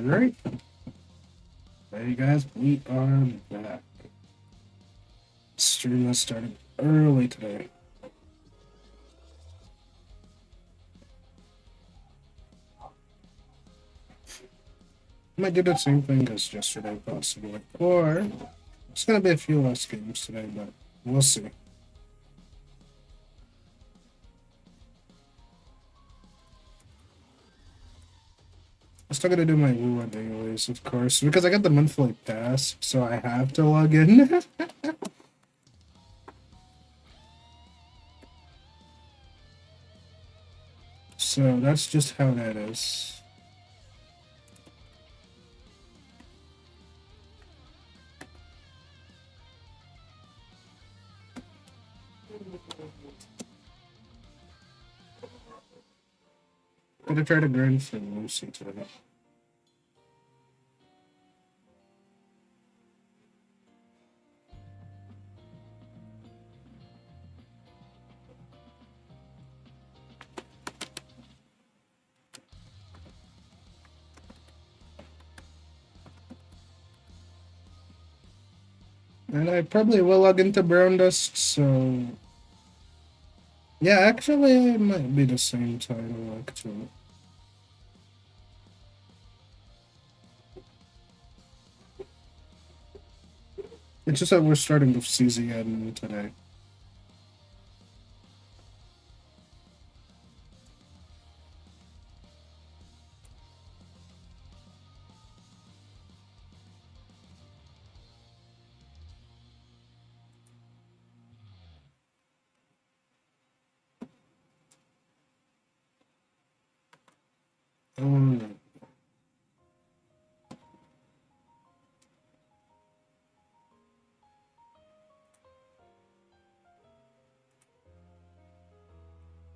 Alright. Hey guys, we are back. Stream has started early today. Might do the same thing as yesterday, possibly. Or it's gonna be a few less games today, but we'll see. I'm still gonna do my WUWA dailies, of course, because I got the monthly pass, so I have to log in. So that's just how that is. Gonna try to grind for Lucy today. And I probably will log into Brown Dust, so yeah, actually it might be the same title actually. It's just that we're starting with CZN today. Um,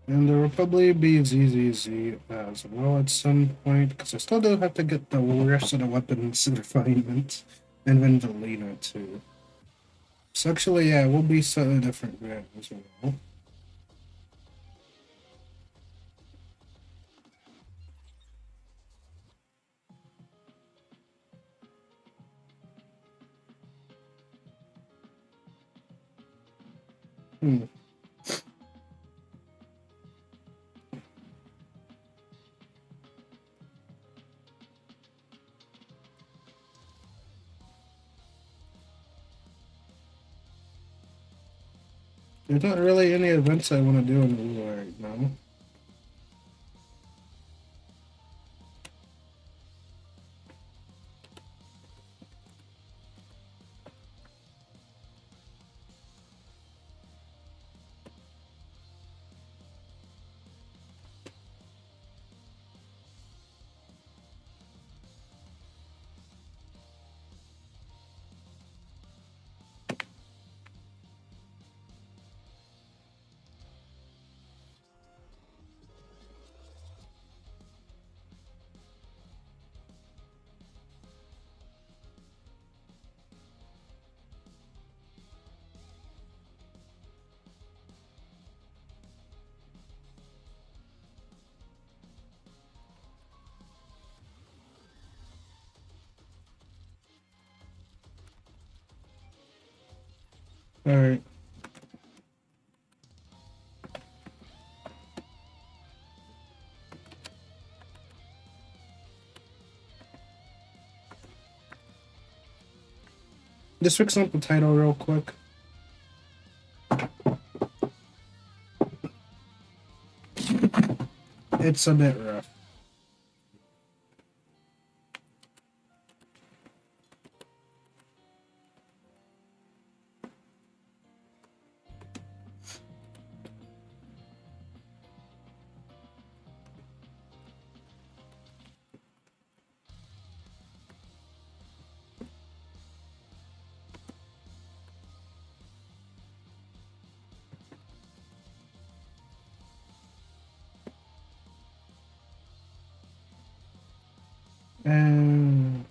and there will probably be ZZZ as well at some point, because I still do have to get the rest of the weapons refinement, and then the Lena too. So actually, yeah, we'll be slightly different there as well. Hmm. There's not really any events I want to do in the WUWA right now. Alright. Just fixing up the title real quick. It's a bit rough. And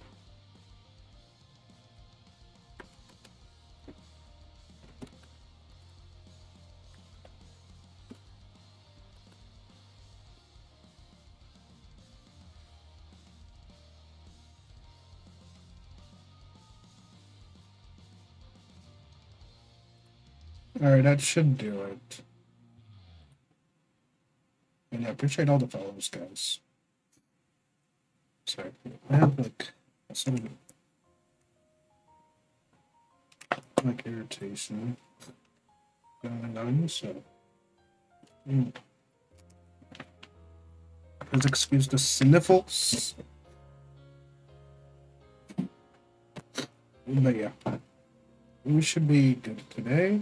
Alright, that should do it. And I appreciate all the follows, guys. Sorry. I have like some like irritation going on, so please excuse the sniffles. But yeah, we should be good today.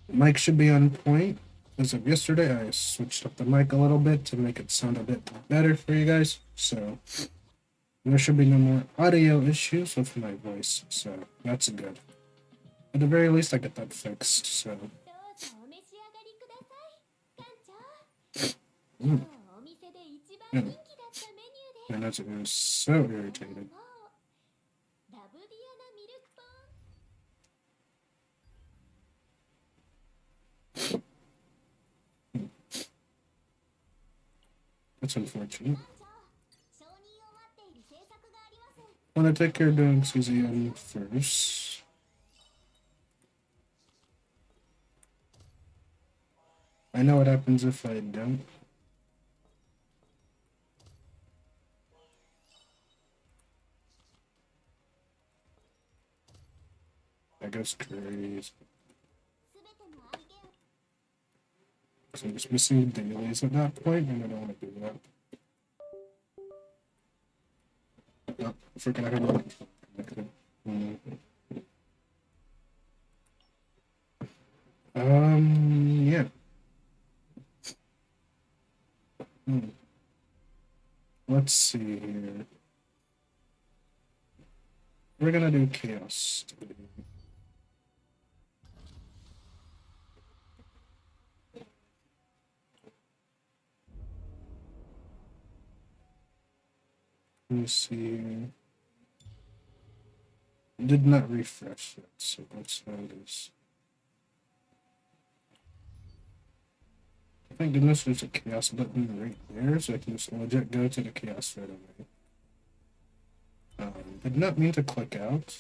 Mic should be on point. As of yesterday, I switched up the mic a little bit to make it sound a bit better for you guys. So there should be no more audio issues with my voice. So that's good. At the very least, I get that fixed. So. Yeah. And that's it was so irritating. That's unfortunate. I want to take care of doing CZN first. I know what happens if I don't. That goes crazy. So I'm just missing dailies at that point, and I don't want to do that. Oh, I forgot I had one connected. Yeah. Let's see here. We're gonna do chaos today. Let me see. Did not refresh yet, so that's how it is. Thank goodness there's a chaos button right there, so I can just legit go to the chaos right away. Did not mean to click out.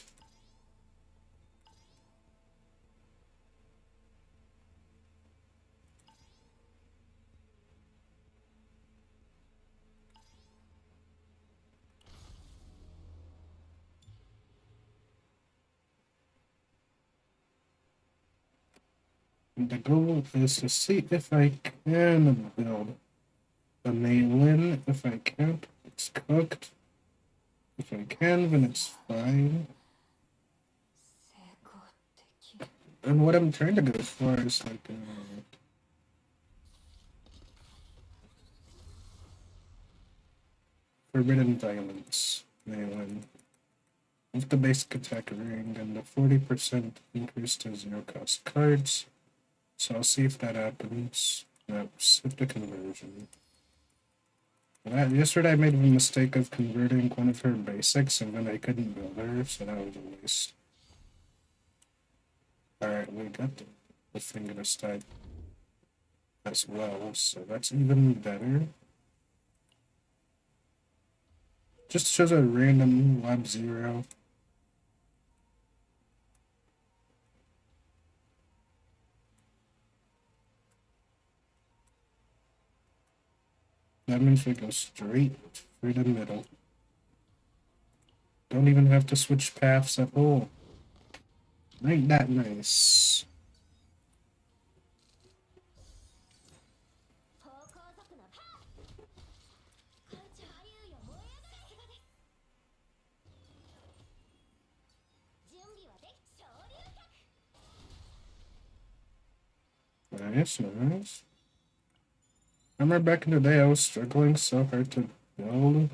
And the goal is to see if I can build a mail-in. If I can't, it's cooked. If I can, then it's fine. And what I'm trying to go for is like forbidden violence mail-in. With the basic attack ring and the 40% increase to zero cost cards. So I'll see if that happens. Nope, skip the conversion. Yesterday I made the mistake of converting one of her basics and then I couldn't build her, so that was a waste. Alright, we got the thing in this type as well, so that's even better. Just shows a random lab 0. That means we go straight through the middle. Don't even have to switch paths at all. Ain't that nice? Nice, nice. I remember back in the day I was struggling so hard to build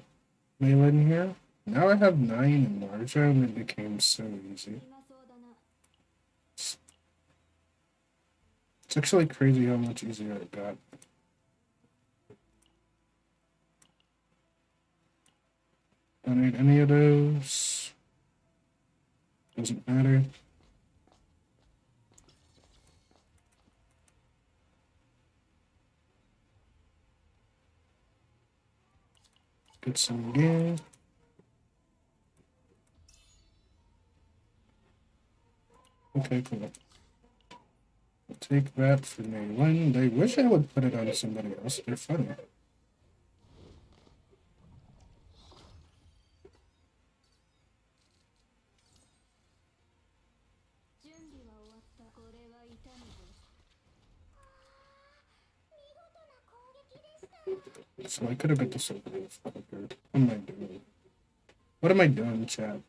melee in here. Now I have 9 in Marja and it became so easy. It's actually crazy how much easier it got. Don't need any of those. Doesn't matter. Get some gear. Okay, cool. Take that for me. When they wish I would put it on somebody else. They're funny. So I could have got this over with quicker. What am I doing? What am I doing, chat?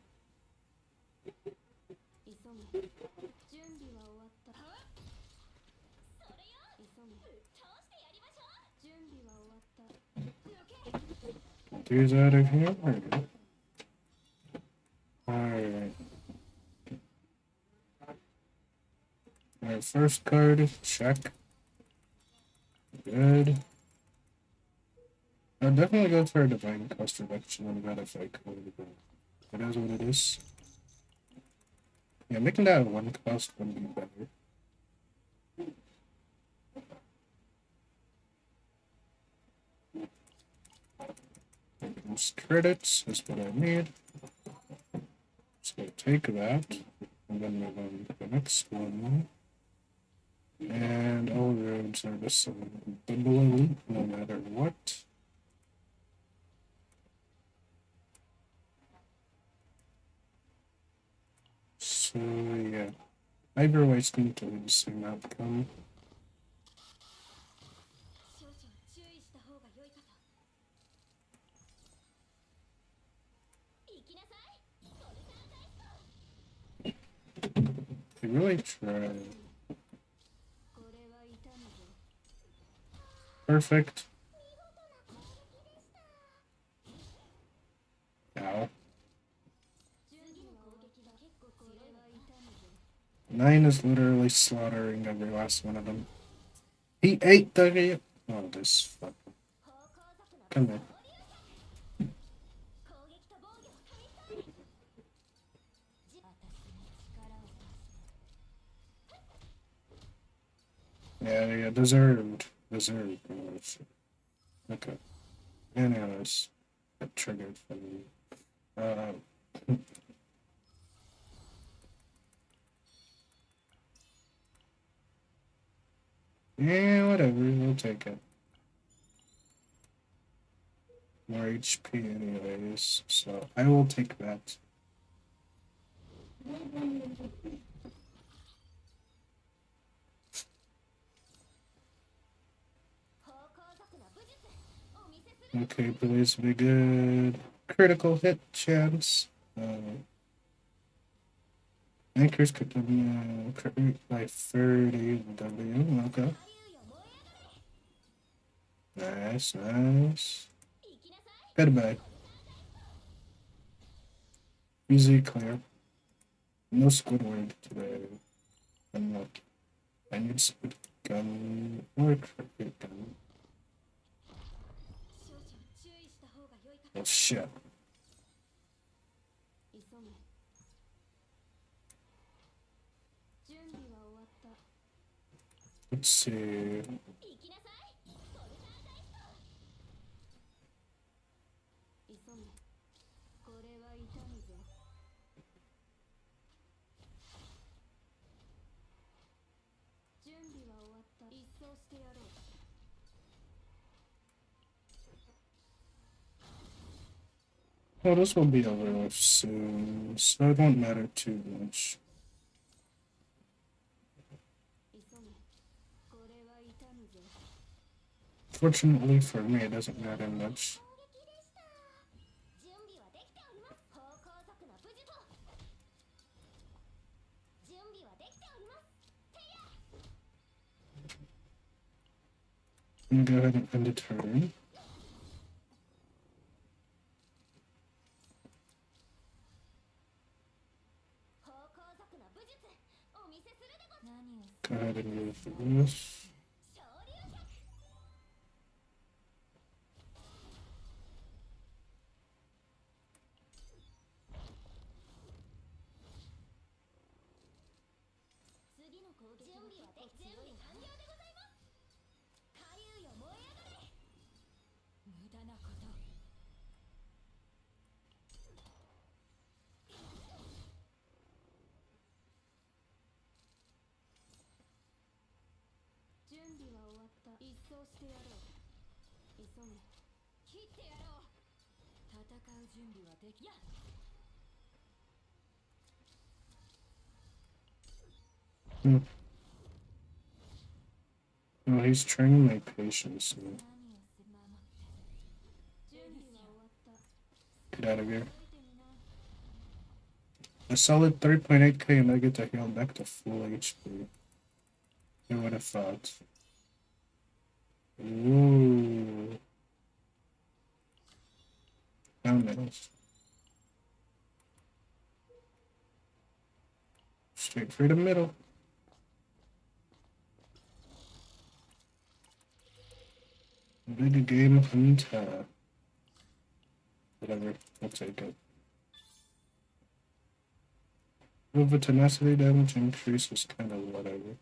These out of here. Alright. Our first card, check. Good. I'd definitely go for a divine cost reduction on that if I could, but it is what it is. Yeah, making that one cost would be better. Those credits is what I need. So take that, and then move on to the next one. And all roads are the same. Double elite, no matter what. So yeah, either way, it's going to be the same outcome. I really try. Perfect. Ow. 9 is literally slaughtering every last one of them. He ate the... Oh, this fuck. Come here. Yeah, deserved. Deserved. Okay. Anyways, that triggered for me. Yeah, whatever, we'll take it. More HP anyways, so I will take that. Okay, please be good. Critical hit chance. Anchors could crit by 30 W. Okay. Nice, nice. Goodbye. Easy clear. No Squidward today. I'm not. I need Squid Gun or Cricket Gun. Oh shit. Let's see. Oh, this will be over soon, so it won't matter too much. Fortunately for me, it doesn't matter much. I'm gonna go ahead and end the turn. Go ahead and move this. Hmm. Oh, he's training my patience. So. Get out of here. A solid 3.8k and I get to heal back to full HP. Who would have thought? Ooh. Down middles. Straight through the middle. Big game hunter. Whatever. I'll take it. With tenacity damage increase is kind of whatever.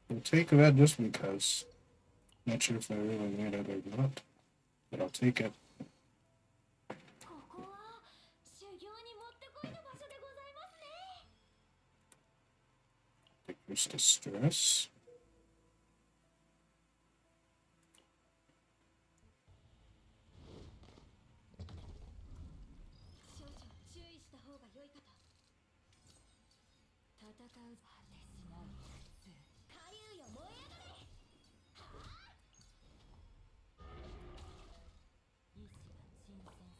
I'll take that just because. Not sure if I really need it or not, but I'll take it. Decrease the stress.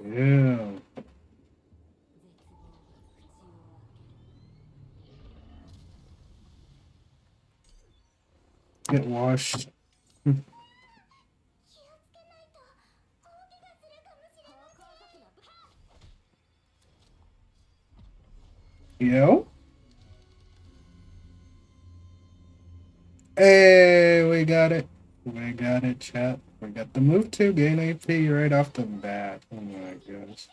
Yeah. Get washed. Yo. Hey, we got it. We got it, chat. We got the move to gain AP right off the bat. Oh my gosh.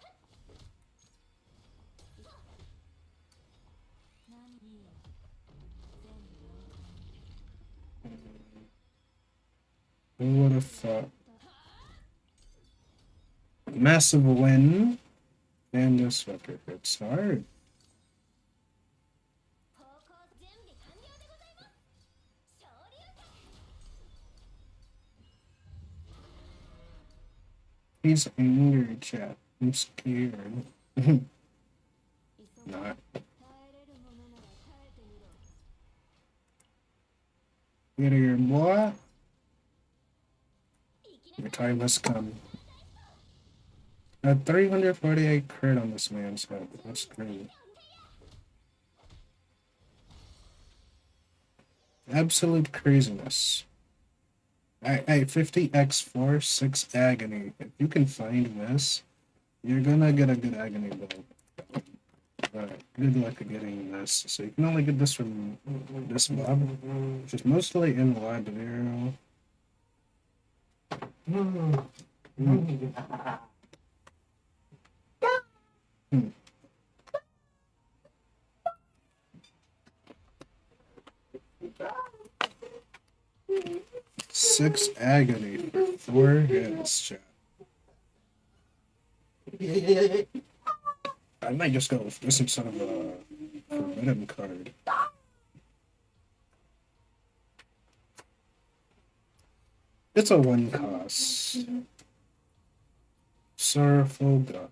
Who would have thought? Massive win. And this fucker hits hard. He's angry, chat. I'm scared. Not. Get here, boy. Your time has come. A 348 crit on this man's head. That's crazy. Absolute craziness. Hey, 50x4, 6 agony. If you can find this, you're gonna get a good agony build. Alright, good luck at getting this. So you can only get this from this mob, which is mostly in lab 0. Hmm. 6 agony for 4 hits, chat. I might just go with this instead of a forbidden card. It's a 1 cost. Sorrowful God.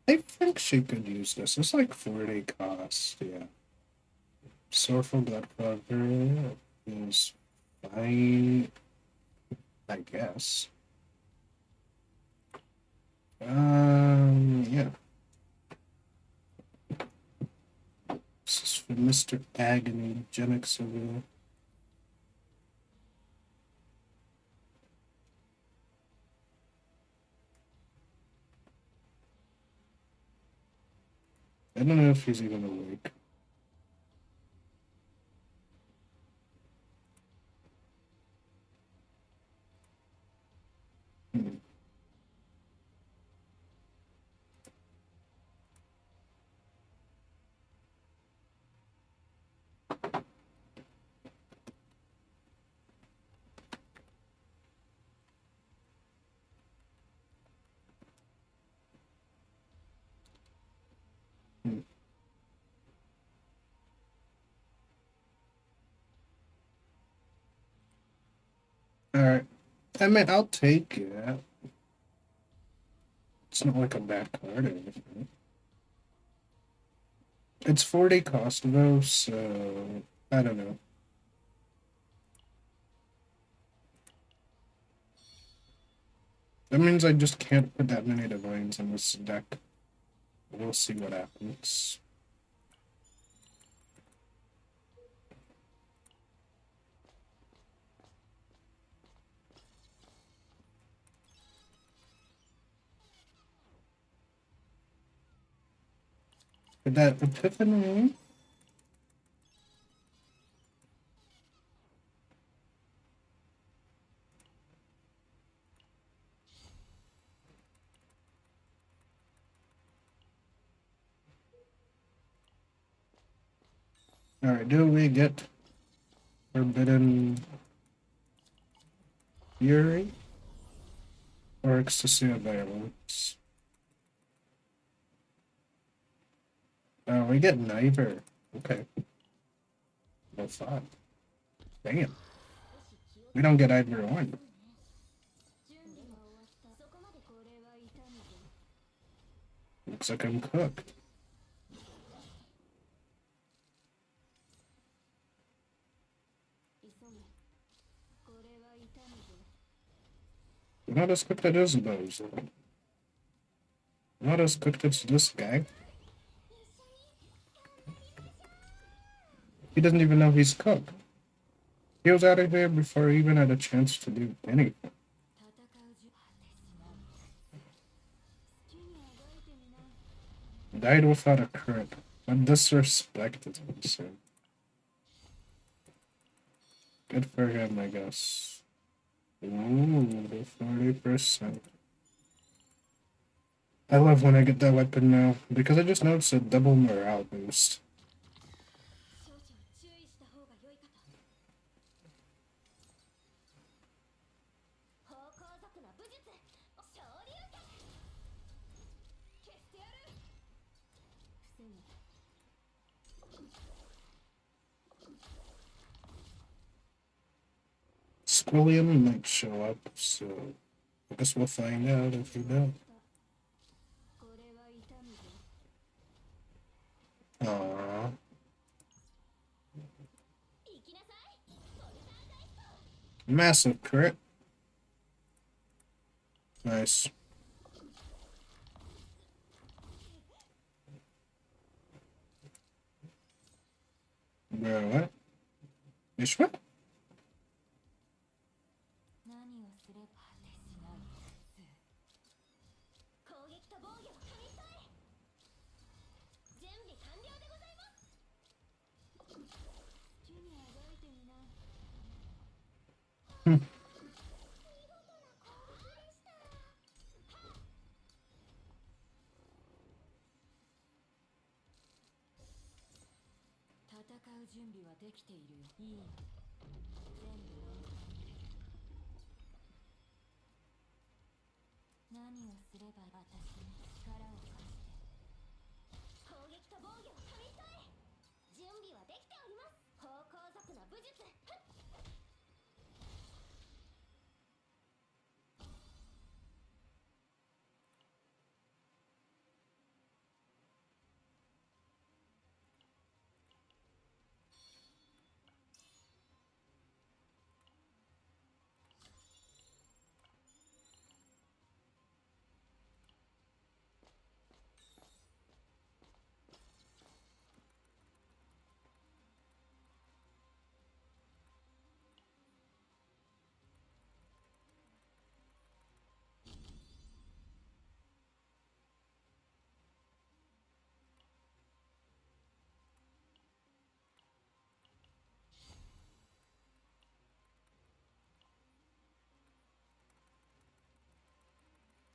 I think she could use this. It's like 40 cost, yeah. Sorrowful Godfather is fine, I guess. Yeah. This is for Mr. Agony, Genic Seville. I don't know if he's even awake. Alright. I mean, I'll take it. It's not like a bad card or anything. It's 40 cost though, so I don't know. That means I just can't put that many divines in this deck. We'll see what happens. But that epiphany. Alright, do we get Forbidden Fury or Ecstasy of Violence? Oh, we get neither. Okay. Well, fine. Damn. We don't get either one. Looks like I'm cooked. Not as cooked as those. Not as cooked as this guy. He doesn't even know he's cooked. He was out of here before he even had a chance to do anything. Died without a crit, but disrespected him, so. Good for him, I guess. Ooh, the 40%. I love when I get that weapon now, because I just noticed a double morale boost. Squilliam might show up, so I guess we'll find out if he does. Aww. Massive crit. Nice. Bro, what? Ishma? Hmm.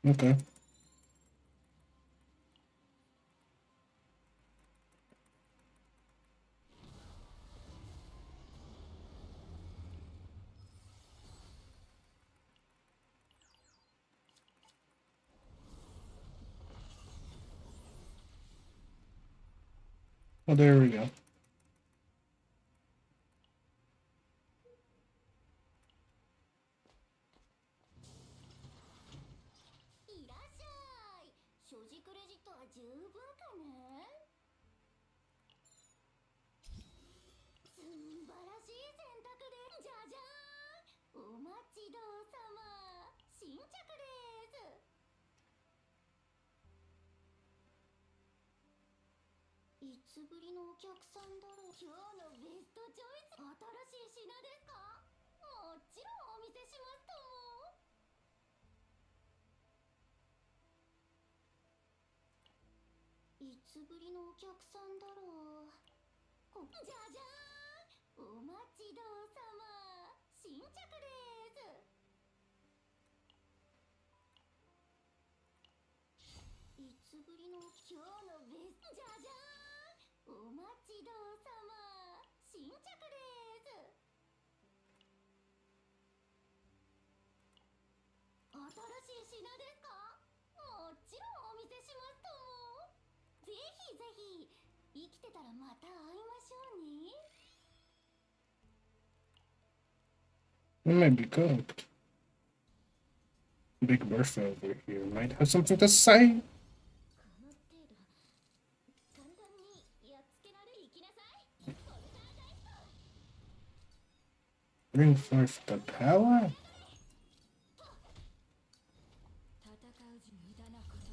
Okay. Well, there we go. つぶりのお客さんだろう。今日のベストチョイス、新しい品ですか？もちろんお見せしますとも。いつぶりのお客さんだろう。じゃじゃーん、お待ちどうさま、新着です。いつぶりの今日のベストじゃじゃーん、お待ちどうさま、新着です。新しい品ですか？もちろんお見せしますとも。ぜひぜひ、生きてたらまた会いましょうね。 It might be good. Big Bertha over here might have something to say. この程度簡単にやっつけられ行きなさい。ポルターガイスト。 Bring forth the power? 戦うじ無駄なこと。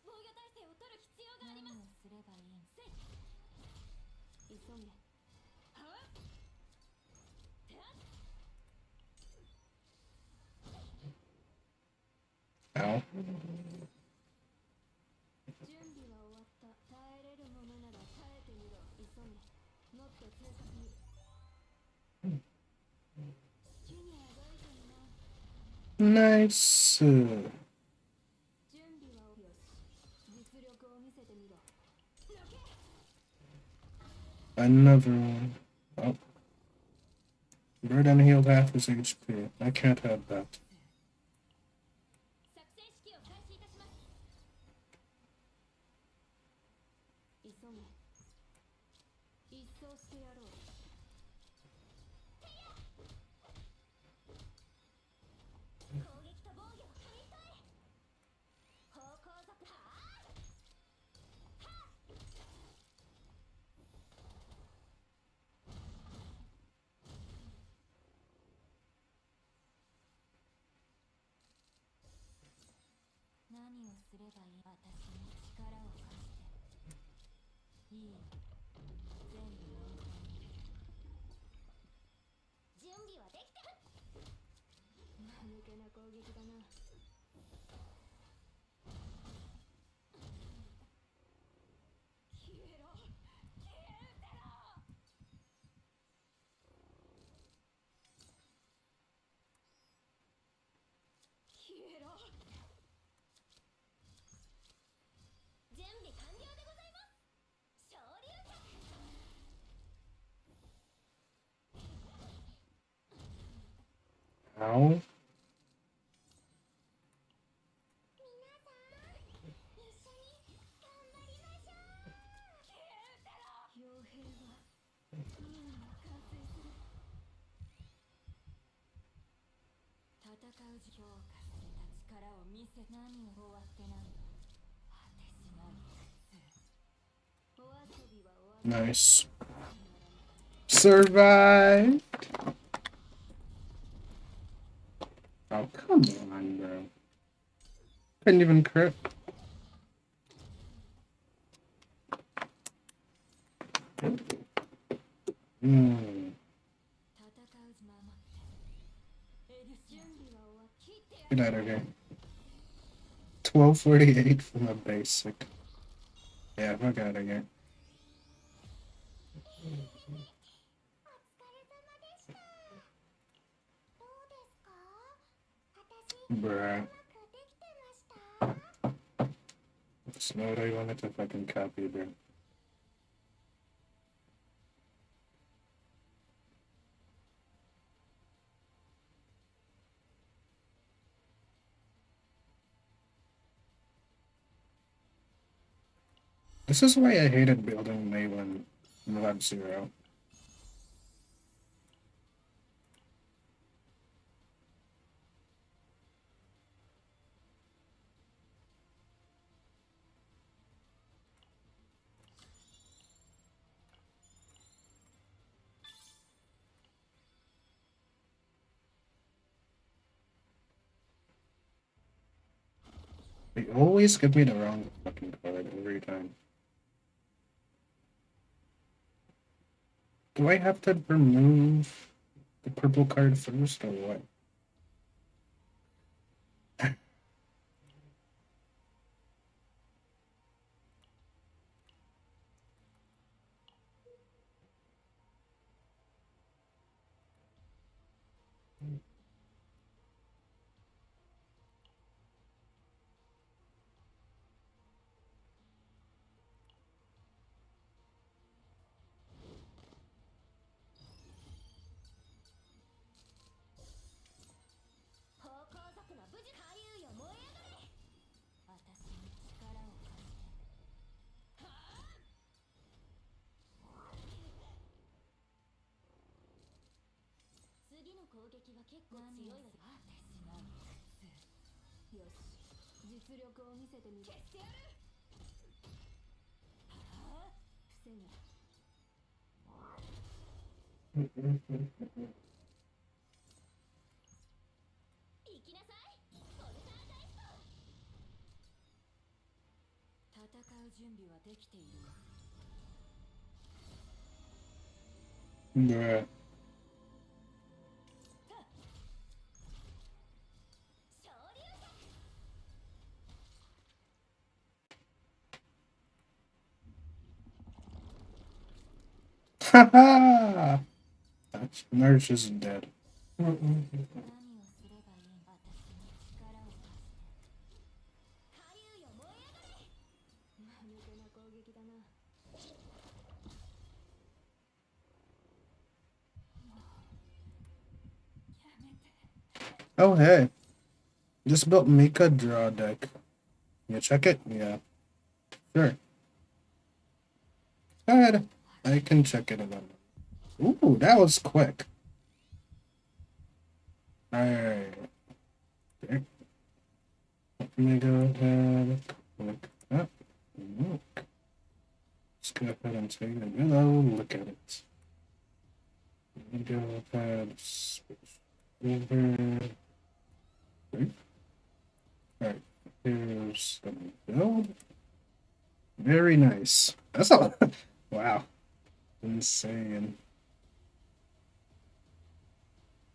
防御体制を取る必要があります。何をすればいいんせい。急げ。はっ。Ow. 準備は終わった。耐えれるものなら耐えてみろ。急げ。もっと正確に。好きにあがいてみな。 Nice. 準備はよし。実力を見せてみろ。 Another one. Oh. Burden healed half his HP. I can't have that. 作戦指揮を開始いたします。急げ。一掃してやろう。攻撃と防御を組み替え。方向属はあ。何をすればいい？私に力を貸して。いい。全部準備はできてる。間抜けな攻撃だな。消えろ、消えてろ。消えろ。準備完了でございます。昇竜脚。 Ow. 皆さん、一緒に頑張りましょう。消えてろ。傭兵は不運に完成する。戦う強化された力を見せ。何を終わってないの。果てしない苦痛。お遊びは終わり。 Nice. Survive. Oh, come on, bro. Couldn't even crit. Hmm. Get out of here. 1248 from a basic. Yeah, fuck out of here. Bruh. That's not what I wanted to fucking copy, bro. This is why I hated building Leyland in Web Zero. They always give me the wrong fucking card every time. Do I have to remove the purple card first or what? Bruh. Haha! Nurse is dead. Oh hey, just built Mika draw deck. You check it? Yeah, sure. Go ahead. I can check it out. Ooh, that was quick. Alright. Okay. Let me go ahead. Click that. Look. Let's go ahead and take a good old look at it. Let me go ahead. Switch over. Okay. Alright. Here's the build. Very nice. That's all. Wow. Insane.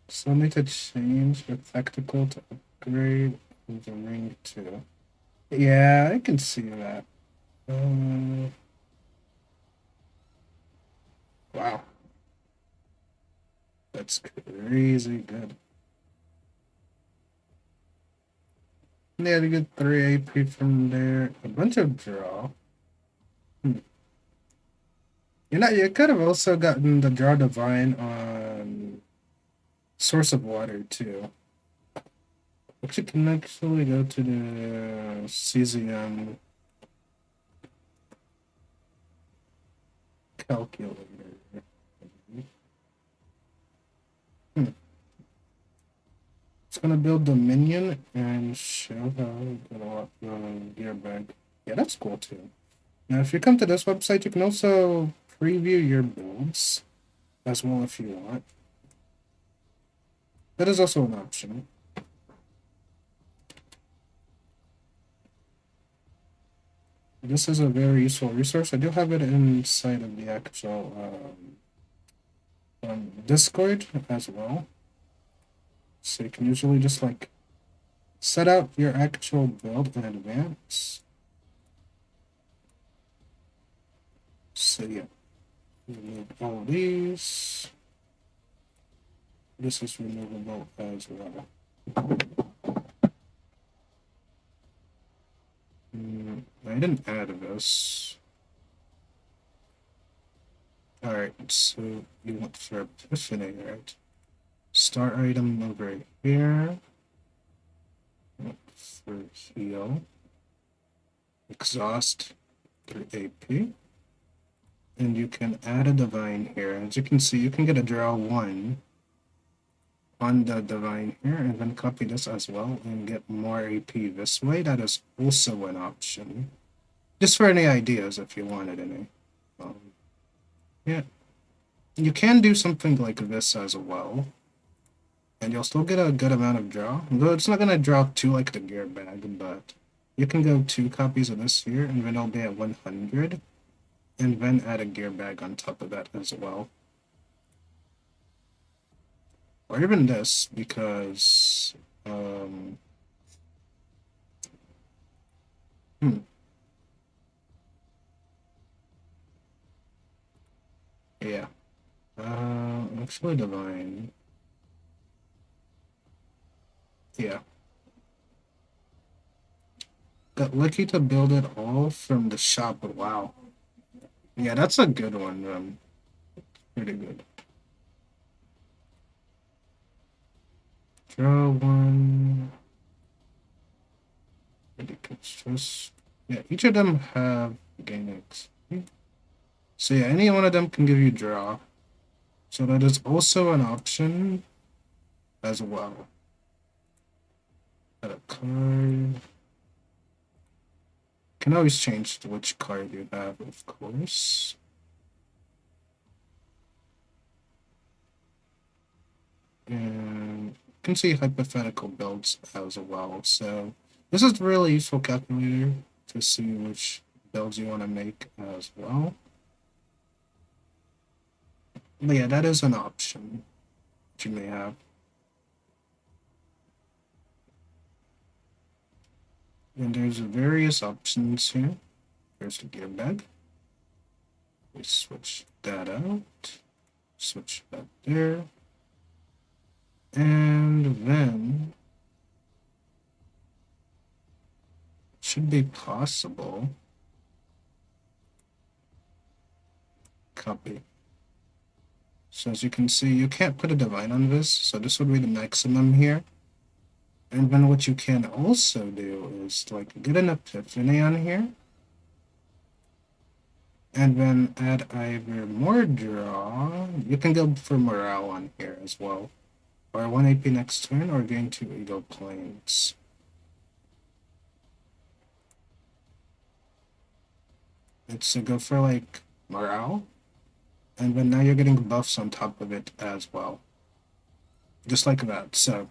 So I need to change the tactical to upgrade the ring too. Yeah, I can see that. Wow. That's crazy good. Yeah, to get 3 AP from there. A bunch of draw. You know, you could have also gotten the draw divine on Source of Water too. But you can actually go to the CZN calculator. It's gonna build the minion and show how to gear bag. Yeah, that's cool too. Now, if you come to this website, you can also preview your builds as well if you want. That is also an option. This is a very useful resource. I do have it inside of the actual Discord as well. So you can usually just like set out your actual build in advance. So yeah, remove all of these. This is removable as well. I didn't add this. Alright, so you want for Epiphany, right? Star item over here. For heal. Exhaust through AP. And you can add a divine here. As you can see, you can get a draw 1 on the divine here and then copy this as well and get more AP this way. That is also an option. Just for any ideas if you wanted any. Yeah. You can do something like this as well. And you'll still get a good amount of draw. Though it's not going to draw too like the gear bag, but you can go 2 copies of this here, and then it'll be at 100, and then add a gear bag on top of that as well. Or even this, because hmm, yeah. Actually divine. Yeah. Got lucky to build it all from the shop, but wow. Yeah, that's a good one. Pretty good. Draw one. Just yeah, each of them have gain XP. So yeah, any one of them can give you draw. So that is also an option as well. Add a card. Can always change to which card you have, of course. And you can see hypothetical builds as well. So this is a really useful calculator to see which builds you want to make as well. But yeah, that is an option that you may have. And there's various options here. There's the gear bag. We switch that out. Switch that there. And then it should be possible. Copy. So as you can see, you can't put a divine on this, so this would be the maximum here. And then what you can also do is like get an epiphany on here. And then add either more draw. You can go for morale on here as well. Or 1 AP next turn, or gain 2 ego planes. It's to go for like morale. And then now you're getting buffs on top of it as well. Just like that. So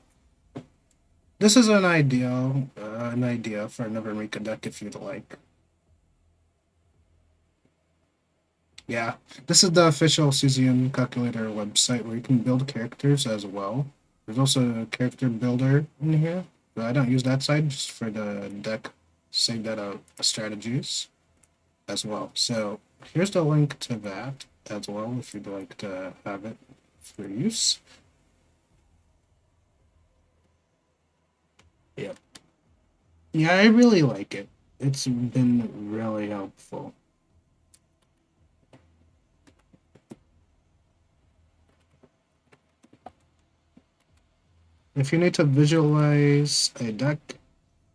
this is an idea for another Mika deck if you'd like. Yeah, this is the official CZN calculator website where you can build characters as well. There's also a character builder in here, but I don't use that side just for the deck save data strategies as well. So here's the link to that as well if you'd like to have it for use. Yep. Yeah, I really like it. It's been really helpful. If you need to visualize a deck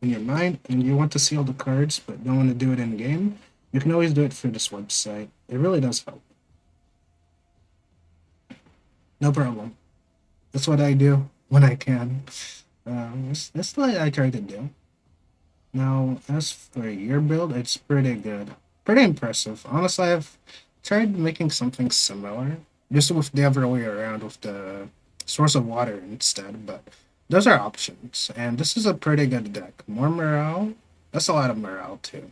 in your mind and you want to see all the cards but don't want to do it in game, you can always do it through this website. It really does help. No problem. That's what I do when I can. That's what I try to do. Now, as for your build, it's pretty good. Pretty impressive. Honestly, I've tried making something similar, just with the other way around with the source of water instead, but those are options. And this is a pretty good deck. More morale. That's a lot of morale, too.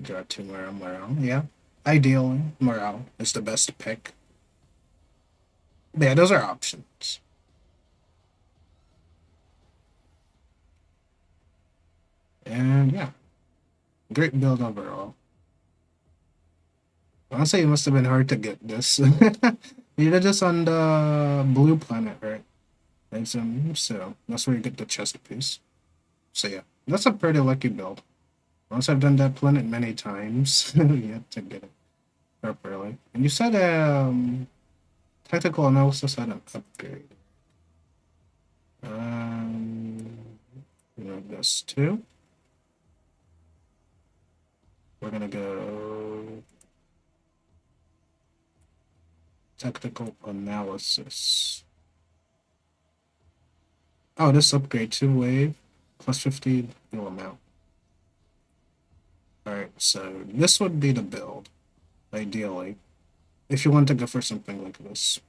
Draw 2 morale. Yeah. Ideally, morale is the best pick. But yeah, those are options. And yeah, great build overall. Honestly, it must have been hard to get this. You did this on the blue planet, right? And so that's where you get the chest piece. So yeah, that's a pretty lucky build. Once I've done that planet many times, you have to get it properly. And you said tactical analysis had an upgrade. You know this too. We're gonna go tactical analysis. Oh, this upgrade 2 wave plus 50 heal amount. Alright, so this would be the build, ideally, if you want to go for something like this.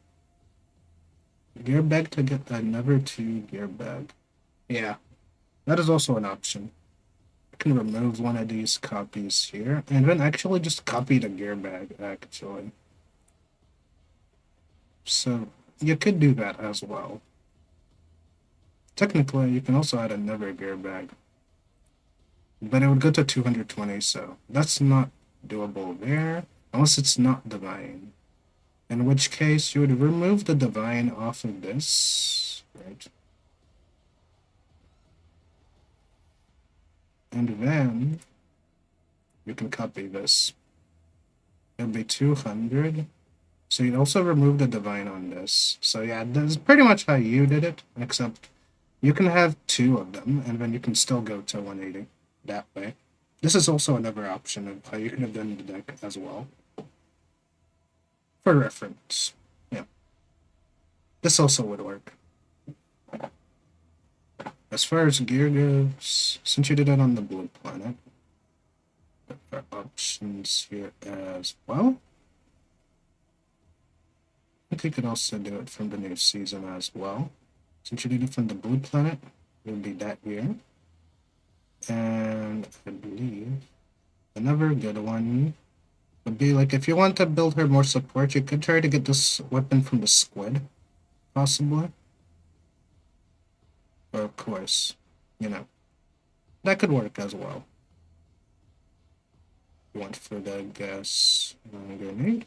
Gear bag to get another 2 gear bag. Yeah, that is also an option. can remove one of these copies here, and then actually just copy the gear bag, actually. So you could do that as well. Technically, you can also add another gear bag, but it would go to 220, so that's not doable there, unless it's not divine. In which case, you would remove the divine off of this, right? And then you can copy this. It'll be 200. So you'd also remove the divine on this. So yeah, this is pretty much how you did it, except you can have two of them, and then you can still go to 180 that way. This is also another option of how you can have done the deck as well. For reference. Yeah. This also would work. As far as gear goes, since you did it on the blue planet, there are options here as well. I think you could also do it from the new season as well. Since you did it from the blue planet, it would be that year. And I believe another good one would be like if you want to build her more support, you could try to get this weapon from the squid, possibly. Or of course, you know, that could work as well. Want for the gas grenade.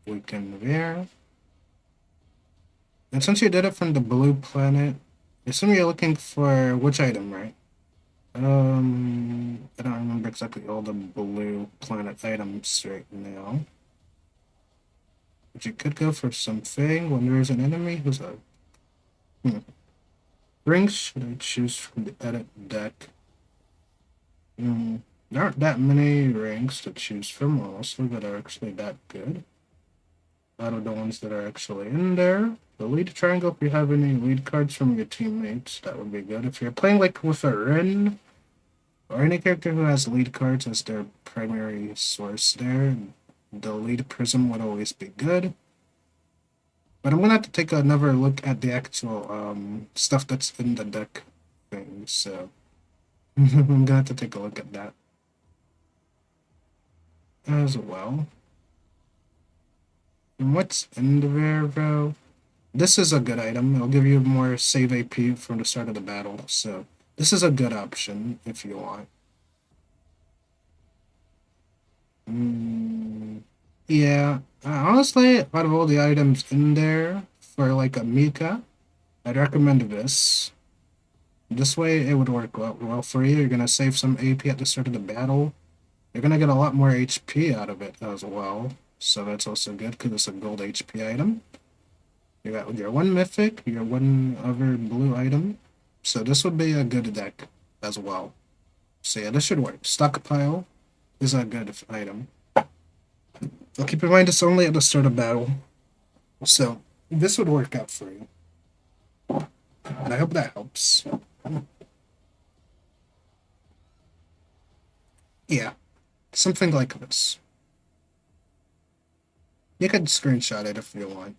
We can there. And since you did it from the blue planet, I assume you're looking for which item, right? I don't remember exactly all the blue planet items right now. But you could go for something when there's an enemy who's a rings should I choose from the edit deck? There aren't that many rings to choose from, honestly, that are actually that good. Out of the ones that are actually in there. The lead triangle, if you have any lead cards from your teammates, that would be good. If you're playing like with a Rin, or any character who has lead cards as their primary source there, the lead prism would always be good. But I'm gonna have to take another look at the actual stuff that's in the deck thing, so I'm gonna have to take a look at that as well. And what's in there though? This is a good item. It'll give you more save AP from the start of the battle, so this is a good option if you want. Yeah, honestly, out of all the items in there for like a Mika, I'd recommend this. This way, it would work well for you. You're gonna save some AP at the start of the battle. You're gonna get a lot more HP out of it as well, so that's also good because it's a gold HP item. You got your one mythic, your one other blue item, so this would be a good deck as well. So yeah, this should work. Stockpile is a good item. But keep in mind it's only at the start of battle, so this would work out for you. And I hope that helps. Yeah, something like this. You could screenshot it if you want.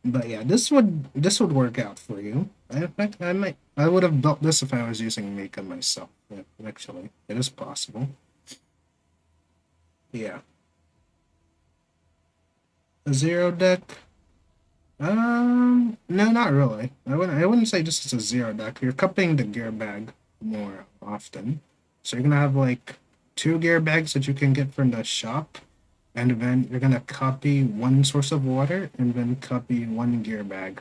But yeah, this would work out for you. I would have built this if I was using Mika myself. Yeah, actually, it is possible. Yeah. A zero deck? No, not really. I wouldn't say just it's a zero deck. You're cupping the gear bag more often. So you're gonna have like 2 gear bags that you can get from the shop, and then you're gonna copy 1 source of water and then copy 1 gear bag.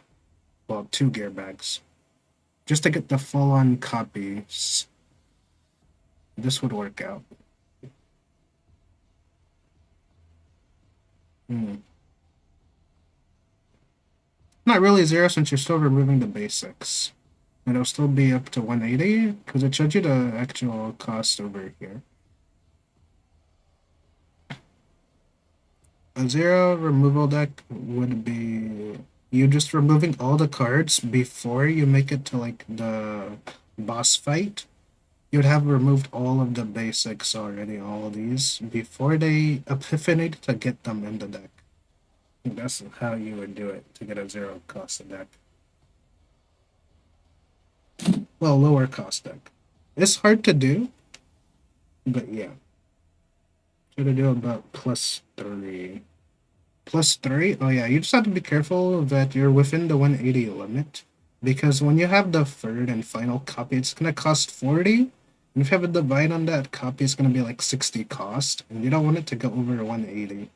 Well, 2 gear bags. Just to get the full on copies. This would work out. Not really zero since you're still removing the basics. And it'll still be up to 180 because it showed you the actual cost over here. A zero removal deck would be you just removing all the cards before you make it to like the boss fight. You'd have removed all of the basics already, all of these, before they epiphanied to get them in the deck. That's how you would do it to get a zero cost deck. Well, lower cost deck. It's hard to do, but yeah. Try to do about +3. +3? Oh yeah, you just have to be careful that you're within the 180 limit. Because when you have the third and final copy, it's gonna cost 40. And if you have a divide on that copy, it's gonna be like 60 cost. And you don't want it to go over 180.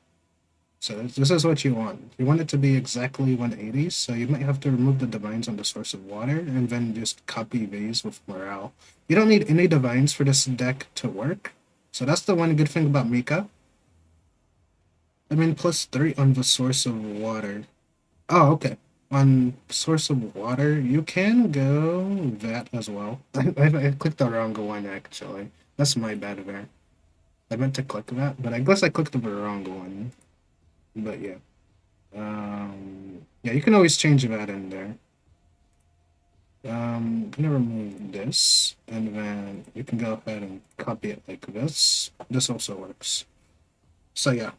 So this is what you want. You want it to be exactly 180, so you might have to remove the divines on the source of water and then just copy these with morale. You don't need any divines for this deck to work. So that's the one good thing about Mika. I mean, +3 on the source of water. Oh, okay. On source of water, you can go that as well. I clicked the wrong one, actually. That's my bad there. I meant to click that, but I guess I clicked the wrong one. But yeah. Yeah, you can always change that in there. I'm gonna remove this, and then you can go ahead and copy it like this. This also works. So yeah.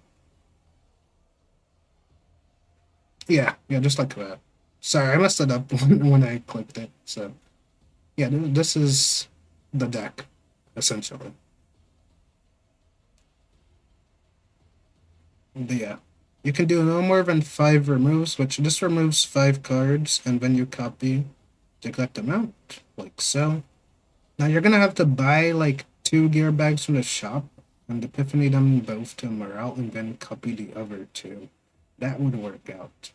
Yeah, just like that. Sorry, I messed it up when I clicked it. So yeah, this is the deck, essentially. But yeah, you can do no more than 5 removes, which just removes 5 cards, and then you copy the correct amount, like so. Now you're gonna have to buy like 2 gear bags from the shop and epiphany them both to morale, and then copy the other 2. That would work out.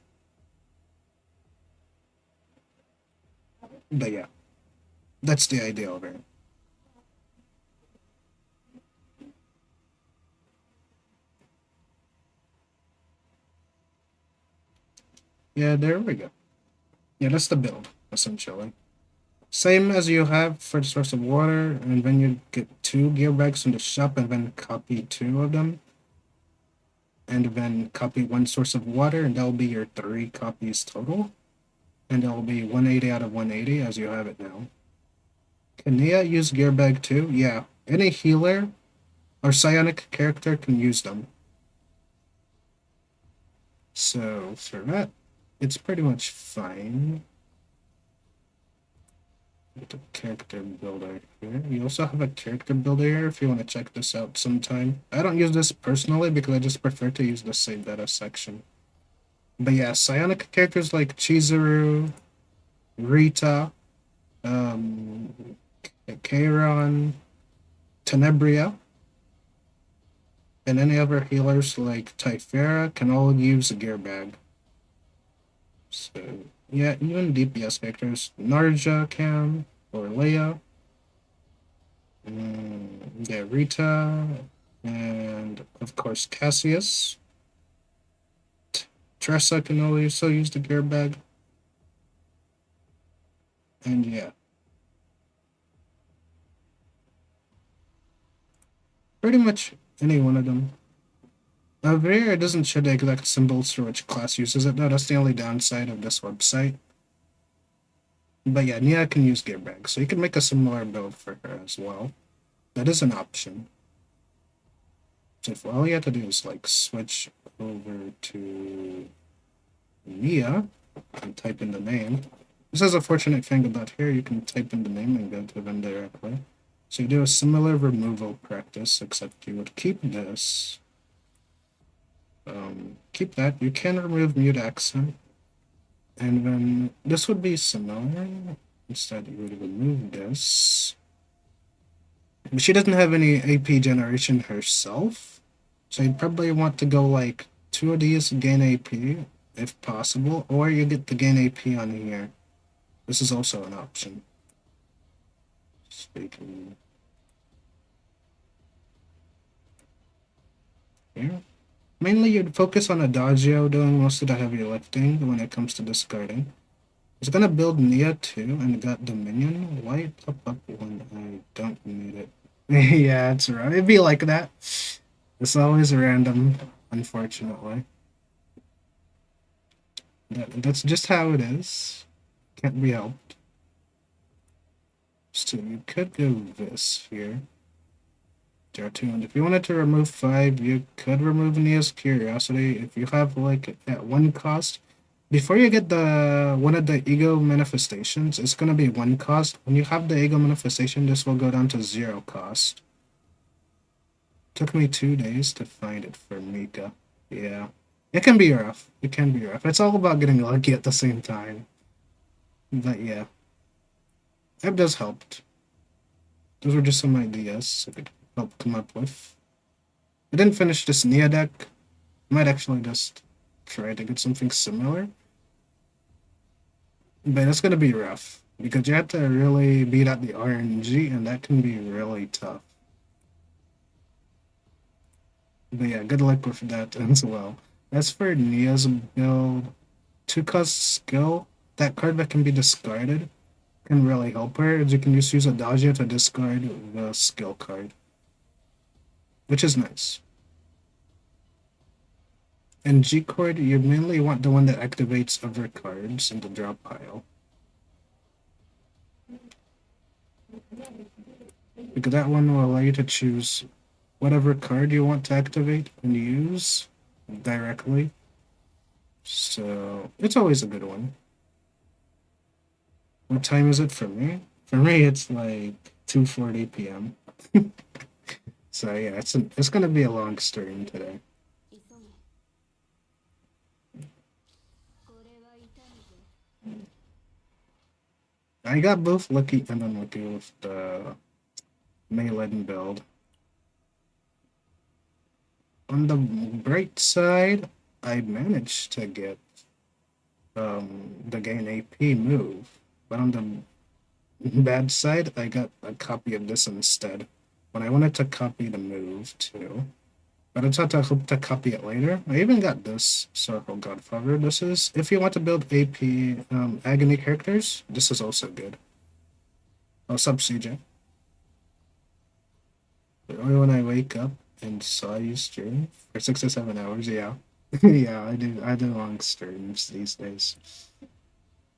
But yeah, that's the idea of it. Yeah, there we go. Yeah, that's the build, essentially. Same as you have for the source of water, and then you get 2 gear bags from the shop, and then copy 2 of them, and then copy 1 source of water, and that'll be your 3 copies total, and it'll be 180 out of 180 as you have it now. Can Nia use gear bag too? Yeah, any healer or psionic character can use them. So for that, it's pretty much fine. The character builder here. You also have a character builder here if you want to check this out sometime. I don't use this personally because I just prefer to use the save data section. But yeah, psionic characters like Chizuru, Rita, um, Kairon, Tenebria, and any other healers like Typhera can all use a gear bag. So yeah, even DPS characters, Narja can, or Leia, yeah, Rita, and of course Cassius. Tressa can also use the gear bag. And yeah, pretty much any one of them. Over here, it doesn't show the exact symbols for which class uses it, though. That's the only downside of this website. But yeah, Nia can use gear bag, so you can make a similar build for her as well. That is an option. So if all you have to do is like switch over to Nia and type in the name. This is a fortunate thing about here, you can type in the name and go to them directly. So you do a similar removal practice, except you would keep this. Keep that. You can remove mute accent. And then this would be similar. Instead, you would remove this. But she doesn't have any AP generation herself. So you'd probably want to go like 2 of these gain AP, if possible, or you get the gain AP on here. This is also an option. So you can... Here. Mainly, you'd focus on Adagio doing most of the heavy lifting when it comes to discarding. It's gonna build Nia too, and got Dominion. Why pop up when I don't need it? Yeah, it's right. It'd be like that. It's always random, unfortunately. That's just how it is. Can't be helped. So you could go this here. There are 2, and if you wanted to remove 5, you could remove Nia's Curiosity. If you have like at 1 cost, Before you get the one of the ego manifestations, it's gonna be 1 cost. When you have the ego manifestation, this will go down to 0 cost. Took me 2 days to find it for Mika. Yeah. It can be rough. It can be rough. It's all about getting lucky at the same time. But yeah. It does help. Those were just some ideas I could help come up with. I didn't finish this Nia deck. Might actually just try to get something similar. But it's gonna be rough. Because you have to really beat out the RNG, and that can be really tough. But yeah, good luck with that as well. As for Nia's build, 2 cost skill, that card that can be discarded can really help her. You can just use Adagio to discard the skill card, which is nice. And G Chord, you mainly want the one that activates other cards in the drop pile. Because that one will allow you to choose whatever card you want to activate and use directly. So it's always a good one. What time is it for me? For me, it's like 2:40 p.m. So yeah, it's gonna be a long stream today. 急げこれは痛むぞ I got both lucky and unlucky with the melee build. On the bright side, I managed to get the gain AP move, but on the bad side, I got a copy of this instead. When I wanted to copy the move too, but I thought I hope to copy it later. I even got this Circle Godfather. This is if you want to build AP agony characters. This is also good. Oh, sub CJ. But only when I wake up and saw you stream for 6 or 7 hours. Yeah, yeah, I do long streams these days.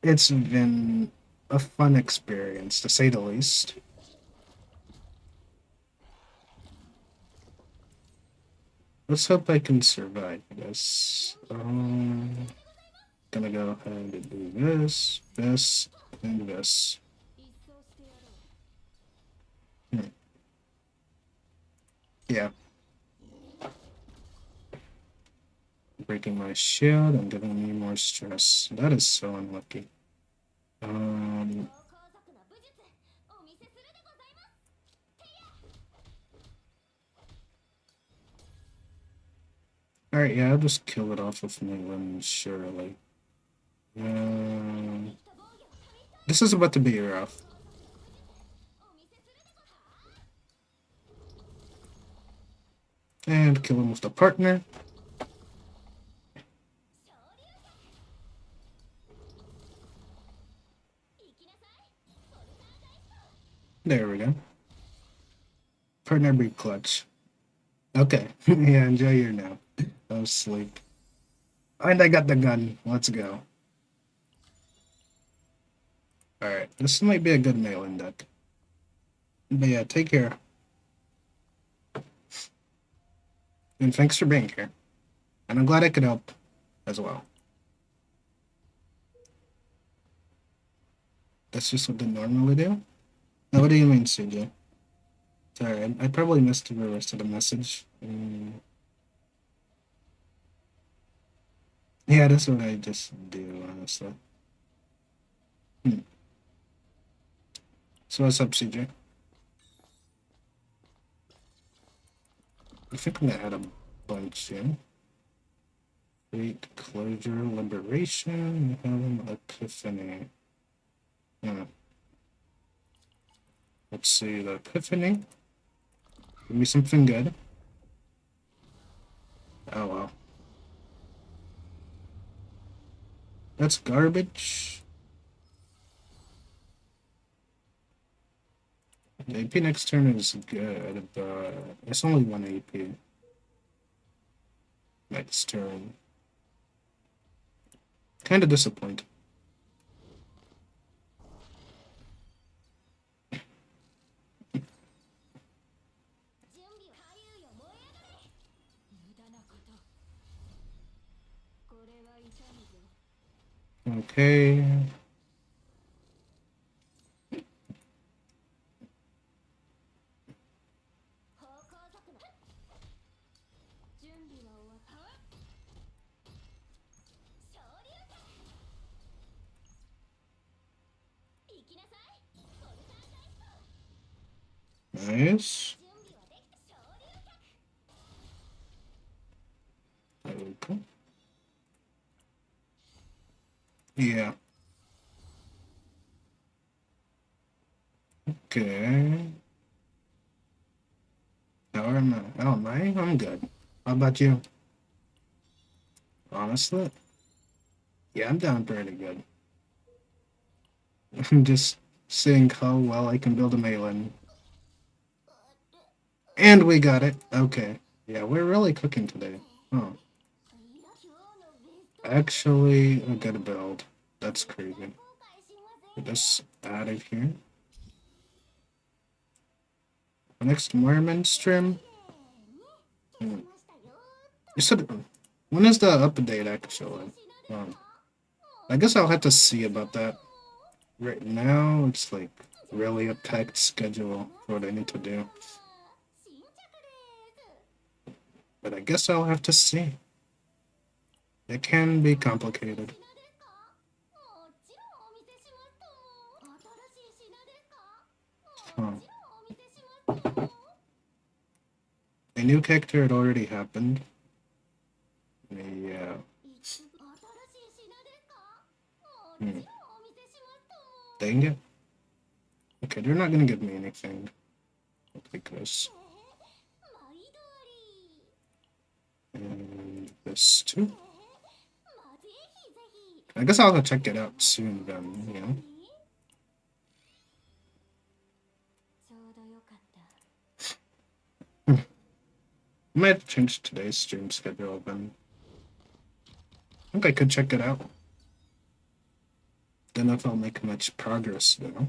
It's been a fun experience to say the least. Let's hope I can survive this. Gonna go ahead and do this, this, and this. 一掃してやろう Hmm. Yeah. Breaking my shield and giving me more stress. That is so unlucky. 高速な武術お見せするでございます Alright, yeah, I'll just kill it off with my limbs, surely. This is about to be rough. And kill him with the partner. There we go. Partner be clutch. Okay. Yeah, enjoy your nap. I'll sleep. And I got the gun. Let's go. Alright, this might be a good melee deck. But yeah, take care. And thanks for being here. And I'm glad I could help as well. That's just what they normally do? Now, what do you mean, CJ? Sorry, I probably missed the rest of the message. Yeah, that's what I just do, honestly. So what's up, CJ? I think I'm gonna add a bunch in. Fate, closure, liberation, epiphany. Let's see, the epiphany. Give me something good. Oh well. That's garbage. The AP next turn is good, but it's only 1 AP. Next turn. Kind of disappointed. Okay. Nice. Okay. Yeah. Okay. How am I? Oh, I'm good. How about you? Honestly? Yeah, I'm doing pretty good. I'm just seeing how well I can build a Malin. And we got it. Okay. Yeah, we're really cooking today. Oh. Actually, a good build. That's crazy. Get this out of here. Next Mormon stream? Hmm. You said, when is the update actually? Um, I guess I'll have to see about that. Right now, it's like really a packed schedule for what I need to do. But I guess I'll have to see. It can be complicated. Huh. A new character had already happened. Yeah. Hmm. Dang it. Okay, they're not gonna give me anything. Like this. And this too. I guess I'll go check it out soon then, you know? I might have to change today's stream schedule then. I think I could check it out. Don't know if I'll make much progress though.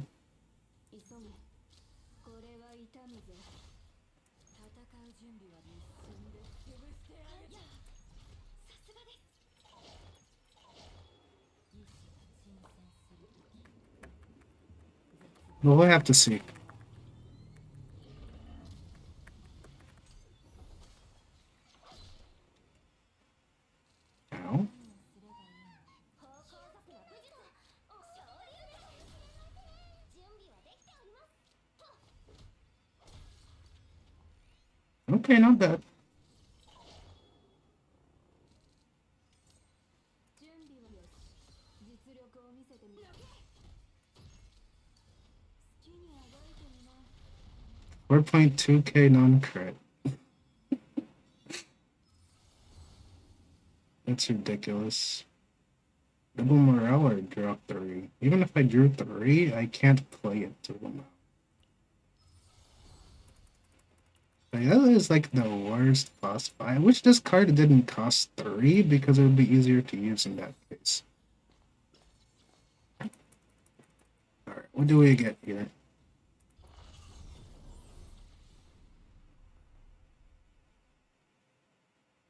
Well, we'll have to see. Ow. Okay, not bad. $4.2K non-crit. That's ridiculous. Double morale or draw 3? Even if I drew 3, I can't play it to them. That is like the worst possible. I wish this card didn't cost 3 because it would be easier to use in that case. Alright, what do we get here?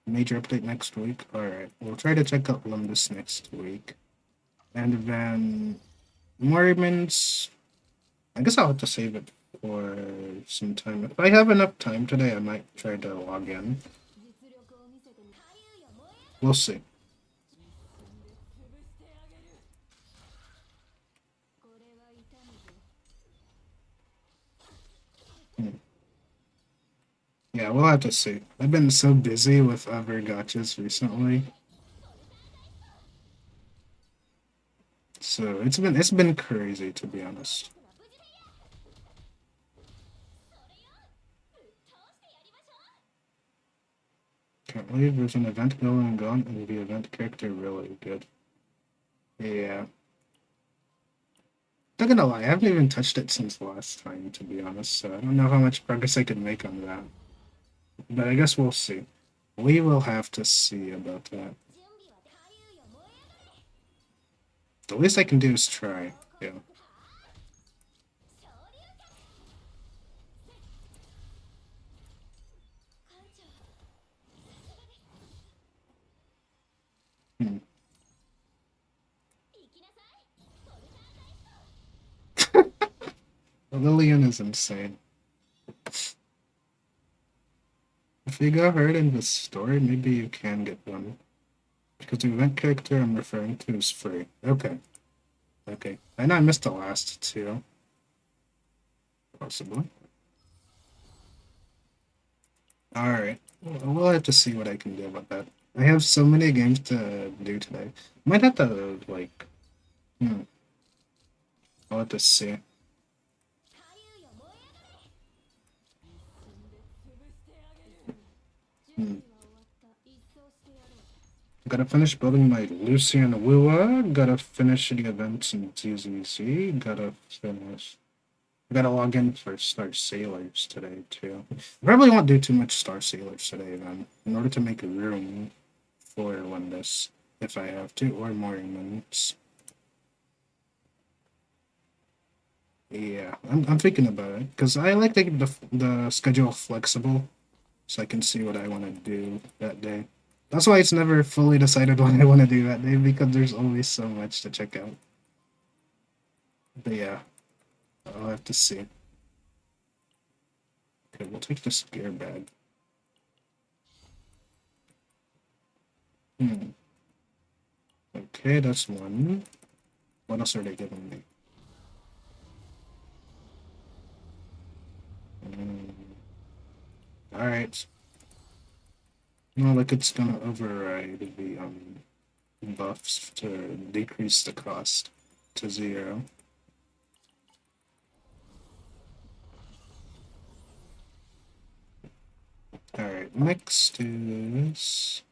Major update next week? Alright, we'll try to check out Lumbus next week. And then Mormons, I guess I'll have to save it for some time. If I have enough time today, I might try to log in. We'll see. Yeah, we'll have to see. I've been so busy with other gotchas recently. So it's been crazy, to be honest. Can't believe there's an event going on and the event character really good. Yeah. Not gonna lie, I haven't even touched it since last time, to be honest, so I don't know how much progress I could make on that. But I guess we'll see. We will have to see about that. The least I can do is try. Yeah. Lillian is insane. If you go hard in the story, maybe you can get one. Because the event character I'm referring to is free. Okay. Okay. I know I missed the last two. Possibly. Alright. We'll have to see what I can do about that. I have so many games to do today. Might have to, like... I'll have to see. Gotta finish building my Lucian WUWA. Gotta finish the events in ZZZ. Gotta finish... I gotta log in for Star Sailors today, too. I probably won't do too much Star Sailors today, then, in order to make room for one this, if I have to, or more events. Yeah, I'm thinking about it, because I like to keep the schedule flexible, so I can see what I want to do that day. That's why it's never fully decided what I want to do that day, because there's always so much to check out. But yeah, I'll have to see. Okay, we'll take the spear bag. Okay, that's one. What else are they giving me? Alright. No, like it's gonna override the buffs to decrease the cost to 0. Alright, next is...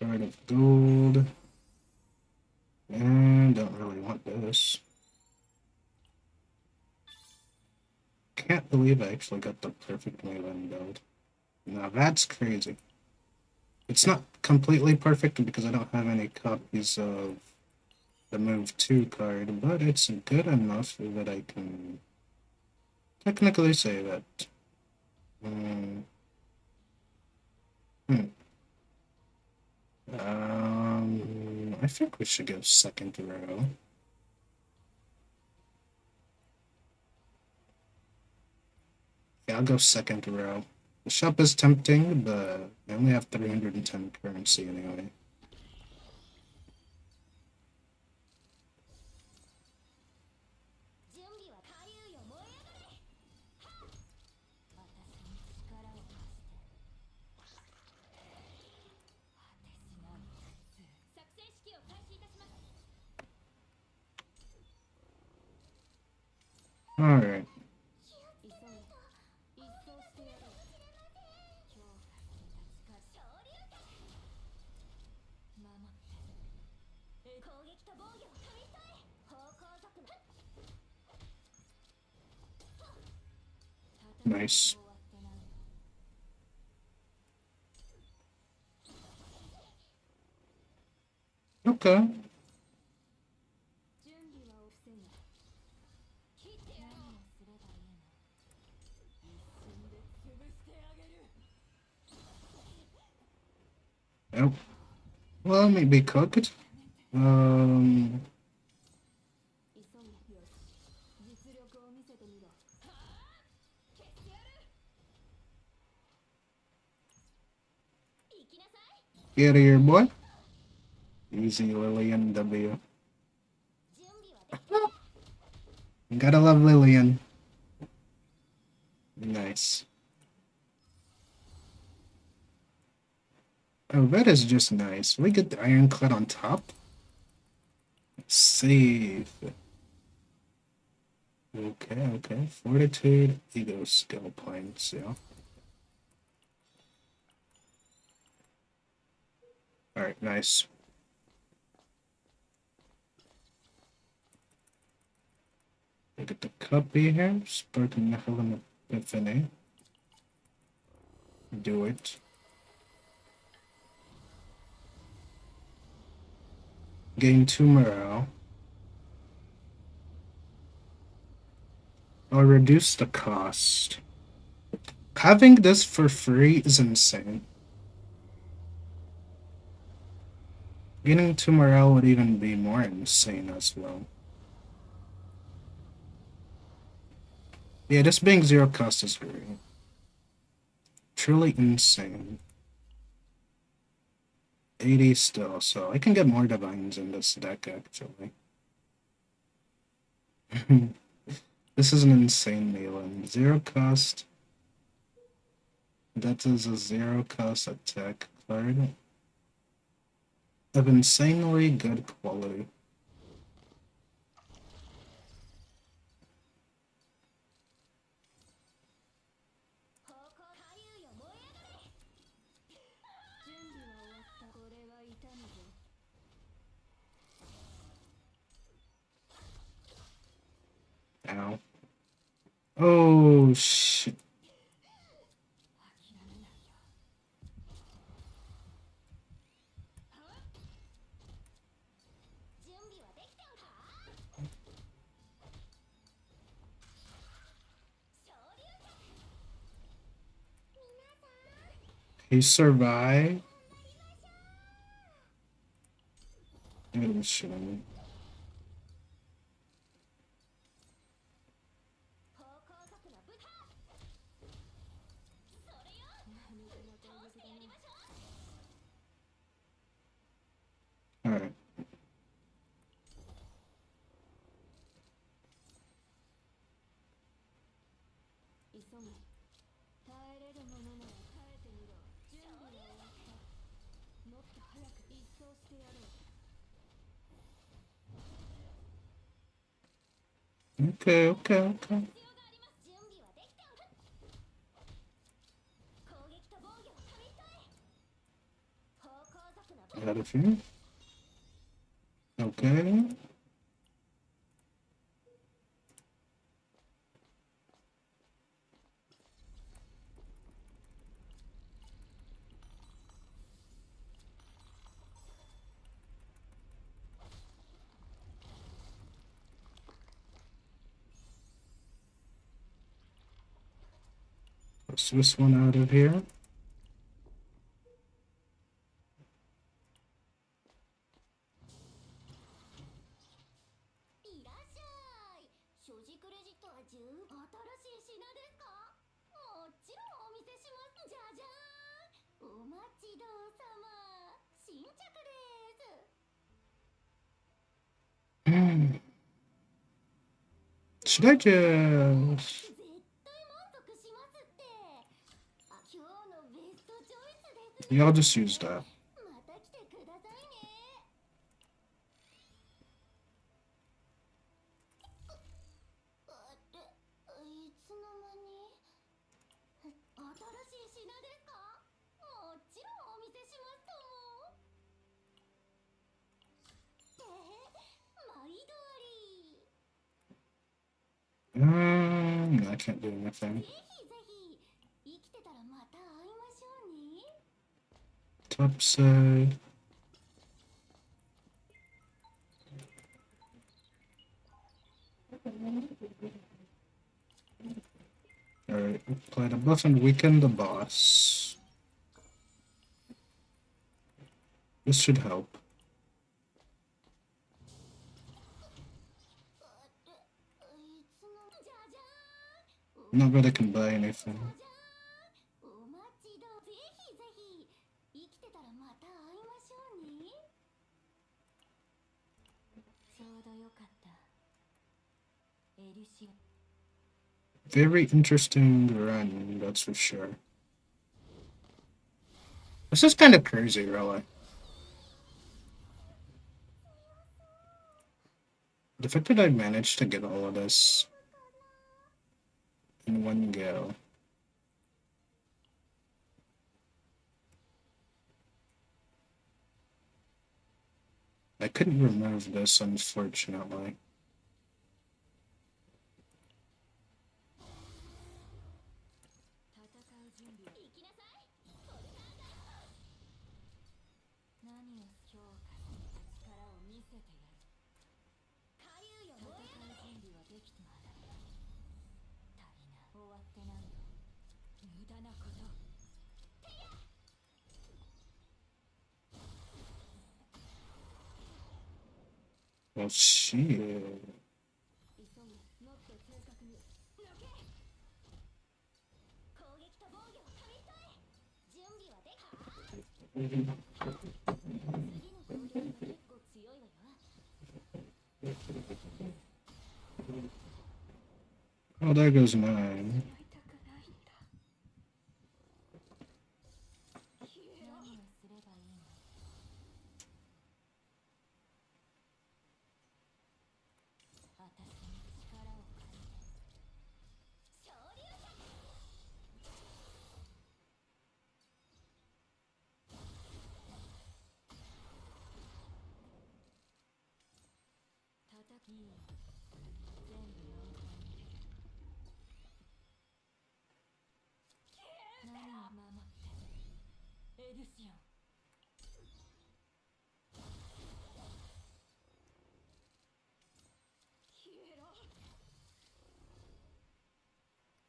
Shard of gold. And don't really want this. Can't believe I actually got the perfect melee build. Now that's crazy. It's not completely perfect because I don't have any copies of the Move 2 card, but it's good enough that I can technically say that. I think we should go second row. Yeah, I'll go second row. The shop is tempting, but I only have 310 currency anyway. Alright. Nice. Okay. Oh. Well, maybe cooked. Get here, boy. Easy Lillian W. Gotta love Lillian. Nice. Oh, that is just nice. We get the ironclad on top. Save. Okay, okay. Fortitude, ego, skill points, yeah. Alright, nice. Look at the copy here. Spartan Nephilim Epiphany. Do it. Gain 2 morale. Or reduce the cost. Having this for free is insane. Getting to morale would even be more insane as well. Yeah, just being zero cost is great. Truly insane. 80 still, so I can get more divines in this deck actually. This is an insane melee. Zero cost. That is a zero cost attack card of insanely good quality. Ow. Oh, shit. He survived? Oh, shit. Alright. Okay. Out of here. Okay. Push this one out of here. Should I just... Yeah, I'll just use that. I can't do anything. Top side. Alright, apply the buff and weaken the boss. This should help. Not that I can buy anything. Very interesting run, that's for sure. This is kind of crazy, really. The fact that I managed to get all of this in one go. I couldn't remove this, unfortunately. Well, shit. Oh, there goes mine.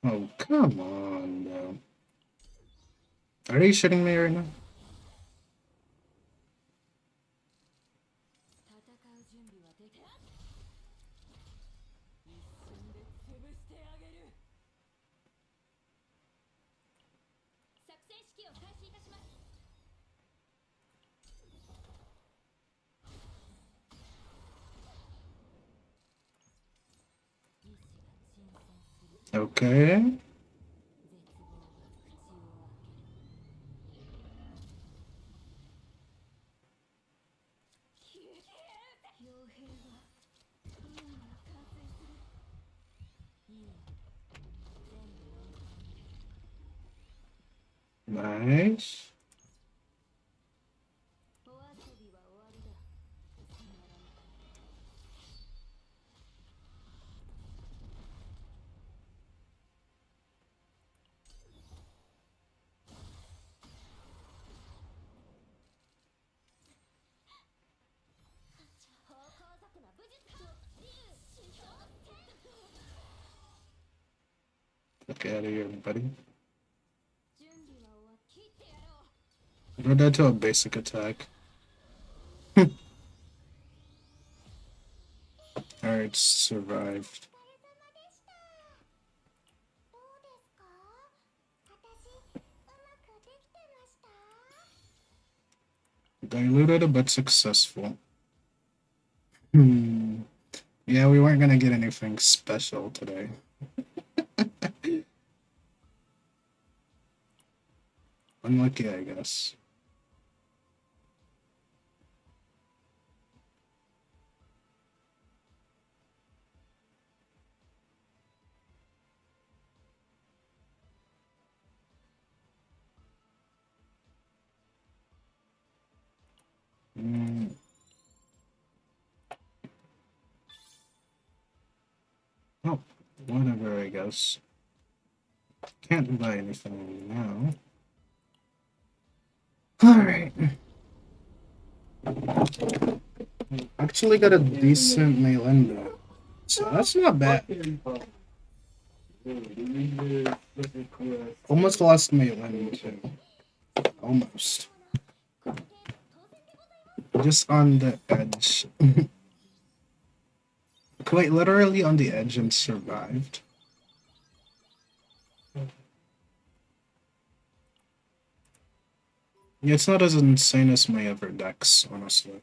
Oh, come on, bro. Are you shitting me right now? Okay. Nice. Look out of here, buddy. Go down to a basic attack. Alright, survived. Diluted but successful. Yeah, we weren't gonna get anything special today. Unlucky, I guess. Oh, whatever, I guess. Can't buy anything now. Alright. Actually got a decent Melinda. So that's not bad. Almost lost Melinda too. Almost. Just on the edge. Quite literally on the edge and survived. Yeah, it's not as insane as my other decks, honestly.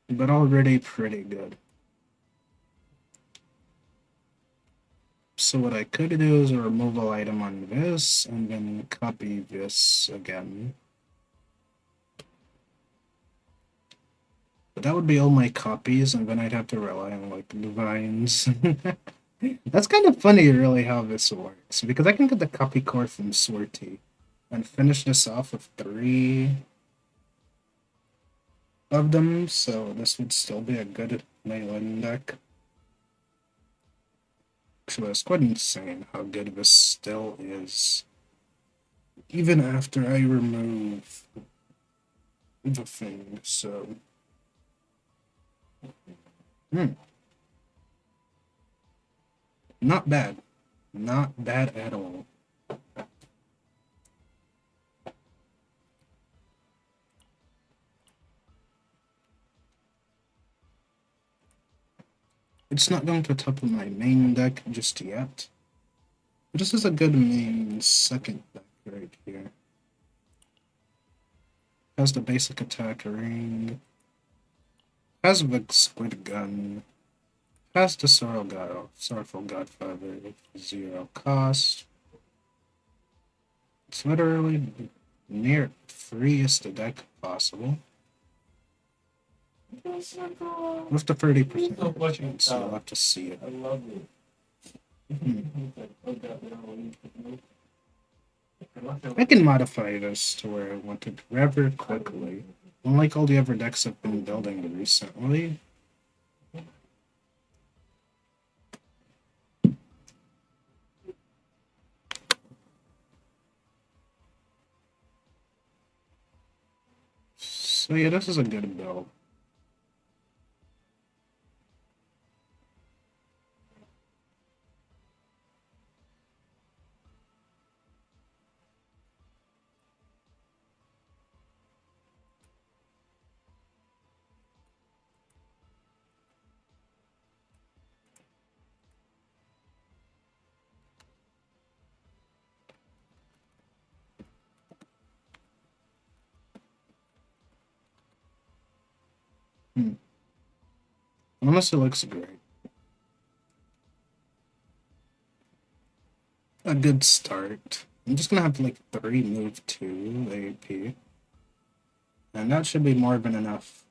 But already pretty good. So what I could do is a removal item on this, and then copy this again. But that would be all my copies, and then I'd have to rely on, like, divines. That's kind of funny, really, how this works, because I can get the copy core from Swarty, and finish this off with 3 of them, so this would still be a good Leyland deck. Actually, it's quite insane how good this still is. Even after I remove the thing, so... Not bad. Not bad at all. It's not going to top of my main deck just yet. But this is a good main second deck right here. Has the basic attack ring. Has the squid gun. Has the Sorrowful Godfather, 0 cost. It's literally near freest deck possible. With the 30% chance, so you'll have to see it. I can modify this to where I want it rather quickly. Unlike all the other decks I've been building recently. So yeah, this is a good build. Honestly, looks great. A good start. I'm just gonna have like 3 move 2 AP. And that should be more than enough.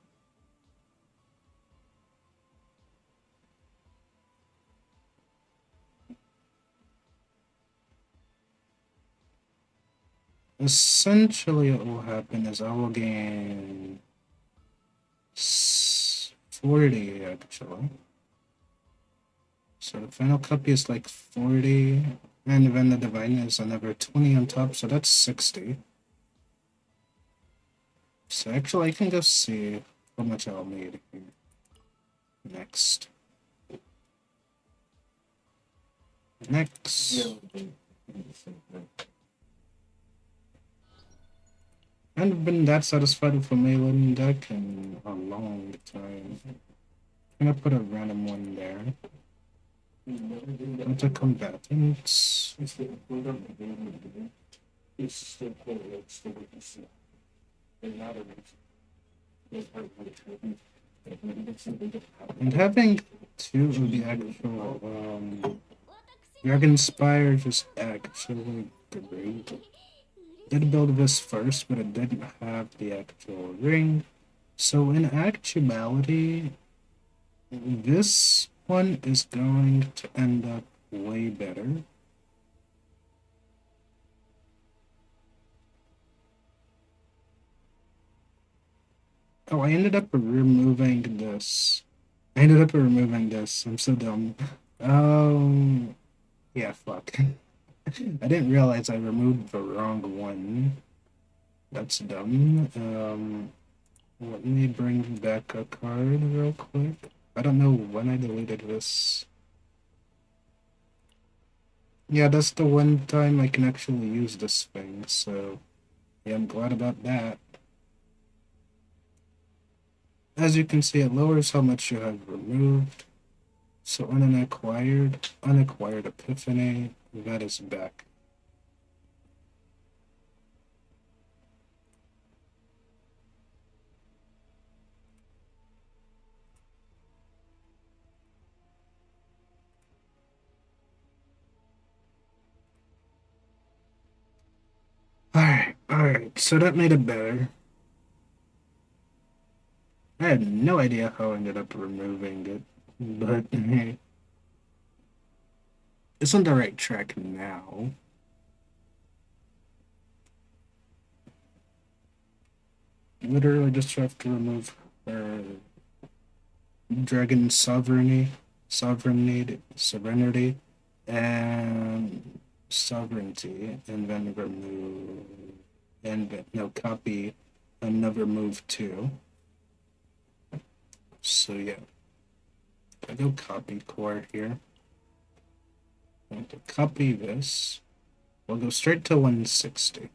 Essentially, what will happen is I will gain 40 actually. So the final copy is like 40, and then the divine is another 20 on top, so that's 60. So actually, I can go see how much I'll need here. Next. I haven't been that satisfied with a melee deck in a long time. I'm gonna put a random one there. Into combatants. And having 2 of the actual Dragonspire just actually great. Did build this first, but it didn't have the actual ring. So in actuality, this one is going to end up way better. Oh, I ended up removing this. I'm so dumb. Yeah, fuck. I didn't realize I removed the wrong one. That's dumb. Let me bring back a card real quick. I don't know when I deleted this. Yeah, that's the one time I can actually use this thing, so yeah, I'm glad about that. As you can see, it lowers how much you have removed. So unacquired epiphany, that is back. Alright, so that made it better. I had no idea how I ended up removing it, but it's on the right track now. Literally just have to remove her Dragon Serenity, and Sovereignty, and then remove, and no, copy another move too. So yeah, I go copy core here. I want to copy this. We'll go straight to 160.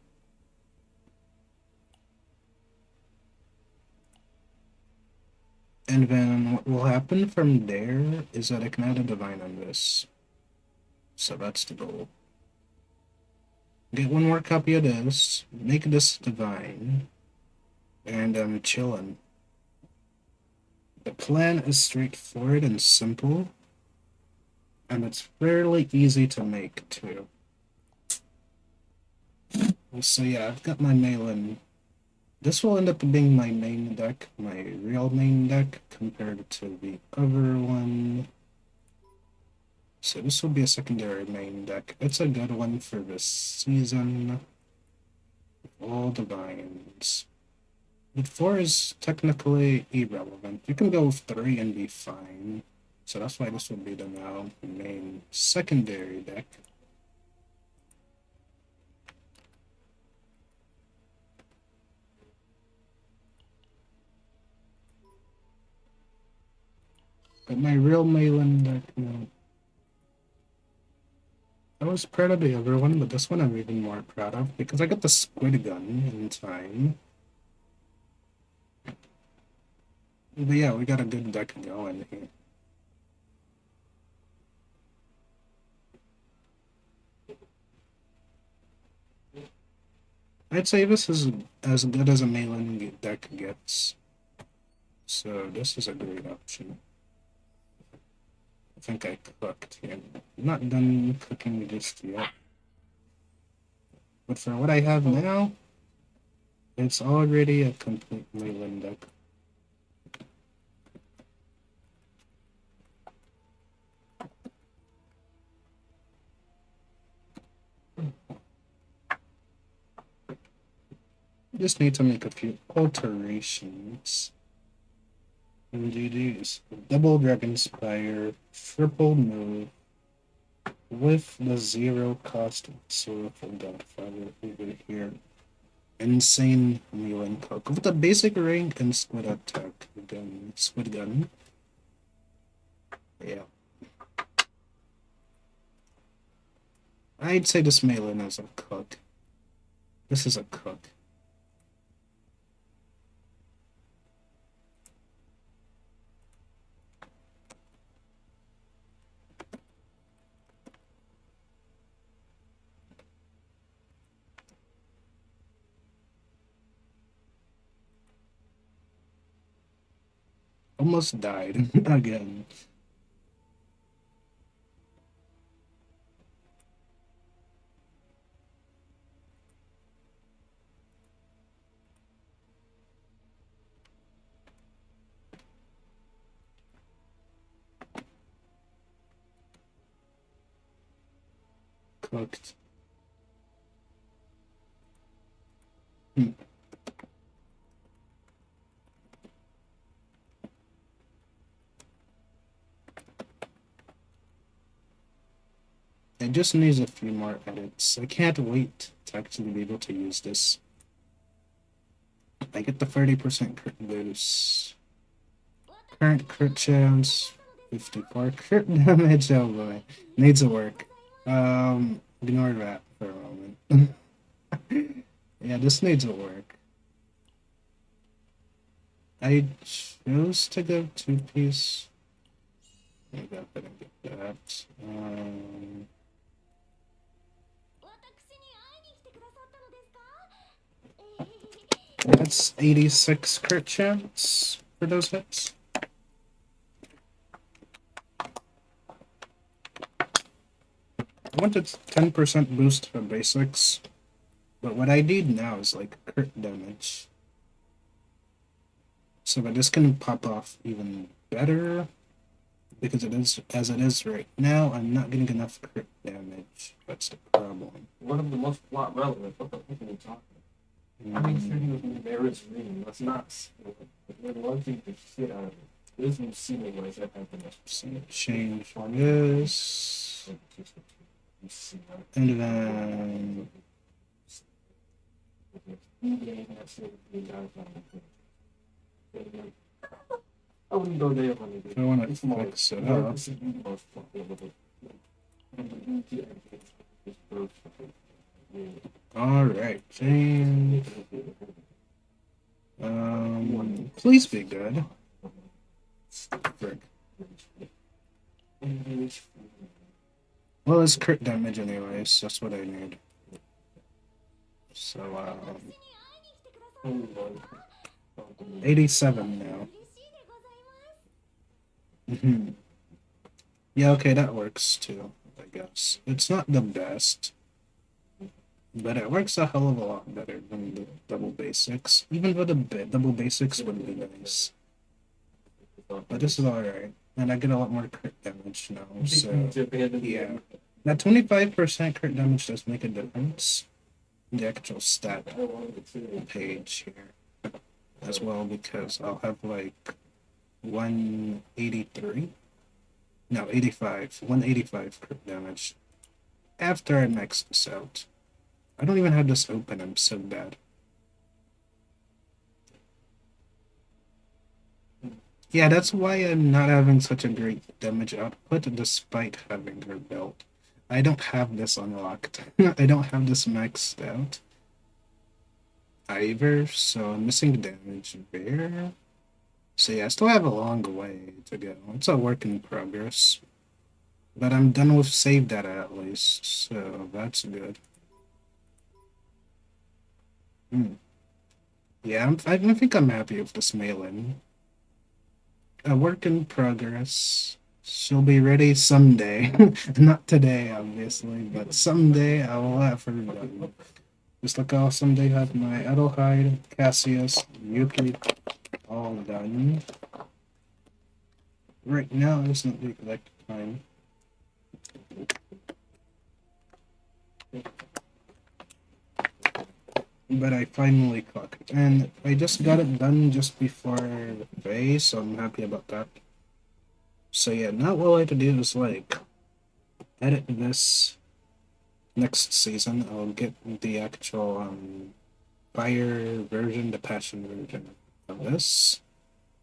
And then what will happen from there is that I can add a divine on this. So that's the goal. Get one more copy of this, make this divine, and I'm chilling. The plan is straightforward and simple, and it's fairly easy to make too. So yeah, I've got my Malin. This will end up being my main deck, my real main deck, compared to the other one. So this will be a secondary main deck. It's a good one for this season. All divines. But 4 is technically irrelevant. You can go with 3 and be fine. So that's why this will be the now main secondary deck. But my real Malin deck, I was proud of the other one, but this one I'm even more proud of because I got the squid gun in time. But yeah, we got a good deck going here. I'd say this is as good as a Malin deck gets. So this is a great option. I think I cooked here. I'm not done cooking just yet. But for what I have now, it's already a complete Malin deck. Just need to make a few alterations. And GG's. Double Dragon Spire, triple move, with the 0 cost Sorrowful Godfather over here. Insane Melee Cook. With the basic rank and squid attack gun. Squid gun. Yeah. I'd say this Melee is a cook. This is a cook. Almost died again. Cooked. It just needs a few more edits. I can't wait to actually be able to use this. I get the 30% crit boost. Current crit chance, 54 crit damage. Oh boy, needs to work. Ignore that for a moment. Yeah, this needs to work. I chose to go 2-piece. Maybe I better get that. That's 86 crit chance for those hits. I wanted 10% boost for basics, but what I need now is like crit damage. So that this can pop off even better, because it is as it is right now, I'm not getting enough crit damage. That's the problem. One of the most plot relevant. What the fuck are you talking about? I mean, shooting with embarrassed reading. Let's not. We're lucky to shit out of it. There's no ceiling where that happened. So change this. And then I wouldn't go there. if I want to fix it up. Alright, change. Please be good. frick. Well, it's crit damage anyways. That's what I need. So, 87 now. Yeah, okay, that works too, I guess. It's not the best, but it works a hell of a lot better than the double basics. Even though the double basics would be nice. But this is alright. And I get a lot more crit damage now, so yeah. That 25% crit damage does make a difference. The actual stat page here as well, because I'll have like 183. No, 85. 185 crit damage after I max this out. I don't even have this open, I'm so bad. Yeah, that's why I'm not having such a great damage output despite having her belt. I don't have this unlocked. I don't have this maxed out either, so I'm missing damage there. So yeah, I still have a long way to go. It's a work in progress. But I'm done with save data at least, so that's good. Yeah, I think I'm happy with this mail-in. A work in progress. She'll be ready someday. Not today, obviously, but someday I will have her done. Just like I'll someday have my Adelheid, Cassius, Yuki all done. Right now isn't the exact time. But I finally caught it. And I just got it done just before the phase, so I'm happy about that. So yeah, now all I have to do is like edit this next season. I'll get the actual fire version, the passion version of this,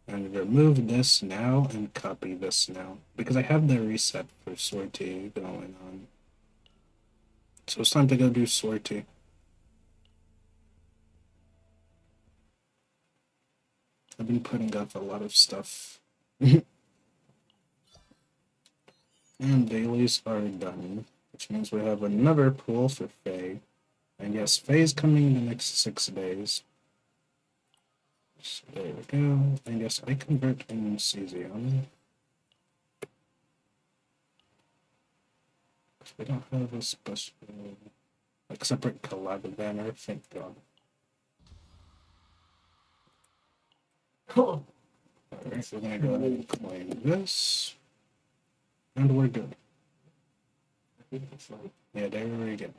and remove this now and copy this now because I have the reset for sortie going on. So it's time to go do sortie. I've been putting up a lot of stuff. And dailies are done, which means we have another pool for Faye. And yes, Faye's coming in the next 6 days. So there we go. And yes, I convert in CZN. We don't have a special, like, separate collab banner, thank God. Alright, we're gonna go ahead and claim this. And we're good. Yeah, there we go.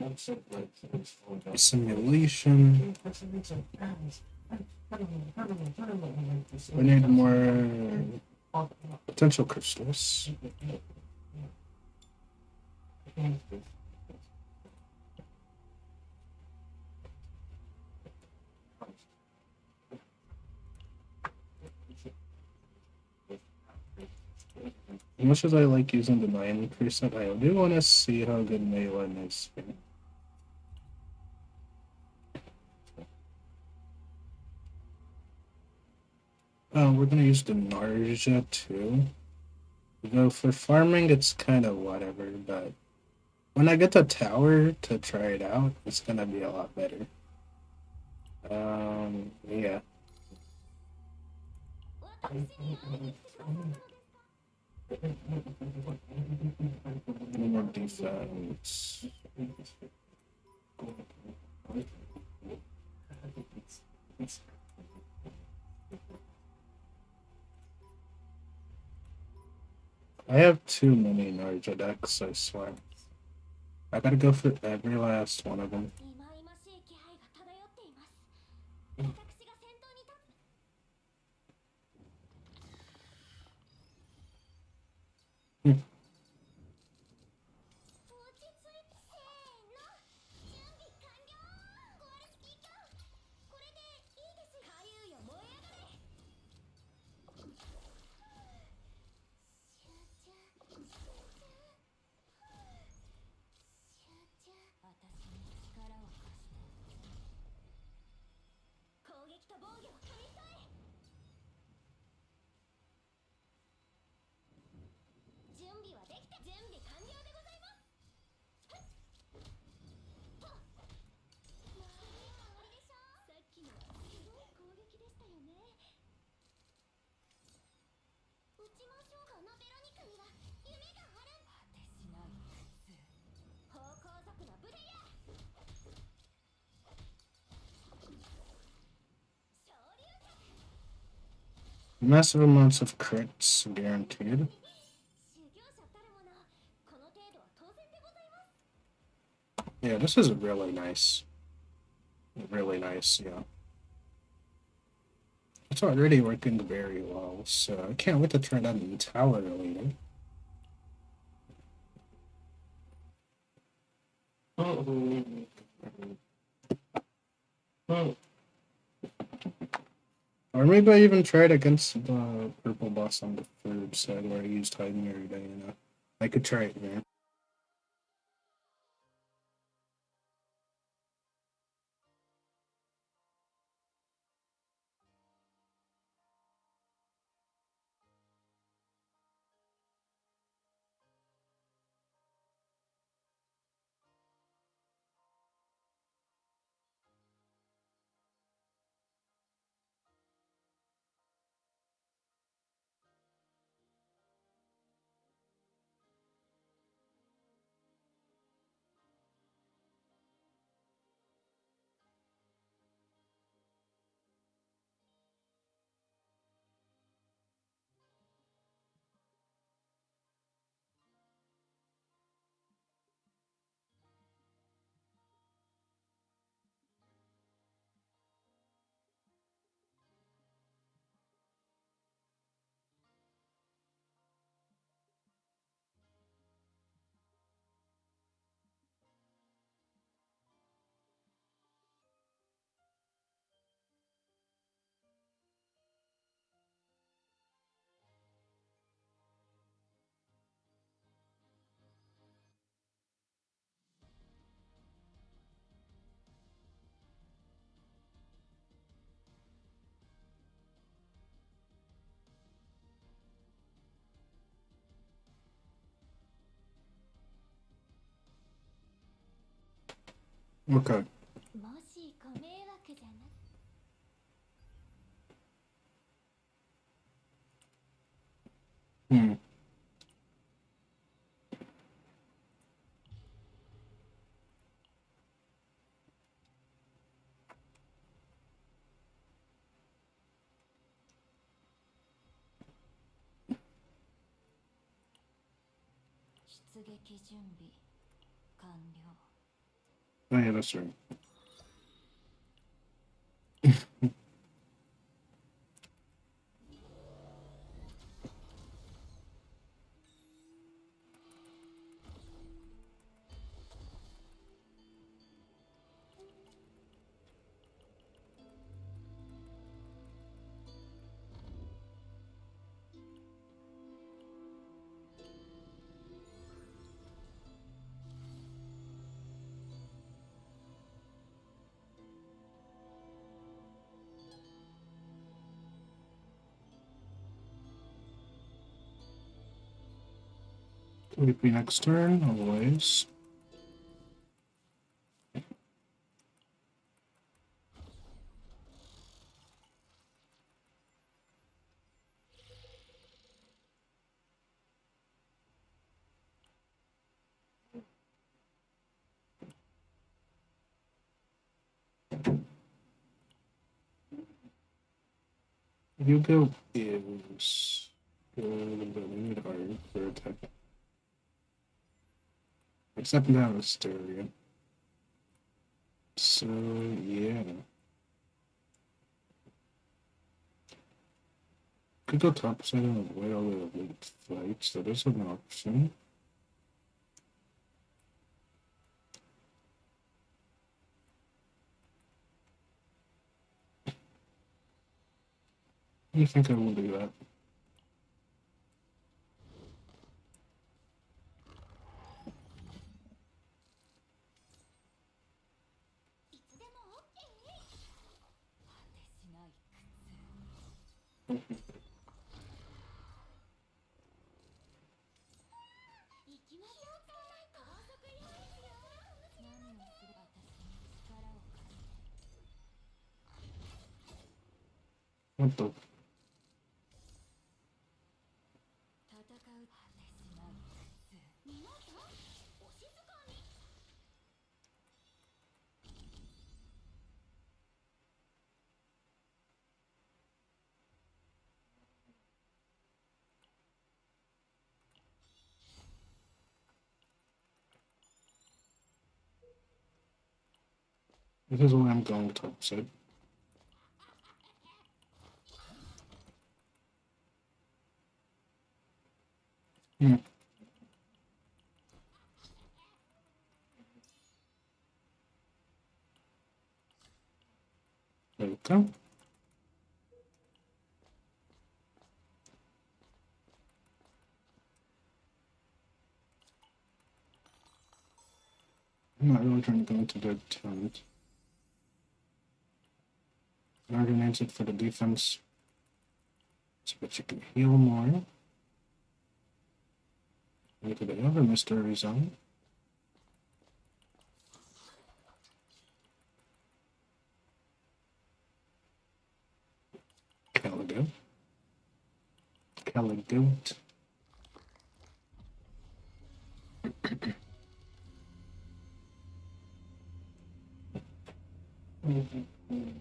Simulation. We need more potential crystals. As much as I like using the 9%, I do want to see how good Maylin is. Oh, we're gonna use the Narja too. Though for farming, it's kind of whatever, but when I get the tower to try it out, it's gonna be a lot better. Yeah. No more defense. I have too many Narja decks, I swear. I gotta go for every last one of them. Massive amounts of crits guaranteed. 修行者たるものこの程度は当然でございます。 Yeah, this is really nice. Really nice, yeah. It's already working very well, so I can't wait to try that in Tower later. Or maybe I even tried against the purple boss on the third side where I used hiding every day, you know. I could try it here. Okay. もしご迷惑じゃなく Hmm. Oh yeah, that's right. Sleepy next turn, always. Yugo is good, but we need hard for attack. Except now it's stereo. So yeah. Could go top side and avoid all the late fights. That is an option. I think I will do that. いつでも OK 果てしない苦痛行きましょうか高速用ですよ何をする私に力を貸して What the? 戦う果てしない苦痛皆さんお静かに I This is why I'm going topside. Hmm. There we go. I'm not really trying to go into their tent. I already named it for the defense, so that you can heal more. Look at the other mystery zone. Caligo. Caligoat.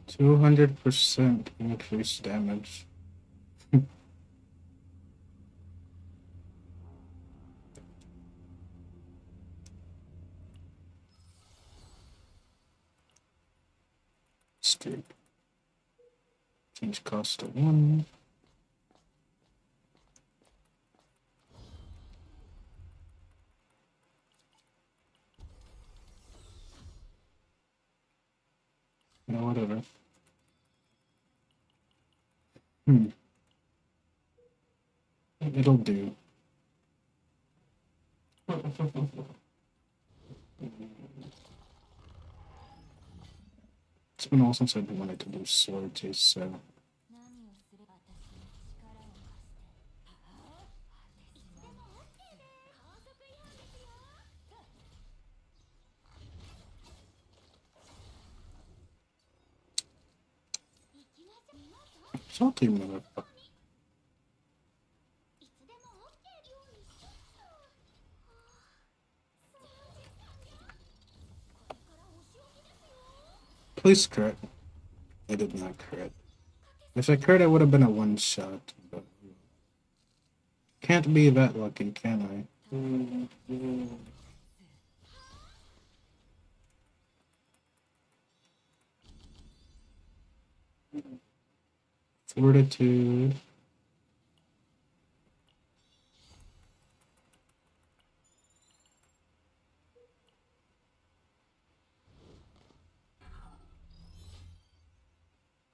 200% increased damage. Straight. Change cost to 1. No, whatever. It'll do. It's been a while since I've wanted to do sword chase, so. Salty motherfucker. Please crit. I did not crit. If I crit, it would have been a one shot. But can't be that lucky, can I? Fortitude.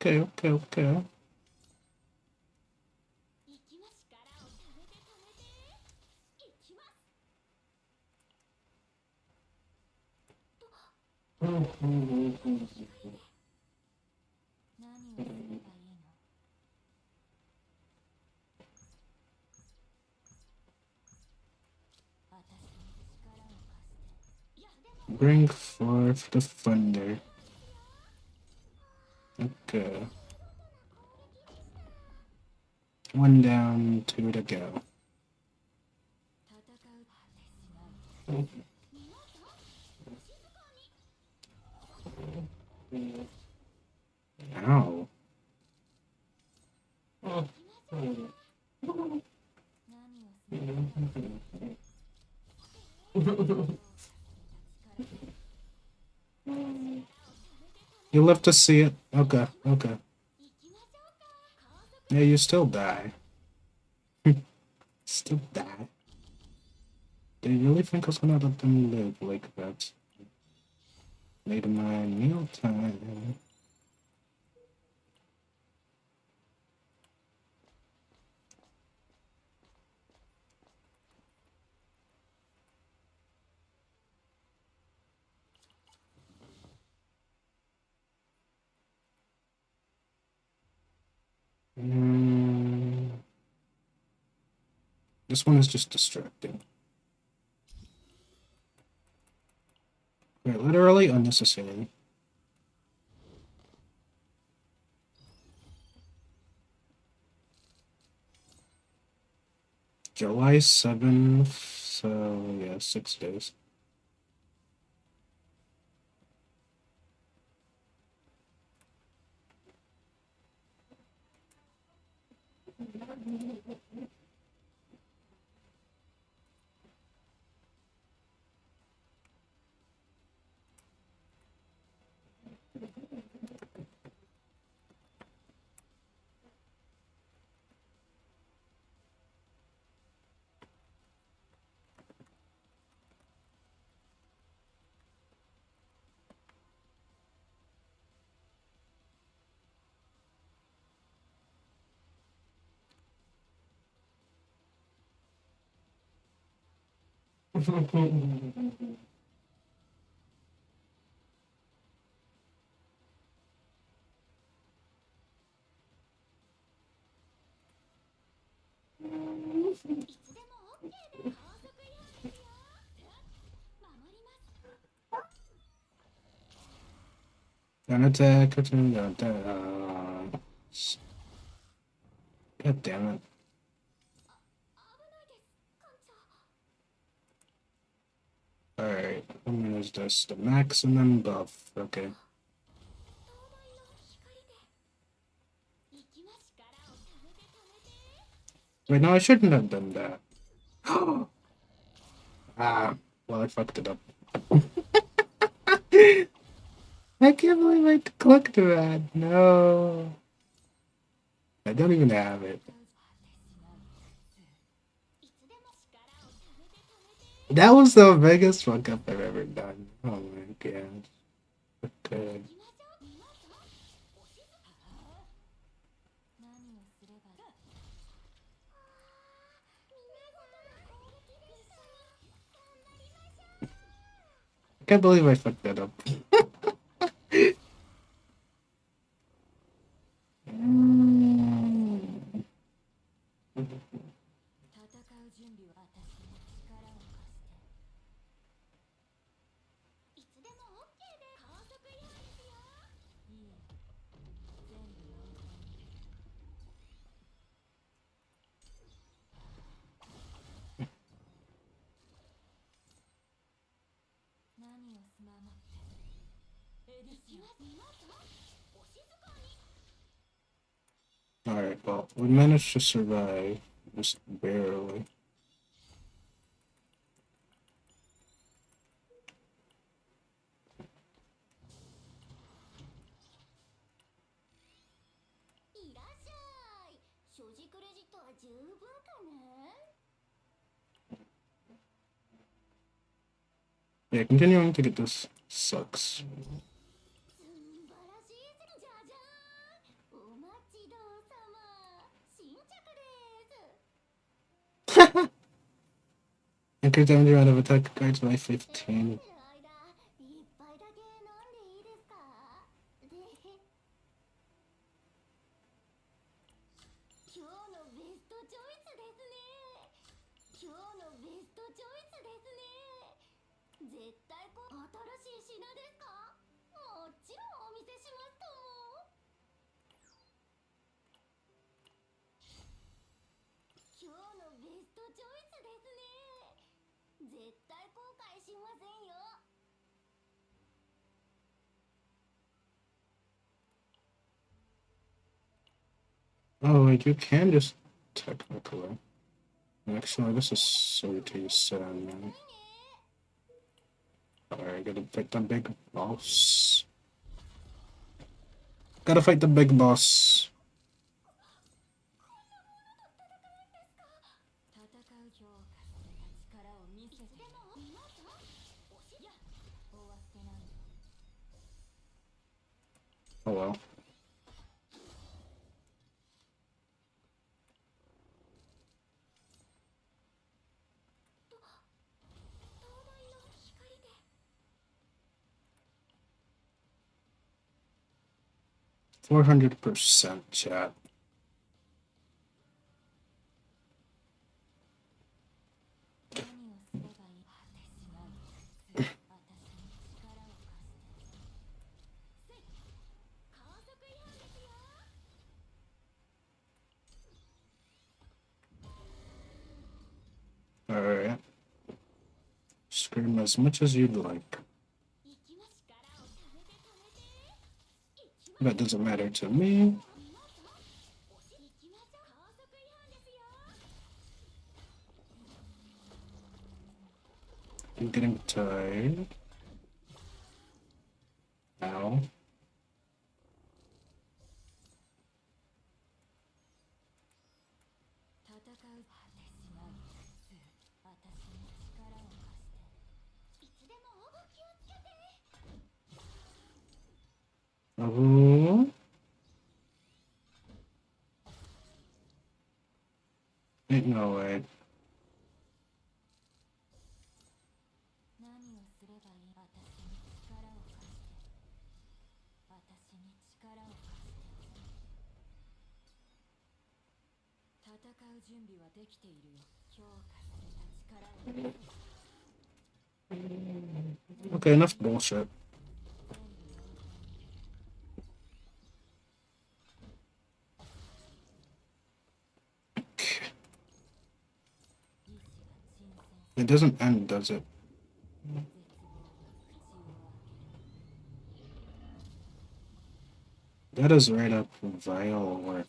Okay. Bring forth the thunder. Okay. 1 down, 2 to go. Ow. You live to see it. Okay. Yeah, you still die. Still die. They really think I was gonna let them live like that? Made my meal time. This one is just distracting. Wait, literally unnecessary. July 7th, so yeah, 6 days. An attack. God damn it. Alright, I'm gonna use this. The maximum buff. Okay. Wait, no, I shouldn't have done that. Ah, well, I fucked it up. I can't believe I clicked that. No. I don't even have it. That was the biggest fuck up I've ever done. Oh my god. Okay. I can't believe I fucked that up. Alright, well, we managed to survive. Just barely. Yeah, continuing to get this sucks. Increase damage amount of attack cards by 15. Oh, wait, you can just technically. Actually, this is so sad, man. Alright, gotta fight the big boss. Gotta fight the big boss. Oh well. $400% chat. Alright. Scream as much as you'd like. That doesn't matter to me. I'm getting tired. Now. Oh. Ain't no way. Okay, enough bullshit. It doesn't end, does it? That is right up vile work.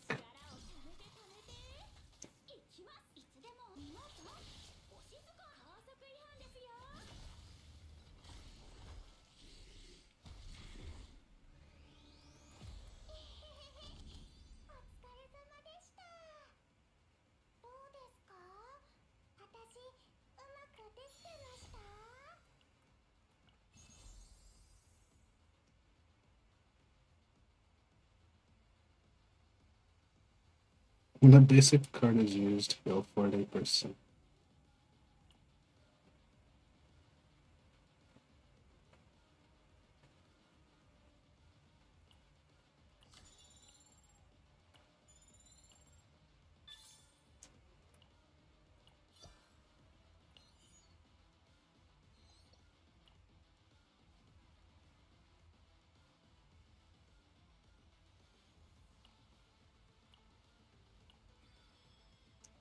When the basic card is used, heal 40%.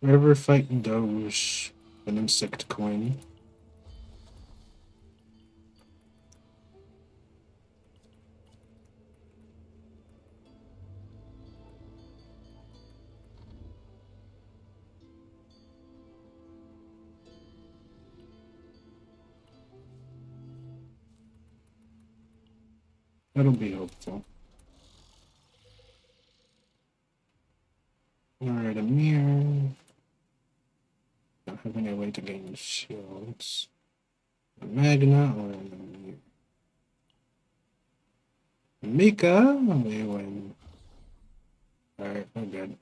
Ever fight Doge, an insect coin? That'll be helpful. Alright, a mirror. Don't have any way to gain shields. A Magna or a mirror. Mika, we win. Alright, we're good.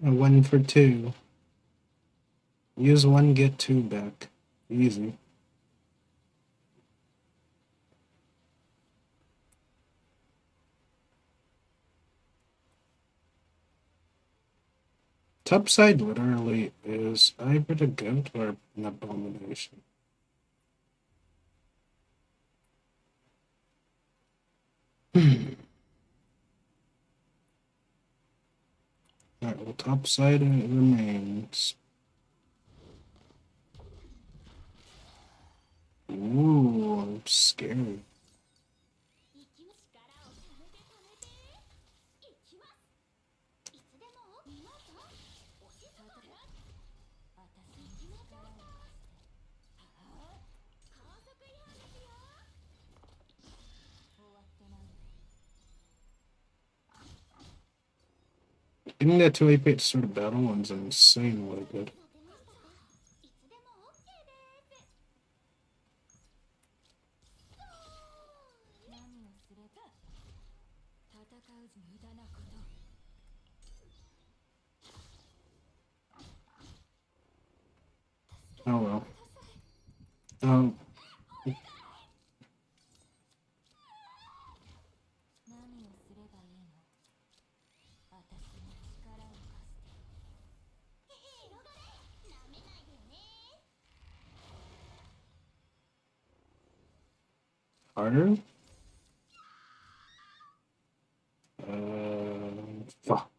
A 1 for 2. Use 1, get 2 back. Easy. Topside literally is either a goat or an abomination. Alright, well, topside remains. Ooh, I'm scary. Getting that 2 AP to start a battle one's insanely good. Oh well. Oh. Harder? Fuck.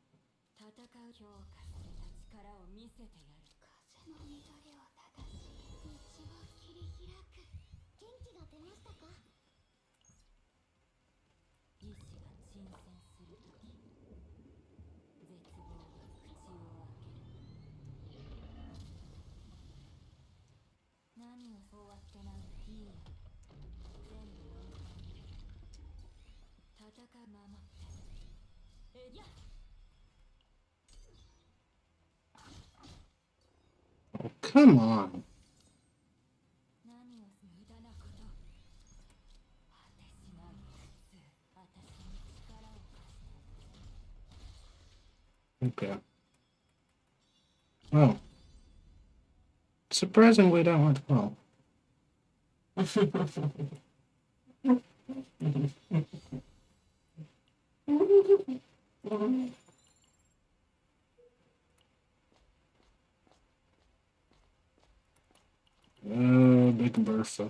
Oh, come on. Okay. Oh. Surprisingly, that went well. Big Bertha.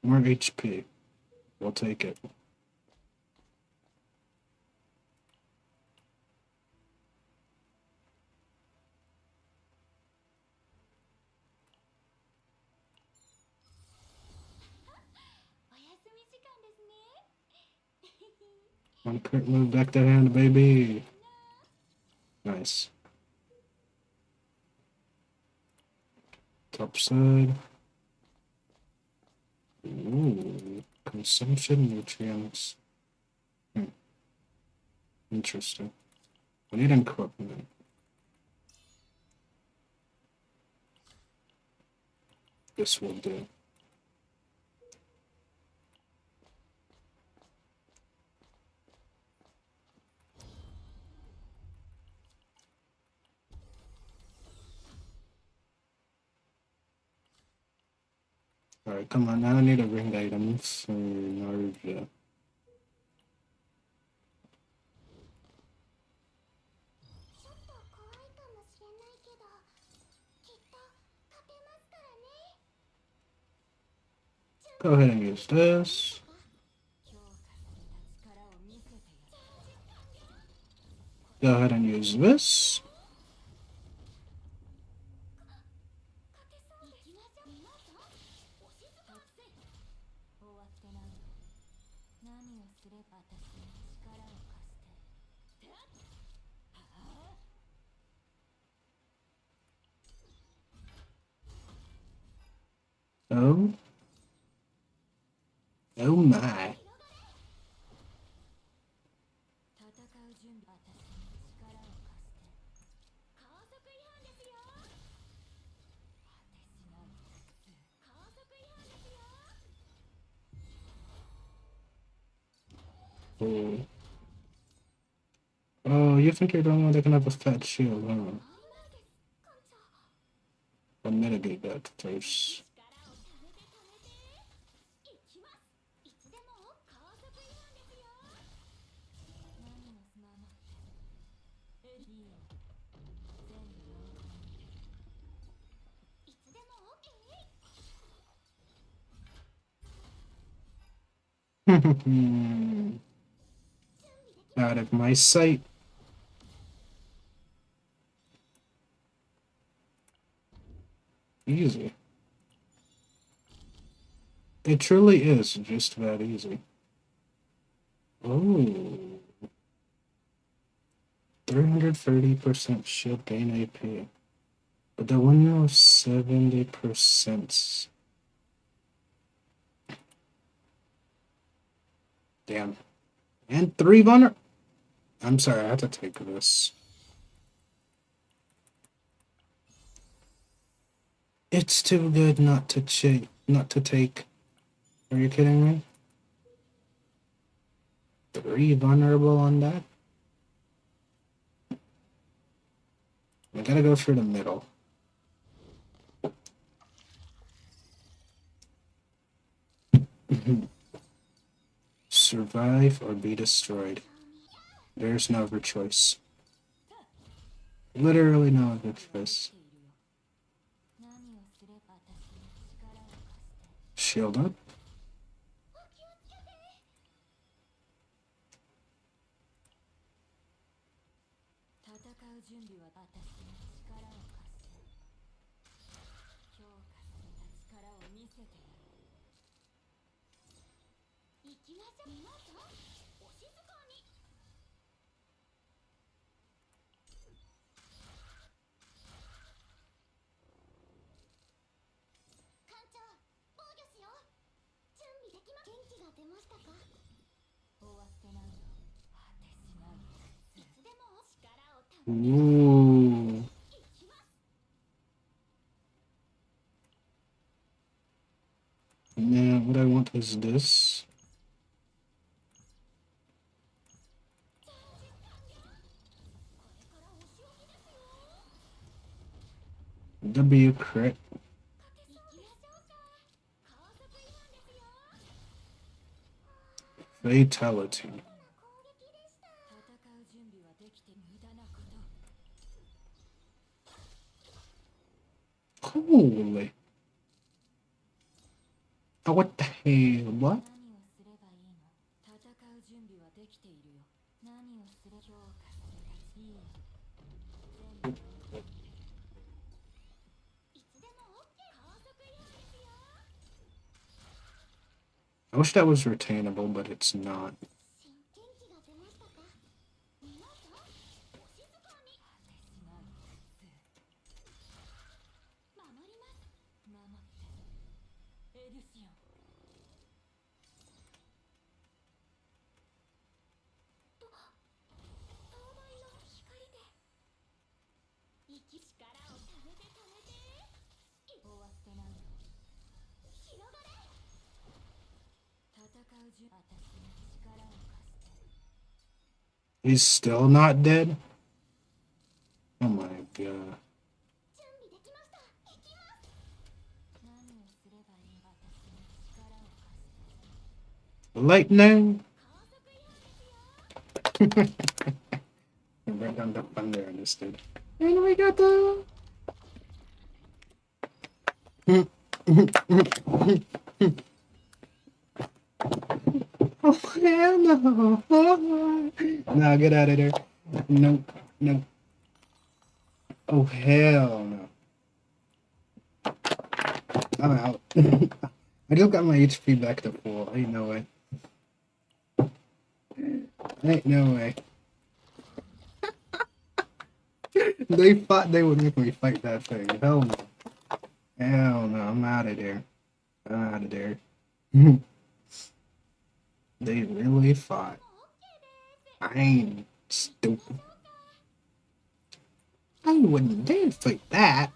More HP. We'll take it. One quick move back that hand, baby. Nice. Top side. Ooh, consumption nutrients. Interesting. We need equipment. This will do. Alright, come on, now I need a ring item for Narja. Go ahead and use this. Go ahead and use this. Oh. Oh my. Oh. Oh, you think you're the only one that can have a fat shield, huh? I'll mitigate that first. Out of my sight. Easy. It truly is just that easy. Oh. 330% shield gain AP. But the window of 70%. Damn. And 3 vulner. I'm sorry, I had to take this. It's too good not to take. Are you kidding me? 3 vulnerable on that? I gotta go for the middle. Survive or be destroyed. There's no other choice. Literally no other choice. Shield up. Ooh. Now, what I want is this. W crit. Fatality. Holy. Oh, what the hell? What? I wish that was retainable, but it's not. He's still not dead? Oh my god. Lightning? Right down the thunder in this dude. And we got the... Oh, hell no. No, get out of there. No, no. Oh, hell no. I'm out. I just got my HP back to full. Ain't no way. Ain't no way. They thought they would make me fight that thing. Hell no. Hell no. I'm out of there. I'm out of there. They really fought. I ain't stupid. I wouldn't dare fight that.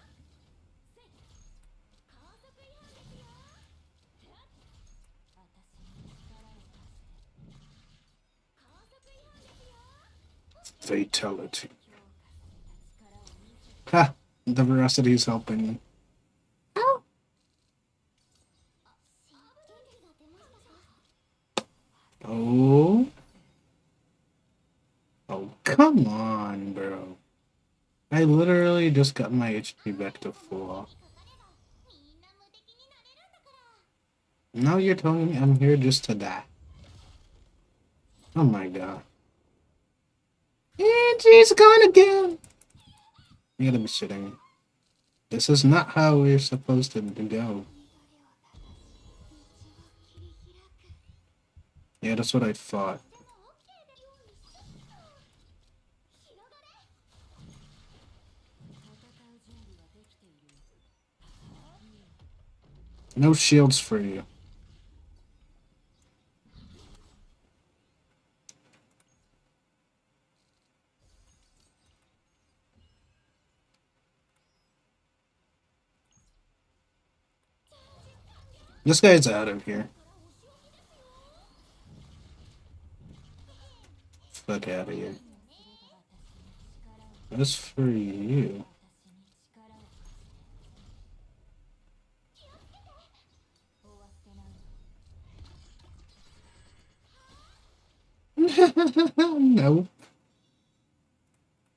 Fatality. Ha! The veracity is helping me. Ow. Oh. Oh, come on, bro. I literally just got my HP back to full. Now you're telling me I'm here just to die. Oh my god. And she's gone again. You gotta be shitting me. This is not how we're supposed to go. Yeah, that's what I thought. No shields for you. This guy's out of here. Fuck out of here. That's for you. No.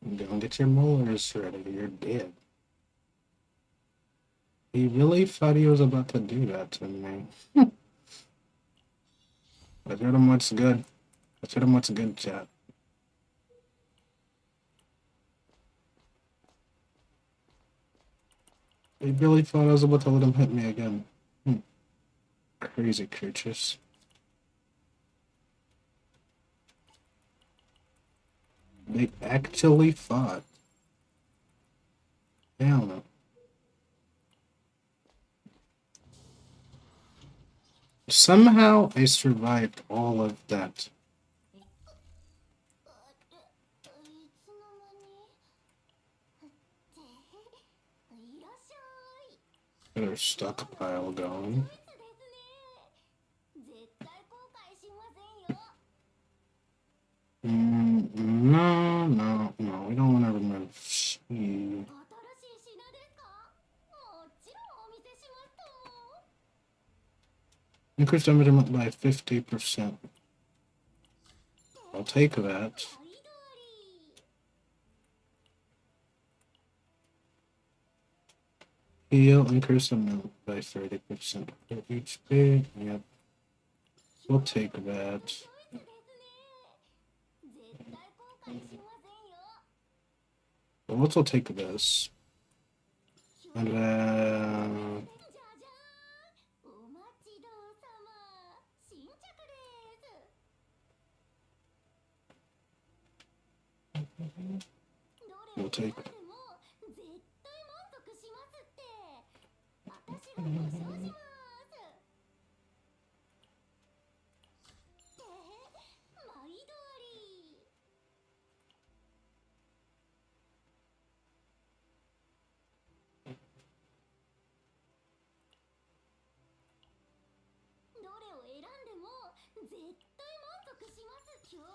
I'm gonna get get your molars ready. You're dead. He really thought he was about to do that to me. I told him what's good. I told him what's good, chat. He really thought I was about to let him hit me again. Crazy creatures. They actually fought. Hell no. Somehow I survived all of that. Got our stockpile going. No, we don't want to remove she. Increase damage by 50%. I'll take that. Heal, increase amount by 30% for HP. Yep. We'll take that. We'll also take this. And then... we'll take it.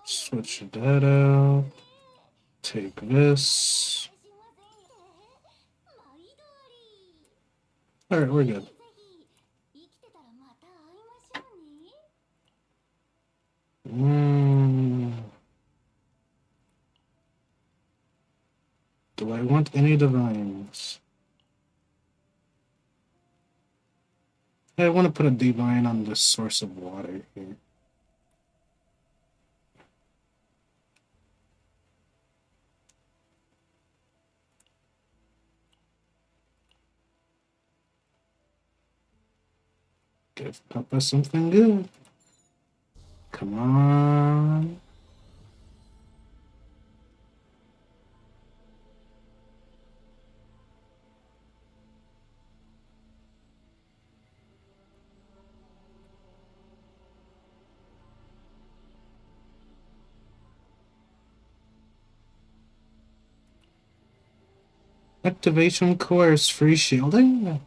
Switch that out. Take this. Alright, we're good. Do I want any divines? I want to put a divine on this source of water here. Give Papa something good. Come on. Activation course, free shielding?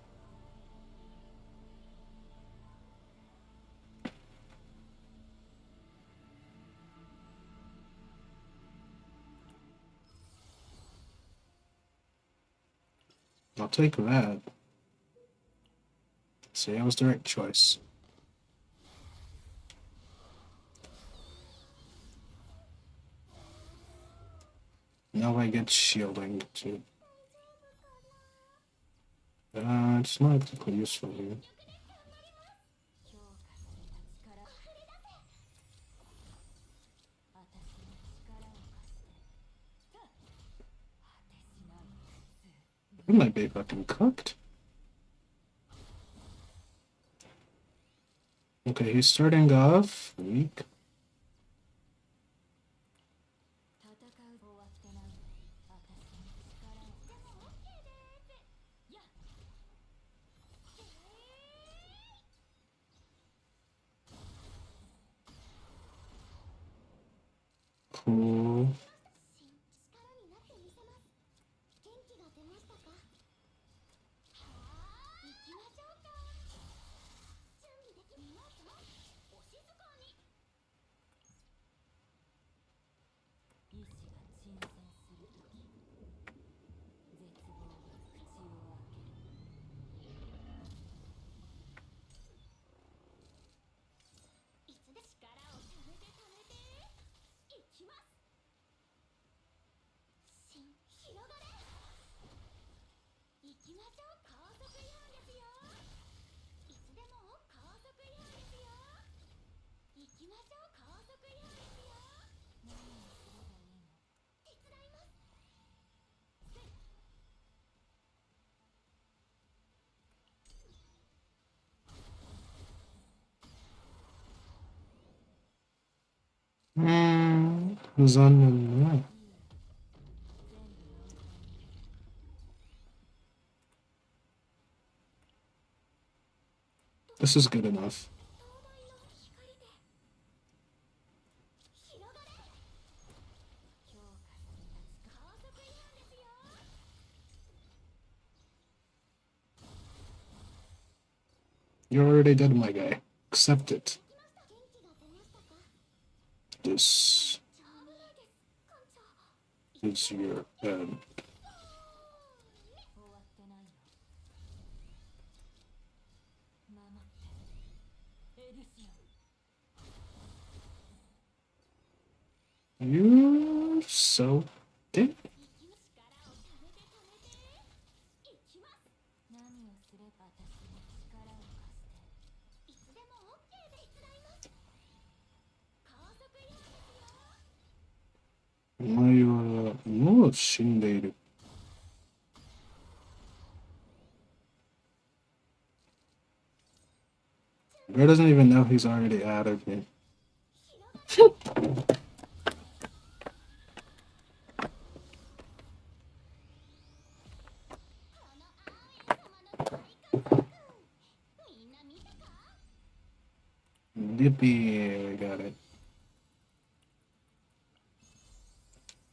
I'll take that. See, I was the right choice. Now I get shielding too. It's not exactly useful here. It might be fucking cooked. Okay, he's starting off weak. Cool. 残念ね。This is good enough. You already did, my guy. Accept it. This is your end. You're so dick. More Shinderu. Bear doesn't even know he's already out of me. Yippee, we got it.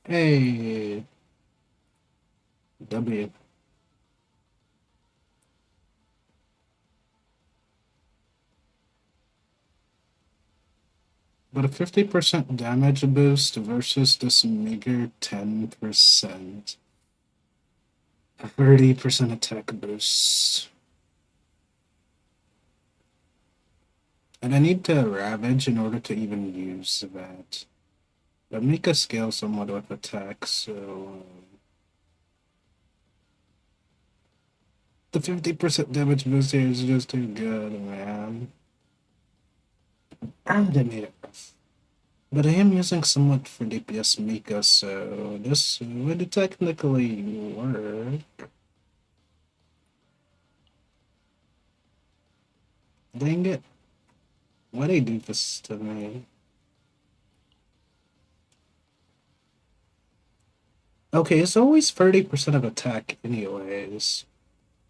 Hey. W. But a 50% damage boost versus this meager 10%. 30% attack boost. And I need to Ravage in order to even use that. But Mika scales somewhat with attack, so... the 50% damage boost here is just too good, man. I made it rough. But I am using somewhat for DPS Mika, so this would technically work. Dang it. Why'd they do this to me? Okay, it's always 30% of attack anyways.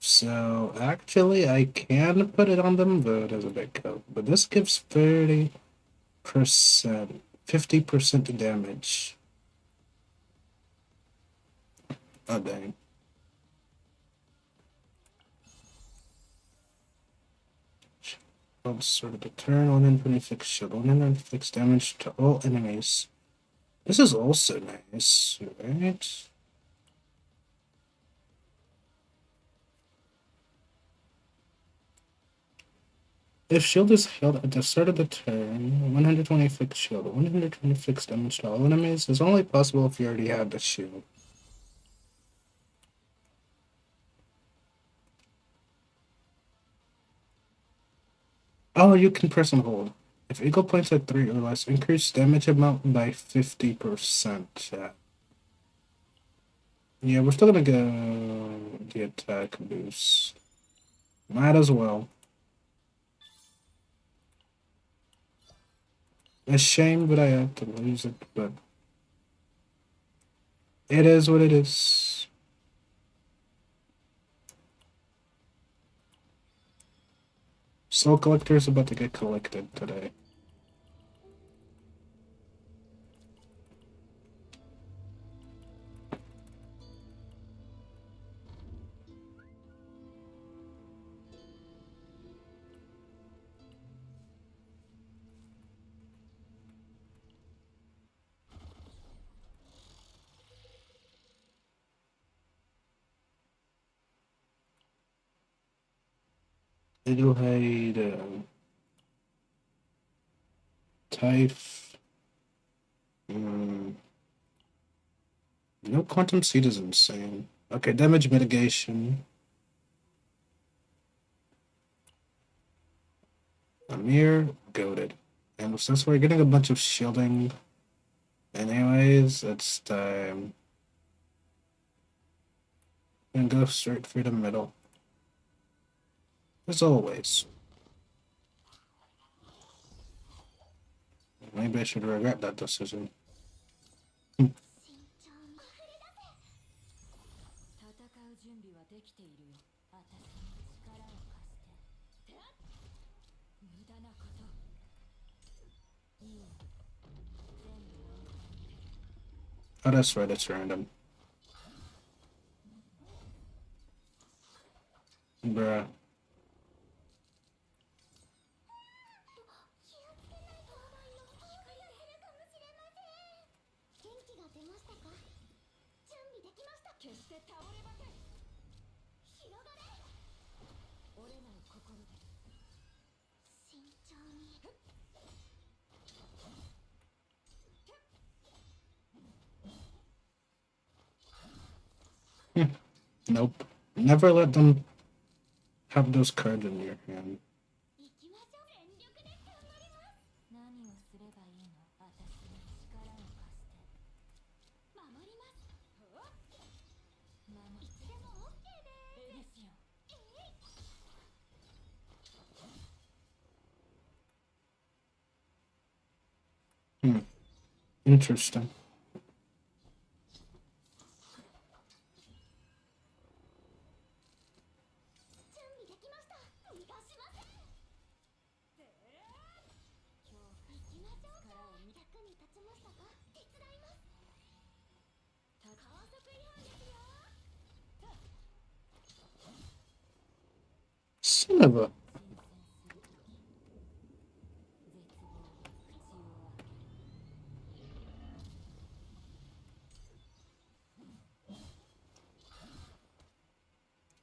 So actually I can put it on them, though it is a bit coat. But this gives 30%, 50% damage. Oh dang. Sort of the turn, 126 shield, 126 damage to all enemies. This is also nice, right? If shield is held at the start of the turn, 126 shield, 126 damage to all enemies is only possible if you already have the shield. Oh, you can press and hold. If eagle points at 3 or less, increase damage amount by 50%. Yeah, we're still gonna go the attack boost. Might as well. A shame that I have to lose it, but it is what it is. Soul Collector is about to get collected today. It'll hide Typh. No, Quantum Seed is insane. Okay, damage mitigation. Amir, goaded. And since we're getting a bunch of shielding, anyways, it's time. And go straight for the middle. As always. Maybe I should regret that decision. Oh, that's right, it's random. Bruh. Nope. Never let them have those cards in your hand. Interesting. Son of a.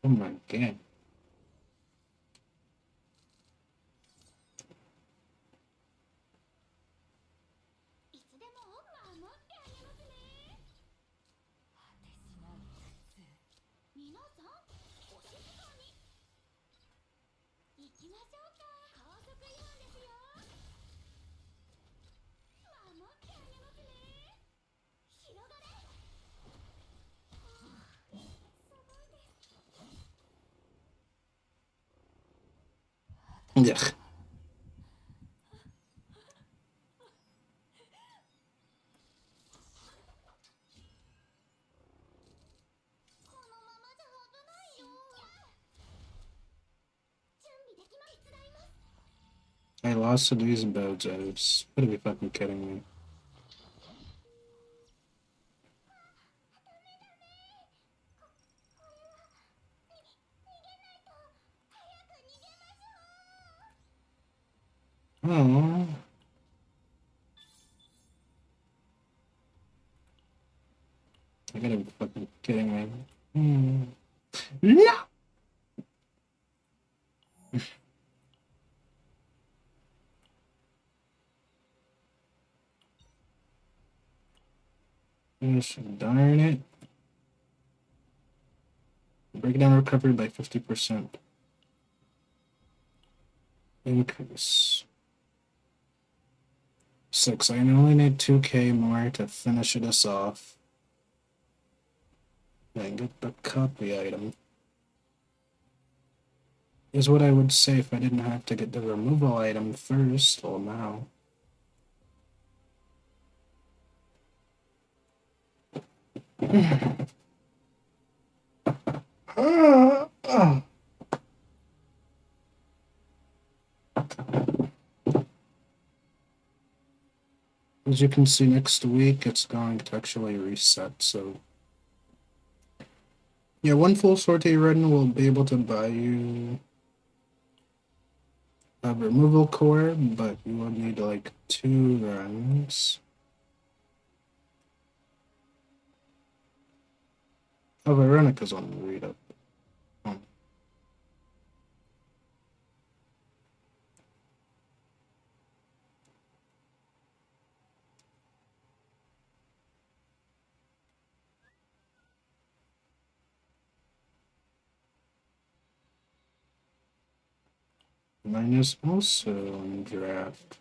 Oh my god. Yuck. I lost to these bozos. What are you fucking kidding me? Oh. I gotta be fucking kidding me. No! Gosh darn it. Breakdown recovery by 50%. Increase. 6. I only need 2k more to finish this off. And get the copy item. Is what I would say if I didn't have to get the removal item first. Well, now. As you can see, next week it's going to actually reset, so yeah, one full sortie run will be able to buy you a removal core, but you will need like 2 runs. Oh, Veronica's on the read up. Oh. Mine is also on draft.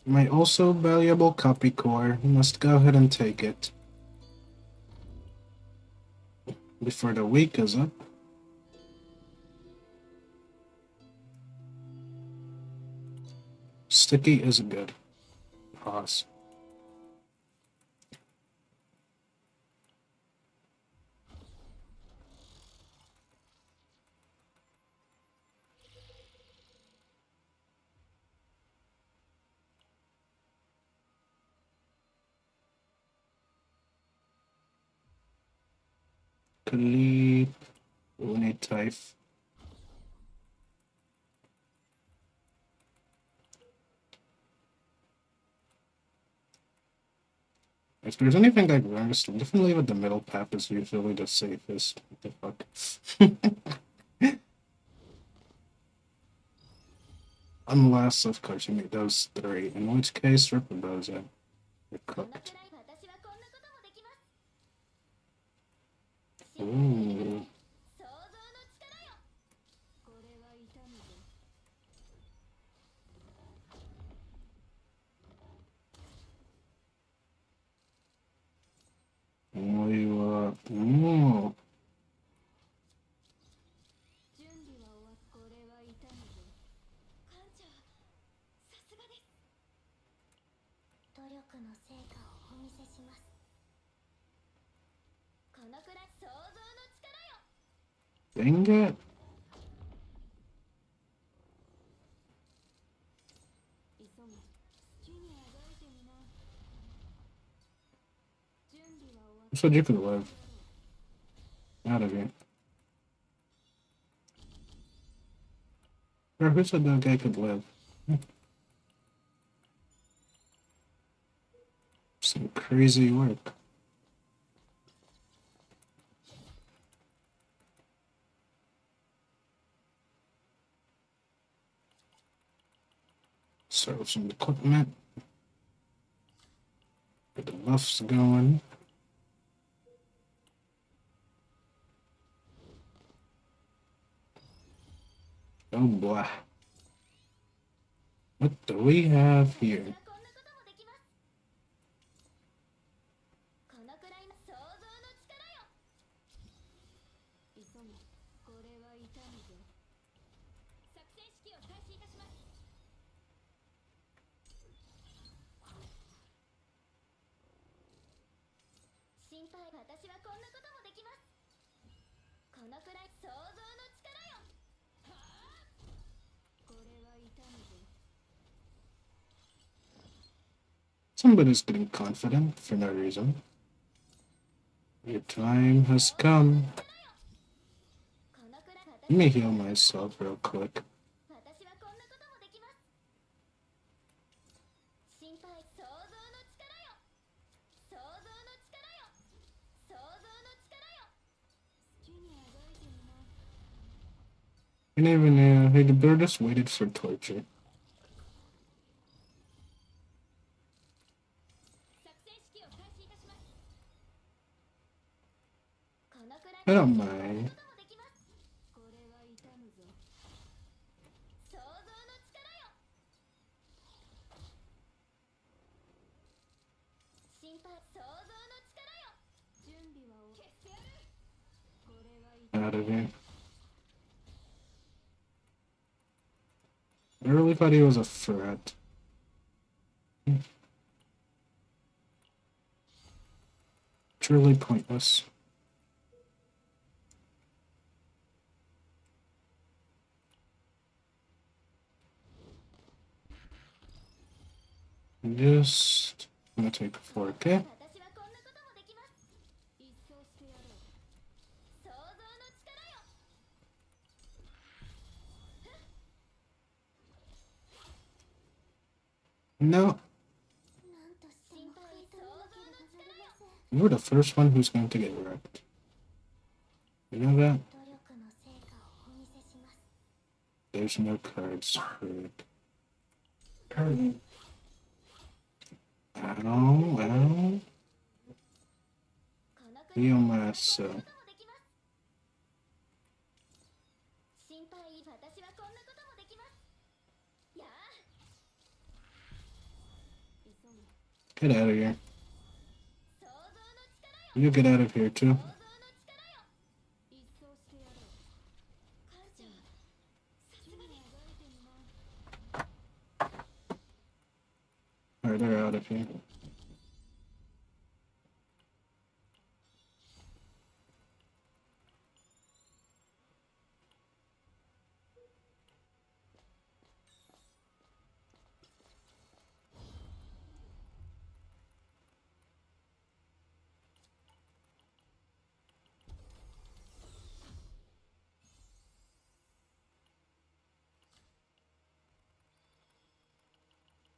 My also valuable copy core. Must go ahead and take it before the week is up. Sticky is good. Pause. Clip. Unitype. If there's anything I've learned, definitely with the middle path is usually the safest. What the fuck? Unless, of course, you make those three, in which case, rip those in. You're cooked. Ooh. Ooh. 努力の成果をお見せします。このくらい想像の力よ。 Dang it. 急げ。好きにあがいてみな。準備は終わっ I said you could live. Out of here. Or who said that guy could live? Some crazy work. Start with some equipment. Get the buffs going. Oh boy. What do we have here? こんなこともできます。このくらいの想像の力よ。急げ。これは痛むぞ。作戦式を開始いたします。心配。私はこんなこともできます。このくらい想像の力よ。はあ。これは痛むぞ。 Somebody's getting confident for no reason. Your time has come. Let me heal myself real quick. You never knew. Hey, the bird just waited for torture. I don't mind. Out of here. I really thought he was a threat. Truly pointless. Just I'm gonna take 4K. No. You're the first one who's going to get wrecked. You know that? There's no cards for it. Ow. Heal myself. Get out of here. You get out of here too. Alright, they're out of here.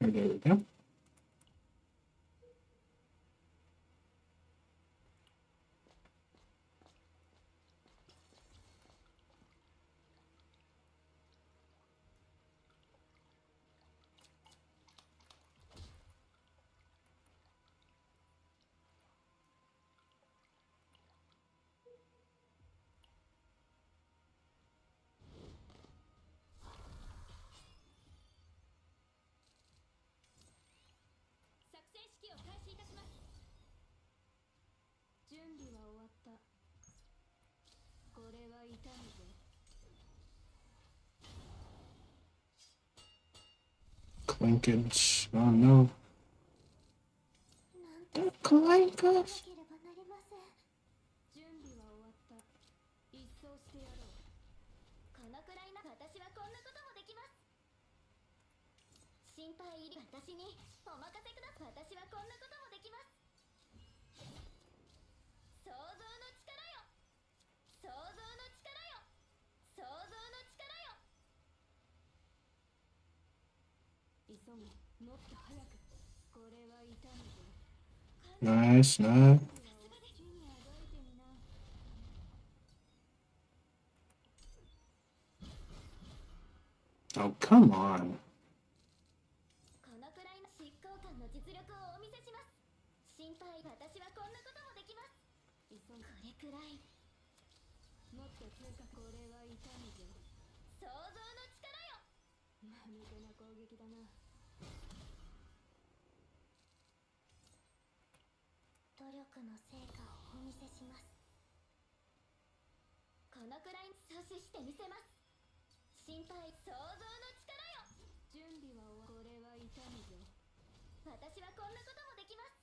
There we go. Clinkage. Oh no. Clinkage. 心配いり私にお任せください。私はこんなこともできます。想像の力よ。想像の力よ。想像の力よ。急ぐ。もっと早く。これは痛むぞ。Nice, nice. Oh, come on. このくらいの執行官の実力をお見せします。心配私はこんなこともできます。これくらい。もっと強くこれは痛むぞ。想像の力よ。間抜けな攻撃だな。努力の成果をお見せします。このくらい阻止してみせます。心配想像の力よ。準備はこれは痛むぞ。私はこんなこともできます。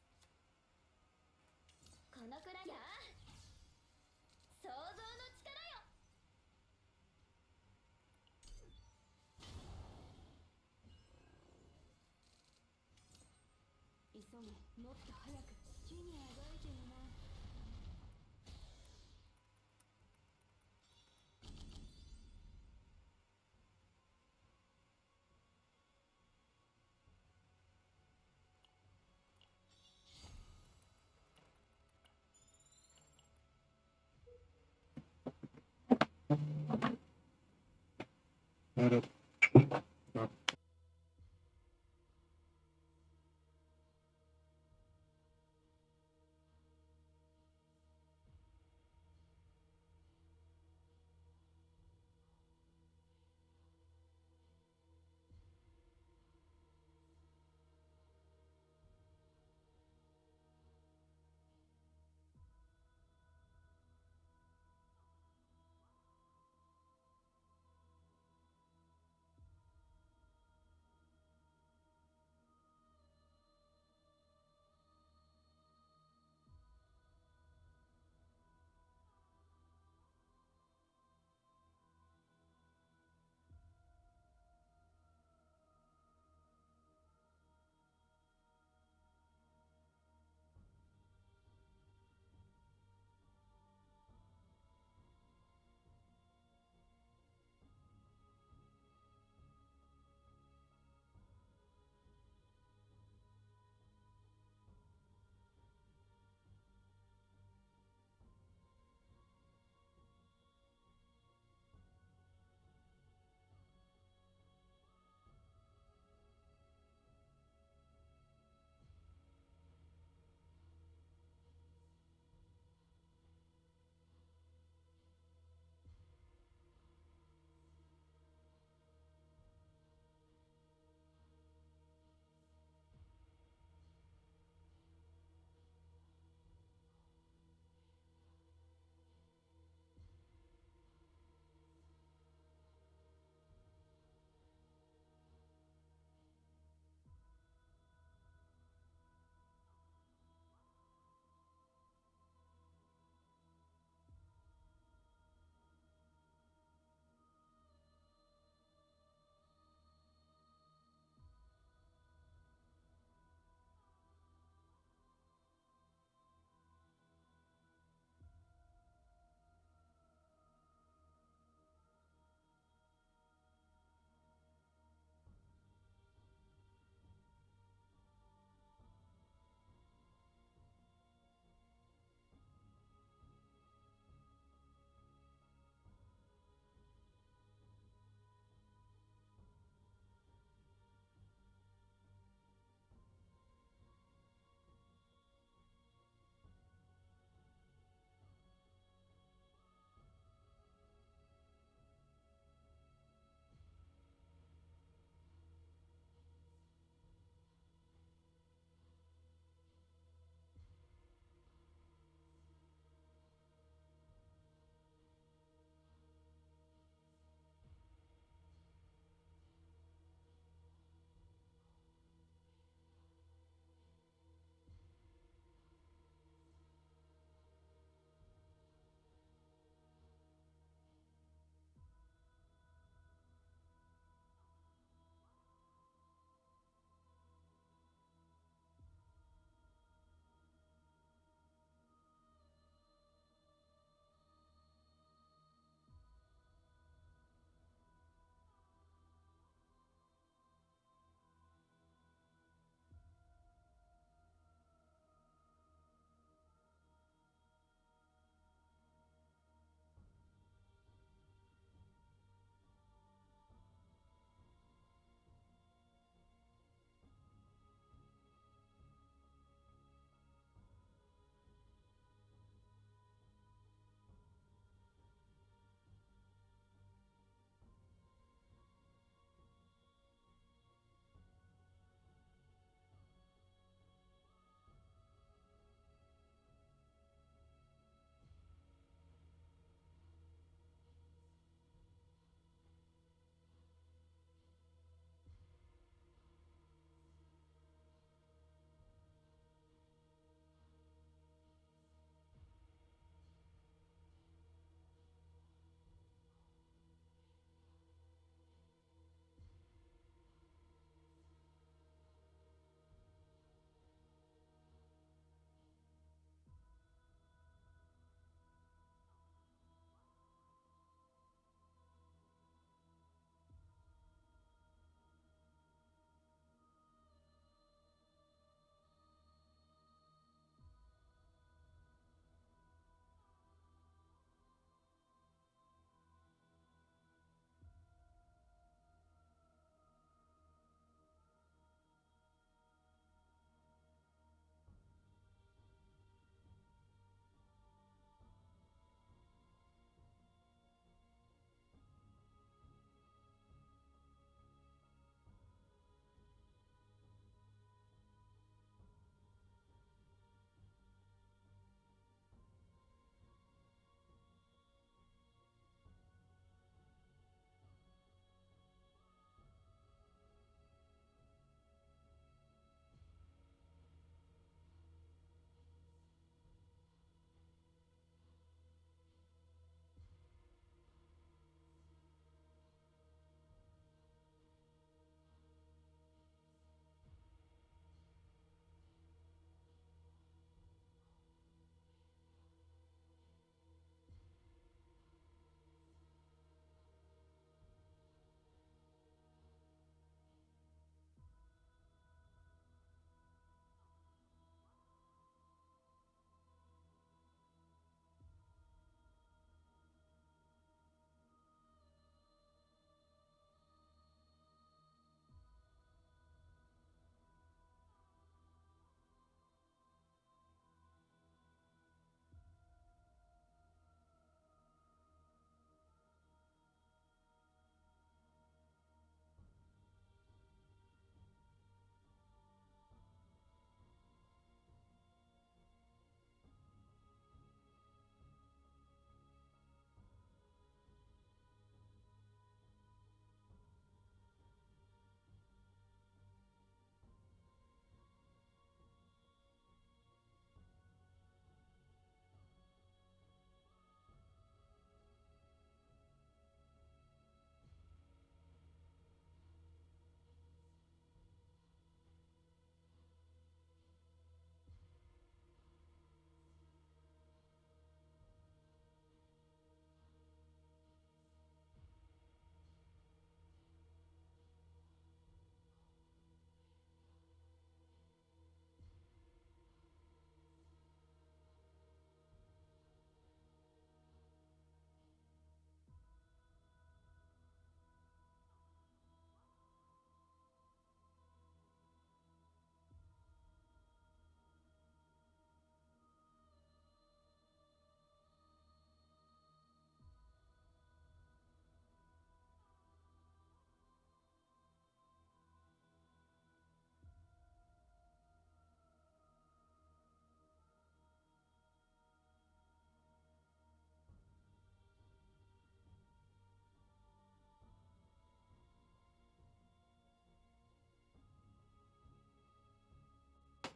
このくらいや想像の力よ。急げ。もっと早く。地にあがいてみな。Got it. Oh.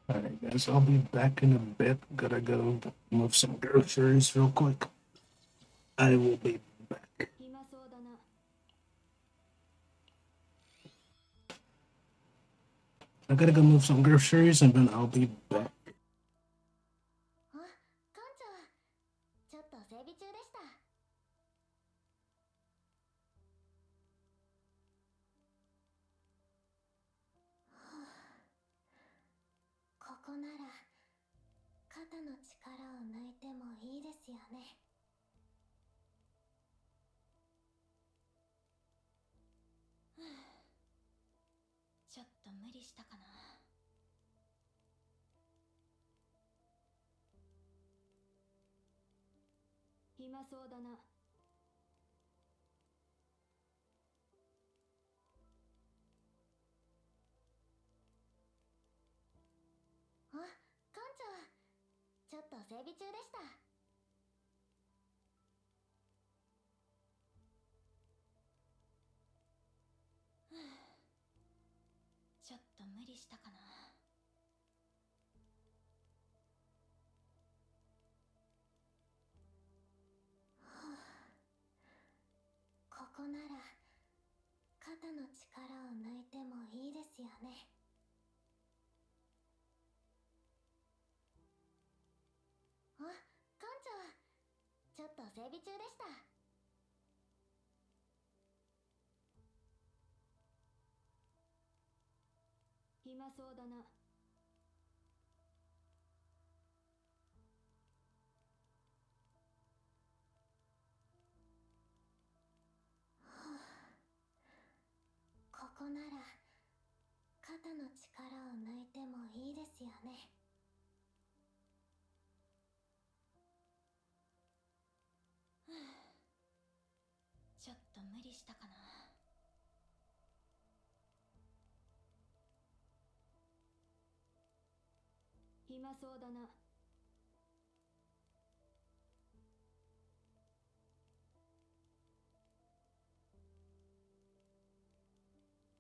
Alright, guys, I'll be back in a bit. Gotta go move some groceries real quick. I will be back. 暇そうだな。 I gotta go move some groceries and then I'll be back. あ、館長、ちょっと整備中でした。ここなら肩の力を抜いてもいいですよね。ちょっと無理したかな。暇そうだな。あ、館長、ちょっと整備中でした。ちょっと無理したかな。ここなら肩の力を抜いてもいいですよね。あ、館長、ちょっと整備中でした。暇そうだな。ここなら肩の力を抜いてもいいですよね。ちょっと無理したかな。暇そうだな。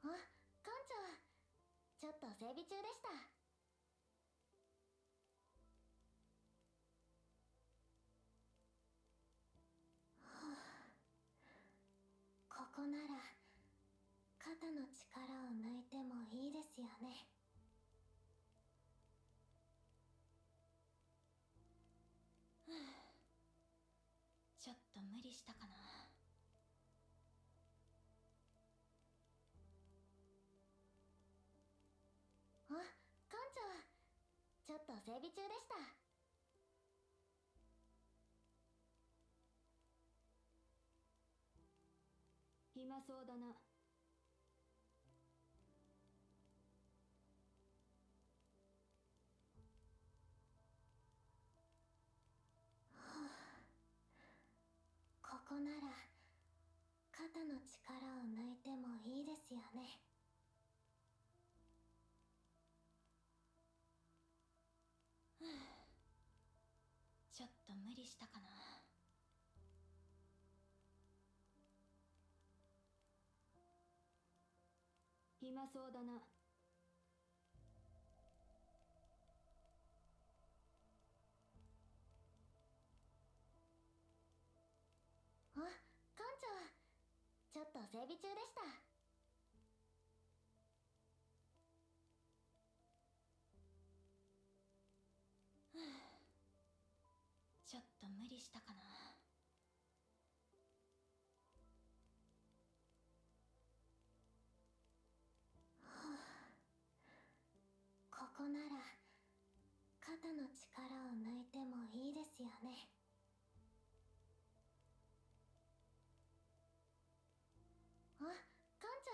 あ、館長、ちょっと整備中でした。ここなら肩の力を抜いてもいいですよね。ちょっと無理したかな。あ、館長、ちょっと整備中でした。暇そうだな。ここなら肩の力を抜いてもいいですよね。ちょっと無理したかな。暇そうだな。あ、館長、ちょっと整備中でした。ちょっと無理したかな。ここなら肩の力を抜いてもいいですよね。あ、館長、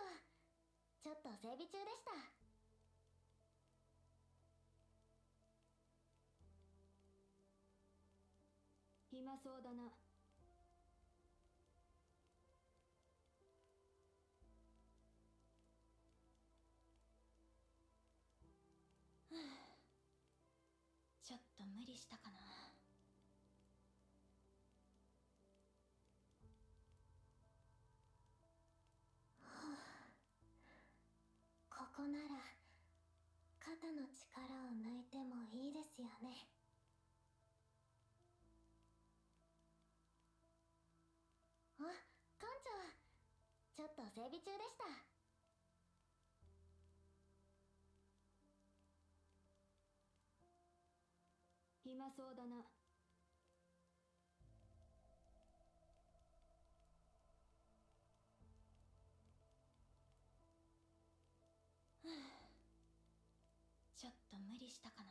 ちょっと整備中でした。暇そうだな。ちょっと無理したかな。ここなら肩肩の力を抜いてもいいですよね。あ、館長、ちょっと整備中でした。暇そうだな。ちょっと無理したかな。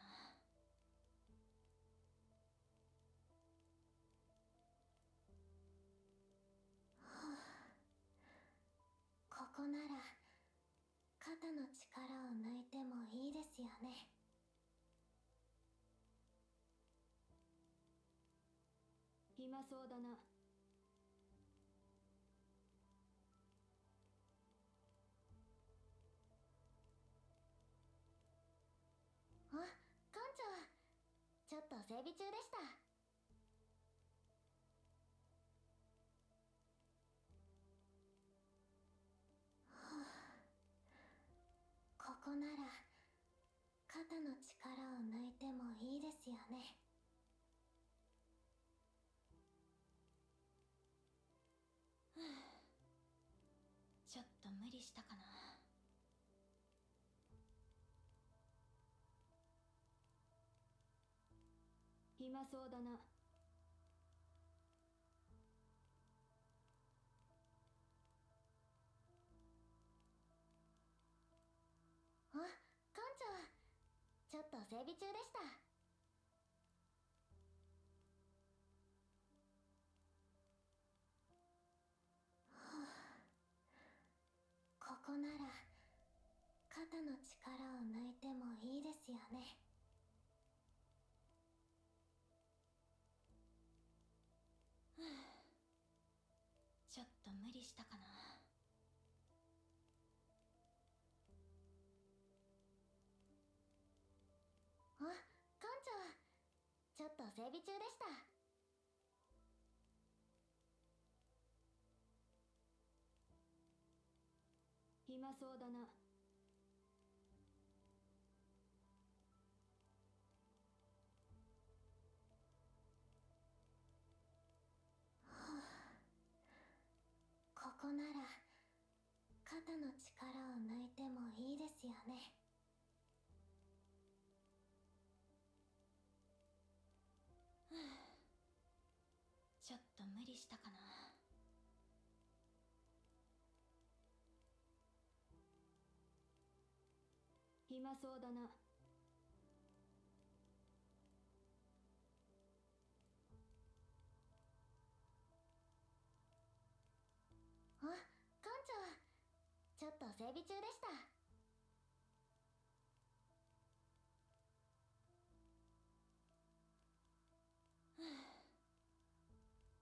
ここなら肩の力を抜いてもいいですよね。暇そうだな。あ、館長、ちょっと整備中でした。ここなら肩の力を抜いてもいいですよね。ちょっと無理したかな。暇そうだな。あ、館長、ちょっと整備中でした。ここなら肩の力を抜いてもいいですよね。ちょっと無理したかな。あ、館長、ちょっと整備中でした。暇そうだな。ここなら肩の力を抜いてもいいですよね。ちょっと無理したかな。暇そうだな。あ、館長、ちょっと整備中でした。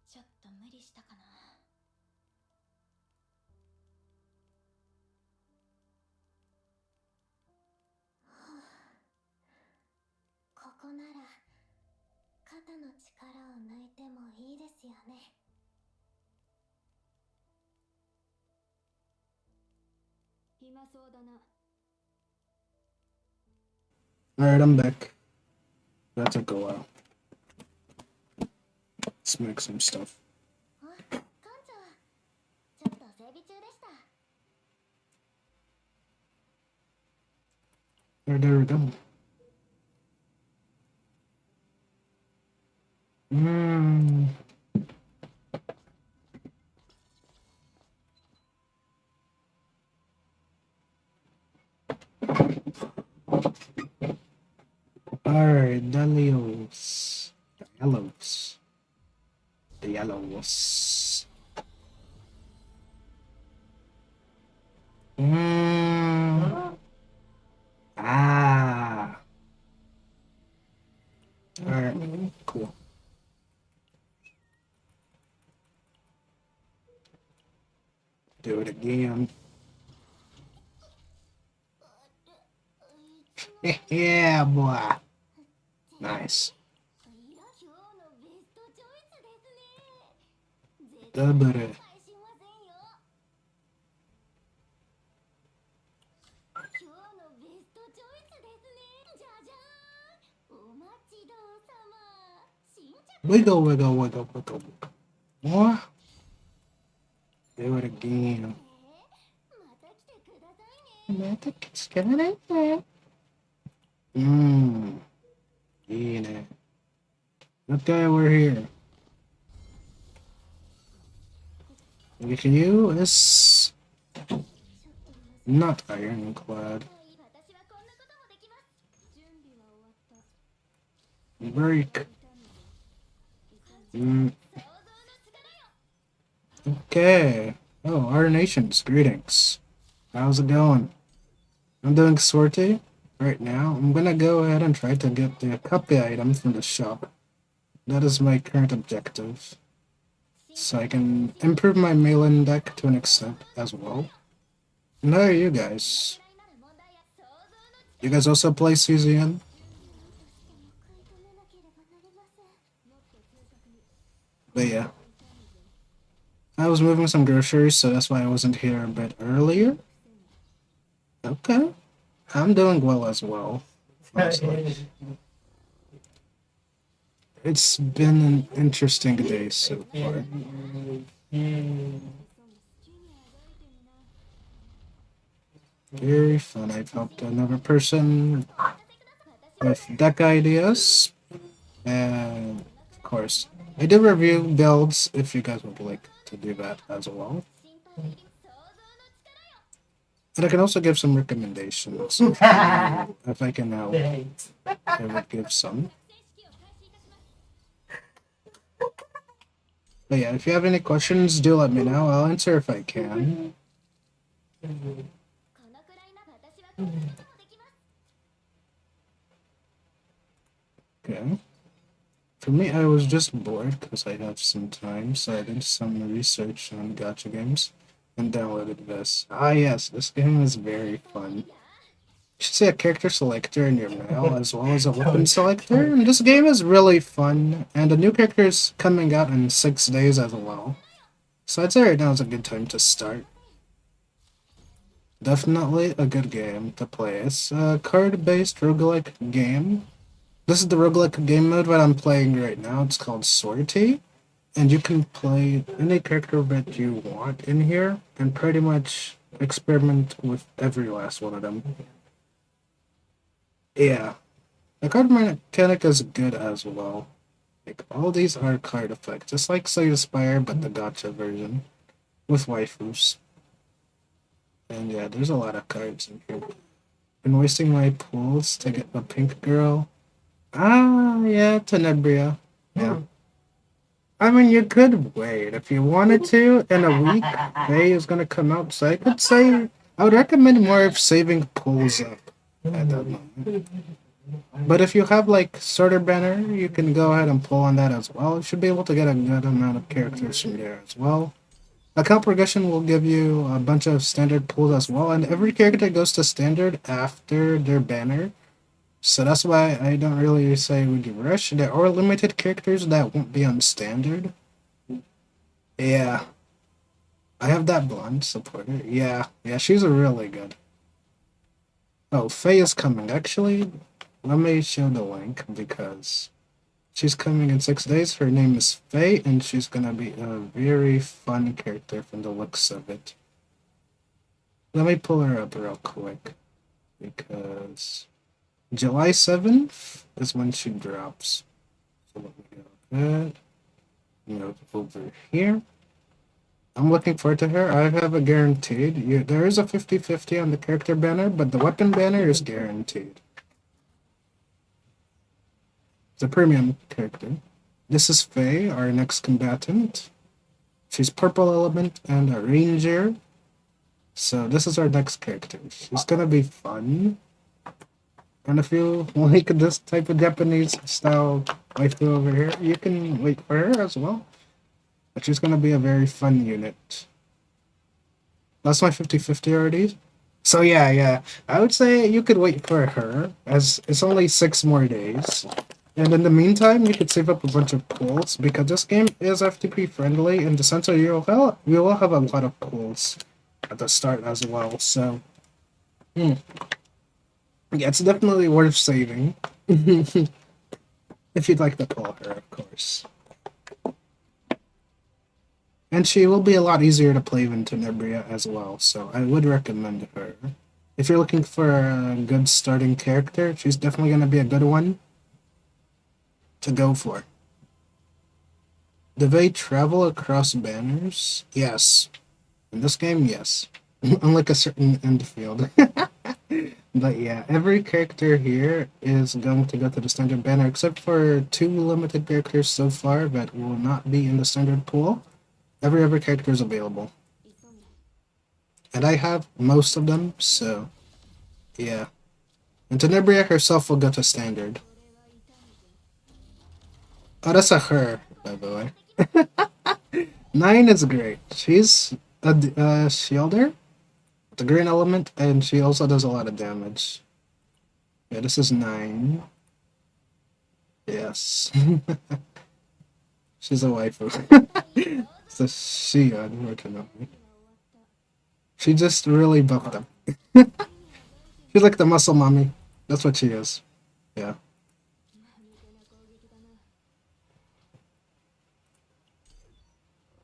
ちょっと無理したかな。ここなら肩の力を抜いてもいいですよね。暇そうだな。Alright, I'm back. That took a while. Let's make some stuff. あ、館長、ちょっと整備中でした。There we go. Mm. Alright, Dailies. The yellows. Mm. Ah. Alright, cool. Do it again. Yeah, boy. Nice. Double. Wiggle, wiggle, wiggle, wiggle. What? Do it again. また来てくださいね。 Yeah. Okay, we're here. You is not ironclad. 私はこんなこともできます。準備は終わった。 Break. 想像の力よ。 Okay. Oh, our nations. Greetings. How's it going? I'm doing sortie right now. I'm gonna go ahead and try to get the copy item from the shop. That is my current objective. So I can improve my mail-in deck to an extent as well. And how are you guys? You guys also play CZN? But yeah. I was moving some groceries, so that's why I wasn't here a bit earlier. Okay. I'm doing well as well. Honestly. It's been an interesting day so far. Very fun. I've helped another person with deck ideas. And of course, I do review builds if you guys would like to do that as well. And I can also give some recommendations. If I can help, I would give some. But yeah, if you have any questions, do let me know. I'll answer if I can. Okay. For me, I was just bored because I have some time, so I did some research on gacha games and downloaded this. Ah, yes, this game is very fun. You should see a character selector in your mail as well as a weapon selector. And this game is really fun, and the new character is coming out in 6 days as well. So I'd say right now is a good time to start. Definitely a good game to play. It's a card-based roguelike game. This is the roguelike game mode that I'm playing right now. It's called Sortie. And you can play any character that you want in here and pretty much experiment with every last one of them. Yeah. The card mechanic is good as well. Like, all these are card effects, just like Slay the Spire, but the gacha version with waifus. And yeah, there's a lot of cards in here. Been wasting my pools to get the pink girl. Ah, yeah, Tenebria. Yeah. I mean, you could wait if you wanted to. In a week, Faye is gonna come out, so I could say I would recommend more of saving pools up at that moment. But if you have like starter banner, you can go ahead and pull on that as well. You should be able to get a good amount of characters from there as well. Account progression will give you a bunch of standard pools as well, and every character goes to standard after their banner. So that's why I don't really say would you rush. There are limited characters that won't be on standard. Yeah. I have that blonde supporter. Yeah, she's really good. Oh, Faye is coming. Actually, let me show the link because she's coming in 6 days. Her name is Faye, and she's gonna be a very fun character from the looks of it. Let me pull her up real quick because July 7th is when she drops. So let me go that. Move over here. I'm looking forward to her. I have a guaranteed. There is a 50-50 on the character banner, but the weapon banner is guaranteed. It's a premium character. This is Faye, our next combatant. She's purple element and a ranger. So this is our next character. She's gonna be fun. And if you like this type of Japanese style waifu over here, you can wait for her as well. But she's gonna be a very fun unit. That's my 50-50 already. So yeah. I would say you could wait for her, as it's only 6 more days. And in the meantime, you could save up a bunch of pools, because this game is FTP friendly, in the sense that you will have a lot of pools at the start as well, so... Yeah, it's definitely worth saving. If you'd like to pull her, of course. And she will be a lot easier to play than Tenebria as well, so I would recommend her. If you're looking for a good starting character, she's definitely going to be a good one to go for. Do they travel across banners? Yes. In this game, yes. Unlike a certain end field. But yeah, every character here is going to go to the standard banner, except for 2 limited characters so far that will not be in the standard pool. Every other character is available. And I have most of them, so yeah. And Tenebria herself will go to standard. Oh, that's a her, by the way. 9 is great. She's a shielder, the green element, and she also does a lot of damage. Yeah, this is 9. Yes. She's a waifu. So she, unfortunately. She just really buffed them. She's like the muscle mommy. That's what she is. Yeah.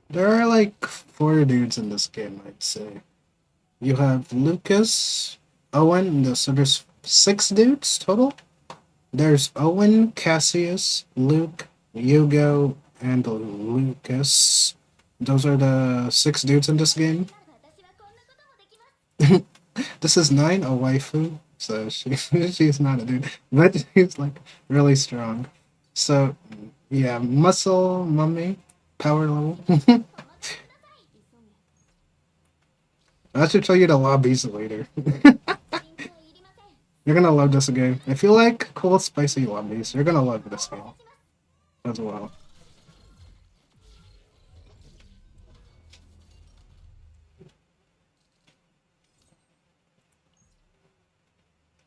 There are like 4 dudes in this game, I'd say. You have Lucas, Owen, so there's 6 dudes total. There's Owen, Cassius, Luke, Yugo, and Lucas. Those are the 6 dudes in this game. This is 9, a waifu, so she's not a dude, but she's like really strong. So yeah, muscle mummy, power level. I should show you the lobbies later. You're gonna love this game. If you like cool, spicy lobbies, you're gonna love this game as well.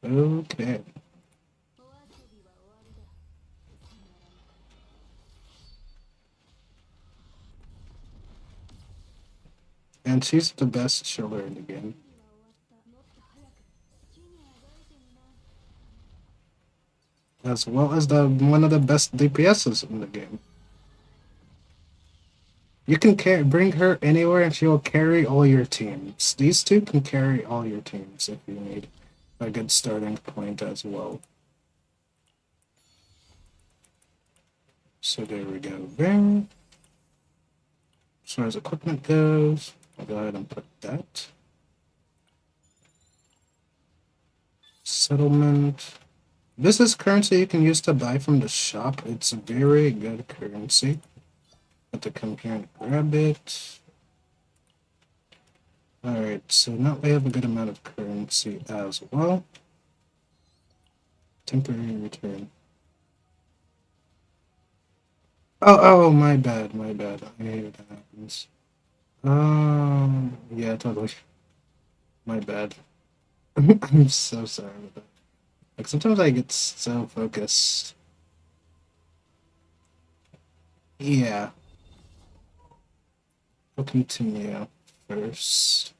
Okay. And she's the best shielder in the game. As well as the one of the best DPSs in the game. You can bring her anywhere and she will carry all your teams. These 2 can carry all your teams if you need a good starting point as well. So there we go there. As far as equipment goes, I'll go ahead and put that. Settlement. This is currency you can use to buy from the shop. It's very good currency. Have to come here and grab it. Alright, so now we have a good amount of currency as well. Temporary return. Oh, my bad. I hate it that happens. Yeah, totally. My bad. I'm so sorry about that. Like, sometimes I get so focused. Yeah. We'll continue first.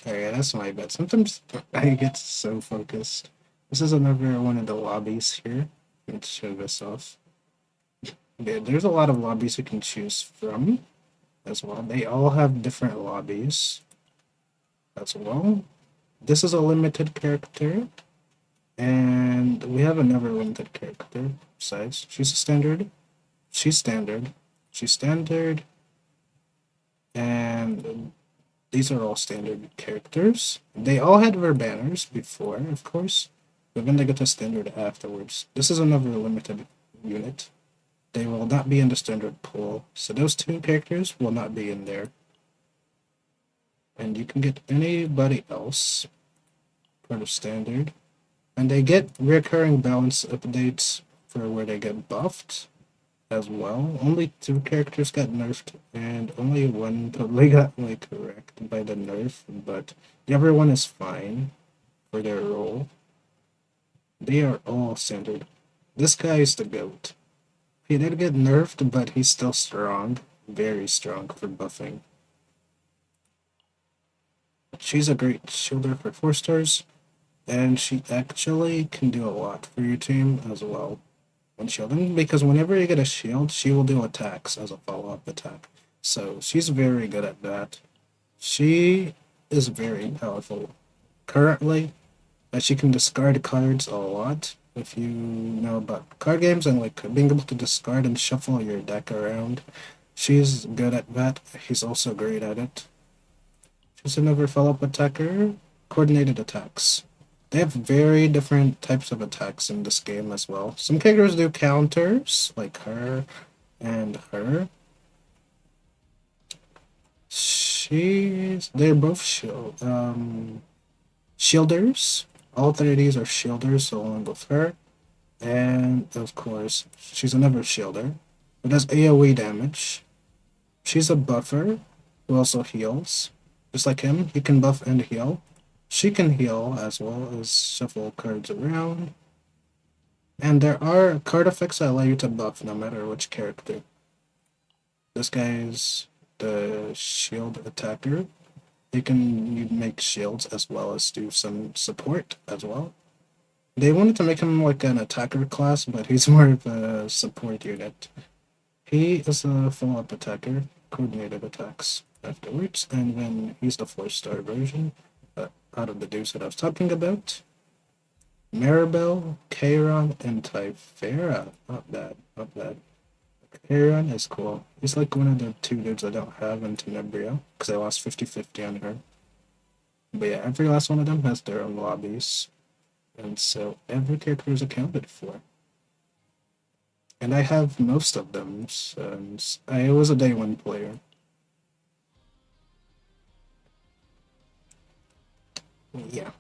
Alright, that's my bad. Sometimes I get so focused. This is another one of the lobbies here. Let's show this off. Yeah, there's a lot of lobbies you can choose from as well. They all have different lobbies as well. This is a limited character. And we have another limited character besides. She's a standard. She's standard. She's standard. And these are all standard characters. They all had their banners before, of course. But then they get to standard afterwards. This is another limited unit. They will not be in the standard pool. So those 2 characters will not be in there. And you can get anybody else for the standard. And they get recurring balance updates for where they get buffed as well. Only 2 characters got nerfed, and only 1 totally got like correct by the nerf, but the other one is fine for their role. They are all standard. This guy is the GOAT. He did get nerfed, but he's still strong. Very strong for buffing. She's a great shielder for 4 stars. and she actually can do a lot for your team as well when shielding, because whenever you get a shield, she will do attacks as a follow-up attack. So she's very good at that. She is very powerful currently, as she can discard cards a lot. If you know about card games and like being able to discard and shuffle your deck around, she's good at that. He's also great at it. She's another follow-up attacker. Coordinated attacks. They have very different types of attacks in this game as well. Some characters do counters, like her and her. They're both shielders. All three of these are shielders, so along with her. And of course, she's another shielder who does AoE damage. She's a buffer who also heals. Just like him, he can buff and heal. She can heal as well as shuffle cards around. And there are card effects that allow you to buff no matter which character. This guy's the shield attacker. He can make shields as well as do some support as well. They wanted to make him like an attacker class, but he's more of a support unit. He is a follow-up attacker, coordinated attacks afterwards, and then he's the 4-star version out of the dudes that I was talking about. Maribel, Kairon, and Typhera. Not bad, not bad. Kairon is cool. He's like one of the 2 dudes I don't have in Tenebria, because I lost 50-50 on her. But yeah, every last one of them has their own lobbies. And so every character is accounted for. And I have most of them, since I was a day 1 player. Yeah.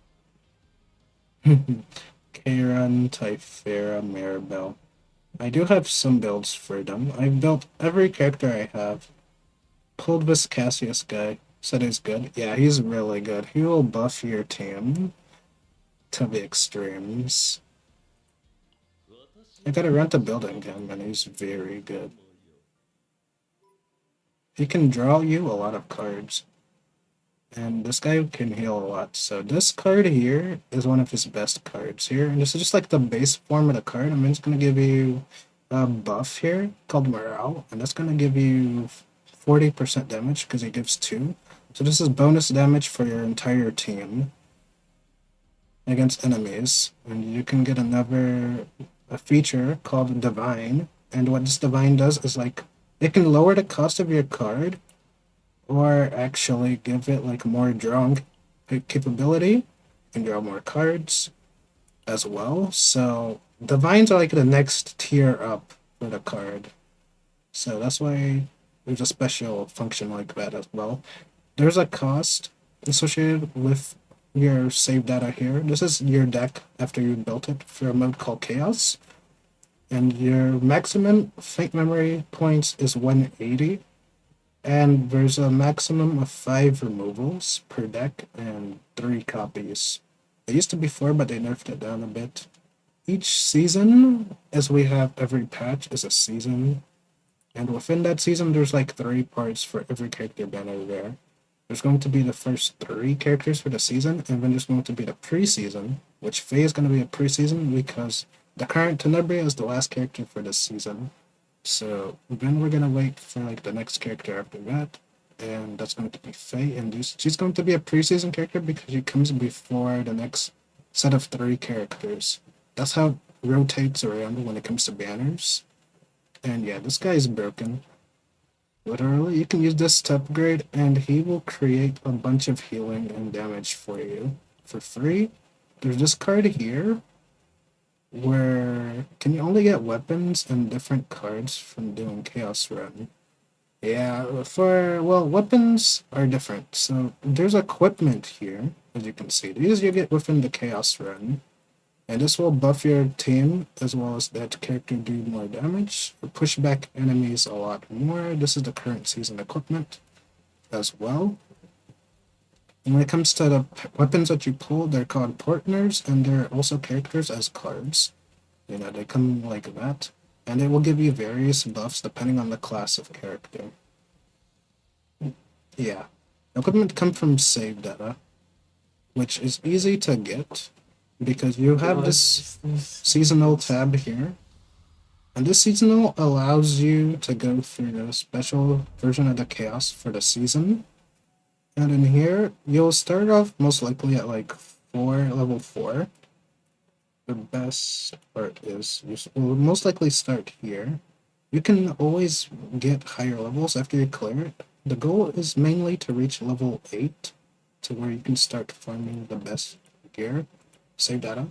Kairon, Typhera, Maribel. I do have some builds for them. I've built every character I have. Pulled this Cassius guy. Said he's good. Yeah, he's really good. He will buff your team to the extremes. I gotta rent a building him, and he's very good. He can draw you a lot of cards. And this guy can heal a lot. So this card here is one of his best cards here. And this is just like the base form of the card. I mean, it's going to give you a buff here called Morale. And that's going to give you 40% damage because he gives 2. So this is bonus damage for your entire team against enemies. And you can get a feature called Divine. And what this Divine does is like, it can lower the cost of your card or actually give it like more drawing capability. You can draw more cards as well. So Divines are like the next tier up for the card. So that's why there's a special function like that as well. There's a cost associated with your save data here. This is your deck after you built it for a mode called Chaos. And your maximum Faint Memory points is 180. And there's a maximum of 5 removals per deck and 3 copies. It used to be 4, but they nerfed it down a bit. Each season, as we have every patch, is a season. And within that season, there's like 3 parts for every character banner there. There's going to be the first 3 characters for the season, and then there's going to be the preseason, which Faye is going to be a preseason because the current Tenebria is the last character for this season. So then we're gonna wait for like the next character after that, and that's going to be Faye. And she's going to be a preseason character because she comes before the next set of 3 characters. That's how it rotates around when it comes to banners. And yeah, this guy is broken. Literally, you can use this to upgrade, and he will create a bunch of healing and damage for you for free. There's this card here where can you only get weapons and different cards from doing Chaos Run. Yeah, weapons are different. So there's equipment here, as you can see. These you get within the Chaos Run. And this will buff your team as well as that character do more damage, push back enemies a lot more. This is the current season equipment as well. And when it comes to the weapons that you pull, they're called partners, and they're also characters as cards. You know, they come like that. And they will give you various buffs depending on the class of character. Yeah. Equipment come from save data, which is easy to get. because you have this seasonal tab here. And this seasonal allows you to go through the special version of the chaos for the season. And in here, you'll start off most likely at like level 4. The best part is you'll most likely start here. You can always get higher levels after you clear it. The goal is mainly to reach level 8 to where you can start farming the best gear. Save data.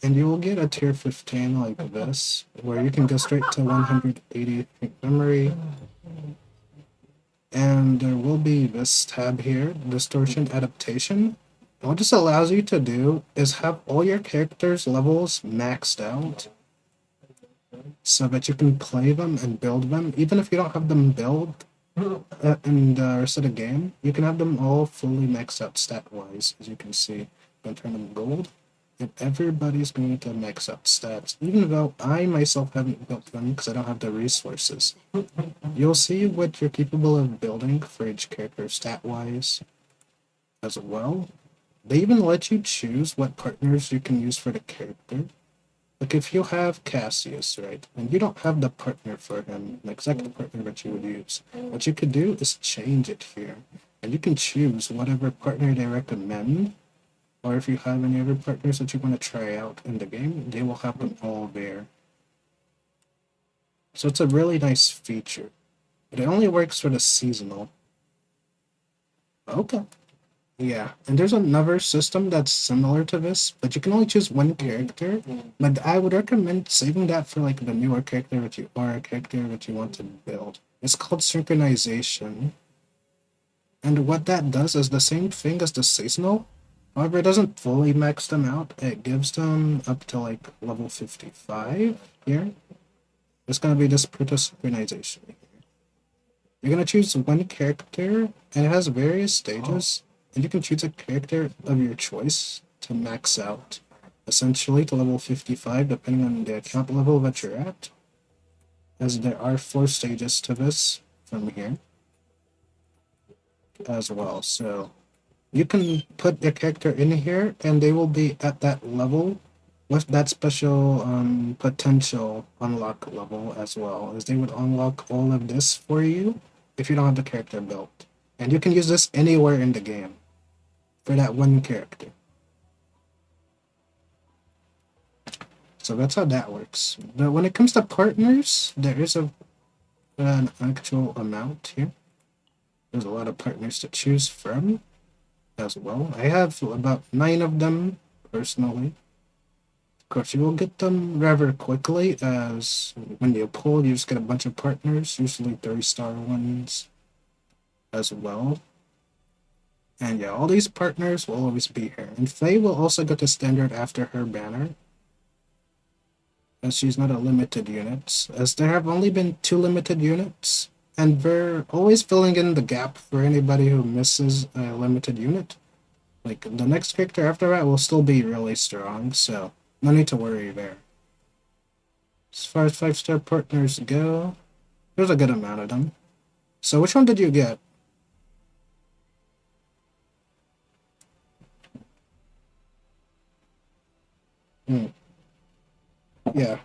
And you will get a tier 15 like this, where you can go straight to 180 memory. And there will be this tab here, Distortion Adaptation. And what this allows you to do is have all your characters' levels maxed out so that you can play them and build them. Even if you don't have them built in the rest of the game, you can have them all fully maxed out stat-wise, as you can see. I'm going to turn them gold. And everybody's going to max out stats, even though I myself haven't built them because I don't have the resources. You'll see what you're capable of building for each character stat-wise as well. They even let you choose what partners you can use for the character. Like if you have Cassius, right, and you don't have the partner for him, the exact partner that you would use, what you could do is change it here. And you can choose whatever partner they recommend. Or if you have any other partners that you want to try out in the game, they will have them all there. So it's a really nice feature. But it only works for the seasonal. Okay. Yeah, and there's another system that's similar to this, but you can only choose one character. But I would recommend saving that for like the newer character that you are a character that you want to build. It's called synchronization. And what that does is the same thing as the seasonal. However, it doesn't fully max them out. It gives them up to like level 55 here. It's going to be this synchronization here. You're going to choose one character, and it has various stages. And you can choose a character of your choice to max out, essentially to level 55, depending on the account level that you're at. As there are 4 stages to this from here as well. So you can put your character in here and they will be at that level with that special potential unlock level as well, as they would unlock all of this for you if you don't have the character built. And you can use this anywhere in the game for that one character. So that's how that works. But when it comes to partners, there is an actual amount here. There's a lot of partners to choose from as well. I have about 9 of them personally. Of course, you will get them rather quickly, as when you pull, you just get a bunch of partners, usually 3-star ones as well. And yeah, all these partners will always be here. And Faye will also go to standard after her banner, as she's not a limited unit, as there have only been 2 limited units. And they're always filling in the gap for anybody who misses a limited unit. Like, the next character after that will still be really strong, so no need to worry there. As far as 5-star partners go, there's a good amount of them. So which one did you get? Yeah.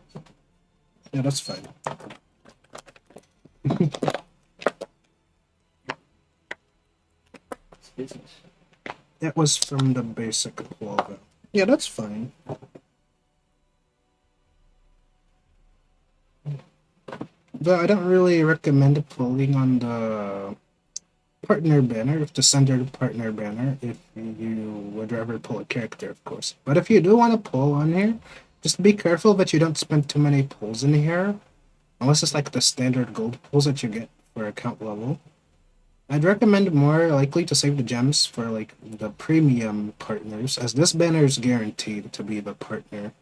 Yeah, that's fine. It was from the basic WUWA. Yeah, that's fine. But I don't really recommend pulling on the partner banner, the standard partner banner, if you would rather pull a character, of course. But if you do want to pull on here, just be careful that you don't spend too many pulls in here, unless it's like the standard gold pulls that you get for account level. I'd recommend more likely to save the gems for like the premium partners, as this banner is guaranteed to be the partner.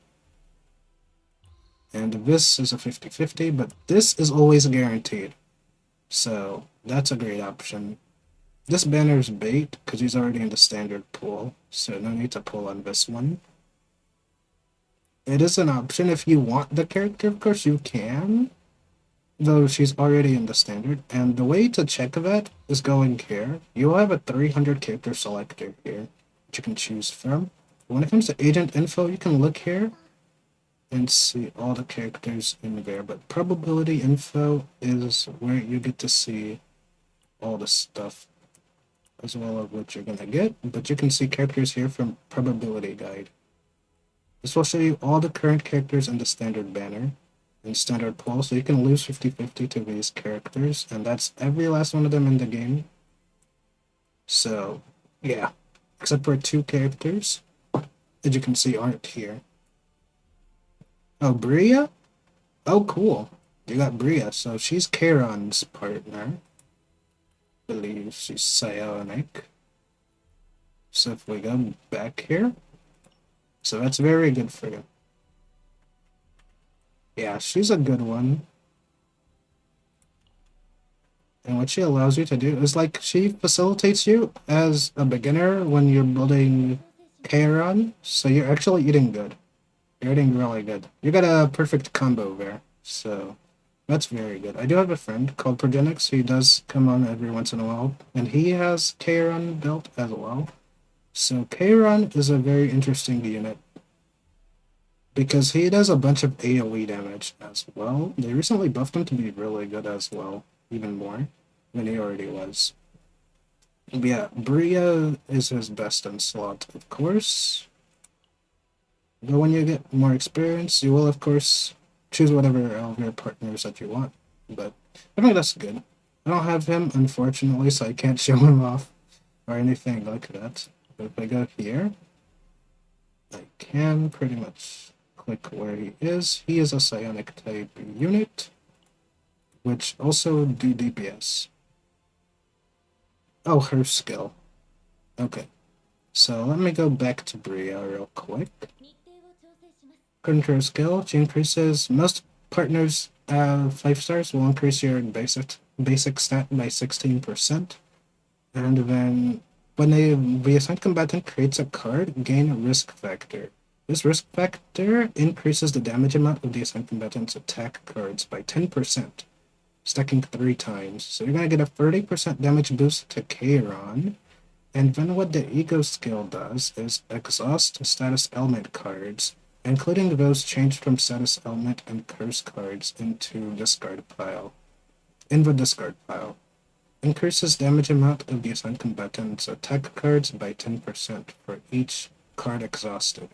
And this is a 50-50, but this is always guaranteed. So that's a great option. This banner is bait because he's already in the standard pool, so no need to pull on this one. It is an option if you want the character, of course you can, though she's already in the standard. And the way to check that is going here. You'll have a 300 character selector here that you can choose from. when it comes to agent info, you can look here and see all the characters in there. But probability info is where you get to see all the stuff as well as what you're gonna get. But you can see characters here from probability guide. This will show you all the current characters in the standard banner and standard pool, so you can lose 50-50 to these characters, and that's every last one of them in the game. So, yeah, except for 2 characters that you can see aren't here. Oh, Bria? Oh, cool. You got Bria, so she's Charon's partner. I believe she's psionic. So if we go back here, so that's very good for you. Yeah, she's a good one. And what she allows you to do is like she facilitates you as a beginner when you're building Charon, so you're actually eating good. You're eating really good. You got a perfect combo there, so that's very good. I do have a friend called Progenix. He does come on every once in a while, and he has Charon built as well. So Charon is a very interesting unit because he does a bunch of AoE damage as well. They recently buffed him to be really good as well, even more than he already was. But yeah, Bria is his best in slot, of course. But when you get more experience, you will, of course, choose whatever of your partners that you want. But I think that's good. I don't have him, unfortunately, so I can't show him off or anything like that. But if I go here, I can pretty much click where he is. He is a psionic type unit, which also do DPS. Oh, her skill. Okay. So let me go back to Bria real quick. According to her skill, she increases most partners 5 stars will increase your basic stat by 16%. And then when the assigned combatant creates a card, gain a risk factor. This risk factor increases the damage amount of the assigned combatant's attack cards by 10%, stacking 3 times. So you're going to get a 30% damage boost to Charon. And then what the ego skill does is exhaust status element cards, including those changed from status element and curse cards into discard pile. In the discard pile. Increases damage amount of the assigned combatant's attack cards by 10% for each card exhausted.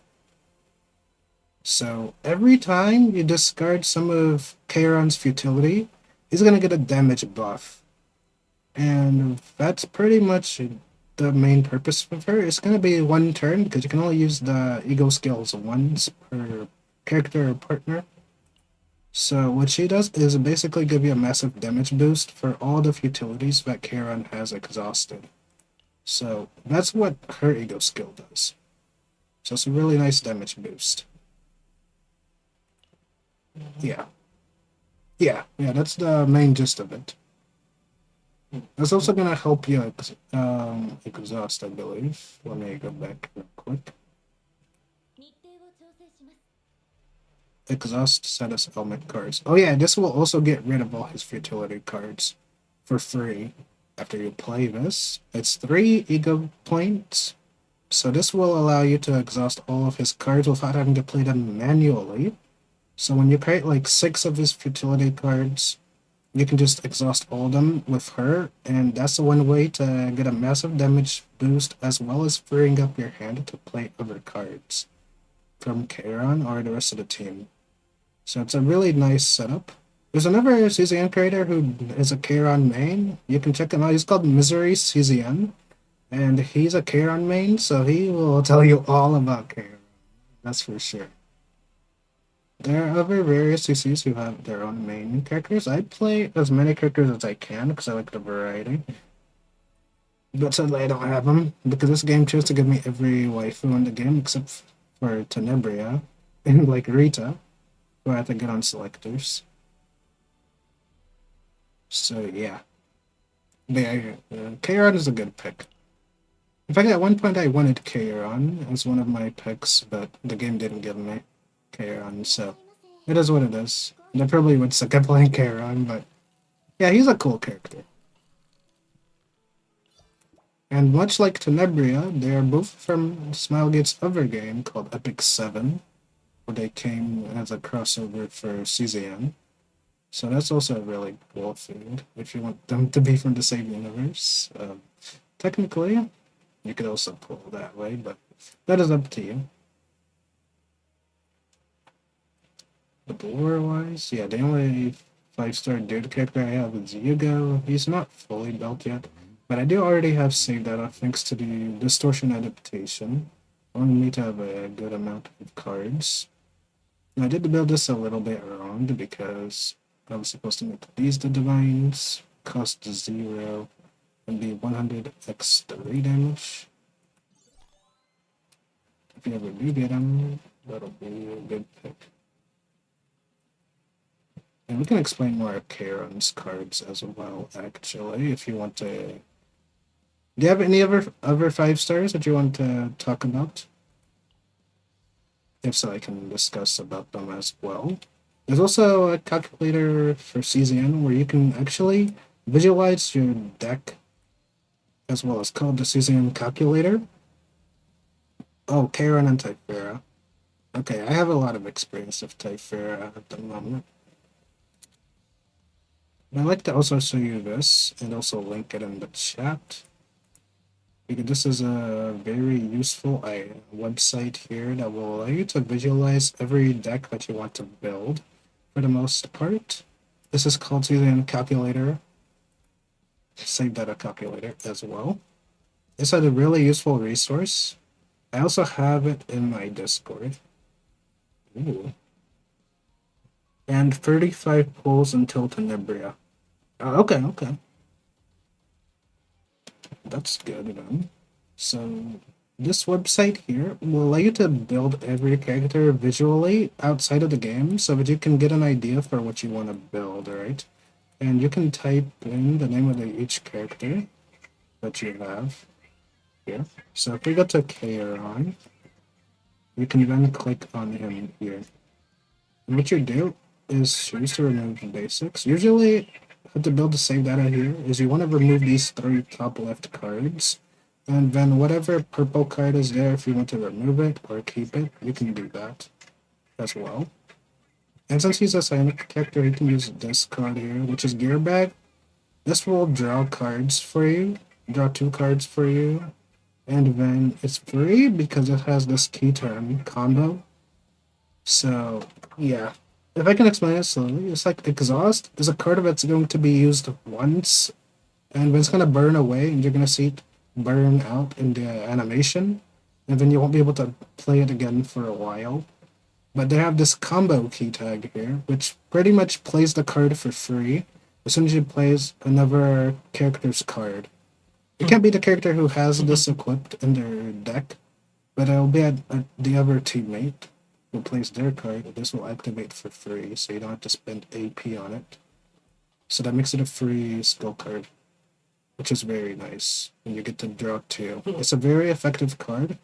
So every time you discard some of Charon's futility, he's going to get a damage buff. And that's pretty much the main purpose of her. It's going to be 1 turn because you can only use the ego skills once per character or partner. So what she does is basically give you a massive damage boost for all the futilities that Charon has exhausted. So that's what her ego skill does. So it's a really nice damage boost. Yeah, that's the main gist of it. That's also going to help you exhaust, I believe. Let me go back real quick. Exhaust status element cards. Oh yeah, this will also get rid of all his futility cards for free after you play this. It's 3 ego points, so this will allow you to exhaust all of his cards without having to play them manually. So when you create like 6 of his futility cards, you can just exhaust all of them with her, and that's the one way to get a massive damage boost as well as freeing up your hand to play other cards from Charon or the rest of the team. So it's a really nice setup. There's another CZN creator who is a Charon main. You can check him out. He's called Misery CZN, and he's a Charon main, so he will tell you all about Charon. That's for sure. There are other various CCs who have their own main characters. I play as many characters as I can because I like the variety. But sadly I don't have them because this game chose to give me every waifu in the game except for Tenebria and like Rita, who I have to get on selectors. So yeah. Charon is a good pick. In fact, at one point I wanted Charon as one of my picks, but the game didn't give me Charon, so it is what it is. And I probably would suck at playing Charon, but yeah, he's a cool character. And much like Tenebria, they are both from Smilegate's other game called Epic 7, where they came as a crossover for CZN. So that's also a really cool thing if you want them to be from the same universe. Technically, you could also pull that way, but that is up to you. But lore-wise, yeah, the only 5-star dude character I have is Yugo. He's not fully built yet, but I do already have saved data thanks to the distortion adaptation. I want me to have a good amount of cards. And I did build this a little bit wrong because I was supposed to make these the divines, cost 0, and be 100 x3 damage. If you ever do get them, that'll be a good pick. And we can explain more of Charon's cards as well, actually, if you want to. Do you have any other 5-stars that you want to talk about? If so, I can discuss about them as well. There's also a calculator for CZN where you can actually visualize your deck as well as called the CZN calculator. Oh, Charon and Typhera. Okay, I have a lot of experience with Typhera at the moment. And I'd like to also show you this and also link it in the chat. Because this is a very useful website here that will allow you to visualize every deck that you want to build for the most part. This is called CZN Calculator. Save data calculator as well. It's a really useful resource. I also have it in my Discord. Ooh. And 35 pulls until Tenebria. Okay. That's good then. So this website here will allow you to build every character visually outside of the game so that you can get an idea for what you want to build, right? And you can type in the name of each character that you have here. So if we go to Charon, you can then click on him here. And what you do is choose to remove the basics. Usually, how to build the save data here is you want to remove these 3 top left cards. And then whatever purple card is there, if you want to remove it or keep it, you can do that as well. And since he's a Sonic character, you can use this card here, which is Gear Bag. This will draw cards for you, draw 2 cards for you. And then it's free because it has this key term combo. So, yeah. If I can explain it slowly, it's like Exhaust is a card that's going to be used once, and then it's going to burn away, and you're going to see it burn out in the animation, and then you won't be able to play it again for a while. But they have this combo key tag here, which pretty much plays the card for free as soon as you plays another character's card. It can't be the character who has this equipped in their deck, but it'll be the other teammate who plays their card. This will activate for free, so you don't have to spend AP on it. So that makes it a free skill card, which is very nice. And you get to draw 2. It's a very effective card,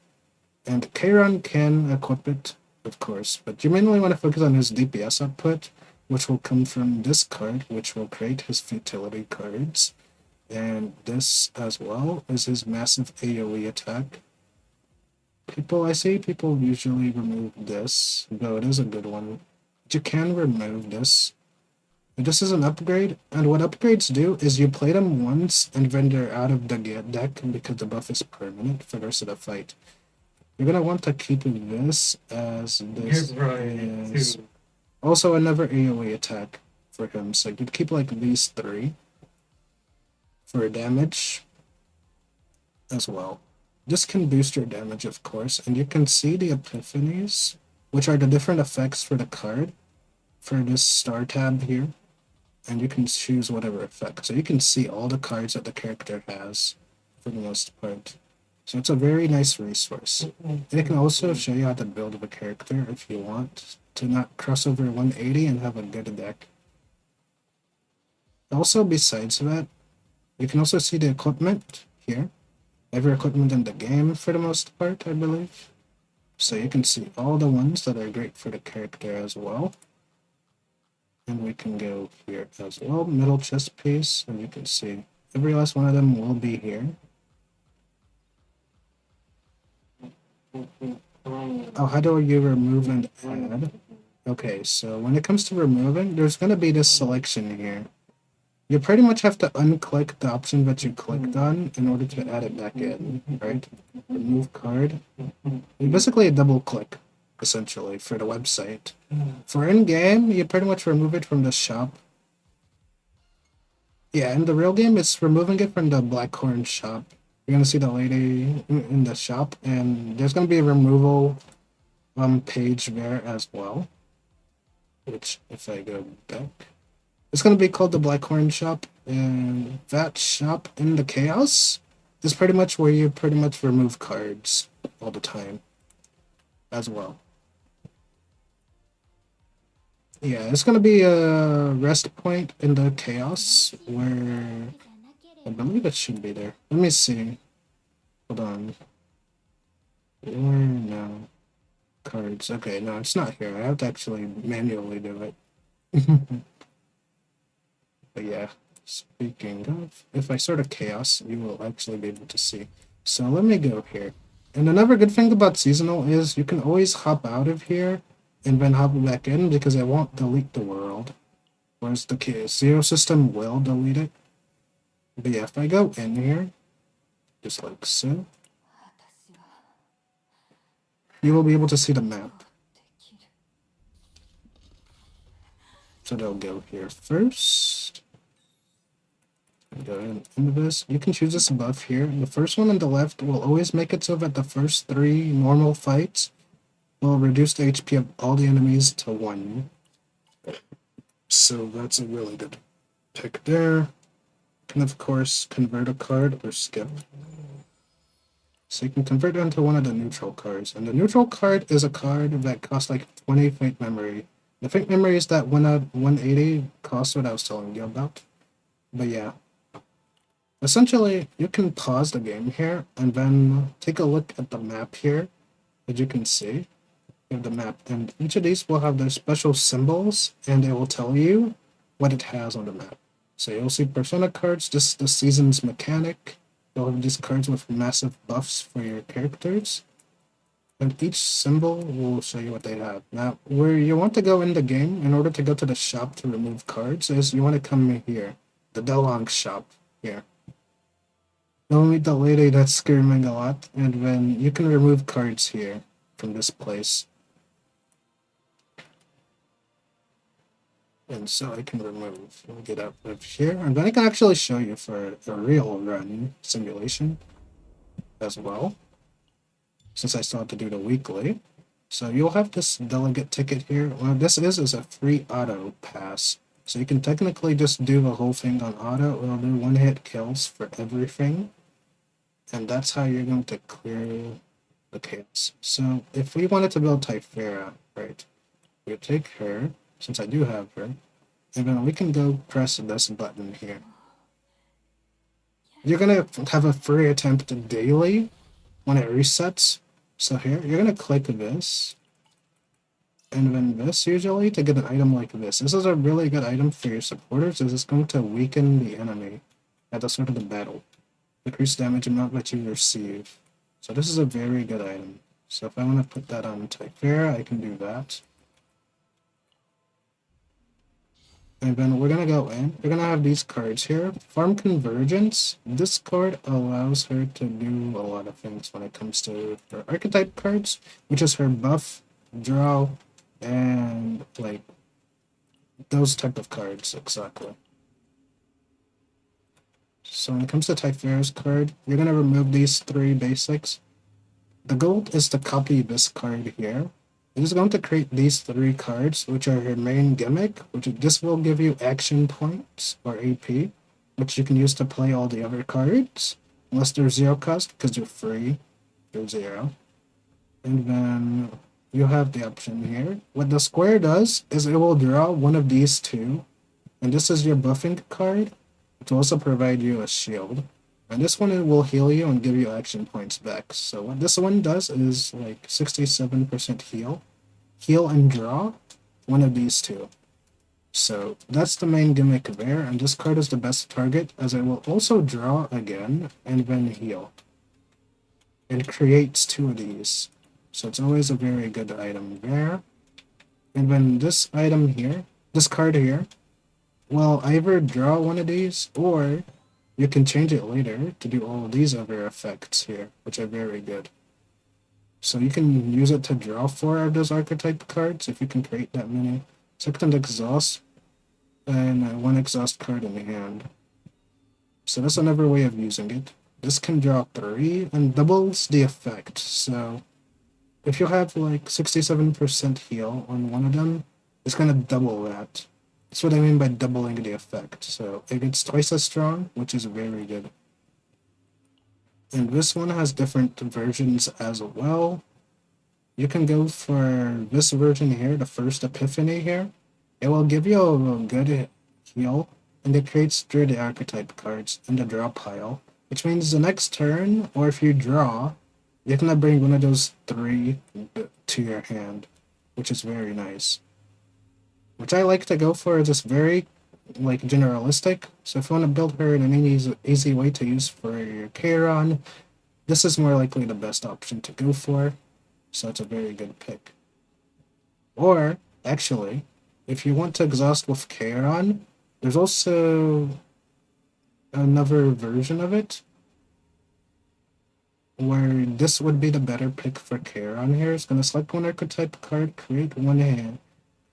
and Charon can equip it, of course, but you mainly want to focus on his DPS output, which will come from this card, which will create his futility cards. And this as well is his massive AoE attack. I see people usually remove this, though it is a good one. But you can remove this. And this is an upgrade, and what upgrades do is you play them once and then they're out of the deck because the buff is permanent for the rest of the fight. You're gonna want to keep this as this is also another AoE attack for him. So you'd keep like these 3 for damage as well. This can boost your damage, of course, and you can see the epiphanies, which are the different effects for the card for this star tab here, and you can choose whatever effect. So you can see all the cards that the character has for the most part. So it's a very nice resource. And it can also show you how to build the character if you want to not cross over 180 and have a good deck. Also, besides that, you can also see the equipment here. Every equipment in the game for the most part, I believe. So you can see all the ones that are great for the character as well. And we can go here as well, middle chest piece, and you can see every last one of them will be here. Oh, how do you remove and add? Okay, so when it comes to removing, there's going to be this selection here. You pretty much have to unclick the option that you clicked on in order to add it back in, right? Remove card. You basically double click, essentially, for the website. For in-game, you pretty much remove it from the shop. Yeah, in the real game, it's removing it from the Blackhorn shop. You're gonna see the lady in the shop, and there's gonna be a removal page there as well. Which, if I go back, it's gonna be called the Blackhorn shop, and that shop in the chaos is pretty much where you pretty much remove cards all the time, as well. Yeah, it's gonna be a rest point in the chaos where I believe it should be there. Let me see. Hold on. Or no. Cards. Okay, no, it's not here. I have to actually manually do it. But yeah, speaking of, if I sort of chaos, you will actually be able to see. So let me go here. And another good thing about seasonal is you can always hop out of here and then hop back in because it won't delete the world. Whereas the zero system will delete it. But yeah, if I go in here, just like so, you will be able to see the map. So they'll go here first. Go into this. You can choose this buff here. The first one on the left will always make it so that the first 3 normal fights will reduce the HP of all the enemies to 1. So that's a really good pick there. You can of course convert a card or skip. So you can convert it into one of the neutral cards. And the neutral card is a card that costs like 20 faint memory. The faint memory is that 180 cost what I was telling you about. But yeah. Essentially, you can pause the game here and then take a look at the map here. As you can see, you have the map. And each of these will have their special symbols and it will tell you what it has on the map. So you'll see persona cards, this is the season's mechanic. You'll have these cards with massive buffs for your characters. And each symbol will show you what they have. Now, where you want to go in the game, in order to go to the shop to remove cards, is you want to come here. The Delong shop here. You'll meet the lady that's screaming a lot, and then you can remove cards here from this place. And so I can remove, get out of here, and then I can actually show you for a real run simulation as well, since I still have to do the weekly. So you'll have this delegate ticket here. What this is a free auto pass. So you can technically just do the whole thing on auto. It'll do 1-hit kills for everything. And that's how you're going to clear the chaos. So if we wanted to build Typhera, right, we take her, since I do have her, and then we can go press this button here. You're going to have a free attempt daily when it resets. So here, you're going to click this, and then this usually to get an item like this. This is a really good item for your supporters, as it's going to weaken the enemy at the start of the battle. Decrease damage amount that you receive. So this is a very good item. So if I want to put that on Typhera, I can do that. And then we're going to go in. We're going to have these cards here. Farm Convergence. This card allows her to do a lot of things when it comes to her archetype cards, which is her buff, draw, and like those type of cards exactly. So when it comes to Typhera's card, you're going to remove these 3 basics. The goal is to copy this card here. It is going to create these 3 cards, which are her main gimmick, this will give you action points, or AP, which you can use to play all the other cards, unless they're 0 cost, because they're free, they're 0. And then you have the option here. What the square does is it will draw one of these 2, and this is your buffing card. It will also provide you a shield. And this one will heal you and give you action points back. So what this one does is like 67% heal. Heal and draw one of these 2. So that's the main gimmick there, and this card is the best target as it will also draw again and then heal. It creates 2 of these. So it's always a very good item there. And when this item here, this card here, will either draw one of these, or you can change it later to do all of these other effects here, which are very good. So you can use it to draw 4 of those archetype cards if you can create that many. Second exhaust, and 1 exhaust card in the hand. So that's another way of using it. This can draw 3 and doubles the effect. So if you have like 67% heal on one of them, it's gonna double that. That's what I mean by doubling the effect. So it gets twice as strong, which is very good. And this one has different versions as well. You can go for this version here, the first epiphany here. It will give you a good heal, and it creates 3 the archetype cards in the draw pile, which means the next turn, or if you draw, you're gonna bring one of those 3 to your hand, which is very nice. Which I like to go for is just very like generalistic. So if you want to build her in an easy way to use for your Charon, this is more likely the best option to go for. So it's a very good pick. Or actually, if you want to exhaust with Charon, there's also another version of it where this would be the better pick for Charon here. It's gonna select 1 archetype card, create 1 hand.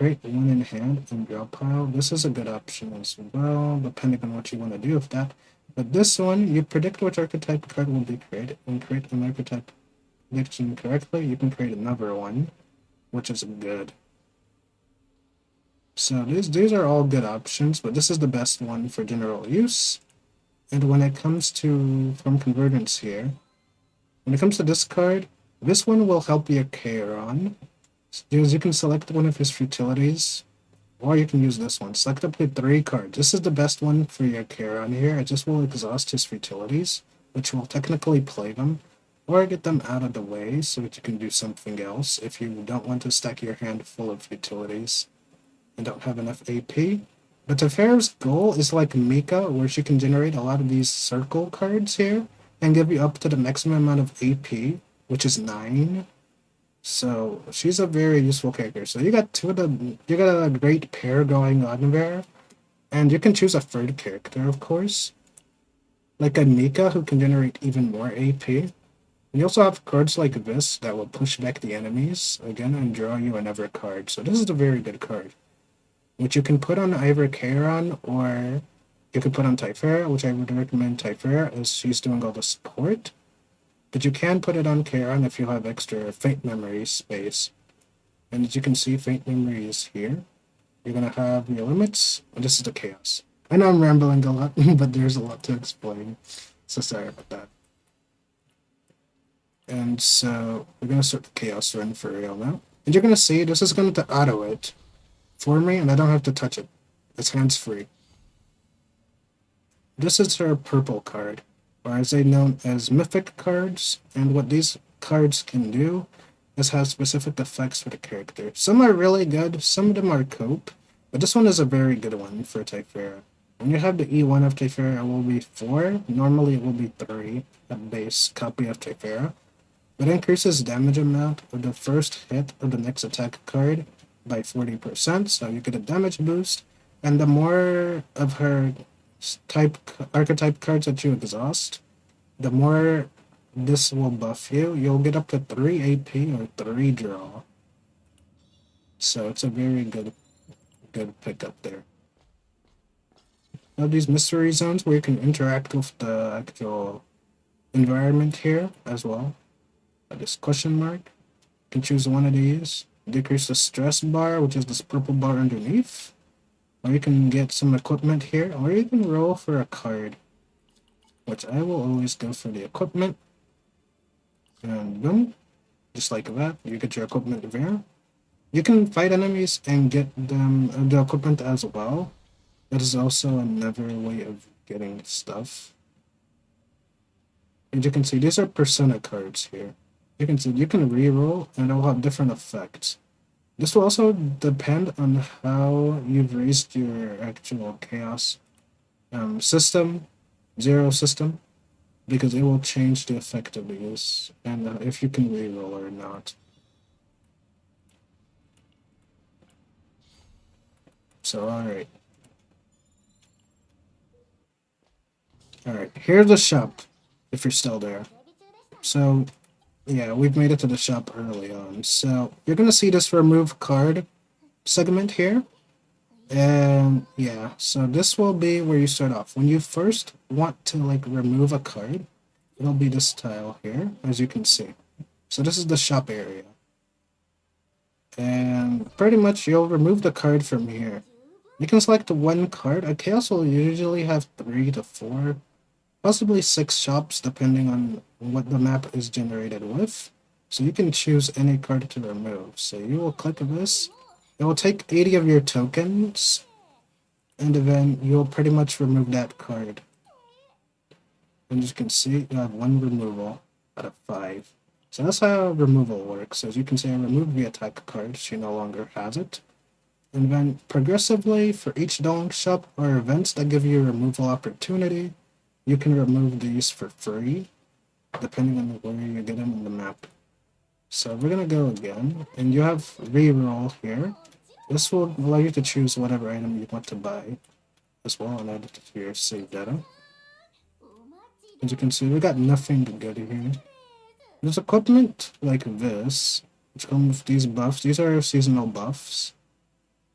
Create 1 in hand and draw pile. This is a good option as well, depending on what you want to do with that. But this one, you predict which archetype card will be created, and create an archetype prediction correctly, you can create another one, which is good. So these are all good options, but this is the best one for general use. And when it comes to from convergence here, when it comes to this card, this one will help your Charon. You can select one of his futilities, or you can use this one. Select up to 3 cards. This is the best one for your Charon here. It just will exhaust his futilities, which will technically play them, or get them out of the way so that you can do something else if you don't want to stack your hand full of futilities and don't have enough AP. But Tefera's goal is like Mika, where she can generate a lot of these circle cards here and give you up to the maximum amount of AP, which is 9. So she's a very useful character. So you got a great pair going on there, and you can choose a 3rd character, of course, like a Nika who can generate even more AP. You also have cards like this that will push back the enemies again and draw you another card. So this is a very good card, which you can put on either Charon or you could put on Typhera, which I would recommend Typhera as she's doing all the support. But you can put it on Charon if you have extra Faint Memory space. And as you can see, Faint Memory is here. You're going to have your limits. And this is the Chaos. I know I'm rambling a lot, but there's a lot to explain. So sorry about that. And so we're going to start the Chaos run for real now. And you're going to see this is going to auto it for me, and I don't have to touch it. It's hands-free. This is her purple card, or as they known as mythic cards, and what these cards can do is have specific effects for the character. Some are really good, some of them are cope, but this one is a very good one for Typhera. When you have the E1 of Typhera, it will be 4, normally it will be 3, a base copy of Typhera. It increases damage amount of the first hit of the next attack card by 40%, so you get a damage boost, and the more of her archetype cards that you exhaust, the more this will buff you. You'll get up to 3 AP or 3 draw. So it's a very good pickup there. Now these mystery zones where you can interact with the actual environment here as well. This question mark. You can choose one of these. Decrease the stress bar, which is this purple bar underneath. Or you can get some equipment here, or you can roll for a card, which I will always go for the equipment. And boom, just like that, you get your equipment there. You can fight enemies and get them the equipment as well. That is also another way of getting stuff. And you can see these are persona cards here. You can see you can reroll and they'll have different effects. This will also depend on how you've raised your actual chaos system, 0 system, because it will change the effect of these and if you can reroll or not. So, alright. Alright, here's the shop, if you're still there. So, yeah, we've made it to the shop early on. So, you're gonna see this remove card segment here. And yeah, so this will be where you start off. When you first want to like remove a card, it'll be this tile here, as you can see. So this is the shop area. And pretty much you'll remove the card from here. You can select one card. A chaos will usually have 3 to 4, possibly 6 shops depending on what the map is generated with. So you can choose any card to remove. So you will click this. It will take 80 of your tokens, and then you'll pretty much remove that card. And as you can see, you have 1 removal out of 5. So that's how removal works. As you can see, I removed the attack card. She no longer has it. And then progressively, for each Dawn shop or events that give you a removal opportunity, you can remove these for free, depending on where you get them in the map. So we're gonna go again, and you have reroll here. This will allow you to choose whatever item you want to buy as well and add it to your save data. As you can see, we got nothing good here. There's equipment like this, which comes with these buffs. These are seasonal buffs.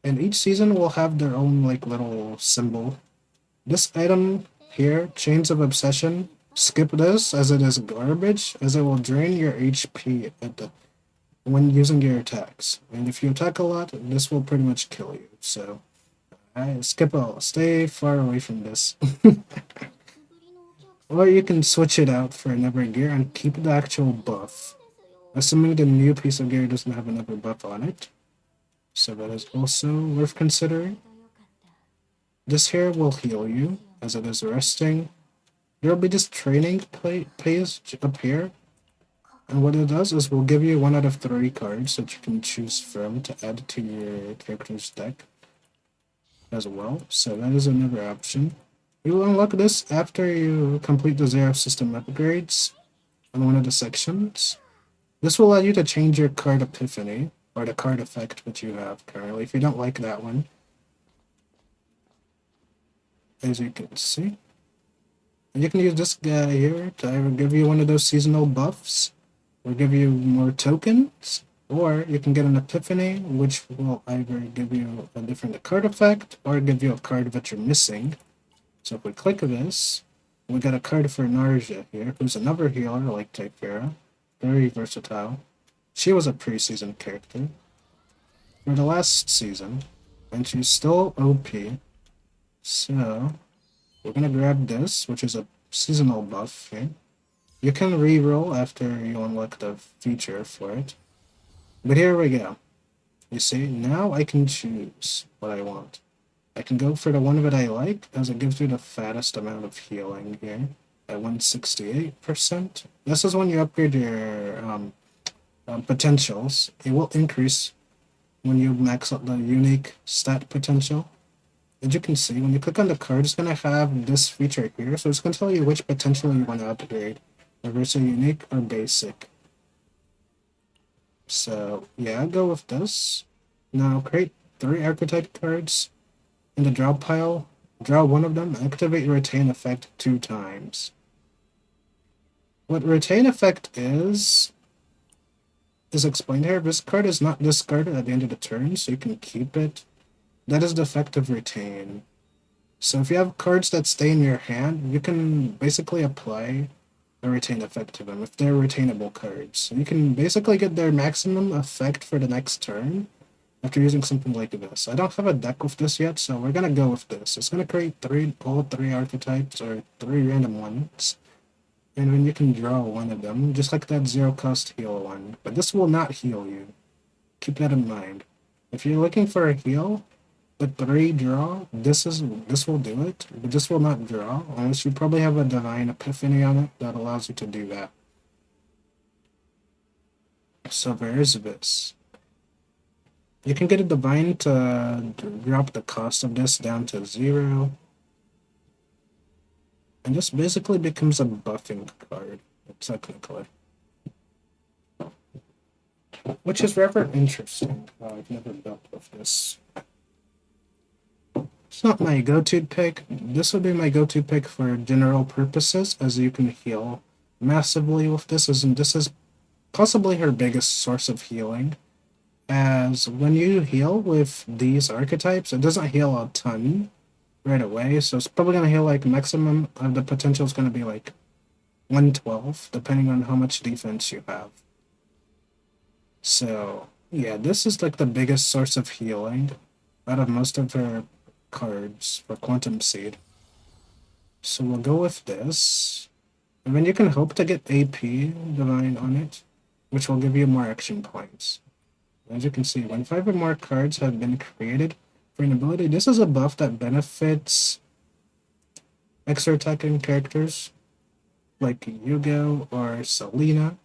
And each season will have their own like little symbol. This item here, Chains of Obsession, skip this as it is garbage, as it will drain your HP when using your attacks. And if you attack a lot, this will pretty much kill you. So skip all. Stay far away from this. Or you can switch it out for another gear and keep the actual buff, assuming the new piece of gear doesn't have another buff on it. So that is also worth considering. This here will heal you as it is resting. There will be this training page up here. And what it does is will give you 1 out of 3 cards that you can choose from to add to your character's deck as well. So that is another option. You will unlock this after you complete the Zero System upgrades on one of the sections. This will allow you to change your card epiphany, or the card effect which you have currently, if you don't like that one. As you can see. And you can use this guy here to either give you one of those seasonal buffs, or give you more tokens, or you can get an epiphany, which will either give you a different card effect, or give you a card that you're missing. So if we click this, we got a card for Narja here, who's another healer like Typhera, very versatile. She was a pre-season character for the last season, and she's still OP. So we're gonna grab this, which is a seasonal buff here. You can reroll after you unlock the feature for it. But here we go. You see, now I can choose what I want. I can go for the one that I like, as it gives you the fattest amount of healing here at 168%. This is when you upgrade your potentials. It will increase when you max out the unique stat potential. As you can see, when you click on the card, it's going to have this feature here. So it's going to tell you which potential you want to upgrade, whether it's a unique or basic. So yeah, I'll go with this. Now create 3 archetype cards in the draw pile. Draw one of them, activate retain effect 2 times. What retain effect is explained here. This card is not discarded at the end of the turn, so you can keep it. That is the effect of retain. So if you have cards that stay in your hand, you can basically apply a retain effect to them if they're retainable cards. So you can basically get their maximum effect for the next turn after using something like this. I don't have a deck with this yet, so we're gonna go with this. It's gonna create all three archetypes, or 3 random ones. And then you can draw one of them, just like that 0 cost heal one. But this will not heal you. Keep that in mind. If you're looking for a heal, the 3 draw, this will do it, but this will not draw, unless you probably have a Divine Epiphany on it that allows you to do that. So there is this. You can get a Divine to drop the cost of this down to 0. And this basically becomes a buffing card, technically. Which is rather interesting. I've never built with this. It's not my go-to pick. This would be my go-to pick for general purposes, as you can heal massively with this, and this is possibly her biggest source of healing. As when you heal with these archetypes, it doesn't heal a ton right away, so it's probably gonna heal like maximum of the potential is gonna be like 112, depending on how much defense you have. So yeah, this is like the biggest source of healing out of most of her cards for Quantum Seed. So we'll go with this. And then you can hope to get AP Divine on it, which will give you more action points. As you can see, when 5 or more cards have been created for an ability, this is a buff that benefits extra attacking characters like Yugo or Selena.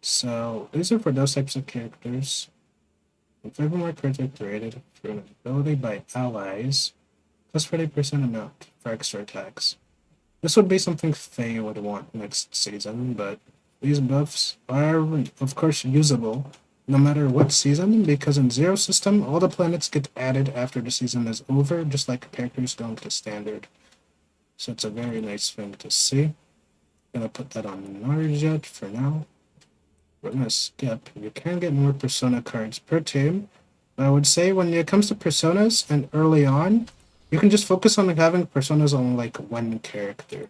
So these are for those types of characters. When 5 or more cards are created for an ability by allies, plus 40% amount for extra attacks. This would be something Faye would want next season, but these buffs are, of course, usable no matter what season, because in Zero System, all the planets get added after the season is over, just like characters going to Standard. So it's a very nice thing to see. Gonna put that on Narjet for now. We're gonna skip. You can get more Persona cards per team, but I would say when it comes to Personas and early on, you can just focus on having Personas on like one character.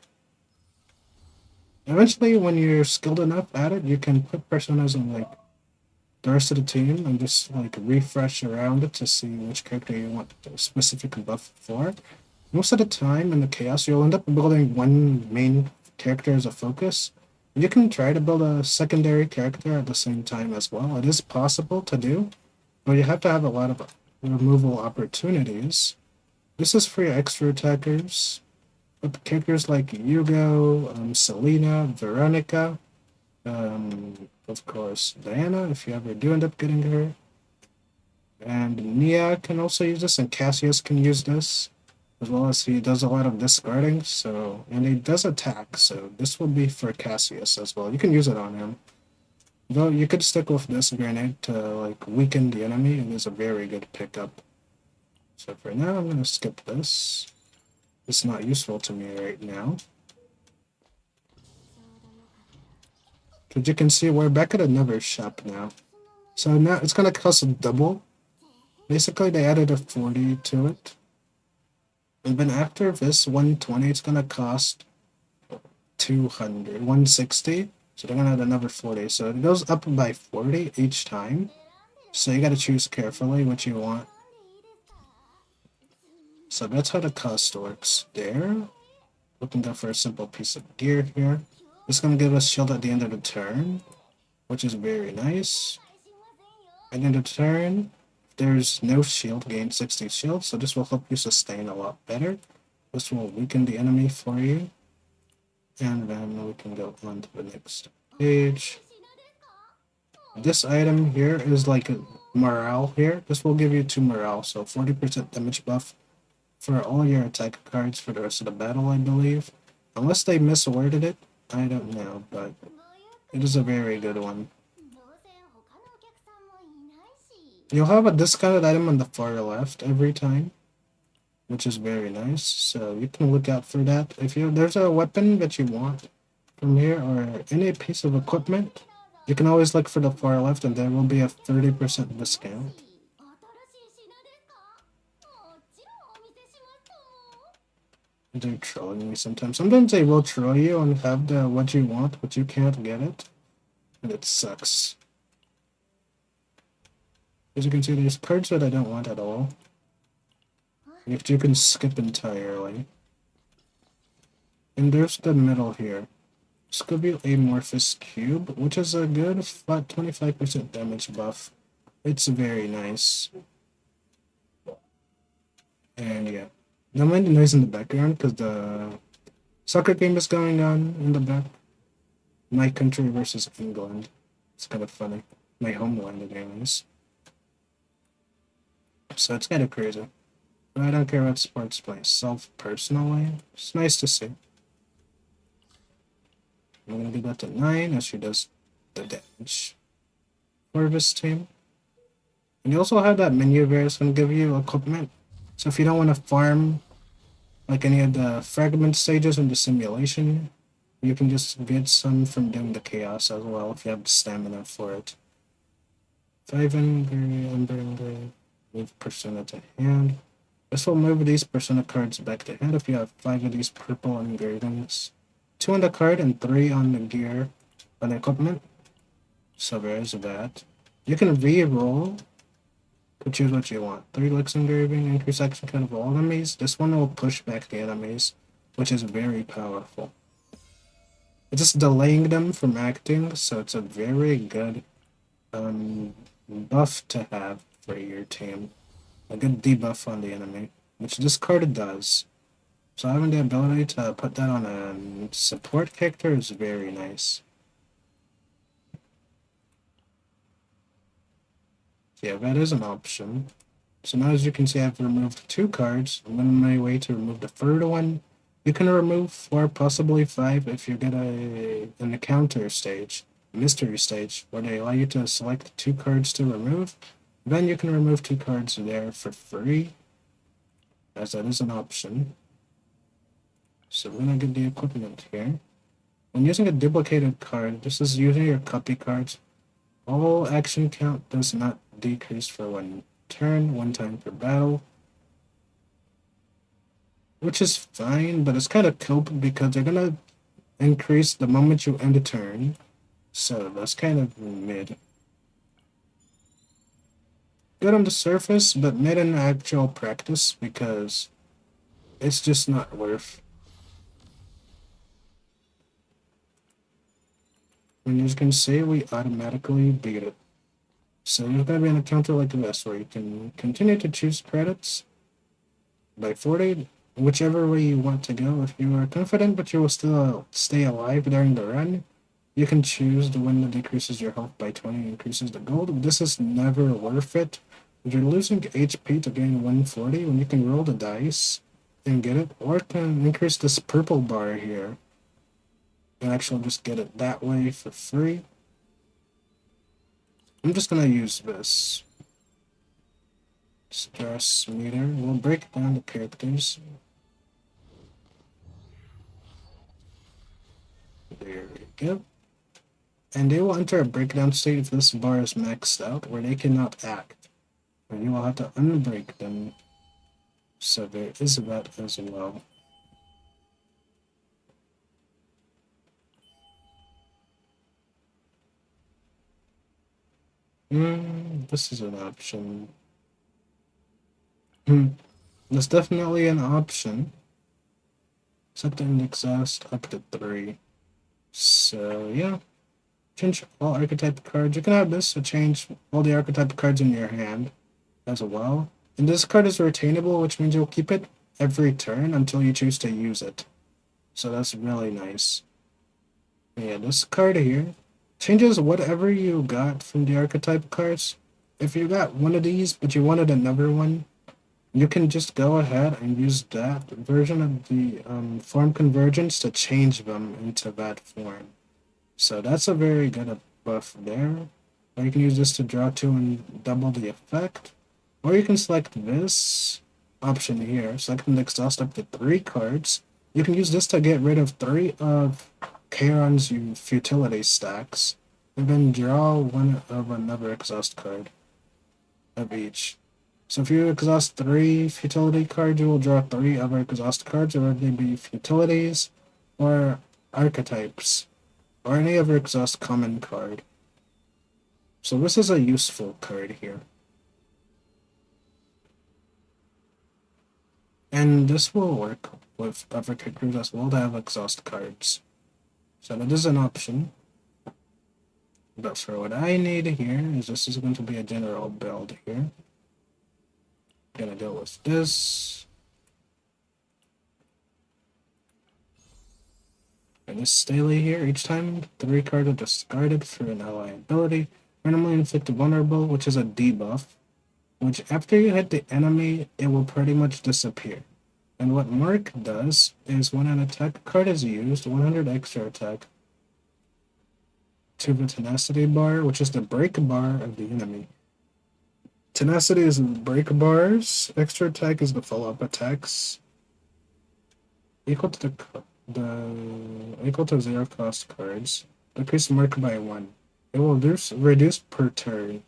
Eventually, when you're skilled enough at it, you can put Personas on like the rest of the team and just like refresh around it to see which character you want a specific buff for. Most of the time in the chaos, you'll end up building one main character as a focus. You can try to build a secondary character at the same time as well. It is possible to do, but you have to have a lot of removal opportunities. This is for your extra attackers. With characters like Yugo, Selena, Veronica, of course, Diana, if you ever do end up getting her. And Nia can also use this, and Cassius can use this, as well as he does a lot of discarding, so, and he does attack, so this will be for Cassius as well. You can use it on him. Though you could stick with this grenade to like weaken the enemy, and it's a very good pickup. So for now, I'm gonna skip this. It's not useful to me right now. But you can see we're back at another shop now. So now it's gonna cost a double. Basically, they added a 40 to it. And then after this 120, it's gonna cost 200, 160. So they're gonna add another 40. So it goes up by 40 each time. So you gotta choose carefully what you want. So that's how the cost works there. Looking for a simple piece of gear here. It's gonna give us shield at the end of the turn, which is very nice. At the end of the turn, if there's no shield, gain 60 shield, so this will help you sustain a lot better. This will weaken the enemy for you. And then we can go on to the next page. This item here is like a morale here. This will give you 2 morale, so 40% damage buff for all your attack cards for the rest of the battle, I believe. Unless they misworded it, I don't know, but it is a very good one. You'll have a discounted item on the far left every time, which is very nice, so you can look out for that. If there's a weapon that you want from here, or any piece of equipment, you can always look for the far left, and there will be a 30% discount. They're trolling me sometimes. Sometimes they will troll you and have the what you want, but you can't get it. And it sucks. As you can see, there's cards that I don't want at all. If you can skip entirely. And there's the middle here. Scooby Amorphous Cube, which is a good flat 25% damage buff. It's very nice. And yeah. Don't mind the noise in the background because the soccer game is going on in the back. My country versus England. It's kind of funny. My homeland, anyways. So it's kind of crazy. But I don't care about sports myself personally. It's nice to see. I'm gonna do that to 9 as she does the damage for this team. And you also have that menu there that's gonna give you equipment. So if you don't want to farm like any of the fragment stages in the simulation, you can just get some from doing the chaos as well if you have the stamina for it. 5 Ember, move Persona to hand. This will move these Persona cards back to hand if you have 5 of these purple engravings. 2 on the card and 3 on the gear on the equipment. So there's that. You can re-roll to choose what you want. 3 Licks engraving, increase action count of all enemies. This one will push back the enemies, which is very powerful. It's just delaying them from acting, so it's a very good buff to have for your team. A good debuff on the enemy, which this card does. So having the ability to put that on a support character is very nice. Yeah, that is an option. So now as you can see, I've removed 2 cards. I'm on my way to remove the third one. You can remove 4, possibly 5 if you get an encounter stage, mystery stage, where they allow you to select 2 cards to remove. Then you can remove 2 cards there for free, as that is an option. So we're gonna get the equipment here. When using a duplicated card, this is using your copy cards. All action count does not decrease for 1 turn, 1 time per battle. Which is fine, but it's kind of cope because they're gonna increase the moment you end a turn. So that's kind of mid. Good on the surface, but mid in actual practice because it's just not worth. And as you can see, we automatically beat it. So there's gonna be an encounter like this where you can continue to choose credits by 40, whichever way you want to go. If you are confident but you will still stay alive during the run, you can choose the one that decreases your health by 20 and increases the gold. This is never worth it. If you're losing HP to gain 140 when you can roll the dice and get it, or can increase this purple bar here and actually just get it that way for free. I'm just gonna use this stress meter. We'll break down the characters. There we go. And they will enter a breakdown state if this bar is maxed out, where they cannot act. And you will have to unbreak them. So there is that as well. This is an option. That's definitely an option. Set the exhaust up to 3. So yeah. Change all archetype cards. You can have this to change all the archetype cards in your hand as well. And this card is retainable, which means you'll keep it every turn until you choose to use it. So that's really nice. Yeah, this card here changes whatever you got from the archetype cards. If you got one of these, but you wanted another one, you can just go ahead and use that version of the form convergence to change them into that form. So that's a very good buff there. Or you can use this to draw 2 and double the effect. Or you can select this option here, select and exhaust up to 3 cards. You can use this to get rid of 3 of Charon's futility stacks, and then draw 1 of another exhaust card of each. So if you exhaust 3 futility cards, you will draw 3 other exhaust cards, whether they be futilities or archetypes, or any other exhaust common card. So this is a useful card here. And this will work with other characters as well to have exhaust cards. So that is an option. But for what I need here is this is going to be a general build here. I'm gonna go with this. And this daily here, each time 3 cards are discarded for an ally ability, randomly inflict vulnerable, which is a debuff, which after you hit the enemy, it will pretty much disappear. And what Mark does is when an attack card is used, 100 extra attack to the tenacity bar, which is the break bar of the enemy. Tenacity is break bars. Extra attack is the follow-up attacks. Equal to the equal to 0 cost cards. Decrease mark by 1. It will reduce per turn.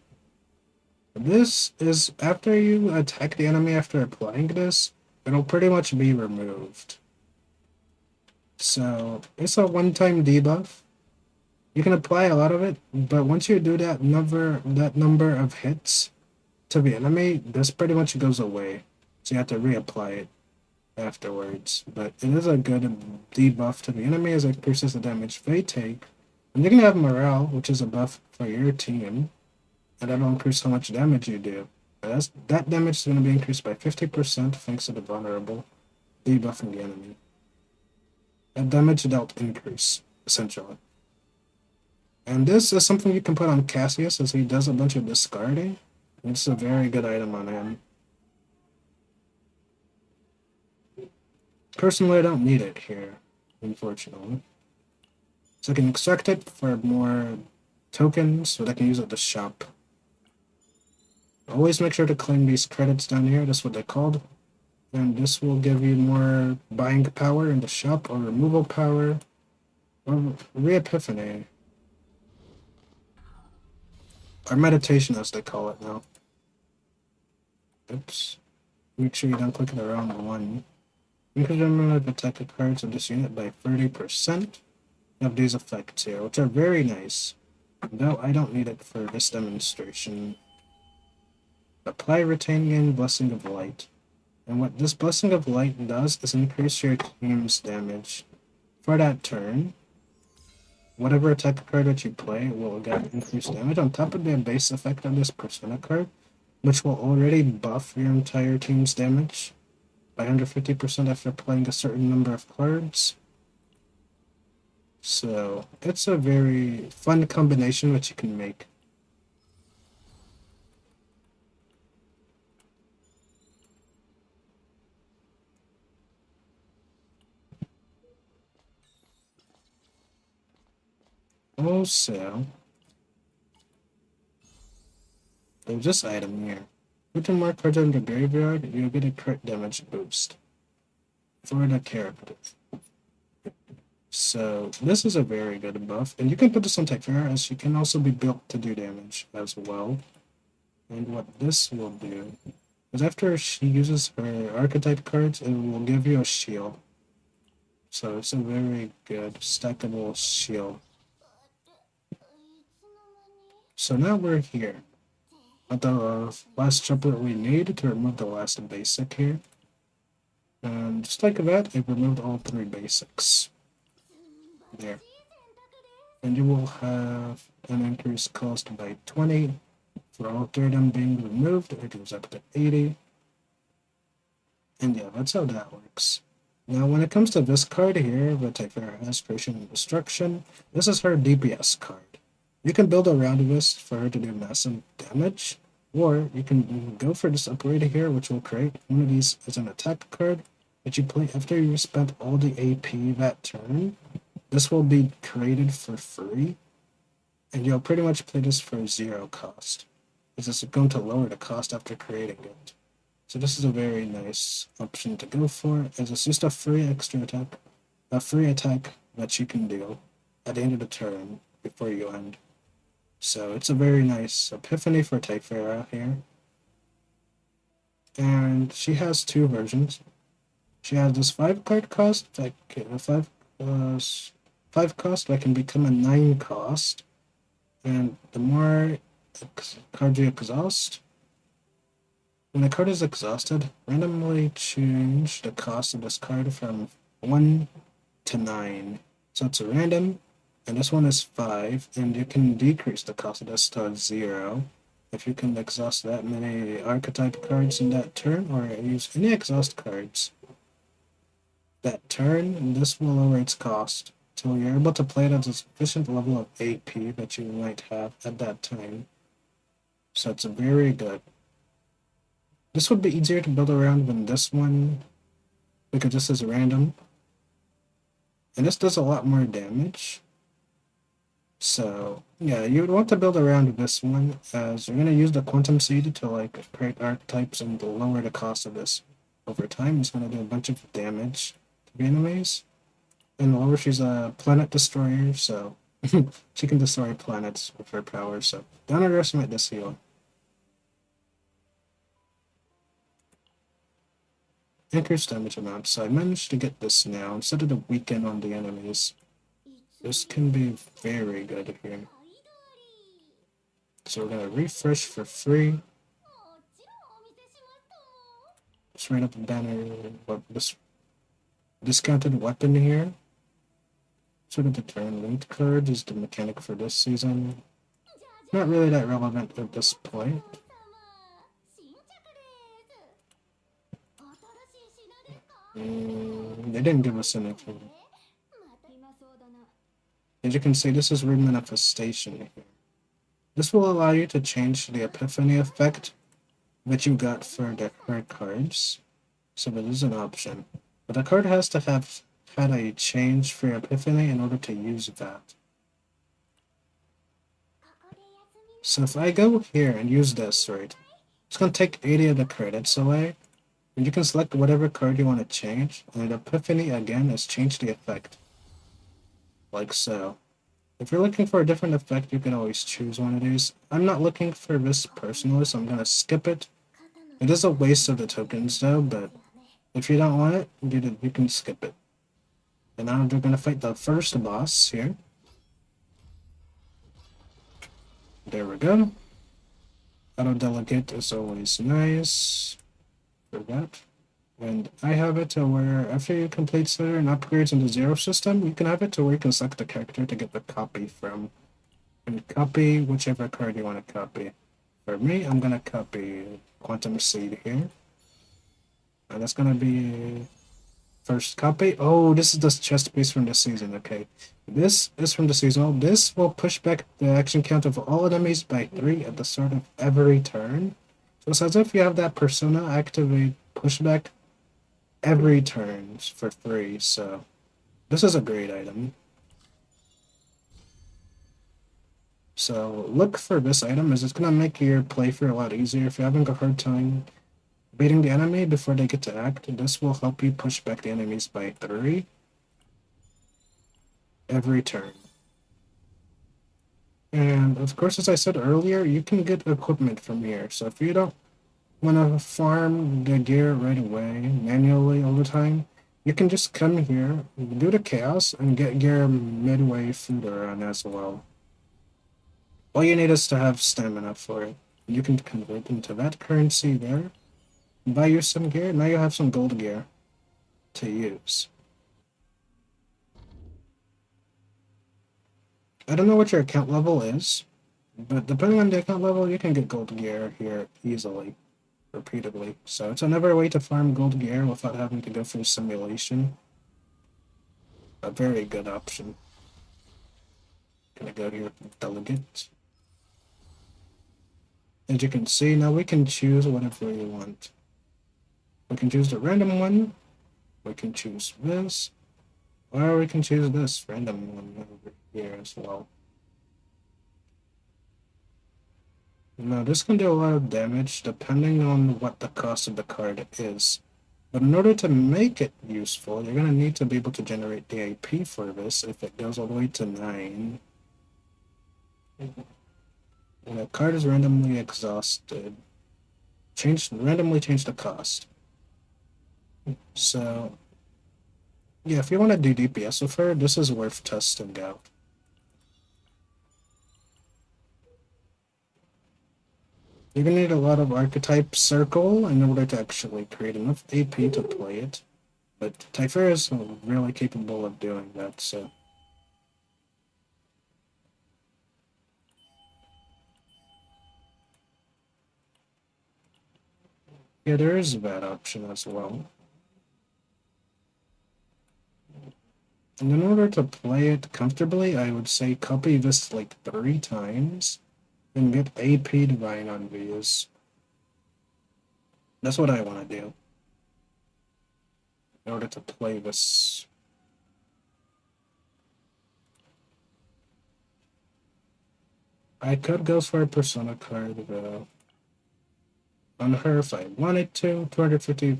This is after you attack the enemy after applying this, it'll pretty much be removed. So it's a one-time debuff. You can apply a lot of it, but once you do that number of hits to the enemy, this pretty much goes away. So you have to reapply it afterwards. But it is a good debuff to the enemy as it increases the damage they take. And you can have morale, which is a buff for your team, and that'll increase how much damage you do. But that damage is going to be increased by 50% thanks to the vulnerable debuffing the enemy. And damage dealt increase, essentially. And this is something you can put on Cassius as he does a bunch of discarding. It's a very good item on him. Personally, I don't need it here, unfortunately. So I can extract it for more tokens so that I can use it at the shop. Always make sure to claim these credits down here, that's what they're called. And this will give you more buying power in the shop, or removal power, or re-epiphany. Or meditation as they call it now. Oops. Make sure you don't click the wrong one. Increase the number of attack cards of this unit by 30%. You have these effects here, which are very nice. Though I don't need it for this demonstration. Apply Retain Gain Blessing of Light. And what this Blessing of Light does is increase your team's damage. For that turn, whatever attack card that you play will get increased damage on top of the base effect of this Persona card, which will already buff your entire team's damage by 150% after playing a certain number of cards. So it's a very fun combination which you can make. Also, there's this item here. Put more cards in the graveyard, you'll get a crit damage boost for the character. So this is a very good buff, and you can put this on Typhara as she can also be built to do damage as well. And what this will do is after she uses her archetype cards, it will give you a shield. So it's a very good stackable shield. So now we're here at the last chaplet we need to remove the last basic here. And just like that, it removed all 3 basics. There. And you will have an increased cost by 20. For all 3 of them being removed, it goes up to 80. And yeah, that's how that works. Now, when it comes to this card here, the Typhara has Creation and Destruction, this is her DPS card. You can build around this for her to do massive damage, or you can go for this upgrade here, which will create one of these as an attack card that you play after you spent all the AP that turn. This will be created for free, and you'll pretty much play this for 0 cost, because it's going to lower the cost after creating it. So this is a very nice option to go for, as it's just a free extra attack, a free attack that you can do at the end of the turn before you end. So it's a very nice epiphany for Typhara here. And she has 2 versions. She has this 5 card cost, like 5 cost that can become a 9 cost. And the more cards you exhaust, when a card is exhausted, randomly change the cost of this card from 1 to 9. So it's a random, and this one is 5, and you can decrease the cost of this to 0 if you can exhaust that many archetype cards in that turn, or use any exhaust cards that turn, and this will lower its cost till you're able to play it at a sufficient level of AP that you might have at that time. So it's very good. This would be easier to build around than this one, because this is random. And this does a lot more damage. So yeah, you would want to build around this one, as you're gonna use the quantum seed to like create archetypes and lower the cost of this over time. It's gonna do a bunch of damage to the enemies. And lower, she's a planet destroyer, so she can destroy planets with her power. So don't underestimate this heal. Increased damage amount. So I managed to get this now instead of the weaken on the enemies. This can be very good here. So we're gonna refresh for free. Just right up the banner. What this discounted weapon here. Sort of the turn linked card is the mechanic for this season. Not really that relevant at this point. They didn't give us anything. As you can see, this is remanifestation here. This will allow you to change the epiphany effect that you got for the card cards. So that is an option. But the card has to have had a change for your epiphany in order to use that. So if I go here and use this, right, it's going to take 80 of the credits away. And you can select whatever card you want to change, and epiphany again is change the effect. Like so. If you're looking for a different effect, you can always choose one of these. I'm not looking for this personally, so I'm going to skip it. It is a waste of the tokens though, but if you don't want it, you can skip it. And now we're going to fight the first boss here. There we go. Auto delegate is always nice for that. And I have it to where after you complete certain upgrades in the zero system, you can have it to where you can select the character to get the copy from. And copy whichever card you want to copy. For me, I'm going to copy Quantum Seed here. And that's going to be first copy. Oh, this is the chest piece from the season. Okay. This is from the seasonal. This will push back the action count of all enemies by 3 at the start of every turn. So it's as if you have that persona activate pushback every turn for 3. So this is a great item. So look for this item, as it's going to make your playthrough a lot easier. If you're having a hard time beating the enemy before they get to act, this will help you push back the enemies by 3 every turn. And of course, as I said earlier, you can get equipment from here. So if you don't want to farm the gear right away, manually all the time, you can just come here, do the chaos, and get gear midway through the run as well. All you need is to have stamina for it. You can convert into that currency there, buy you some gear, now you have some gold gear to use. I don't know what your account level is, but depending on the account level, you can get gold gear here easily, repeatedly. So it's another way to farm gold gear without having to go through simulation. A very good option. Gonna go here with delegate. As you can see, now we can choose whatever we want. We can choose the random one, we can choose this, or we can choose this random one over here as well. Now this can do a lot of damage depending on what the cost of the card is. But in order to make it useful, you're going to need to be able to generate the AP for this if it goes all the way to 9. When a card is randomly exhausted, randomly change the cost. So, yeah, if you want to do DPS with her, this is worth testing out. You're going to need a lot of archetype circle in order to actually create enough AP to play it. But Typhera is really capable of doing that, so. Yeah, there is that option as well. And in order to play it comfortably, I would say copy this like 3 times and get AP Divine on these. That's what I want to do in order to play this. I could go for a Persona card though. On her if I wanted to, 250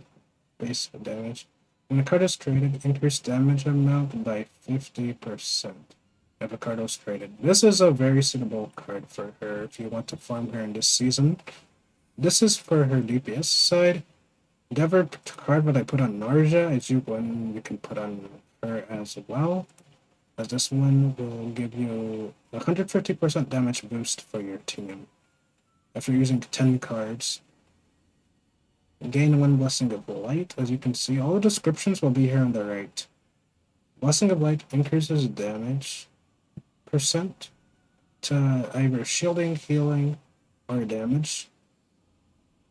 base damage. When a card is traded, increase damage amount by 50% if a card was traded. This is a very suitable card for her if you want to farm her in this season. This is for her DPS side. The other card that I put on Narja is one you can put on her as well. As this one will give you 150% damage boost for your team. If you're using 10 cards, gain 1 Blessing of Light. As you can see, all the descriptions will be here on the right. Blessing of Light increases damage percent to either shielding, healing, or damage.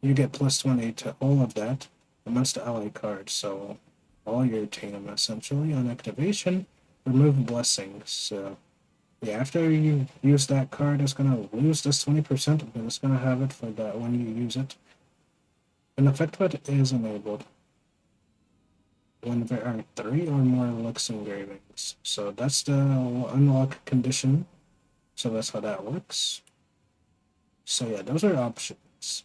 You get plus 20 to all of that amongst the ally cards, so all your team essentially. On activation, remove blessings. So yeah, after you use that card, it's gonna lose this 20%, but it's gonna have it for that when you use it. An effect that is enabled when there are 3 or more Lux engravings. So that's the unlock condition. So that's how that works. So yeah, those are options.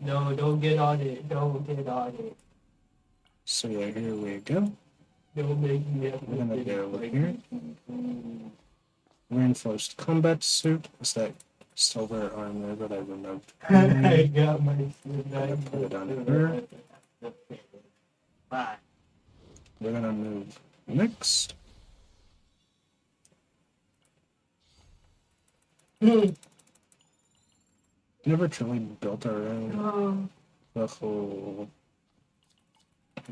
No, don't get on it. Don't get on it. So yeah, here we go. Don't make me have We're gonna to get go it. here. Reinforced combat suit. Is that silver armor that I removed? I got my Put it on her. Bye. We're gonna move next. Never truly built our own the whole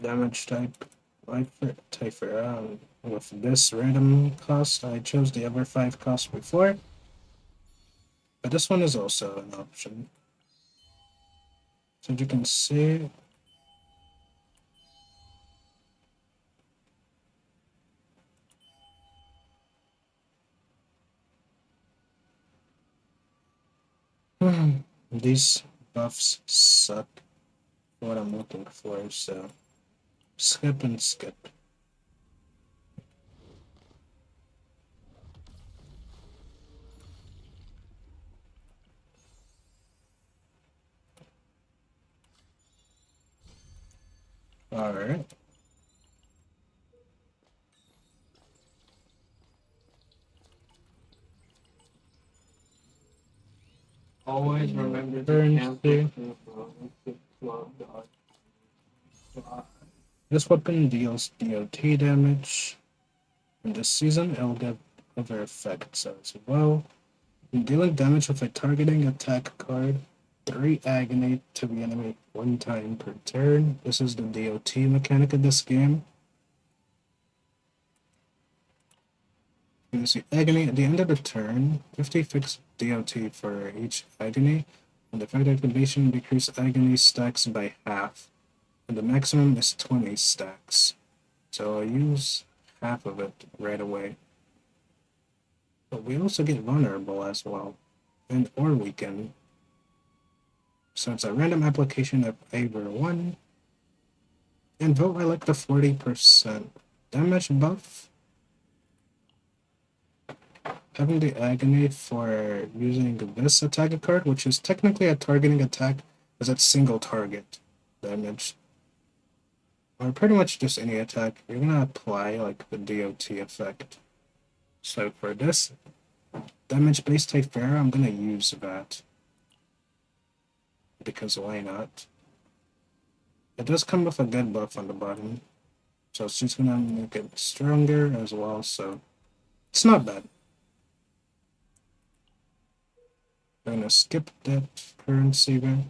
damage type with this random cost. I chose the other 5 costs before, but this one is also an option. So as you can see, these buffs suck for what I'm looking for, so skip and skip. Alright. Always remember to Currency. This weapon deals DOT damage. In this season, it'll give other effects as well. Dealing damage with a targeting attack card, 3 agony to the enemy 1 time per turn. This is the DOT mechanic of this game. You can see agony at the end of the turn, 50 fixed DOT for each agony, and the effect activation decrease agony stacks by half, and the maximum is 20 stacks. So I'll use half of it right away. But we also get vulnerable as well, and or weaken. So it's a random application of either one. And vote I like the 40% damage buff. Having the agony for using this attack card, which is technically a targeting attack, is at single target damage. Or pretty much just any attack, you're gonna apply like the DOT effect. So for this damage based Typhera, I'm gonna use that. Because why not? It does come with a good buff on the bottom. So it's just gonna make it stronger as well, so it's not bad. I'm gonna skip that currency there.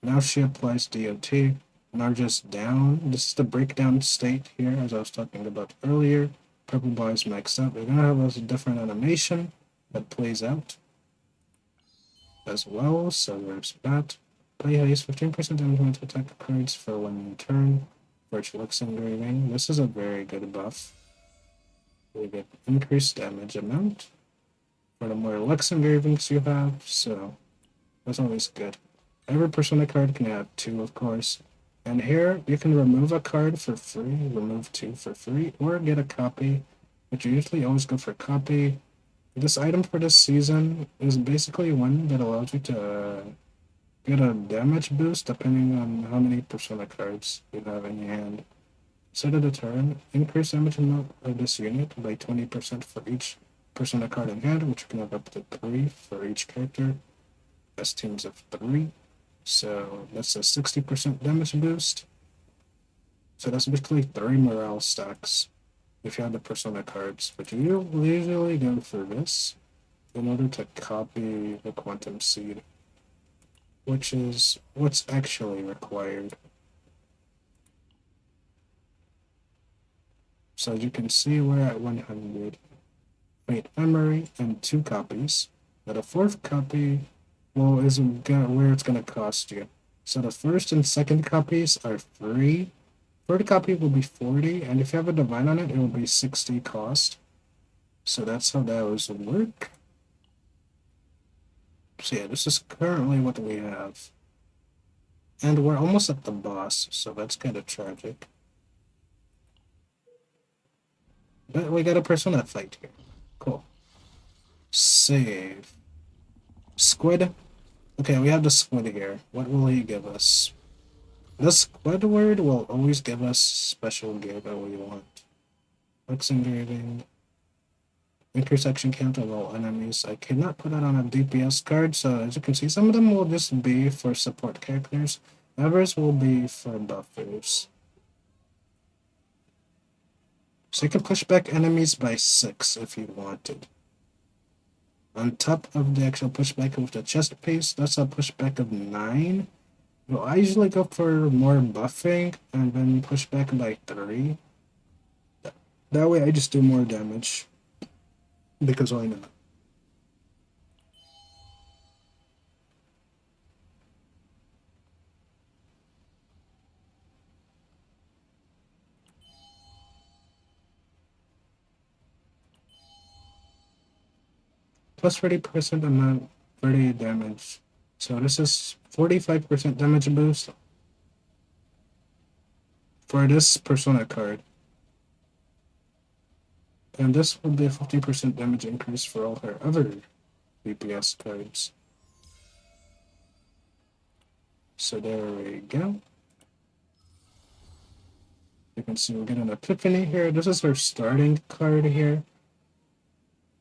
Now she applies DOT. Narja's down. This is the breakdown state here, as I was talking about earlier. Purple bar is maxed out. We're gonna have a different animation that plays out as well. So there's that. Play haste 15% damage to attack cards for 1 turn. Virtual Lux engraving. This is a very good buff. We get increased damage amount for the more Lux engravings you have, so that's always good. Every Persona card can have 2, of course. And here you can remove a card for free, remove 2 for free, or get a copy, which you usually always go for copy. This item for this season is basically one that allows you to get a damage boost depending on how many Persona cards you have in your hand. Set of the turn, increase damage amount of this unit by 20% for each Persona card in hand, which you can have up to 3 for each character. Best teams of 3. So that's a 60% damage boost. So that's basically 3 morale stacks if you have the Persona cards. But you usually go for this in order to copy the Quantum Seed, which is what's actually required. So as you can see, we're at 100. Wait, memory and 2 copies. But a 4th copy, well, isn't where it's gonna cost you. So the first and second copies are free. Third copy will be 40, and if you have a divine on it, it will be 60 cost. So that's how those work. So yeah, this is currently what we have. And we're almost at the boss, so that's kind of tragic. But we got a Persona fight here. Cool. Save. Squid. Okay, we have the squid here. What will he give us? The Squidward will always give us special gear that we want. Lux engraving. Intersection count of all enemies. I cannot put it on a DPS card, so as you can see, some of them will just be for support characters. Others will be for buffers. So you can push back enemies by 6 if you wanted. On top of the actual pushback with the chest piece, that's a pushback of 9. Well, I usually go for more buffing and then push back by 3. That way I just do more damage. Because why not? Plus 30% amount, 30 damage. So this is 45% damage boost for this Persona card. And this will be a 50% damage increase for all her other DPS cards. So there we go. You can see we get an Epiphany here. This is her starting card here.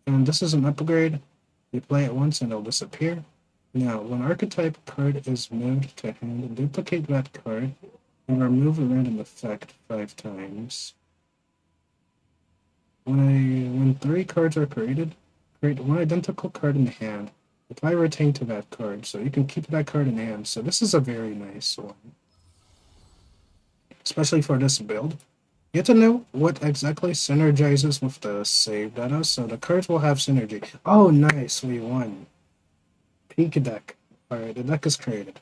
And this is an upgrade. You play it once and it'll disappear. Now, when archetype card is moved to hand, duplicate that card and remove a random effect 5 times. When 3 cards are created, create 1 identical card in hand. Apply retain to that card, so you can keep that card in hand. So this is a very nice one, especially for this build. You have to know what exactly synergizes with the save data, so the cards will have synergy. Oh, nice, we won. Peak deck. Alright, the deck is created.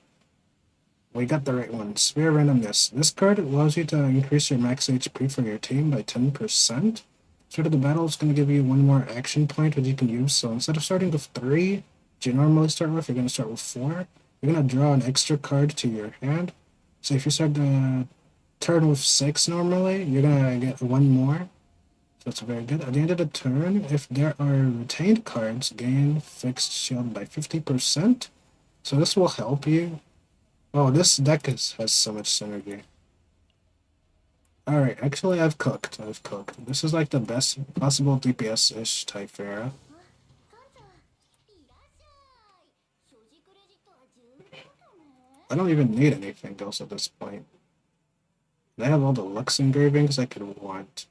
We got the right one. Sphere Randomness. This card allows you to increase your max HP for your team by 10%. Start of the battle is going to give you 1 more action point that you can use. So instead of starting with 3, which you normally start with, you're going to start with 4. You're going to draw an extra card to your hand. So if you start the turn with 6 normally, you're going to get 1 more. So that's very good. At the end of the turn, if there are retained cards, gain fixed shield by 50%. So this will help you. Oh, this deck has so much synergy. Alright, actually I've cooked. This is like the best possible DPS-ish Typhera. I don't even need anything else at this point. I have all the Lux engravings I could want.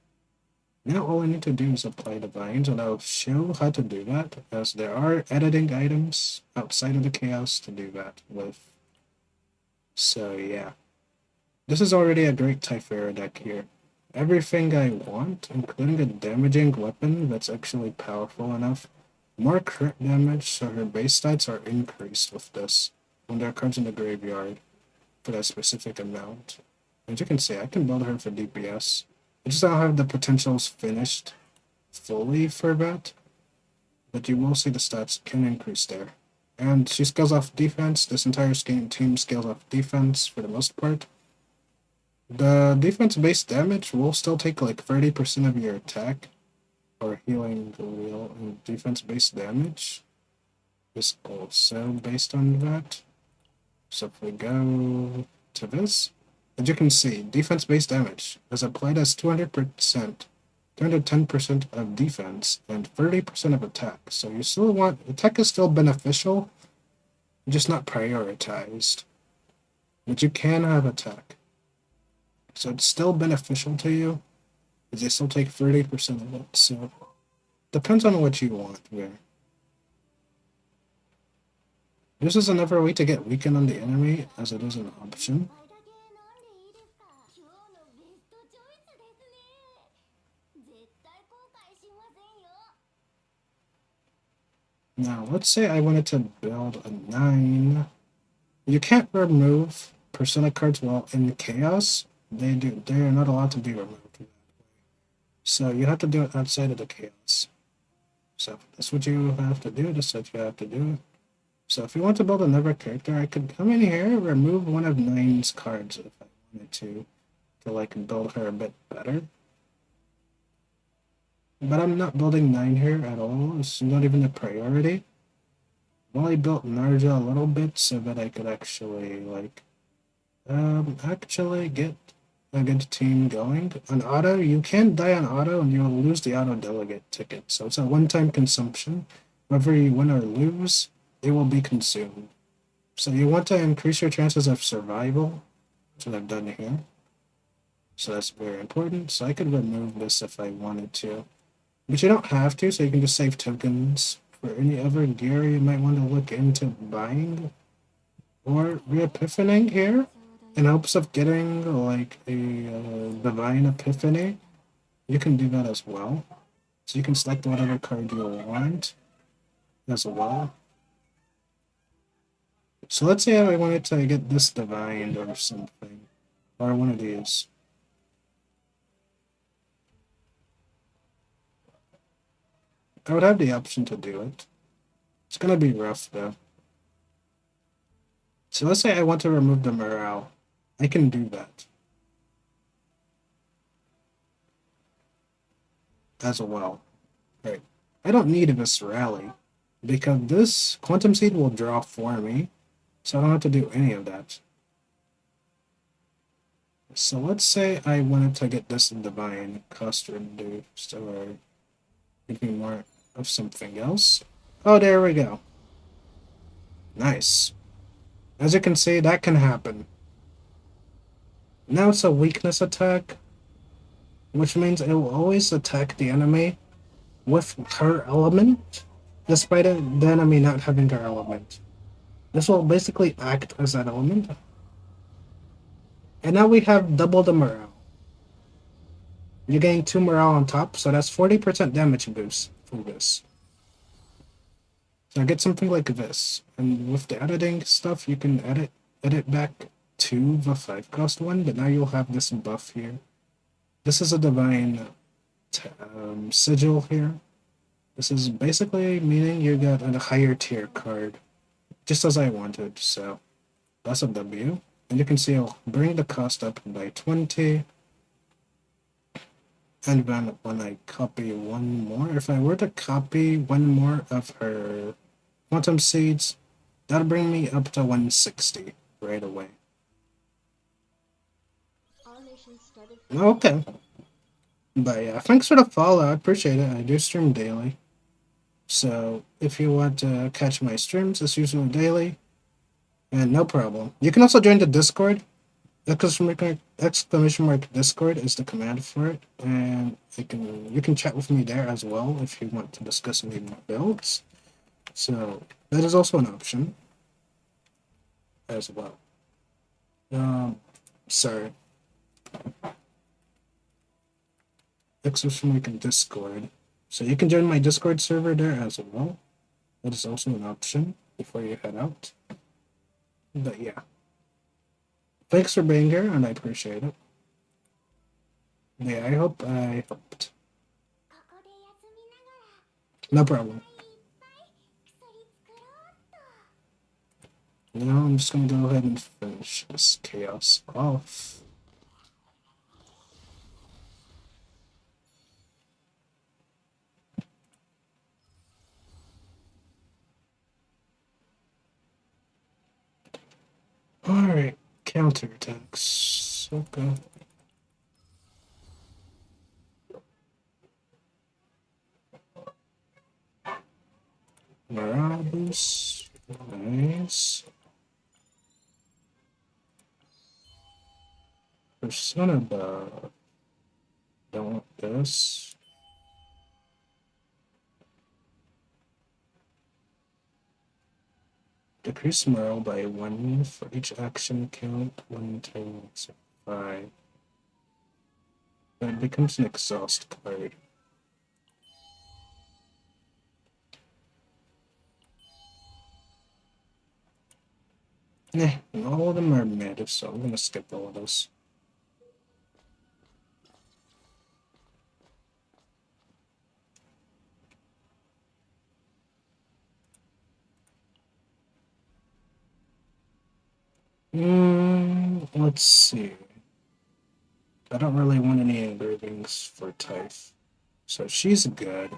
Now all I need to do is apply Divines, and I'll show how to do that, as there are editing items outside of the chaos to do that with. So yeah. This is already a great Typhera deck here. Everything I want, including a damaging weapon that's actually powerful enough. More crit damage, so her base stats are increased with this when there are cards in the graveyard for that specific amount. As you can see, I can build her for DPS. I just don't have the potentials finished fully for that, but you will see the stats can increase there. And she scales off defense. This entire team scales off defense for the most part. The defense-based damage will still take like 30% of your attack, or healing the wheel, and defense-based damage is also based on that. So if we go to this, as you can see, defense-based damage is applied as 200%, 210% of defense, and 30% of attack. So you still want, attack is still beneficial, just not prioritized. But you can have attack. So it's still beneficial to you, but you still take 30% of it. So depends on what you want there. This is another way to get weakened on the enemy, as it is an option. 杯だけ飲んでいいですか？今日のベストチョイスですね。絶対後悔しませんよ。 Now, let's say I wanted to build a 9. You can't remove persona cards while in chaos. They're not allowed to be removed. So you have to do it outside of the chaos. So that's what you have to do. That's what you have to do. So if you want to build another character, I could come in here, remove one of 9's cards if I wanted to like build her a bit better. But I'm not building 9 here at all. It's not even a priority. I've only built Narja a little bit so that I could actually like actually get a good team going. On auto, you can die on auto and you'll lose the auto delegate ticket. So it's a one-time consumption. Whether you win or lose, it will be consumed. So you want to increase your chances of survival. That's what I've done here. So that's very important. So I could remove this if I wanted to. But you don't have to, so you can just save tokens for any other gear you might want to look into buying. Or re-epiphaning here in hopes of getting like a divine epiphany. You can do that as well. So you can select whatever card you want as well. So let's say I wanted to get this divine or something, or one of these. I would have the option to do it. It's gonna be rough though. So let's say I want to remove the morale. I can do that as well. Right. I don't need this rally because this quantum seed will draw for me, so I don't have to do any of that. So let's say I wanted to get this divine cost reduced or give me more of something else. Oh, there we go. Nice. As you can see, that can happen. Now it's a weakness attack, which means it will always attack the enemy with her element, despite the enemy not having her element. This will basically act as that element. And now we have double the morale. You gain 2 morale on top, so that's 40% damage boost from this. So I get something like this. And with the editing stuff, you can edit back to the 5 cost one, but now you'll have this buff here. This is a divine sigil here. This is basically meaning you got a higher tier card, just as I wanted, so that's a W. And you can see I'll bring the cost up by 20. And then when I copy one more, if I were to copy one more of her quantum seeds, that'll bring me up to 160 right away. Okay. But yeah, thanks for the follow. I appreciate it. I do stream daily. So if you want to catch my streams, it's usually daily. And no problem. You can also join the Discord. Exclamation mark Discord is the command for it. And you can chat with me there as well if you want to discuss any builds. So that is also an option as well. Sorry. Exclamation mark in Discord. So you can join my Discord server there as well. That is also an option before you head out. But yeah. Thanks for being here, and I appreciate it. Yeah, I hope I helped. ここで休みながら No problem. いっぱい薬作ろうっと。 Now I'm just gonna go ahead and finish this chaos off. counterattacks. Okay. Morale boost. Nice. Persona buff. Don't want this. Decrease morale by 1 for each action count 1 times 5. But it becomes an exhaust card. All of them are mid, so I'm gonna skip all of those. Let's see. I don't really want any engravings for Typh, so she's good.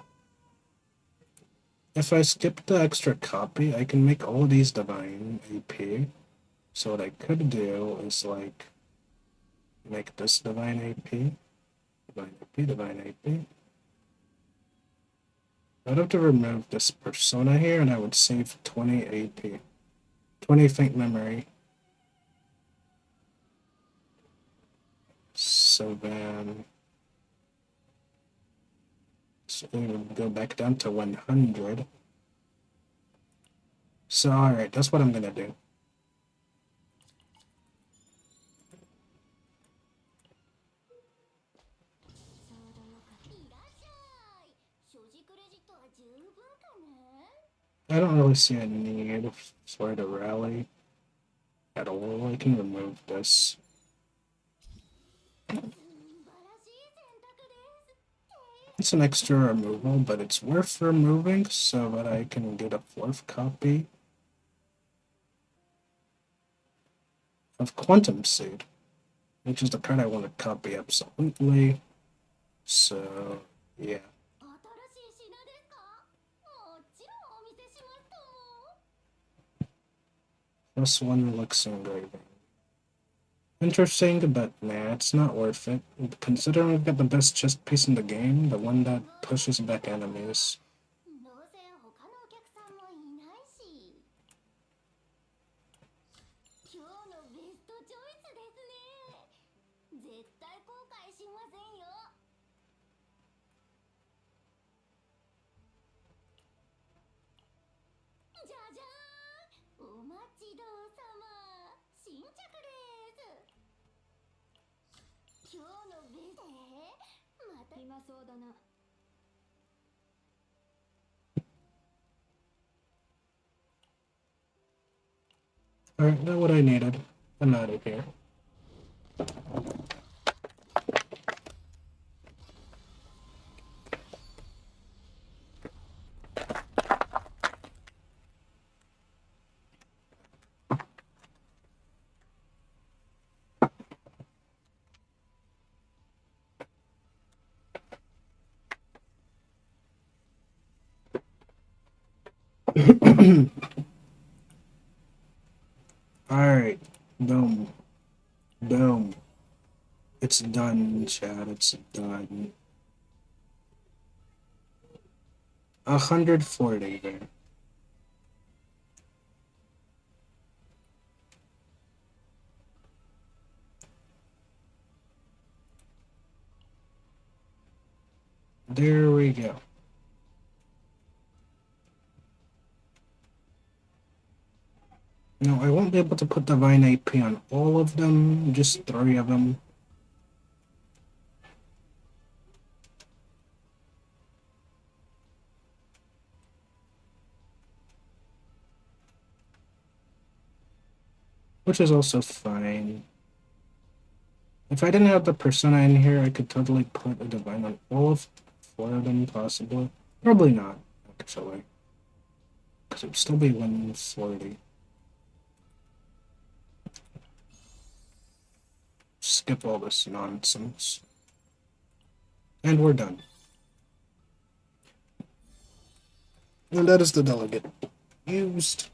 If I skip the extra copy, I can make all of these divine AP. So what I could do is like make this divine AP, divine AP, divine AP. I'd have to remove this persona here and I would save 20 AP. 20 faint memory. So then we would go back down to 100. So alright, that's what I'm gonna do. I don't really see a need for it to rally at all. I can remove this. It's an extra removal, but it's worth removing so that I can get a 4th copy of Quantum Seed, which is the card I want to copy absolutely. So, yeah. Plus 1 looks engraving. Interesting, but nah, it's not worth it. Considering we've got the best chest piece in the game, the one that pushes back enemies. Alright, not what I needed. I'm out of here. Alright, boom. Boom. It's done, Chad. It's done. 140 there. There we go. No, I won't be able to put Divine AP on all of them, just 3 of them. Which is also fine. If I didn't have the persona in here, I could totally put a divine on all of 4 of them, possibly. Probably not, actually. Because it would still be 140. Skip all this nonsense. And we're done. And that is the delegate used.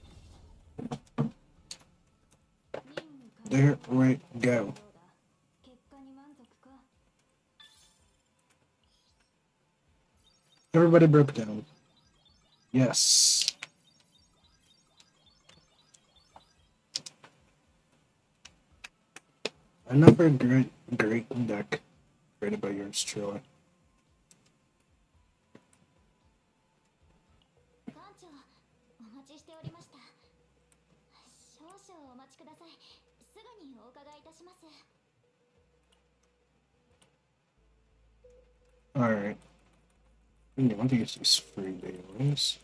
There we go. Everybody broke down. Yes. Another great deck created by yours truly. 館長、お待ちしておりました。少々お待ちください。すぐにお伺いいたします。Alright. I want to use these free dailies.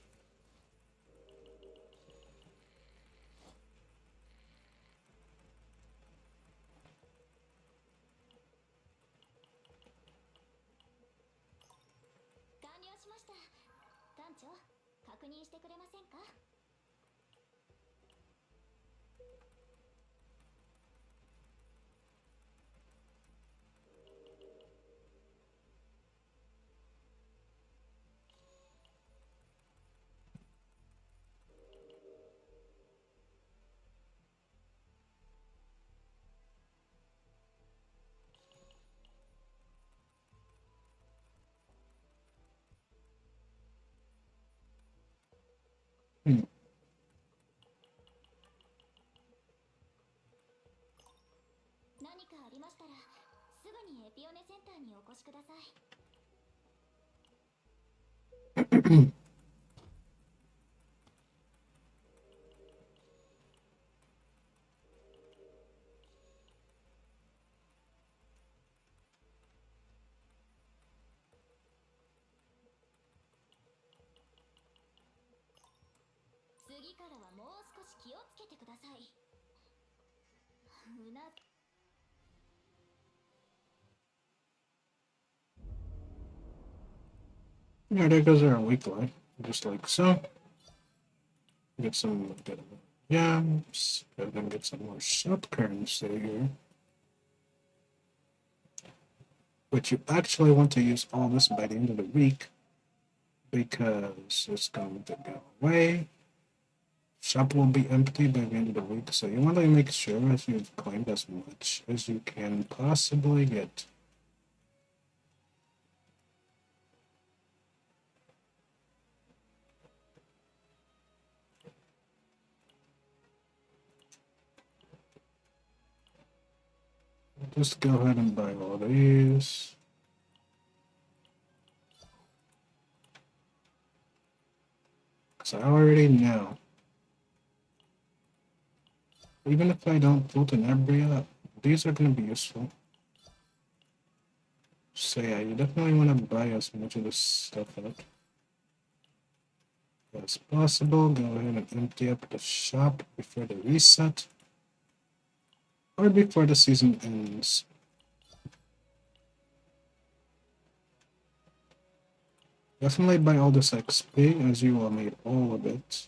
Hmm. 何かありましたらすぐにエピオネセンターにお越しください。次からはもう少し気をつけてください。うな Yeah, there goes our weekly. Just like so. Get some good gems. And then get some more shop currency here. But you actually want to use all this by the end of the week because it's going to go away. Shop will be empty by the end of the week, so you want to make sure as you've claimed as much as you can possibly get. Just go ahead and buy all these. Because I already know. Even if I don't put an Ebria, these are going to be useful. So yeah, you definitely want to buy as much of this stuff out as possible. Go ahead and empty up the shop before the reset. Or before the season ends. Definitely buy all this XP as you will need all of it.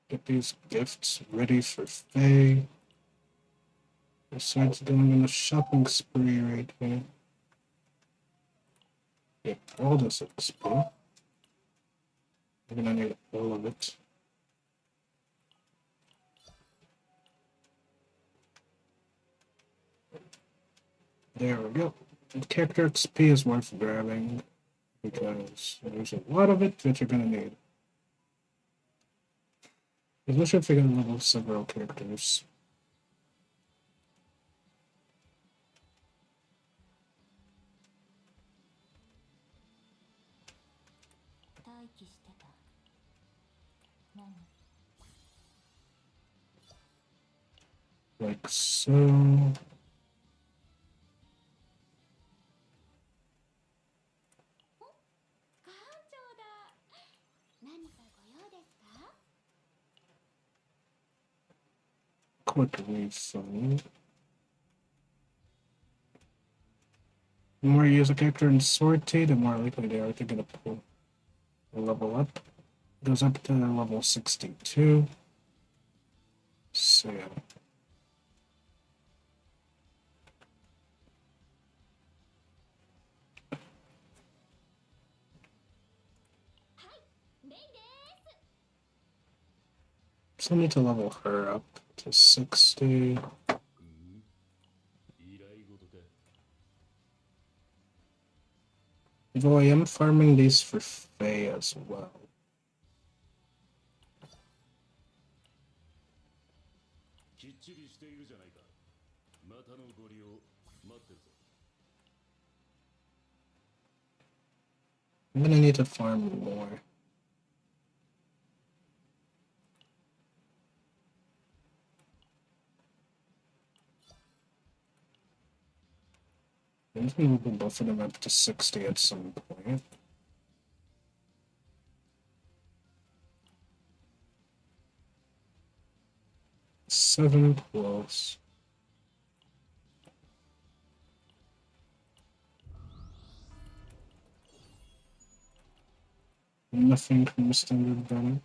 Get these gifts ready for Faye. Besides going on a shopping spree right here. Get all this XP. I'm gonna need all of it. There we go. And character XP is worth grabbing because there's a lot of it that you're gonna need. Especially if you're gonna level several characters. Like so. Quick refund. The more you use a character in sortie, the more likely they are to get a level up. Goes up to level 62. So yeah. So I need to level her up to 60. Though I am farming these for Faye as well. I'm gonna need to farm more. I'm gonna move both of them up to 60 at some point. Seven plus. Nothing from the standard gun.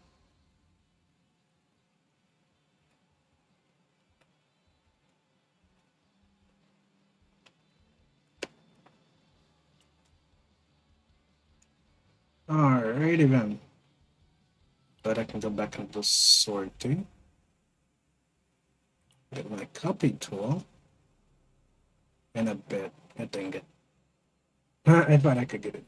Alrighty then. But I can go back into sorting. Get my copy tool. In a bit. Dang it. I thought I could get it.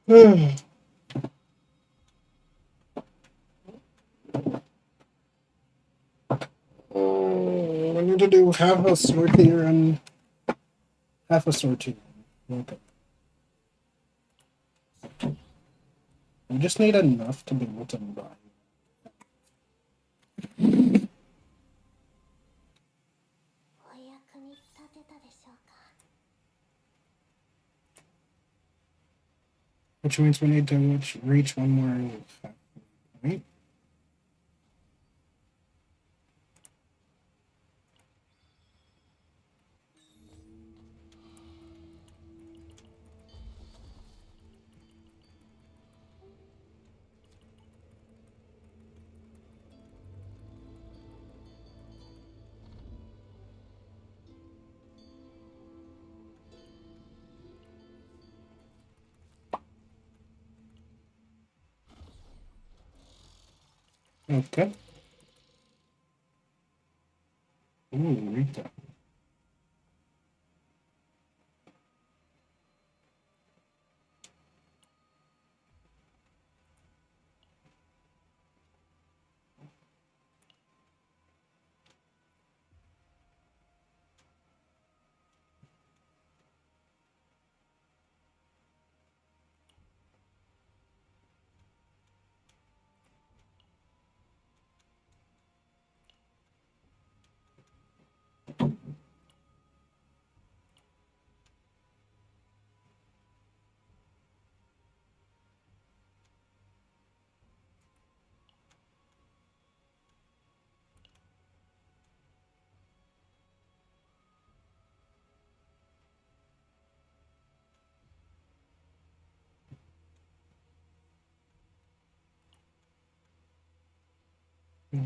I need to do half a sortie and half a sortie. Okay. We just need enough to be able to buy. Which means we need to reach one more point. Okay. Ooh, Rita.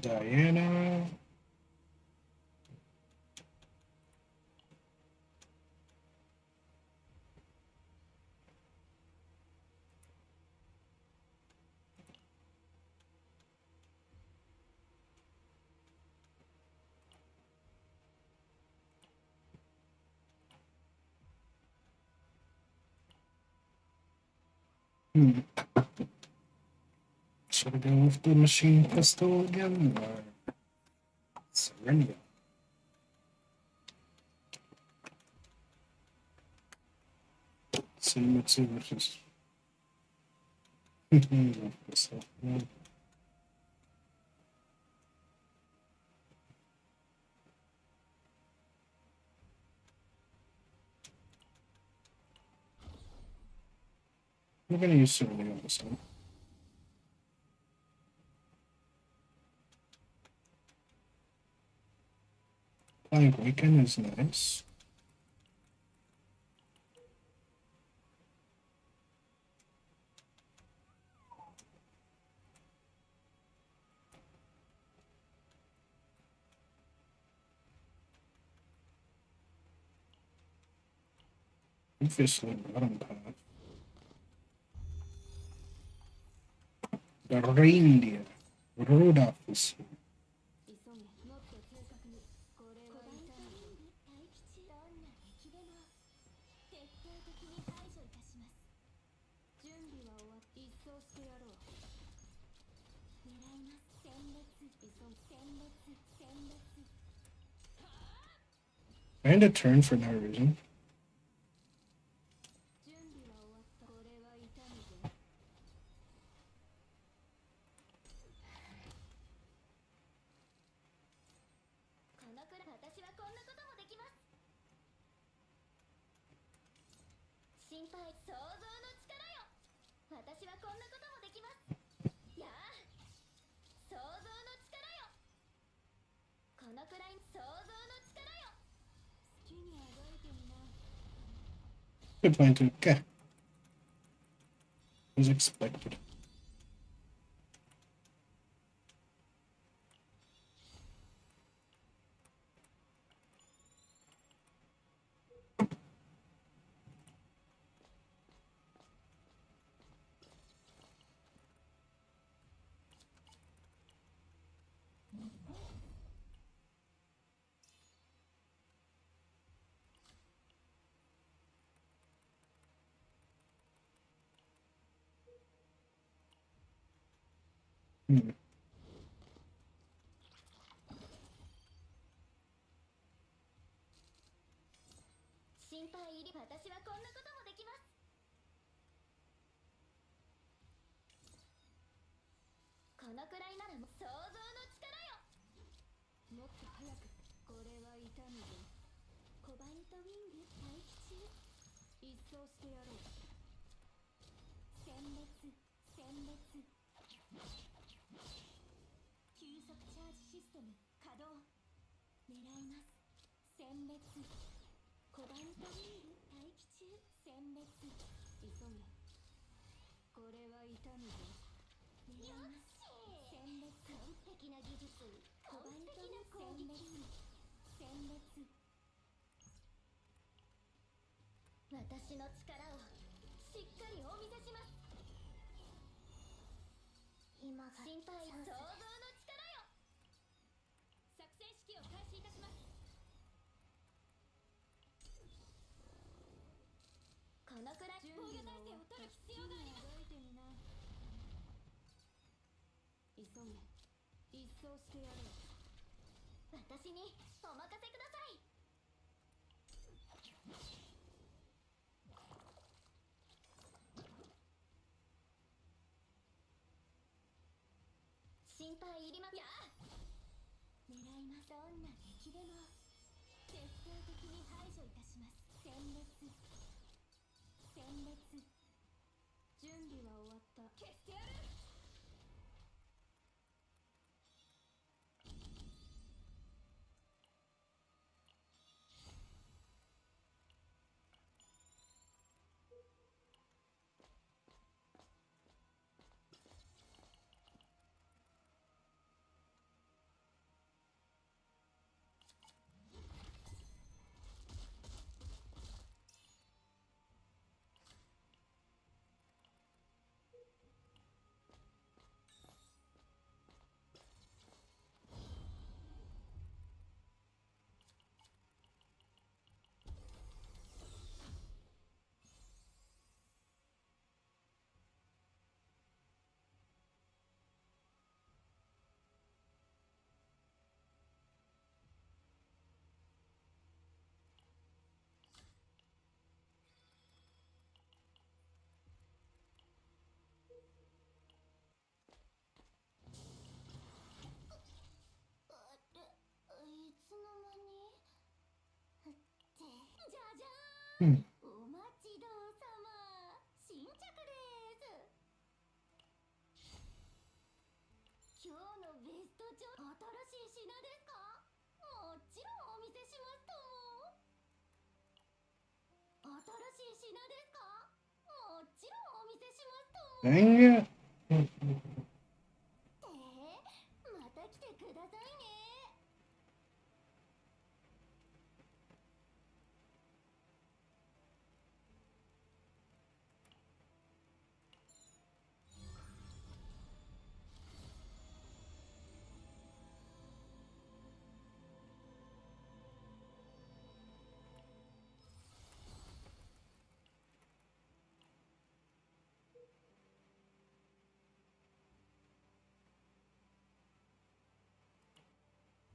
Diana. Should I go with the machine pistol again or Serenia? Let's see which is. Pistol. We're gonna use Serenia on this one. Playing Weekend is nice. Obviously, bottom path. The reindeer. Rudolph is here. 急げもっと正確にこれは痛み大吉どんな敵でも徹底的に排除いたします準備は終わっ一掃してやろう狙います殲滅依存殲滅殲滅 And a turn for no reason. 準備は終わったこれは痛むぜこのくらい私はこんなこともできます心配想像の力よ私はこんなこともできますやあ想像の力よこのくらい想像の力よ好きにあがいてみな Good point too. Okay. As expected. Hmm. 心配入り私はこんなこともできますこのくらいならもう想像の力よもっと早くこれは痛むぜコバルトウィング待機中一掃してやろう殲滅殲滅急速チャージシステム稼働狙います殲滅コバルトウィング待機中殲滅急げこれは痛むぜ狙います殲滅完璧な技術コバルトの攻撃殲滅私の力をしっかりお見せします今が心配想像の力よ作戦指揮を開始いたしますこのくらい防御体制を取る必要があります急げ一掃してやろう私にお任せください心配いりまや狙いますどんな敵でも徹底的に排除いたします殲滅殲滅準備は終わった消してやるいつの間にってじゃじゃーん、お待ちどうさま新着です今日のベスト新しい品ですかもちろんお見せしますとも新しい品ですかもちろんお見せしますとも Dang it. また来てくださいね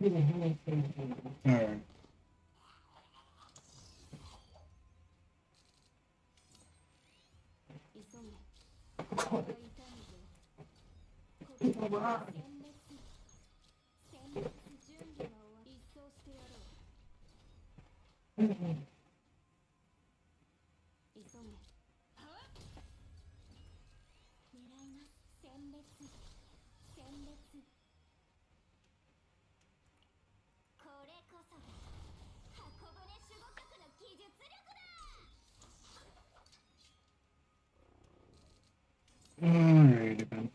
Alright. Alrighty then.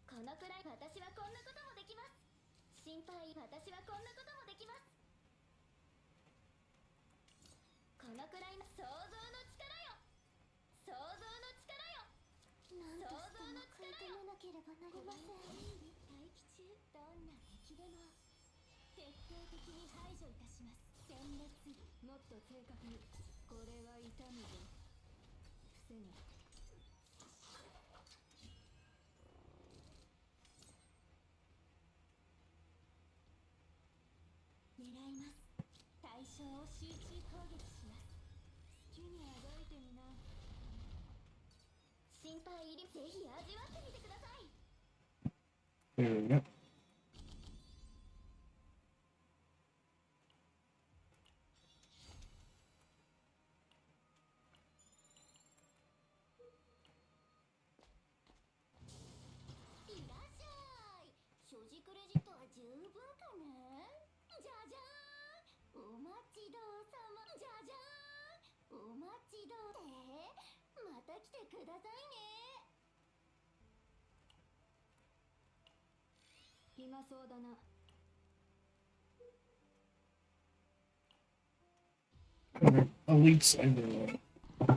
このくらい私はこんなこともできます。心配私はこんなこともできます。このくらいの想像の力よ。想像の力よ。想像の力よ。なければなりません。待機中どんな敵でも徹底的に排除いたします。殲滅もっと正確に。これは痛むぞ。防ぐ。狙います。対象を集中攻撃します。好きにあがいてみな。心配入りぜひ味わってみてください。 There we go. いらっしゃい。所持クレジットは十分かな。じゃじゃーん。お待ちどうさま。じゃじゃーん。お待ちどう。また来てくださいね。暇そうだな。 Elites everywhere. こ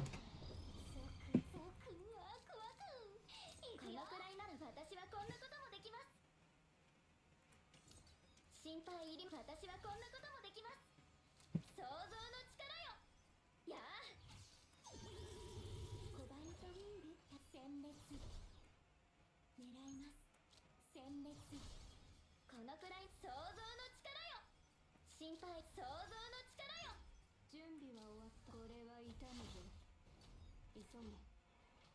のくらいなら私はこんなこともできます。心配入り私はこんなこともできます。想像の力よ。やあ。コバルトウィング殲滅。狙います。殲滅。このくらい想像の力よ。心配想像の力よ。準備は終わった。これは痛むぞ。急げ。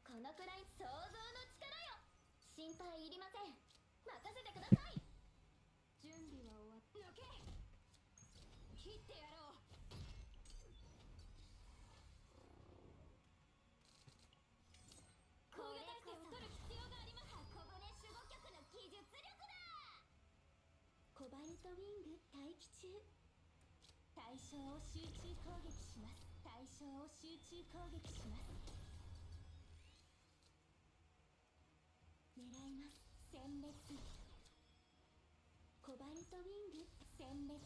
このくらい想像の力よ。心配いりません。任せてください。準備は終わった。抜け。切ってやろう。攻撃態勢を取る必要があります。箱舟守護局の技術力だ。コバルトウィング待機中。対象を集中攻撃します。対象を集中攻撃します。狙います。殲滅。コバルトウィング殲滅。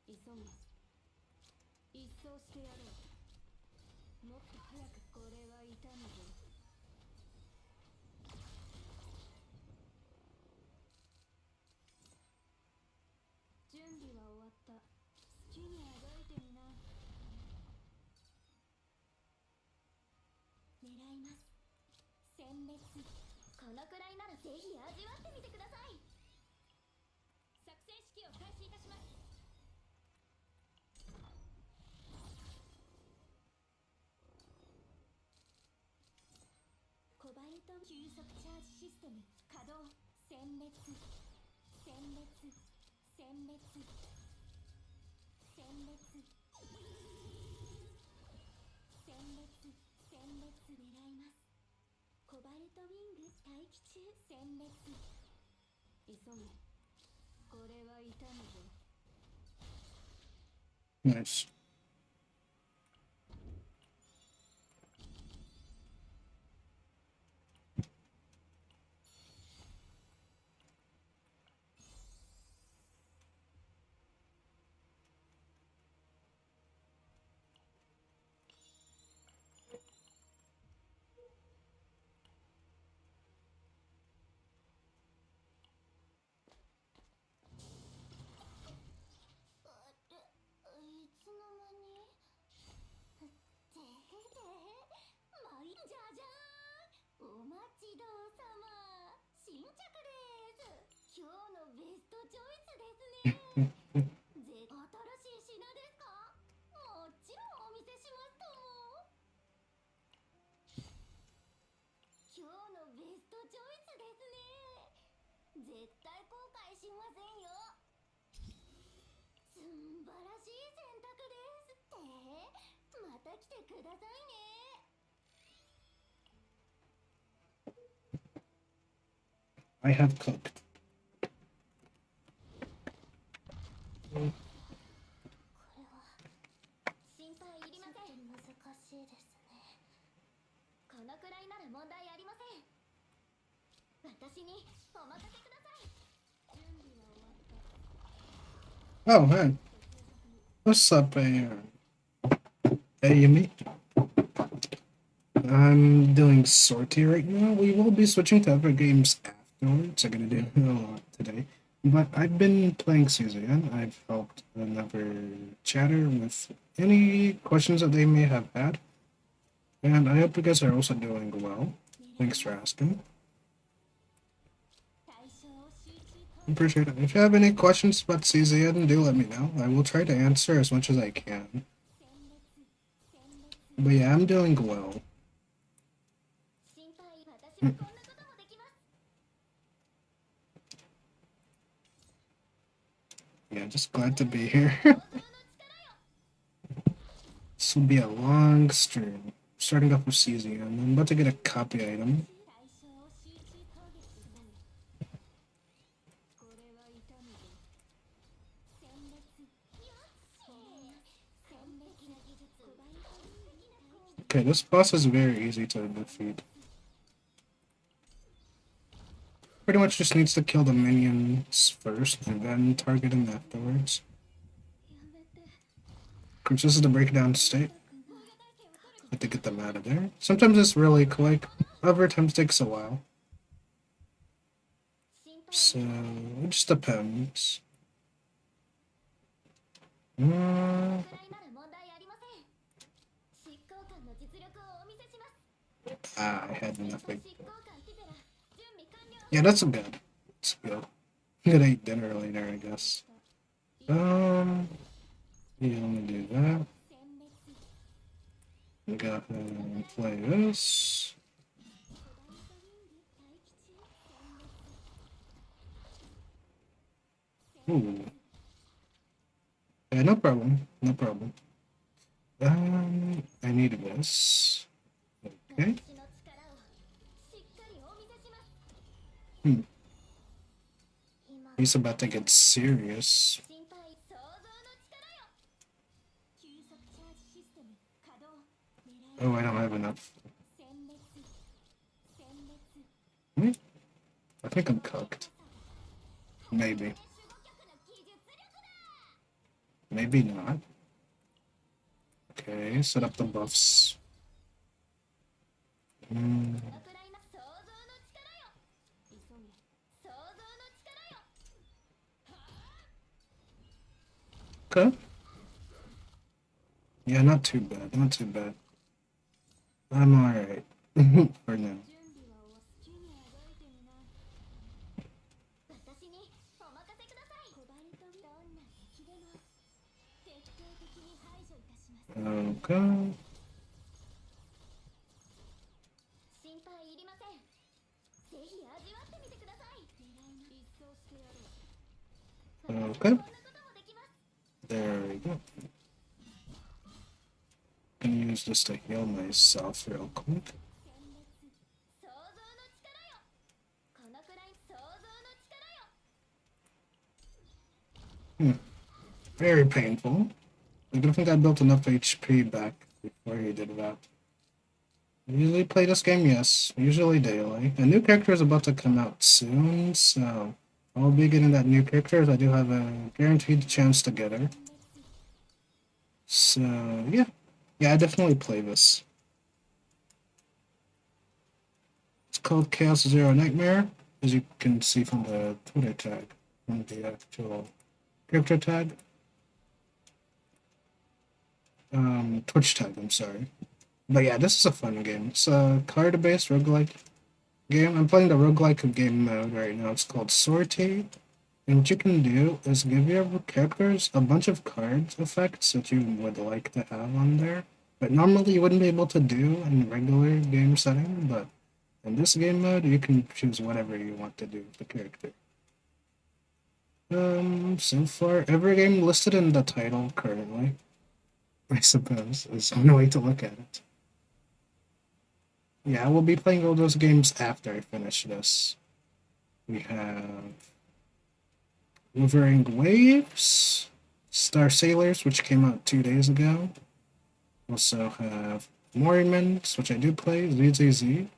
急げ。一掃してやろう。もっと早く。これは痛むぞ。準備は終わった。好きにあがいてみな。狙います。殲滅。このくらいならぜひ味わってみてください。作戦指揮を開始いたします。コバルト急速チャージシステム稼働。殲滅。殲滅。殲滅。殲滅。殲滅。殲滅。狙います。コバルトウィング待機中。殲滅。急げ。これは痛むぞ。 Nice. ベストチョイスですね。新しい品ですか？もちろんお見せしますとも。今日のベストチョイスですね。絶対後悔しませんよ。素晴らしい選択です。また来てくださいね。I have cooked. これは心配いりません。難しいですね。このくらいなら問題ありません。私にお任せください。準備は終わった。 Oh, hey. What's up, hey, Yumi? I'm doing sortie right now. We will be switching to other games afterwards. I'm gonna do a lot today. But I've been playing CZN. I've helped another chatter with any questions that they may have had. And I hope you guys are also doing well. Thanks for asking. Appreciate it. If you have any questions about CZN, do let me know. I will try to answer as much as I can. But yeah, I'm doing well. Yeah, just glad to be here. This will be a long stream. Starting off with CZN. I'm about to get a copy item. Okay, this boss is very easy to defeat. Pretty much just needs to kill the minions first and then target them afterwards. Of course, this is the breakdown state. Have to get them out of there. Sometimes it's really quick, other times it takes a while. So, it just depends. I had nothing. Yeah, that's good. That's good. I'm gonna eat dinner later, I guess. Yeah, let me do that. We go ahead and play this. Ooh. Yeah, no problem. No problem. I need this. Okay. He's about to get serious. Oh, I don't have enough. I think I'm cooked. Maybe. Maybe not. Okay, set up the buffs. Okay. Yeah, not too bad. Not too bad. I'm alright. For now. Okay. Okay. There we go. I'm gonna use this to heal myself real quick. Very painful. I don't think I built enough HP back before he did that. I usually play this game, yes. Usually daily. A new character is about to come out soon, so I'll be getting that new character as I do have a guaranteed chance to get her. So, yeah. Yeah, I definitely play this. It's called Chaos Zero Nightmare, as you can see from the Twitter tag, from the actual character tag. Twitch tag, I'm sorry. But yeah, this is a fun game. It's a card-based roguelike game. I'm playing the roguelike game mode right now. It's called Sortie. And what you can do is give your characters a bunch of cards effects that you would like to have on there. But normally you wouldn't be able to do in regular game setting, but in this game mode you can choose whatever you want to do with the character. So far every game listed in the title currently, I suppose, is one way to look at it. Yeah, I will be playing all those games after I finish this. We have Wuthering Waves, Star Sailors, which came out 2 days ago. Also have Mormons, which I do play, ZZZ.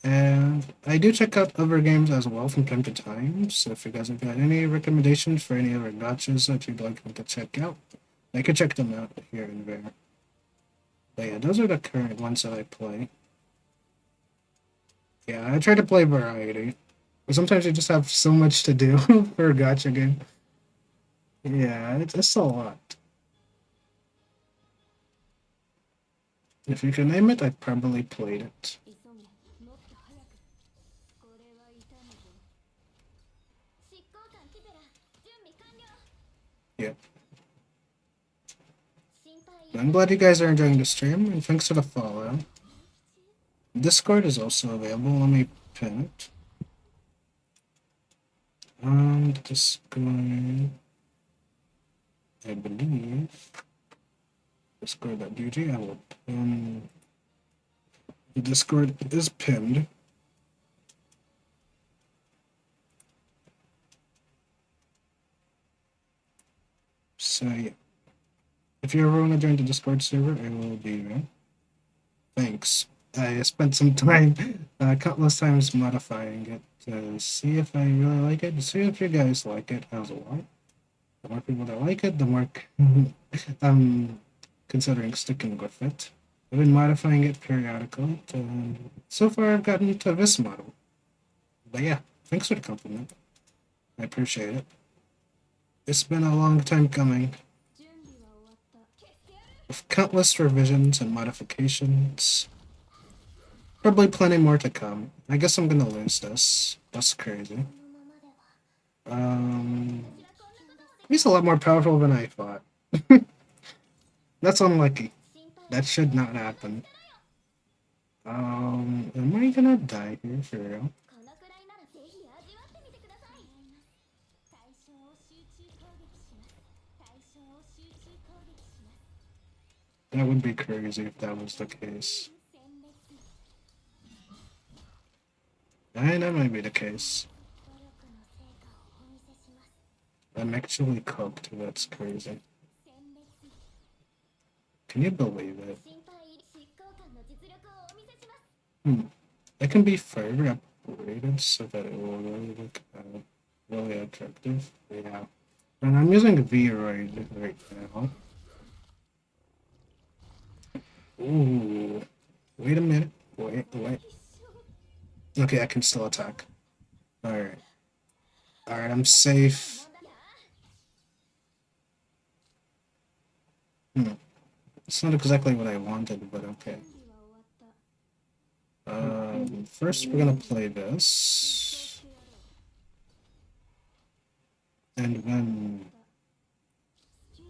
And I do check out other games as well from time to time. So if you guys have got any recommendations for any other gotchas that you'd like me to check out, I could check them out here and there. But yeah, those are the current ones that I play. Yeah, I try to play variety. But sometimes you just have so much to do for a gotcha game. Yeah, it's a lot. If you can name it, I probably played it. 急げもっと早くこれは痛むぞ執行官ティペラ準備完了 Yep. 心配 I'm glad you guys are enjoying the stream, and thanks for the follow. Discord is also available. Let me pin it. Discord, I believe. Discord.gg. I will pin. The Discord is pinned. So yeah. If you ever want to join the Discord server, I will be there. Thanks. I spent some time, countless times modifying it to see if I really like it, to see if you guys like it as well. The more people that like it, the more I'm considering sticking with it. I've been modifying it periodically, and so far I've gotten to this model. But yeah, thanks for the compliment. I appreciate it. It's been a long time coming, 準備は終わった消してやる with countless revisions and modifications. Probably plenty more to come. I guess I'm gonna lose this. That's crazy. このままでは Um, 私はこんなこともでき he's a lot more powerful than I thought. That's unlucky. 心配 That should not happen. Am I gonna die here for real? このくらいならぜひ味わってみてください対象を集中攻撃します対象を集中攻撃します That would be crazy if that was the case. 殲滅 And that might be the case. 努力の成果をお見せします I'm actually cooked. That's crazy. 殲滅 Can you believe it? 心配入り執行官の実力をお見せします It can be further upgraded so that it will really look really attractive. Yeah. And I'm using V-Roid right now. Ooh. Wait a minute. Wait. Okay, I can still attack. Alright. Alright, I'm safe. It's not exactly what I wanted, but okay. 準備は終わった First we're gonna play this. And then...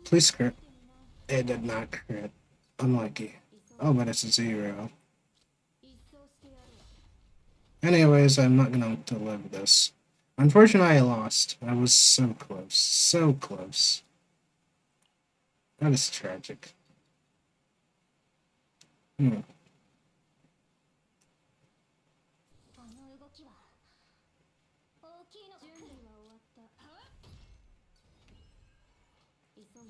Please crit. It did not crit. Unlucky. Oh, but it's a 0. 一掃してやる Anyways, I'm not gonna live this. Unfortunately, I lost. I was so close. So close. That is tragic. この動きは大きいの準備は終わった急げ好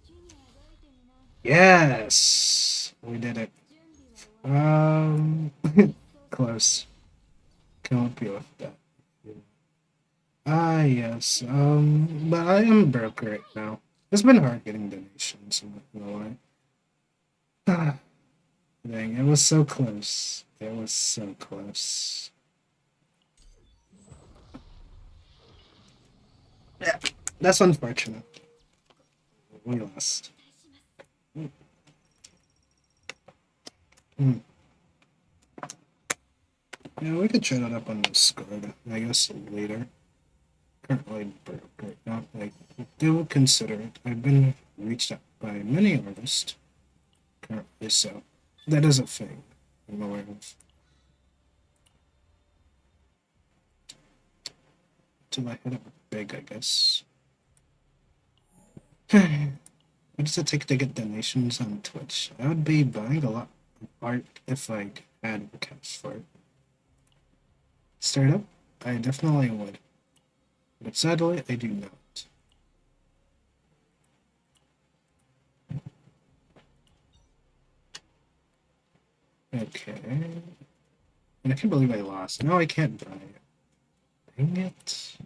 きにあがいてみな Yes! We did it. 準備は終わっ Close. Can't be with that. Yes. But I am broke right now. It's been hard getting donations, I'm not gonna lie. Dang, it was so close. It was so close. Yeah, that's unfortunate. We lost. Yeah, we could chat it up on Discord, I guess, later. currently broke right now. I do consider it. I've been reached out by many artists currently, so that is a thing I'm aware of. Till I hit up big, I guess. What does it take to get donations on Twitch? I would be buying a lot of art if I had cash for it. Startup? I definitely would. But sadly, I do not. Okay. And I can't believe I lost. No, I can't buy it. Dang it.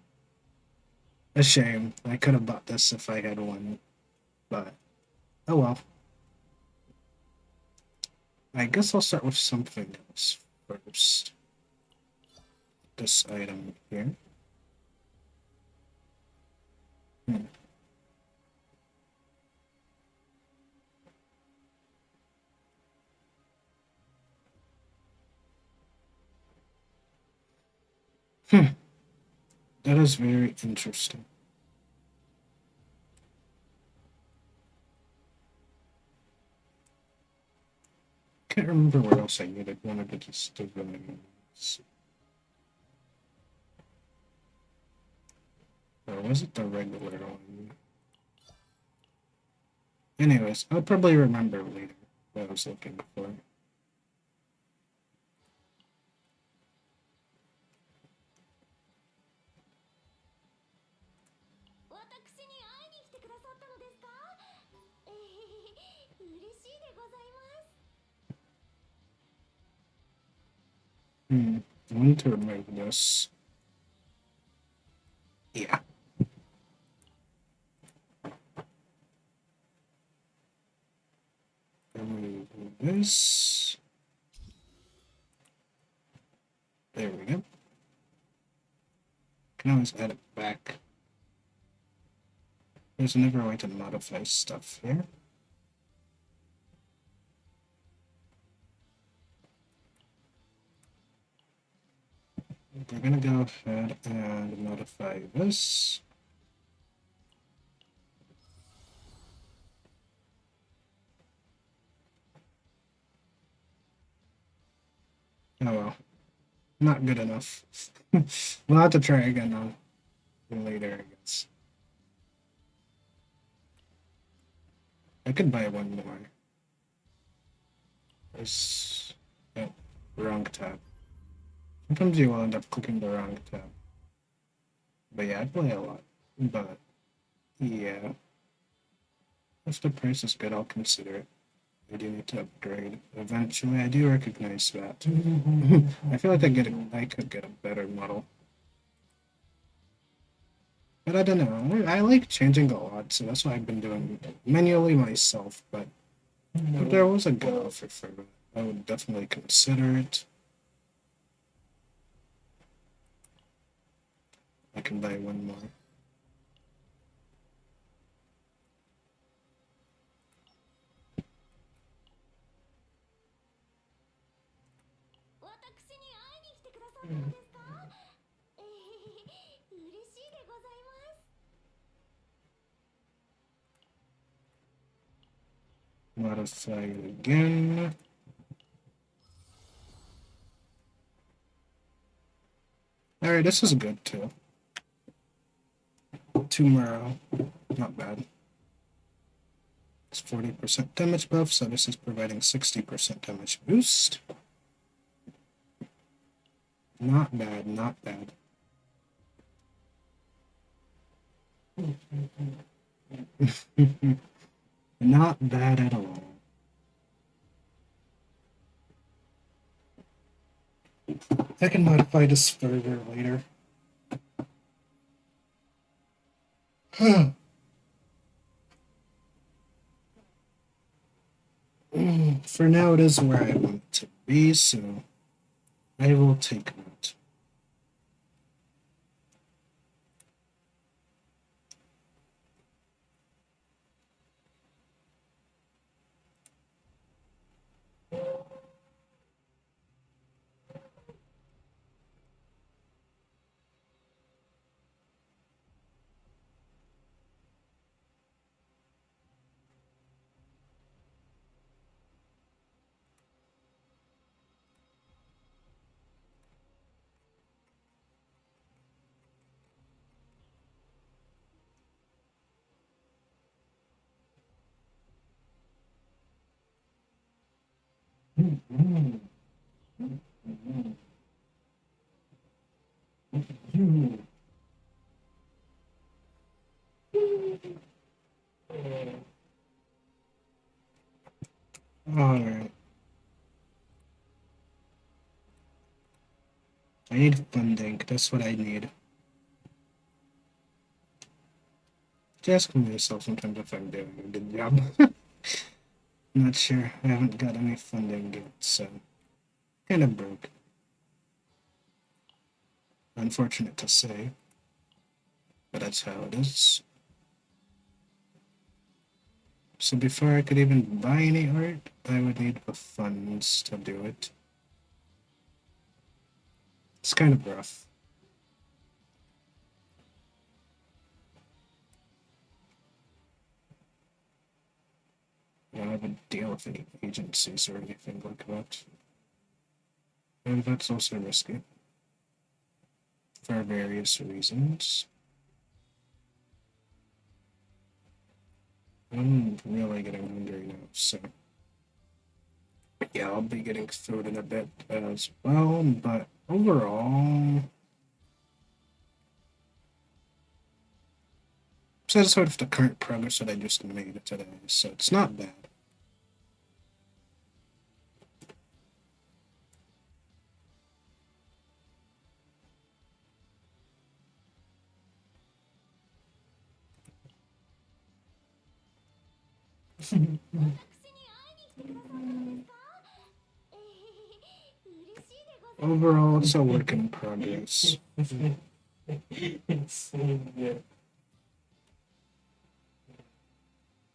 A shame. I could have bought this if I had one. But, oh well. I guess I'll start with something else first. This item here. Hmm. Hmm. That is very interesting. Can't remember where else I needed one of the just or was it the regular one? Anyways, I'll probably remember later what I was looking for. 私に会いに来てくださったのですか？嬉しいでございます。I need to remember this. Yeah. Remove this. There we go. Can always add it back. There's another way to modify stuff here. We're gonna go ahead and modify this. Oh well, not good enough. We'll have to try again later, I guess. I could buy one more. There's oh, wrong tab. Sometimes you will end up clicking the wrong tab. But yeah, I play a lot. But yeah, if the price is good, I'll consider it. I do need to upgrade. Eventually, I do recognize that. I feel like I could get a better model. But I don't know. I like changing a lot, so that's why I've been doing it manually myself. But if there was a good offer for it, I would definitely consider it. I can buy one more. 私に会いに来てくださったのですか？嬉しいでございます。Modify it again. Alright, this is good too. 2 morale. Not bad. It's 40% damage buff, so this is providing 60% damage boost. Not bad, not bad. Not bad at all. I can modify this further later. For now, it is where I want it to be, so I will take note. Alright. I need funding. That's what I need. Just asking myself sometimes if I'm doing a good job. Not sure. I haven't got any funding yet, so kind of broke. Unfortunate to say, but that's how it is. So before I could even buy any art, I would need the funds to do it. It's kind of rough. I don't have a deal with any agencies or anything like that. And that's also risky. For various reasons. I'm really getting hungry now, so yeah, I'll be getting food in a bit as well, but overall, satisfied with the current progress that I just made today, so it's not bad. Overall, it's a work in progress. It's yeah.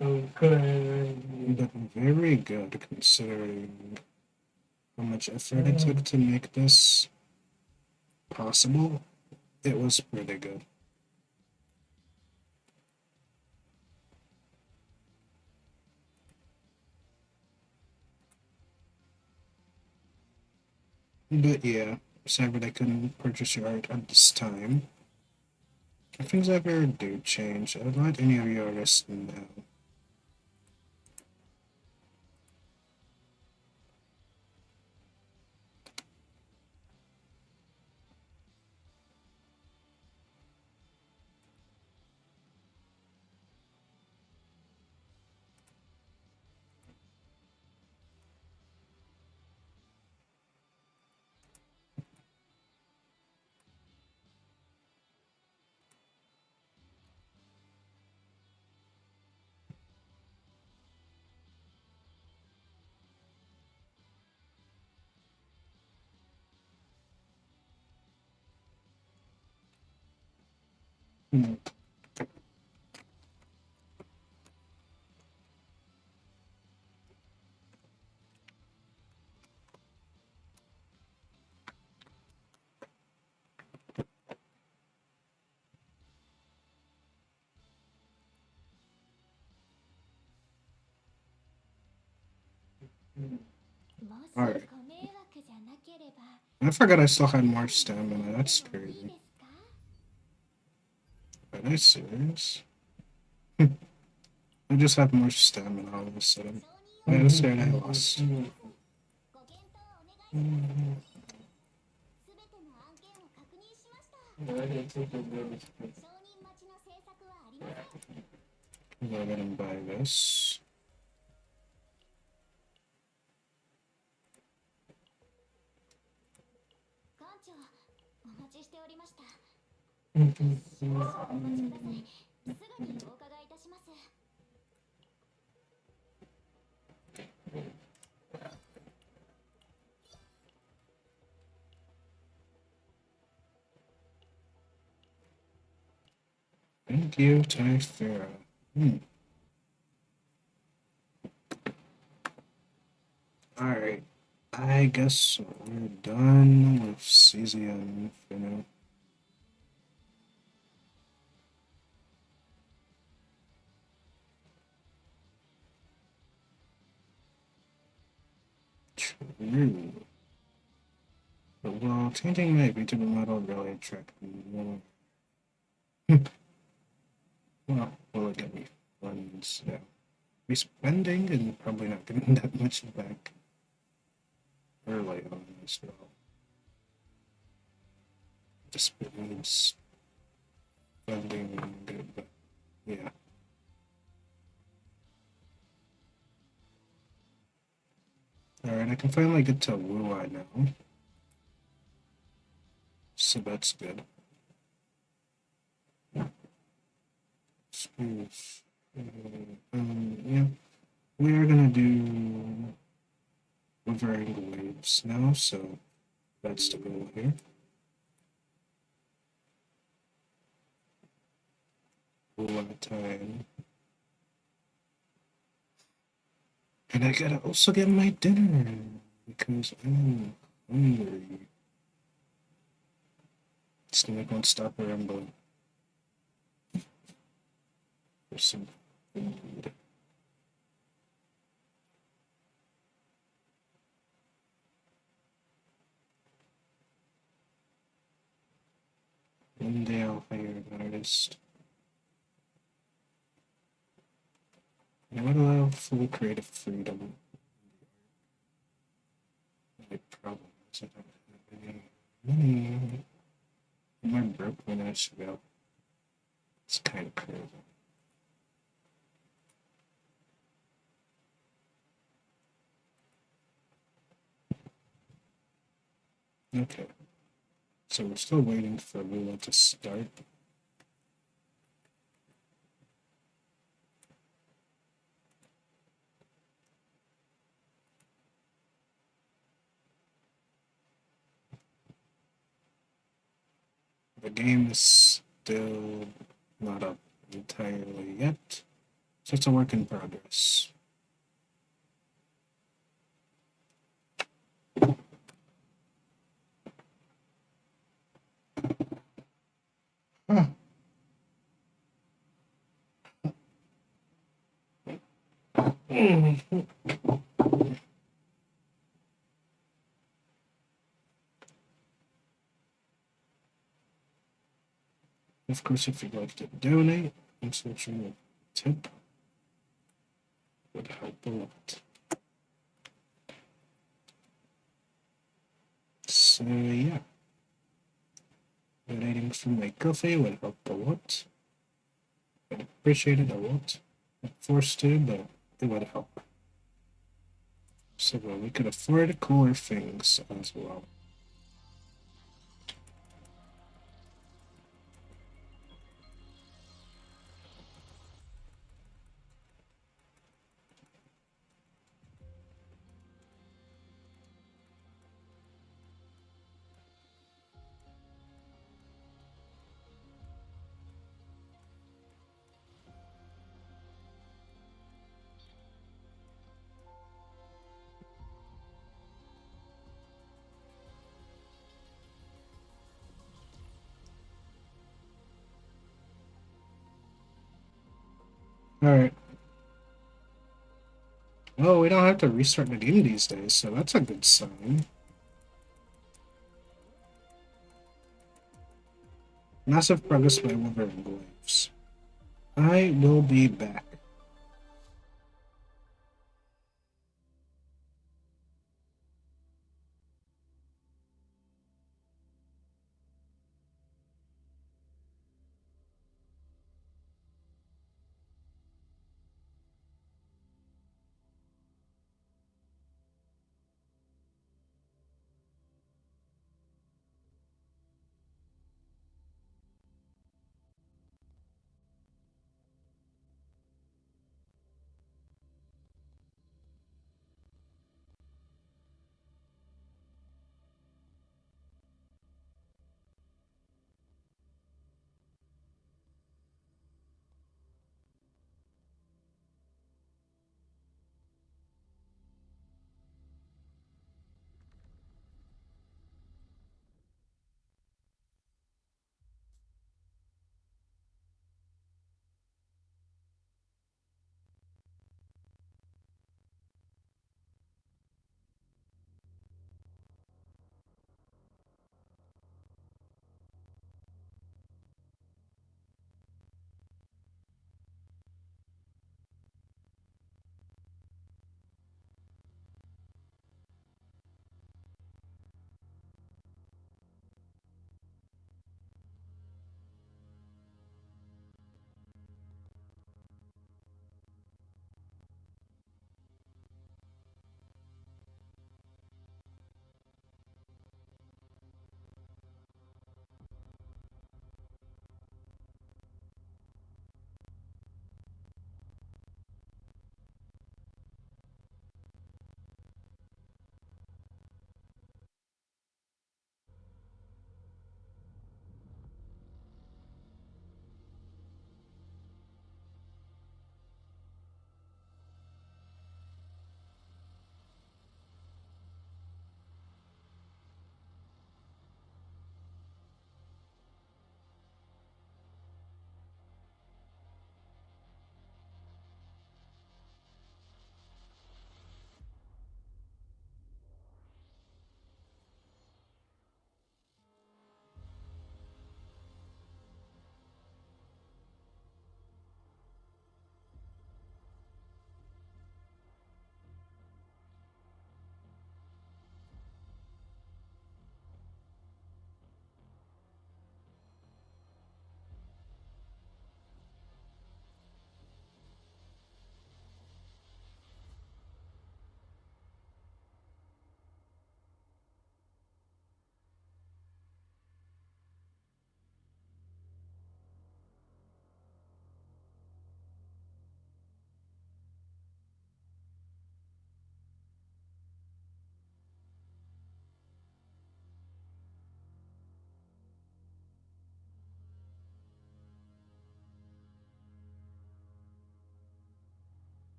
Okay. But very good considering how much effort it took to make this possible. It was pretty good. But yeah, sorry that I couldn't purchase your art at this time. If things ever do change, I would let any of you artists know. Hmm. Alright. I forgot I still had more stamina. That's crazy. Are they serious? I just have more stamina all of a sudden. I had a scared I lost. Go ahead and buy this. Thank you, Typhera. Alright. I guess we're done with CZN for now. True. But well, changing my VTuber model really attract me more. Well, will it get me funds? Yeah. Be spending and probably not getting that much back. early on as well. Just means funding, but yeah. Alright, I can finally get to WUWA now. So that's good. Schools. Yeah. We are gonna do varying waves now, so that's the goal here. WUWA time. And I gotta also get my dinner because I'm hungry. Stomach won't stop rumbling for some food. One day I'll hire an artist. I would allow full creative freedom. My problem is I don't have any money. I'm more broke than I should go. It's kind of crazy. Okay. So we're still waiting for Lula to start. The game is still not up entirely yet, so it's a work in progress. Huh. Of course, if you'd like to donate, unfortunately, tip would help a lot. So yeah, donating from my coffee would help a lot. I'd appreciate it a lot. Not forced to, but it would help. So we could afford cooler things as well. All right. Oh, we don't have to restart the game these days, so that's a good sign. Massive progress by Wolverine Waves. I will be back.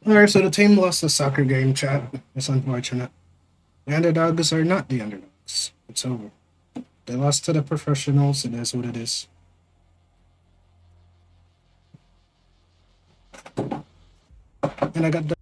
Alright, so the team lost the soccer game, chat. It's unfortunate. The underdogs are not the underdogs. It's over. They lost to the professionals. It is what it is. And I got the.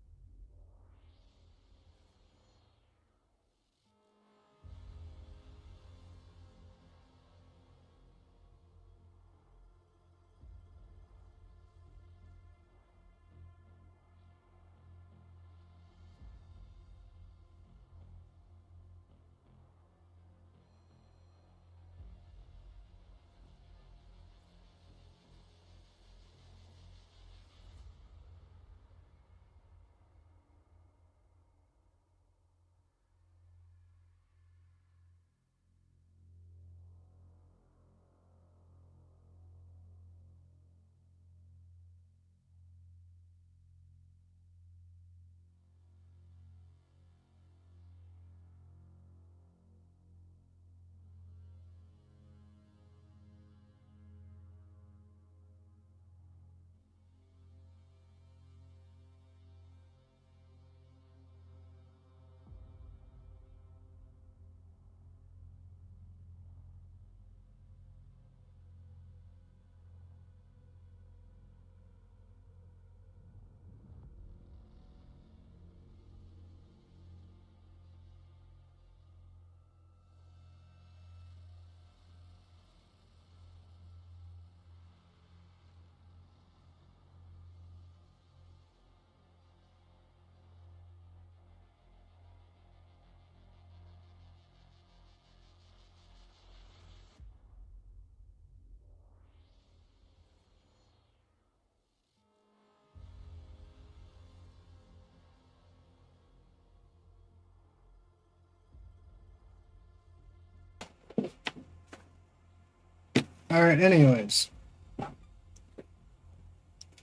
Alright, anyways.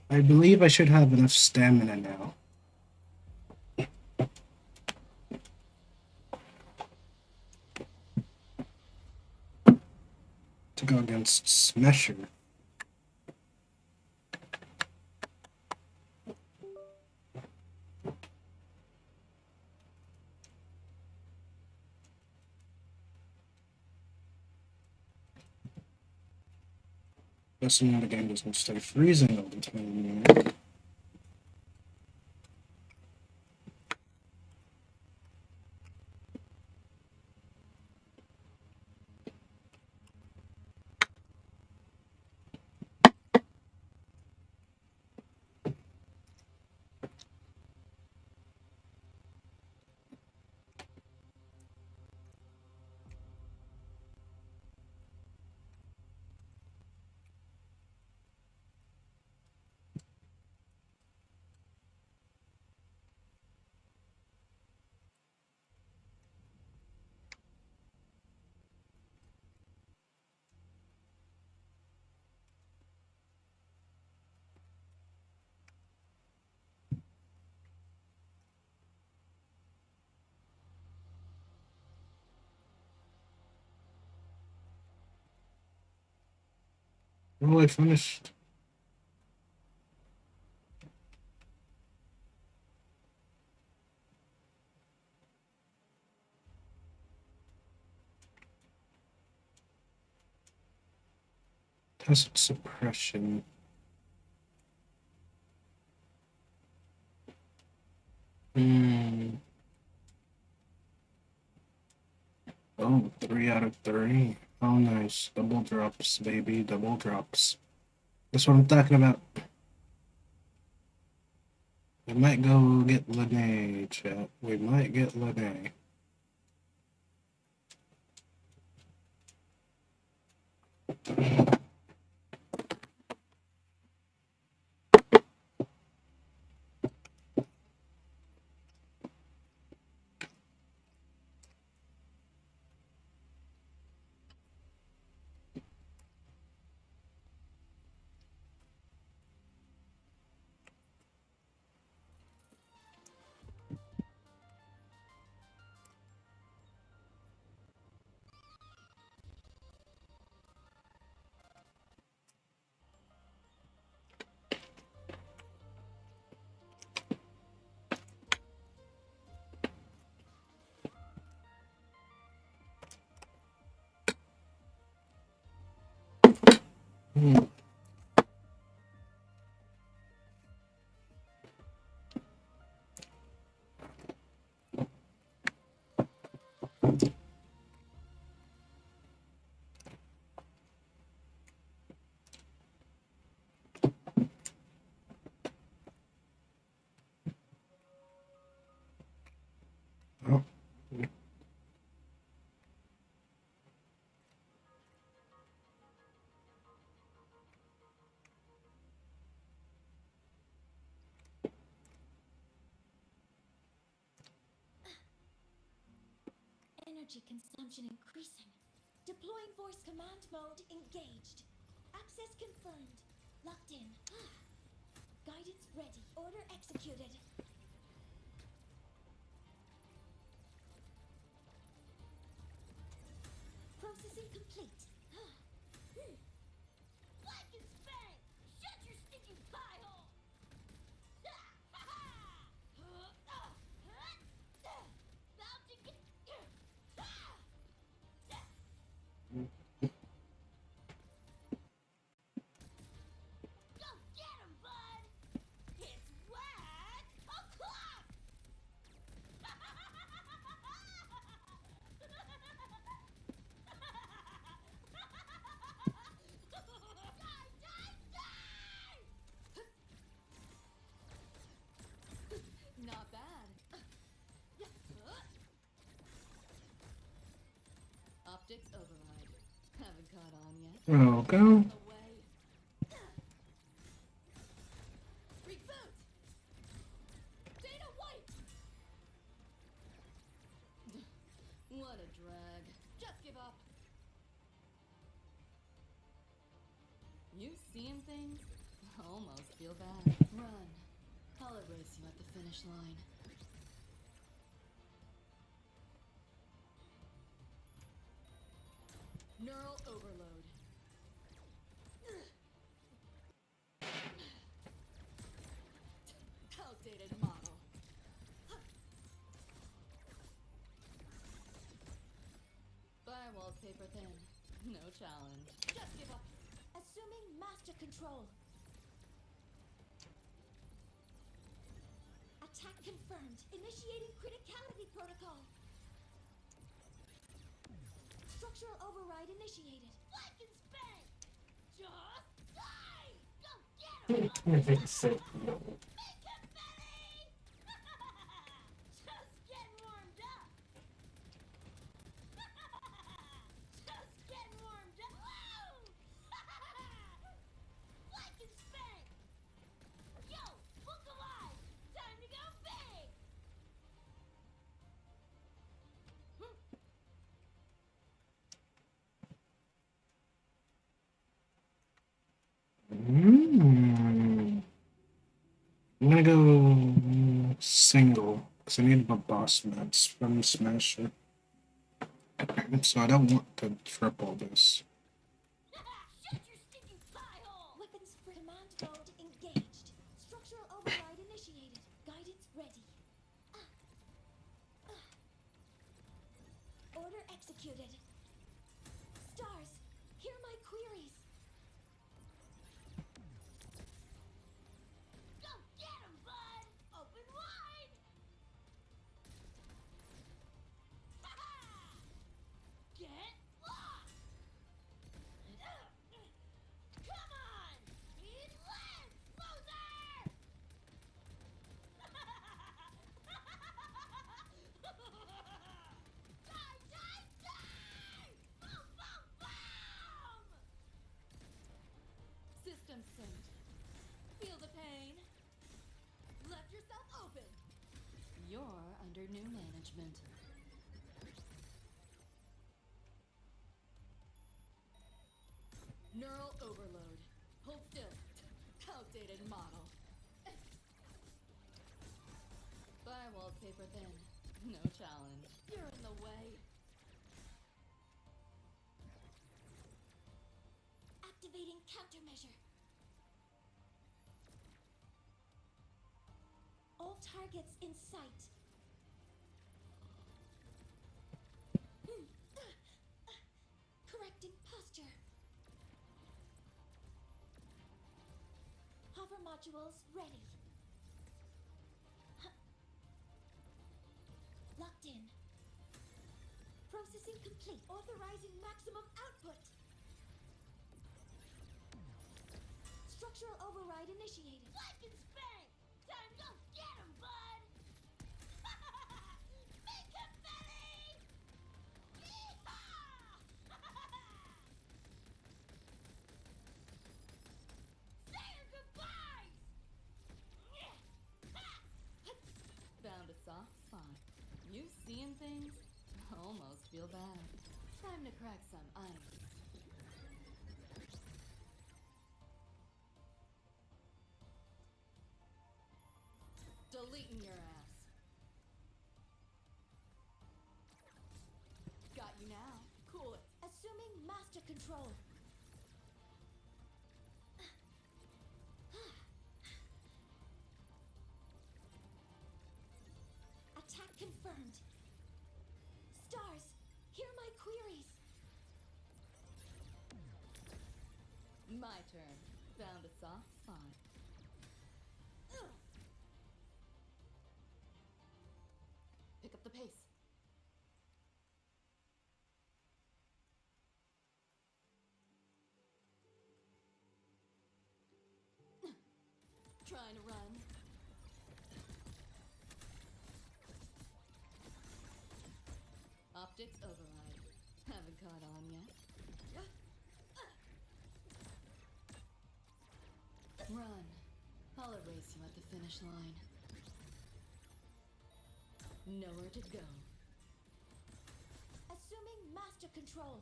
I believe I should have enough stamina now. To go against Smasher. Assuming the game doesn't stay freezing all the time. Well, I finished. Test suppression. Oh, 3 out of 3. Oh, nice. Double drops, baby. Double drops. That's what I'm talking about. We might go get Lene, chat. We might get Lene. energy consumption increasing. Deploying voice command mode engaged. Access confirmed. Locked in. Guidance ready. Order executed. Processing complete. Black and spank! Shut your stinking pie hole! About to get... Go get him, bud! It's whack o'clock! Not bad. Optics override. Haven't caught on yet. Oh, go. Away. Reboot. Data wipe. What a drag. Just give up. You seeing things? Almost feel bad. Run. I'll erase you at the finish line. Neural overload. Outdated model. Firewall's paper thin. No challenge. Just give up. Assuming master control. Attack confirmed. Initiating criticality protocol. Structural override initiated. Flank and spank! Just die! Go get him! Say no. Make him Betty! Just getting warmed up! Just getting warmed up! Woo! Flank and spank! Yo! Look alive! Time to go big! I'm gonna go single because I need my boss meds from Smasher. So I don't want to triple this. Shut your stinking pie hole! Weapons for command mode engaged. Structural override initiated. Guidance ready. Order executed. Stars, hear my queries. Go get him, bud! Open wide! Get lost! Come on! Need lens, loser! Die, die, die! Boom, boom, boom! System synced. Feel the pain? Left yourself open. You're under new management. Neural overload. Hold still. Outdated model. Firewall's paper thin. No challenge. You're in the way. Activating countermeasure. All targets in sight. Correcting posture. Hover modules ready. Locked in. Processing complete. Authorizing maximum output. Structural override initiated. Flank and spank! Time to go get him, bud! Make him Betty! Yeehaw! Say your goodbyes! Found a soft spot. You seeing things? Almost feel bad. Time to crack some ice. Deleting your ass. Got you now. Cool it. Assuming master control. Attack confirmed. Stars, hear my queries. My turn. Found a soft spot. Pick up the pace. Trying to run. Optics override. Haven't caught on yet. Run. I'll erase you at the finish line. Nowhere to go. Assuming master control.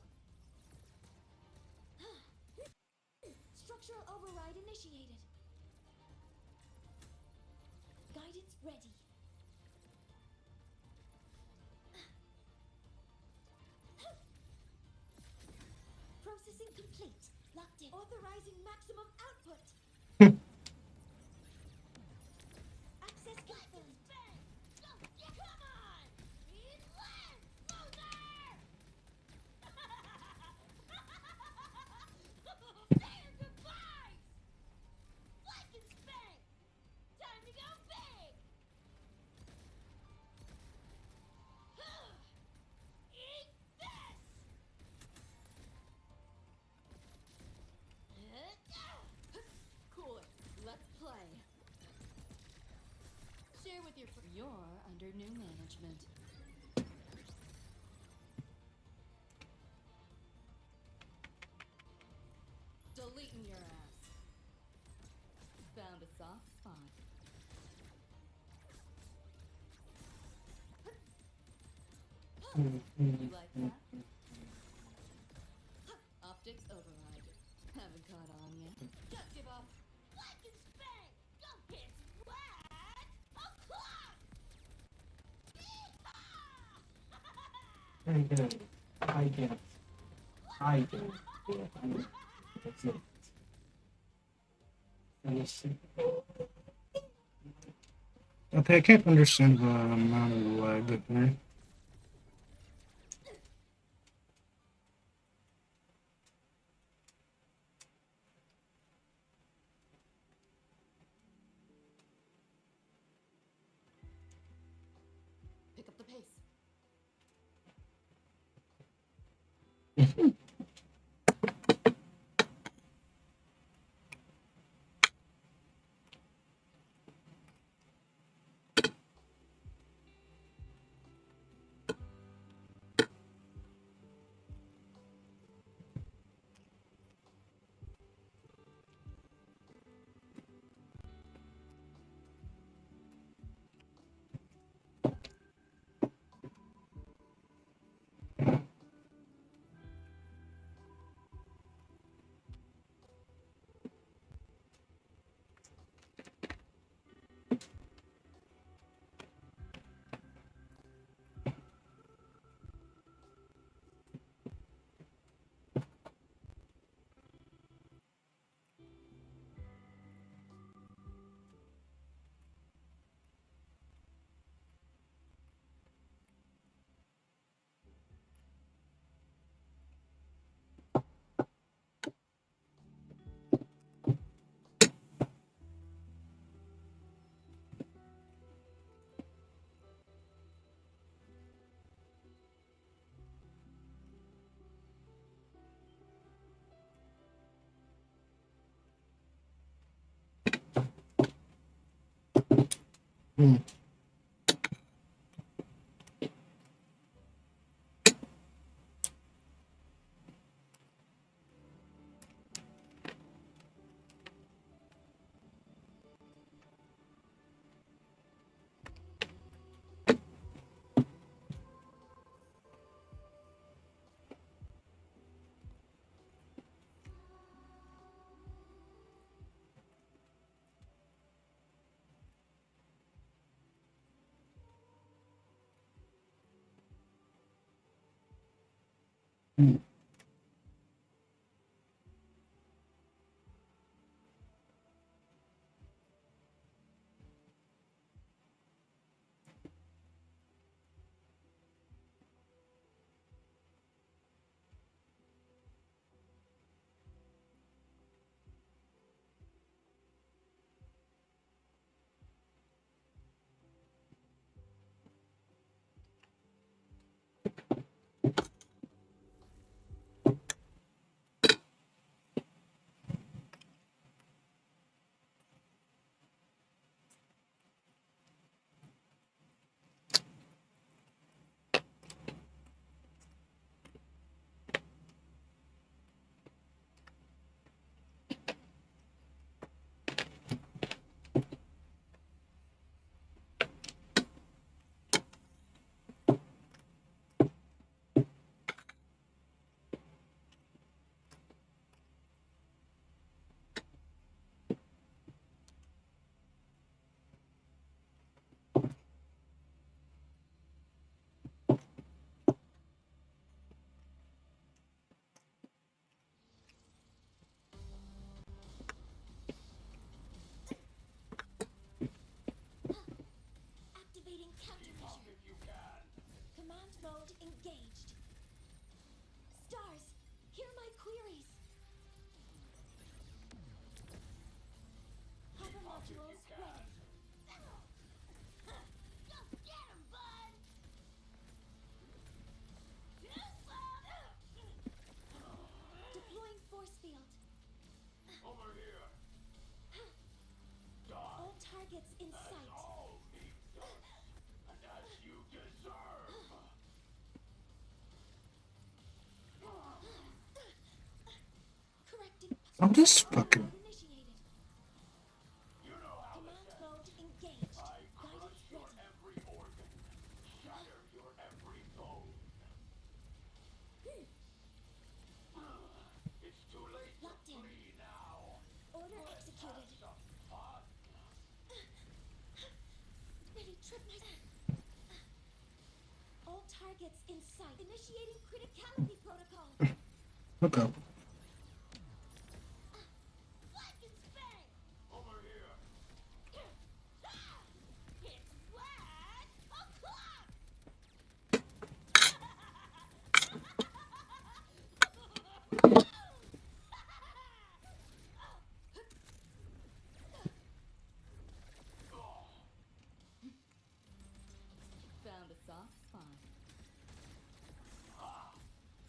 Structural override initiated. Guidance ready. Processing complete. Locked in. Authorizing maximum output. Access confirmed. Come on! Need less! Loser! Say your goodbyes! Like and spank! Time to go big! Eat this! Cool it. Let's play. Share with your friends. You're under new management. Deleting your ass. Found a soft spot. You like that? Optics override. Haven't caught on yet. Just give up. Like and spank! Go hit sweat! O'clock! I get it. I get it. I get it. Yeah, that's it. Finish it. Okay, I can't understand the amount of lag here. Pick up the pace. Hmm. Activating countermeasure. Command mode engaged. Stars, hear my queries. Hover modules ready. Go get him, bud! Deploying force field. Over here. All targets in sight. All needs us. And as you deserve. Correcting. I'm just fucking. Mode initiated. You know how Command this mode engaged. I Guidance crush your ready. every organ. Shatter your every bone. It's too late to Locked in. flee now. Order executed. Some fun. Ready, trip my. All targets in sight. Initiating criticality protocol. Look up. Flank and spang! Over here. It's 1 o'clock! Found a soft spot.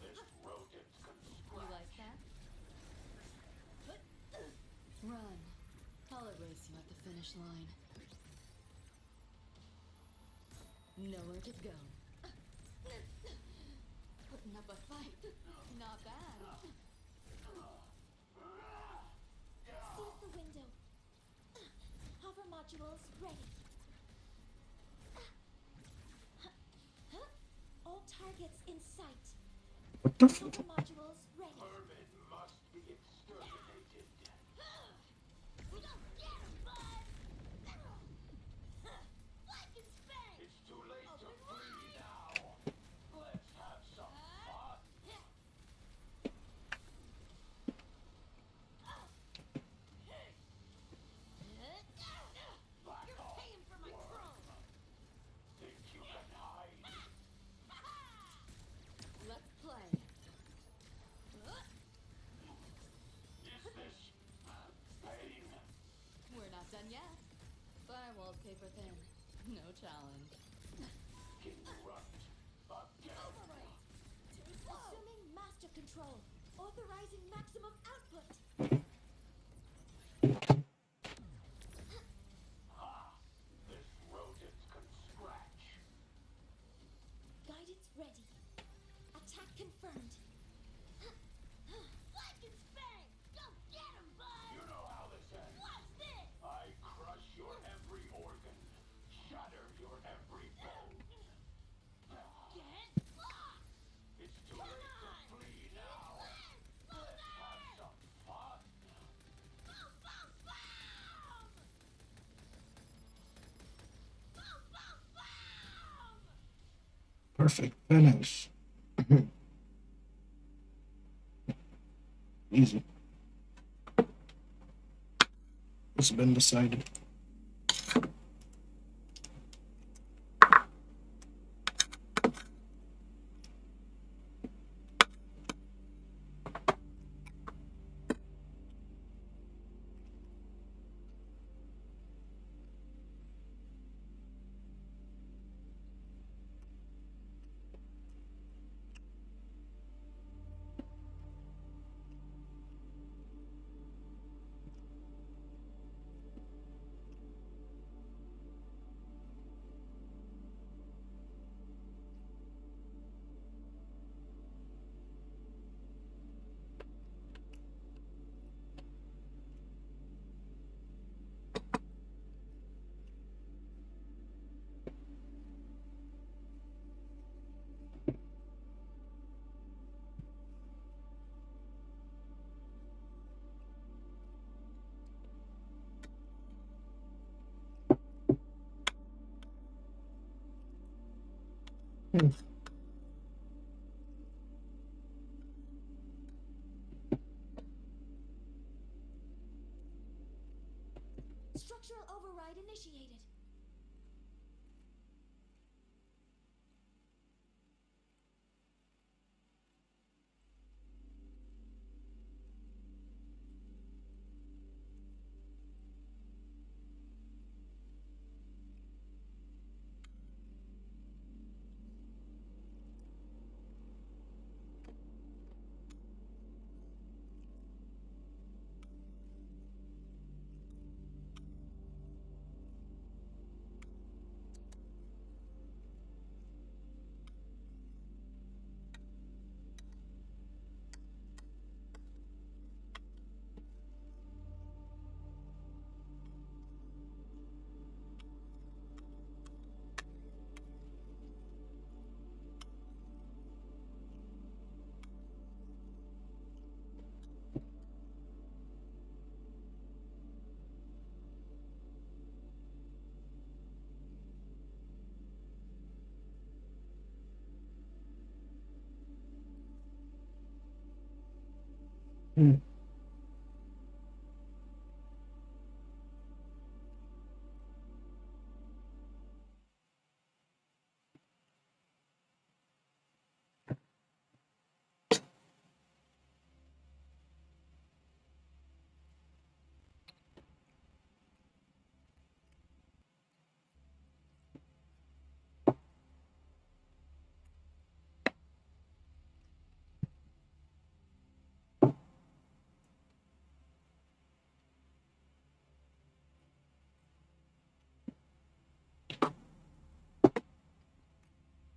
This rodent can You scratch. like that? Run. I'll erase you at the finish line. Nowhere to go. Putting up a fight. Not bad. Seize the window. Hover modules ready. All targets in sight. What the fuck? Hover modules ready. Vermin must be exterminated. Go get him, bud! Flank and spang! It's too late to flee now. Let's have some fun. You're paying for my chrome! Think you can hide? Let's play. Is this pain? We're not done yet. Firewall's paper thin. No challenge. Can you run again? Override! Assuming master control. Authorizing maximum output. This rodent can scratch. Guidance ready. Attack confirmed. Flank and spang! Go get him, bud! You know how this ends. Watch this! I crush your every organ. Shatter your every bone. Get lost! It's too late to flee now. Let's have some fun. Boom, boom, boom! Boom, boom, boom! Perfect finish. Easy. It's been decided. Structural override initiated. Hmm.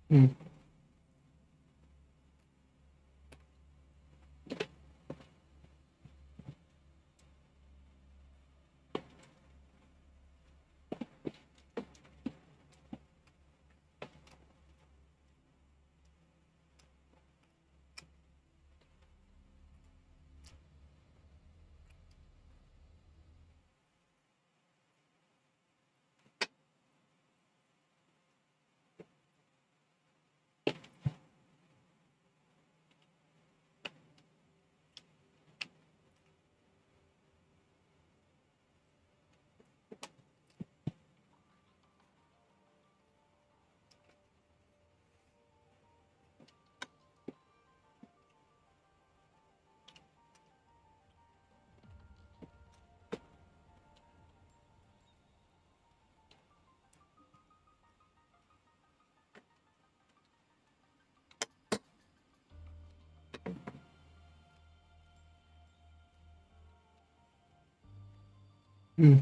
Hmm. Hmm.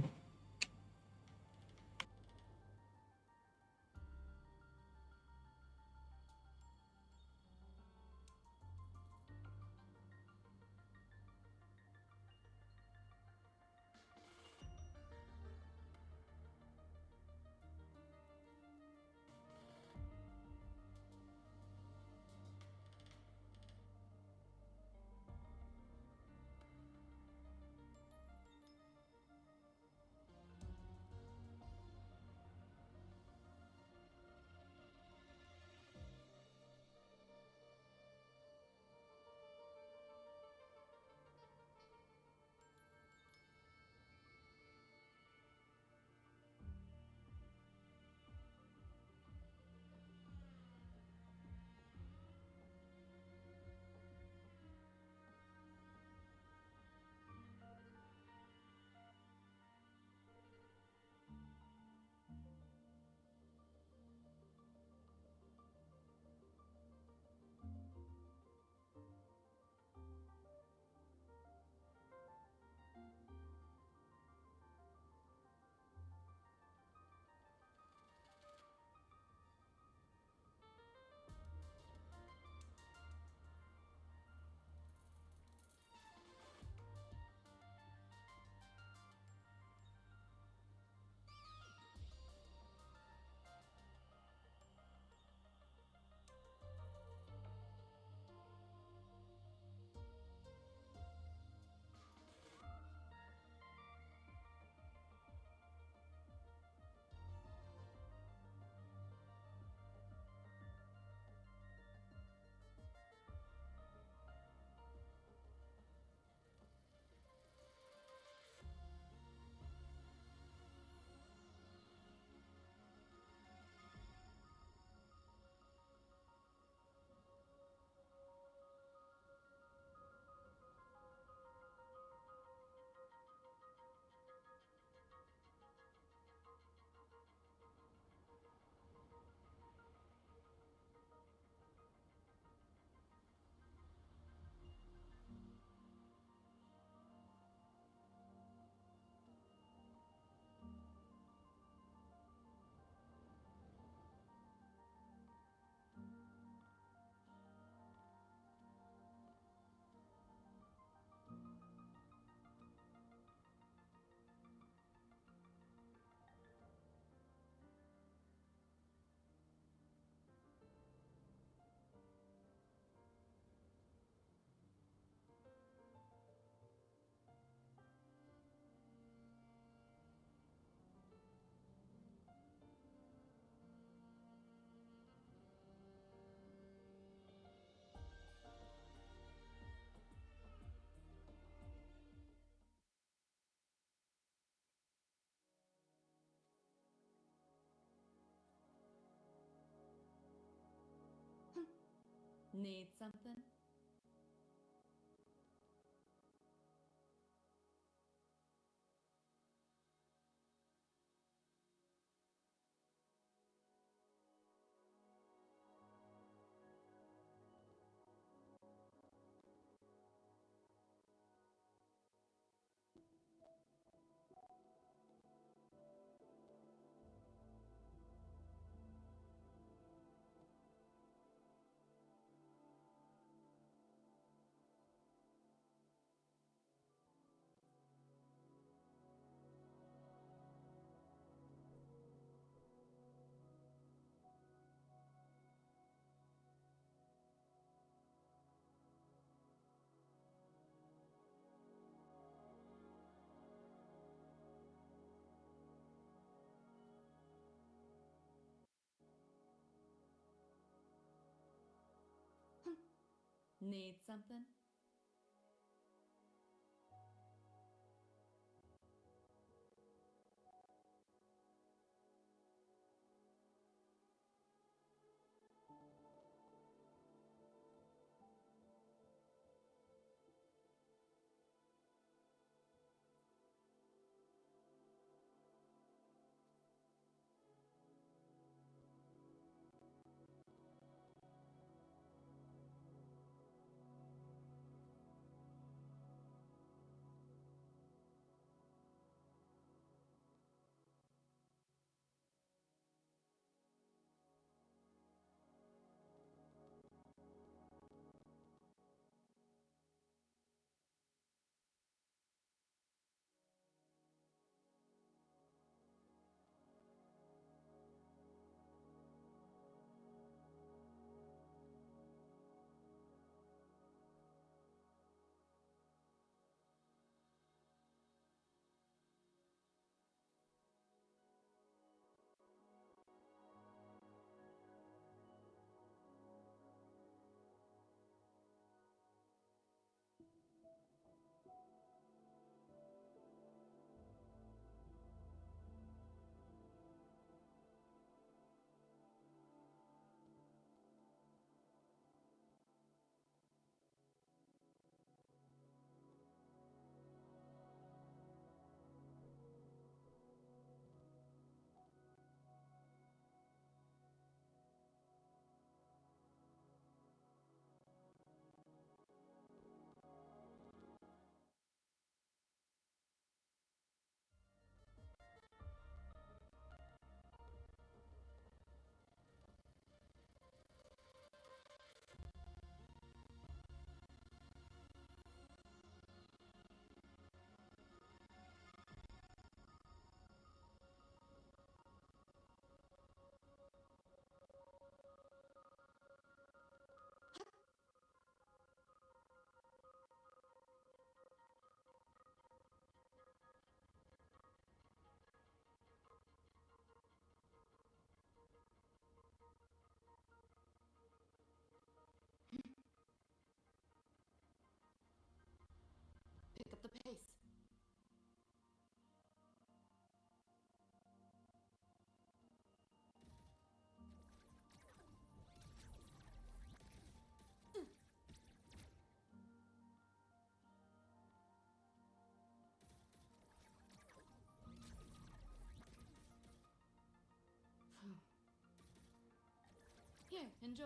Need something? Need something? Pick up the pace. Here, enjoy.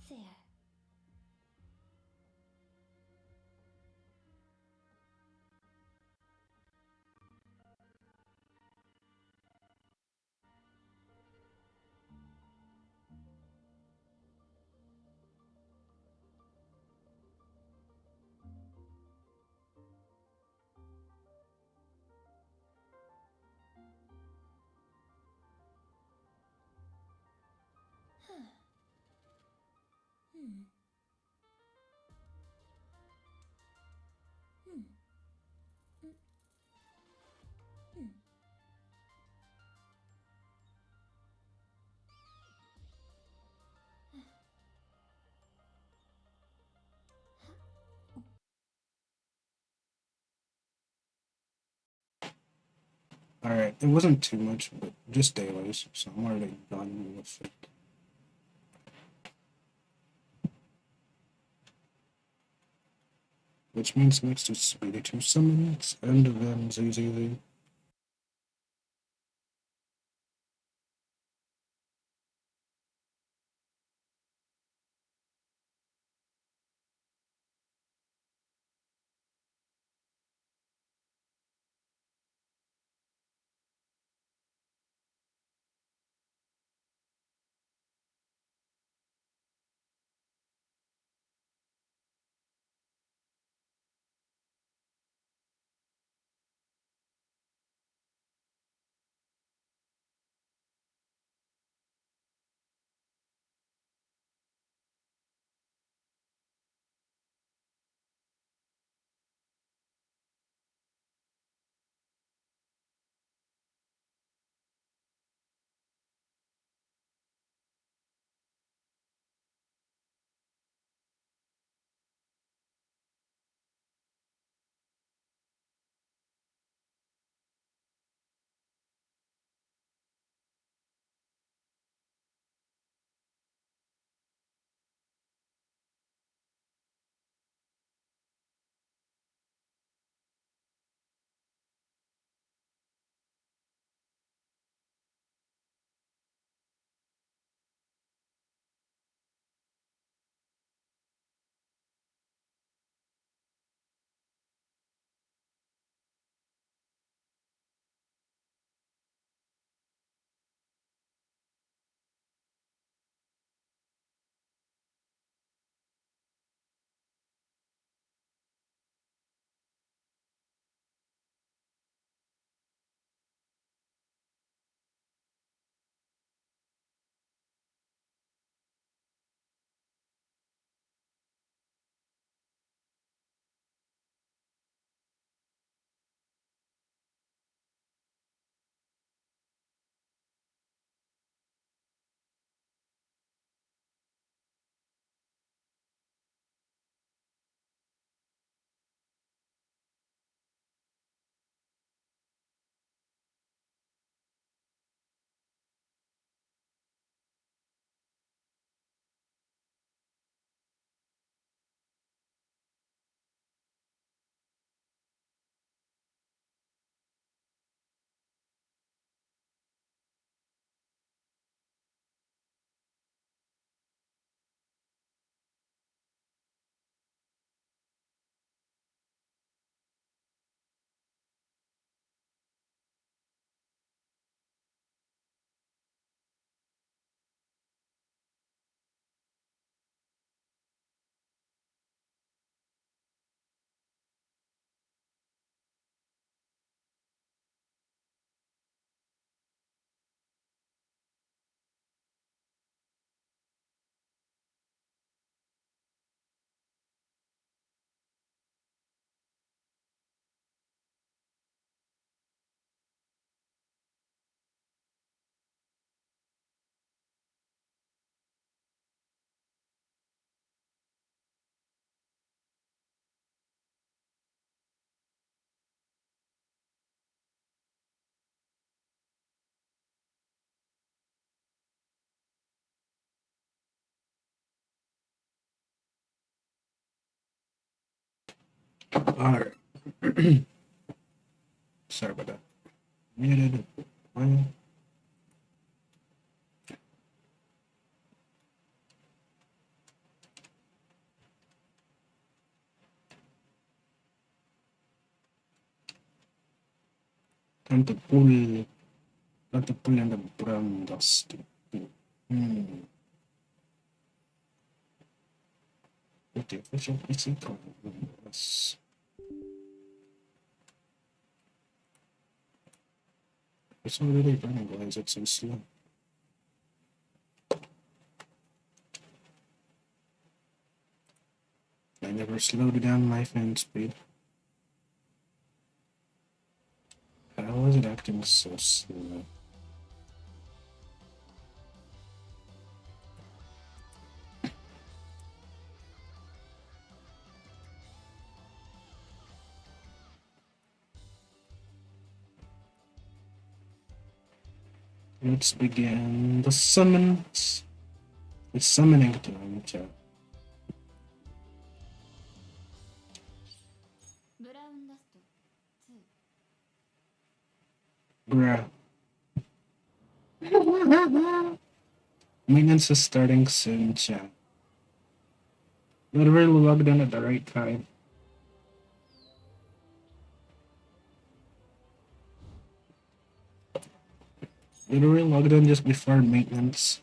There. Alright, it wasn't too much, but just dailies, so I'm already done with it. Which means next is BD2 summons, and then ZZZ. Alright. Sorry about that. Muted. Well, tanto pull. Tanto pull and the brown dust. What the official PC code was. It's not really running. Why is it so slow? I never slowed down my fan speed. How is it acting so slow? Let's begin the summons. It's summoning time, chat. ブラウンダスト2 Bruh. Maintenance is starting soon, chat. Literally logged in at the right time. Literally logged in just before maintenance.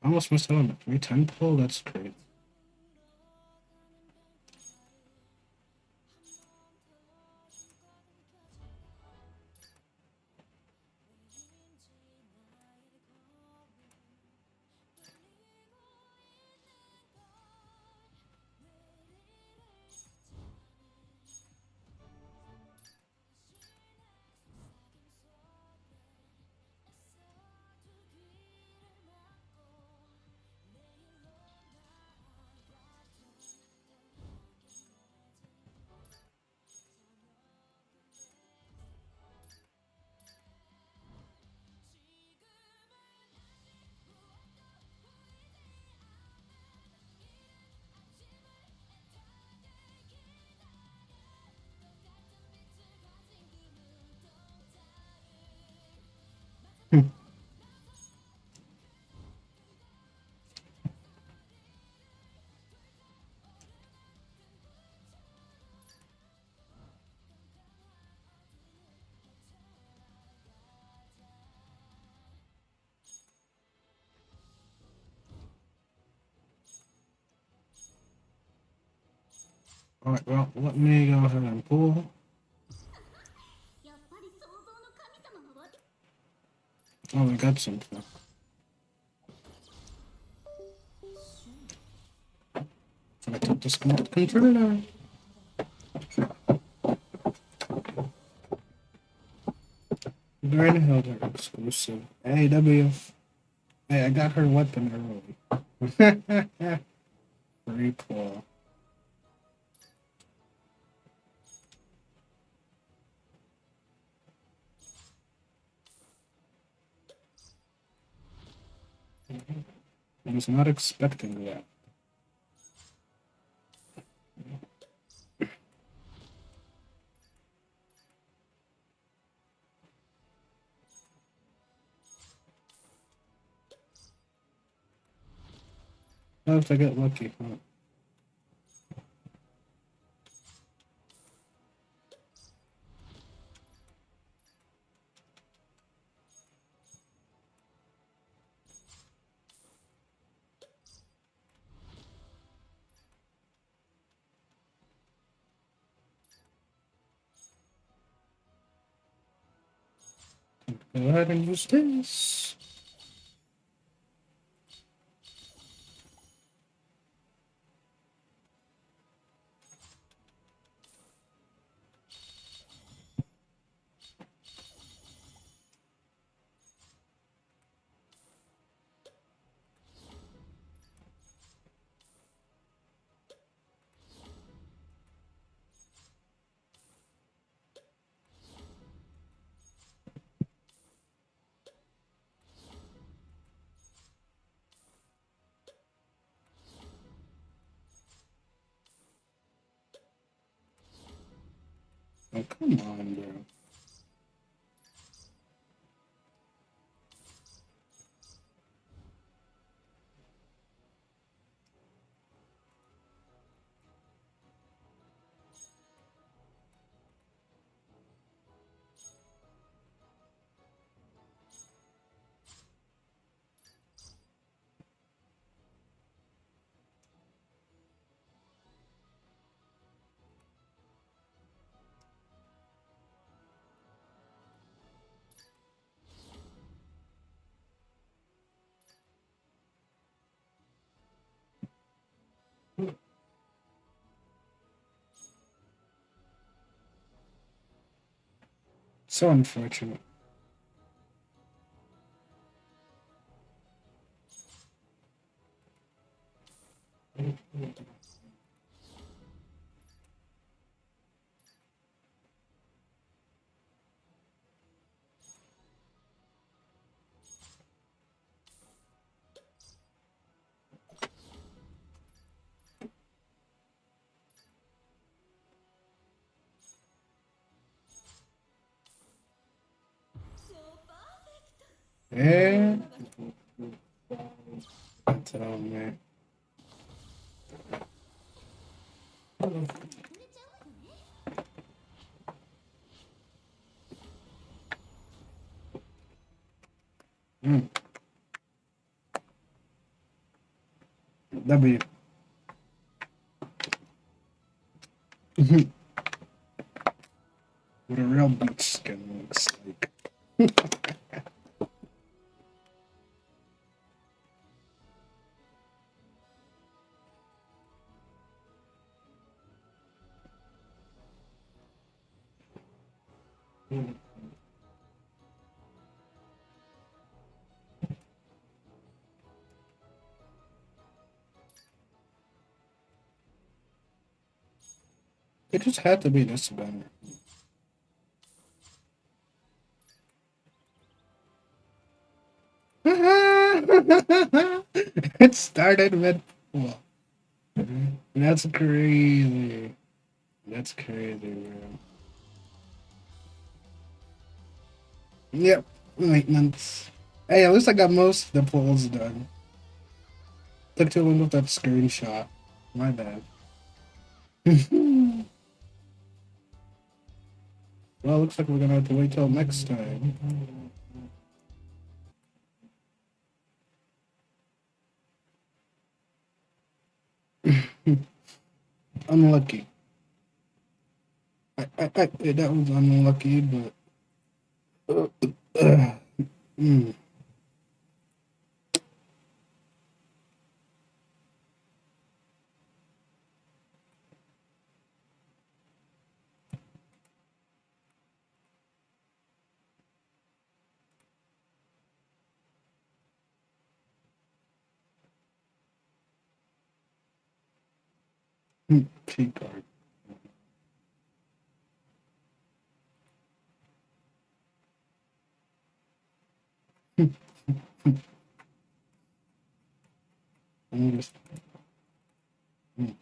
I almost missed out on the 310 pull. That's great. Alright, well, let me go ahead and pull. やっぱり創造の神様は Oh, we got something. I took this controller. Grand Hilder exclusive. Hey, W. Hey, I got her weapon early. Very cool. I was not expecting that. have to get lucky, huh? Go ahead and use this. Oh, come on, bro. So unfortunate. Eh? Tell me. Mm. W. What a real beach skin looks like. It just had to be this banner. It started with. Well, that's crazy. That's crazy, bro. Yep, maintenance. Hey, at least I got most of the polls done. Took too long with that screenshot. My bad. Well, looks like we're gonna have to wait till next time. Unlucky. That was unlucky, but. Mm. Cheat card. I'm just. Mm.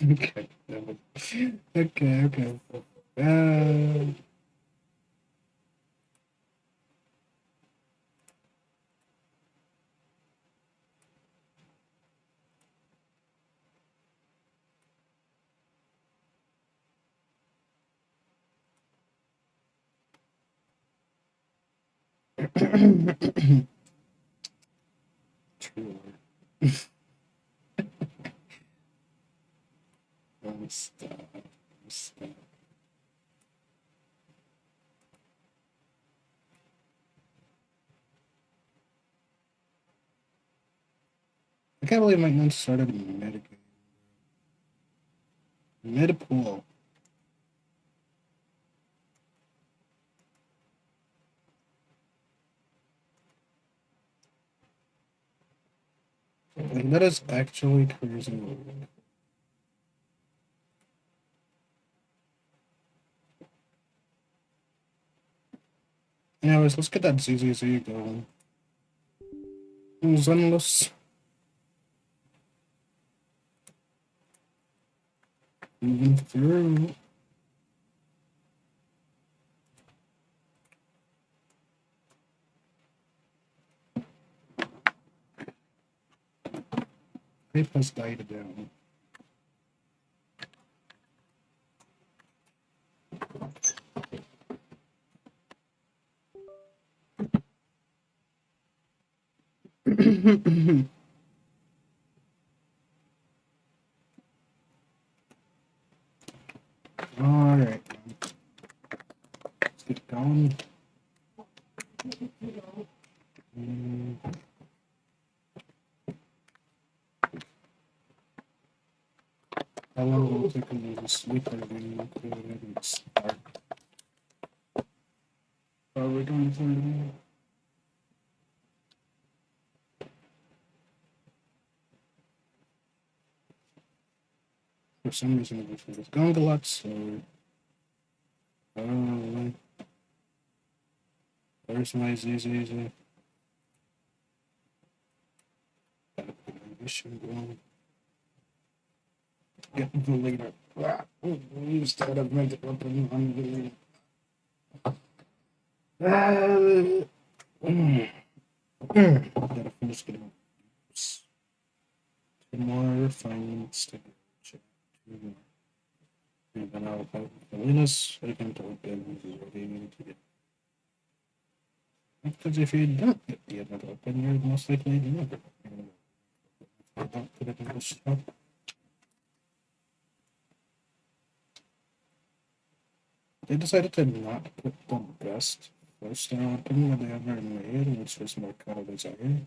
Okay. Okay. Uh, True. Stop. Stop. I can't believe my nun started mid game. Mid pool. Like, that is actually crazy. Anyways, let's get that ZZZ going. Zenless. Moving through. Hype has died down. Alright. Let's get going. How long will it take me to sleep or do you start? Are we going to For some reason, it's going a lot slower. Oh, where's my ZZZ? Mission going. Get the leader. Use that augmented weapon on the leader. Gotta finish getting 2 more refinements to check. 2 more. And then I'll have Salinas again to open ready to get. Because if you don't get the event open, you're most likely never. I don't put it in the shop. They decided to not put the best 4-star weapon that they ever made, which was Mercado Desire.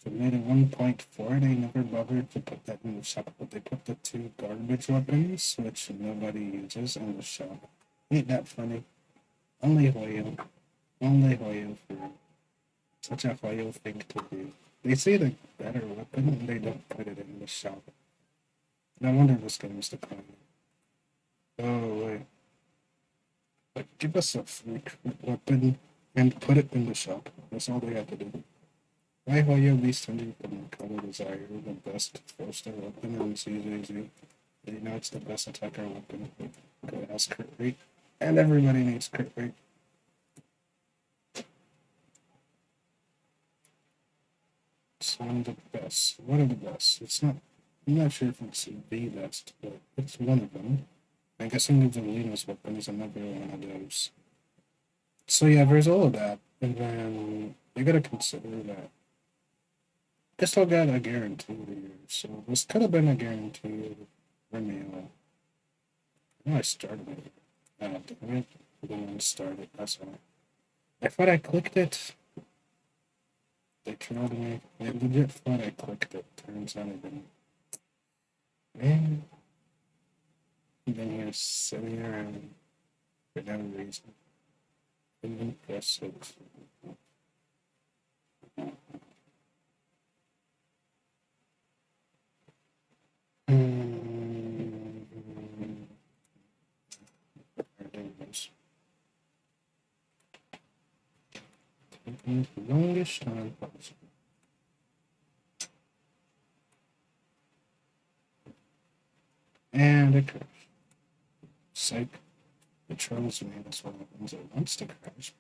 So they made a 1.4. They never bothered to put that in the shop, but they put the 2 garbage weapons, which nobody uses, in the shop. Ain't that funny? Only Hoyo. Only Hoyo for such a Hoyo thing to do. They see the better weapon and they don't put it in the shop. No wonder this game is declining. Oh, wait. Like, give us a free weapon and put it in the shop. That's all they have to do. Why Hoyo be sending from Color Desire the best 4-star weapon in CZZ? They know it's the best attacker weapon. Go ask crit rate. And everybody needs crit rate. It's one of the best. One of the best. It's not. I'm not sure if it's the best, but it's one of them. I guess I'm the Lena's weapon is another one of those. So yeah, there's all of that, and then you gotta consider that I still got a guarantee here, so this could have been a guarantee renewal. I know I started it. Damn it. I didn't start it, that's why. I thought I clicked it. They trolled me. I legit thought I clicked it. Turns out I didn't. Man. I've been here sitting around for no reason. Didn't press it. Taking the longest time possible. quicker. Psych. It trolls me. That's what happens. It wants to crash.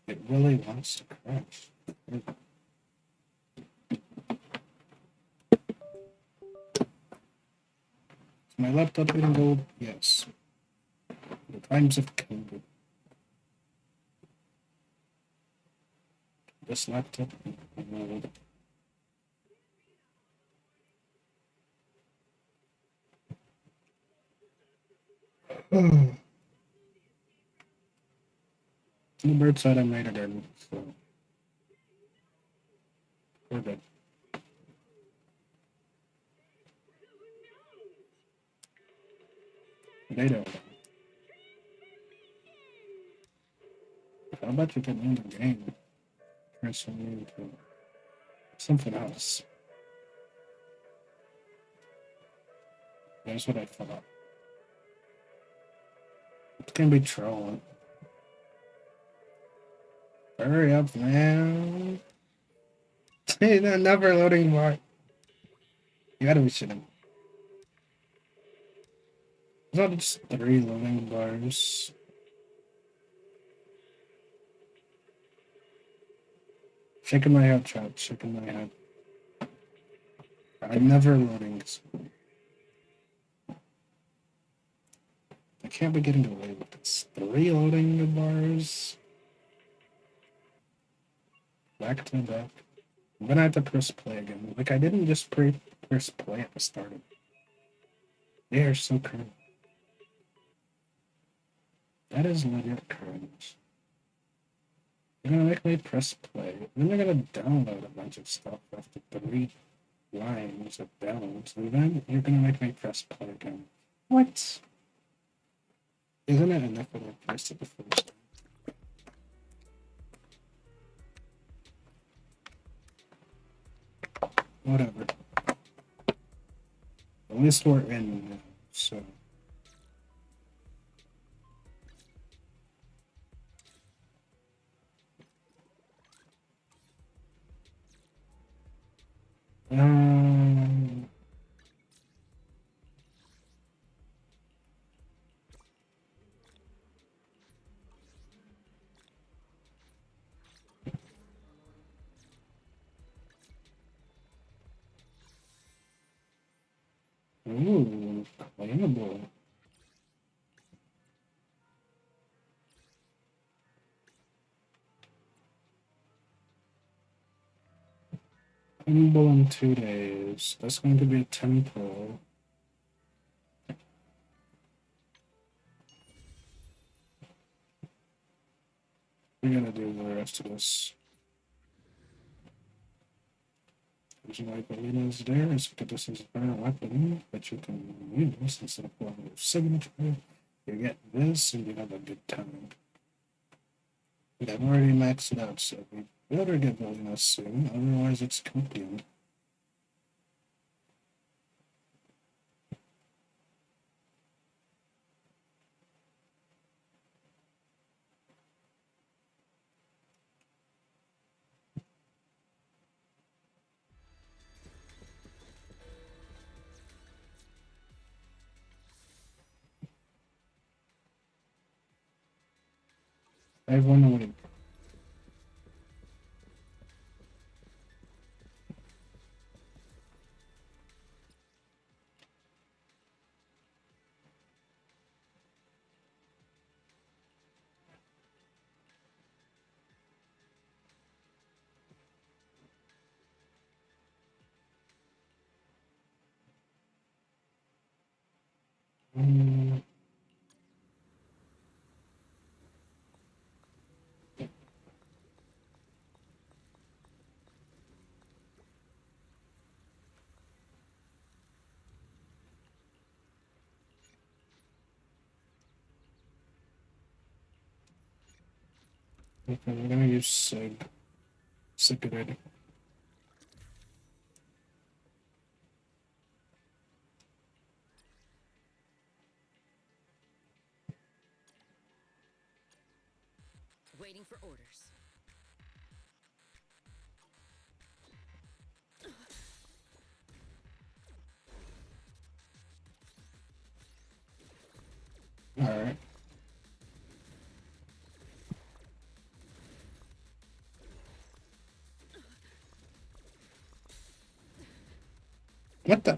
It really wants to crash. Is my laptop getting old? Yes. The times of COVID. This laptop is old. On the bird side, I made it in, so we're good. They don't. How about you get me in the game? Transfer me into something else. That's what I thought. It can be trolling. Hurry up, man. Never loading bar. You gotta be shitting. It's not just 3 loading bars. Shaking my head, chat. Shaking my head. I'm never loading. I can't be getting away with this. 3 loading bars. Back to back. I'm gonna have to press play again. Like, I didn't just press play at the start of it. They are so cringe. That is legit cringe. They're gonna make me press play. Then they're gonna download a bunch of stuff after 3 lines of downloads. And then you're gonna make me press play again. What? Isn't it enough that I pressed it the first time? Whatever. At least we're in now, so. Um, ooh, claimable. Claimable in 2 days. That's going to be a tempo. We're gonna do the rest of this. Using like arenas there is because this is a better weapon that you can use instead of pulling your signature. You get this and you have a good time. But I've already maxed it out, so we better get Valina soon, otherwise it's Copium. I have 1 week. Okay, I'm gonna use Sig. Sigrid. Waiting for orders. What the?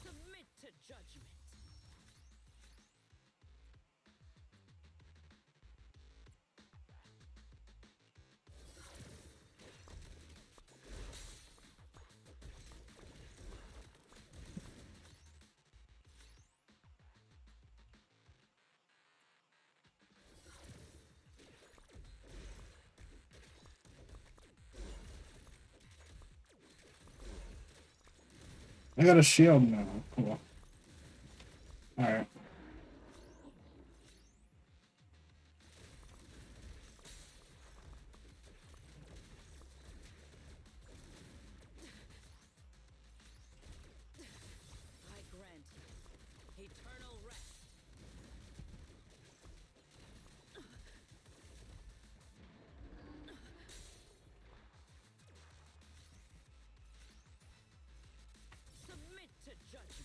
Submit to judgment. I got a shield now. Cool. Alright. I grant eternal rest. Submit to judgment.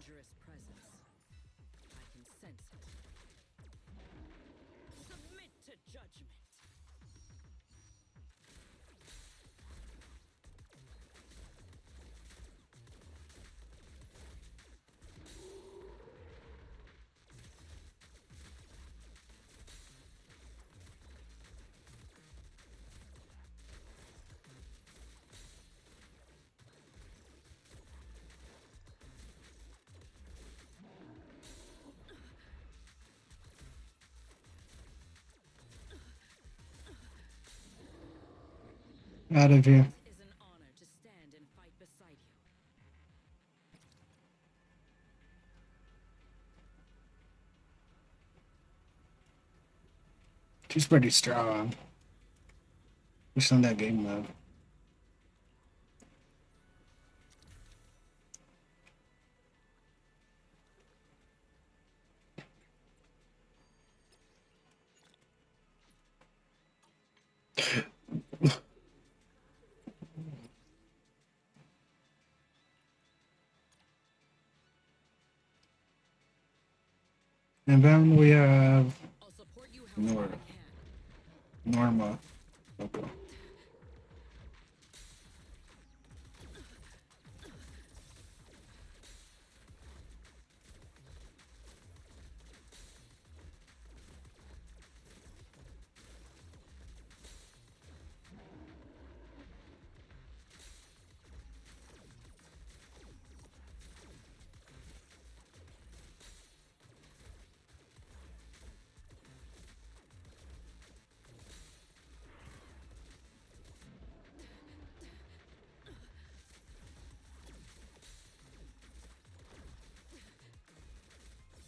dangerous presence. I can sense it. Submit to judgment. Out of here. It is an honor to stand and fight beside you. She's pretty strong. Just on that game mode. And then we have I'll support you however Nora. I can. Norma. Okay.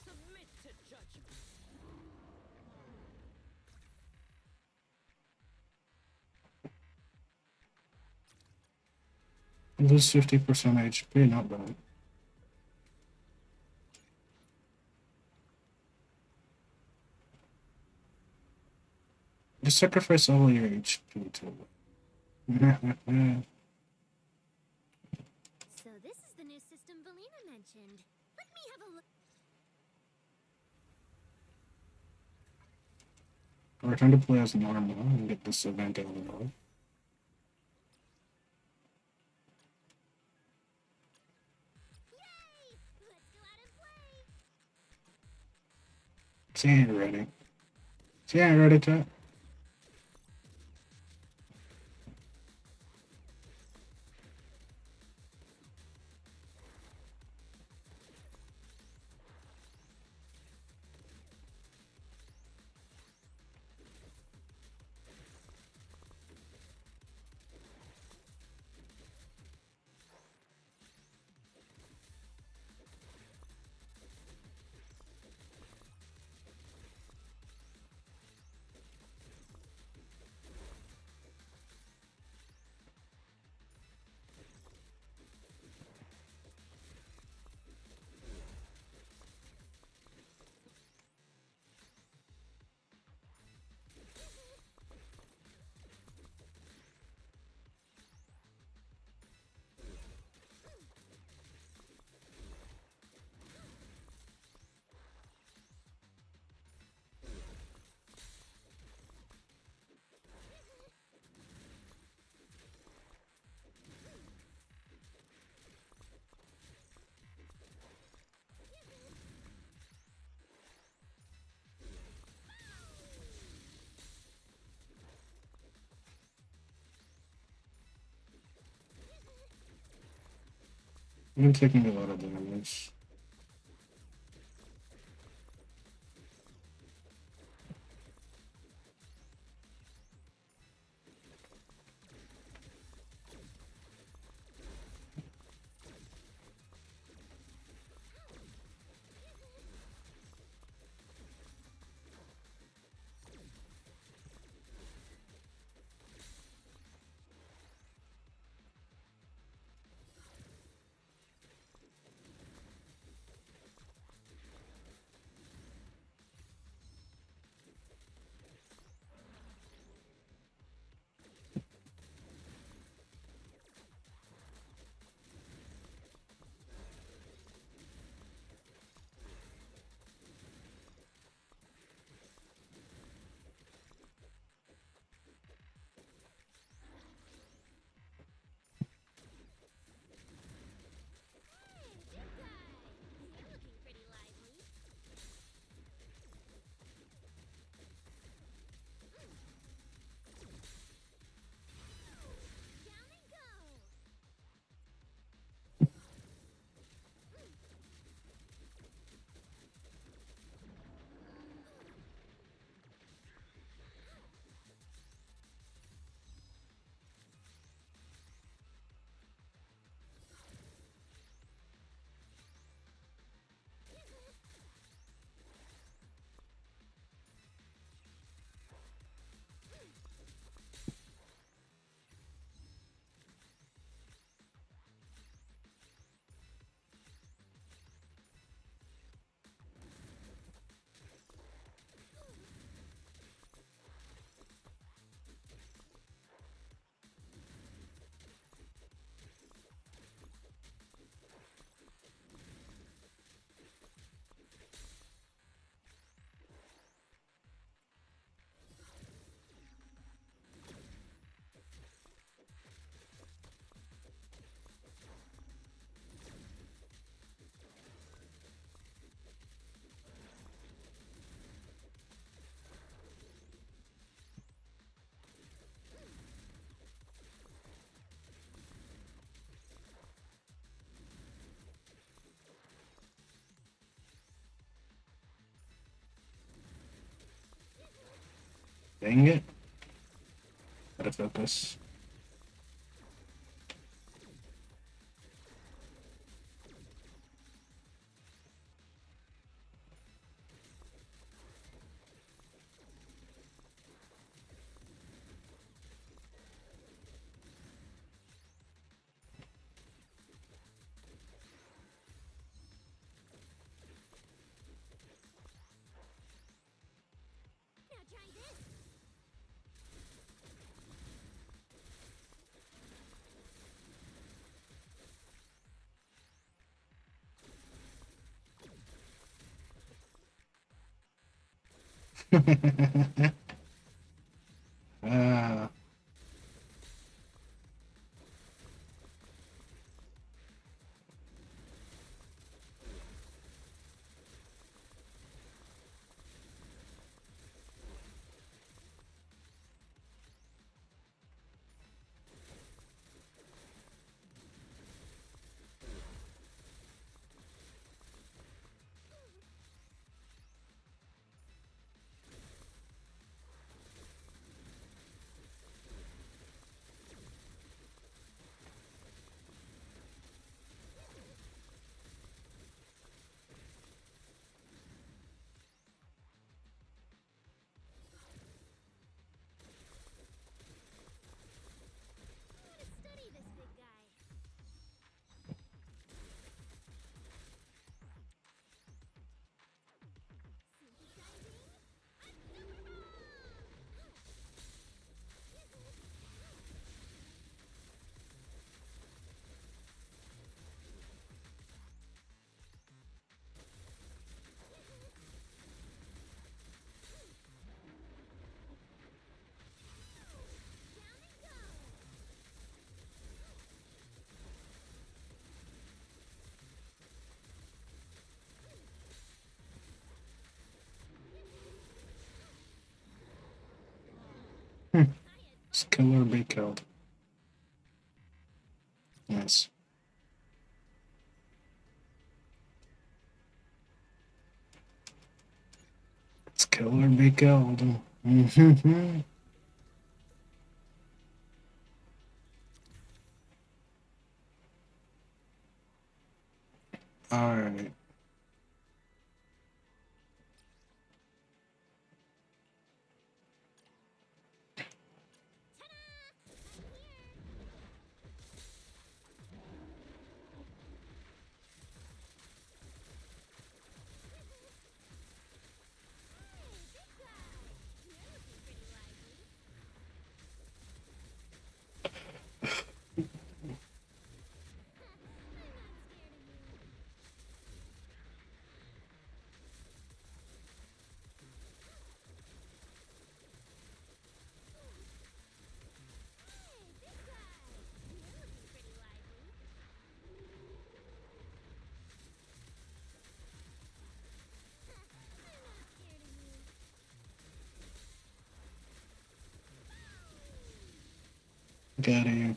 Submit to judgment. Lose 50% HP, not bad. Just sacrifice all your HP to it. So this is the new system Valina mentioned. Let me have a look. Return to play as normal and get this event out of the way. Yay! Let's go out and play. She ain't ready. She ain't ready to. I'm taking a lot of damage. Dang it. Gotta focus. Now try this. Ah. Study this big guy. Just kill or be killed. Nice. Let's kill or be killed. Alright. Get out of here.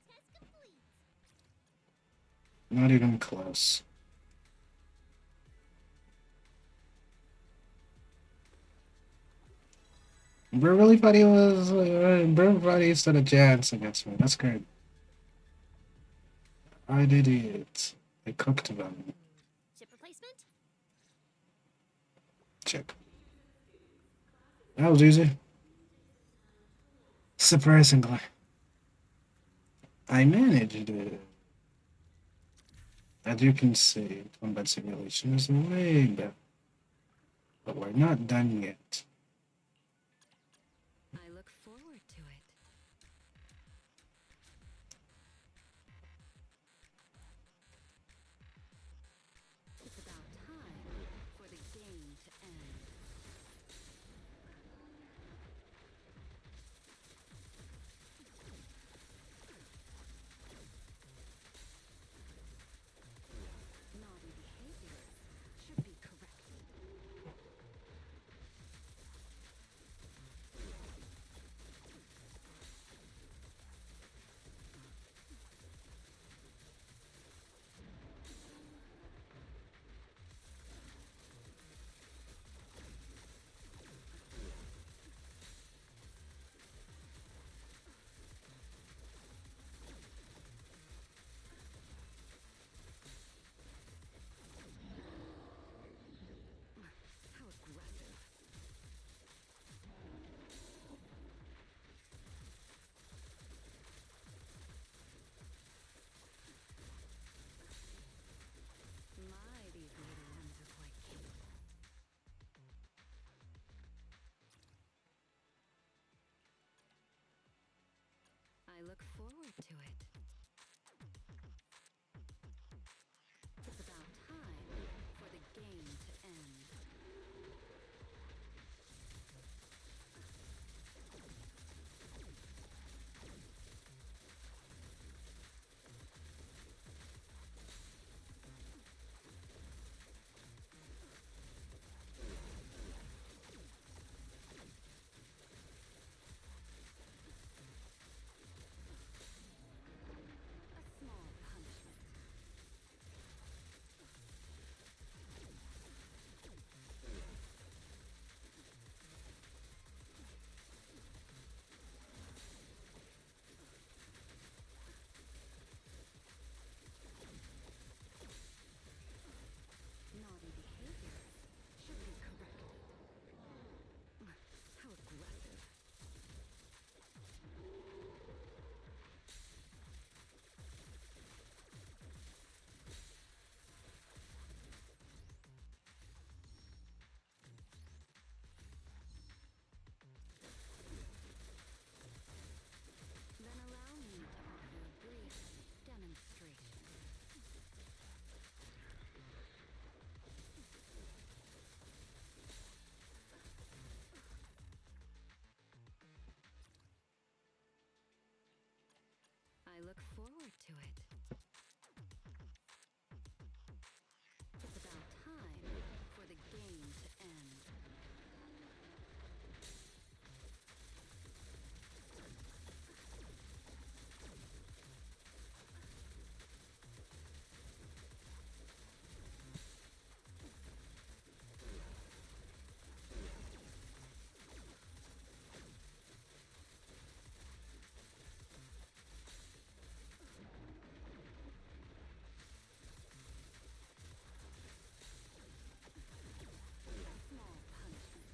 Test complete. Not even close. Bro really thought he was. Bro thought he stood a chance against me. That's great. I did it. I cooked them. Chip replacement? Check. That was easy. Surprisingly. I managed it. As you can see, combat simulation is way better. But we're not done yet. I look forward to it. It's about time for the game to end. Naughty behaviors should be corrected. look forward to it. It's about time for the game to end. A small punishment. Naughty behavior should be corrected. How aggressive. Then allow me to offer a brief demonstration. I look forward to it. It's about time for the game to end. A small punishment.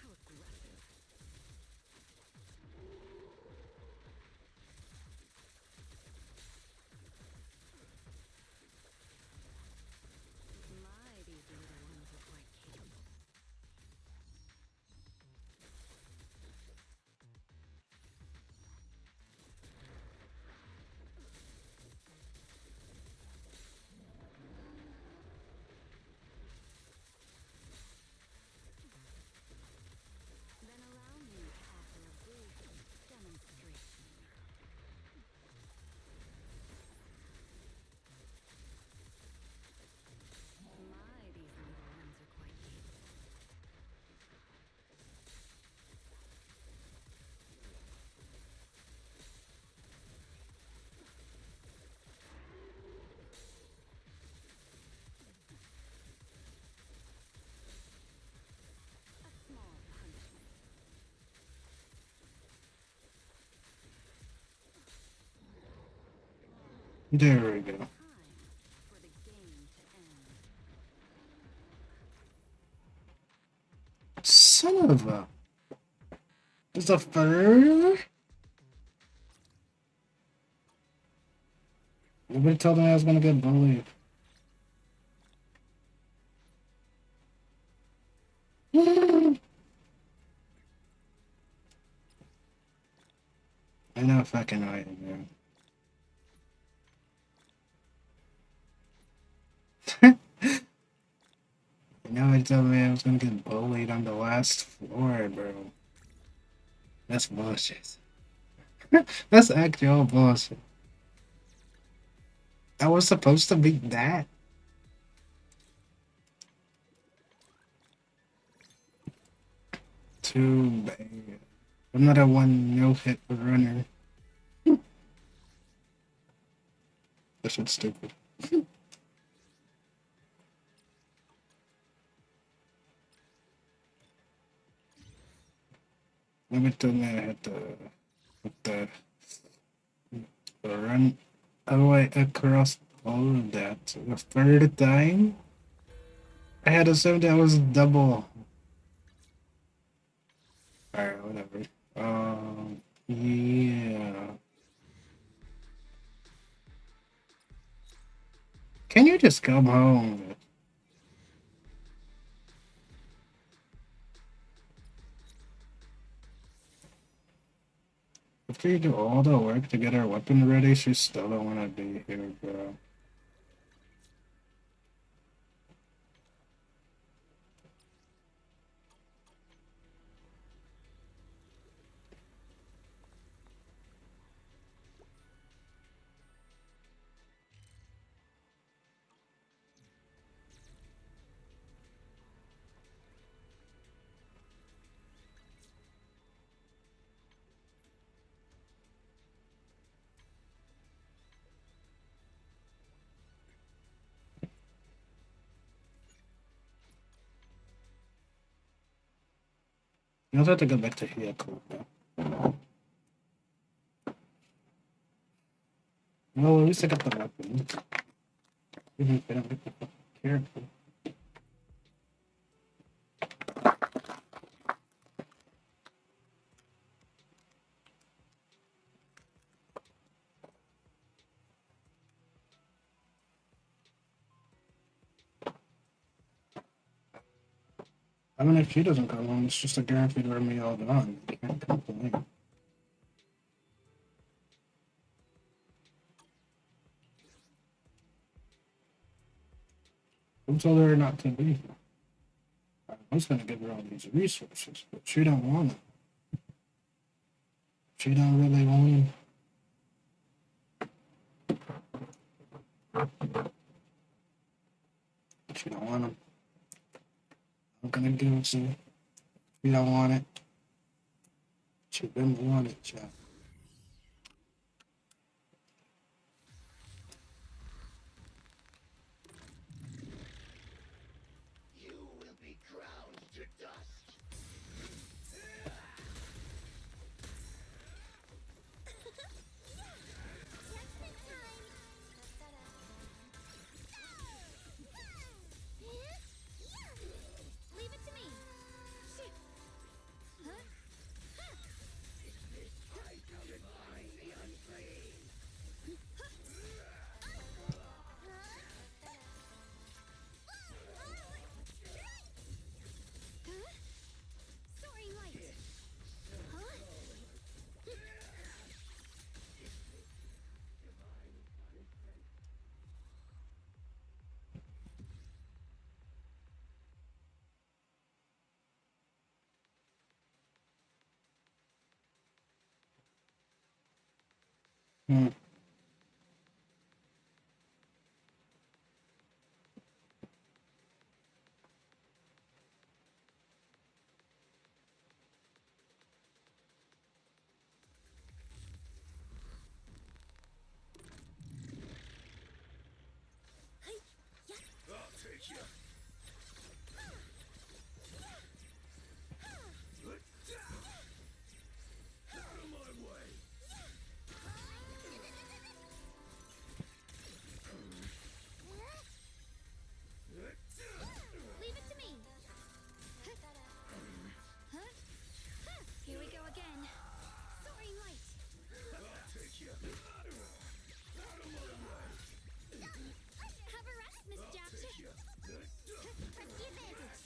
How aggressive. My, these little ones are quite capable. Then allow me to offer a brief demonstration. My, these little ones are quite capable. A small punishment. There we go. Time for the game to end. Son of a. There's a third? Nobody told me I was gonna get bullied. I know fucking right, man. Nobody told me I was gonna get bullied on the last floor, bro. That's bullshit. That's actual bullshit. I was supposed to beat that. Too bad. Another one no-hit runner. That shit's stupid. Nobody told me I had to run all the way across all of that. The third time? I had assumed that was double. Alright, whatever. Yeah. Can you just come home? After you do all the work to get our weapon ready, she still don't want to be here, bro. You also have to go back to Hyaku, bro. Well, at least I got the weapon. Even if I don't get the fucking character. I mean, if she doesn't go home, it's just a guaranteed run me all done. Can't complain. Who told her not to be here? I was gonna give her all these resources, but she don't want them. She don't really want them. She don't want them. I'm gonna give it to her. She don't want it. She didn't want it, child. Leave it to me. Huh? Soaring light. Huh? Hmm. Leave it to me. Huh? Here we go again. Soaring light. Have a rest, Miss Jack. Press the advantage.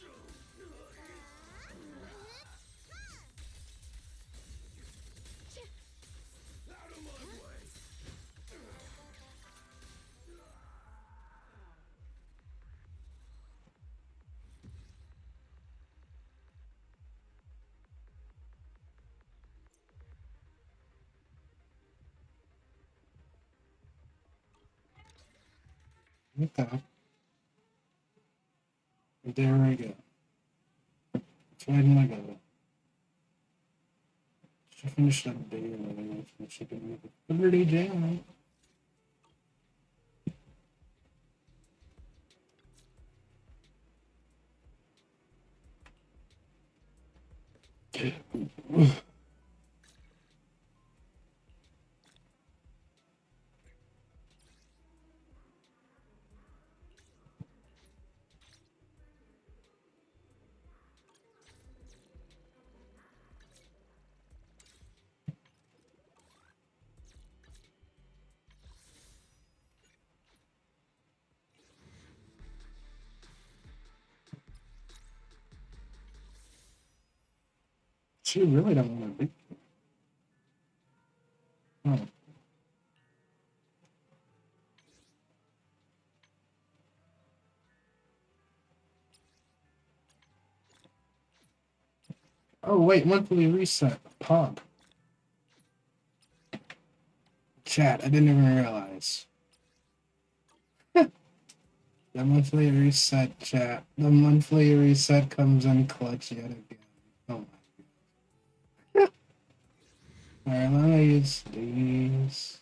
Okay. There we go. Where did I go? She finished that day and everything. She can make a pretty jam. She really don't want to be. Oh. Oh wait, monthly reset. Pog. Chat, I didn't even realize. The monthly reset, chat. The monthly reset comes in clutch yet again. Oh my god. Alright, let me use these.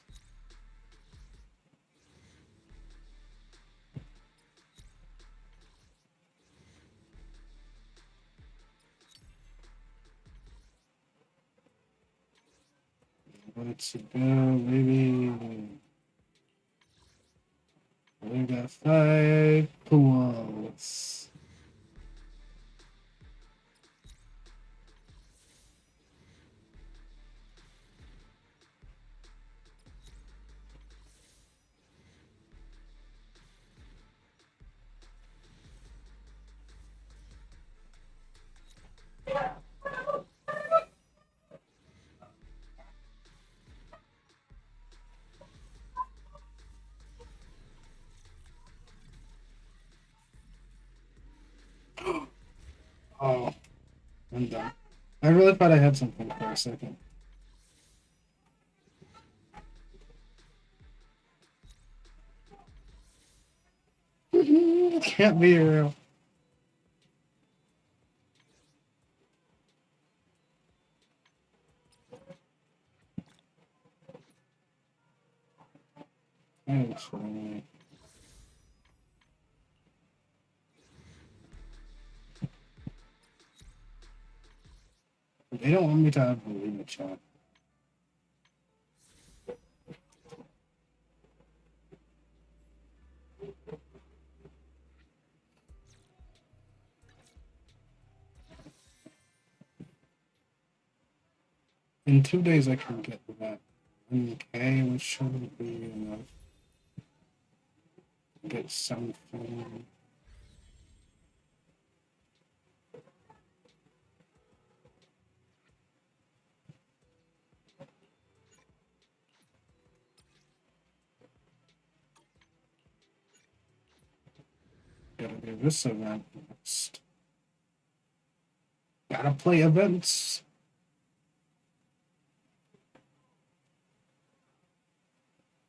Let's go, maybe. We got 5 pools. Oh, I'm done. I really thought I had something for a second. Can't be real. Actually, they don't want me to have the chat. In 2 days, I can get that 1K, which shouldn't be enough. Get something. Gotta do this event next. Gotta play events.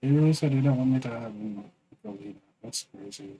They really said they don't want me to have the lead. That's crazy.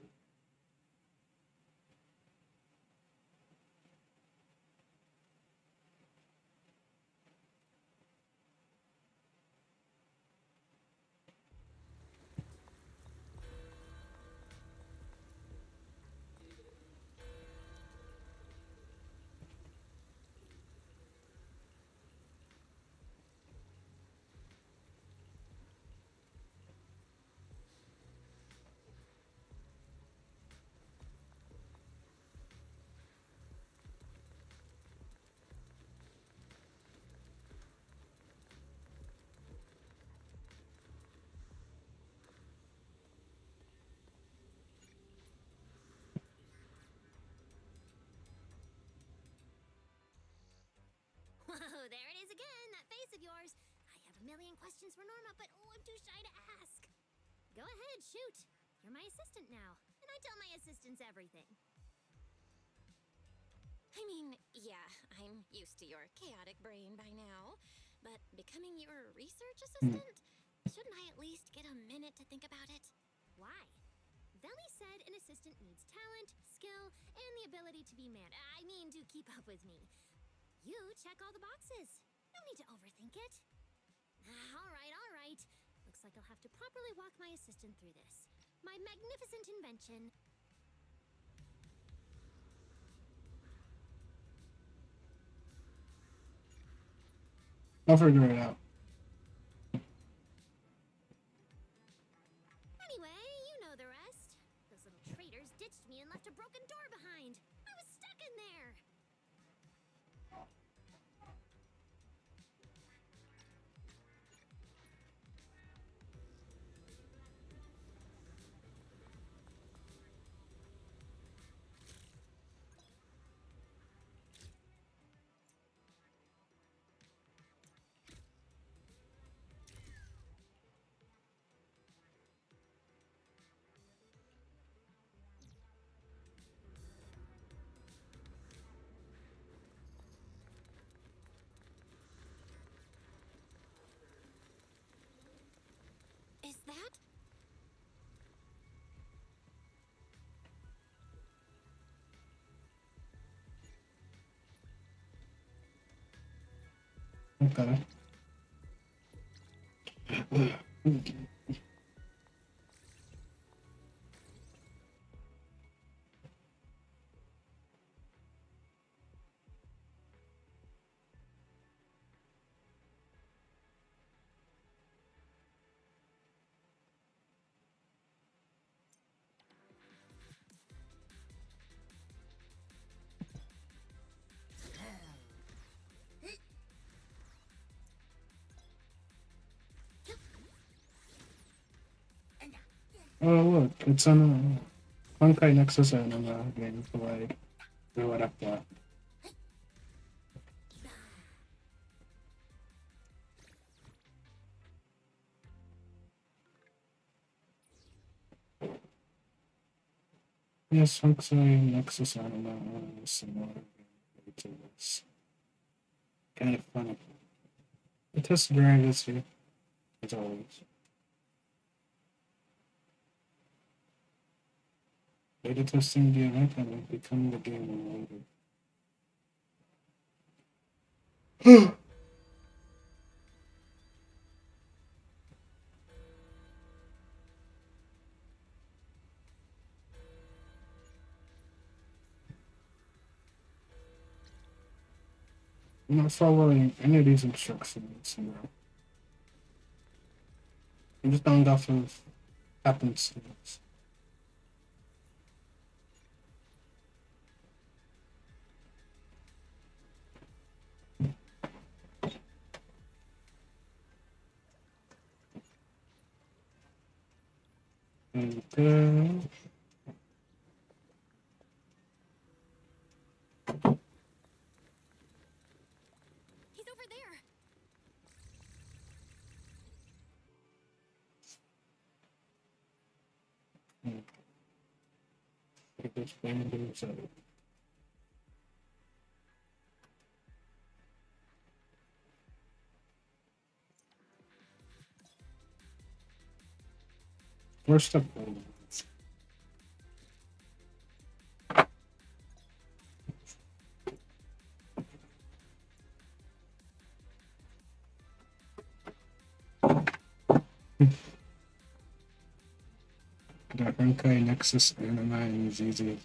Whoa, there it is again, that face of yours. I have a million questions for Norma, but I'm too shy to ask. Go ahead, shoot. You're my assistant now, and I tell my assistants everything. I mean, yeah, I'm used to your chaotic brain by now, but becoming your research assistant? Shouldn't I at least get a minute to think about it? Why? Veli said an assistant needs talent, skill, and the ability to be to keep up with me. You check all the boxes. No need to overthink it. All right. Looks like I'll have to properly walk my assistant through this. My magnificent invention. I'll figure it out. Anyway, you know the rest. Those little traitors ditched me and left a broken door behind. I was stuck in there. Okay. Oh look, it's on a Honkai Nexus anime gameplay. Or whatever. Yes, Honkai Nexus anime is similar to this. Kind of funny. The test during this year, as always. Beta testing the event and will become the game later. I'm not following any of these instructions, you know. I'm just going off of happenstance. And He's over there. this game is first up. The Honkai Nexus anime and ZZZ.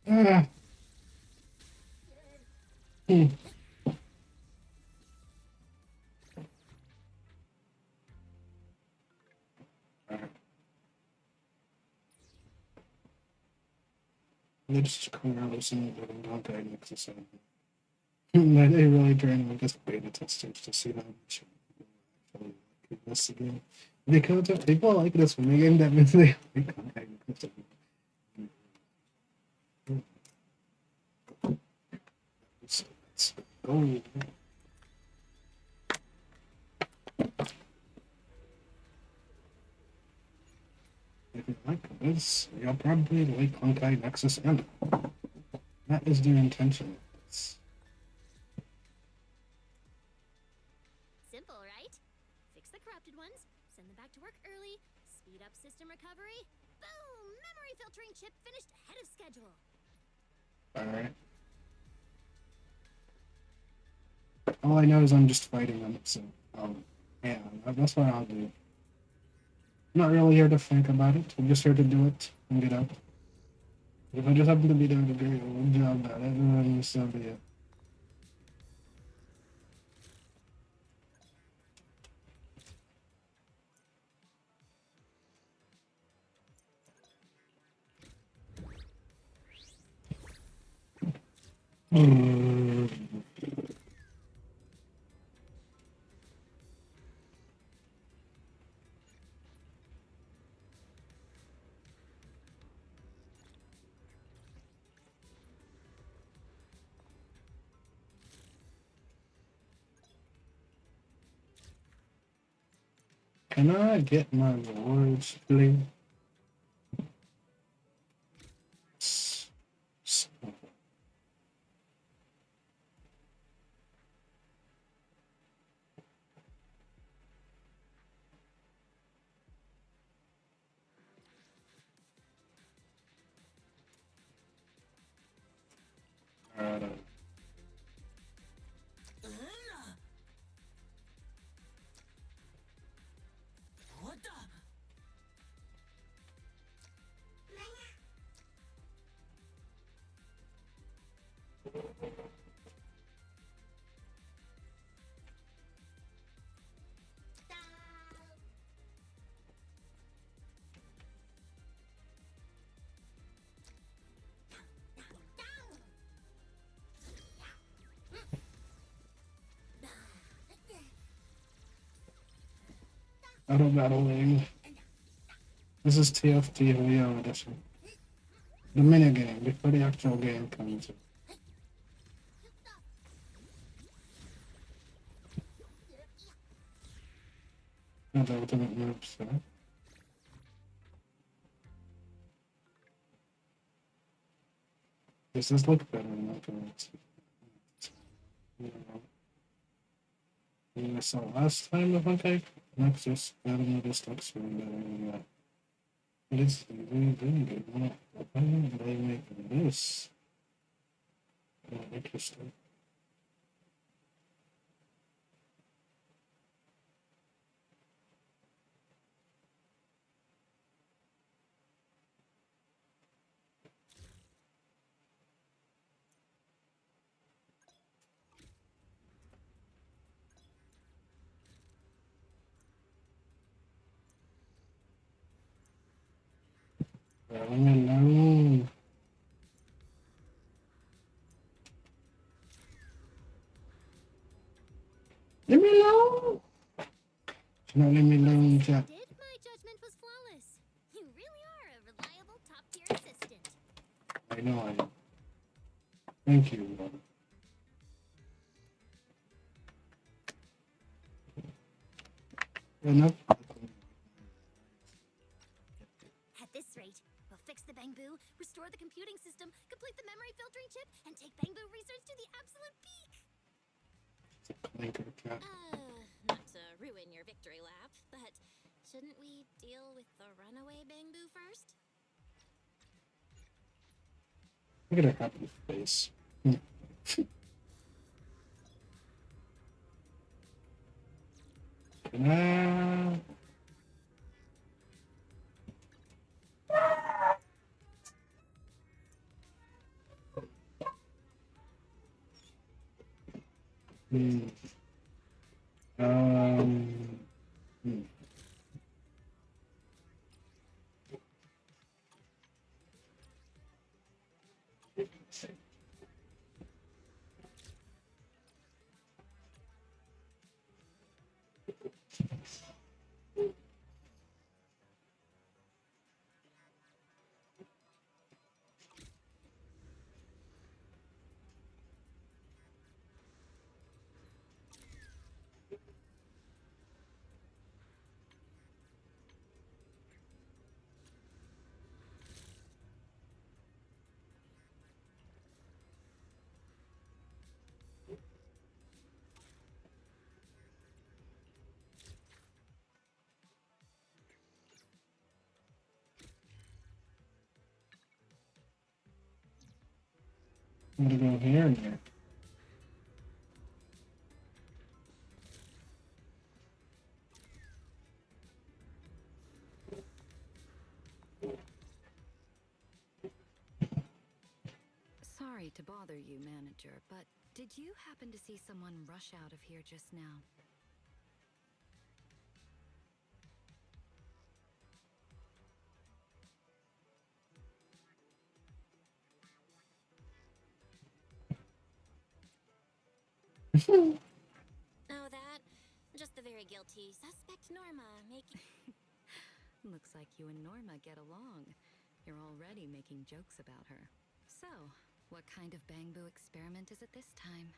Ah. They just come out with some of the Honkai Nexus anime. They really trying to make us beta testers to see how much actually like this again. Because if people like this from the game, that means they like Honkai Nexus anime. So let's go. If you like this, you'll probably like Honkai Nexus anime. That is their intention. Simple, right? Fix the corrupted ones, send them back to work early, speed up system recovery. Boom! Memory filtering chip finished ahead of schedule. Alright. All I know is I'm just fighting them, so yeah, that's what I'll do. I'm not really here to think about it. I'm just here to do it and get out. If I just happen to be doing a great job at it, then so be it. Can I get my rewards, please? Auto battling. This is TFT WUWA edition. The minigame before the actual game comes in. Not the ultimate moves, so. Does this look better than that? I saw last time the one type. Next, just I don't know, this looks really better than that. It is really good. Why don't they make this? Oh, interesting. Leave me alone. Leave me alone. No, leave me alone, chat. My judgment was flawless. You really are a reliable top-tier assistant. I know I am. Thank you. Enough. At this rate, we'll fix the Bangbu, restore the computing system, complete the memory filtering chip, and take Bangbu research to the absolute peak. Clanker cat. Not to ruin your victory lap, but shouldn't we deal with the runaway Bangbu first? Look at her happy face. Nah. Hmm. Hmm. I'm gonna go here and here. Sorry to bother you, manager, but did you happen to see someone rush out of here just now? Oh, that? Just the very guilty suspect Norma making. Looks like you and Norma get along. You're already making jokes about her. So, what kind of bamboo experiment is it this time?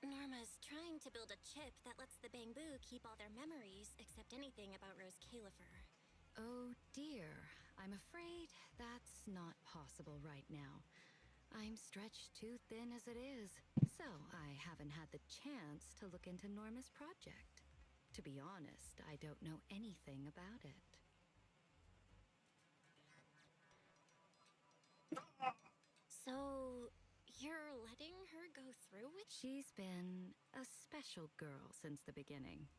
Norma's trying to build a chip that lets the bamboo keep all their memories except anything about Rose Califer. Oh dear, I'm afraid that's not possible right now. I'm stretched too thin as it is, so I haven't had the chance to look into Norma's project. To be honest, I don't know anything about it. So, you're letting her go through with? She's been a special girl since the beginning.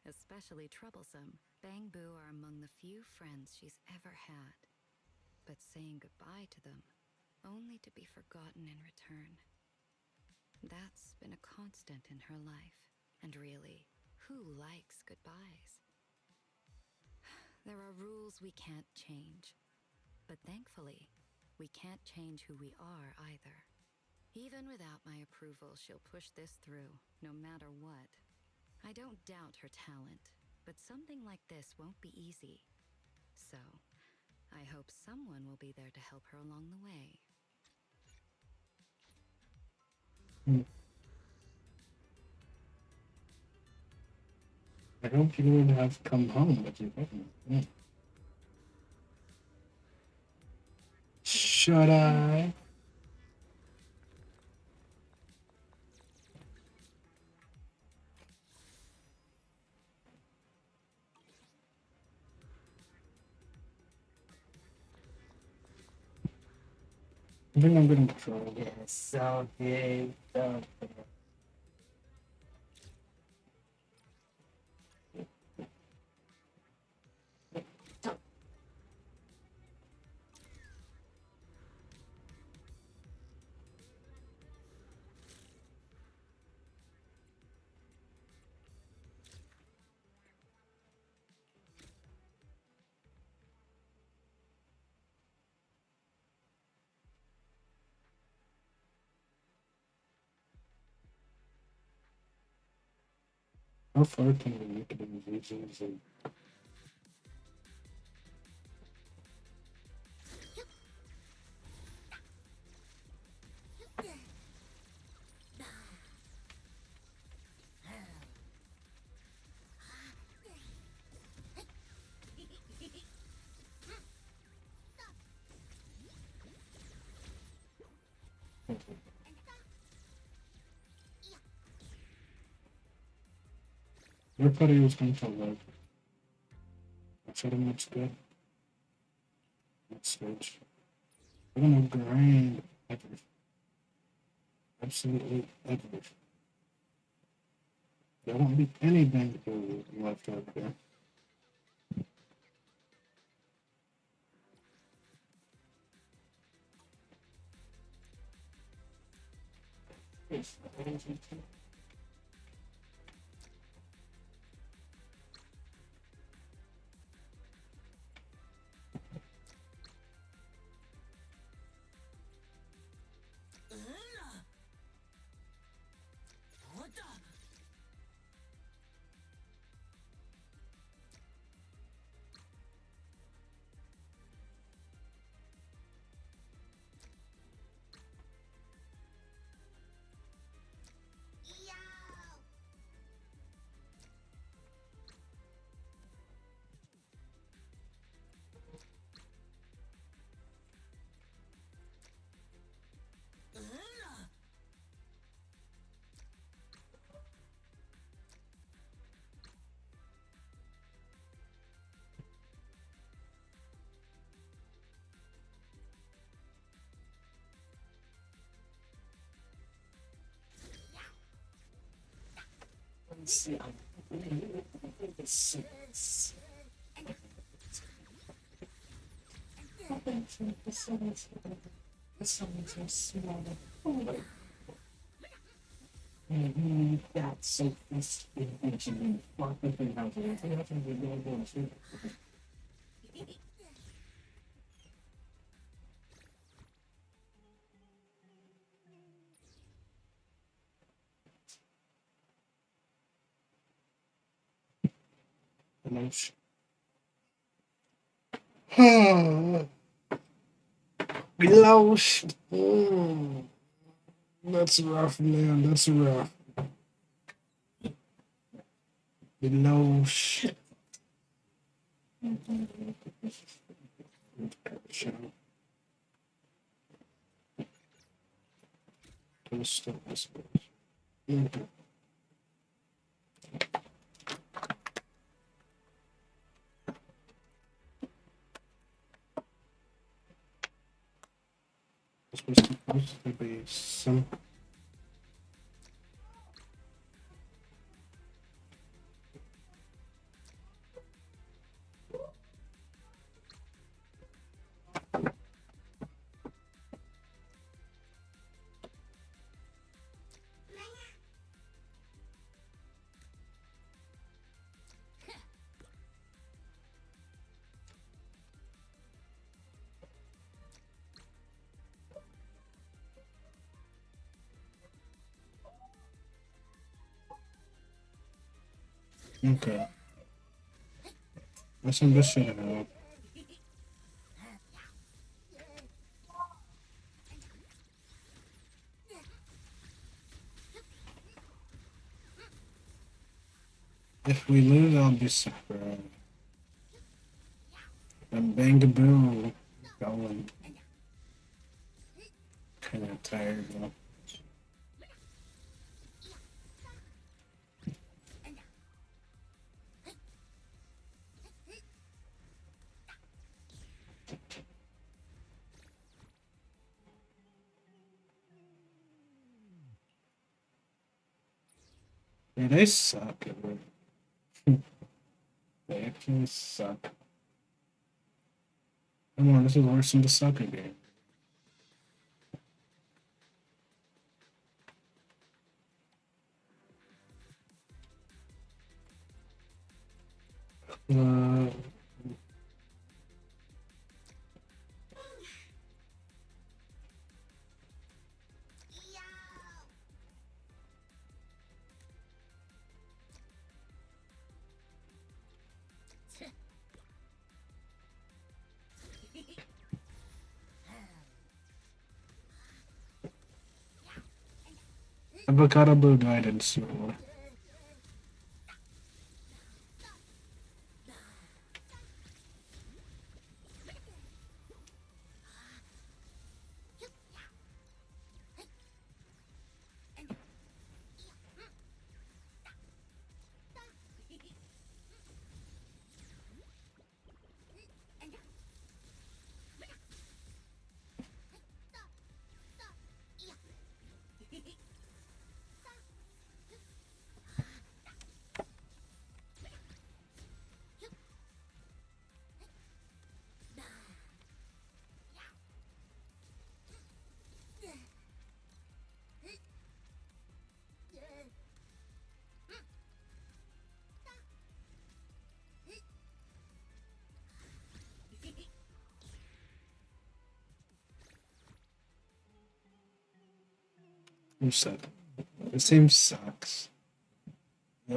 Especially troublesome. Bamboo are among the few friends she's ever had. But saying goodbye to them, only to be forgotten in return. That's been a constant in her life. And really, who likes goodbyes? There are rules we can't change. But thankfully, we can't change who we are either. Even without my approval, she'll push this through, no matter what. I don't doubt her talent, but something like this won't be easy. So, I hope someone will be there to help her along the way. I hope you would have come home with your partner. Should I? I think I'm gonna try it. Yes, so big. So big. How far can we make it in ZZZ? Your buddy was going to live. I said him looks good. Let's switch. We're gonna grind everything. Absolutely everything. There won't be any bamboo left out there. Yes. See, someone's so small. That's so fascinating. Fucking thing happening. Emotion. We lost. That's rough, man. That's rough. We lost. This was supposed to be some. Okay. That's some good shit now. If we lose, I'll be surprised. And Bangaboo going. Kind of tired though. Yeah, they suck at it. They actually suck. Come on, this is worse than the sucker game. Uh, Avocado Blue Guidance. Who said? This team sucks. Huh.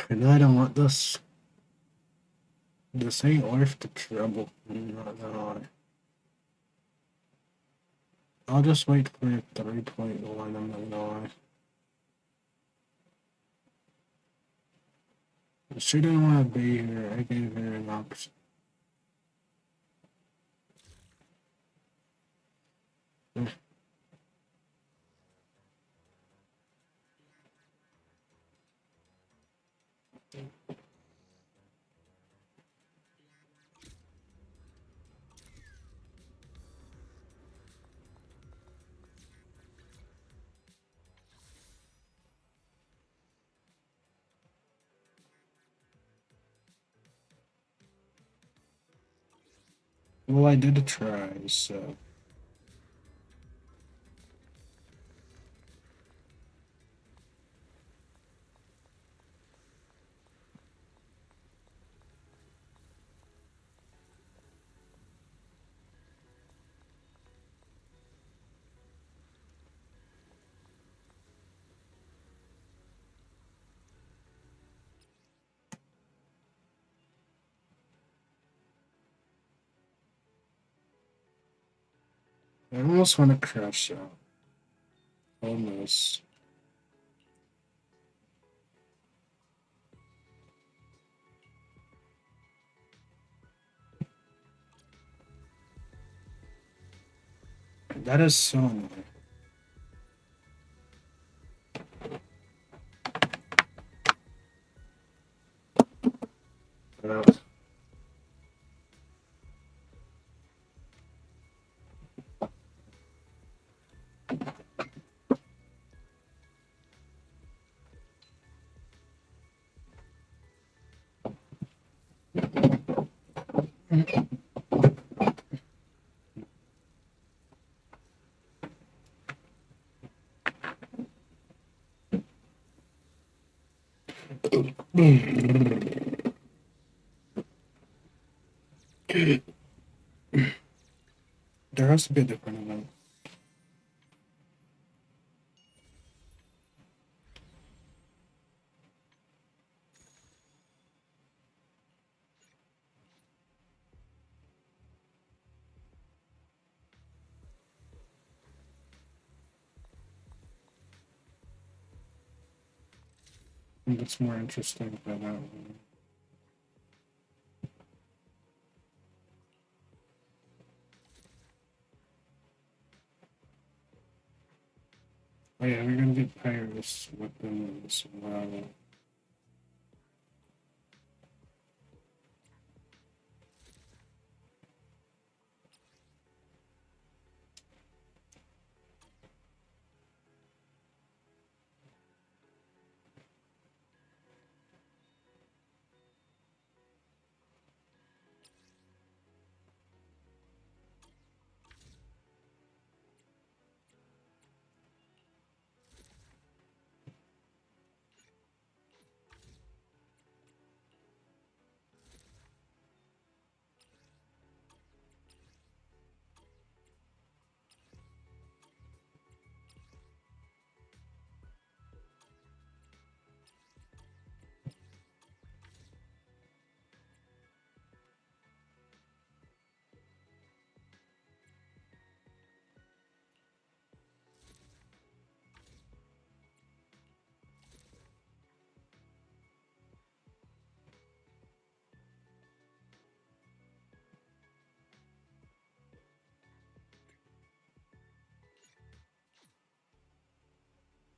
And I don't want this. This ain't worth the trouble. I'm not gonna lie. I'll just wait for 3.1. I'm not gonna lie. She didn't want to be here. I gave her an option. Well, I did try, so. I almost want to crash out. Almost. That is so annoying. Ugh. There has to be a different amount. That's more interesting than that one. Oh yeah, we're gonna get Pyrus weapons as well.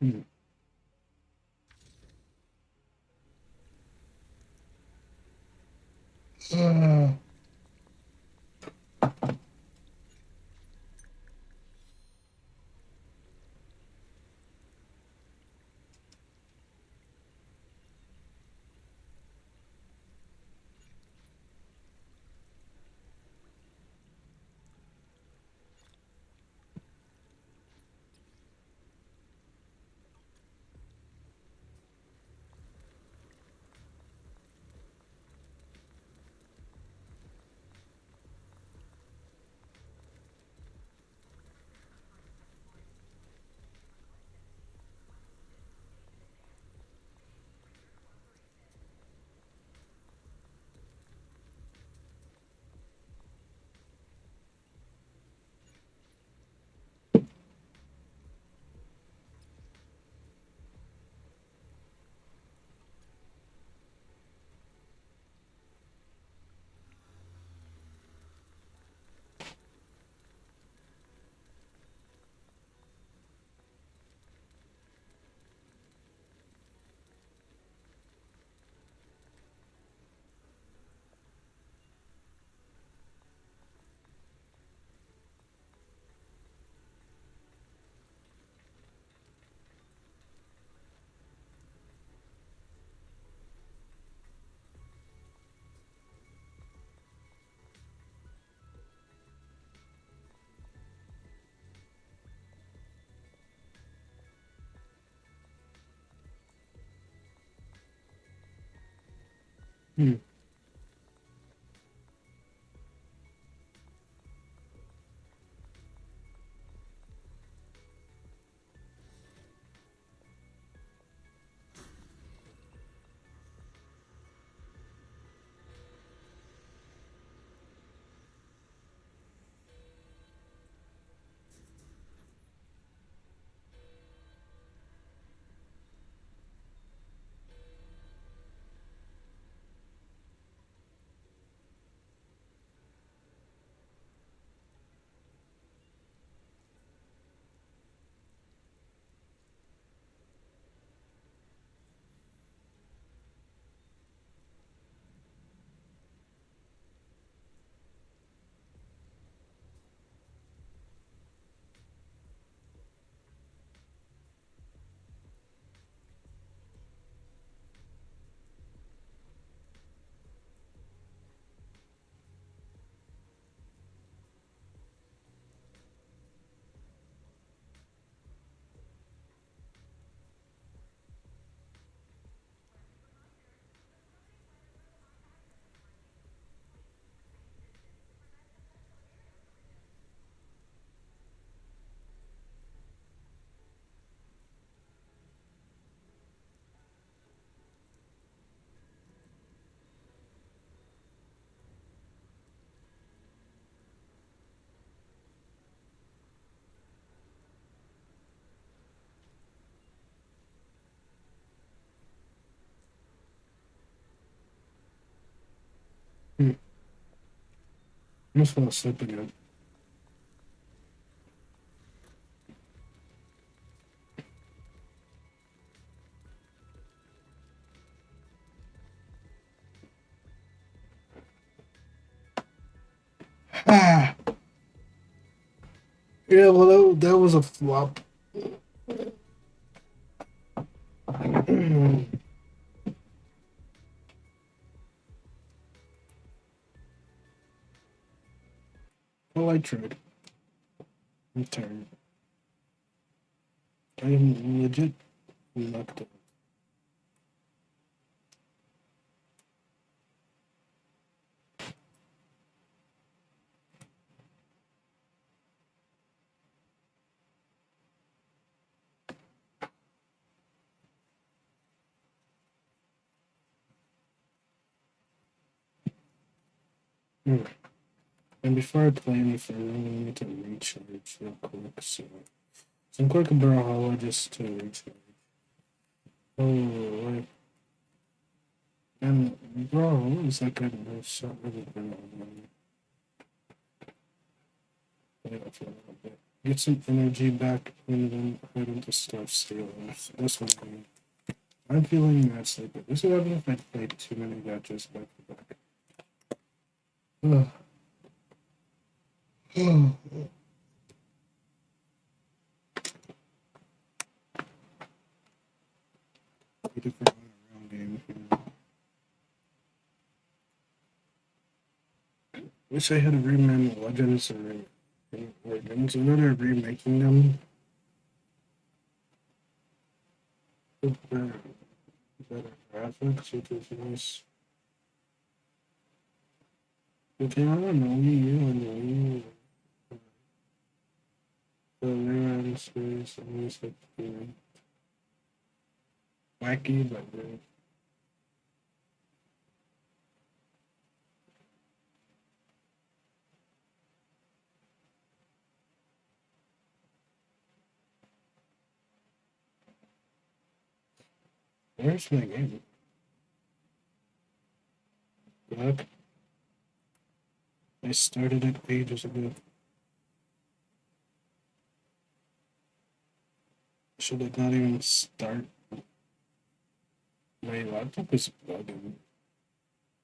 Hmm. Uh, Hmm. Hmm. I almost fell asleep again. Ah. Yeah, well, that was a flop. Well, I tried. I'm tired. I am legit knocked out. Hmm. And before I play any further, I need to recharge real quick. So, some quick brawlhalla just to recharge. Oh, wait. And bro, it's like a nice shot really good on get some energy back and then head into stuff stealers. That's what I mean. I'm feeling mad sleepy. This is what happens if I played too many matches back to back. Ugh. Need to put on a real game here. Wish I had remade Legends or Legends. I know they're remaking them. With better graphics, which is nice. Okay, I don't know. Wii U and Wii U. The rerun series always like being wacky, but good. Where's my game? Look, I started it ages ago. Should it not even start? My laptop is bugging.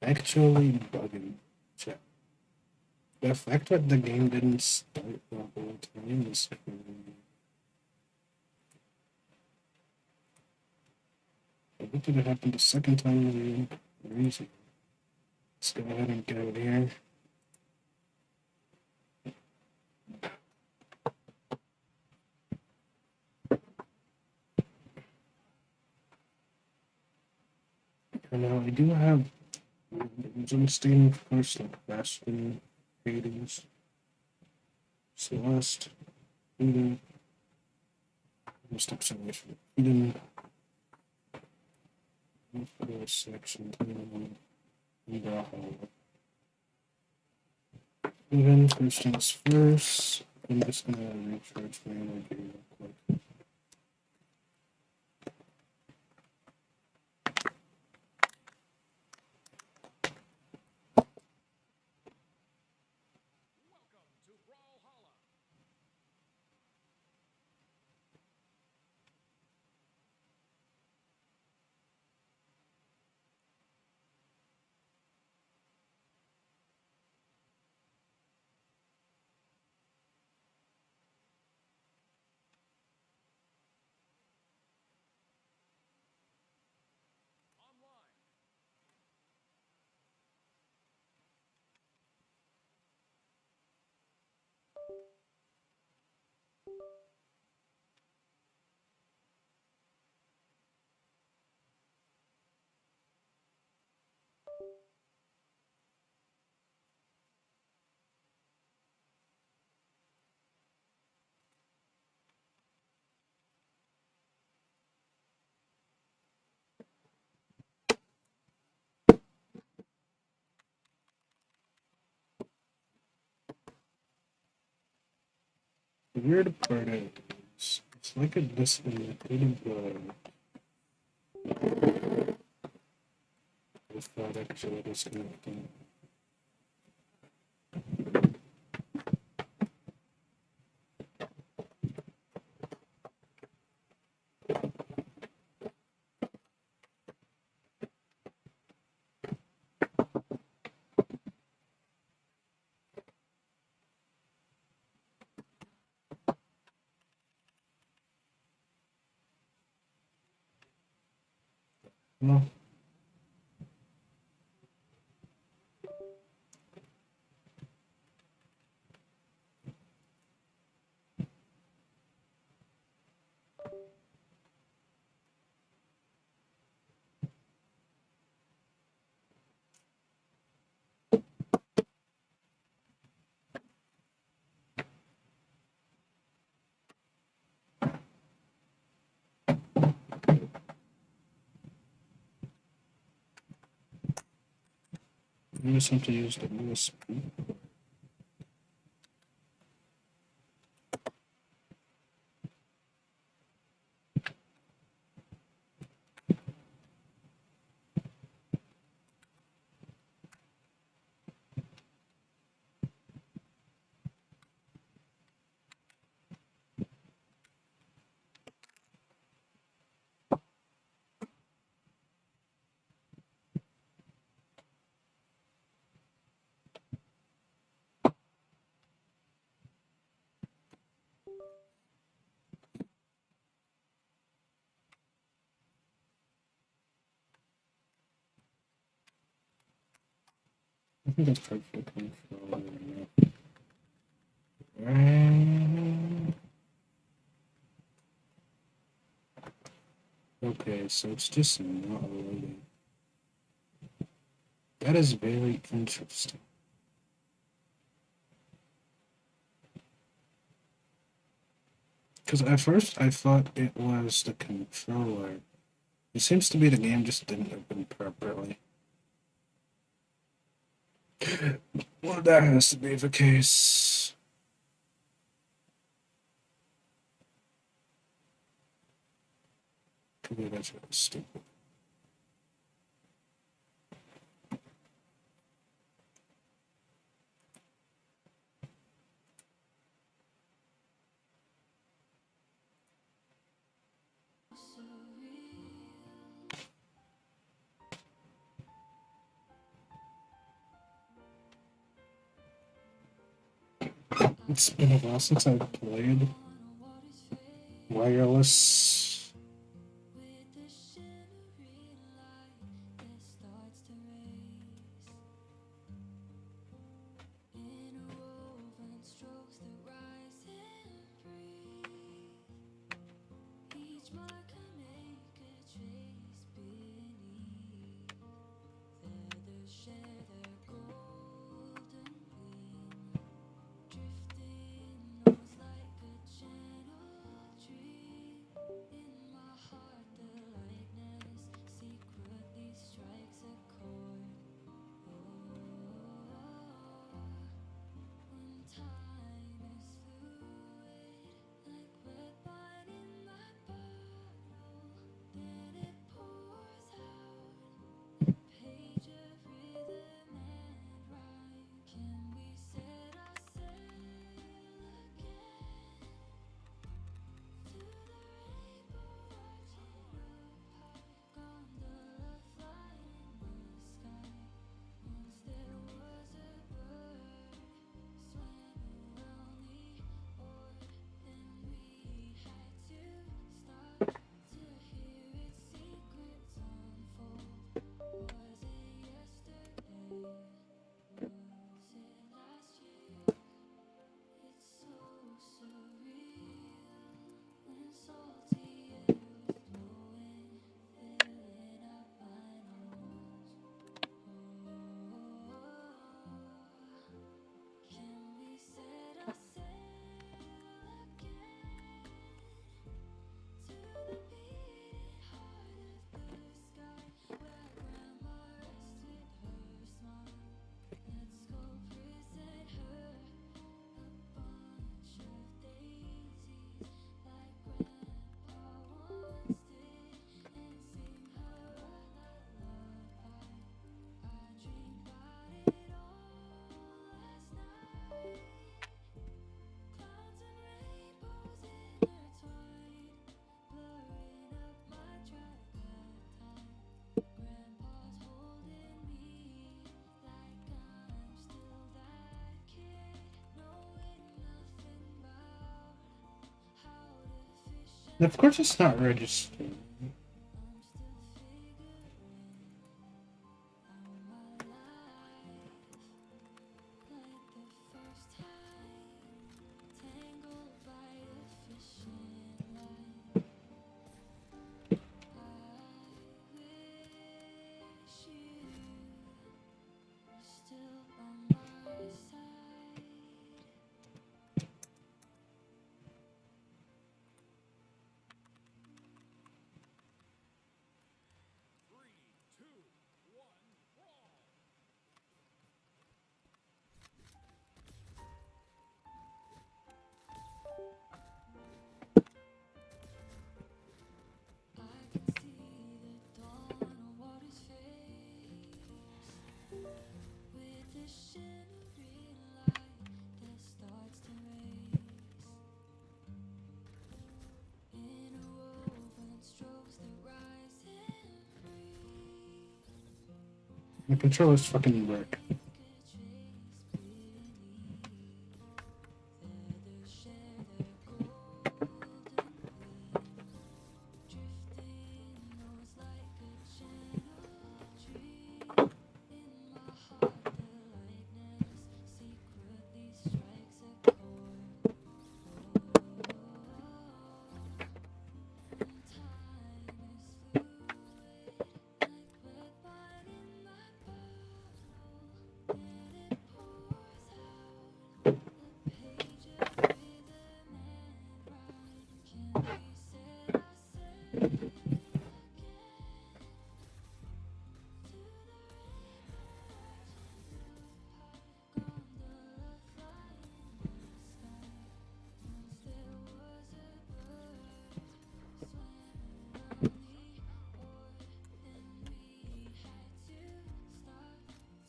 Actually bugging. Chat. The fact that the game didn't start the whole time is crazy. What did it happen the second time again? Crazy. Let's go ahead and get out here. And now I do have Steam, of course, like Bastion, Hades, Celeste, Eden, steps away from Eden, section 10, Valhalla. Even first things first, I'm just gonna recharge my energy real quick. The weird part is, it's like a disintegrated without actually disconnecting. Well, I just have to use the USB. I think that's perfect control. Okay, so it's just not loading. That is very interesting. Because at first I thought it was the controller. It seems to be the game just didn't open properly. Well, that has to be the case. Maybe that's really stupid. It's been a while since I've played wireless. Of course, it's not registered. The controllers fucking work.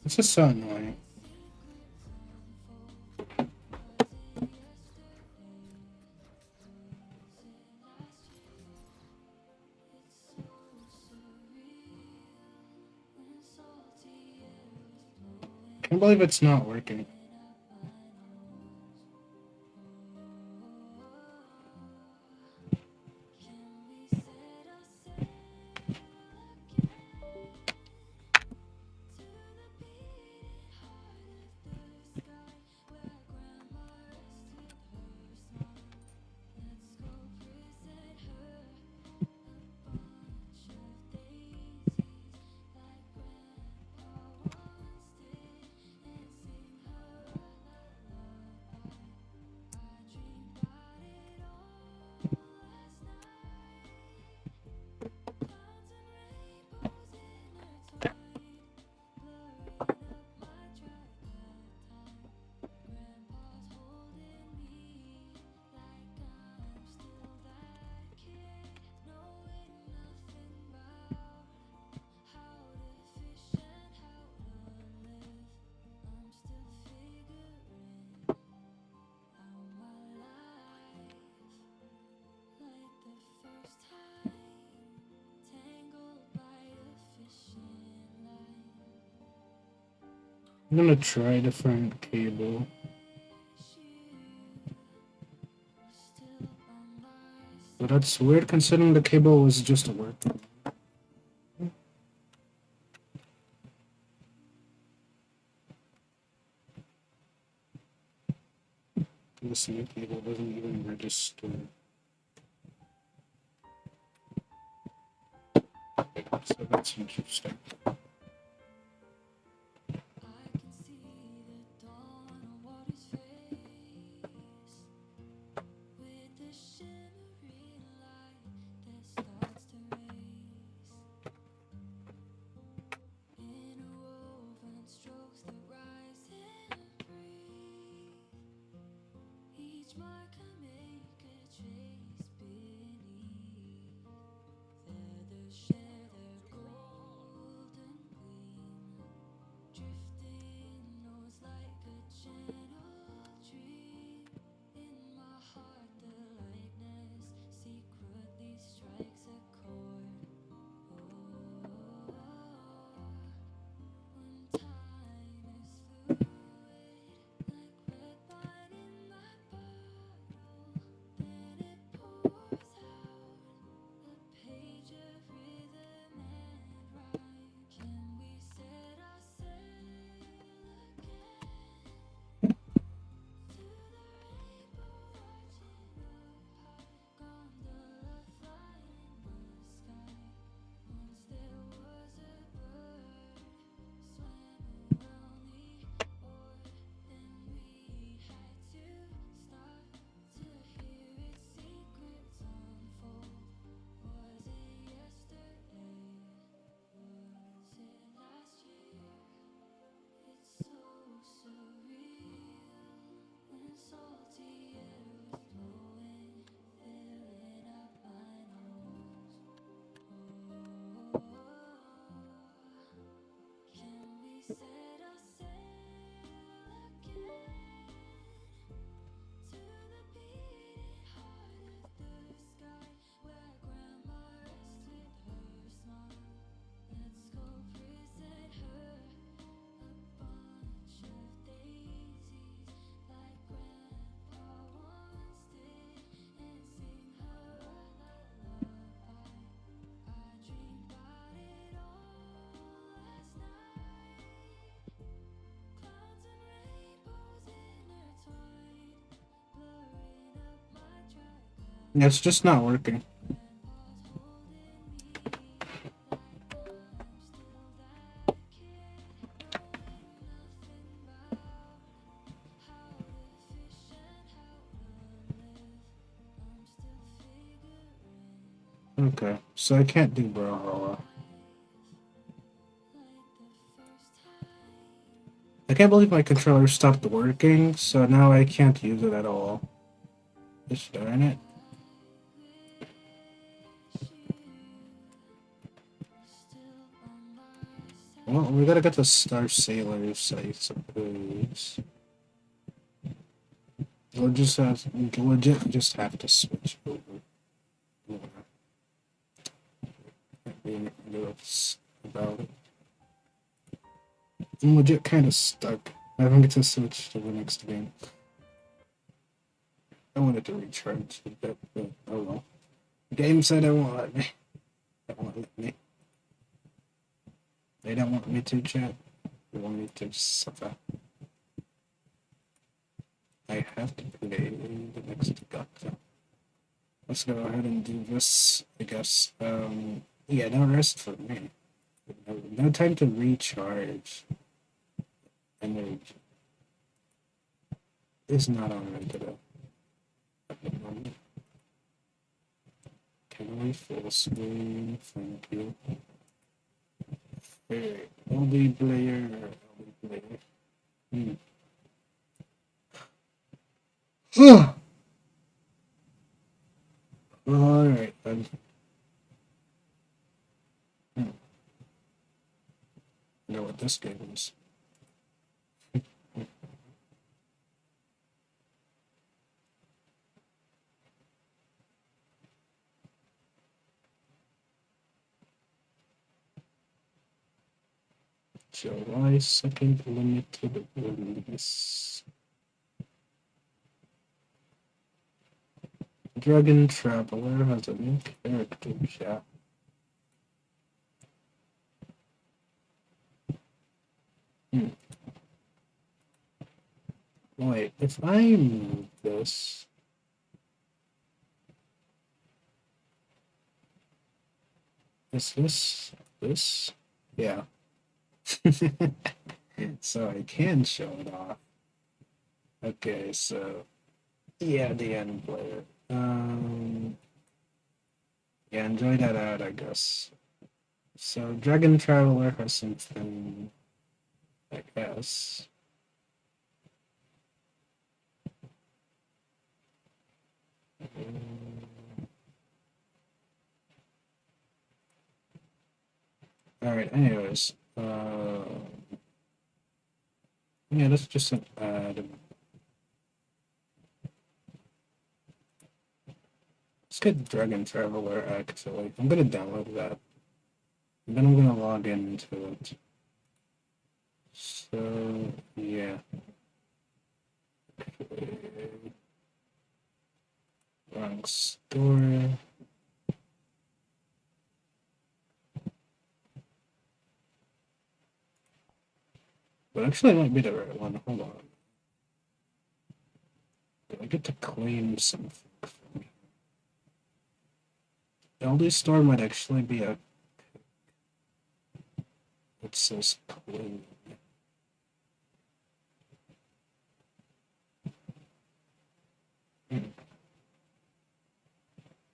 This is so annoying. I can't believe it's not working. I'm gonna try a different cable. But that's weird considering the cable was just a work. This new cable doesn't even register. So that's interesting. It's just not working. Okay, so I can't do Brawlhalla. I can't believe my controller stopped working, so now I can't use it at all. Just darn it. Well, we gotta get the Star Sailors, I suppose. We'll just have, legit just have to switch over. Can't be anything to do about it. I'm legit kind of stuck. I don't get to switch to the next game. I wanted to recharge a bit, but oh well. The game said it won't let me. It won't let me. They don't want me to chat. They want me to suffer. I have to play the next gotcha. Let's go ahead and do this, I guess. Yeah, no rest for me. No time to recharge. Energy is not on right today. At the moment. Can we full screen? Thank you. Hey, LD player. LD player. Alright then. I know what this game is. July 2nd limited release. Dragon Traveler has a new character chat. Wait, if I move this. Is this? Yeah. So I can show it off. Okay, so yeah, the end player. Yeah, enjoy that out, I guess. So Dragon Traveler has something, I guess. All right. Anyways, yeah, that's just an ad. Let's get Dragon Traveler. Actually, I'm gonna download that, and then I'm gonna log into it. So yeah. Okay. Wrong store. But actually, it might be the right one. Hold on. Do I get to claim something from here? LD store might actually be a. It says claim.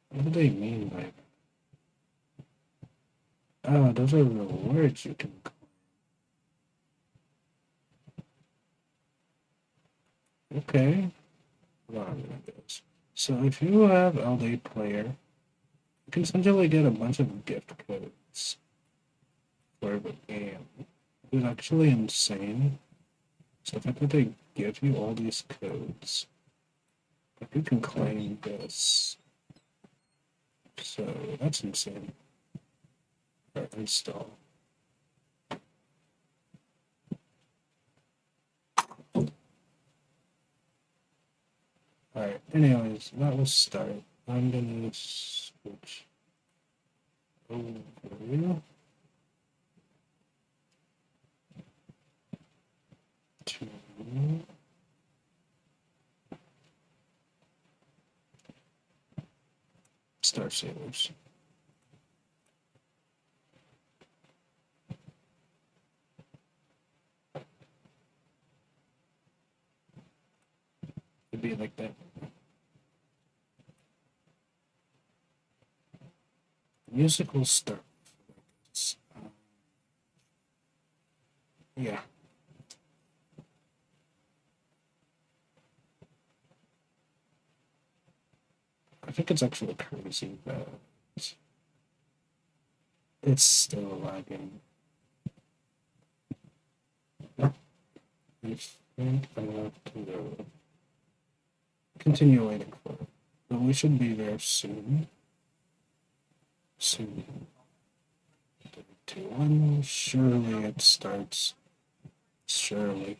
What do they mean by that? Oh, those are rewards you can claim. Okay. Hold on a minute. So if you have LD player, you can essentially get a bunch of gift codes for the game. It's actually insane. So if I could they give you all these codes, if you can claim this. So that's insane. Right, install. Alright, anyways, that was start. I'm gonna switch over to Star Sailors. It'd be like that. Musical stuff. Yeah. I think it's actually crazy that it's still lagging. I think I have to continue waiting for it. But we should be there soon. Soon. 2-1. Surely it starts. Surely.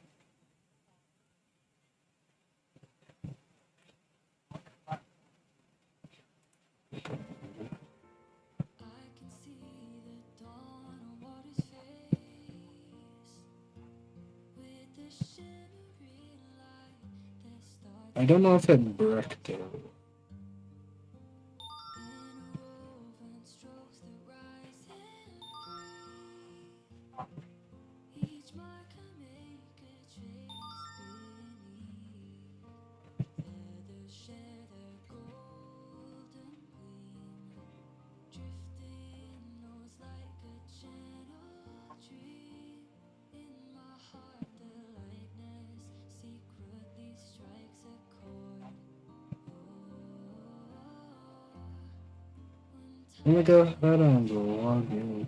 I don't know if it bricked it. Let me go ahead and log in.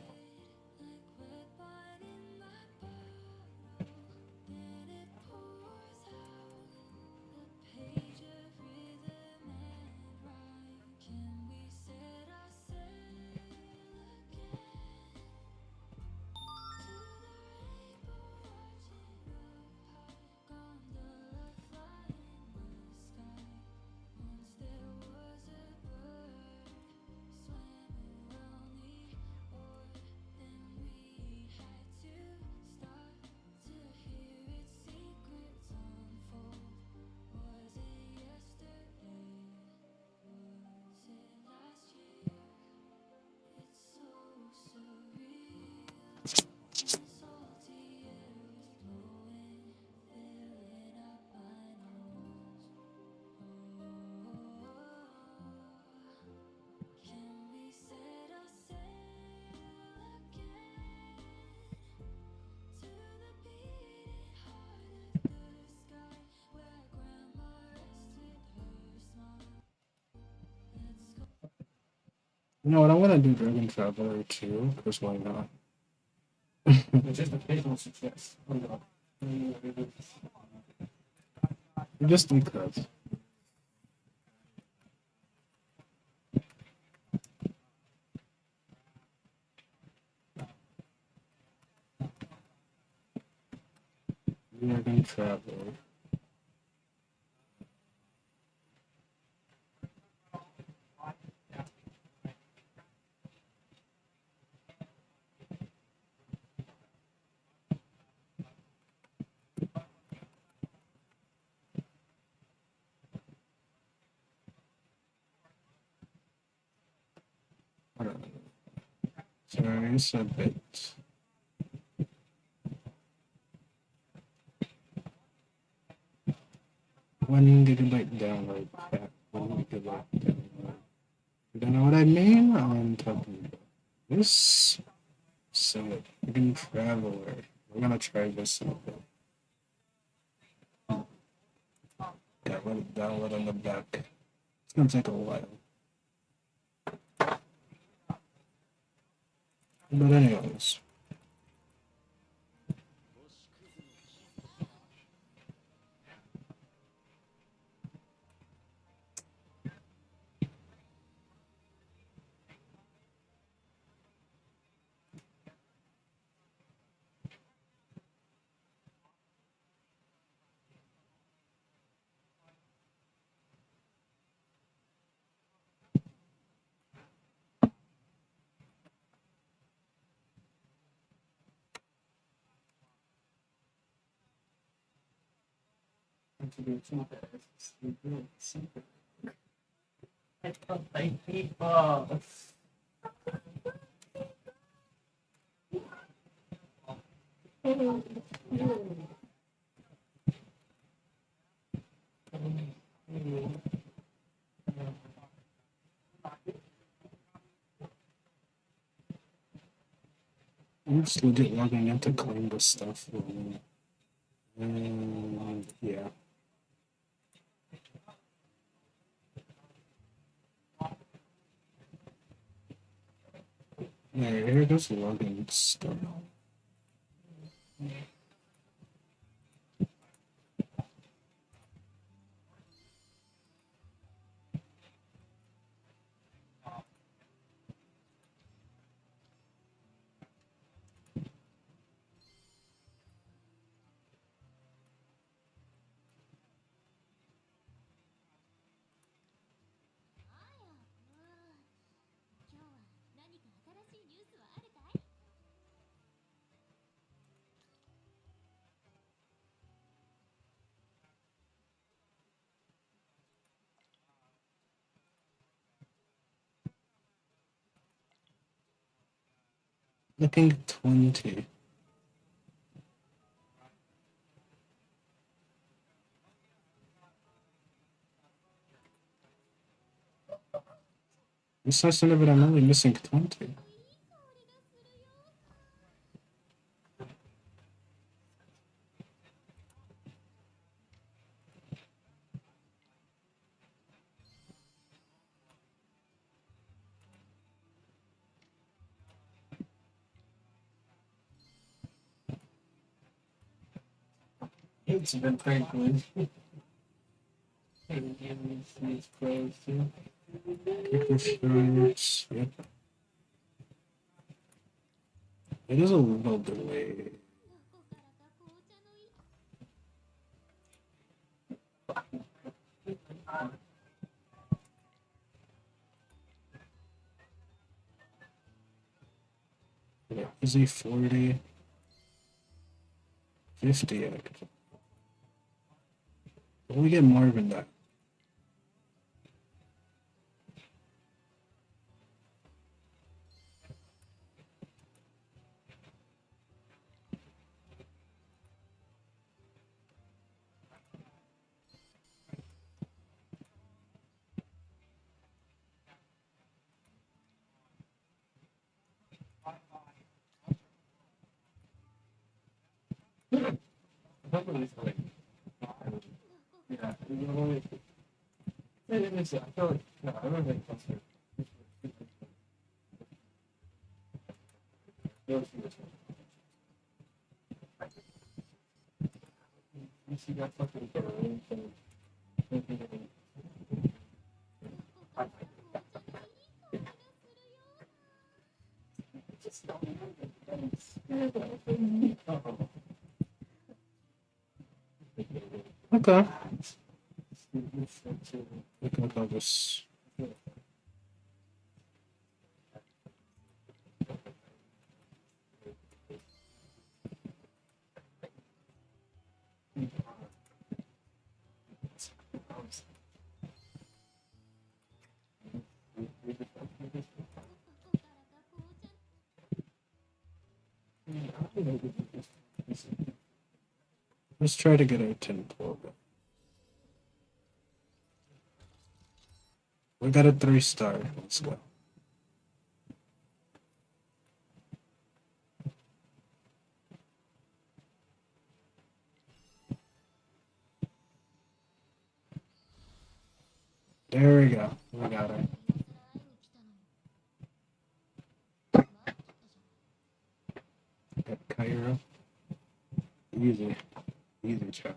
You know what? I'm gonna do Dragon Traveler too, because why not? Just occasional success. Just because. Dragon Traveler. Sorry, it's a bit. One gigabyte download. Yeah, 1 gigabyte download. You don't know what I mean? I'm talking about this. So, Dragon Traveler. We're gonna try this in a bit. Yeah, let it download on the back. It's gonna take a while. But anyways. I thought I people. I'm just legit logging in to claim this stuff. Yeah. Yeah, here goes the login stuff. Looking 20. Besides of it, I'm only missing 20. It's been Franklin. These pros too. Quick assurance. Yep. It is a little delayed. Yeah, easy 40. 50 actually. But we get more than that. Somebody's like, yeah, you know, it is. I feel like, no, I don't think that's good. You see that fucking thing? Okay. We can call this. Let's try to get our 10 pulled. We got a 3-star. Let's go. There we go. We got it. Got Cairo. Easy. Easy job.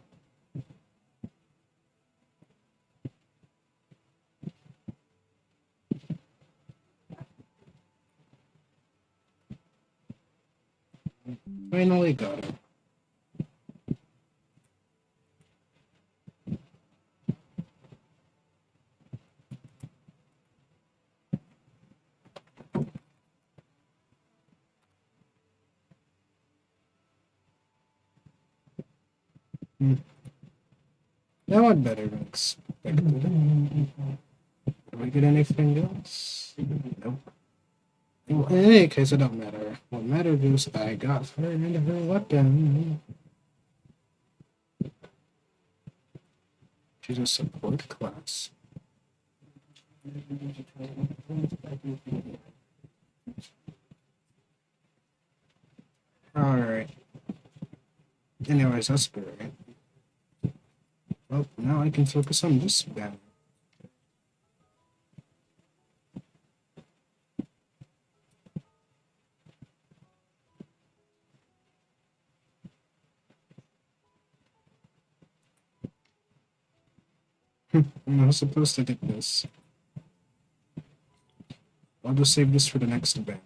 Finally got it. That went better than expected. we get anything else? Nope. Well, in any case, it don't matter. What matters is I got her and her weapon. She's a support class. Alright. Anyways, that's great. Well, now I can focus on this battle. I'm not supposed to get this. I'll just save this for the next banner.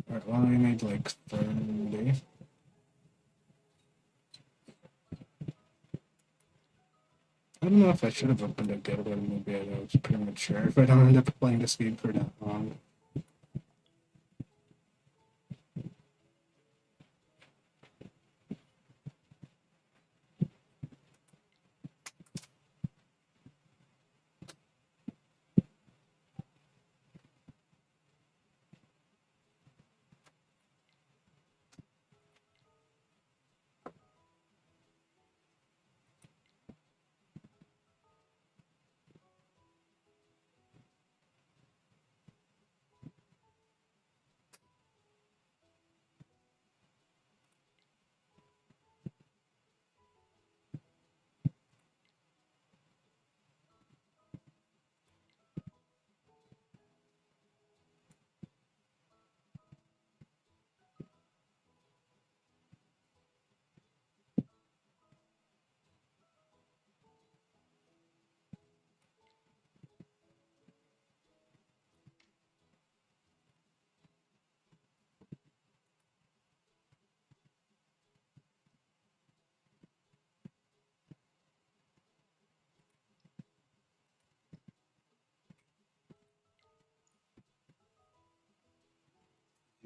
Alright, well, I made like 30. I don't know if I should have opened a guild or maybe I was premature if I don't end up playing this game for that long.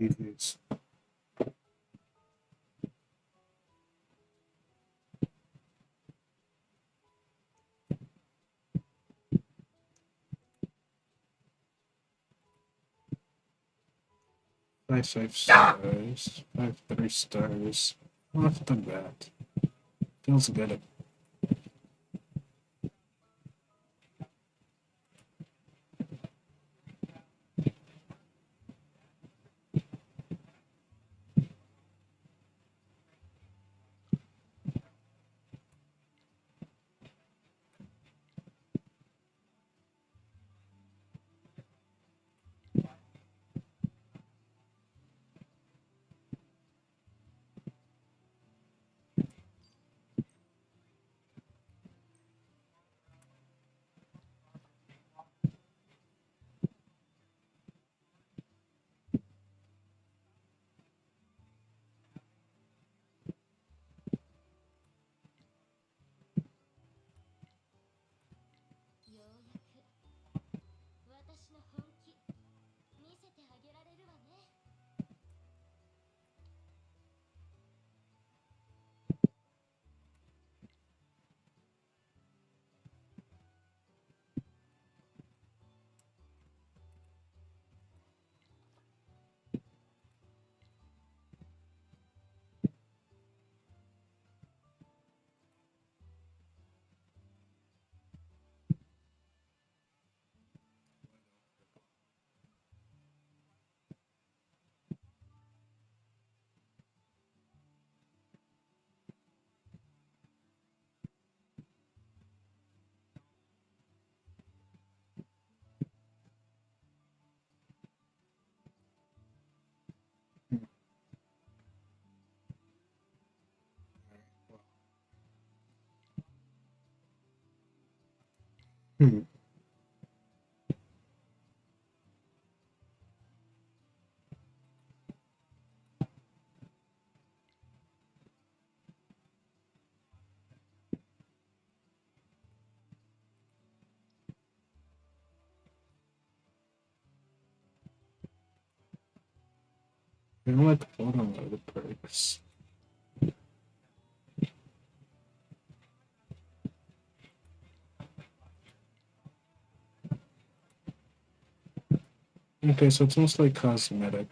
GG's. Five stars. 5 3 stars. Off the bat. Feels good. Hmm. I don't like the bottom of the perks. Okay, so it's mostly cosmetic.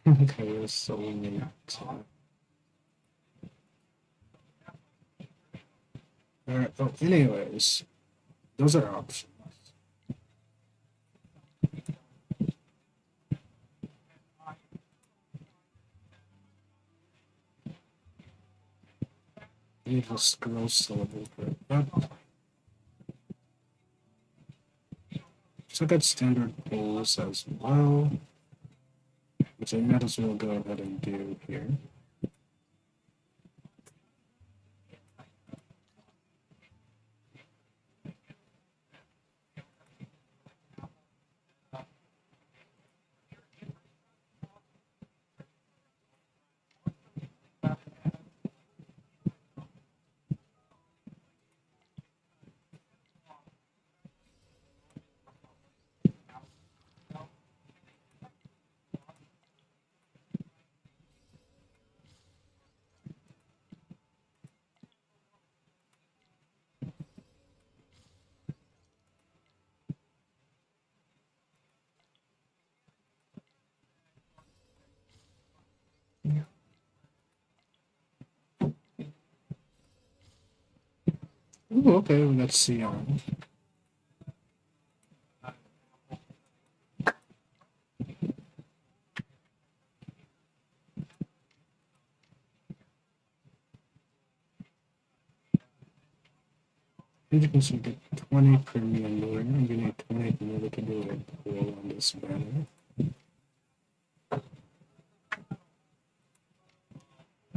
Okay, so neat. Alright, oh, anyways, those are options. Need to scroll syllable for it. So I got standard polls as well, which I might as well go ahead and do here. Ooh, okay, let's see. As you can see, get 20 premium lure, and you need 20 in order to do a pull on this banner.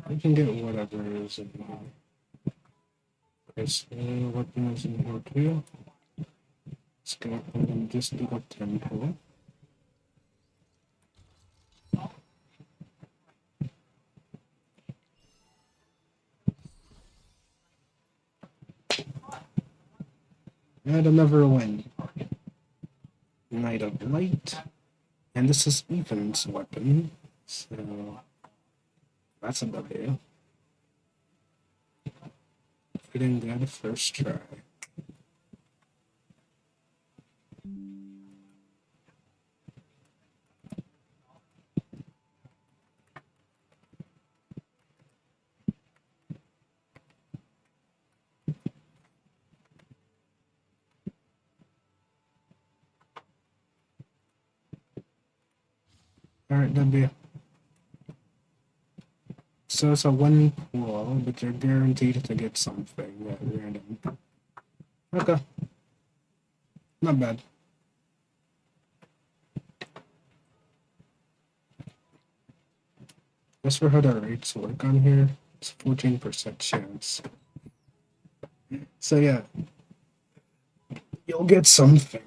You can get whatever is in here. Okay, so weapon is in here too. Let's go ahead and just do a tempo. And another win. Knight of Light. And this is Ethan's weapon. So that's a W. Getting that first try. Alright, W. So it's a one pull, but you're guaranteed to get something at random. Okay. Not bad. As for how the rates work on here, it's 14% chance. So yeah, you'll get something.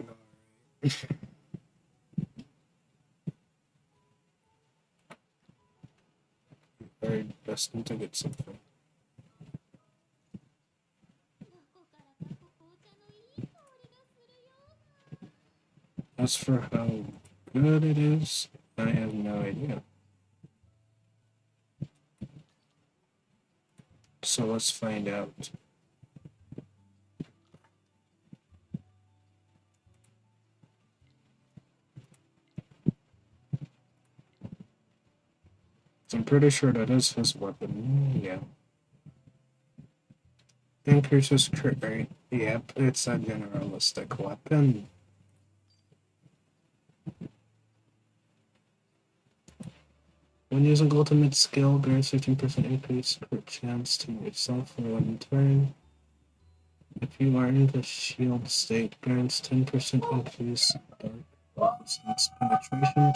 Very destined to get something. どこからか紅茶のいい香りがするよ。 As for how good it is, I have no idea. So let's find out. So I'm pretty sure that is his weapon. Yeah. Increases crit rate. Yep, it's a generalistic weapon. When using ultimate skill, grants 15% increase crit chance to yourself for one turn. If you are in the shield state, grants 10% increase dark resistance penetration.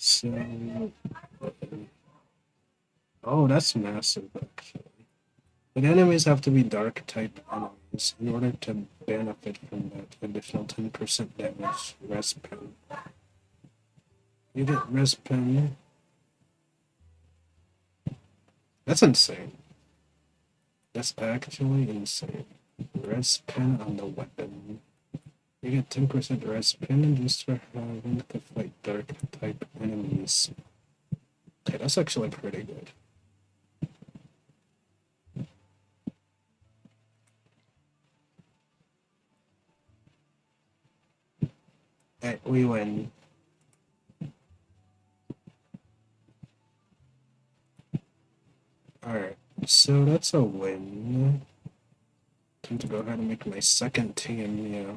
So, oh, that's massive actually. But enemies have to be dark type enemies in order to benefit from that additional 10% damage res pen. You get res pen. That's insane. That's actually insane. Res pin on the weapon. You get 10% res pin just for having to fight dark type enemies. Okay, that's actually pretty good. Alright, we win. Alright, so that's a win. Time to go ahead and make my second team, yeah.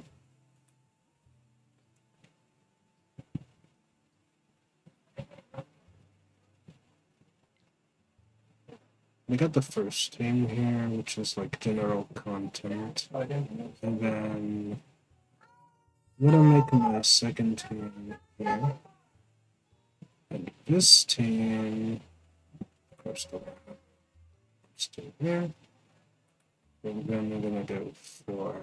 We got the first team here, which is like general content. And then I'm gonna make my second team here. And this team, of course, the team here. And then we're gonna go for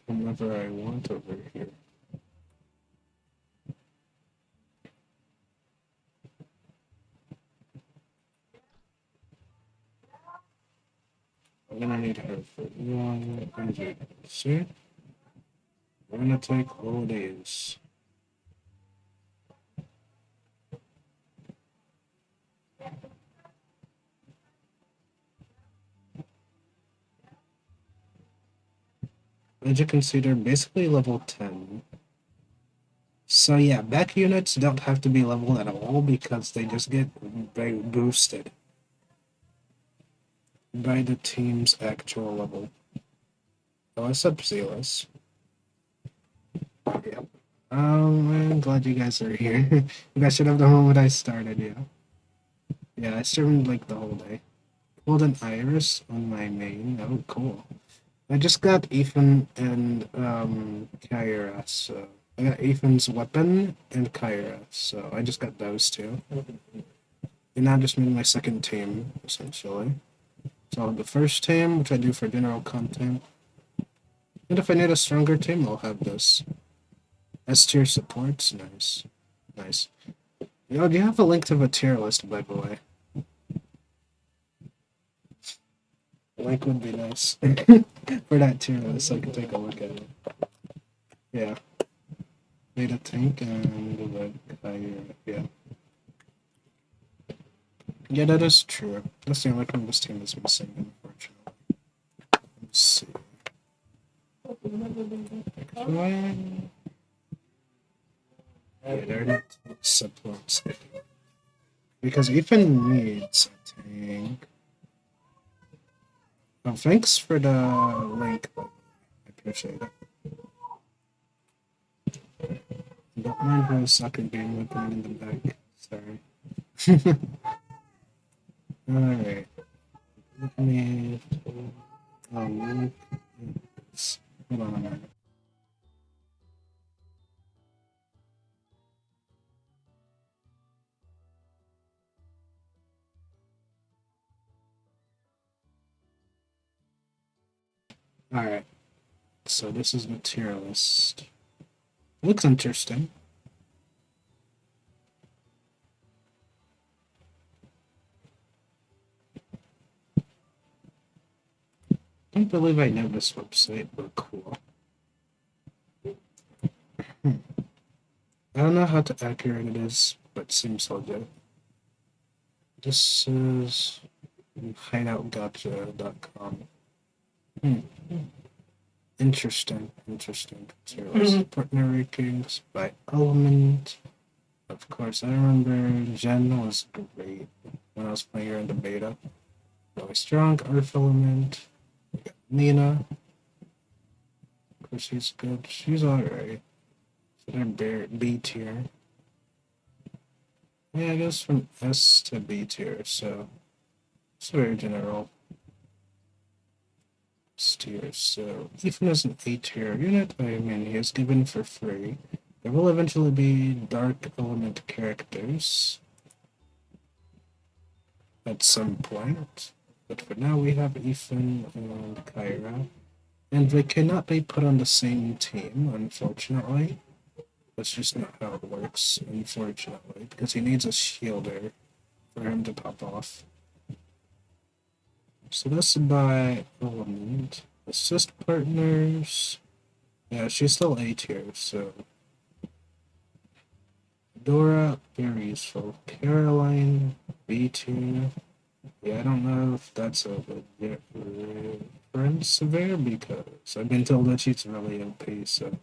whomever I want over here. I'm gonna need her for 100. See? We're gonna take all these. As you can see, they're basically level 10. So yeah, back units don't have to be leveled at all because they just get boosted by the team's actual level. Oh, what's up, Zealous? Yep. I'm glad you guys are here. You guys should have known when I started, yeah. Yeah, I streamed like the whole day. Pulled an Iris on my main. Oh, cool. I just got Ethan and Kyra, so I got Ethan's weapon and Kyra, so I just got those two. And now I just made my second team, essentially. So the first team, which I do for general content. And if I need a stronger team, I'll have this. S tier supports, nice. Nice. Yo, do you have a link to the tier list, by the way? A link would be nice. For that tier list, so I can take a look at it. Yeah. Made a tank and the yeah. Yeah, that is true. That's the only thing this team is missing, unfortunately. Let's see. Yeah, they're not supports. Because Ethan needs a tank. Oh, thanks for the link. I appreciate it. Don't mind the soccer game with one in the back. Sorry. Alright. Let me. Hold on a minute. Alright. So this is the tier list. Looks interesting. I don't believe I know this website, but cool. I don't know how accurate it is, but seems legit. This is hideoutgotcha.com. Interesting. Tier list. Partner rankings by element. Of course, I remember Jen was great when I was playing her in the beta. Really strong, Earth element. We got Nina. Of course, she's good. She's alright. So they're B tier. Yeah, I guess from S to B tier, so it's very general. S tier, so Ethan is an A tier unit. I mean, he is given for free. There will eventually be dark element characters at some point. But for now, we have Ethan and Kyra. And they cannot be put on the same team, unfortunately. That's just not how it works, unfortunately, because he needs a shielder for him to pop off. So that's by element. Assist partners. Yeah, she's still A tier, so. Dora, very useful. Caroline, B2. Yeah, I don't know if that's a legit reference there because I've been told that she's really OP, so.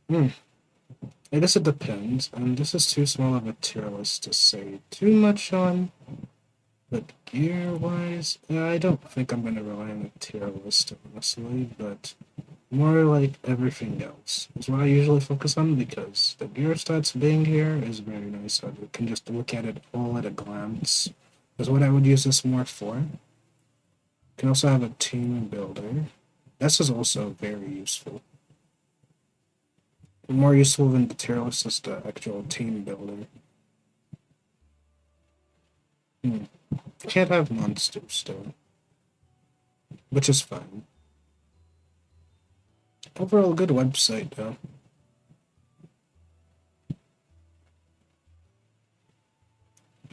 I guess it depends, and this is too small of a tier list to say too much on. But gear-wise, I don't think I'm gonna rely on a tier list, honestly, but more like everything else is what I usually focus on because the gear stats being here is very nice. So you can just look at it all at a glance. Is what I would use this more for. You can also have a team builder. This is also very useful. More useful than the tier list is the actual team builder. Can't have monsters though, which is fine. Overall, good website though.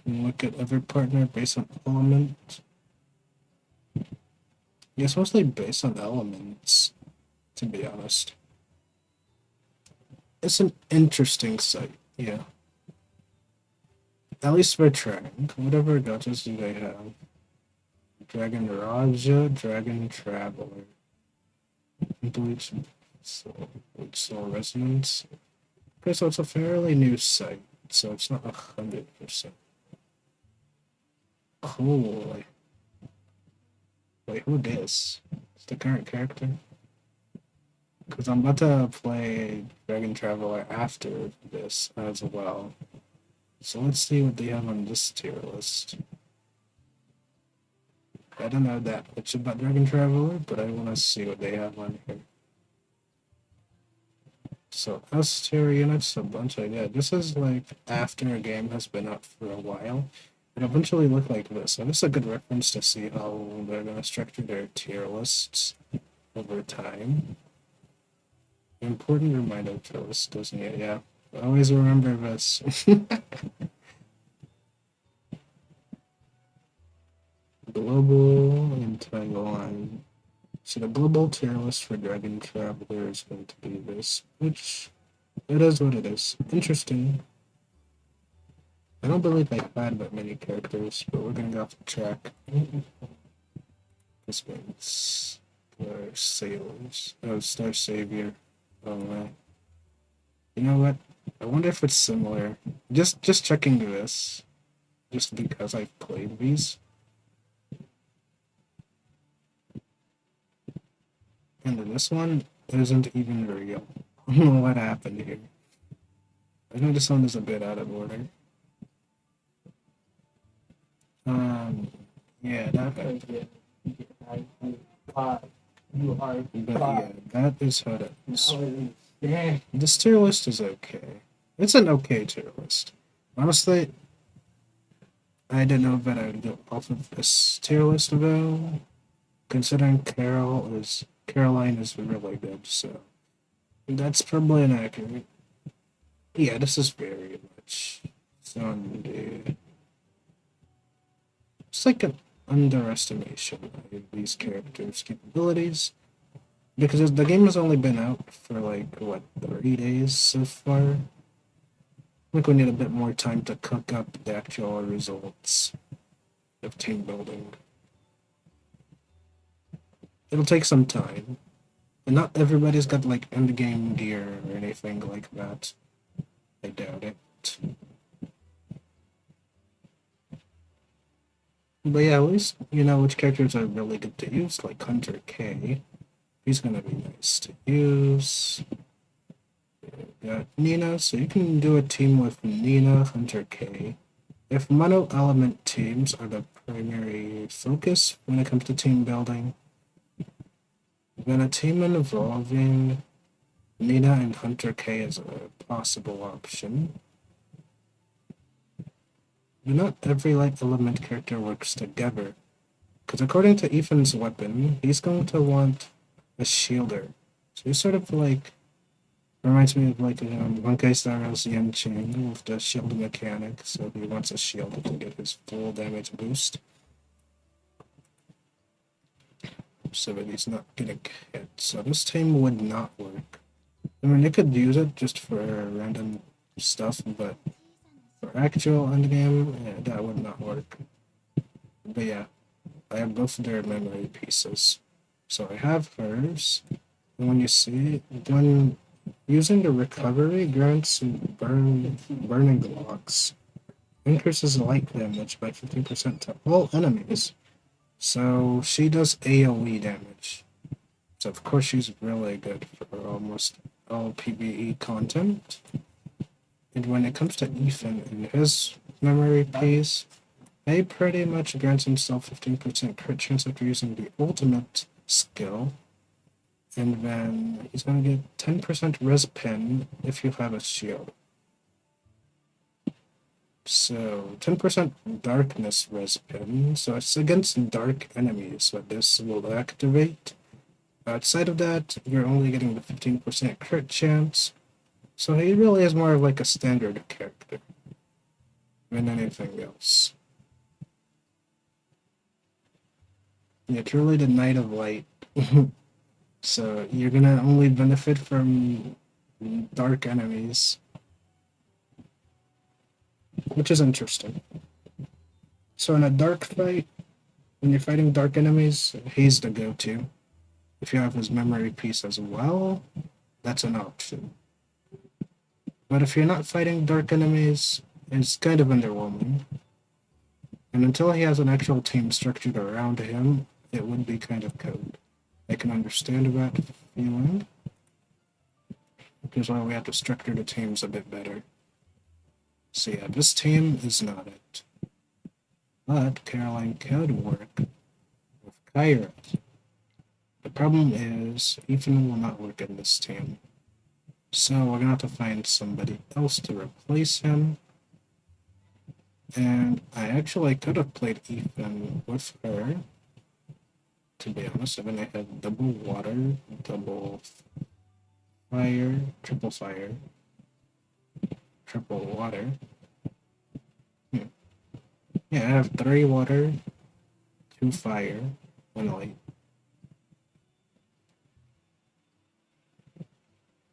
Look at every partner based on element. Yeah, it's mostly based on elements, to be honest. It's an interesting site, yeah. At least we're trying. Whatever gotchas do they have? Dragon Raja, Dragon Traveler. Bleach Soul Resonance. Okay, so it's a fairly new site, so it's not 100%. Cool. Wait, who this? It's the current character? Because I'm about to play Dragon Traveler after this as well. So let's see what they have on this tier list. I don't know that much about Dragon Traveler, but I want to see what they have on here. So S tier units, a bunch of, yeah, this is like after a game has been out for a while. It eventually look like this. And this is a good reference to see how they're going to structure their tier lists over time. Important reminder to us, doesn't it? Yeah. Always remember this. Global and Taiwan. So the global tier list for Dragon Traveler is going to be this, which it is what it is. Interesting. I don't believe I had that many characters, but we're gonna go off the track. This means Star Sailors. Oh, Star Savior. Oh man. You know what? I wonder if it's similar. Just checking this. Just because I've played these. And then this one isn't even real. I don't know what happened here. I know this one is a bit out of order. Yeah, that. But yeah, that is how it is. This tier list is okay. It's an okay tier list. Honestly, I didn't know that I would go off of this tier list though, considering Caroline is really good, so that's probably inaccurate. Yeah, this is very much Sunday. It's like an underestimation of these characters' capabilities. Because the game has only been out for like, what, 30 days so far? I think we need a bit more time to cook up the actual results of team building. It'll take some time. And not everybody's got like endgame gear or anything like that. I doubt it. But yeah, at least you know which characters are really good to use, like Hunter K. He's gonna be nice to use. Got Nina, so you can do a team with Nina, Hunter K. If mono element teams are the primary focus when it comes to team building, then a team involving Nina and Hunter K is a possible option. But not every light element character works together. Because according to Ethan's weapon, he's going to want a shielder. So he's sort of like reminds me of like Bankai Star's Yan Ching with the shield mechanic. So he wants a shield to get his full damage boost. So that he's not getting hit. So this team would not work. I mean, they could use it just for random stuff, but for actual endgame, yeah, that would not work. But yeah, I have both their memory pieces. So I have hers, and when you see, when using the recovery grants burning blocks, increases light damage by 15% to all enemies. So she does AoE damage. So of course she's really good for almost all PvE content. And when it comes to Ethan and his memory piece, he pretty much grants himself 15% crit chance after using the ultimate skill. And then he's gonna get 10% res pin if you have a shield. So 10% darkness res pin, so it's against dark enemies that this will activate. Outside of that, you're only getting the 15% crit chance. So he really is more of like a standard character than anything else. Yeah, truly the Knight of Light. So you're gonna only benefit from dark enemies, which is interesting. So in a dark fight, when you're fighting dark enemies, he's the go-to. If you have his memory piece as well, that's an option. But if you're not fighting dark enemies, it's kind of underwhelming. And until he has an actual team structured around him, it would be kind of code. I can understand that feeling, which is why we have to structure the teams a bit better. So yeah, this team is not it. But Caroline could work with Kyra. The problem is, Ethan will not work in this team. So we're gonna have to find somebody else to replace him. And I actually could have played Ethan with her, to be honest. And then I had double water, double fire, triple water. Yeah, I have 3 water, 2 fire, 1 light.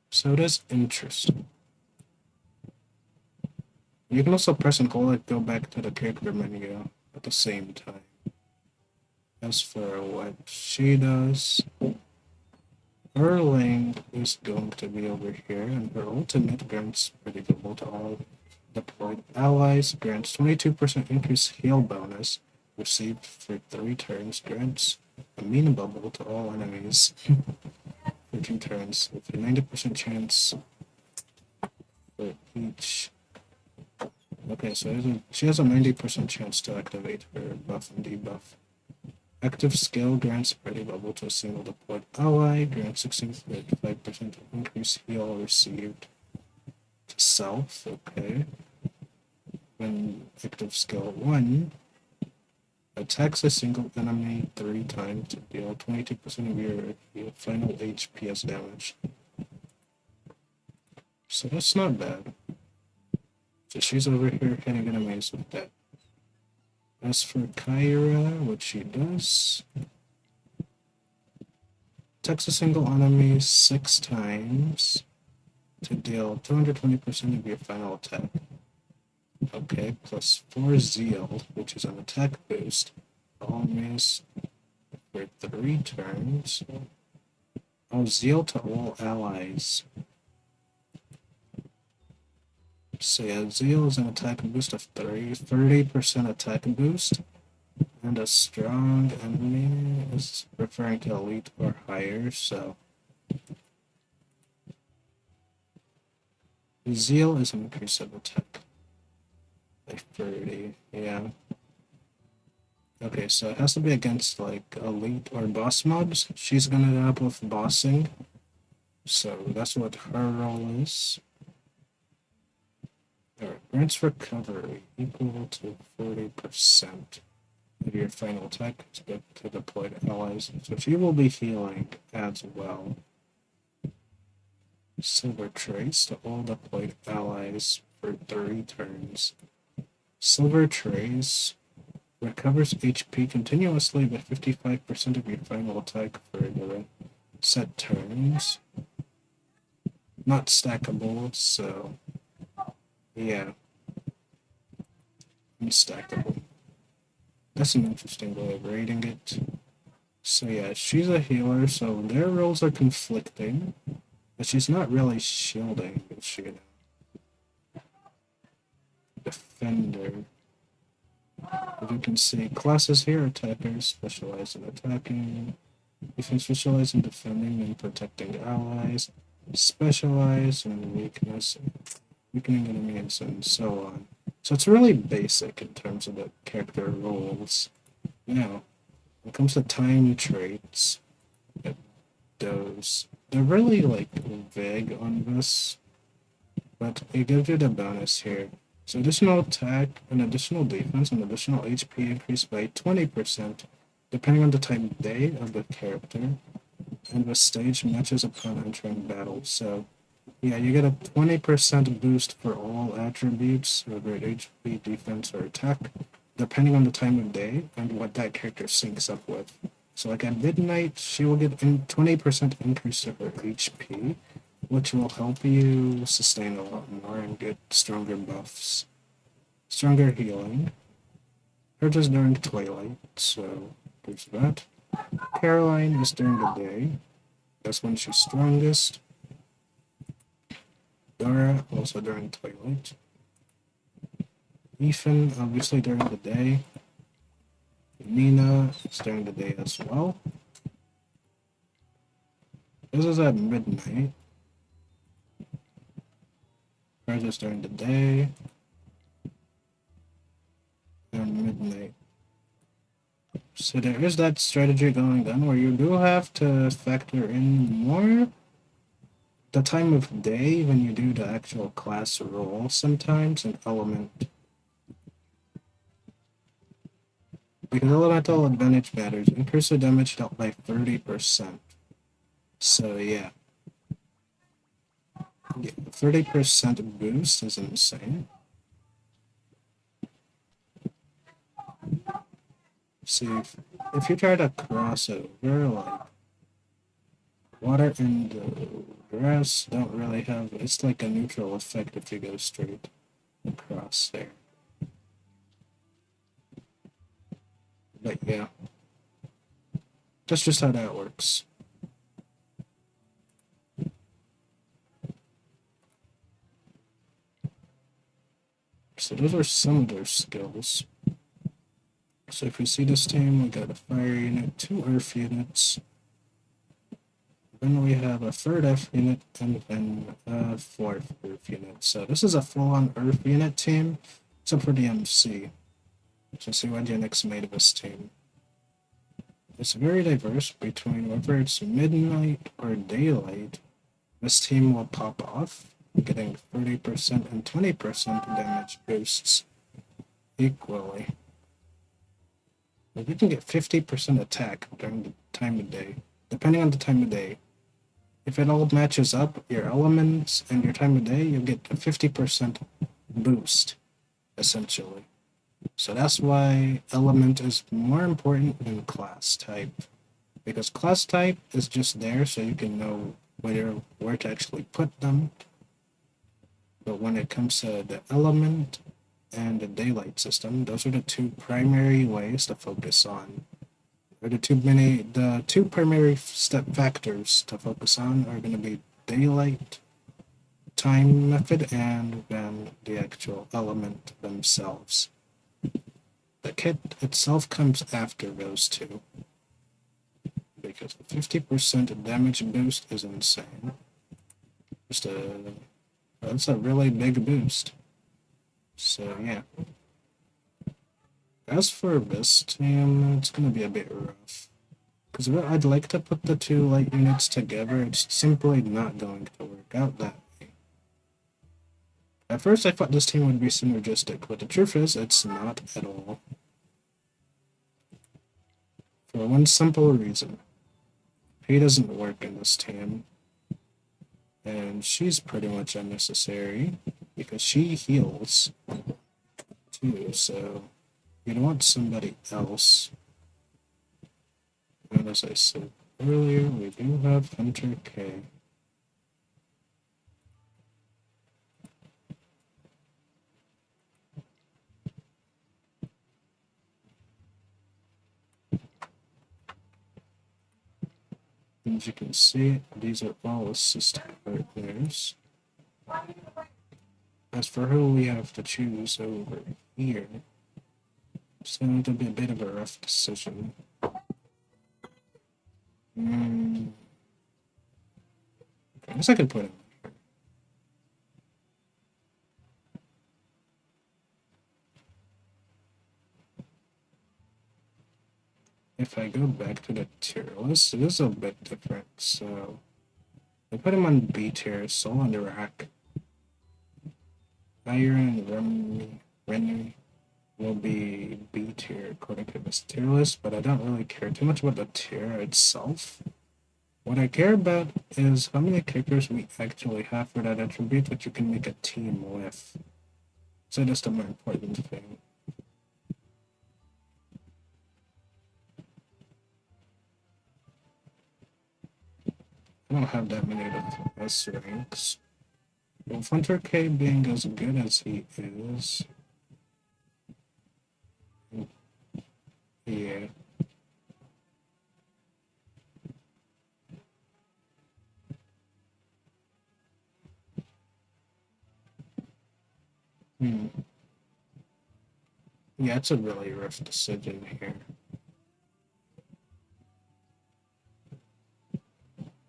So it is interesting. You can also press and hold it, go back to the character menu at the same time. As for what she does, her lane is going to be over here, and her ultimate grants predictable to all deployed allies, grants 22% increased heal bonus, received for 3 turns, grants immune bubble to all enemies for 2 turns, with a 90% chance for each. Okay, so she has a 90% chance to activate her buff and debuff. Active skill grants Ready Bubble to a single deployed ally, grants 65% increased heal received to self, okay. When active skill 1 attacks a single enemy 3 times to deal 22% of your final HP as damage. So that's not bad. So she's over here hitting enemies with that. As for Kyra, what she does, attacks a single enemy 6 times to deal 220% of your final attack. Okay, plus 4 Zeal, which is an attack boost. All enemies for 3 turns. Oh, Zeal to all allies. So yeah, Zeal is an attack boost of 30% attack boost. And a strong enemy is referring to elite or higher, so Zeal is an increase of attack by 30, yeah. Okay, so it has to be against like elite or boss mobs. She's gonna end up with bossing, so that's what her role is. Alright, grants recovery equal to 40%. of your final attack to deployed allies. So she will be healing as well. Silver Trace to all deployed allies for 30 turns. Silver Trace recovers HP continuously by 55% of your final attack for the set turns. Not stackable, so yeah. Unstackable. That's an interesting way of rating it. So yeah, she's a healer, so their roles are conflicting. But she's not really shielding, is she? Defender. As you can see, classes here, attackers specialize in attacking. You can specialize in defending and protecting allies. Specialize in weakening enemies, and so on. So it's really basic in terms of the character roles. Now, when it comes to time traits, they're really like vague on this, but it gives you the bonus here. So additional attack, and additional defense, and additional HP increased by 20%, depending on the type of day of the character, and the stage matches upon entering battle. So yeah, you get a 20% boost for all attributes, whether it's HP, defense, or attack, depending on the time of day and what that character syncs up with. So like at midnight, she will get a 20% increase to her HP, which will help you sustain a lot more and get stronger buffs. Stronger healing. Hers is during twilight, so there's that. Caroline is during the day. That's when she's strongest. Dora, also during twilight. Ethan, obviously during the day. Nina is during the day as well. This is at midnight. Hers is during the day. And midnight. So there is that strategy going on where you do have to factor in more the time of day when you do the actual class roll sometimes, and element. Because elemental advantage matters. Increase the damage dealt by 30%. So yeah. 30% boost is insane. See, if you try to cross over, like, water and grass don't really have, it's like a neutral effect if you go straight across there. But yeah, that's just how that works. So those are some of their skills. So if you see this team, we got a fire unit, 2 earth units, then we have a 3rd F unit, and then a 4th earth unit. So this is a full-on earth unit team, except for the MC. So see what Unix made of this team. It's very diverse between whether it's midnight or daylight. This team will pop off, getting 30% and 20% damage boosts equally. But you can get 50% attack during the time of day, depending on the time of day. If it all matches up, your elements and your time of day, you'll get a 50% boost, essentially. So that's why element is more important than class type. Because class type is just there so you can know where to actually put them. But when it comes to the element and the daylight system, those are the 2 primary ways to focus on. Or the two primary step factors to focus on are going to be daylight time method and then the actual element themselves. The kit itself comes after those 2. Because the 50% damage boost is insane. That's a really big boost. So yeah. As for this team, it's gonna be a bit rough. Because I'd like to put the 2 light units together, it's simply not going to work out that way. At first I thought this team would be synergistic, but the truth is, it's not at all. For one simple reason. He doesn't work in this team. And she's pretty much unnecessary because she heals too, so you'd want somebody else. And as I said earlier, we do have Hunter K. As you can see, these are all assistant partners. As for who we have to choose over here, it's going to be a bit of a rough decision. I guess I could put him here. If I go back to the tier list, it is a bit different, so I put him on B tier, Soul on the rack. Iron and Renny will be B tier according to this tier list, but I don't really care too much about the tier itself. What I care about is how many characters we actually have for that attribute that you can make a team with. So that's the more important thing. I don't have that many of S ranks. With Hunter K being as good as he is, yeah. Yeah, it's a really rough decision here.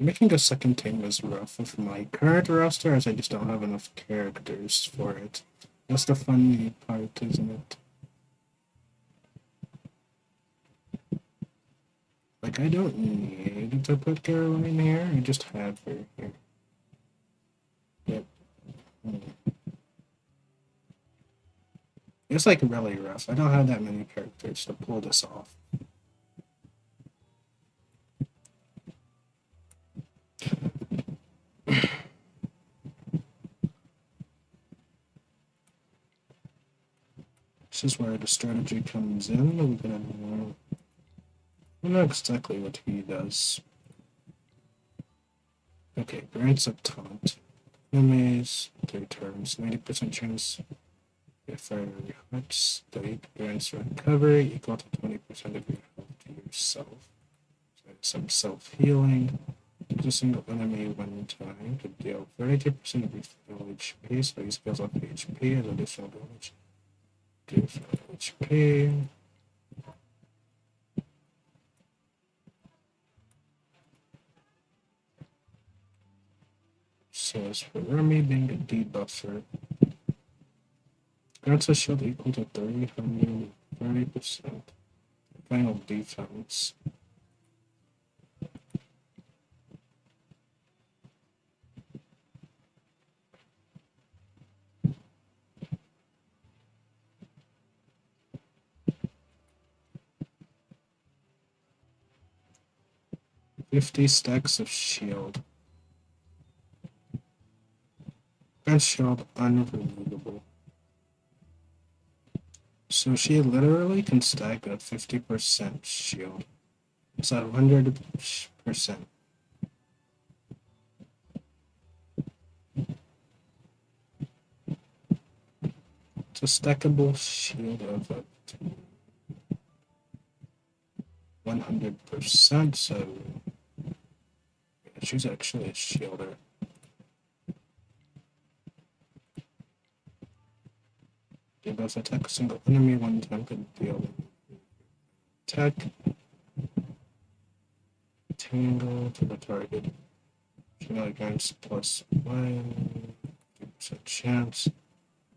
Making a second team is rough with my current roster as I just don't have enough characters for it. That's the funny part, isn't it? Like, I don't need to put Caroline here, I just have her here. Yep. It's like really rough. I don't have that many characters to pull this off. This is where the strategy comes in. I know exactly what he does. Okay, grants a taunt. Enemies, 3 turns, 90% chance. If I hot state grants recovery equal to 20% of your health to yourself. So some self-healing. To a single enemy one time to deal 32% of your full HP, so he scales up HP as additional damage. Do HP. So as for Remy being a debuffer, grants a shield equal to 330%. Final defense. $50 stacks of shield. That shield unremovable. So she literally can stack a 50% shield. It's 100%. It's a stackable shield of 100%, so yeah, she's actually a shielder. Debuff attack a single enemy one time could deal attack. Tangle to the target. Generally grants +1, 50% chance.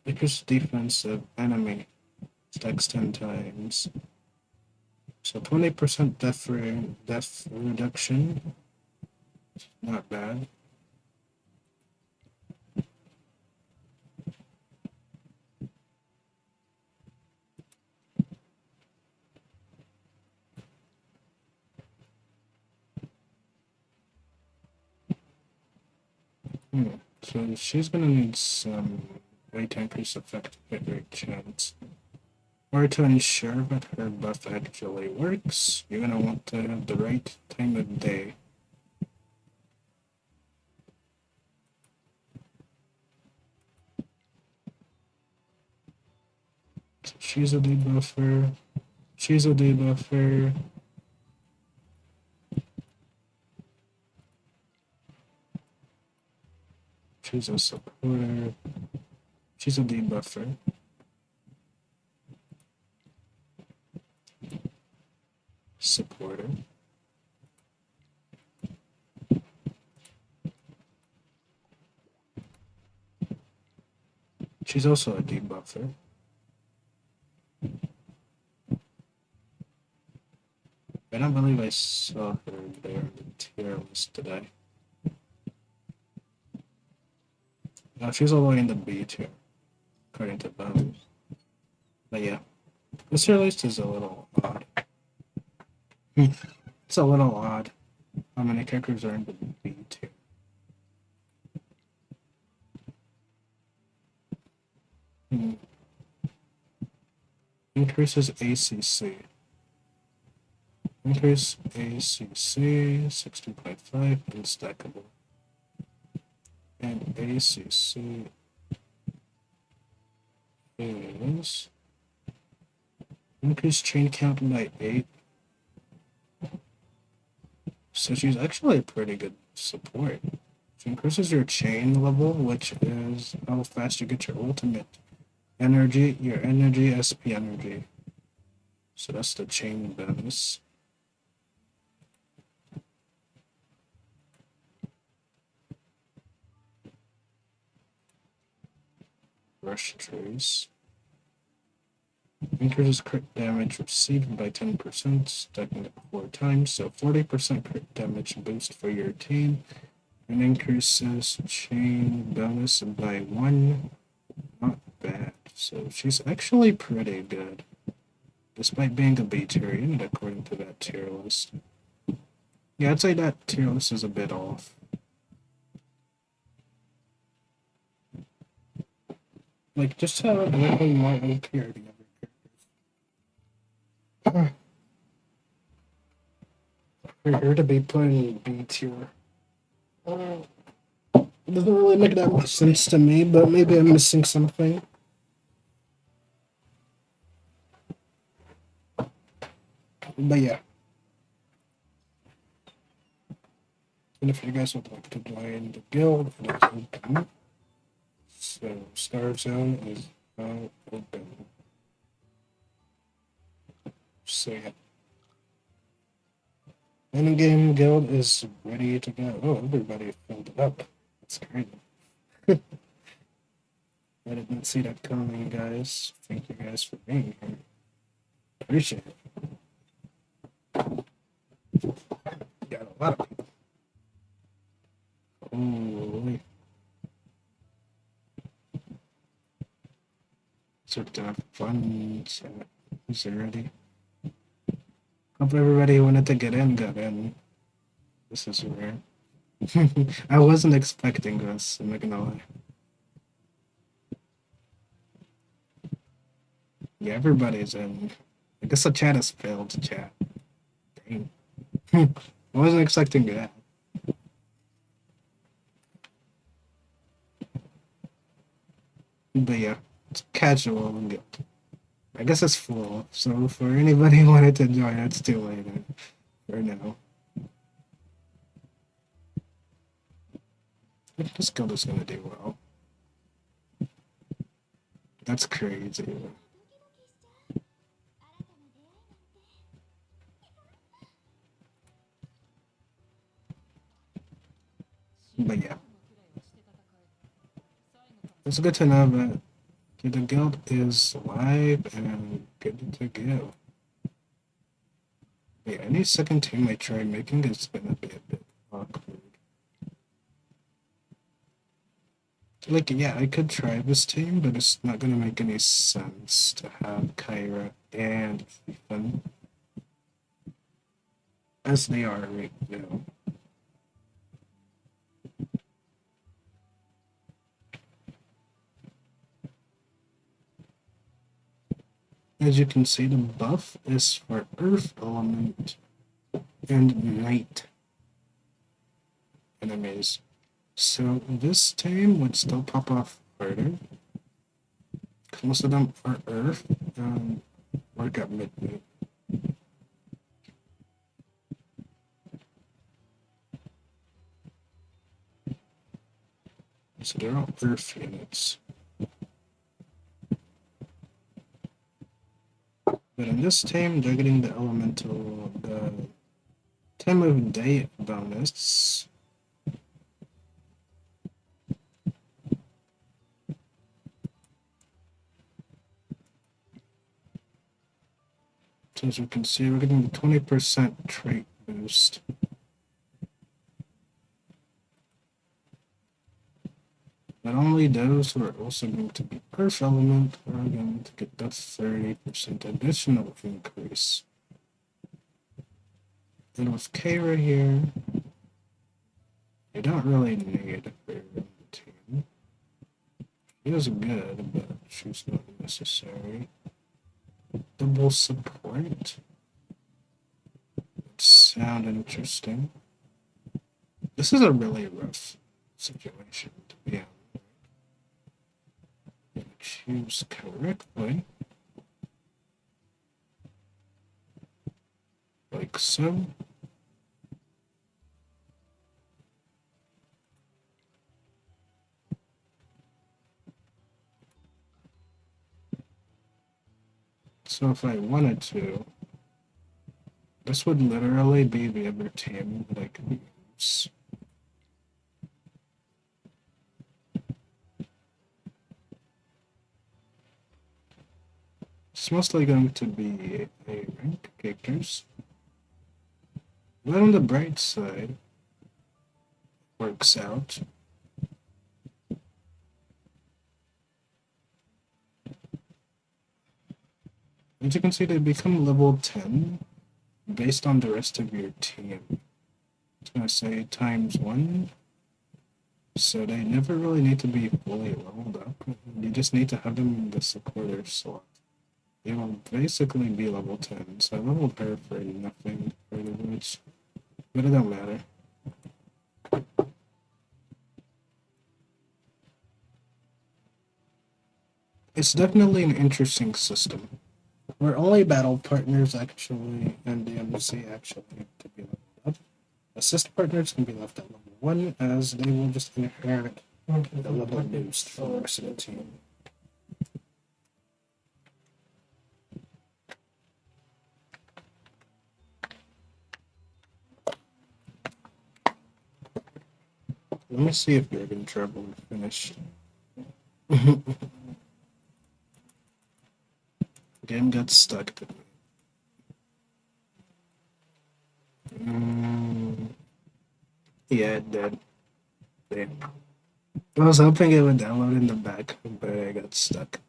Because defensive enemy stacks 10 times. So 20% death reduction. Not bad. So she's gonna need some way to increase effective hit rate chance. Or to ensure that her buff actually works, you're gonna want to have the right time of day. So she's a debuffer. She's a debuffer. She's a supporter. She's a debuffer. Supporter. She's also a debuffer. I don't believe I saw her there on the tier list today. No, she's all the way in the B2, according to those. But yeah, this tier list is a little odd. It's a little odd how many characters are in the B2. Increases ACC. Increase ACC 16.5 unstackable. And ACC is increase chain count by 8. So she's actually a pretty good support. She increases your chain level, which is how fast you get your ultimate energy, your energy, SP energy. So that's the chain bonus. Rush trace. Increases crit damage received by 10%, stacking it 4 times, so 40% crit damage boost for your team, and increases chain bonus by 1. Not bad. So she's actually pretty good, despite being a B tier unit according to that tier list. Yeah, I'd say that tier list is a bit off. Like, just have a little more OP are the other characters. For her to be put in B tier. It doesn't really make that much sense to me, but maybe I'm missing something. But yeah. And if you guys would like to join the guild, it is open. So Star Zone is now open. So yeah. In-game guild is ready to go. Oh, everybody filled it up. That's great. I didn't see that coming, guys. Thank you guys for being here. Appreciate it. Got a lot of people. Holy. So fun chat. Is it ready? Hope everybody who wanted to get in got in. This is rare. I wasn't expecting this, I'm not gonna lie. Yeah, everybody's in. I guess the chat has failed to chat. Dang. I wasn't expecting that. But yeah, it's casual and good. I guess it's full, so for anybody who wanted to join, it's too late for now. This guild is gonna do well. That's crazy. But yeah. It's good to know that the guild is live and good to go. Yeah, any second team I try making is gonna be a bit awkward. Like, yeah, I could try this team, but it's not gonna make any sense to have Kyra and Ethan as they are right now. As you can see, the buff is for Earth element and Night enemies. So this team would still pop off harder. Most of them are Earth and work at midnight. So they're all Earth units. But in this team, they're getting the elemental, the time of day bonus. So as you can see, we're getting the 20% trait boost. But only those who are also going to be Earth element are going to get the 30% additional increase. And with Kara here, you don't really need her on the team. She is good, but she's not necessary. Double support. Sound interesting. This is a really rough situation to be in. Choose correctly. Like so. So if I wanted to, this would literally be the other team that I could use. It's mostly going to be a rank characters. But on the bright side, works out. As you can see, they become level 10 based on the rest of your team. It's going to say ×1. So they never really need to be fully leveled up. You just need to have them in the supporter slot. They will basically be level 10. So I leveled her for nothing, pretty much. But it don't matter. It's definitely an interesting system. Where only battle partners actually and the embassy actually need to be leveled up. Assist partners can be left at level 1 as they will just inherit the level boost from the rest of the team. Let me see if you're in trouble to finish. Game got stuck. Yeah, it did. Damn. I was hoping it would download in the back, but I got stuck.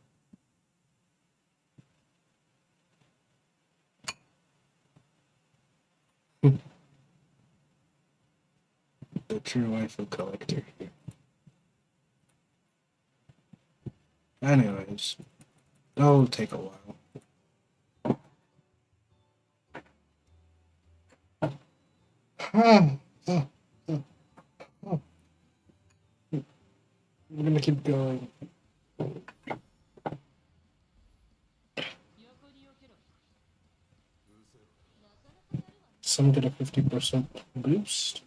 The true rifle collector here. Anyways, that'll take a while. I'm gonna keep going. Some get a 50% boost.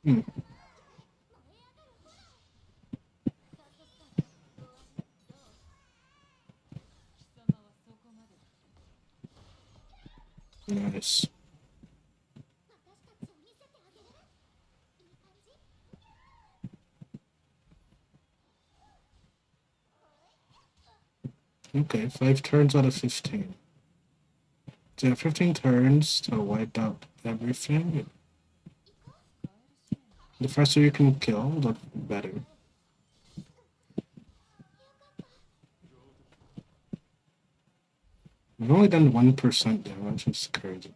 Hmm. Nice. Okay, 5 turns out of 15. So yeah, 15 turns to wipe out everything. The faster you can kill, the better. We've only done 1% damage, it's crazy.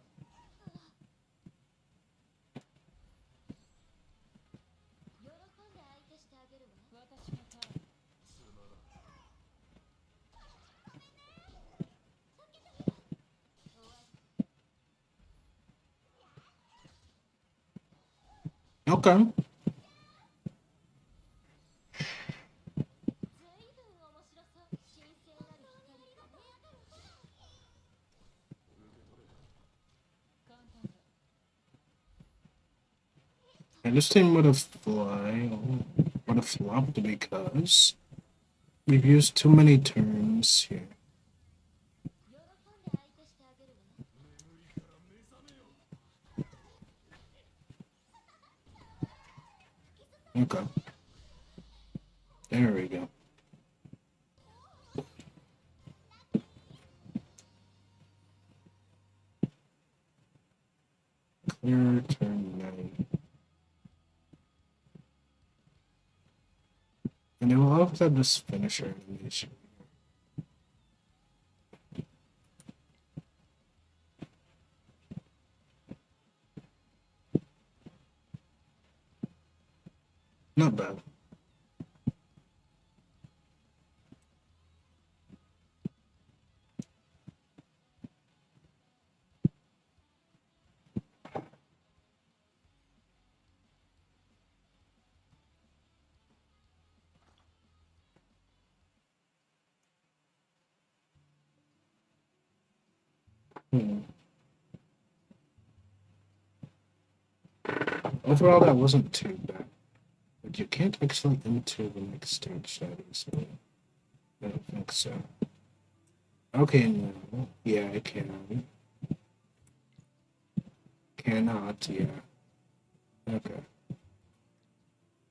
Okay. And this team would have flopped because we've used too many turns here. Okay. There we go. Clear turn 9. And it will always have this finisher animation. Not bad. Hmm. Overall, that wasn't too bad. But you can't actually enter the next stage that easily. I don't think so. Okay, no. Yeah, I can. Cannot, yeah. Okay.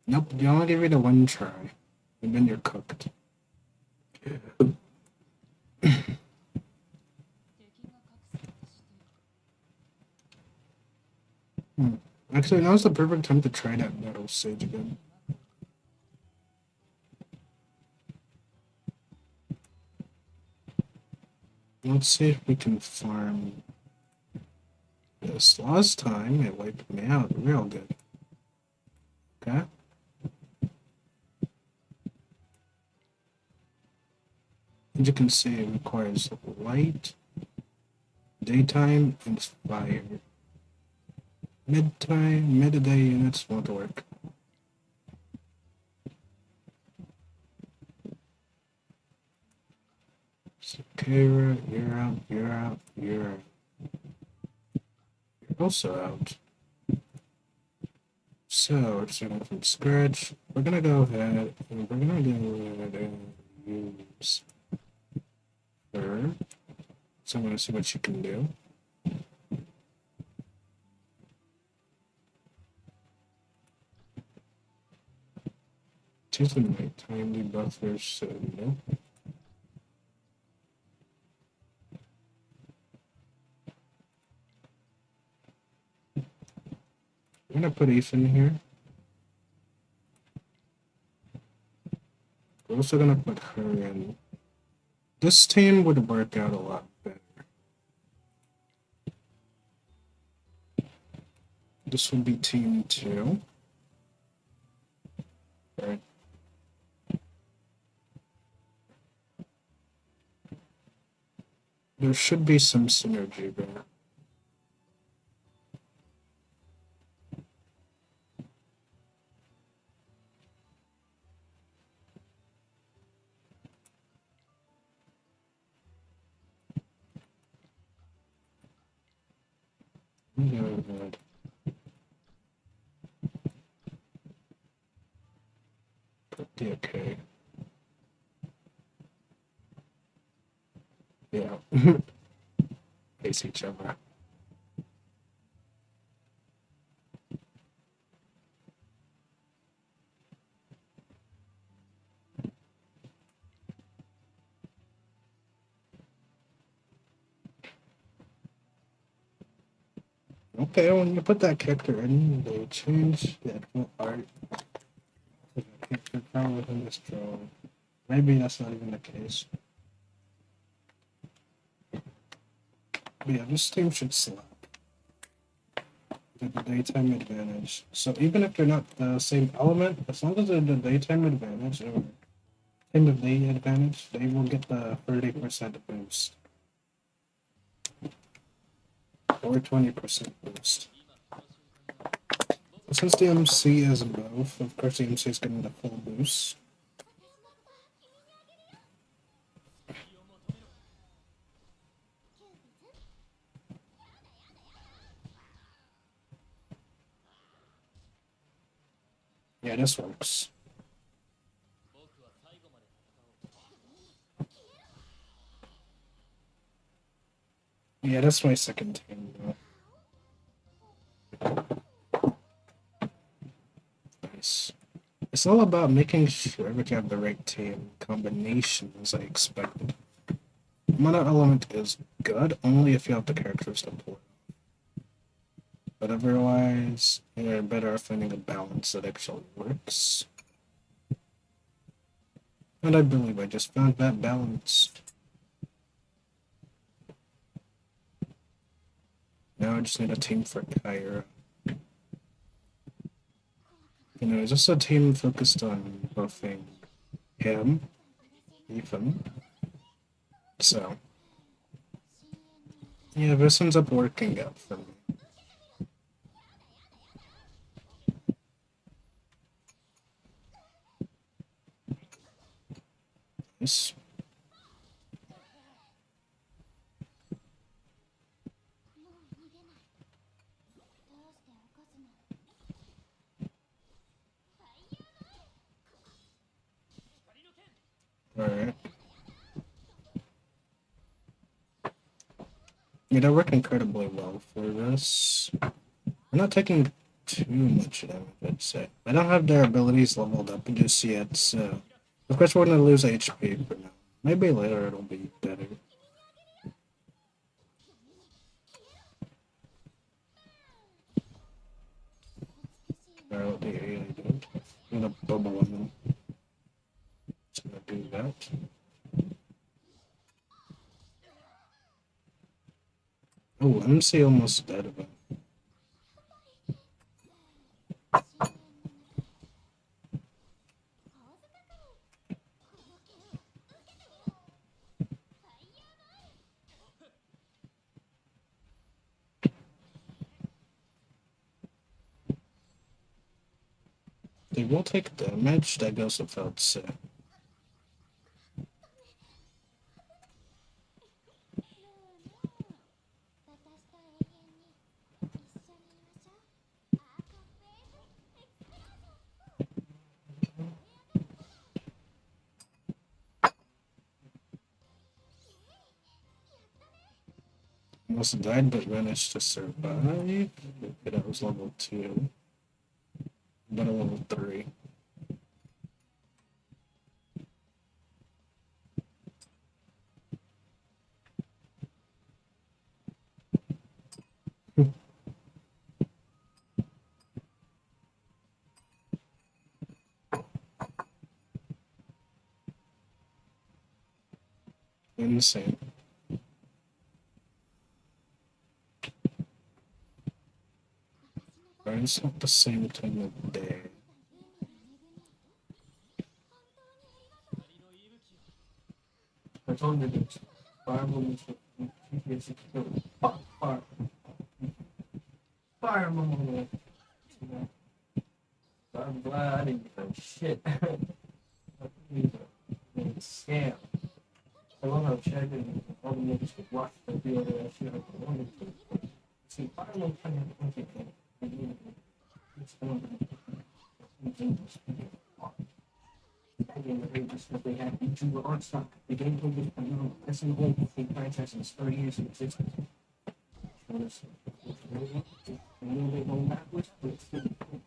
Nope, you only give it a one try. And then you're cooked. Hmm. Actually, now's the perfect time to try that metal sage again. Let's see if we can farm this. Last time, it wiped me out real good. Okay? As you can see, it requires light, daytime, and fire. Midday units won't work. Sakura, you're out, you're out, you're out. You're also out. So, we're starting from scratch. We're gonna go ahead and we're gonna go ahead and use her. So I'm gonna see what she can do. She's gonna make timely buffers, so no. I'm gonna put Ethan here. We're also gonna put her in. This team would work out a lot better. This would be team 2. Right. There should be some synergy there. Go ahead. Pretty okay. Yeah. Face each other. Okay, when you put that character in, they change the actual art to the character found within this drawing. Maybe that's not even the case. But yeah, this team should slap. The daytime advantage. So even if they're not the same element, as long as they're the daytime advantage or time of day advantage, they will get the 30% boost. Or 20% boost. Since the MC is both, of course the MC is getting the full boost. Yeah, this works. Yeah, that's my second team though. Nice. It's all about making sure that you have the right team combinations, I expected. Mana element is good only if you have the characters to pull it. But otherwise, you're better off finding a balance that actually works. And I believe I just found that balance. Now I just need a team for Kyra. You know, is this a team focused on buffing him, Ethan? So, yeah, this ends up working out for me. Nice. Alright. Yeah, that worked incredibly well for this. I'm not taking too much damage, I'd say. I don't have their abilities leveled up just yet, so... Of course we're gonna lose HP for now. Maybe later it'll be better. Alright, what the AI do? I'm gonna bubble him. Just gonna do that. Oh, MC almost dead of it. They will take damage, that goes without saying. Almost died, but managed to survive. Okay, that was level 2. But a level 3. Insane. Alright, it's not the same time of day. I told you this. Fire movements with TPS killed. Fire. Fire movement. I'm glad I didn't get that shit. It's a scam. I love how Chad and all the niggas could watch the video of that shit. I wanted to see fire movement kind of thing. It's going to be Just because they had B2 on stock. The gameplay was phenomenal. SNL franchise is 30 years in existence. And then they go backwards, but it's still cool.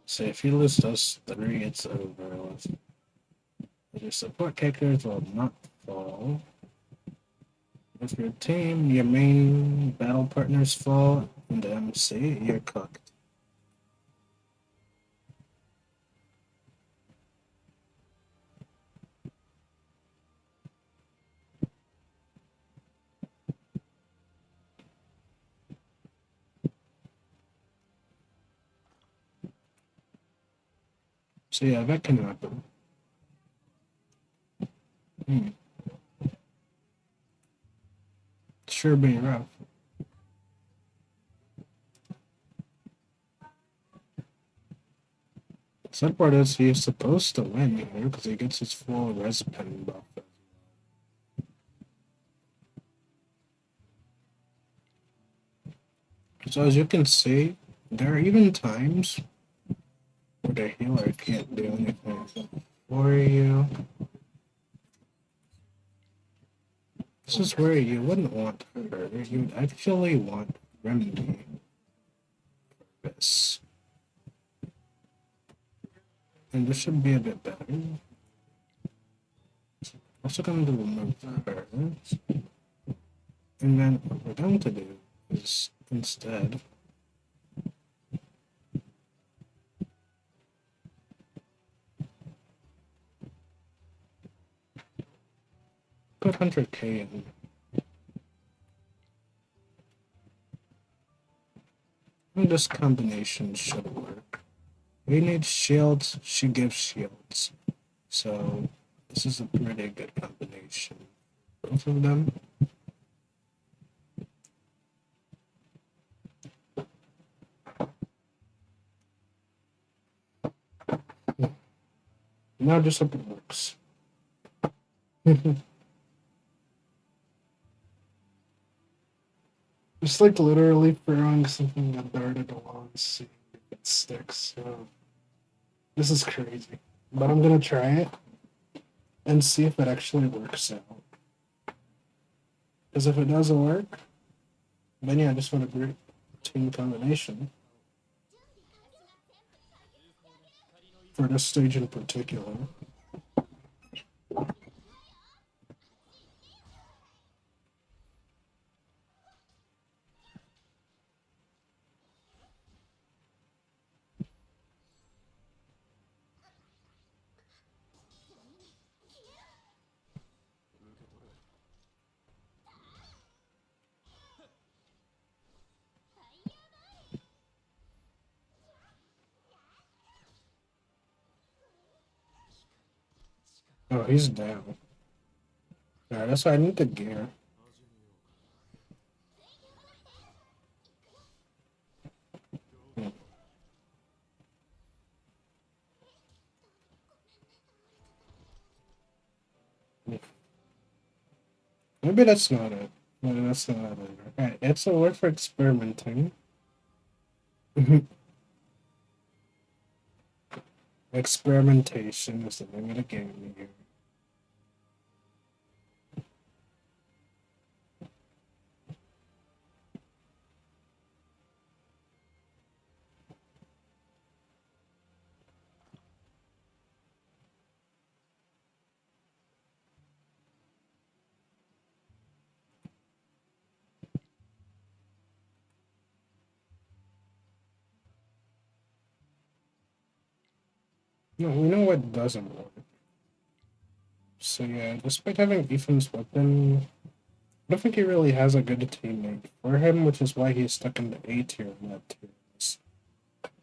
So if you lose those three, it's over. Your support characters will not fall. If your team, your main battle partners fall in the MC, you're cooked. So yeah, that can happen. Sure be rough. Sad part is he's supposed to win here because he gets his full res pen buff. So as you can see, there are even times where the healer can't do anything for you. This is where you wouldn't want her. You would actually want Remedy for this. And this should be a bit better. Also going to remove her. And then what we're going to do is instead put 100k in. And this combination should work. We need shields, she gives shields. So this is a pretty good combination. Both of them. Now just hope it works. Just like literally throwing something that darted along, seeing if it sticks. So this is crazy. But I'm gonna try it and see if it actually works out. Because if it doesn't work, then yeah, I just want a great team combination. For this stage in particular. Oh, he's down. Alright, that's why I need the gear. Maybe that's not it. Maybe that's not it. Alright, it's a word for experimenting. Experimentation is the name of the game here. No, we know what doesn't work. So yeah, despite having Ethan's weapon, I don't think he really has a good teammate for him, which is why he's stuck in the A tier in that tier.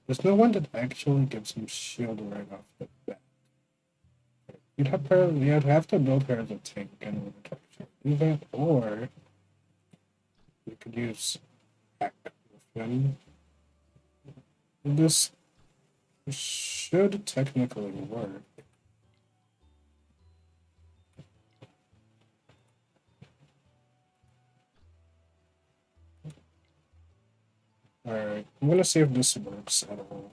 There's no one that actually gives him shield right off the bat. You'd have to build her as a tank in order to actually do that, or you could use hack with him. This should technically work. Alright, I'm gonna see if this works at all.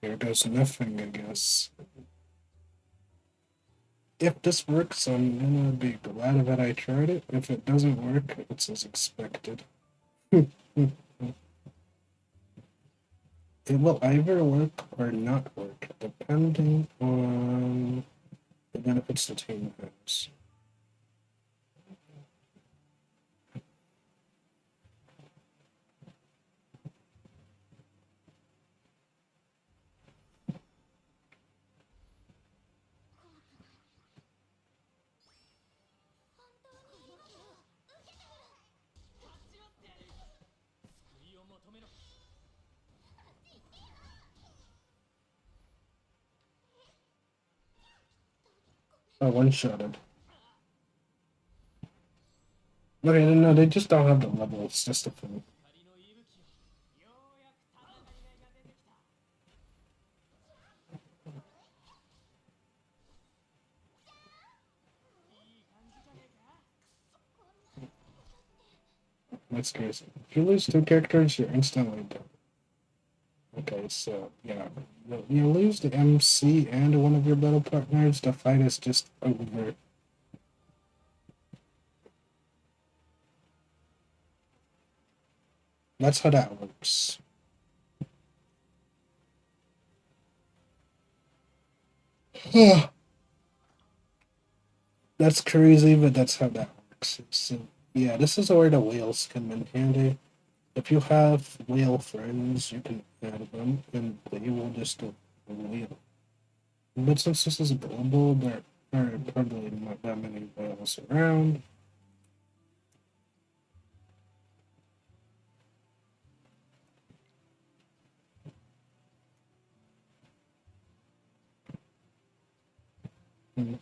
There goes nothing, I guess. If this works, I'm gonna be glad that I tried it. If it doesn't work, it's as expected. It will either work or not work, depending on the benefits the team has. Oh, one-shotted. Okay, no, they just don't have the level. It's just a thing. That's crazy. If you lose 2 characters, you're instantly dead. Okay, so yeah, you lose the MC and one of your battle partners. The fight is just over. That's how that works. That's crazy, but that's how that works. So yeah, this is where the whales come in handy. If you have whale friends, you can add them, and they will just do whale. But since this is global, there are probably not that many whales around. And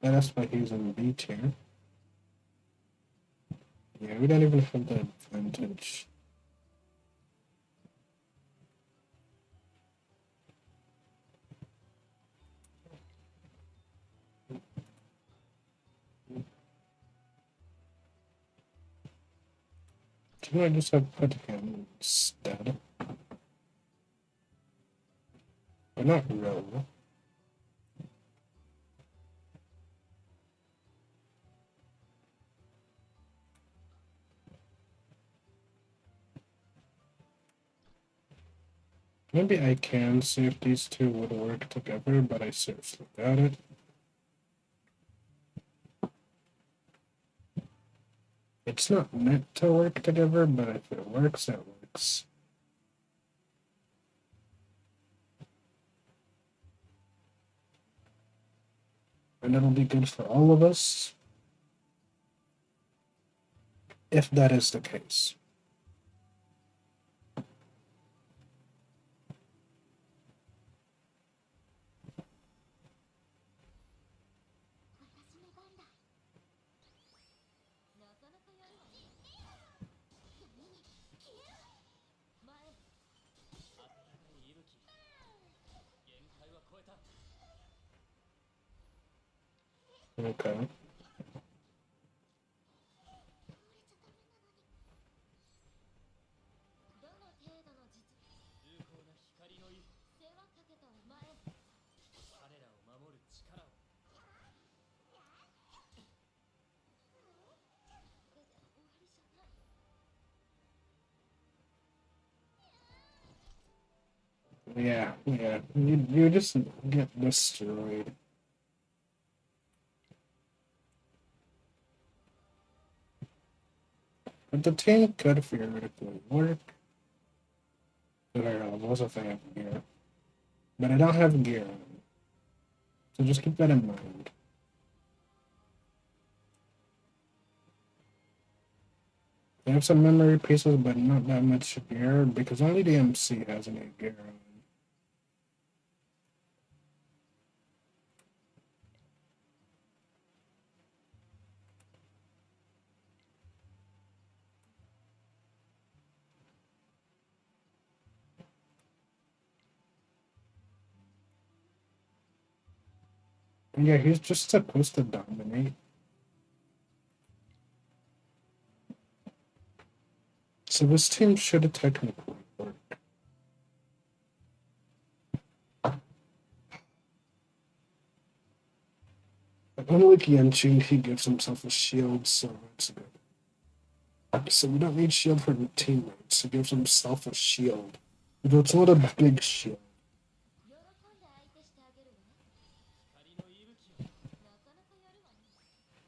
that's why he's in B tier. Yeah, we don't even have the advantage. Can I just have put him instead? But not really. Maybe I can see if these two would work together, but I seriously doubt it. It's not meant to work together, but if it works, it works. And it'll be good for all of us, if that is the case. Okay. Yeah, yeah. You just get destroyed. But the team could theoretically work. But I don't know, what if I have gear? But I don't have gear on. So just keep that in mind. I have some memory pieces, but not that much gear, because only the MC has any gear on. Yeah, he's just supposed to dominate. So this team should have technically worked. Unlike Yenching, he gives himself a shield, so that's good. So we don't need shield for the teammates. He gives himself a shield. Though it's not a big shield. 喜んで相手してあげるわ。光の息吹をなかなかやるわね。暖か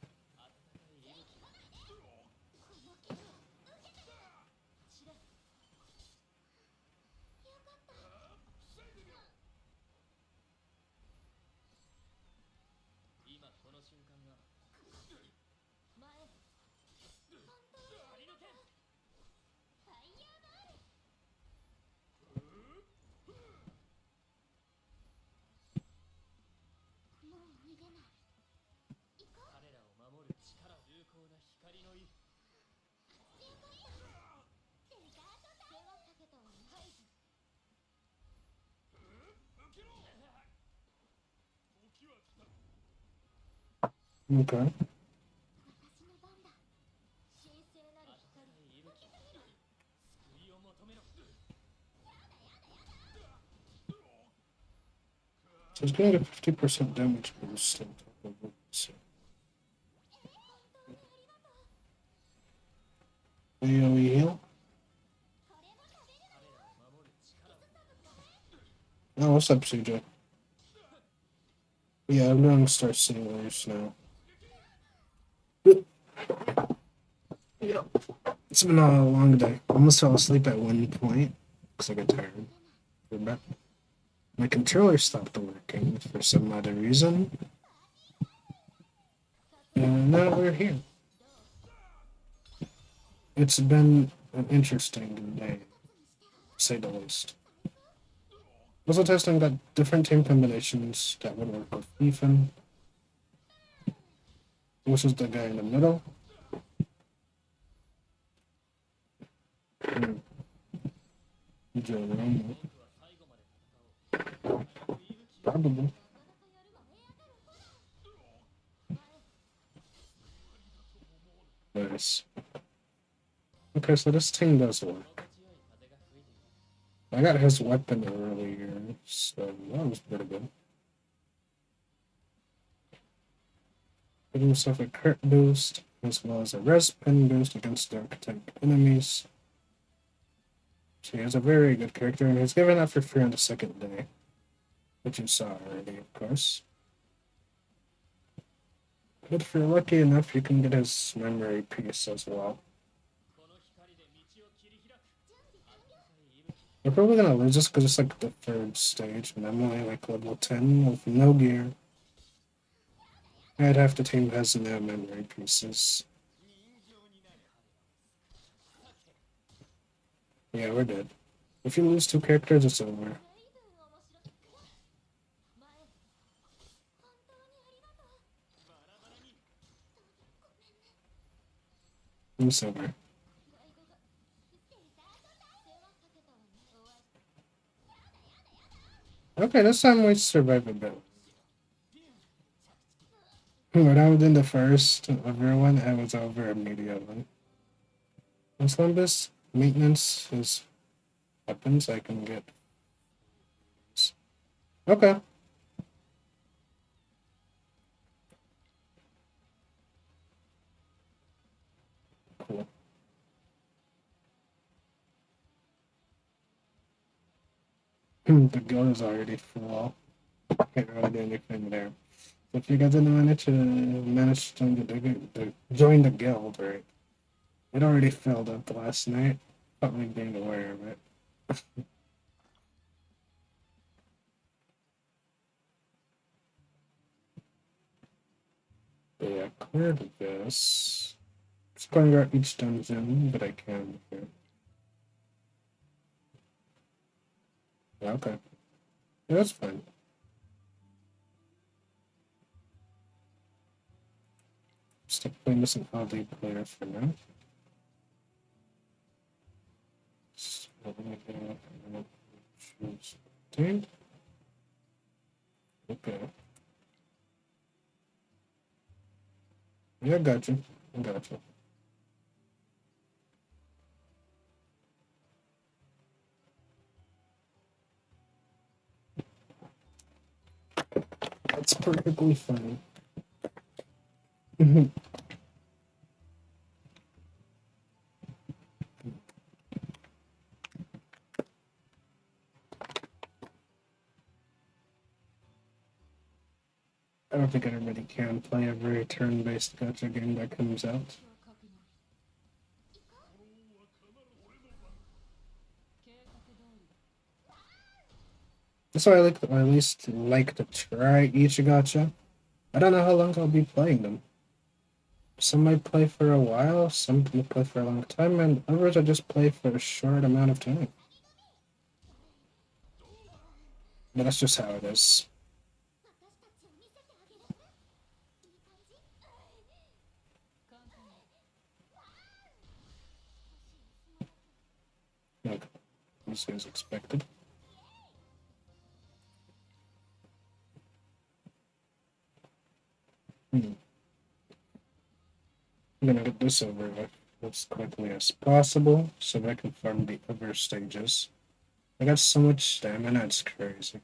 い息吹この剣を受けて知れ。よかった。今この瞬間が前。本当にありがとう。ファイヤーバール。もう逃げない。行こう。彼らを守る力重厚な光の意了解だ。デザートタイム。世話かけたわね。ハイズ。 Okay. 私の番だ。神聖なる光。暖かい息吹救いを求めろ So he's getting a 50% damage boost on top of it. So. AoE heal? Oh, what's up, CJ? Yeah, I'm doing Star Sailors now. Yeah. It's been a long day. I almost fell asleep at one point because I got tired. But my controller stopped working for some other reason. And now we're here. It's been an interesting day, to say the least. Also testing that different team combinations that would work with Ethan. This is the guy in the middle. Jerome. Probably. Nice. Okay, so this team does work. I got his weapon earlier, so that was pretty good. Give himself a crit boost, as well as a res pen boost against dark type enemies. So he has a very good character, and he's given that for free on the second day, which you saw already, of course. But if you're lucky enough, you can get his memory piece as well. We're probably gonna lose this because it's like the third stage, and I'm only like level 10 with no gear. I'd have the team has no memory pieces. Yeah, we're dead. If you lose 2 characters, it's over. It's over. Okay, this time we survived a bit. When I was in the first of everyone, I was over immediately. As long as maintenance is weapons, I can get. Okay. Cool. The guild is already full. Can't really do anything there. So if you guys didn't manage to join the guild, right? It already filled up last night. Without me being aware of it. But yeah, cleared this. Just going out each dungeon, but I can here. Yeah, okay. Yeah, that's fine. Stick playing this an LD player for now. So let me choose team. Okay. Yeah, got you. I got you. That's perfectly fine. I don't think anybody can play every turn-based gacha game that comes out. That's why I like, or at least like to try each gacha. I don't know how long I'll be playing them. Some might play for a while, some will play for a long time, and others I just play for a short amount of time. But that's just how it is. Like, this is expected. I'm gonna get this over with as quickly as possible so that I can farm the other stages. I got so much stamina, it's crazy.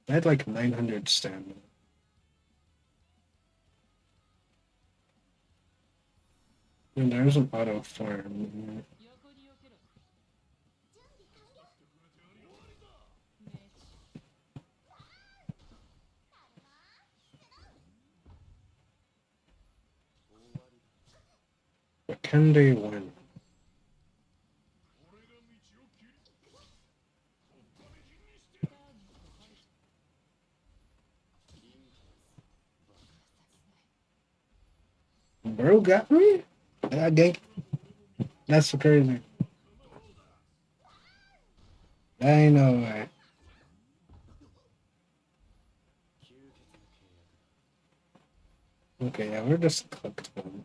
I had like 900 stamina. And there's an auto farm. But can they win? Bro got me? I gank. That's crazy. I know. Okay, yeah, we're just cooked then.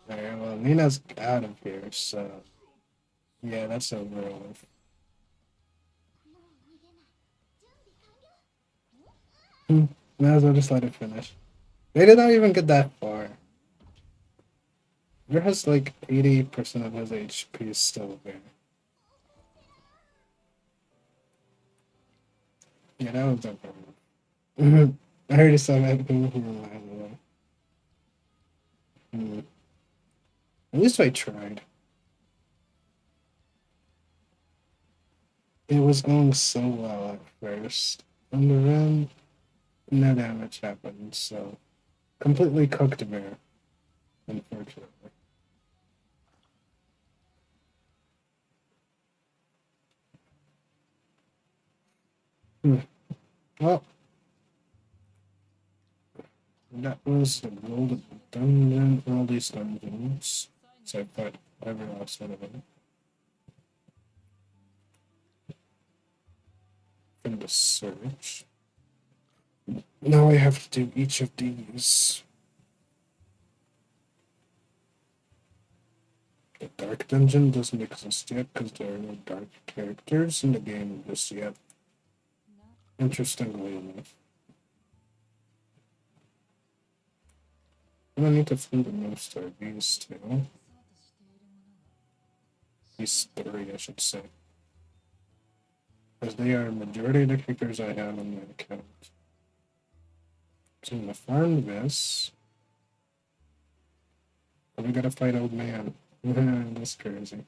Alright, well, Nina's out of here, so yeah, that's over with. Might as well just let it finish. They did not even get that far. There has like 80% of his HP still there. Yeah, that was over with. I already saw that move from a mile away. At least I tried. It was going so well at first. And then no damage happened, so completely cooked bear, unfortunately. Well, that was the golden dungeon, all these dungeons. So I put every last one of them. From the search. Now I have to do each of these. The dark dungeon doesn't exist yet because there are no dark characters in the game just yet. Interestingly enough. I need to find the most are these two. These three, I should say. Because they are majority of the characters I have on my account. So I'm gonna farm this. But we gotta fight old man. That's crazy.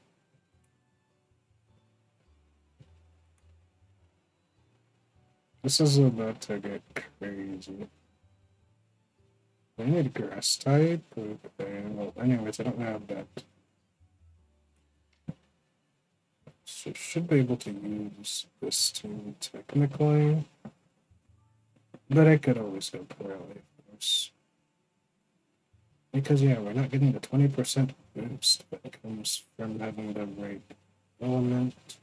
This is about to get crazy. I need grass type. Okay, well, anyways, I don't have that. So should be able to use this team technically. But I could always go poorly, of course. Because yeah, we're not getting the 20% boost that comes from having the right element.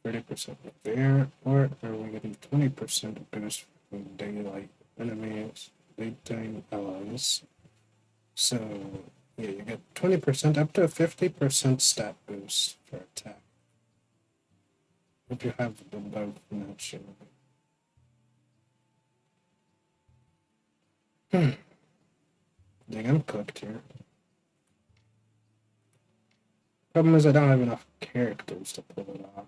30% there, or are we getting 20% boost from daylight enemies, daytime allies? So yeah, you get 20% up to 50% stat boost for attack. If you have the both naturally. Dang, I'm cooked here. Problem is I don't have enough characters to pull it off.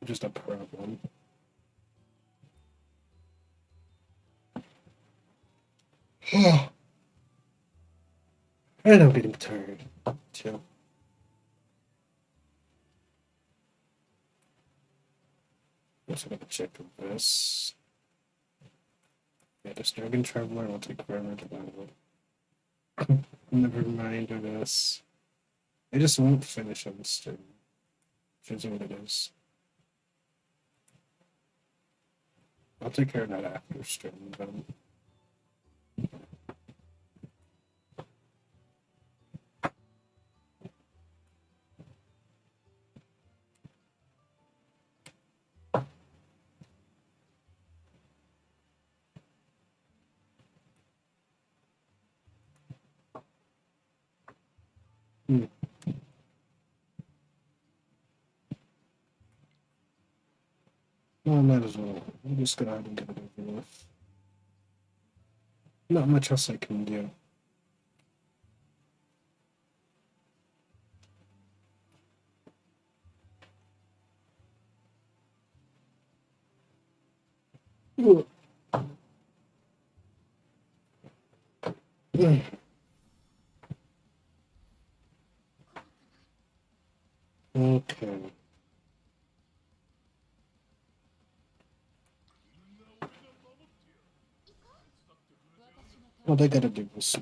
Just a problem. Oh, and I'm getting tired too. Also gotta check this. Yeah, this Dragon Traveler will take forever to download. Never mind this. I just won't finish on stream. Which is what it is. I'll take care of that after stream then. Well, might as well. I'm just gonna have to get it over with. Not much else I can do. Okay. Well, they gotta do this.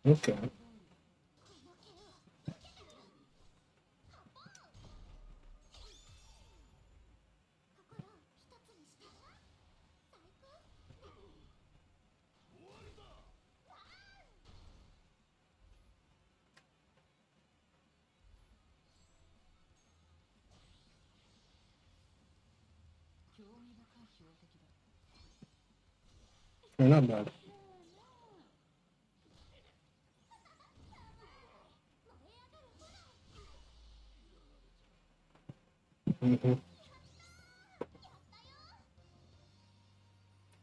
Okay. Yeah, not bad. Mm-hmm.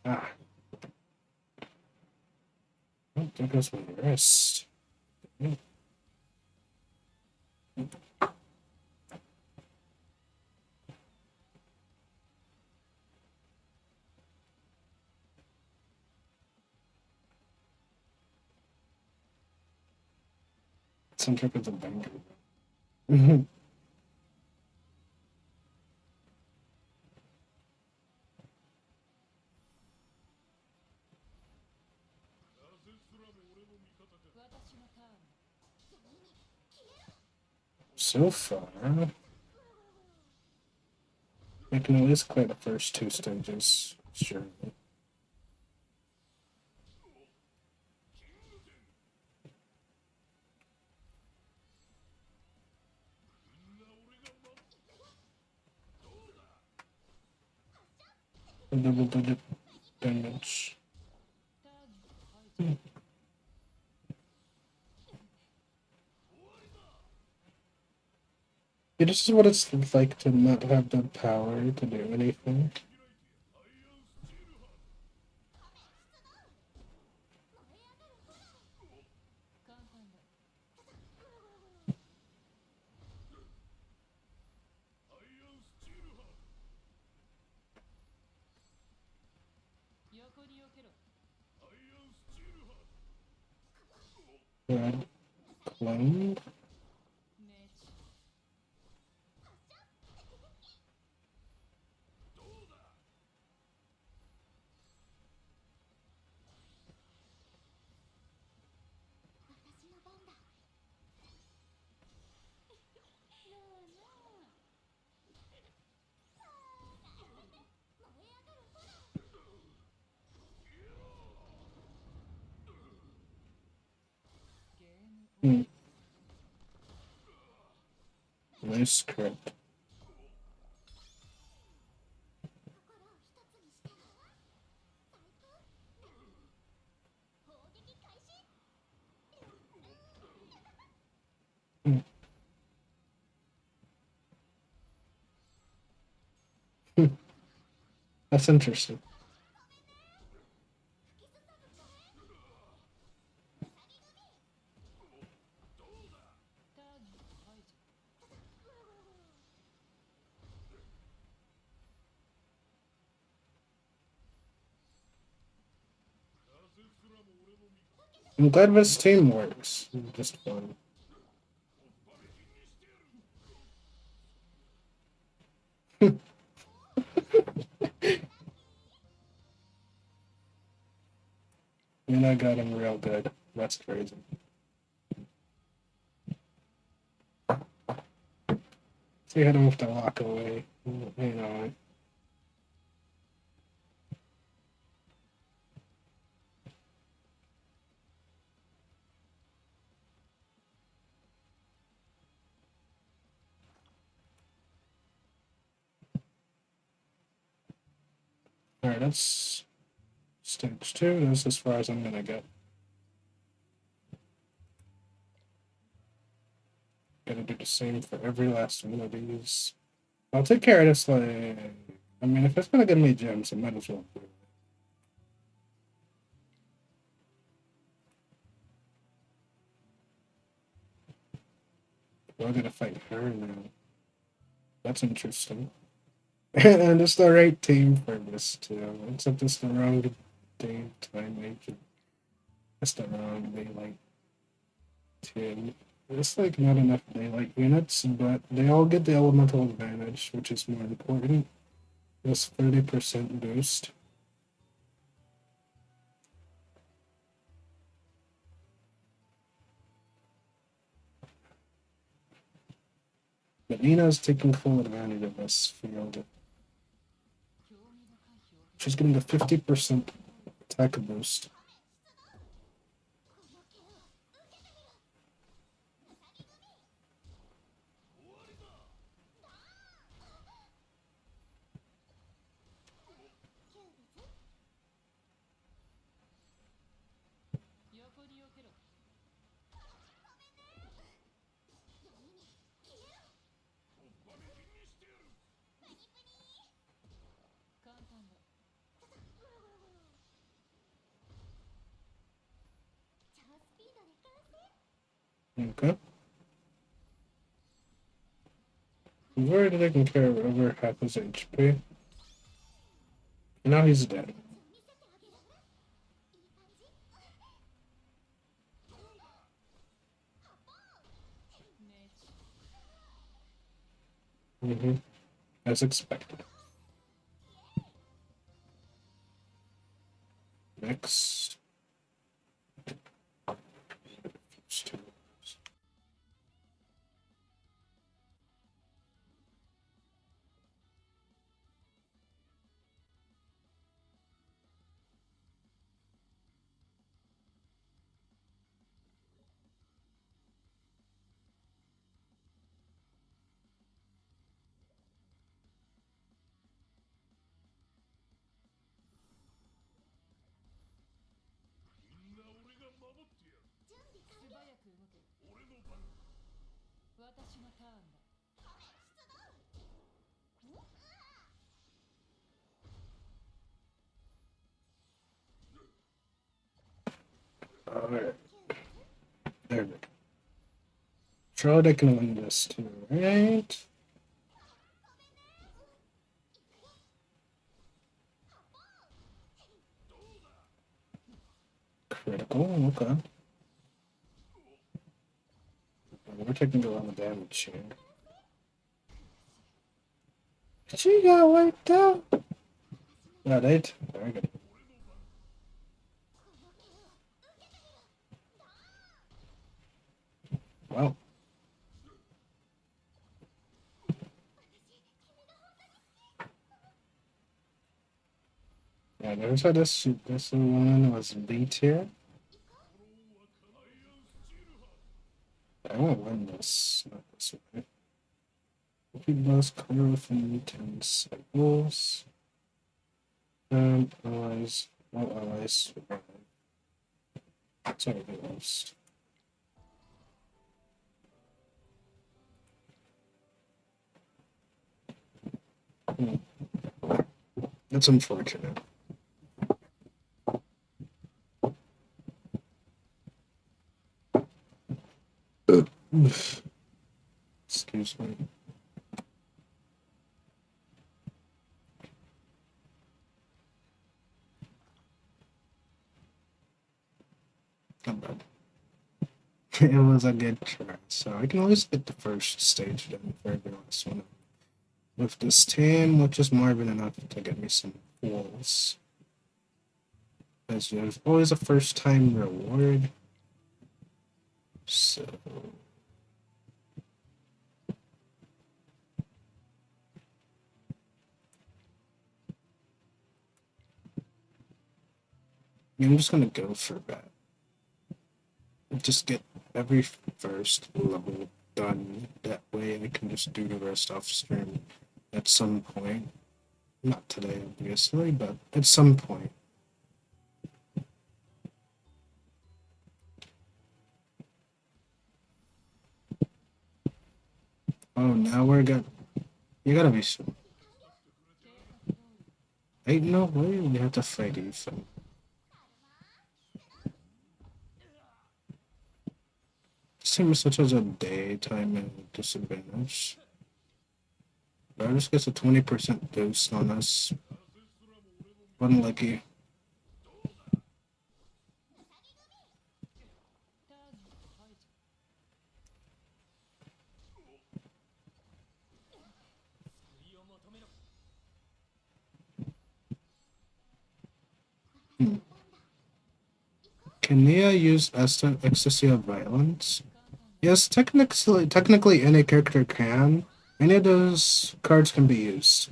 Ah. Oh, there goes my wrist. Center of the banger. Mm-hmm. So far, I can at least clear the first two stages. Sure. Double-digit damage. Yeah, this is what it's like to not have the power to do anything. Yeah, clone. Nice crit. 心を一つにしたら最高砲撃開始 That's interesting. ターゲット排除 I'm glad this team works. Just fun. And I got him real good. That's crazy. So you had to move to walk away. You know. Alright, that's stage 2. That's as far as I'm gonna get. Gotta do the same for every last one of these. I'll take care of this, like... I mean, if it's gonna give me gems, I might as well do it. We're gonna fight her now. That's interesting. And it's the right team for this, too. Except it's the wrong day, time, agent. It's the wrong daylight team. It's like not enough daylight units, but they all get the elemental advantage, which is more important. This 30% boost. But Nina's taking full advantage of this field. She's getting a 50% attack boost. Okay. We've already taken care of over half his HP. And now he's dead. As expected. Next. Alright. There we go. Charlotte, I can win this too, right? Critical, okay. We're taking a lot of damage here. She got wiped out. Got it. Very good. Well. Yeah, there's how this one was B tier. I won't win this. Not this way. Defeat boss color within 10 cycles. And allies. All allies survive. Sorry, they lost. That's unfortunate. Excuse me. Not bad. It was a good try, so I can always get the first stage done for every last one. With this team, which is more than enough to get me some pulls. As there's always a first time reward. So I'm just gonna go for that. Just get every first level done. That way I can just do the rest off stream at some point. Not today, obviously, but at some point. Oh, now we're good. You gotta be sure. Ain't no way we have to fight Ethan. This team is such as a daytime disadvantage. Varus gets a 20% boost on us. Unlucky. Can Nia use Ecstasy of Violence? Yes, technically any character can. Any of those cards can be used.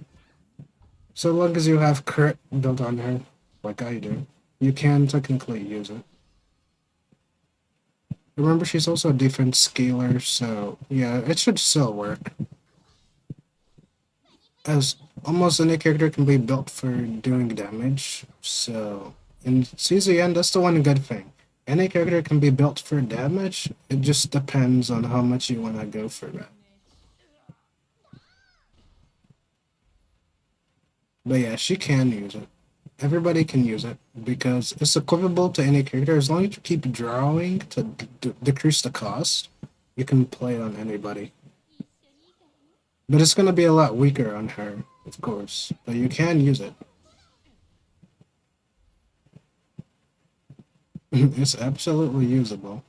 So long as you have crit built on her, like I do, you can technically use it. Remember, she's also a defense scaler, so yeah, it should still work. As almost any character can be built for doing damage, so in CZN, that's the one good thing. Any character can be built for damage, it just depends on how much you want to go for that. But yeah, she can use it. Everybody can use it because it's equivalent to any character. As long as you keep drawing to decrease the cost, you can play it on anybody. But it's going to be a lot weaker on her, of course. But you can use it. It's absolutely usable.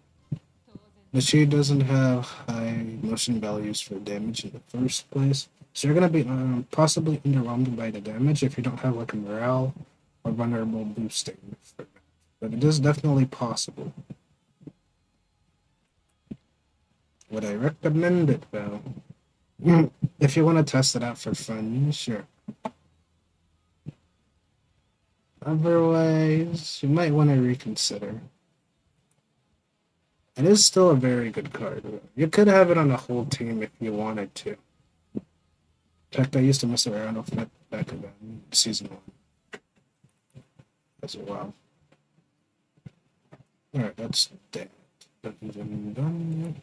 But she doesn't have high motion values for damage in the first place. So you're going to be possibly underwhelmed by the damage if you don't have like a morale or vulnerable boosting for that. But it is definitely possible. Would I recommend it though? If you want to test it out for fun, sure. Otherwise, you might want to reconsider. It is still a very good card. You could have it on a whole team if you wanted to. In fact, I used to mess around with that back in season 1 as well. Alright, that's that. Done.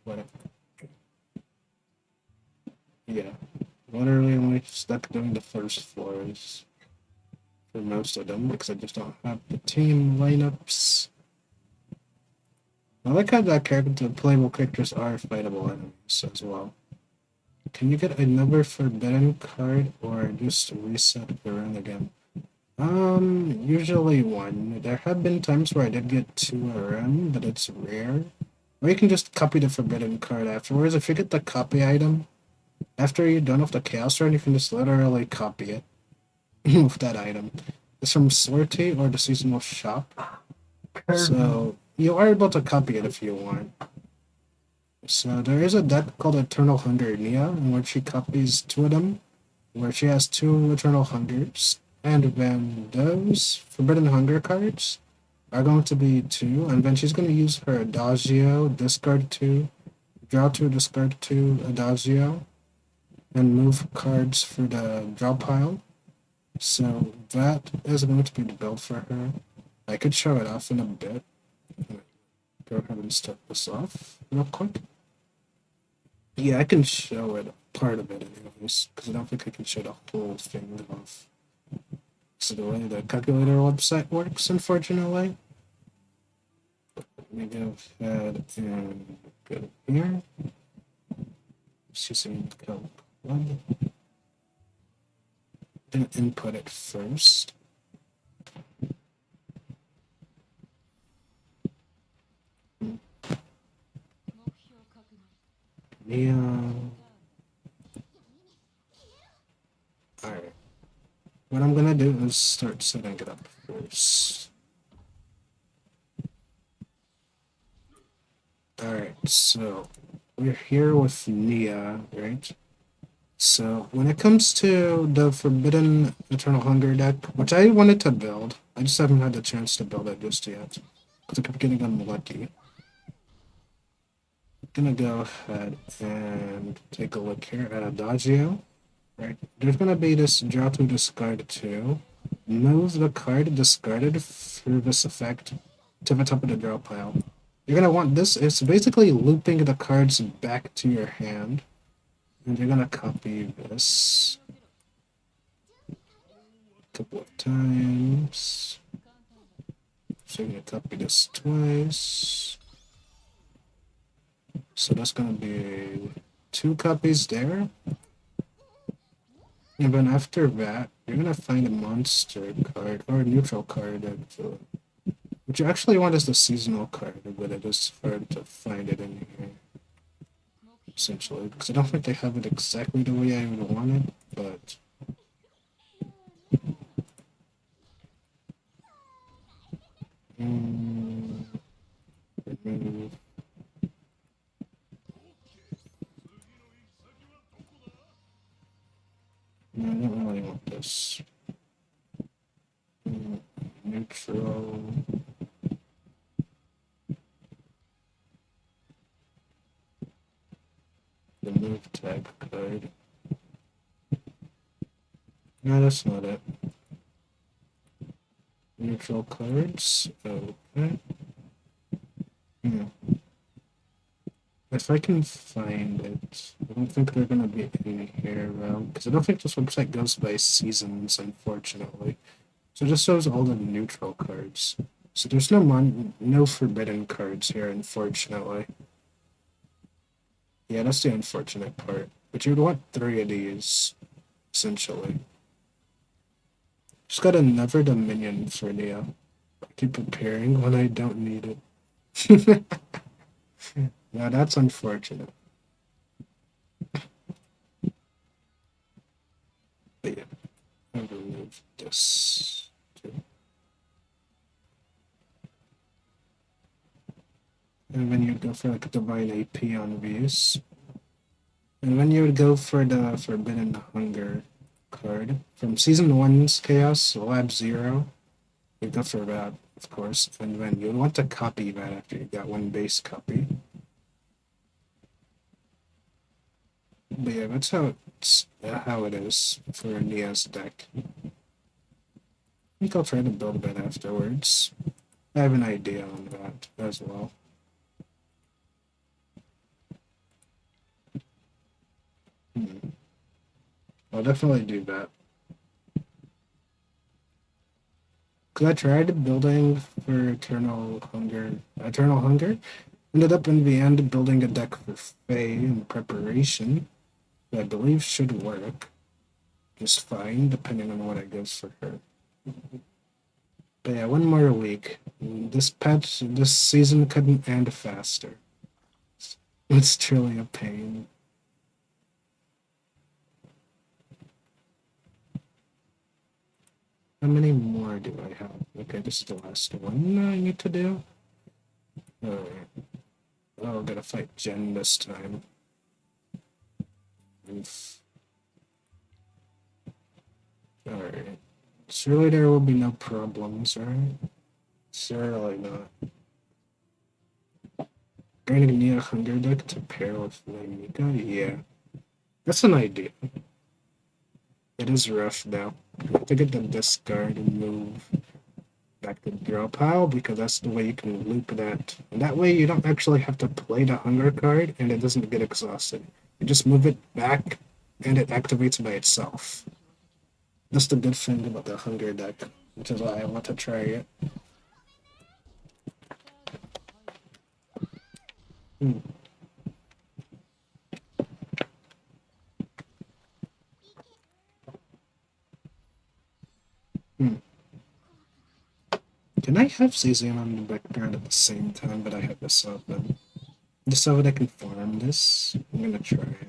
Whatever. Yeah. Literally only stuck doing the first floors for most of them because I just don't have the team lineups. I like how that character, playable characters are fightable enemies as well. Can you get another forbidden card or just reset the run again? Usually 1. There have been times where I did get 2 a run, but it's rare. Or you can just copy the forbidden card afterwards. If you get the copy item, after you're done with the chaos run, you can just literally copy it with that item. It's from Sortie or the seasonal shop. So you are able to copy it if you want. So there is a deck called Eternal Hunger Nia, in which she copies 2 of them, where she has 2 Eternal Hungers, and then those Forbidden Hunger cards are going to be 2, and then she's going to use her Adagio, discard 2, draw 2, discard 2, Adagio, and move cards for the draw pile. So that is going to be the build for her. I could show it off in a bit. Go ahead and start this off real quick. Yeah, I can show it, part of it anyways, because I don't think I can show the whole thing off. So the way the calculator website works, unfortunately. Let me go ahead and go here. Using calc 1. Then input it first. Yeah. Alright. What I'm gonna do is start setting it up first. Alright, so we're here with Nia, right? So when it comes to the Forbidden Eternal Hunger deck, which I wanted to build, I just haven't had the chance to build it just yet, because I kept getting unlucky. I'm gonna go ahead and take a look here at Adagio. Right, there's gonna be this draw to discard 2. Move the card discarded through this effect to the top of the draw pile. You're gonna want this. It's basically looping the cards back to your hand, and you're gonna copy this a couple of times. So you're gonna copy this twice. So that's gonna be 2 copies there. And then after that, you're gonna find a monster card or a neutral card, actually. What you actually want is the seasonal card, but it is hard to find it in here. Essentially, because I don't think they have it exactly the way I would want it, but remove. No, I don't really want this. Neutral. The move tag card. No, that's not it. Neutral cards. Okay. If I can find it, I don't think they're gonna be in here though, because I don't think this website goes by seasons, unfortunately. So it just shows all the neutral cards. So there's no forbidden cards here, unfortunately. Yeah, that's the unfortunate part. But you would want 3 of these, essentially. Just got another Dominion for Neo. I keep preparing when I don't need it. Now that's unfortunate. But yeah, I'll remove this too. And then you go for like a Divine AP on these. And then you would go for the Forbidden Hunger card from Season 1's Chaos, Lab 0. You go for that, of course, and then you want to copy that after you got 1 base copy. But yeah, that's how it is for Nia's deck. I think I'll try to build a bit afterwards. I have an idea on that as well. I'll definitely do that. Because I tried building for Eternal Hunger. Ended up in the end building a deck for Faye in preparation that I believe should work just fine, depending on what I give for her. But yeah, 1 more week. This season couldn't end faster. It's truly a pain. How many more do I have? Okay, this is the last one I need to do. Alright. Oh, I gotta fight Jen this time. Oof. Alright. Surely there will be no problems, right? Surely not. Going to need a hunger deck to pair with Lamika? Yeah. That's an idea. It is rough though. I have to get the discard and move back to the draw pile because that's the way you can loop that. And that way you don't actually have to play the hunger card and it doesn't get exhausted. You just move it back and it activates by itself. That's the good thing about the hunger deck, which is why I want to try it. Hmm. Hmm. Can I have CZN on the background at the same time that I have this open? Just so that I can farm this? I'm gonna try it.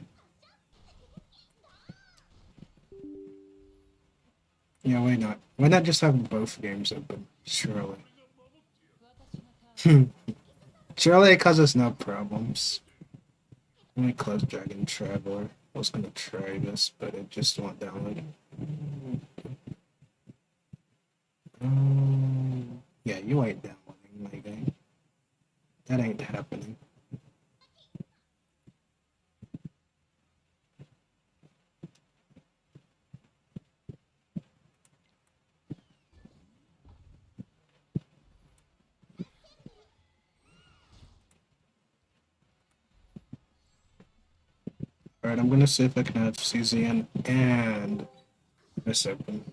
Yeah, why not? Why not just have both games open? Surely. Surely it causes no problems. Let me close Dragon Traveler. I was gonna try this, but it just won't download. Yeah, you ain't downloading my game. That ain't happening. Alright, I'm gonna see if I can have CZN and this open.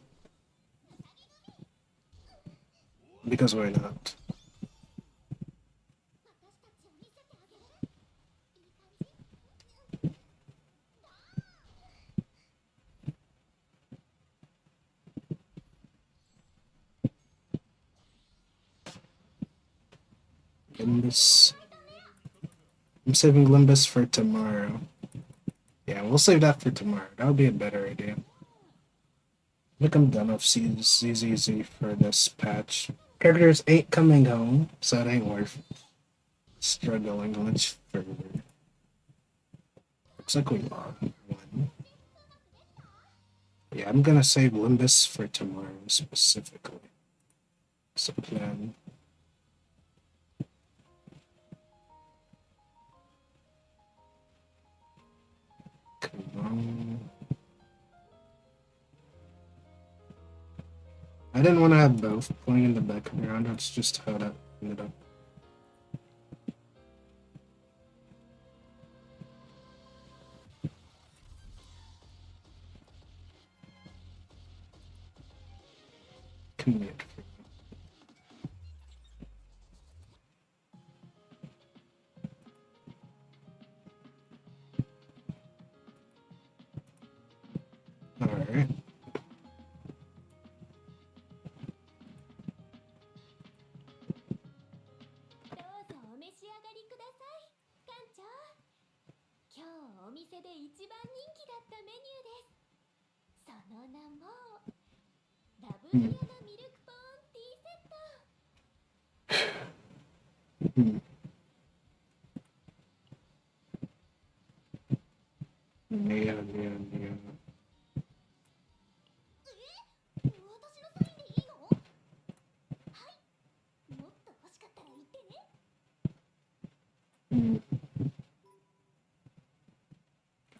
Because why not? Limbus. I'm saving Limbus for tomorrow. Yeah, we'll save that for tomorrow. That would be a better idea. I think I'm done with ZZZ for this patch. Characters ain't coming home, so it ain't worth struggling much further. Looks like we lost one. Yeah, I'm gonna save Limbus for tomorrow specifically. It's a plan. Come on. I didn't want to have both playing in the background. That's just how that ended up. Commit. Alright. どうぞお召し上がりください館長。今日お店で一番人気だったメニューです。その名もラブリアのミルクポーンティーセット。 Hmm. Yeah. 私のサインでいいの？はい。もっと欲しかったら言ってね。 Hmm.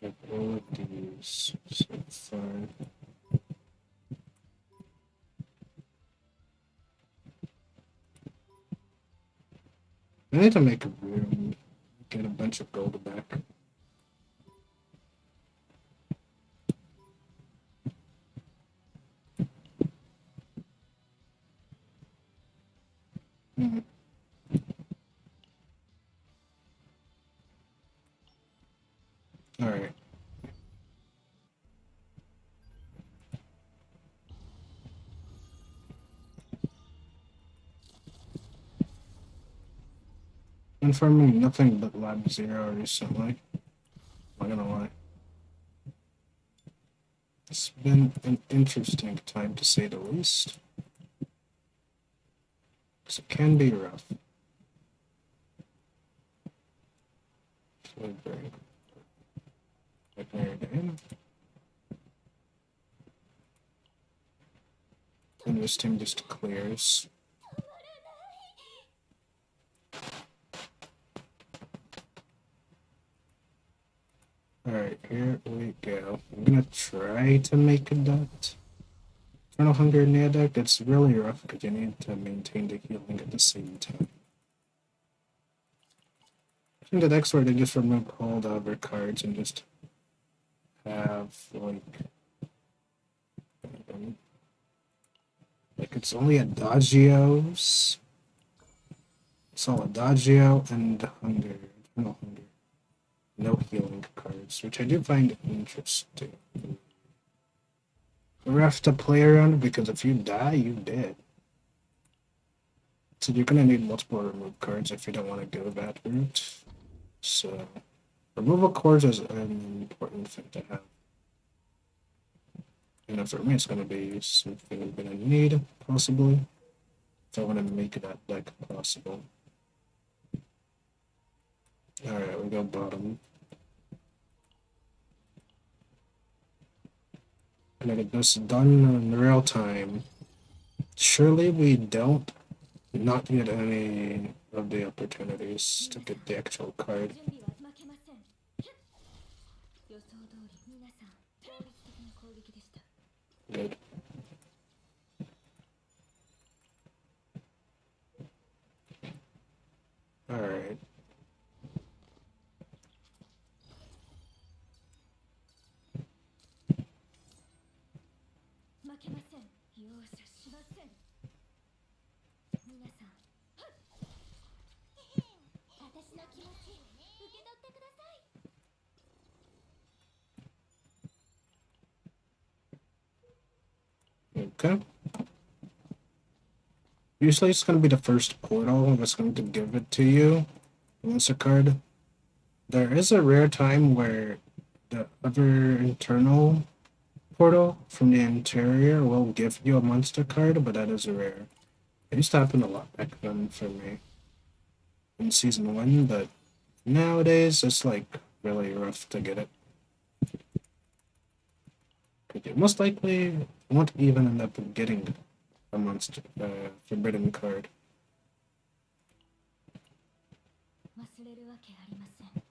Have all of these so far. I need to make a room, get a bunch of gold back. Hmm. Alright. Been farming nothing but Lab Zero recently. Not gonna lie. It's been an interesting time to say the least. So it can be rough. So bring it in. And this team just clears. Alright, here we go. I'm gonna try to make that Eternal Hunger in the deck. It's really rough because you need to maintain the healing at the same time. I think the deck's where they just remove all the other cards and just have like it's only Adagios. It's all Adagio and Hunger. No Hunger. No healing cards, which I do find interesting. Rough to play around because if you die, you dead. So you're gonna need multiple remove cards if you don't want to go that route. So removal cards is an important thing to have. And for me, it's gonna be something I'm gonna need possibly if I want to make that deck possible. All right, we go bottom. And I get this done in real time. Surely we don't not get any of the opportunities to get the actual card. 準備は負けません。予想通り皆さん効率的な攻撃でした。 Good. Alright. 負けません。容赦しません。皆さん、私の気持ち受け取ってください。 Okay. Usually it's going to be the first portal that's going to give it to you. Once a card. There is a rare time where the other internal portal from the interior will give you a monster card, but that is rare. It used to happen a lot back then for me in season 1, but nowadays it's like really rough to get it. You most likely won't even end up getting a monster forbidden card. 忘れるわけありません。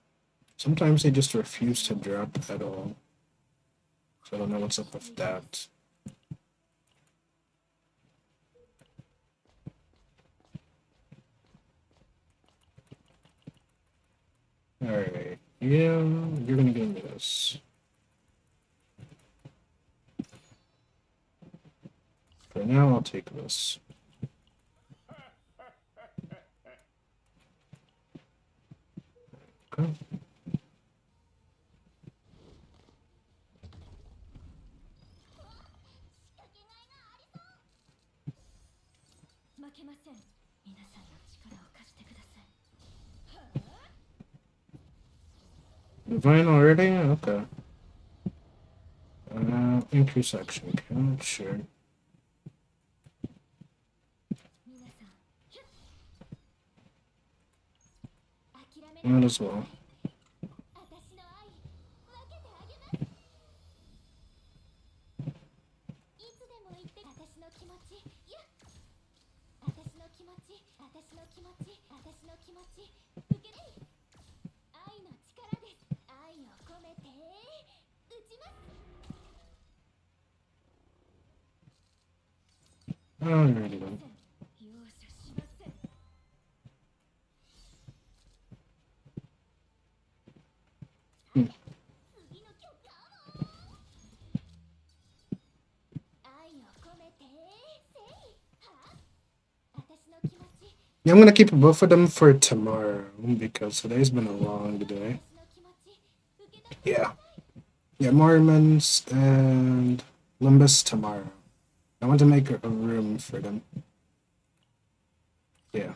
Sometimes they just refuse to drop at all. So I don't know what's up with that. Alright, yeah, you're gonna give me this. For now, I'll take this. Okay. 負けません。皆さんの力を貸してください。 Divine already? Okay. Increase action count, sure. 皆さん、諦め Might ない as well. 私の愛分けてあげます。いつでも言って私の気持ち、いや、私の気持ち、私の気持ち、私の気持ち、受けて。愛の力です。愛を込めて打ちます。 Alrighty then. 容赦しません。 Hmm. 次の曲かも。愛を込めてせい。は？私の気持ち、 Yeah, I'm gonna keep both of them for tomorrow because today's been a long day. 私の気持ち受け取って。 Yeah. Yeah, Mormons and Limbus tomorrow. I want to make a room for them. Yeah.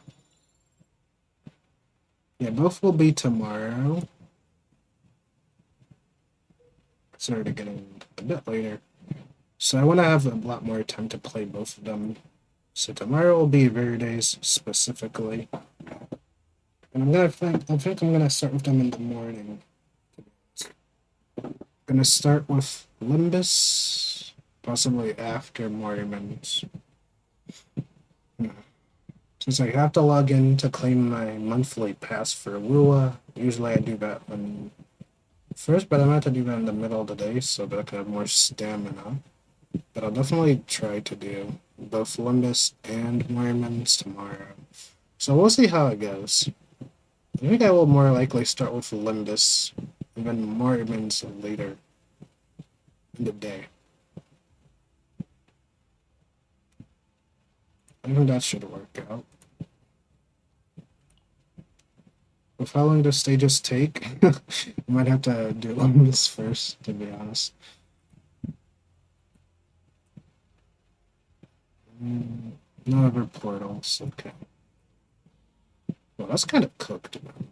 Yeah, both will be tomorrow. It's already getting a bit later. So I want to have a lot more time to play both of them. So tomorrow will be Verdes specifically. And I think I'm gonna start with them in the morning. Gonna start with Limbus, possibly after Mormons. Since I have to log in to claim my monthly pass for WUWA, usually I do that on first, but I might have to do that in the middle of the day so that I can have more stamina. But I'll definitely try to do both Limbus and Mormons tomorrow. So we'll see how it goes. I think I will more likely start with Limbus and then Mormons later in the day. I think that should work out. With how long the stages take, I might have to do Limbus first, to be honest. No other portals, okay. Well, that's kind of cooked, man.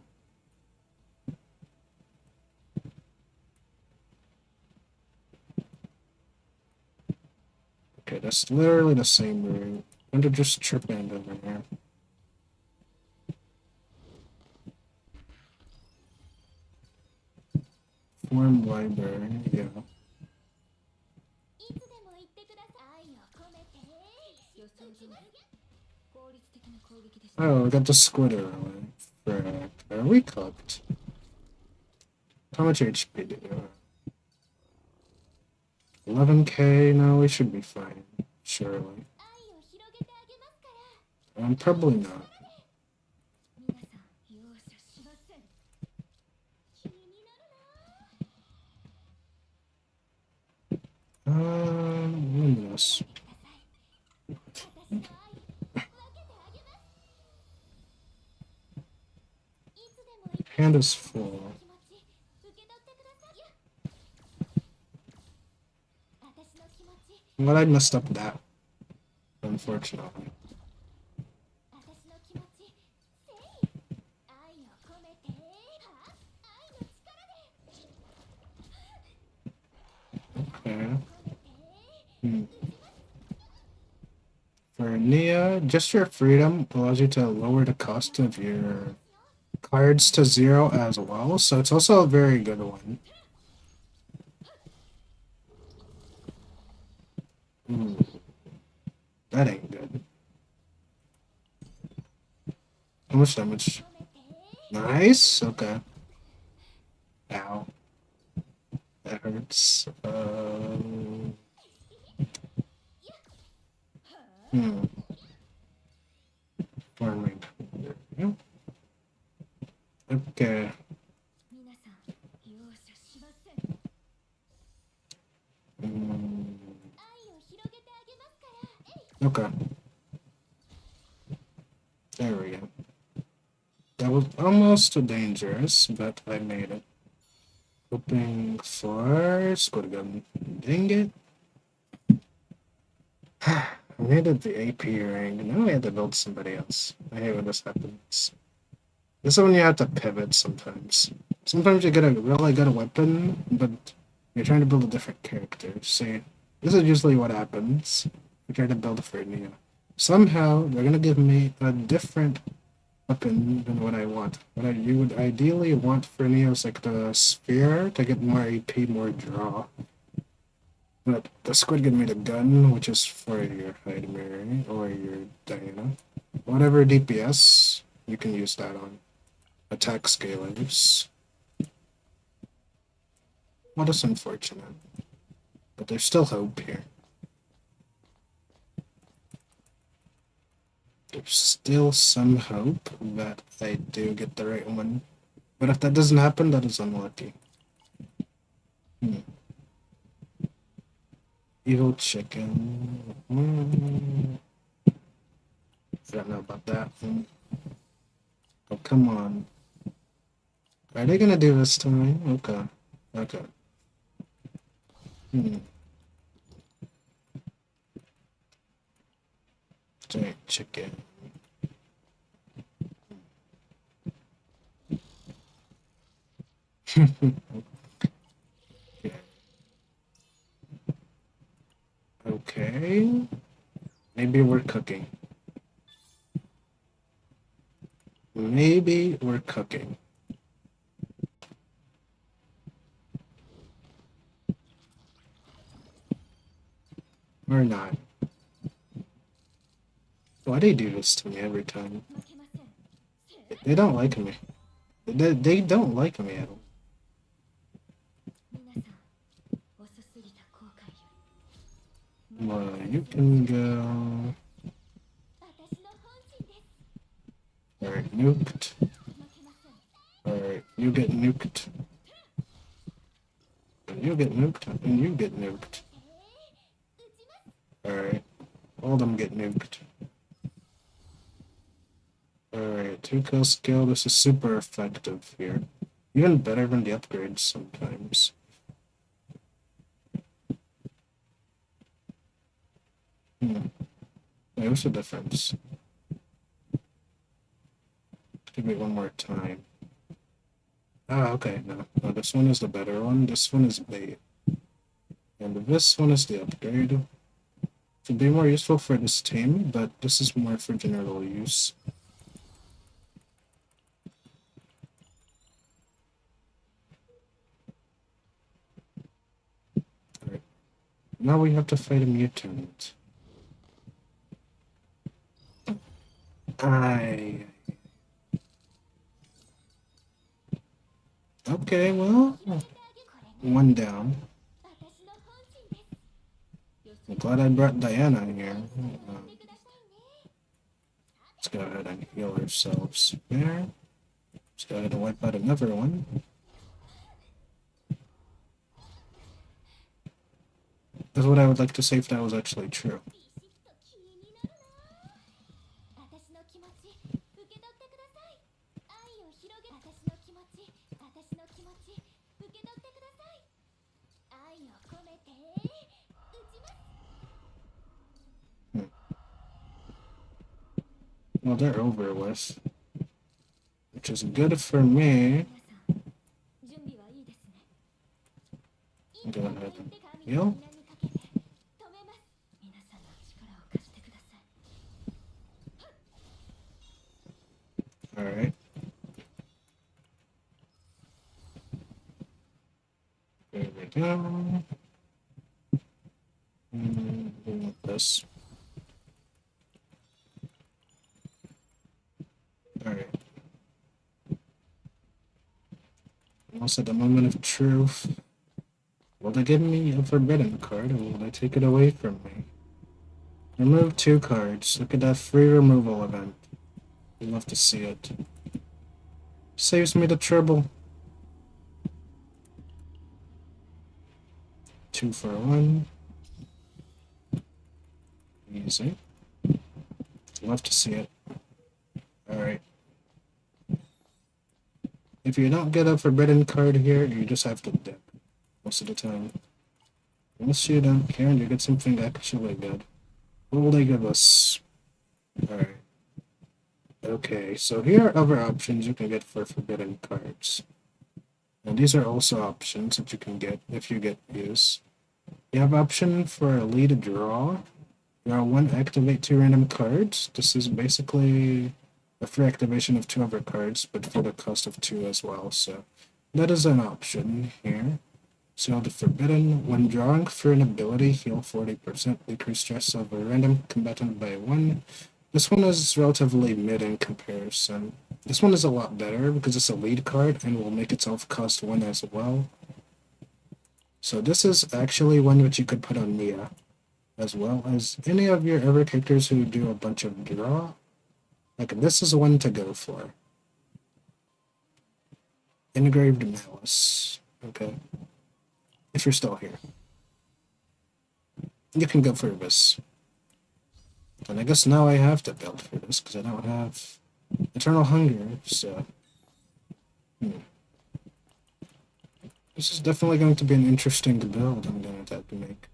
Okay, that's literally the same route. I'm gonna just trip in over here. Form library, yeah. いつでも言ってください。愛を込めて。予想通り効率的な攻撃でした。 Oh, we got the squid early. Frick. Are we cooked? How much HP do you have? 11k? No, we should be fine. Surely. 愛を広げてあげますから。 Probably not. 皆さん、容赦しません。気になるな。Luminous. 私の愛、分けてあげます。いつでも言って Hand is full. 気持ち、受け取ってください。私の気持ち、 Well, I messed up that. Unfortunately. 私の気持ち、せい。愛を込めて。は愛の力で。 Okay. 込めて。 For Nia, just your freedom allows you to lower the cost of your cards to 0 as well, so it's also a very good one. Ooh, that ain't good. How much damage? Nice. Okay. Ow. That hurts. Farming. There we go. Okay. 皆さん、容赦しません。 愛を広げてあげますから。 Okay. There we go. That was almost dangerous, but I made it. Hoping for squid gun. Dang it. I needed the AP ring. Now I had to build somebody else. I hate when this happens. This is when you have to pivot sometimes. Sometimes you get a really good weapon, but you're trying to build a different character. See, this is usually what happens. I try to build for Neo. Somehow, they're gonna give me a different weapon than what I want. What you would ideally want for Neo is like the sphere to get more AP, more draw. But the squid gun made a gun, which is for your Hyde Mary or your Diana. Whatever DPS, you can use that on. Attack scalers. What is unfortunate. But there's still hope here. There's still some hope that I do get the right one. But if that doesn't happen, that is unlucky. Evil chicken. I don't know about that one. Oh, come on. Are they gonna do this to me? Okay. Okay. Giant chicken. Okay. Maybe we're cooking. Maybe we're cooking. Or not. Why do they do this to me every time? 負けません。 They don't like me. They don't like me at all. You can go. 私の本心です。 Alright, nuked. 負けません。 Alright, you get nuked. And you get nuked. And you get nuked. 打ちます。 Alright, all of them get nuked. Alright, 2-kill skill. This is super effective here. Even better than the upgrades sometimes. Wait, what's the difference? Give me one more time. Ah, okay, no. No, this one is the better one. This one is bait. And this one is the upgrade. It would be more useful for this team, but this is more for general use. Alright. Now we have to fight a mutant. Okay, well, one down. 私の本心です。 I'm glad I brought Diana in here. やってくださいね。 Let's go ahead and heal ourselves there. Let's go ahead and wipe out another one. That's what I would like to say if that was actually true. ビシッと気になるな。私の気持ち受け取ってください。愛を広げ、私の気持ち受け取ってください。愛を込めて打ちます。 Well, they're over with. Which is good for me. 皆さん、準備はいいですね。 Go ahead and 手紙 heal. を皆にかけて止めます。皆さんの力を貸してください。 Alright. There we go. We want this. Alright. Also, the moment of truth. Will they give me a forbidden card, or will they take it away from me? Remove 2 cards. Look at that free removal event. I'd love to see it. Saves me the trouble. 2 for 1. Easy. Love to see it. Alright. If you don't get a forbidden card here, you just have to dip. Most of the time. Unless you don't care and you get something actually good. What will they give us? Alright. Okay, so here are other options you can get for forbidden cards. And these are also options that you can get if you get these. You have option for a lead draw. Draw 1, activate 2 random cards. This is basically a free activation of 2 other cards, but for the cost of 2 as well. So that is an option here. So the forbidden, when drawing for an ability, heal 40%, decrease stress of a random combatant by 1. This one is relatively mid in comparison. This one is a lot better because it's a lead card and will make itself cost 1 as well. So this is actually one which you could put on Nia, as well as any of your other characters who do a bunch of draw. Like, this is one to go for. Engraved Malice. Okay. If you're still here. You can go for this. And I guess now I have to build for this, because I don't have Eternal Hunger, so... This is definitely going to be an interesting build I'm going to have to make.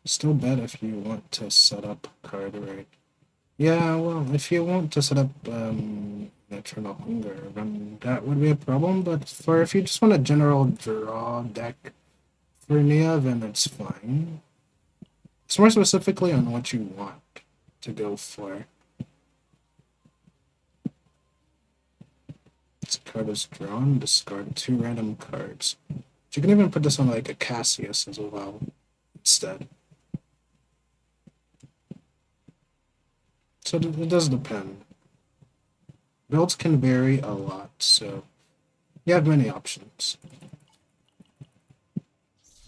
Still bad if you want to set up card right. Yeah, well, if you want to set up Eternal Hunger, then that would be a problem, but for if you just want a general draw deck for Nia, then it's fine. It's more specifically on what you want to go for. This card is drawn, discard 2 random cards. You can even put this on like a Cassius as well, instead. So it does depend. Builds can vary a lot, so you have many options.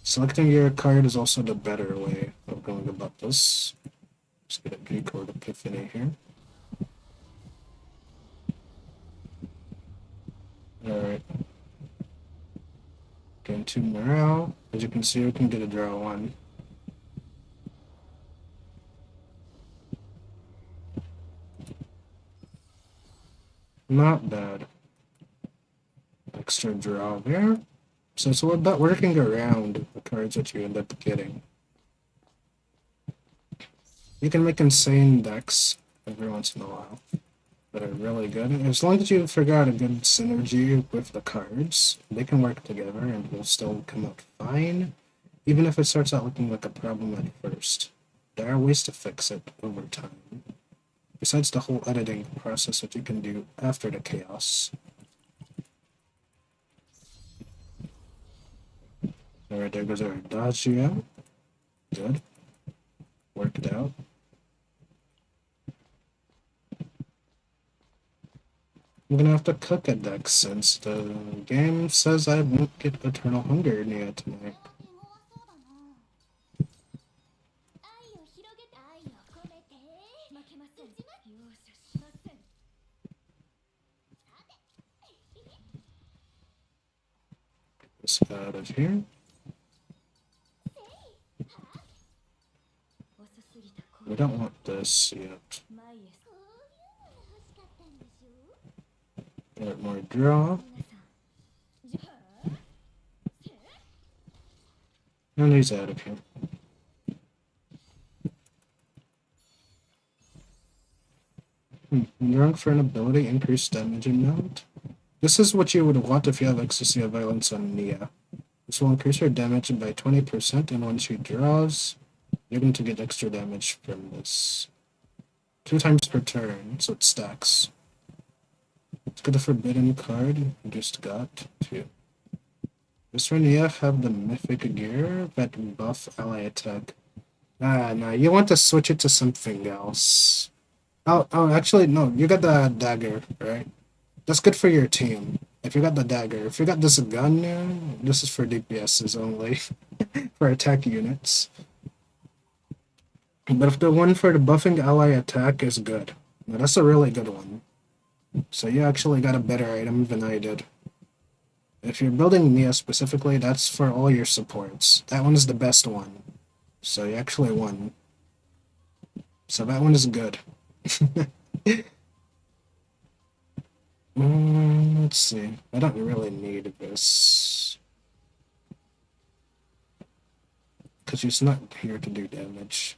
Selecting your card is also the better way of going about this. Let's get a G-code epiphany here. Alright. Gain 2 morale. As you can see, we can get a draw 1. Not bad. Extra draw there. So it's all about working around the cards that you end up getting. You can make insane decks every once in a while that are really good. As long as you figure out a good synergy with the cards, they can work together and will still come out fine, even if it starts out looking like a problem at first. There are ways to fix it over time, besides the whole editing process that you can do after the chaos. Alright, there goes our Dodgio. Good. Worked out. I'm gonna have to cook a deck since the game says I won't get Eternal Hunger near tonight. 愛を広げて愛を込めて負けません容赦しません This out of here. 遅すぎた We don't want this yet. 前へこういうのが欲しかったんでしょ Get more draw. 皆さんじゃあ And he's out of here. Drawing for an ability, increased damage amount. This is what you would want if you have Ecstasy of Violence on Nia. This will increase her damage by 20%, and when she draws, you're going to get extra damage from this. 2 times per turn, so it stacks. Let's get a Forbidden card. We just got 2. Does Nia have the Mythic Gear that buff ally attack? No, you want to switch it to something else. Oh, actually, no, you got the dagger, right? That's good for your team. If you got the dagger. If you got this gun, this is for DPSs only. For attack units. But if the one for the buffing ally attack is good. Now, that's a really good one. So you actually got a better item than I did. If you're building Nia specifically, that's for all your supports. That one's the best one. So you actually won. So that one is good. Let's see. I don't really need this. Because she's not here to do damage.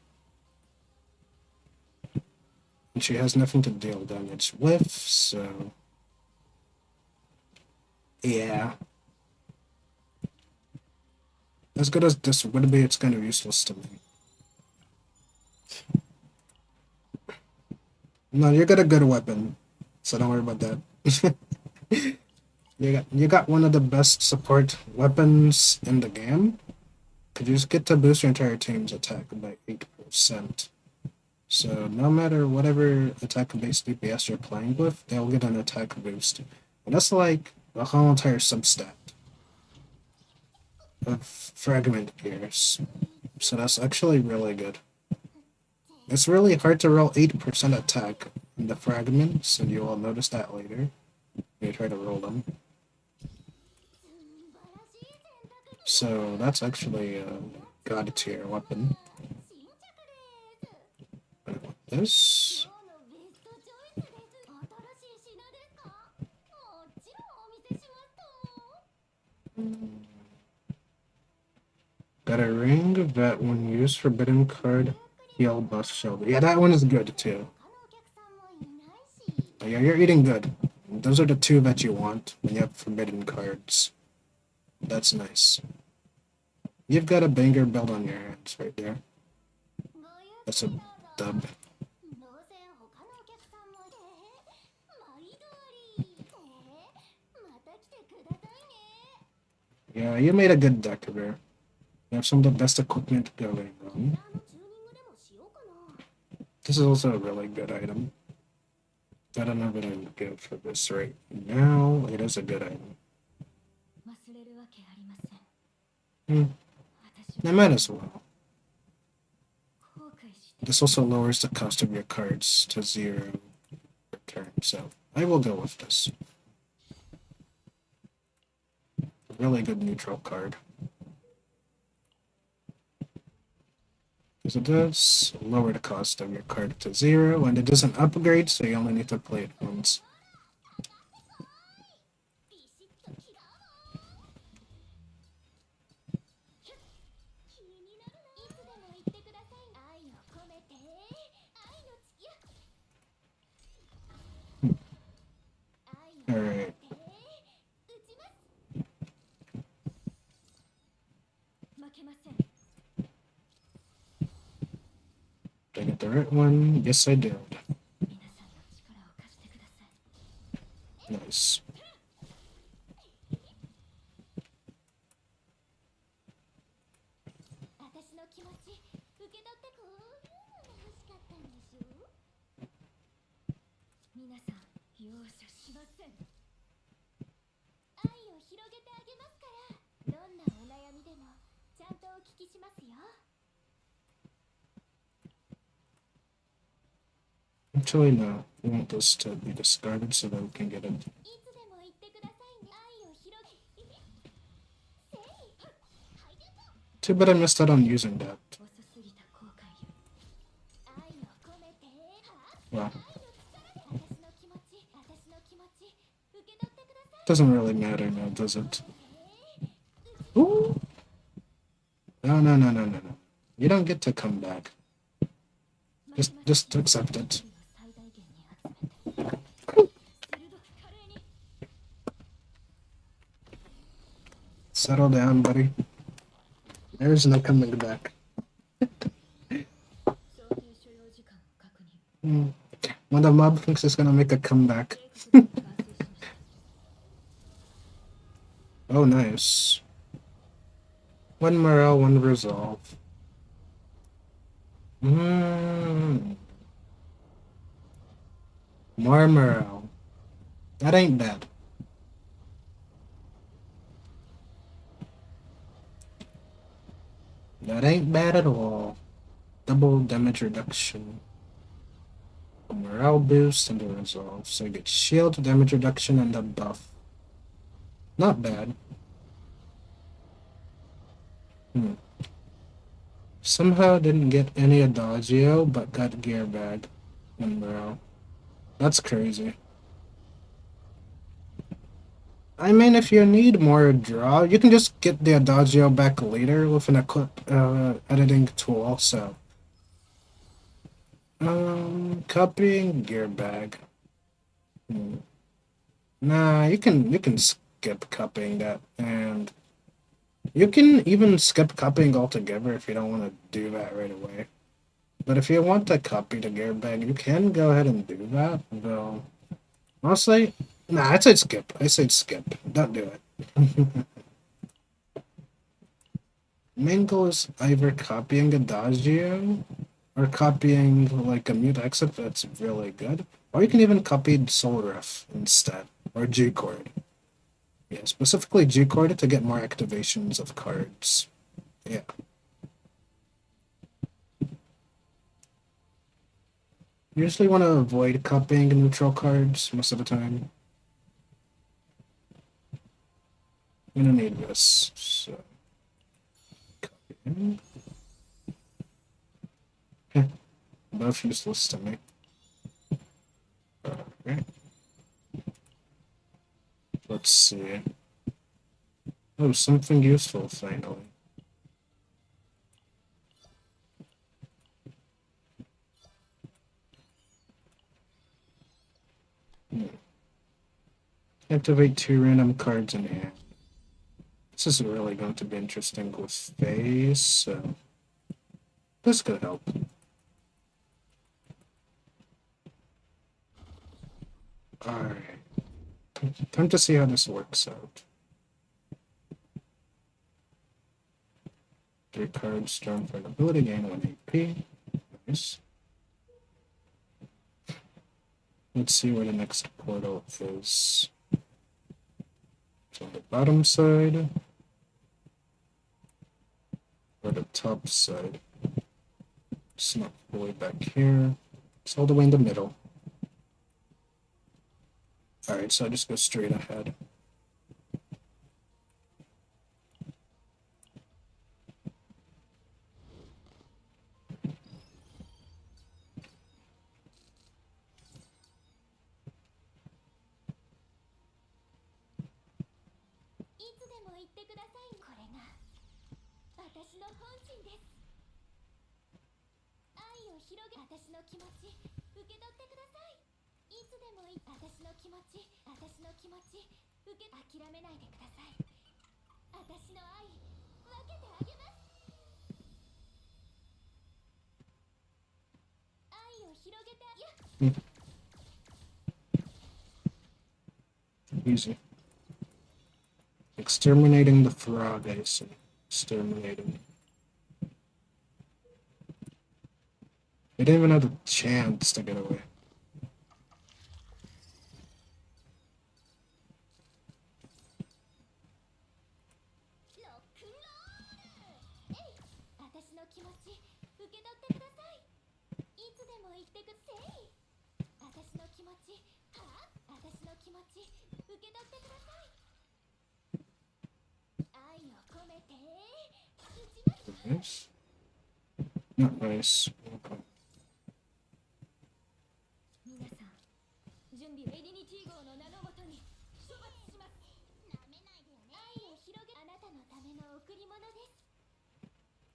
And she has nothing to deal damage with, so... Yeah. As good as this would be, it's kind of useless to me. No, you got a good weapon, so don't worry about that. you got one of the best support weapons in the game. Could you just get to boost your entire team's attack by 8%. So no matter whatever attack-based DPS you're playing with, they'll get an attack boost. And that's like a whole entire substat of fragment gears. So that's actually really good. It's really hard to roll 8% attack in the fragments, and you will notice that later when you try to roll them. So that's actually a god tier weapon. I want this. 今日のベストチョイスです新しい品ですかもちろんお見せしますと Got a ring that when used forbidden card heal buff shoulder. Yeah, that one is good too. 他のお客さんもいないし Yeah, you're eating good. Those are the 2 that you want when you have forbidden cards. That's nice. You've got a banger build on your hands right there. That's a dub. どうせ他のお客さんも毎度ありまた来てくださいね Yeah, you made a good deck there. You have some of the best equipment going on. あのチューニングでもしようかな This is also a really good item. I don't know what I would give for this right now. It is a good item. 忘れるわけありません Hmm. I might as well. 後悔して This also lowers the cost of your cards to 0 per turn, so I will go with this. Really good neutral card. Because it does lower the cost of your card to 0, and it doesn't upgrade, so you only need to play it once. ビシッと切らう気になるないつでも言ってください愛を込めて愛のちや愛を込め Alright. て打ちます負けません Did I get the right one? Yes, I did. 皆さんの力を貸してください Nice. 私の気持ち受け取ってこういうのが欲しかったんでしょ皆さん容赦しません愛を広げてあげますからどんなお悩みでもちゃんとお聞きしますよ Actually, no. We want this to be discarded so that we can get it. いつでも言ってくださいね愛を広げせいはいでも Too bad I missed out on using that. 遅すぎた後悔よ愛を込めては Well, 愛の力で私の気持ち受け取ってください doesn't really matter now, does it? Ooh. No, no, no, no, no, no. You don't get to come back. Just accept it. 最大限に集めて鋭く華麗に Settle down, buddy. There's no coming back. 想定所要時間確認 When the mob thinks it's gonna make a comeback. 計画完成しました Oh, nice. One morale, one resolve. More morale. That ain't bad. That ain't bad at all. Double damage reduction. A morale boost and a resolve. So you get shield, damage reduction, and a buff. Not bad. Somehow didn't get any Adagio, but got Gear Bag and morale. That's crazy. I mean, if you need more draw, you can just get the Adagio back later with an equip editing tool, so. Copying Gear Bag. Nah, you can skip copying that, and you can even skip copying altogether if you don't want to do that right away. But if you want to copy the Gear Bag, you can go ahead and do that, though. Honestly, nah, I'd say skip. I say skip. Don't do it. Main goal is either copying Adagio or copying like a mute exit that's really good. Or you can even copy Soul Riff instead, or G Chord. Yeah, specifically G Chord to get more activations of cards. Yeah. Usually want to avoid copying neutral cards most of the time. I'm gonna need this, so copy. Both useless to me. Okay. Let's see. Oh, something useful finally. Activate 2 random cards in hand. This is really going to be interesting with phase, so this could help. Alright. Time to see how this works out. 3 cards drawn for an ability, gain 1 AP. Nice. Let's see where the next portal is. It's on the bottom side. or the top side. It's not all the way back here. It's all the way in the middle. Alright, so I just go straight ahead. Easy. Exterminating the frog, I see. Exterminating. They didn't even have a chance to get away. Nice. Not nice. Okay. 皆さん準備エディニティ号の名のもとに処罰します。なめないでよね。愛を広げあなたのための贈り物です。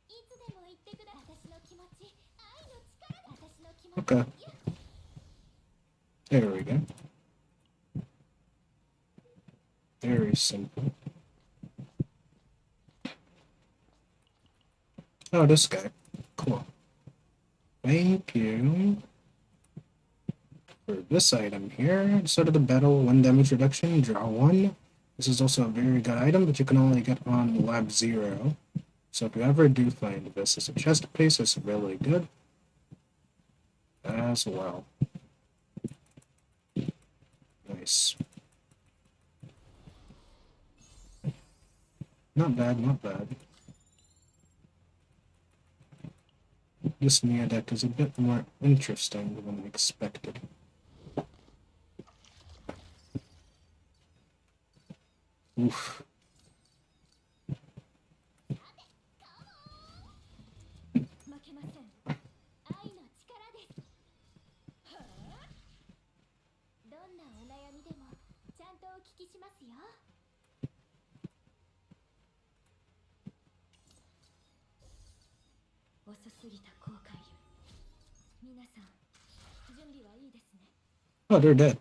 いつでも言ってください。私の気持ち、愛の力で私の気持ち。Okay. There we go. Very simple. Oh, this guy. Cool. Thank you for this item here. Start of the battle, 1 damage reduction, draw 1. This is also a very good item, but you can only get on Lab 0. So if you ever do find this as a chest piece, it's really good as well. Nice. Not bad, not bad. This Nia deck is a bit more interesting than I expected. Oof. 負けません。愛の力です。はあ、どんなお悩みでもちゃんとお聞きしますよ。遅すぎた後悔よ。皆さん、準備はいいですね。 Oh, they're dead.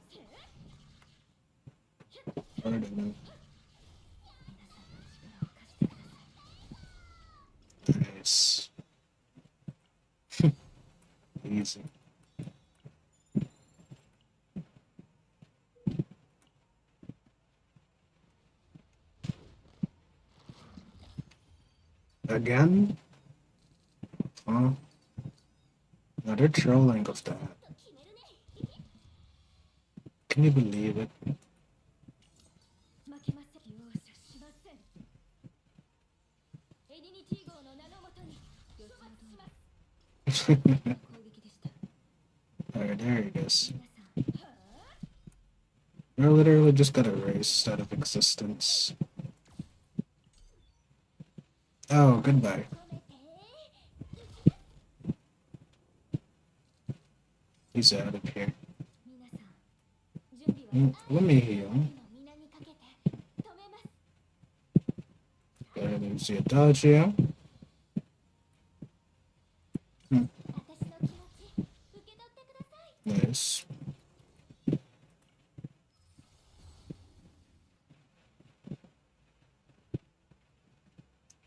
I don't know. Nice. Easy. Again? Huh? Another trolling of that. Can you believe it? 負けません。容赦しません。エディニティ号の名のもとに予想します。攻撃でした。 Alright, there he goes. 皆さん、はあ、 We're literally just got erased out of existence. Oh, goodbye. He's out of here. 皆さん、準備は Let me heal. の皆にかけて止めます。 Go ahead and see a dodge here. 私の気持ち受け取ってください。 Nice.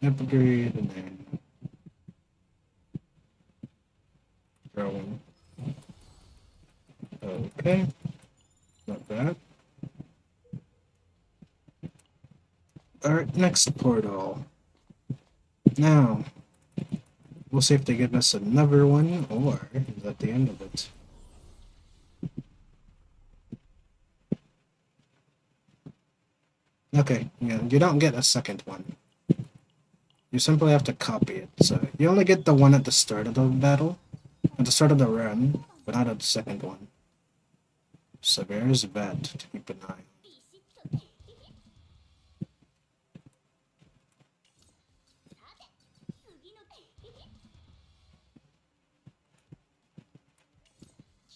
Upgrade and then throwing. Okay. Not bad. Alright, next portal. Now, we'll see if they give us another one or is that the end of it. Okay, yeah, you don't get a second one. You simply have to copy it. So you only get the one at the start of the battle, at the start of the run, but not at the second one. So there's that to keep an eye on. ビシッとね。さて、次の気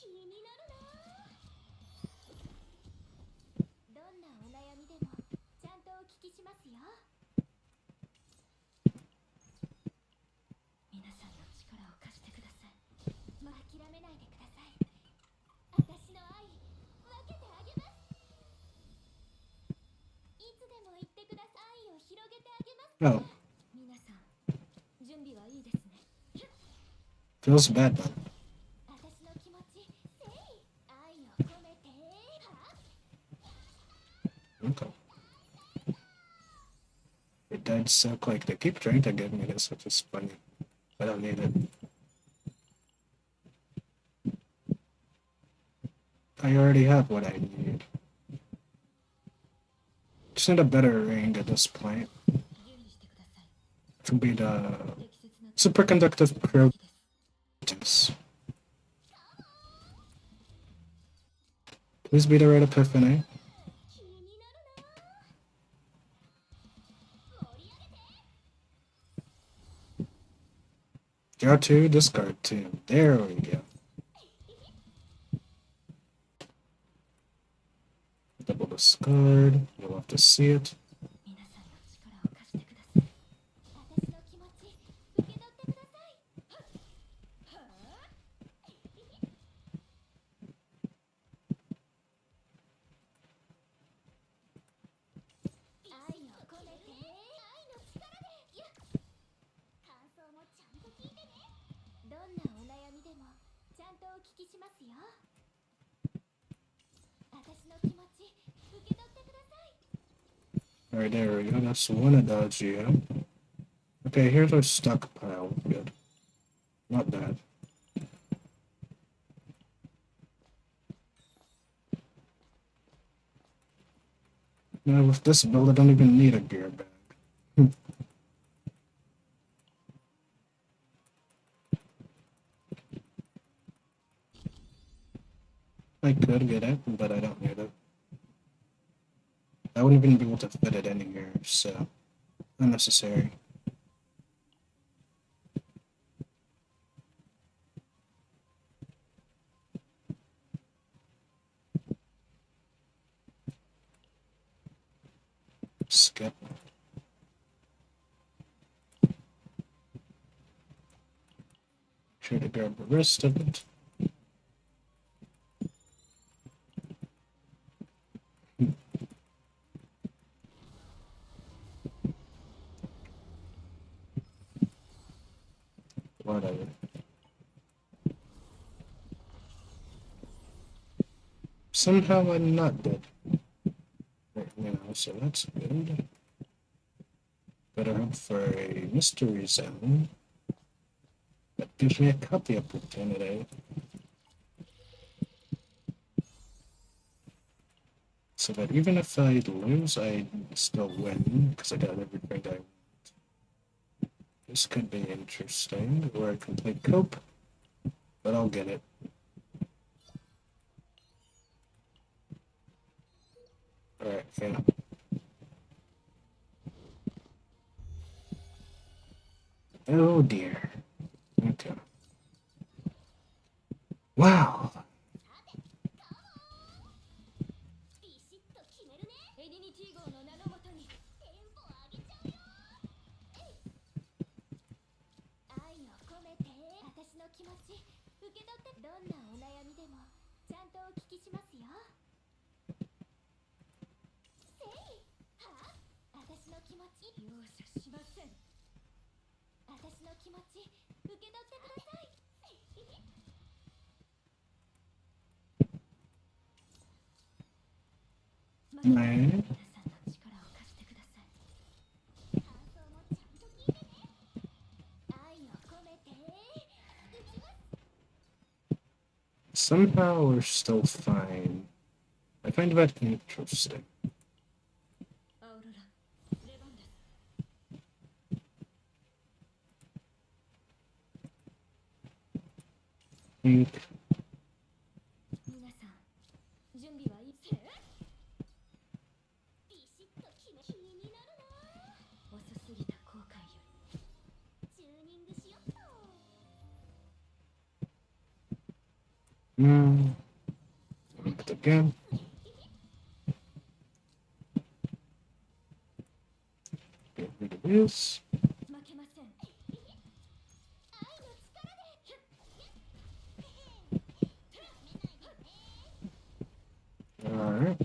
になるな。どんなお悩みでもちゃんとお聞きしますよ。皆さんの力を貸してください。諦めないでください。私の愛分けてあげます。いつでも言ってください。愛を広げてあげます。 Oh, 皆さん準備はいいですね。 feels bad then. 私の気持ちせい愛を込めては Okay. Your dad's so quick. They keep trying to give me this, which is funny. I don't need it. I already have what I need. Just need a better ring at this point. 準備してください。 To be the 適切な superconductive です。 proteins. Please be the red epiphany. 気になるな。盛り上げて。 Draw 2, discard 2. There we go. Double discard. You'll have to see it. 皆さんの力を貸してください。私の気持ち受け取ってください。はあ。愛を込めて愛の力でやっ感想もちゃんと聞いてね。どんなお悩みでもちゃんとお聞きしますよ。私の気持ち受け取ってください。 Alright, there we go. That's one adagio. Okay, here's our stockpile. Good. Not bad. Now, with this build, I don't even need a gear bag. I could get it, but I don't need it. I wouldn't even be able to fit it anywhere, so unnecessary. Skip. Try to grab the rest of it. Whatever. Somehow I'm not dead right now, so that's good. Better hope for a mystery zone that gives me a copy opportunity. So that even if I lose, I still win because I got everything I want. This could be interesting, or a complete cope, but I'll get it. Alright, yeah. Oh dear. Okay. Wow. ビシッと決めるね。エディニティ号の名のもとにテンポ上げちゃうよ。愛を込めて私の気持ち受け取って。どんなお悩みでもちゃんとお聞きしますよ。せいは私の気持ち容赦しません。私の気持ち受け取ってください。ね皆さんの力を貸してください。感想もちゃんと聞いてね。愛を込めて打ちます。 Somehow we're still fine. I find that interesting. アウロラ、出番です。think 皆さん準備はいいせビシッと決め気になるな遅すぎた後悔よりチューニングしよっと look at the game. Get rid of this. 負けません愛の力で Alright.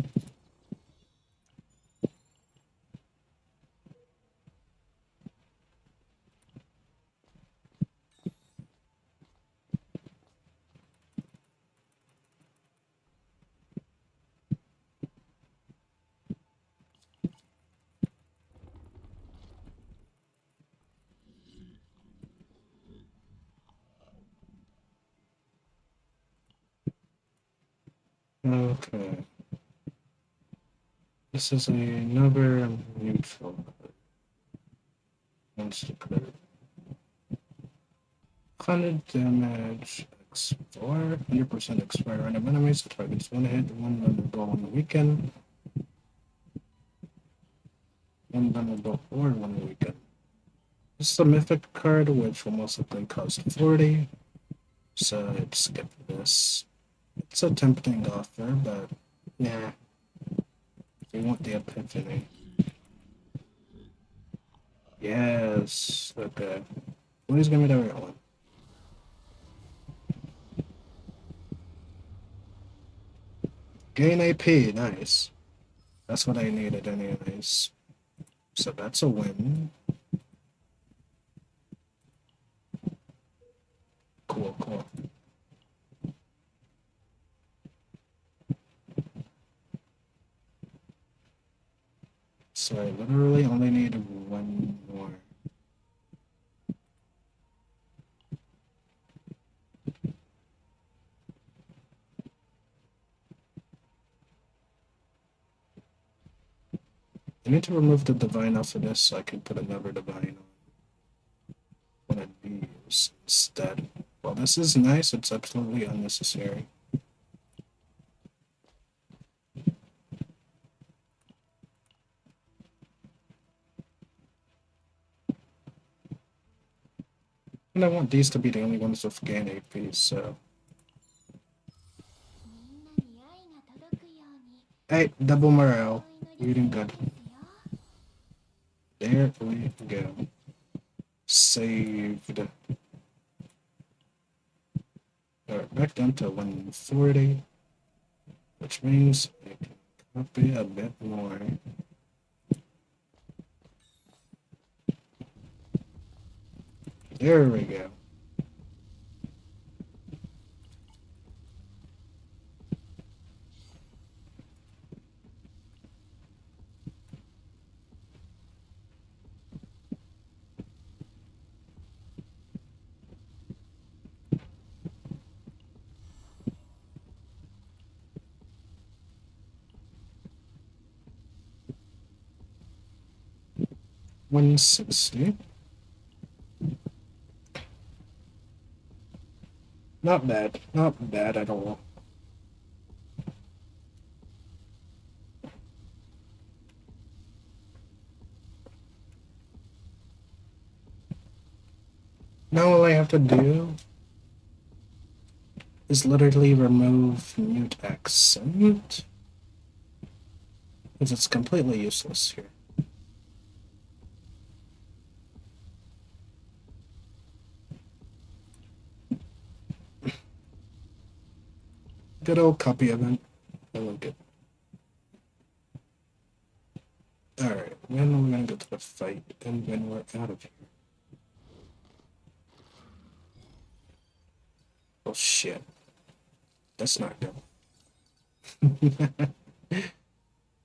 Okay. This is another neutral monster card. 100 damage, X4, 100% expire random enemies, targets one hit, one vulnerable on the weekend, one vulnerable or one weekend. This is a mythic card, which will most likely cost 40, so I'd skip this. It's a tempting offer, but nah. We want the epiphany. Yes, okay. Please give me the right one. Gain AP, nice. That's what I needed anyways. So that's a win. Cool, cool. So I literally only need one more. I need to remove the divine off of this so I can put another divine on one of these instead. While this is nice, it's absolutely unnecessary. And I want these to be the only ones with gain AP, so. みんなに愛が届くように Hey, double morale. お祈り Reading する good. ですよ There we go. Saved. Alright, back down to 140, which means I can copy a bit more. There we go. $160. Not bad. Not bad at all. Now all I have to do is literally remove mute accent, because it's completely useless here. Good old copy event. I like it. Alright, when are we gonna go to the fight and when we're out of here? Oh shit. That's not good.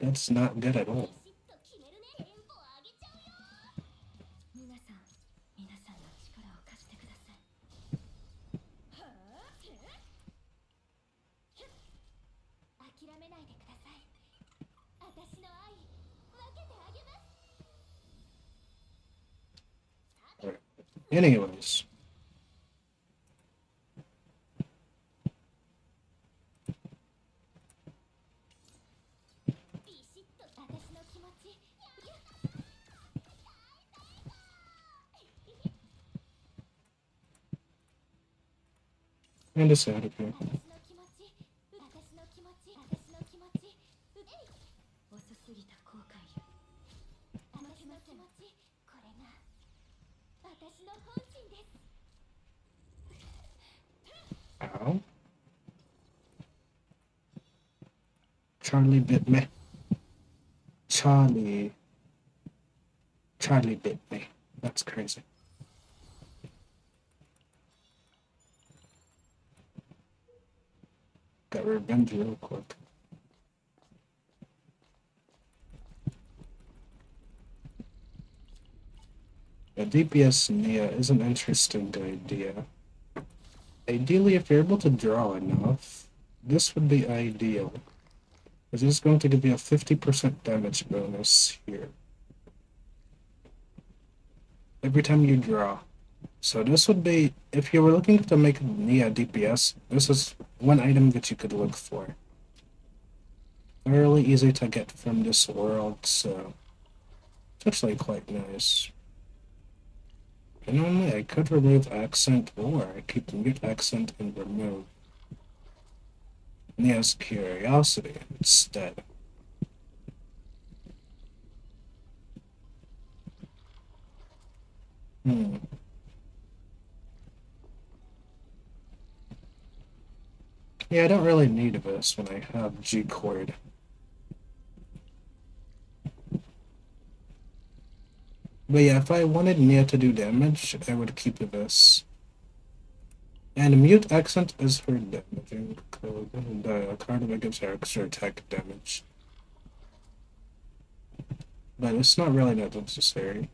That's not good at all. ビシッと決めるねテンポ上げちゃうよ皆さんの力を貸してくださいはあ諦めないでください私の愛分けてあげます Anyways. Kinda sad of you. 私の気持ち私の気持ち遅すぎた後悔よ私の気持ちこれが私の本心です Ow. Charlie bit me. Charlie bit me. That's crazy. Got revenge real quick. A DPS Nia is an interesting idea. Ideally, if you're able to draw enough, this would be ideal. This is going to give you a 50% damage bonus here. Every time you draw. So this would be, if you were looking to make Nia DPS, this is one item that you could look for. Fairly easy to get from this world, so it's actually quite nice. And normally I could remove accent, or I could mute accent and remove Nia's curiosity instead. Yeah, I don't really need this when I have G-Cord. But yeah, if I wanted Nia to do damage, I would keep this. And mute accent is her damaging code. The card that gives her extra attack damage. But it's not really that necessary.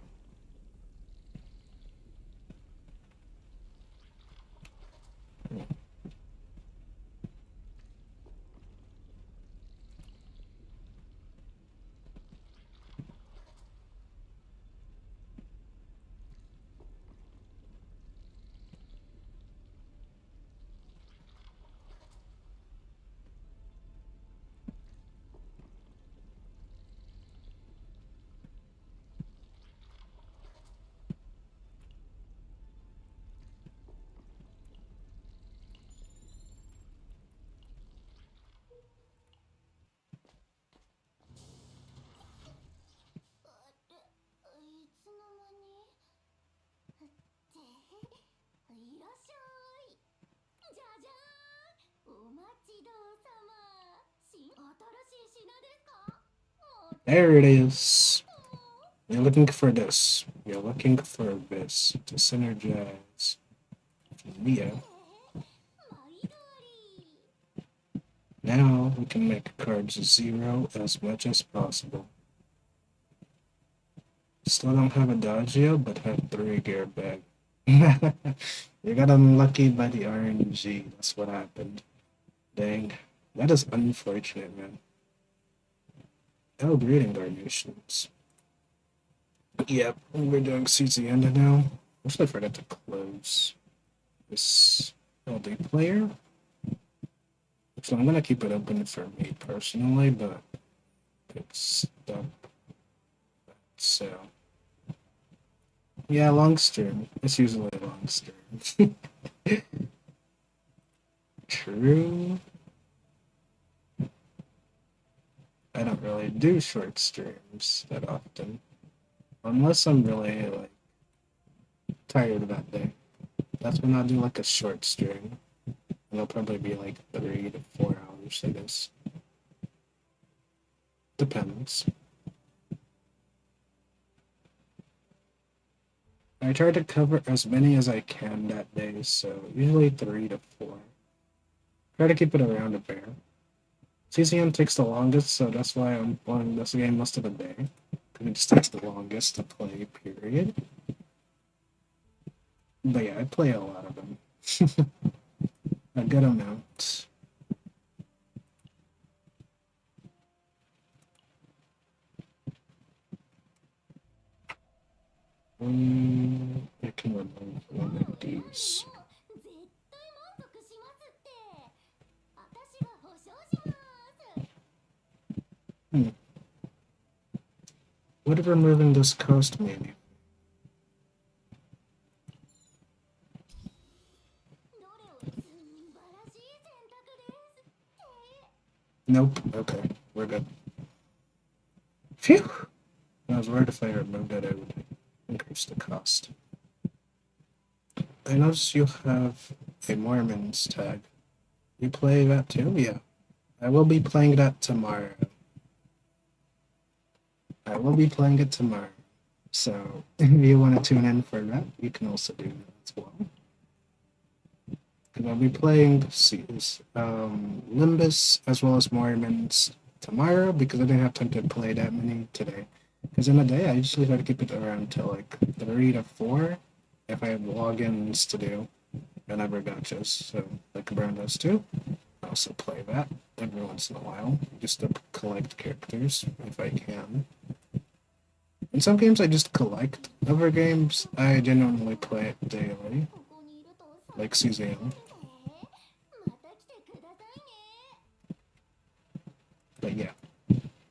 There it is. You're looking for this. You're looking for this to synergize Nia. Now we can make cards 0 as much as possible. Still don't have a Dodgio, but have 3 gear bag. You got unlucky by the RNG. That's what happened. Dang. That is unfortunate, man. Oh, greeting donations. Yep, we're doing CZN now. Actually, I forgot to close this LD player. So I'm gonna keep it open for me personally, but it's stuck. So yeah, long stream. It's usually a long stream. True. I don't really do short streams that often. Unless I'm really like tired of that day. That's when I'll do like a short stream. It'll probably be like 3 to 4 hours, I guess. Depends. I try to cover as many as I can that day, so usually 3 to 4. Try to keep it around a pair. CZN takes the longest, so that's why I'm playing this game most of the day. Because it just takes the longest to play, period. But yeah, I play a lot of them. A good amount. I can remove one of these. Would removing this cost me? Nope. Okay, we're good. Phew! I was worried if I removed it, it would increase the cost. I noticed you have a Mormons tag. You play that too? Yeah. I will be playing that tomorrow. I will be playing it tomorrow. So if you want to tune in for that, you can also do that as well. Because I'll be playing Limbus as well as Mormons tomorrow because I didn't have time to play that many today. Because in a day, I usually try to keep it around till like 3 to 4 if I have logins to do and other gotchas. So like around those two. I also play that every once in a while just to collect characters if I can. In some games, I just collect. Other games, I genuinely play it daily, like CZN. But yeah,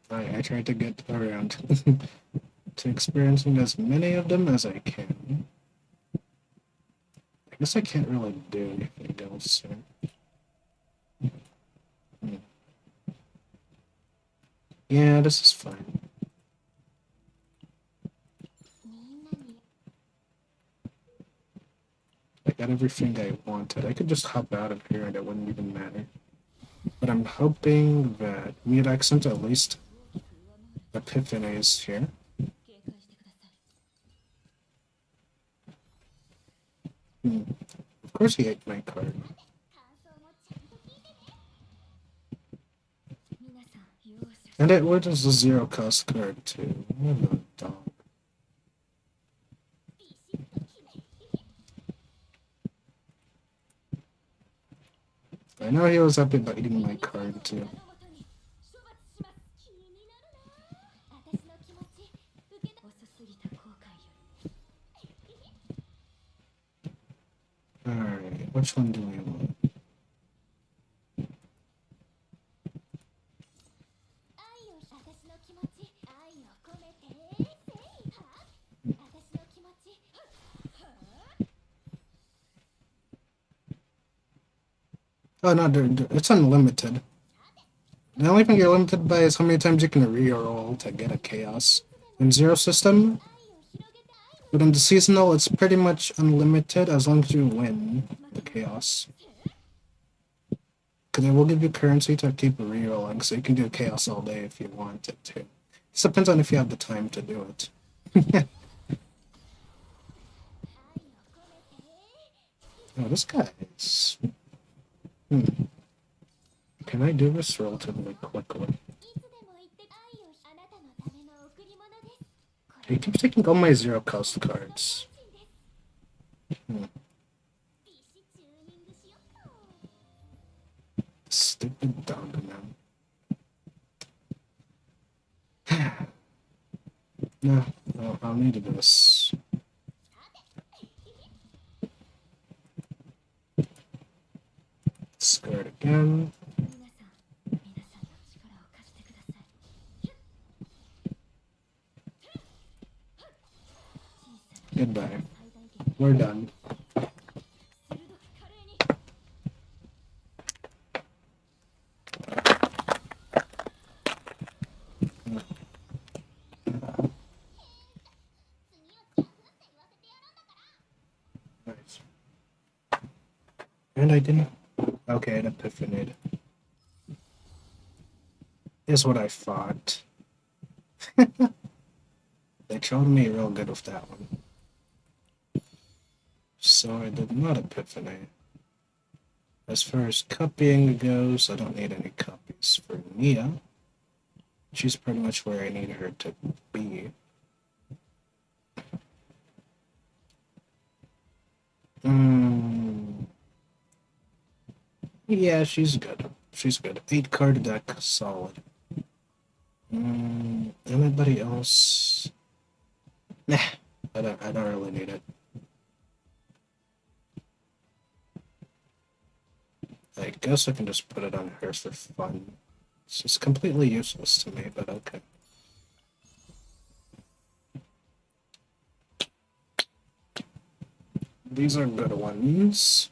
I try to get around to experiencing as many of them as I can. I guess I can't really do anything else. Yeah, this is fine. I got everything I wanted. I could just hop out of here and it wouldn't even matter. But I'm hoping that we had accent at least Epiphanies here. Of course he ate my card. And it was a zero cost card too. What a dog. I know he was happy about eating my card too. Alright, which one do we want? Oh no, it's unlimited. The only thing you're limited by is how many times you can reroll to get a chaos. In Zero System, but in the seasonal, it's pretty much unlimited as long as you win the chaos. Because it will give you currency to keep rerolling, so you can do chaos all day if you want it to. It depends on if you have the time to do it. Oh, this guy is... Can I do this relatively quickly? He keeps taking all my zero cost cards. Stupid dog man. No, I'll need this. Skirt again. Goodbye. We're done. Nice. And I didn't. Okay, an epiphany. Is what I thought. They showed me real good with that one. So I did not epiphany. As far as copying goes, I don't need any copies for Mia. She's pretty much where I need her to be. Yeah, she's good. She's good. 8 card deck, solid. Anybody else? Nah, I don't really need it. I guess I can just put it on her for fun. It's just completely useless to me, but okay. These are good ones.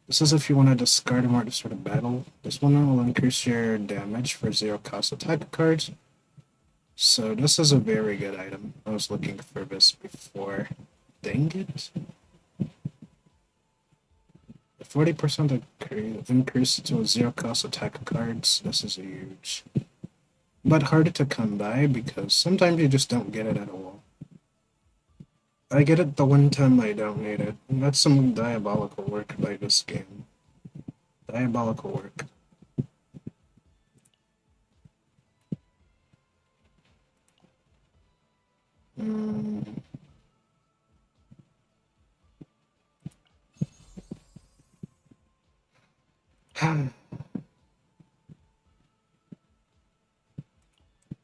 This is if you want to discard a mark to start a battle. This one will increase your damage for 0 cost attack cards. So this is a very good item. I was looking for this before. Dang it. 40% increase to 0 cost attack cards. This is huge. But harder to come by because sometimes you just don't get it at all. I get it the one time I don't need it. And that's some diabolical work by this game. Diabolical work.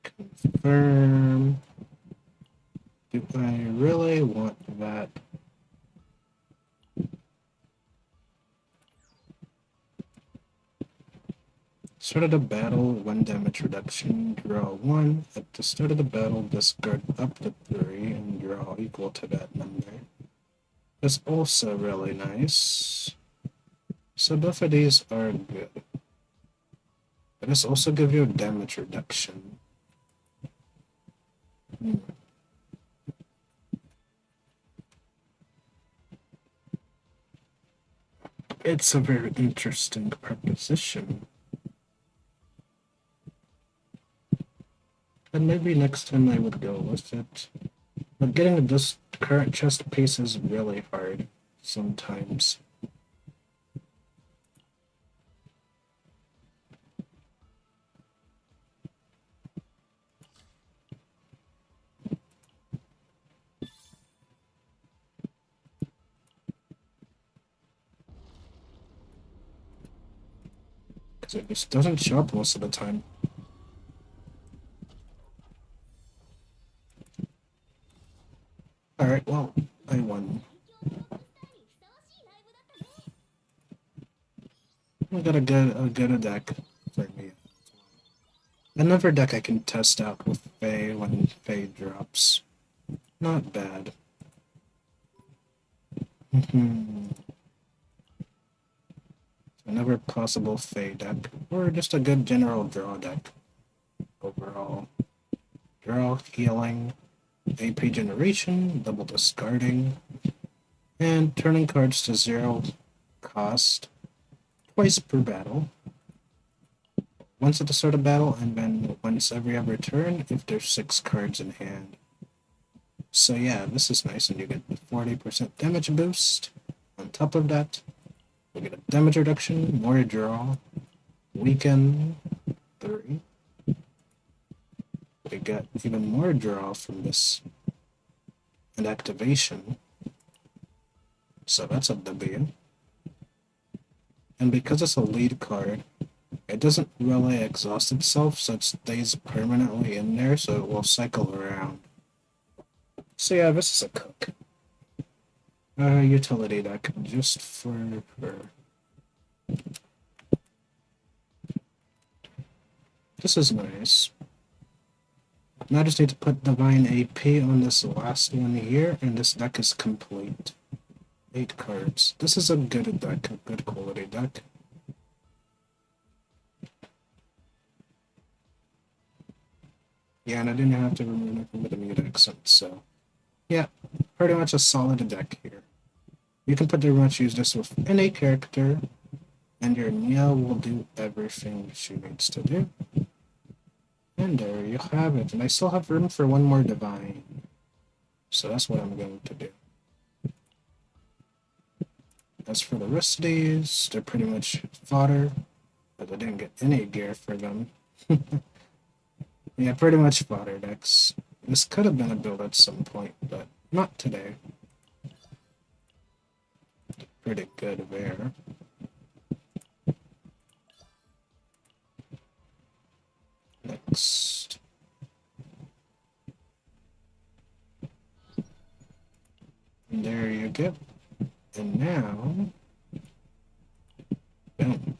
Confirm. Do I really want that? Start of the battle, 1 damage reduction, draw 1. At the start of the battle, discard up to 3 and draw equal to that number. That's also really nice. So both of these are good. But this also gives you a damage reduction. It's a very interesting proposition. And maybe next time I would go with it. But getting this current chest piece is really hard sometimes. Because it just doesn't show up most of the time. Alright, well, I won. I got a good deck for me. Another deck I can test out with Fae when Fae drops. Not bad. Another possible Fae deck, or just a good general draw deck overall. Draw, healing, AP generation, double discarding, and turning cards to 0 cost twice per battle. Once at the start of battle, and then once every other turn if there's 6 cards in hand. So yeah, this is nice, and you get the 40% damage boost. On top of that, we get a damage reduction, more draw, weaken, 3. We get even more draw from this, and activation. So that's a W. And because it's a lead card, it doesn't really exhaust itself, so it stays permanently in there, so it will cycle around. So yeah, this is a cook. Utility deck, just for her. This is nice. Now I just need to put Divine AP on this last one here, and this deck is complete. 8 cards. This is a good deck, a good quality deck. Yeah, and I didn't have to remove anything with the mute accent, so yeah, pretty much a solid deck here. You can pretty much use this with any character, and your Nia will do everything she needs to do. And there you have it. And I still have room for one more Divine, so that's what I'm going to do. As for the rest of these, they're pretty much fodder, but I didn't get any gear for them. Yeah, pretty much fodder decks. This could have been a build at some point, but not today. Pretty good there. Next. And there you go. And now, boom.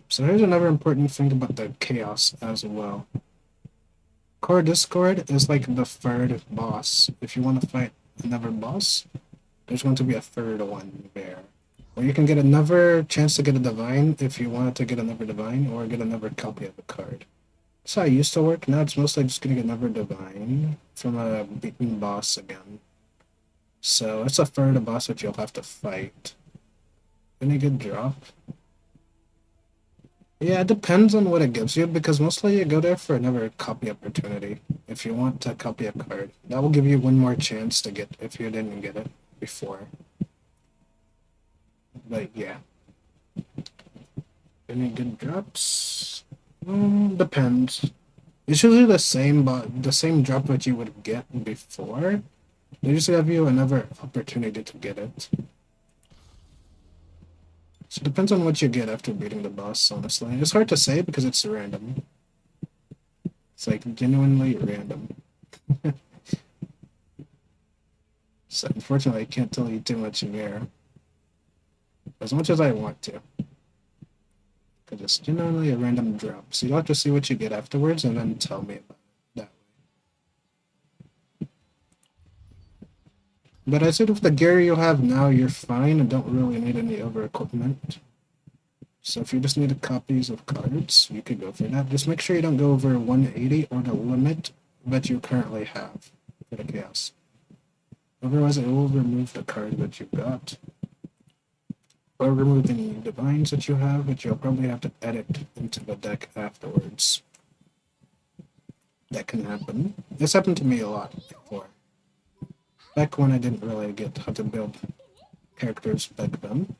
So here's another important thing about the chaos as well. Core Discord is like the third boss. If you want to fight another boss, there's going to be a third one there. Or you can get another chance to get a divine if you wanted to get another divine, or get another copy of a card. That's how it used to work. Now it's mostly just getting another divine from a beaten boss again. So it's a third boss that you'll have to fight. Any good drop? Yeah, it depends on what it gives you, because mostly you go there for another copy opportunity. If you want to copy a card, that will give you one more chance to get if you didn't get it before. But yeah. Any good drops? Depends. It's usually the same, but the same drop that you would get before. They just give you another opportunity to get it. So it depends on what you get after beating the boss, honestly. It's hard to say because it's random. It's like genuinely random. So unfortunately, I can't tell you too much in here. As much as I want to. Because it's genuinely a random drop. So you'll have to see what you get afterwards and then tell me about it that way. But I said with the gear you have now, you're fine and don't really need any other equipment. So if you just need copies of cards, you could go for that. Just make sure you don't go over 180 or the limit that you currently have for the chaos. Otherwise, it will remove the card that you got. Or remove any divines that you have, but you'll probably have to edit into the deck afterwards. That can happen. This happened to me a lot before. Back when I didn't really get how to build characters back then.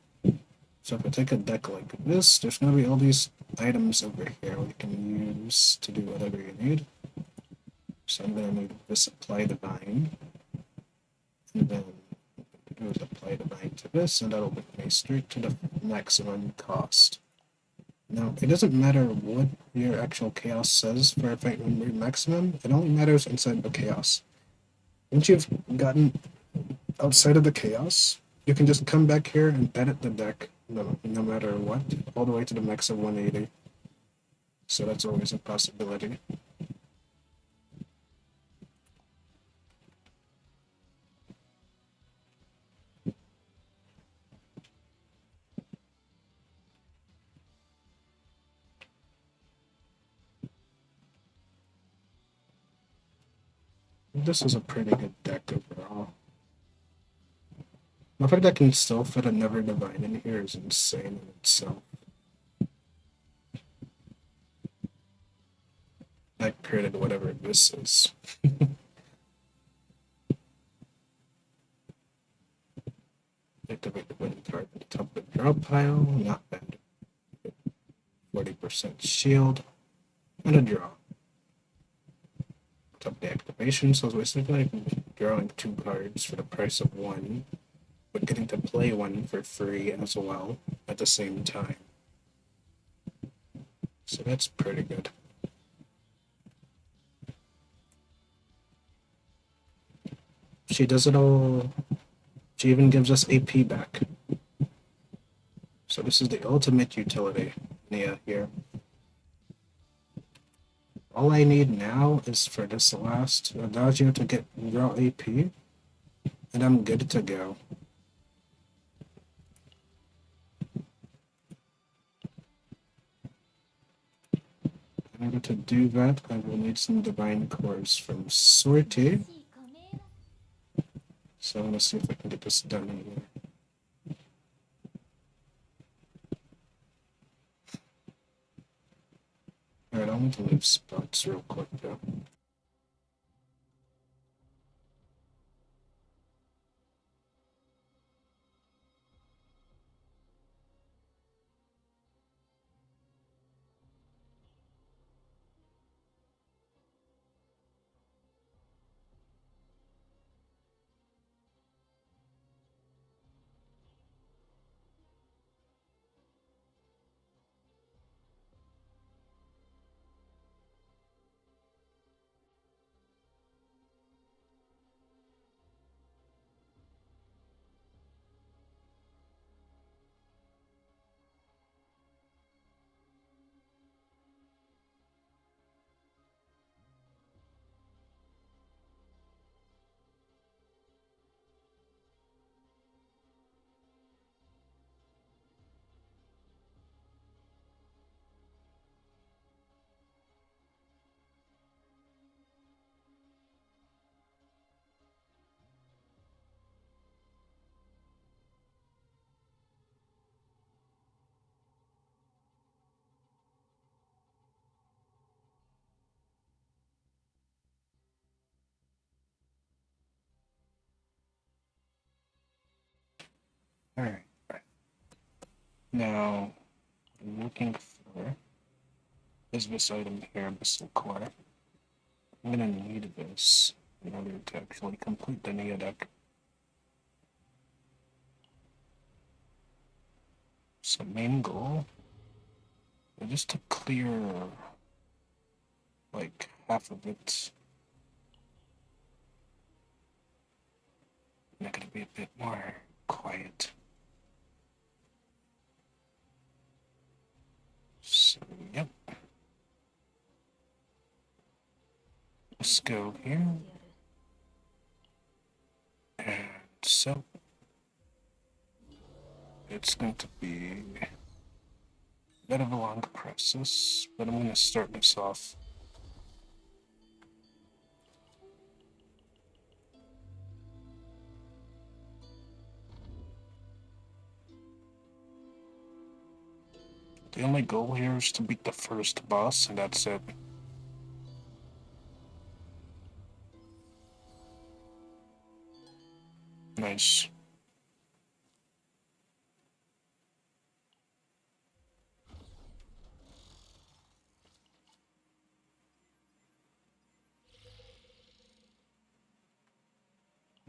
So if I take a deck like this, there's going to be all these items over here you can use to do whatever you need. So I'm going to need this apply divine. And then do is apply divine to this, and that'll bring me straight to the maximum cost. Now, it doesn't matter what your actual chaos says for a fight memory maximum, it only matters inside the chaos. Once you've gotten outside of the chaos, you can just come back here and edit the deck no matter what, all the way to the max of 180. So that's always a possibility. This is a pretty good deck overall. The fact that I can still fit another divine in here is insane in itself. I created whatever this is. Activate the winning card at the top of the draw pile. Not bad. 40% shield. And a draw. Top the activation, so it's basically like drawing 2 cards for the price of 1, but getting to play 1 for free as well at the same time. So that's pretty good. She does it all. She even gives us AP back. So this is the ultimate utility, Nia, here. All I need now is for this last Adagio to get raw AP, and I'm good to go. In order to do that, I will need some divine cores from Sortie. So I'm gonna see if I can get this done in here. Alright, I want to leave spots real quick though. Alright. Now, I'm looking for this item here, Missile Core. I'm gonna need this in order to actually complete the Neo deck. So main goal is just to clear like half of it. I'm gonna be a bit more quiet. So yep. Let's go here. And so it's going to be a bit of a long process, but I'm going to start this off. The only goal here is to beat the first boss, and that's it. Nice.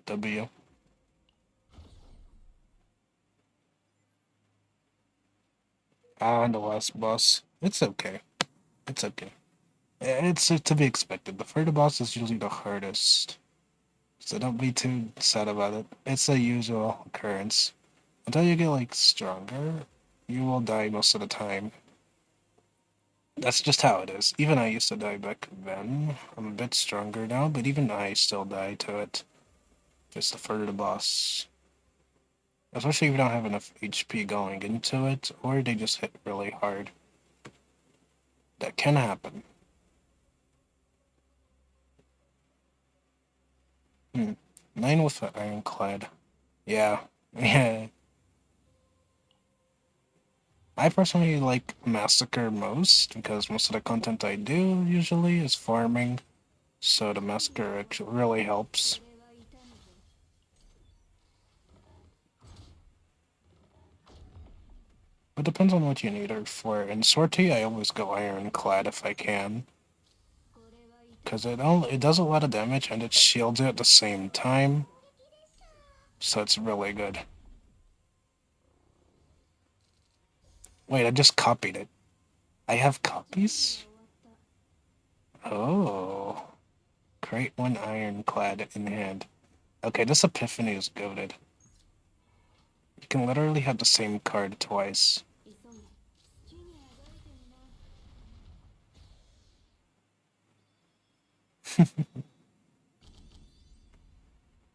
W. Ah, the last boss. It's okay. It's okay. It's to be expected. The third boss is usually the hardest. So don't be too sad about it. It's a usual occurrence. Until you get like stronger, you will die most of the time. That's just how it is. Even I used to die back then. I'm a bit stronger now, but even I still die to it. Just the further the boss. Especially if you don't have enough HP going into it, or they just hit really hard. That can happen. 9 with the ironclad. Yeah. Yeah. I personally like Massacre most, because most of the content I do usually is farming. So the Massacre actually really helps. It depends on what you need her for. In Sortie, I always go Ironclad if I can. Because it does a lot of damage and it shields it at the same time. So it's really good. Wait, I just copied it. I have copies? Oh. Create one Ironclad in hand. Okay, this Epiphany is goated. You can literally have the same card twice.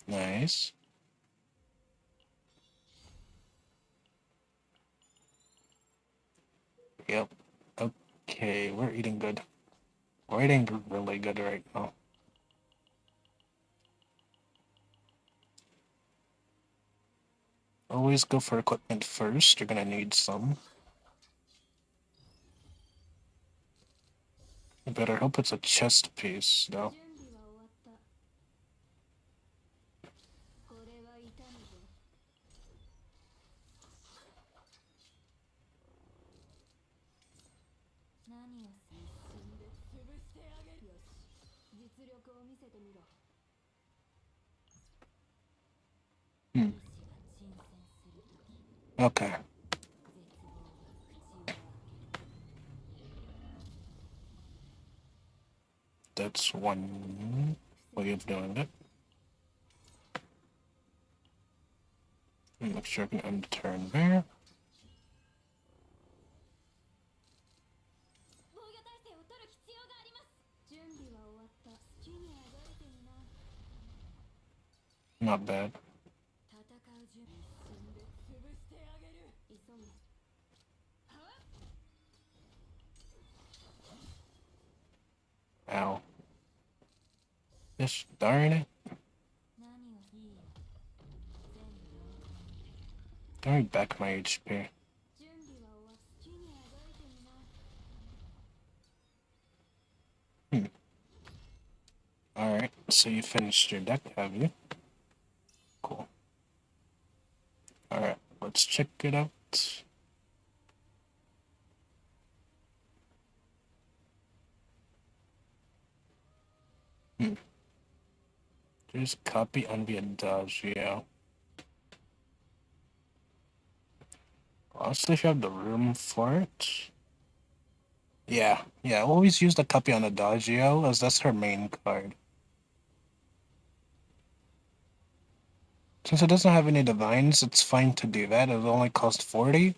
Nice. Yep. Okay, we're eating good. We're eating really good right now. Always go for equipment first. You're gonna need some. I better hope it's a chest piece, though. Okay. That's one way of doing it. Make sure I can end the turn there. Not bad. Ow. Just darn it. Give me back my HP. Alright, so you finished your deck, have you? Cool. Alright, check it out. There's copy on the adagio. Honestly, if you have the room for it. Yeah, always use the copy on adagio, as that's her main card. Since it doesn't have any divines, it's fine to do that. It'll only cost 40,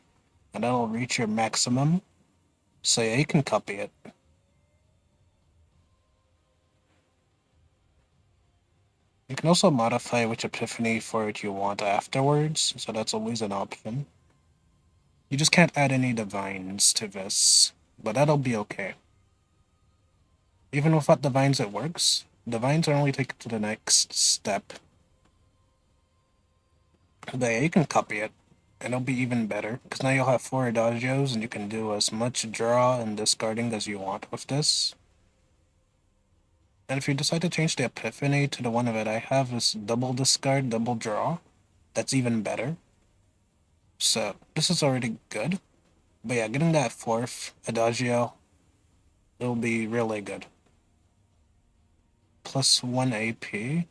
and that'll reach your maximum. So yeah, you can copy it. You can also modify which epiphany for it you want afterwards, so that's always an option. You just can't add any divines to this, but that'll be okay. Even without divines, it works. Divines are only taken to the next step. But yeah, you can copy it, and it'll be even better, because now you'll have 4 adagios, and you can do as much draw and discarding as you want with this. And if you decide to change the epiphany to the one that I have is double discard, double draw, that's even better. So this is already good. But yeah, getting that 4th adagio, it'll be really good. Plus 1 AP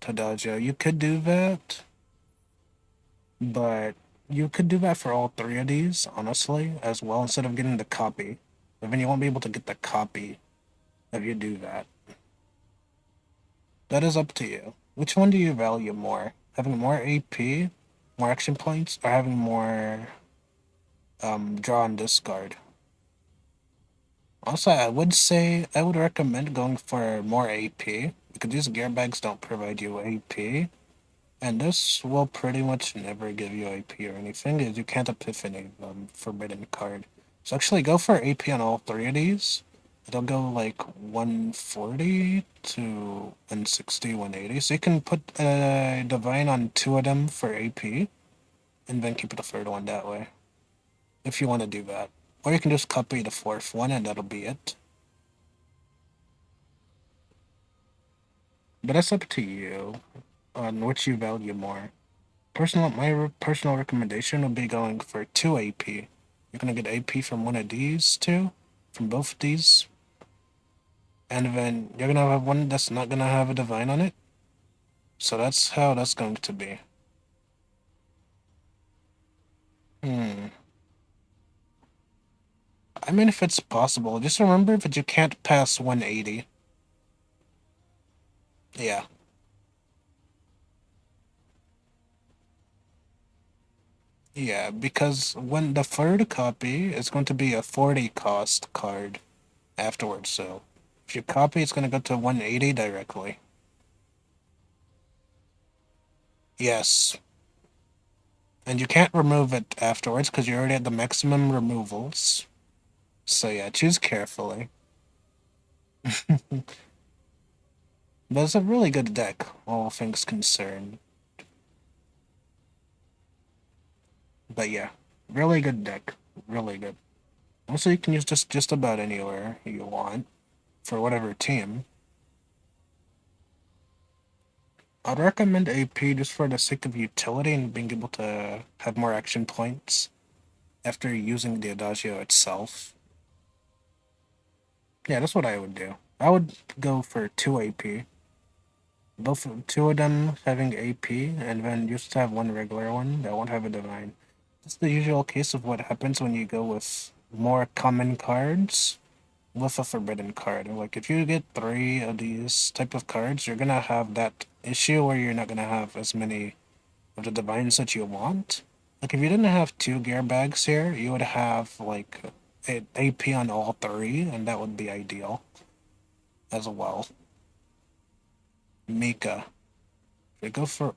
to adagio. You could do that, but you could do that for all 3 of these, honestly, as well, instead of getting the copy. But then you won't be able to get the copy if you do that. That is up to you. Which one do you value more? Having more AP, more action points, or having more draw and discard? Also, I would say I would recommend going for more AP, because these gear bags don't provide you AP, and this will pretty much never give you AP or anything, as you can't epiphany forbidden card. So actually go for AP on all 3 of these. It'll go like 140 to 160, 180. So you can put a divine on 2 of them for AP, and then keep the 3rd one that way, if you want to do that. Or you can just copy the 4th one, and that'll be it. But that's up to you on which you value more. My personal recommendation would be going for 2 AP. You're gonna get AP from one of these two, from both of these, and then you're gonna have one that's not gonna have a divine on it. So that's how that's going to be. I mean, if it's possible, just remember that you can't pass 180. Yeah. Yeah, because when the 3rd copy is going to be a 40 cost card afterwards, so if you copy, it's going to go to 180 directly. Yes. And you can't remove it afterwards because you're already at the maximum removals. So yeah, choose carefully. But it's a really good deck, all things concerned. But yeah, really good deck. Really good. Also, you can use this just about anywhere you want, for whatever team. I'd recommend AP just for the sake of utility and being able to have more action points after using the adagio itself. Yeah, that's what I would do. I would go for 2 AP. Both 2 of them having AP, and then just have 1 regular one that won't have a divine. That's the usual case of what happens when you go with more common cards with a forbidden card. Like, if you get 3 of these type of cards, you're gonna have that issue where you're not gonna have as many of the divines that you want. Like, if you didn't have 2 gear bags here, you would have, like, an AP on all 3, and that would be ideal as well. Mika. If you go for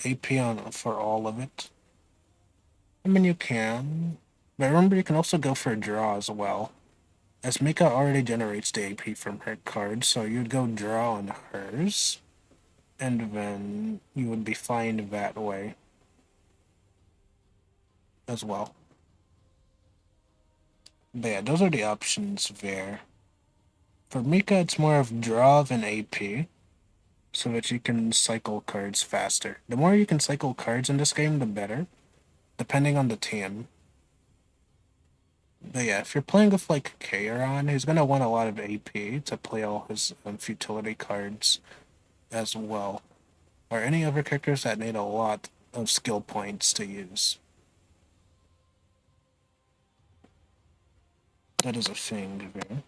AP on for all of it, I mean, you can. But remember, you can also go for a draw as well. As Mika already generates the AP from her card, so you'd go draw on hers, and then you would be fine that way as well. But yeah, those are the options there. For Mika, it's more of draw than AP, so that you can cycle cards faster. The more you can cycle cards in this game, the better. depending on the team. But yeah, if you're playing with like Kairon, he's gonna want a lot of AP to play all his futility cards as well, or any other characters that need a lot of skill points to use. That is a thing there.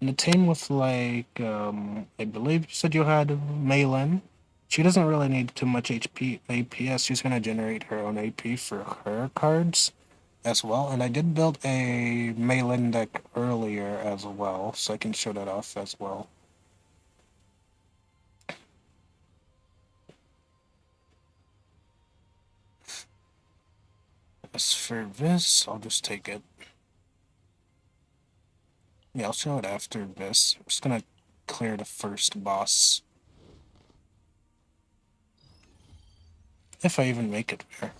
And the team with like, I believe you said you had Maylin. She doesn't really need too much HP APS. She's gonna generate her own AP for her cards as well. And I did build a Maylin deck earlier as well, so I can show that off as well. As for this, I'll just take it. Yeah, I'll show it after this. I'm just gonna clear the first boss. If I even make it there.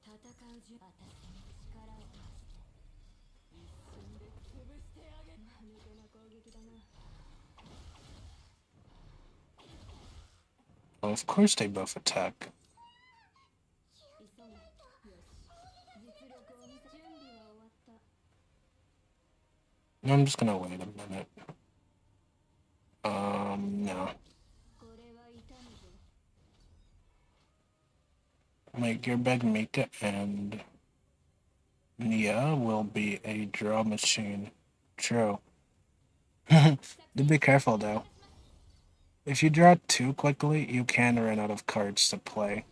戦う順私に力を貸して一瞬で潰してあげる間抜けな攻撃だな Well, of course they both attack. 急げよし実力を見せ準備は終わった I'm just gonna wait a minute. No. これは痛むぞ Make your bag Mika and Nia will be a draw machine. True. Do be careful though. If you draw too quickly, you can run out of cards to play.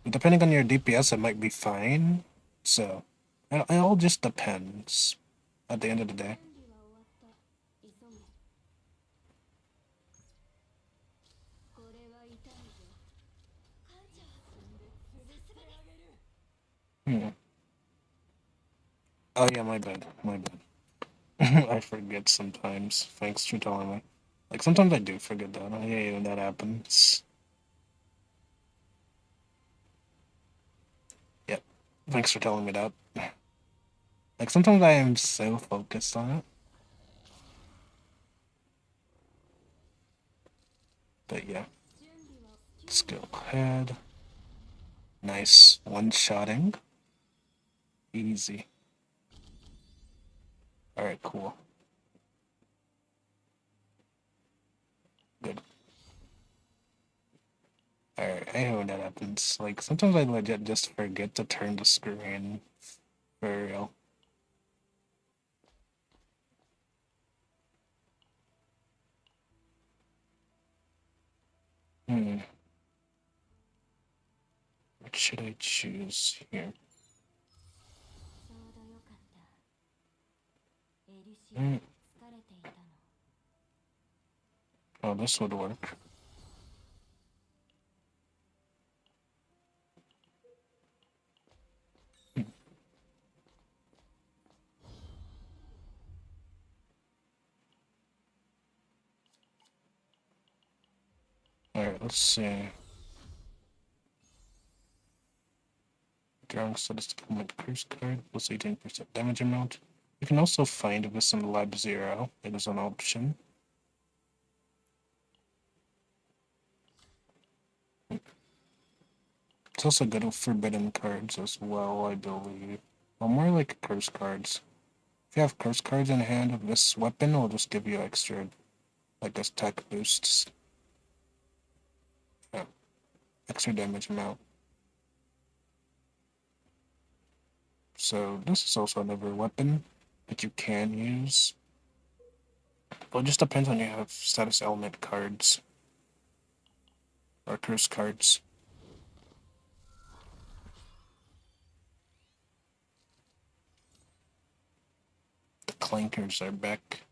Depending on your DPS, it might be fine. So, it all just depends at the end of the day. 準備は終わった急げこれは痛むぞ艦長進んで潰してあげる Hmm. Oh yeah, my bad. My bad. I forget sometimes. Thanks for telling me. Like sometimes I do forget that. I hate when that happens. Yep. Thanks for telling me that. Like sometimes I am so focused on it. But yeah. 準備は Let's go ahead. Nice one-shotting. Easy. Alright, cool. Good. Alright, I hate when that happens. Like, sometimes I legit just forget to turn the screen. For real. What should I choose here? ちょうどよかったエリシア疲れていたの Oh, this would work. Alright, let's see. Drawing status element curse card plus 18% damage amount. You can also find this in Lab 0. It is an option. It's also good with forbidden cards as well, I believe. Well, more like curse cards. If you have curse cards in hand, this weapon will just give you extra, like, attack boosts. Yeah. Extra damage amount. So this is also another weapon that you can use. But it just depends on you have status element cards. Or curse cards. The clankers are back.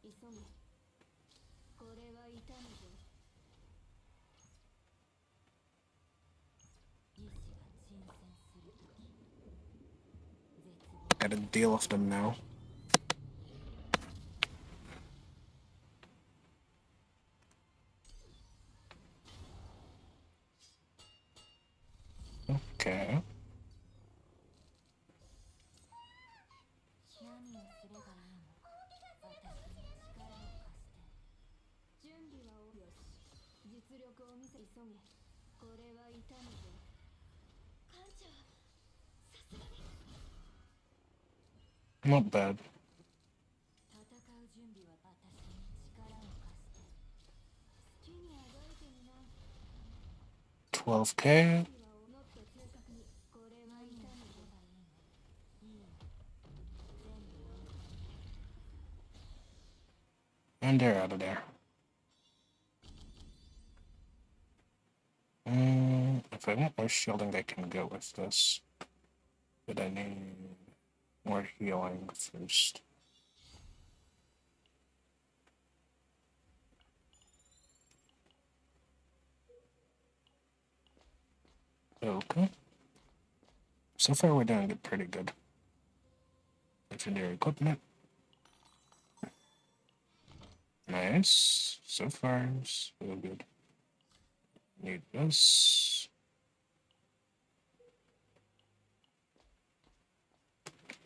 急げこれは痛むぞ意志が沈潜するとき絶望 Gotta deal with them now. Okay. 何をすればいいの私に力を貸して Not bad. 戦う準備は私に力を貸して好きにあがいてみな 12K. もっと正確にこれは痛みればいいのいい全部飲む And they're out of there. If I want more shielding, I can go with this. But I need more healing first. Okay. So far, we're doing it pretty good. Legendary equipment. Nice. So far, so good. Need this.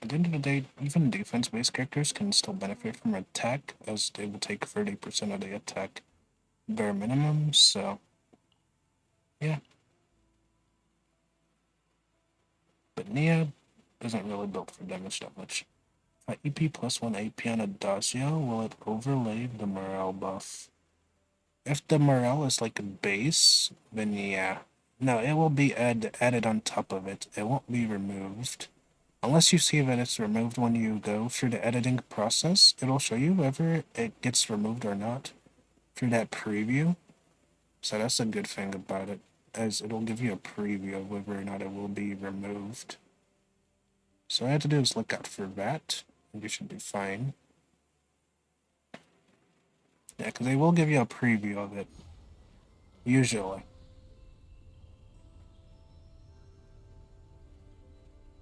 At the end of the day, even defense-based characters can still benefit from attack, as they will take 30% of the attack bare minimum, so yeah. But Nia isn't really built for damage that much. If I EP plus 1 AP on Adagio, will it overlay the morale buff? If the morale is like a base, then yeah. No, it will be added on top of it. It won't be removed. Unless you see that it's removed when you go through the editing process, it'll show you whether it gets removed or not through that preview. So that's a good thing about it, as it'll give you a preview of whether or not it will be removed. So all I have to do is look out for that, and you should be fine. Yeah, because they will give you a preview of it, usually.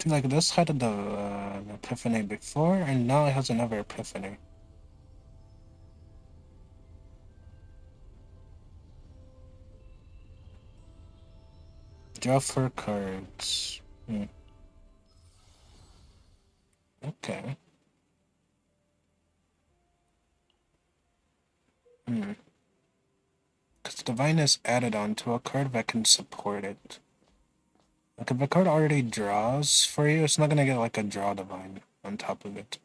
Like this had the epiphany before, and now it has another epiphany. Draw 4 cards. Okay. Because Divine is added onto a card that can support it. Like if a card already draws for you, it's not gonna get like a draw Divine on top of it.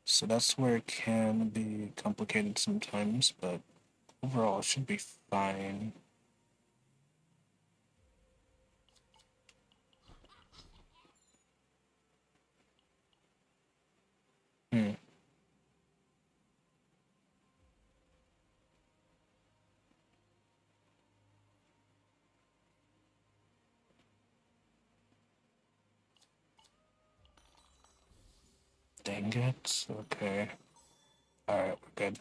So that's where it can be complicated sometimes, but overall it should be fine. Dang it. Okay. Alright, we're good.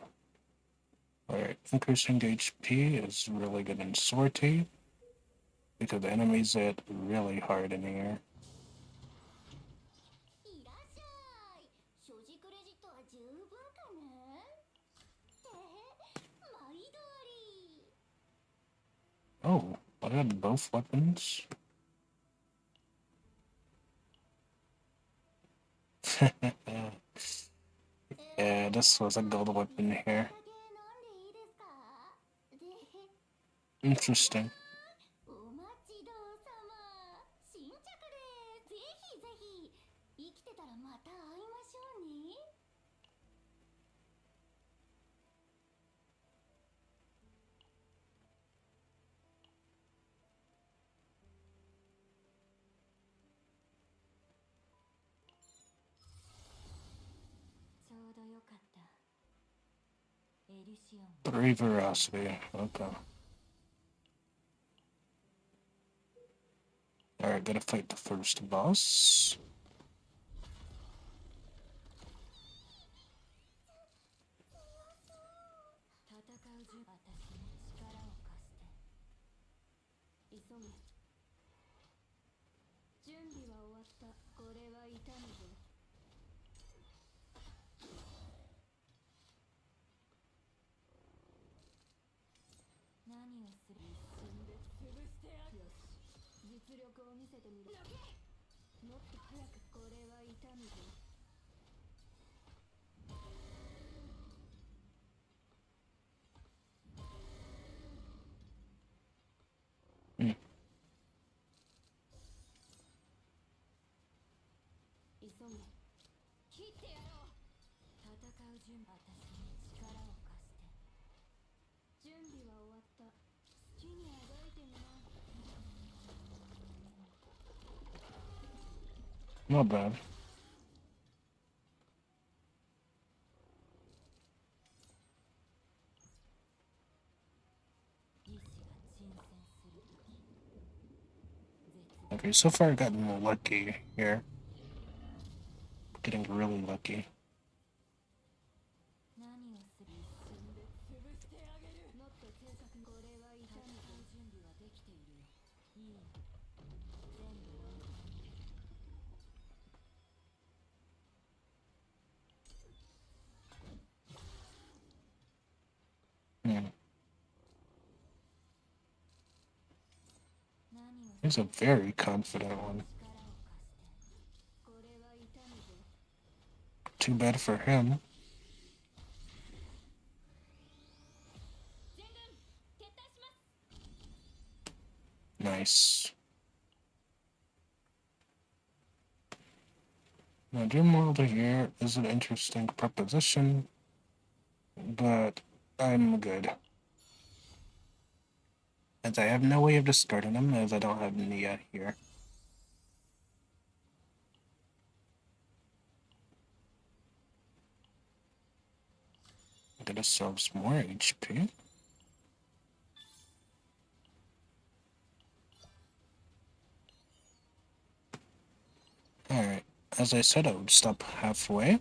Alright, increasing HP is really good in sortie, because the enemies hit really hard in here. いらっしゃい所持クレジットは十分かねって毎度あり Oh, I got both weapons. Yeah, this was a gold weapon here. Interesting. お待ちどうさま新着でぜひぜひ生きてたらまた会いましょうねちょうどよかったエリシオン 3 veracity. Okay. Alright, gotta fight the first boss. 戦う順私に力を貸して急げ準備は終わったこれは痛むぞ何をする一瞬で潰してやるよし実力を見せてみるもっと早くこれは痛むぞ Not bad. Okay, so far I've gotten lucky here. Getting really lucky. He's a very confident one. Too bad for him. Nice. Now, Dream World here is an interesting proposition, but I'm good. As I have no way of discarding him, as I don't have Nia here. Get ourselves more HP. Alright, as I said, I would stop halfway.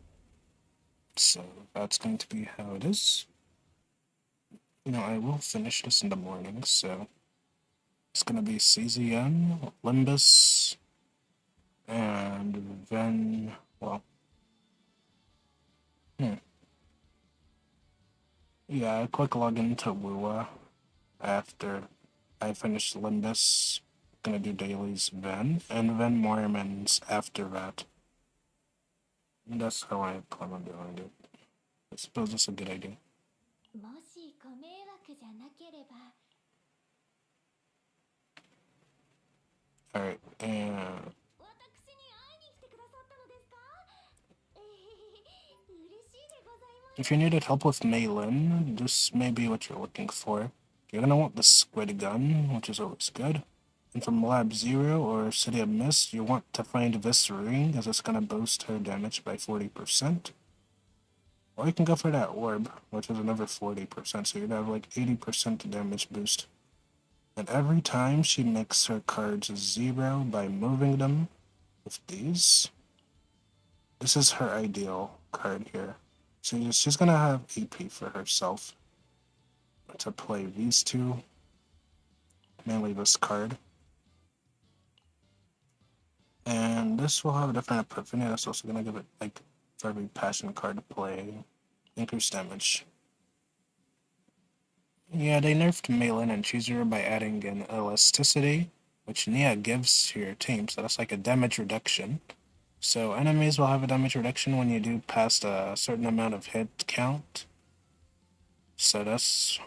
So that's going to be how it is. You know, I will finish this in the morning, so it's going to be CZN, Limbus, and then, well, yeah, I quick log into WUWA after I finish Limbus. Gonna do Dailies then, and then Mormons after that. And that's how I plan on doing it. I suppose that's a good idea. Alright, and if you needed help with Malin, this may be what you're looking for. You're gonna want the Squid Gun, which is always good. And from Lab 0 or City of Mist, you want to find this ring, as it's gonna boost her damage by 40%. Or you can go for that orb, which is another 40%, so you'd have like 80% damage boost. And every time she makes her cards 0 by moving them with these, this is her ideal card here. So she's gonna have AP for herself to play these two, mainly this card. And this will have a different epiphany. That's also gonna give it, like, for every passion card to play, increased damage. Yeah, they nerfed Malin and Cheezer by adding an elasticity, which Nia gives to your team, so that's like a damage reduction. So enemies will have a damage reduction when you do past a certain amount of hit count. So that's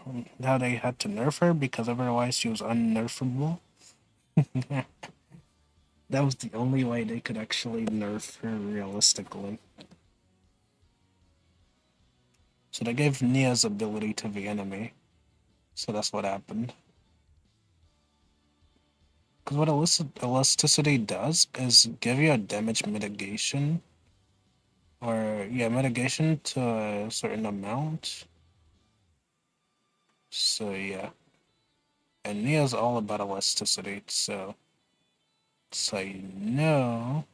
how they had to nerf her, because otherwise she was unnerfable. That was the only way they could actually nerf her realistically. So they gave Nia's ability to the enemy. So that's what happened. Because what elasticity does is give you a damage mitigation. Or, yeah, mitigation to a certain amount. So, yeah. And Nia's all about elasticity, so you know,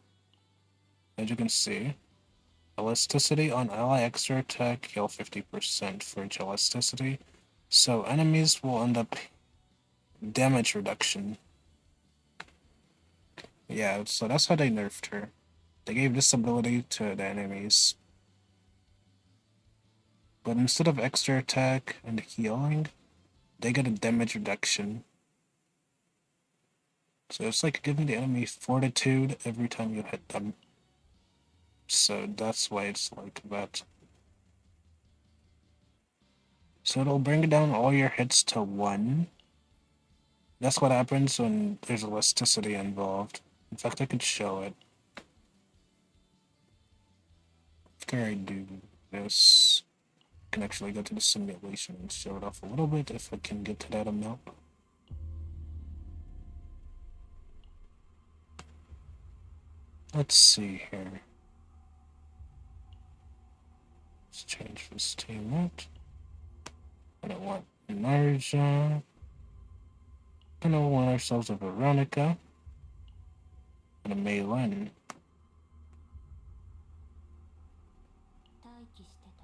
as you can see, elasticity on ally extra attack heal 50% for each elasticity. So enemies will end up damage reduction. Yeah, so that's how they nerfed her. They gave this ability to the enemies. But instead of extra attack and healing, they get a damage reduction. So it's like giving the enemy fortitude every time you hit them. So that's why it's like that. So it'll bring down all your hits to 1. That's what happens when there's elasticity involved. In fact, I could show it. After I do this. I can actually go to the simulation and show it off a little bit if I can get to that amount. Let's see here. Let's change this team out. I don't want Narja. Gonna want ourselves a Veronica and a Maylin. 待機してた。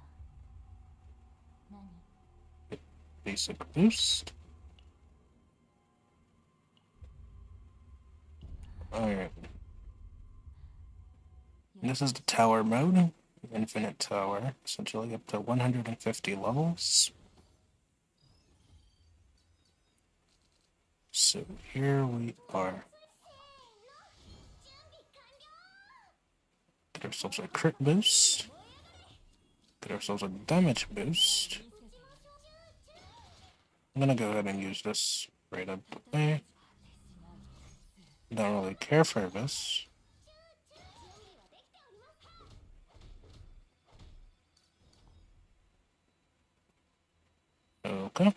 何？ Basic boost. Alright. This is the tower mode. Infinite tower. Essentially up to 150 levels. So here we are. Get ourselves a crit boost. Get ourselves a damage boost. I'm gonna go ahead and use this right up there. Don't really care for this. Okay.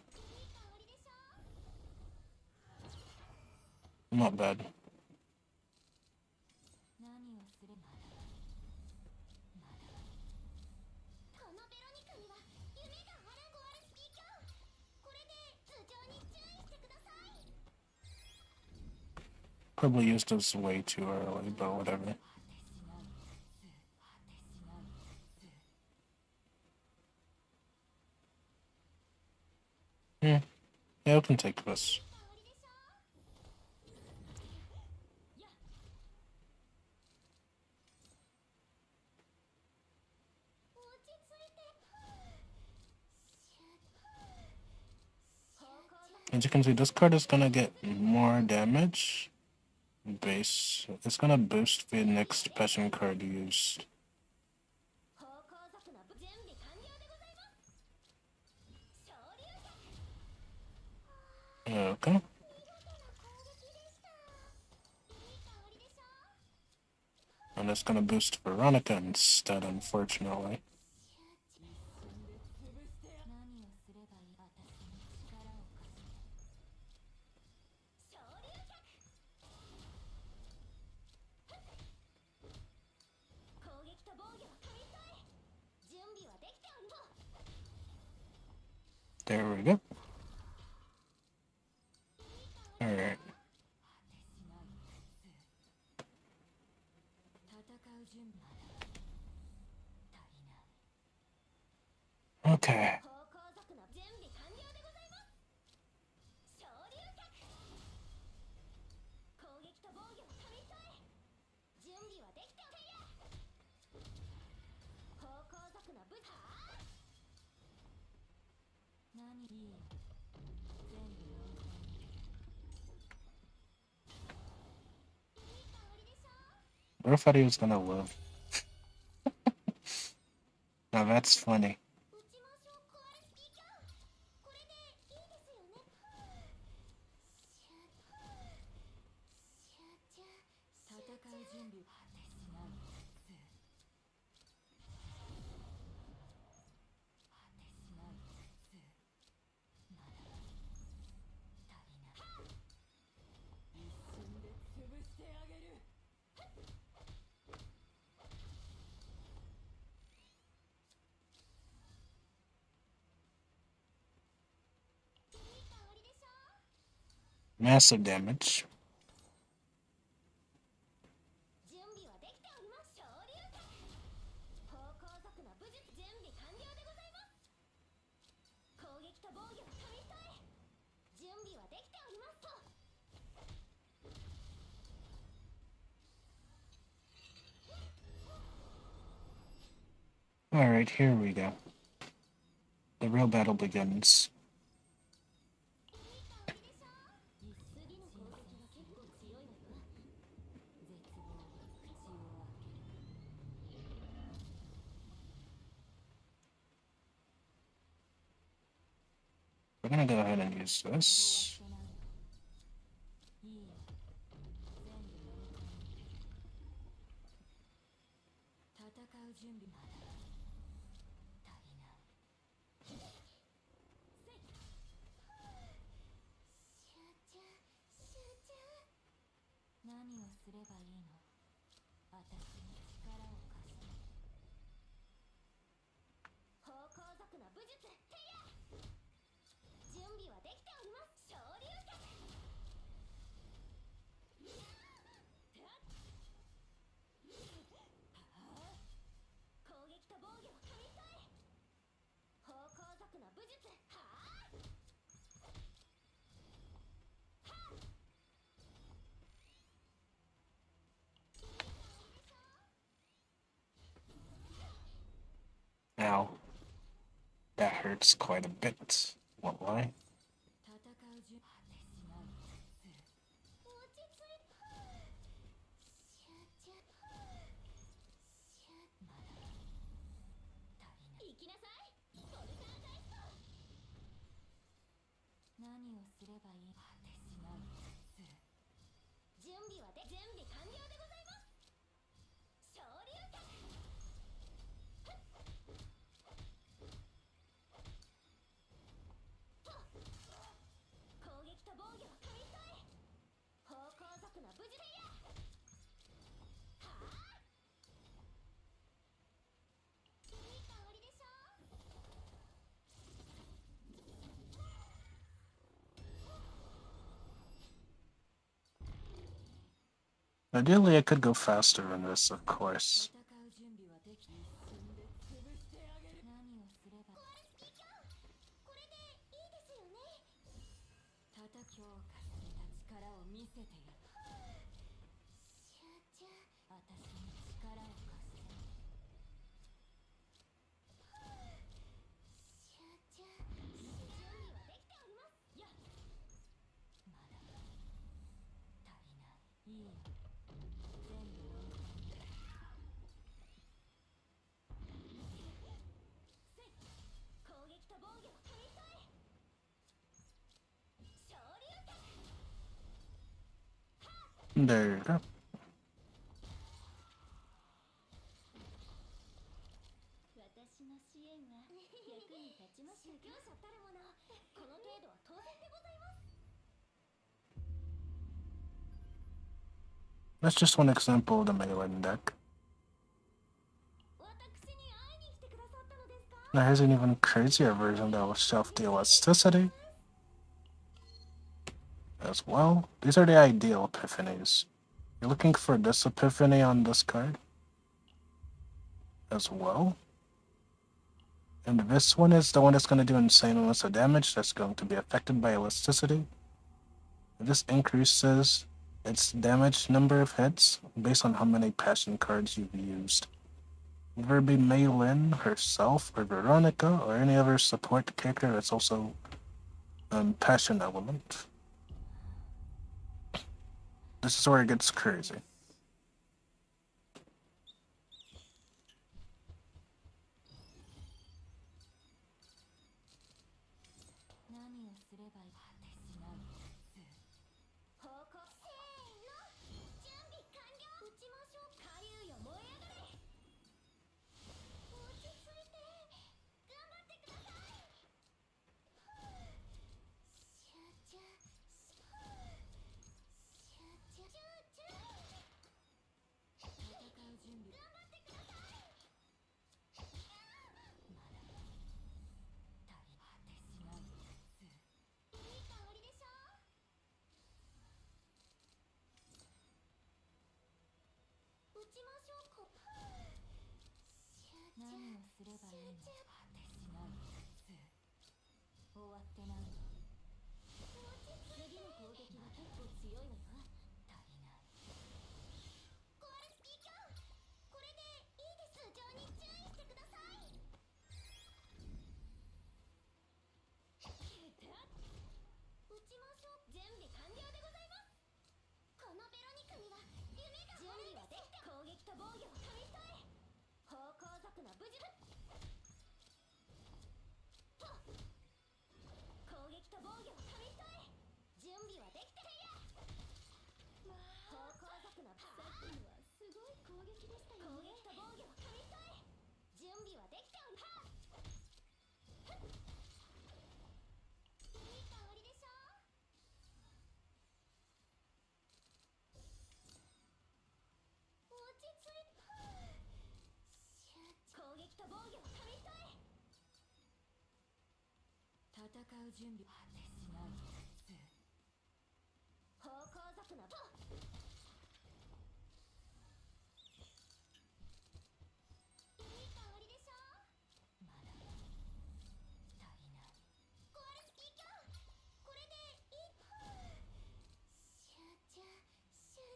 Not bad. 何をすれば？このベロニカには夢があらごあるスピーカー。これで頭上に注意してください。 Probably used this way too early, but whatever. Yeah, we can take this. As you can see, this card is gonna get more damage. Base. It's gonna boost the next passion card used. Okay. And it's gonna boost Veronica instead, unfortunately. There we go. Alright. Okay. I thought he was gonna live. Now that's funny. Massive damage. Alright, here we go. The real battle begins. We're gonna go ahead and use this. すればいいの？私に力を貸して。芳香族の武術へや。準備はできております。昇竜脚。攻撃と防御を紙一重。芳香族の武術はあ。Ow. That hurts quite a bit. Won't lie. 戦う準果てしなう落ち着いて集中まだ足りない。行きなさい。ポルターガイスト。何をすればいい？果てしなう準備は準備完了でございます。昇竜脚。攻撃と防御を紙一重。芳香族の武術や。はあ。いい香りでしょ。Ideally, I could go faster than this, of course. 戦う準備はでき一瞬で潰してあげる。何をすれば。コアルスキーちゃん、これでいいですよね。強化された力を見せてやる。集中。私に力を貸して。集中。準備はできております。やっ。まだ足りない。いいよ。全部飲み込んで。攻撃と防御を紙一重。昇竜脚。 There you go. 私の支援は役に立ちました。修行者たるもの、この程度は当然でございます。 That's just one example of the melee deck. 私に会いに来てくださったのですか? There is an even crazier version that will shelf the elasticity as well. These are the ideal epiphanies. You're looking for this epiphany on this card as well. And this one is the one that's going to do insane amounts of damage that's going to be affected by elasticity. This increases its damage number of hits based on how many passion cards you've used. Whether it be Mei Lin herself or Veronica or any other support character that's also passion element. This is where it gets crazy. う準備果てしない普通方向族のいい香りでしょまだ足りないコアルスキーキャンこれでいい集中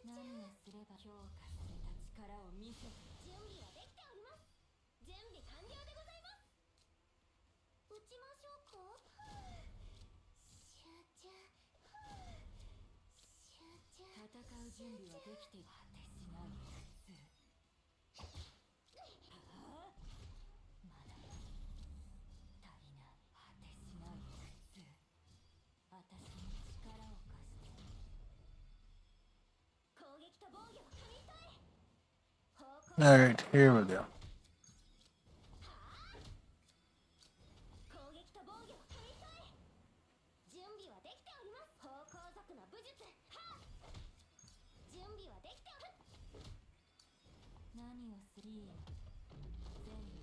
何をすれば評価された力を見せ準備はできております準備完了でございます打ちましょうか集中戦う準備はできて果てしない普通まだ足りない果てしない普通私に力を貸して攻撃と防御を組み替え方向 Alright, here we go. 攻撃と防御を組み替え準備はできております方向族の武術準備はできておる何をすり全部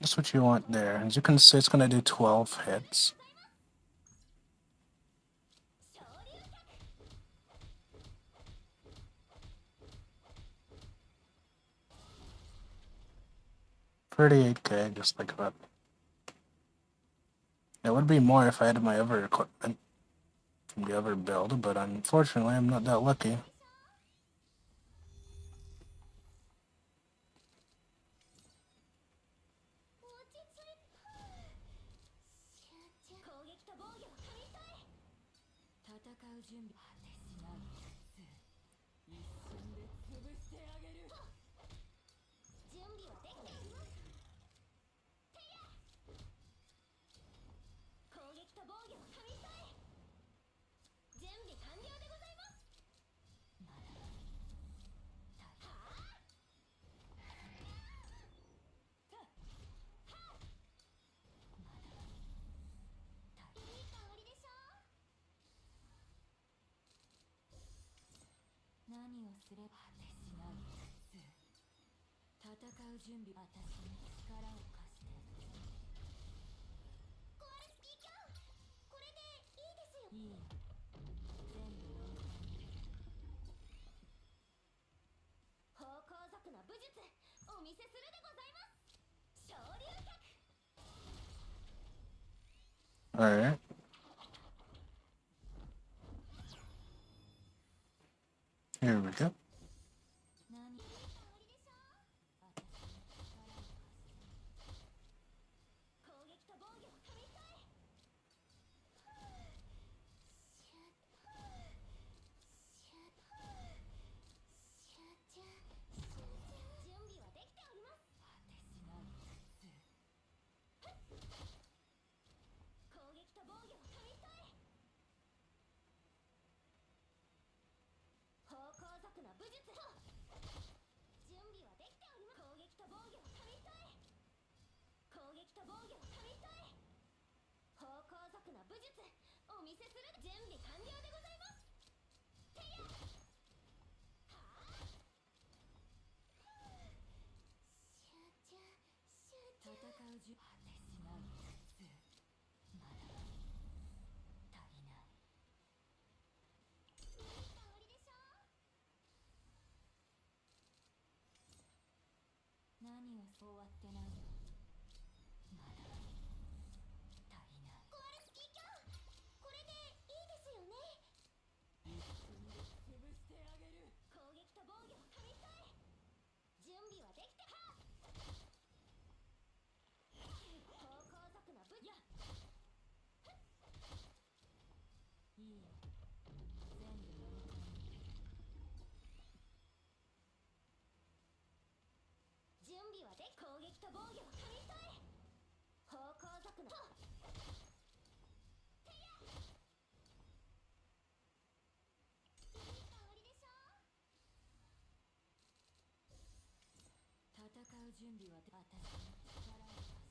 That's what you want there. As you can see, it's gonna do 12 hits. 昇竜脚 38k, just like that. It would be more if I had my other equipment from the other build, but unfortunately I'm not that lucky. 落ち着いて集中攻撃と防御を組み替え戦う準備果てしない普通一瞬で潰してあげる準備はできておりますてや攻撃と防御を組み替え準備完了でございますまだはあいい香りでしょ何をすれば果てしない普通戦う準備私に力を貸してコアルスキーキャンこれでいいですよいい全部飲み込んで方向族の武術お見せするでございます昇竜脚 Alright. Here we go. 何いい香りでしょ私に力を貸して攻撃と防御を組み替え準備はできております果てしない普通攻撃と防御を組み替え方向族の武術準備はできております攻撃と防御を組み替え攻撃と防御を組み替え方向族の武術お見せする準備完了でございますてやはあ戦う準果てしない普通まだ足りないいい香りでしょ何を終わってないのまだ足りないコアルスキーキャンこれでいいですよね一瞬で潰してあげる攻撃と防御を組み替え準備はできてはっ方向族の武術いい全部飲み込んで準備はで攻撃と防御を組み替え方向族のてやいい香りでしょ戦う準備は私に力を貸して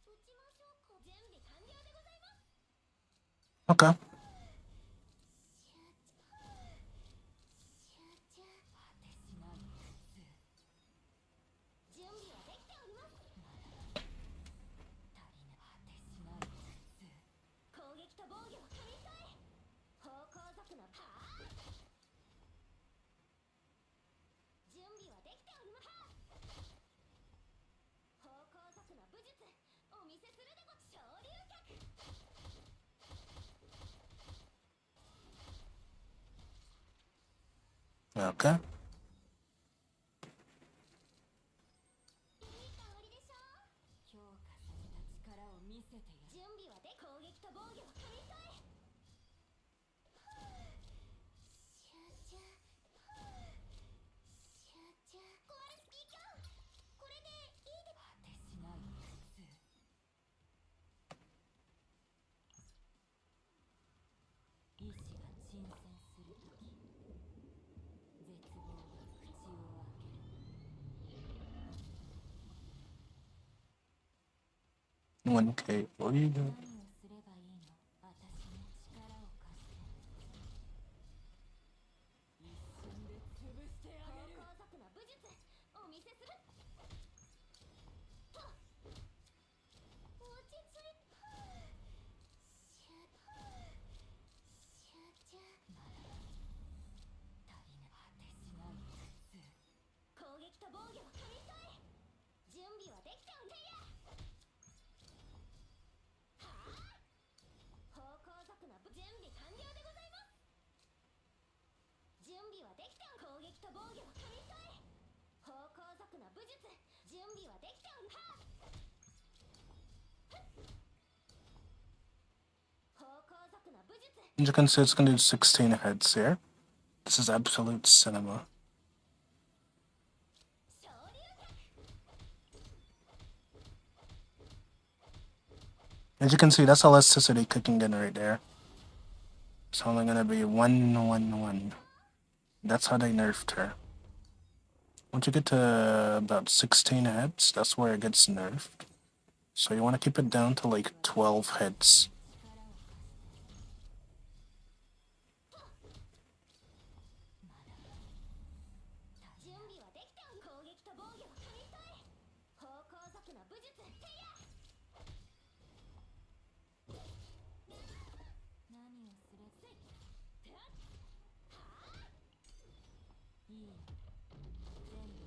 打ちましょうか準備完了でございます Okay. 果てしない普通準備はできておりますまだ足 Okay. いい香りでしょ。強化された力を見せてやる。準備はで攻撃と防御は神対。集中。集中。壊れスピーカー。これでいいで。果てしない苦痛。意志が沈潜するとき、絶望は口を開ける。 1K. What are you doing? 何をすればいいの。私に力を貸して。一瞬で潰してあげる。高高速な武術お見せする。はっ落ち着いて。集中。まだ足りぬ。果てしない苦痛。攻撃と防御は神対。準備はできておいでや。方向族の準備完了でございます。準備はできてお攻撃と防御は神対。方向族の武術準備はできておりは方向族の武術 As you can see, it's going to do 16 heads here. This is absolute cinema. 昇竜脚。 As you can see, that's elasticity kicking in right there. It's only going to be 1-1-1. That's how they nerfed her. Once you get to about 16 heads, that's where it gets nerfed. So you want to keep it down to like 12 heads. 準備はできており攻撃と防御は神対。方向族の武術てや。何をすればいい。全部飲み込んで。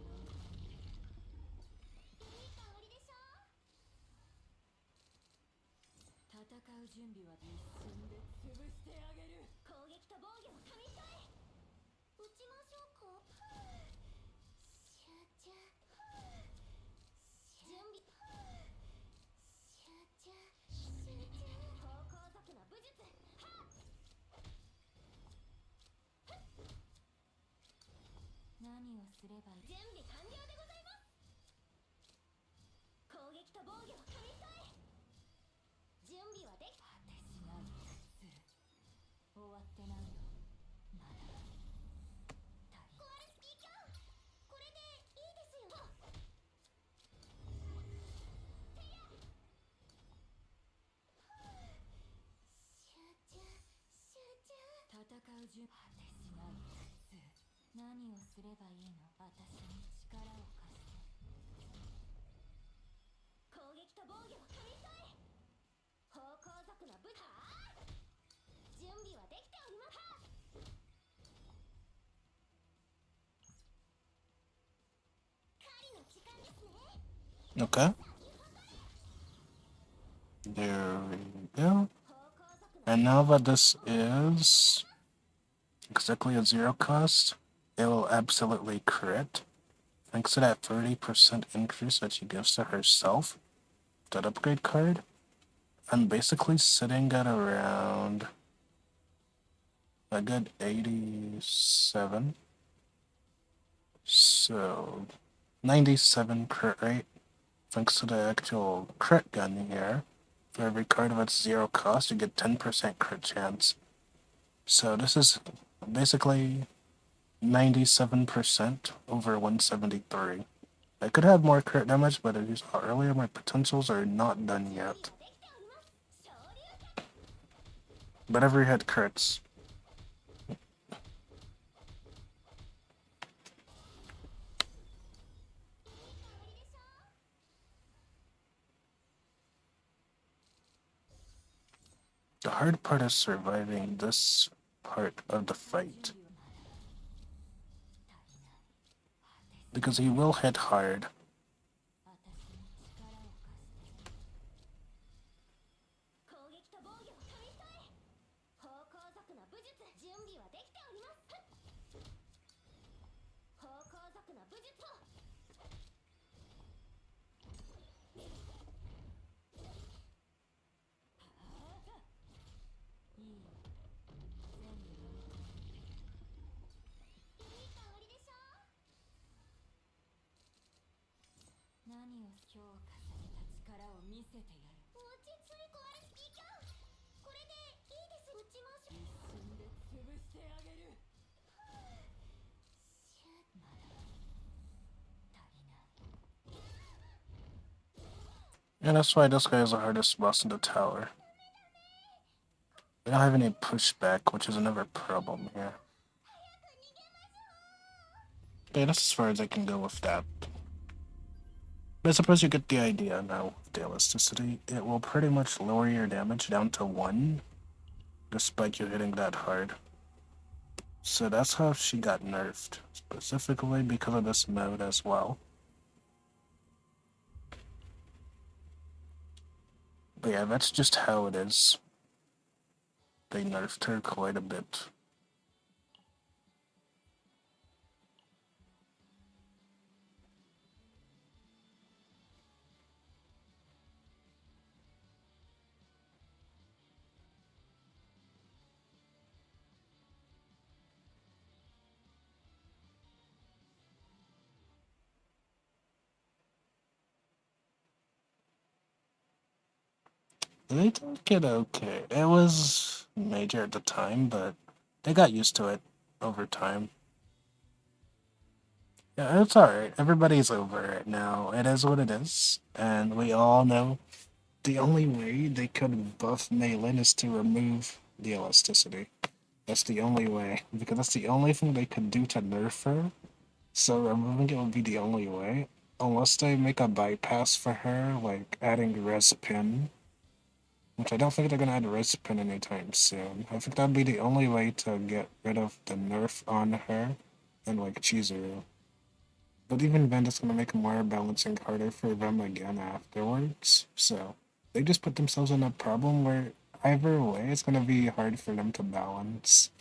いい香りでしょ。戦う準備は一瞬で潰してあげる。攻撃と防御は神対。撃ちましょうか。集中。準備。集中。集中。方向族の武術。はっ。何をすればいい。準備完了でございます。攻撃と防御は神対。準備はでき。果てしない苦痛。終わってないよ。まだ足り。壊れスピーカー。これでいいですよ。てや。集中。集中。戦う準備。果てしない苦痛。何をすればいいの。私に力を貸して。攻撃と防御は神対。方向族の武はあ。準備はできております。はあ。狩りの時間ですね。 Okay. There we go. And now that this is exactly a 0 cost, it will absolutely crit. Thanks to that 30% increase that she gives to herself, that upgrade card, I'm basically sitting at around a good 87. So 97 crit rate. Thanks to the actual crit gun here. For every card of its 0 cost, you get 10% crit chance. So this is basically 97% over 173. I could have more crit damage, but as you saw earlier, my potentials are not done yet. But every hit crits. The hard part is surviving this part of the fight. Because he will hit hard. 私に力を貸して。攻撃と防御は神対。方向族の武術準備はできております。クな武術を。いい、全部飲み込んで。いい香りでしょ。何を強化された力を見せてやる。落ち着い壊れスピーカー。これでいいです。打ちましょう。一瞬で潰してあげる。シュッ、まだ足りない。 And that's why this guy is the hardest boss in the tower. We don't have any pushback, which is another problem here. Okay, that's as far as I can go with that. But I suppose you get the idea now with the elasticity. It will pretty much lower your damage down to 1, despite you hitting that hard. So that's how she got nerfed, specifically because of this mode as well. But yeah, that's just how it is. They nerfed her quite a bit. They took it okay. It was major at the time, but they got used to it over time. Yeah, it's alright. Everybody's over it now. It is what it is. And we all know the only way they could buff Maylin is to remove the elasticity. That's the only way. Because that's the only thing they could do to nerf her. So removing it would be the only way. Unless they make a bypass for her, like adding res pin. Which I don't think they're gonna add res pin anytime soon. I think that'd be the only way to get rid of the nerf on her and like Chizuru. But even then, it's gonna make more balancing harder for them again afterwards. So they just put themselves in a problem where either way, it's gonna be hard for them to balance.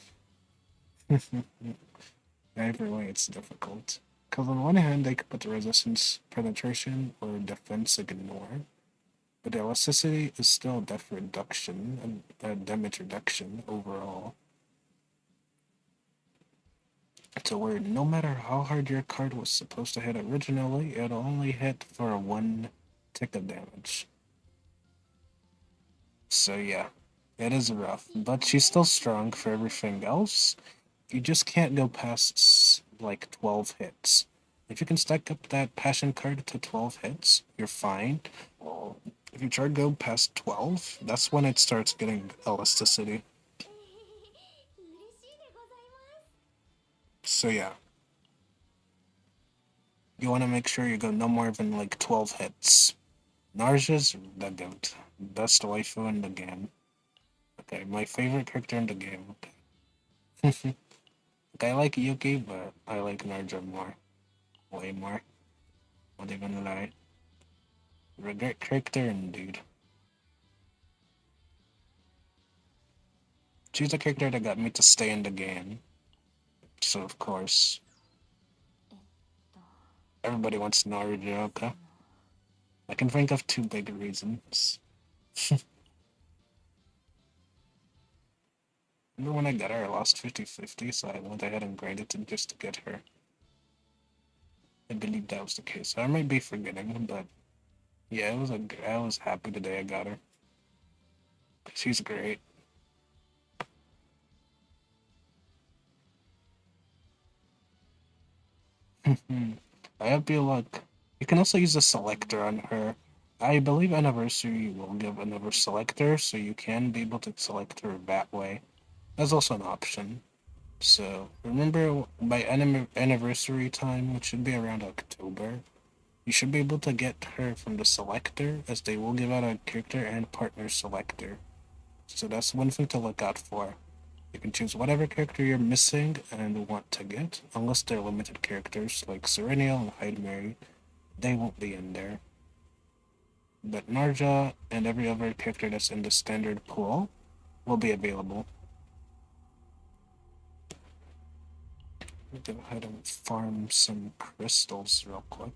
Either way, it's difficult. Because on one hand, they could put the resistance penetration or defense ignore, but the elasticity is still def reduction and damage reduction overall. To where no matter how hard your card was supposed to hit originally, it'll only hit for 1 tick of damage. So yeah, it is rough, but she's still strong for everything else. You just can't go past like 12 hits. If you can stack up that passion card to 12 hits, you're fine. If you try to go past 12, that's when it starts getting elasticity. So yeah. You want to make sure you go no more than like 12 hits. Narja's the goat. Best waifu in the game. Okay, my favorite character in the game. Okay. I like Yuki, but I like Narja more. Way more. Not even lie. Regret character indeed. She's the character that got me to stay in the game. So of course. Everybody wants Naruto, okay? I can think of 2 big reasons. Remember when I got her, I lost 50-50, so I went ahead and grinded to just to get her. I believe that was the case. I might be forgetting, but yeah, I was happy the day I got her. She's great. I hope you luck. You can also use a selector on her. I believe Anniversary will give another selector, so you can be able to select her that way. That's also an option. So remember, by anniversary time, which should be around October, you should be able to get her from the selector, as they will give out a character and partner selector. So that's one thing to look out for. You can choose whatever character you're missing and want to get, unless they're limited characters like Serenial and Hyde Mary. They won't be in there. But Narja and every other character that's in the standard pool will be available. Go ahead and farm some crystals real quick.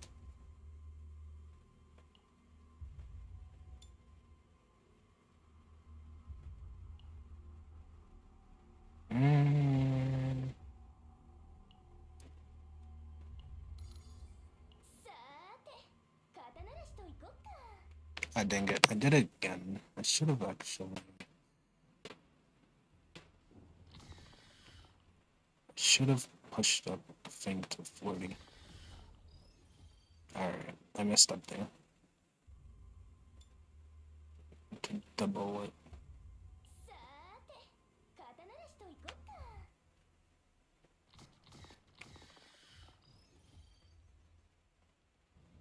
Ah, dang it. I did it again. I should have actually... Should have pushed up the thing to 40. Alright, I messed up there. To double it.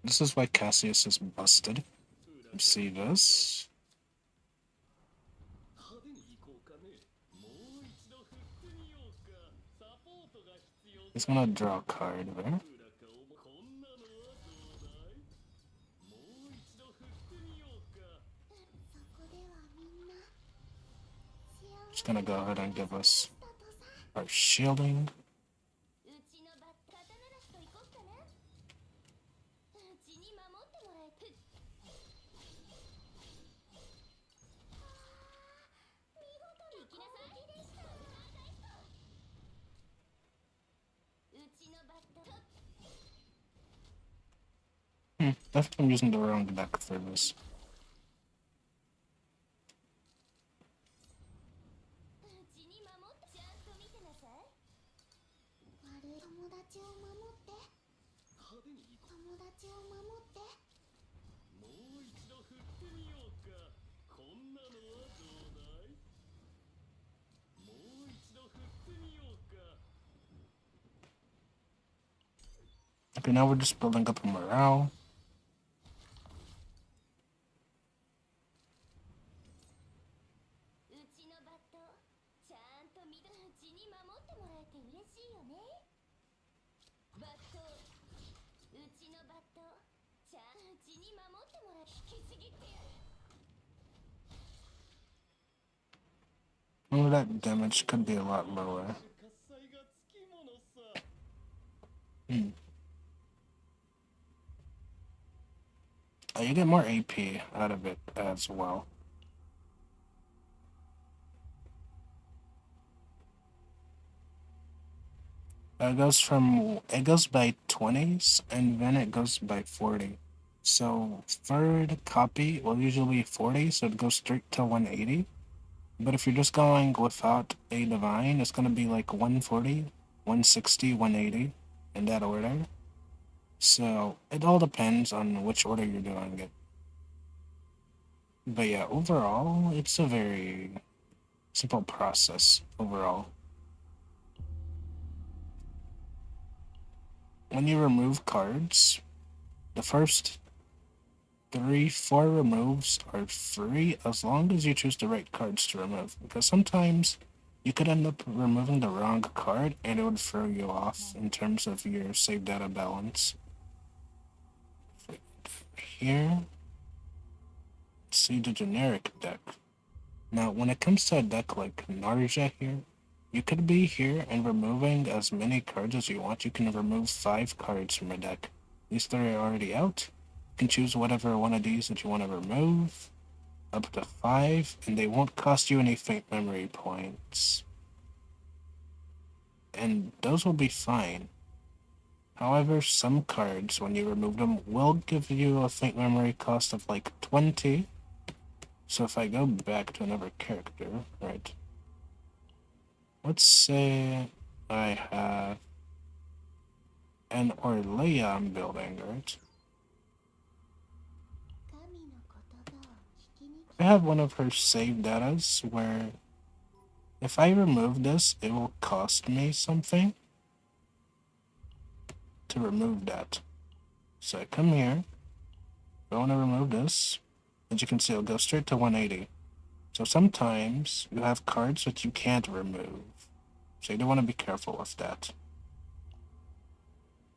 This is why Cassius is busted. See this? He's gonna draw a card there. Just gonna go ahead and give us our shielding. I think I'm using the wrong deck for this. Okay, now we're just building up a morale. Oh, that damage could be a lot lower. You get more AP out of it as well. It goes by 20s and then it goes by 40. So third copy will usually be 40, so it goes straight to 180. But if you're just going without a divine, it's gonna be like 140, 160, 180 in that order. So it all depends on which order you're doing it. But yeah, overall, it's a very simple process overall. When you remove cards, the first 3-4 removes are free as long as you choose the right cards to remove. Because sometimes you could end up removing the wrong card and it would throw you off in terms of your save data balance. Here, see the generic deck. Now, when it comes to a deck like Narja here, you could be here and removing as many cards as you want. You can remove 5 cards from a deck. These 3 are already out. You can choose whatever one of these that you want to remove, up to 5, and they won't cost you any faint memory points. And those will be fine. However, some cards, when you remove them, will give you a faint memory cost of like 20. So if I go back to another character, right? Let's say I have an Orleia I'm building, right? I have one of her save datas where if I remove this, it will cost me something to remove that. So I come here, I want to remove this. As you can see, it'll go straight to 180. So sometimes you have cards that you can't remove. So you do want to be careful with that.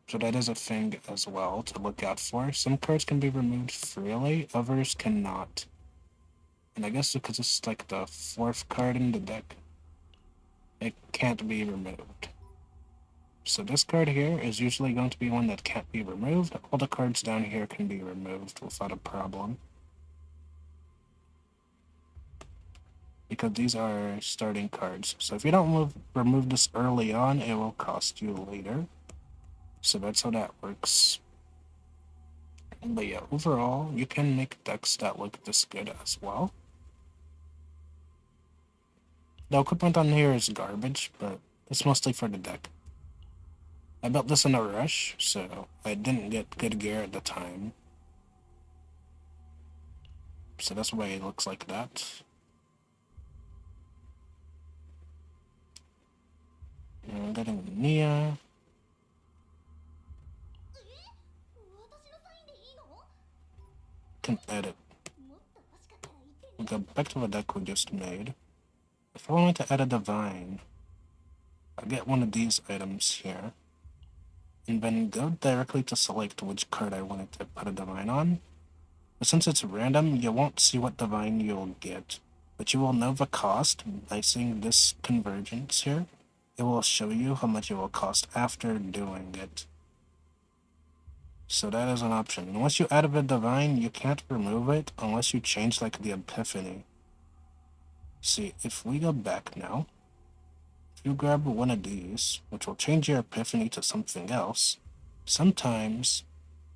So that is a thing as well to look out for. Some cards can be removed freely, others cannot. And I guess because it's like the 4th card in the deck, it can't be removed. So this card here is usually going to be one that can't be removed. All the cards down here can be removed without a problem. Because these are starting cards. So if you don't remove this early on, it will cost you later. So that's how that works. But yeah, overall, you can make decks that look this good as well. The equipment on here is garbage, but it's mostly for the deck. I built this in a rush, so I didn't get good gear at the time. So that's why it looks like that. And I'm getting Nia. 私のサインでいいの？ Can edit. もっと欲しかったら言ってね。 We'll go back to the deck we just made. If I wanted to add a divine, I'll get one of these items here. And then go directly to select which card I wanted to put a divine on. But since it's random, you won't see what divine you'll get. But you will know the cost by seeing this convergence here. It will show you how much it will cost after doing it. So that is an option. And once you add a divine, you can't remove it unless you change like the epiphany. See, if we go back now, if you grab one of these, which will change your epiphany to something else, sometimes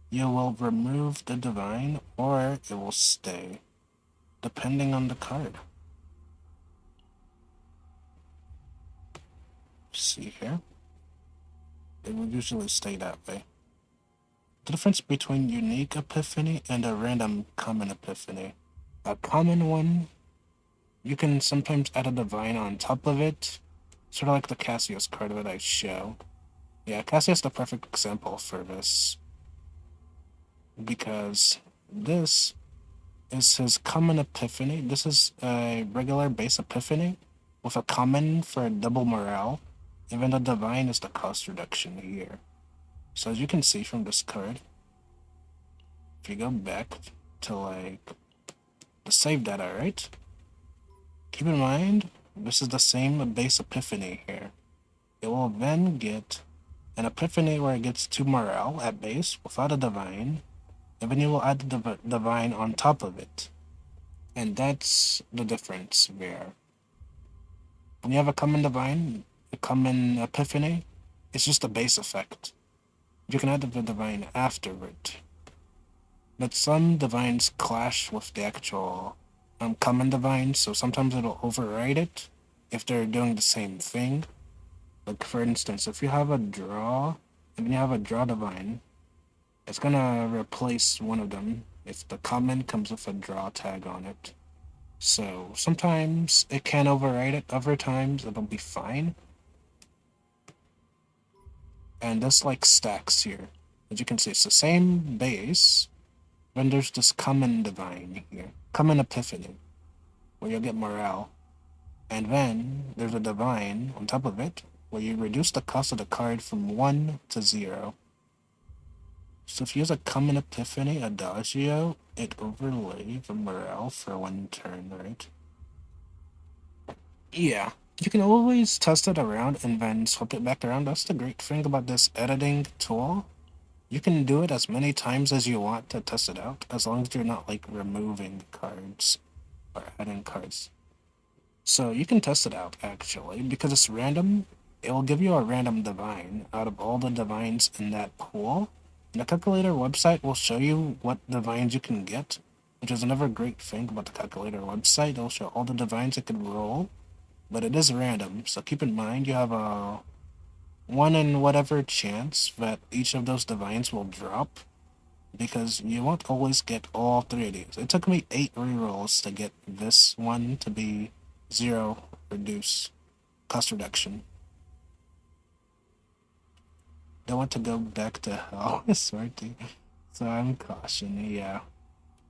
you will remove the divine or it will stay, depending on the card. See here? It will usually stay that way. The difference between unique epiphany and a random common epiphany. A common one, you can sometimes add a divine on top of it, sort of like the Cassius card that I show. Yeah, Cassius is the perfect example for this. Because this is his common epiphany. This is a regular base epiphany with a common for a double morale, and then the divine is the cost reduction here. So as you can see from this card, if you go back to like the save data, right? Keep in mind, this is the same base epiphany here. It will then get an epiphany where it gets 2 morale at base without a divine, and then you will add the divine on top of it. And that's the difference there. When you have a common divine, a common epiphany, it's just a base effect. You can add the divine afterward. But some divines clash with the actual common divine, so sometimes it'll override it if they're doing the same thing. Like for instance, if you have a draw, and you have a draw divine, it's gonna replace one of them if the common comes with a draw tag on it. So sometimes it can override it, other times it'll be fine. And this like stacks here. As you can see, it's the same base, then there's this common divine here, common epiphany, where you'll get morale. And then there's a divine on top of it, where you reduce the cost of the card from 1 to 0. So if you use a common epiphany adagio, it overlays the morale for 1 turn, right? Yeah, you can always test it around and then swap it back around. That's the great thing about this editing tool. You can do it as many times as you want to test it out, as long as you're not like removing cards or adding cards. So you can test it out actually, because it's random. It will give you a random divine out of all the divines in that pool. And the calculator website will show you what divines you can get, which is another great thing about the calculator website. It'll show all the divines it can roll, but it is random. So keep in mind you have a 1 in whatever chance that each of those divines will drop, because you won't always get all 3 of these. It took me 8 rerolls to get this one to be 0 reduce, cost reduction. Don't want to go back to hell, sweaty. So I'm cautioning, yeah.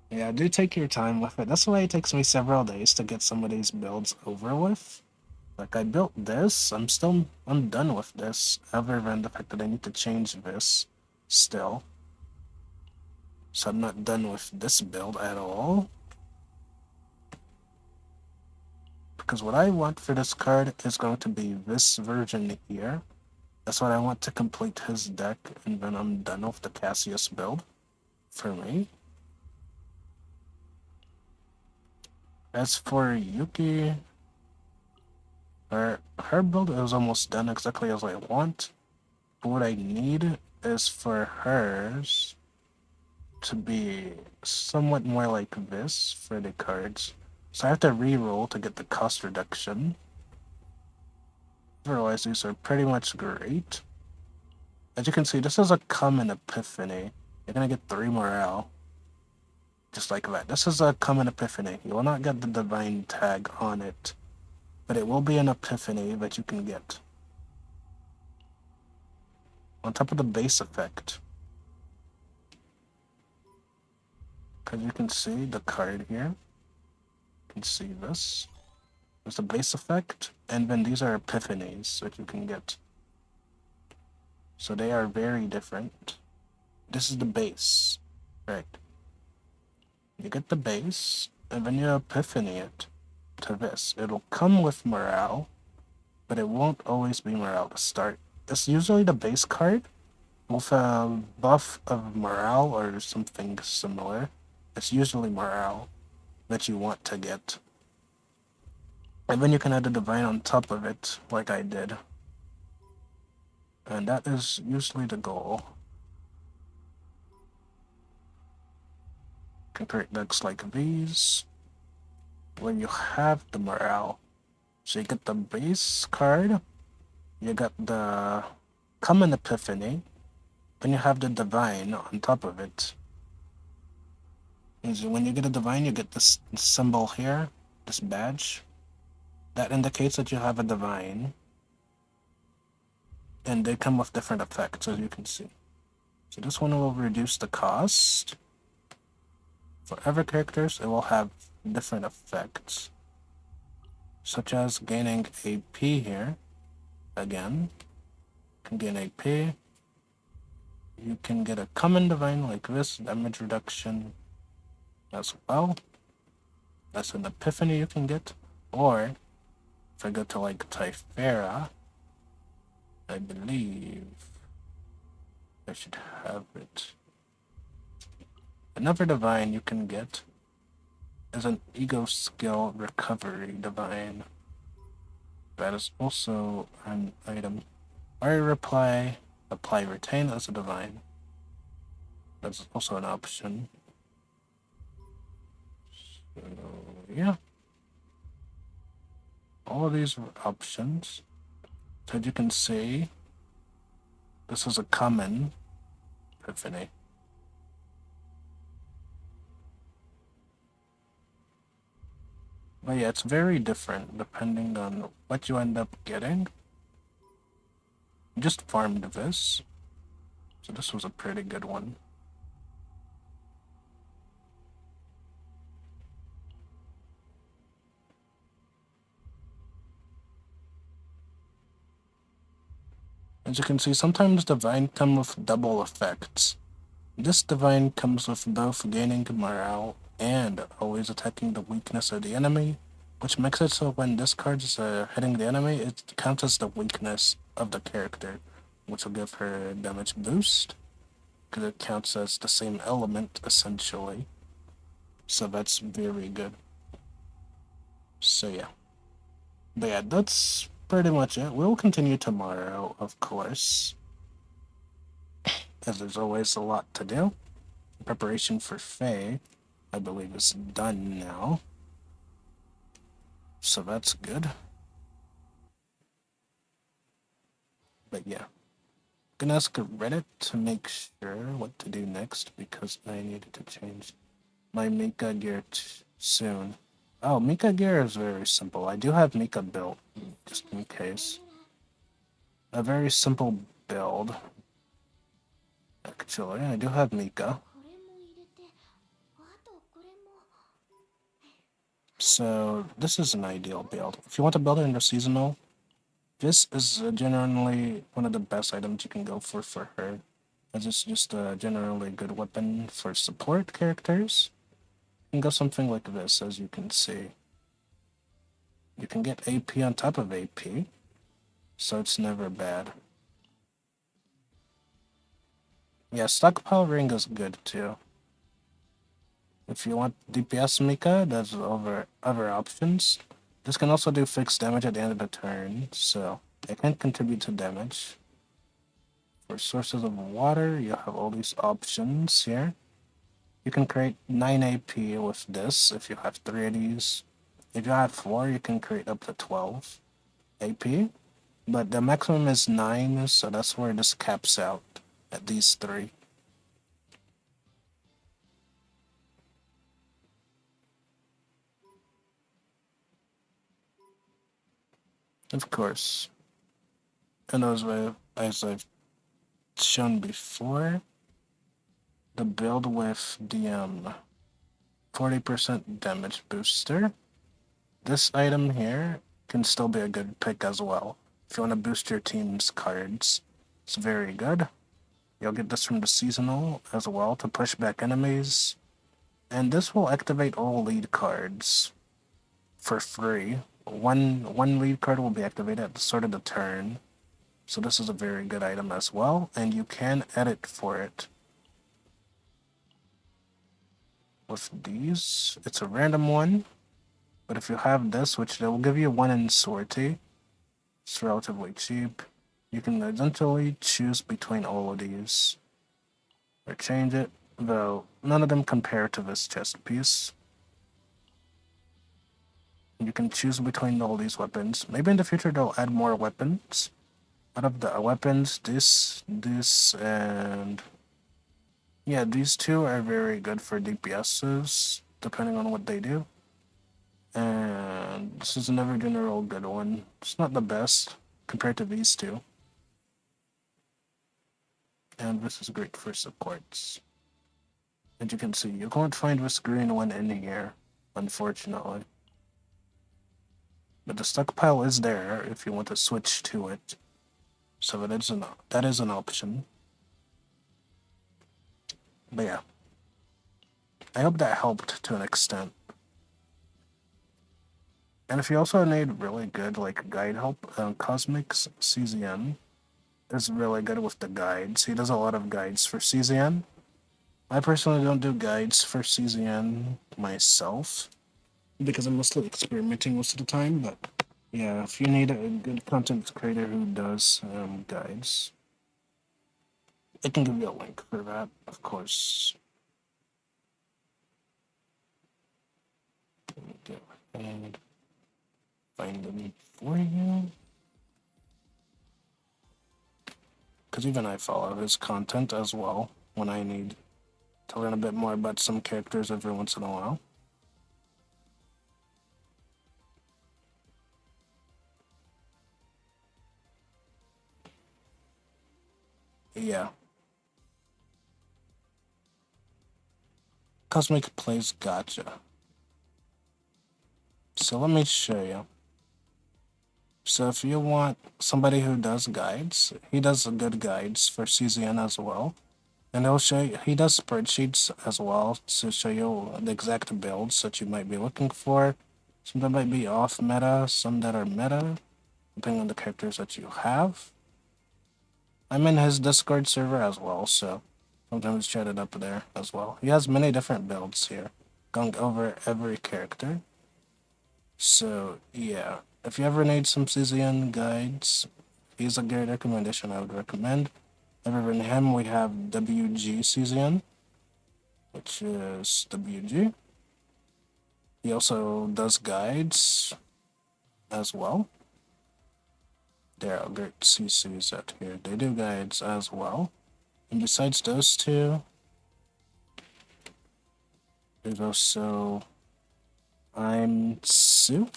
Yeah, do take your time with it. That's why it takes me several days to get some of these builds over with. Like, I built this, I'm done with this, other than the fact that I need to change this still. So I'm not done with this build at all. Because what I want for this card is going to be this version here. That's what I want to complete his deck, and then I'm done with the Cassius build for me. As for Yuki, her build is almost done exactly as I want. But what I need is for hers to be somewhat more like this for the cards. So I have to re-roll to get the cost reduction. Otherwise, these are pretty much great. As you can see, this is a common epiphany. You're gonna get 3 morale. Just like that. This is a common epiphany. You will not get the divine tag on it, but it will be an epiphany that you can get. On top of the base effect. As you can see, the card here. You can see this. There's the base effect, and then these are epiphanies that you can get. So they are very different. This is the base, right? You get the base, and then you epiphany it to this. It'll come with morale, but it won't always be morale to start. It's usually the base card with a buff of morale or something similar. It's usually morale that you want to get. And then you can add a divine on top of it, like I did. And that is usually the goal. You can create decks like these, where you have the morale. So you get the base card, you got the common epiphany, then you have the divine on top of it. And so when you get a divine, you get this symbol here, this badge. That indicates that you have a divine. And they come with different effects, as you can see. So this one will reduce the cost. For other characters, it will have different effects, such as gaining AP here. Again, you can gain AP. You can get a common divine like this, damage reduction as well. That's an epiphany you can get. Or, if I go to like Typhera, I believe I should have it. Another divine you can get is an ego skill recovery divine. That is also an item. Or apply retain as a divine. That's also an option. So yeah. All of these are options. So as you can see, this is a common epiphany. But yeah, it's very different depending on what you end up getting. Just farmed this. So this was a pretty good one. As you can see, sometimes divine come with double effects. This divine comes with both gaining morale and always attacking the weakness of the enemy, which makes it so when this card is hitting the enemy, it counts as the weakness of the character, which will give her a damage boost, because it counts as the same element, essentially. So that's very good. So yeah. But yeah, that's pretty much it. We'll continue tomorrow, of course, as there's always a lot to do. Preparation for Faye, I believe, is done now. So that's good. But yeah. I'm gonna ask Reddit to make sure what to do next because I needed to change my Mika gear soon. Oh, Mika gear is very simple. I do have Mika built, just in case. A very simple build. Actually, I do have Mika. So, this is an ideal build. If you want to build it in the seasonal, this is generally one of the best items you can go for her. As it's just a generally good weapon for support characters. You can go something like this, as you can see. You can get AP on top of AP, so it's never bad. Yeah, stockpile ring is good too. If you want DPS Mika, there's other options. This can also do fixed damage at the end of the turn, so it can contribute to damage. For sources of water, you have all these options here. You can create 9 AP with this if you have 3 of these. If you have 4, you can create up to 12 AP. But the maximum is 9, so that's where this caps out at these 3. Of course, and as I've shown before, the build with the 40% damage booster, this item here can still be a good pick as well. If you want to boost your team's cards, it's very good. You'll get this from the seasonal as well to push back enemies. And this will activate all lead cards for free. One lead card will be activated at the start of the turn. So this is a very good item as well, and you can edit for it. With these, it's a random one, but if you have this, which they will give you one in sortie, it's relatively cheap. You can essentially choose between all of these or change it, though none of them compare to this chest piece. You can choose between all these weapons. Maybe in the future they'll add more weapons. Out of the weapons, this, and yeah, these two are very good for DPSs, depending on what they do. And this is another general good one. It's not the best compared to these two. And this is great for supports. As you can see, you can't find this green one in here, unfortunately. But the stockpile is there if you want to switch to it. So that is an option. But yeah. I hope that helped to an extent. And if you also need really good guide help, Cosmic's CZN is really good with the guides. He does a lot of guides for CZN. I personally don't do guides for CZN myself because I'm mostly experimenting most of the time, but yeah, if you need a good content creator who does guides, I can give you a link for that, of course. Let me go and find them for you. Because even I follow his content as well when I need to learn a bit more about some characters every once in a while. Yeah. Cosmic plays Gotcha. So let me show you. So if you want somebody who does guides, he does good guides for CZN as well. And he'll show you, he does spreadsheets as well to show you the exact builds that you might be looking for. Some that might be off meta, some that are meta, depending on the characters that you have. I'm in his Discord server as well, so sometimes chat it up there as well. He has many different builds here, going over every character. So yeah, if you ever need some CZN guides, he's a great recommendation I would recommend. Other than him, we have WG CZN, which is WG. He also does guides as well. There are great CCs out here. They do guides as well. And besides those two, there's also I'm Sue.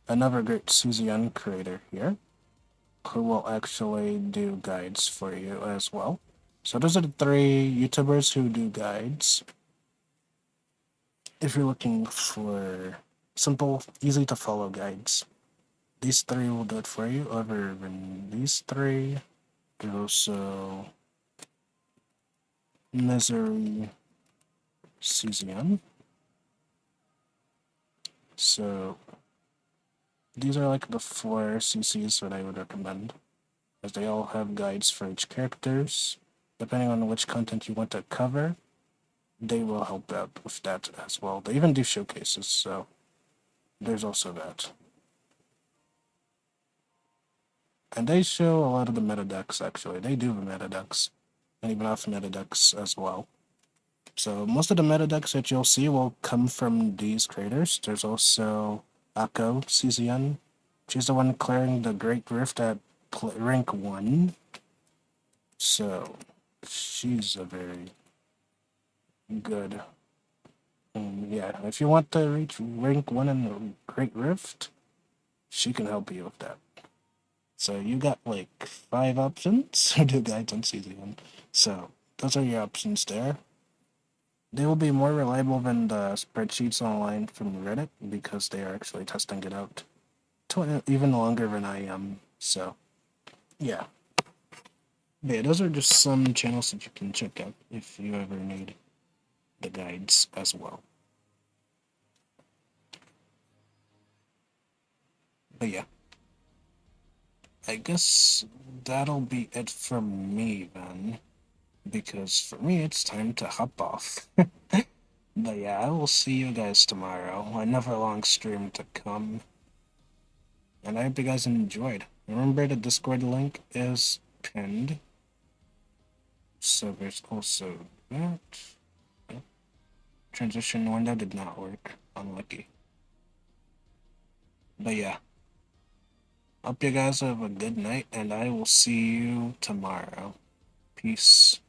Another great CZN creator here, who will actually do guides for you as well. So those are the 3 YouTubers who do guides. If you're looking for simple, easy to follow guides, these 3 will do it for you. Other than these 3, there's also Misery CZN. So these are like the 4 CCs that I would recommend, as they all have guides for each characters. Depending on which content you want to cover, they will help out with that as well. They even do showcases, so there's also that. And they show a lot of the meta decks, actually. They do the meta decks, and even off meta decks as well. So most of the meta decks that you'll see will come from these creators. There's also Akko, CZN. She's the one clearing the Great Rift at rank 1. So she's a very good. Yeah, if you want to reach rank 1 in the Great Rift, she can help you with that. So you got like 5 options to do guides on CZN. So those are your options there. They will be more reliable than the spreadsheets online from Reddit because they are actually testing it out even longer than I am. So, yeah. But yeah, those are just some channels that you can check out if you ever need the guides as well. But yeah, I guess that'll be it from me then, because for me it's time to hop off. But yeah, I will see you guys tomorrow. Another long stream to come. And I hope you guys enjoyed. Remember the Discord link is pinned. So there's also that. Transition window did not work. Unlucky. But yeah. Hope you guys have a good night, and I will see you tomorrow. Peace.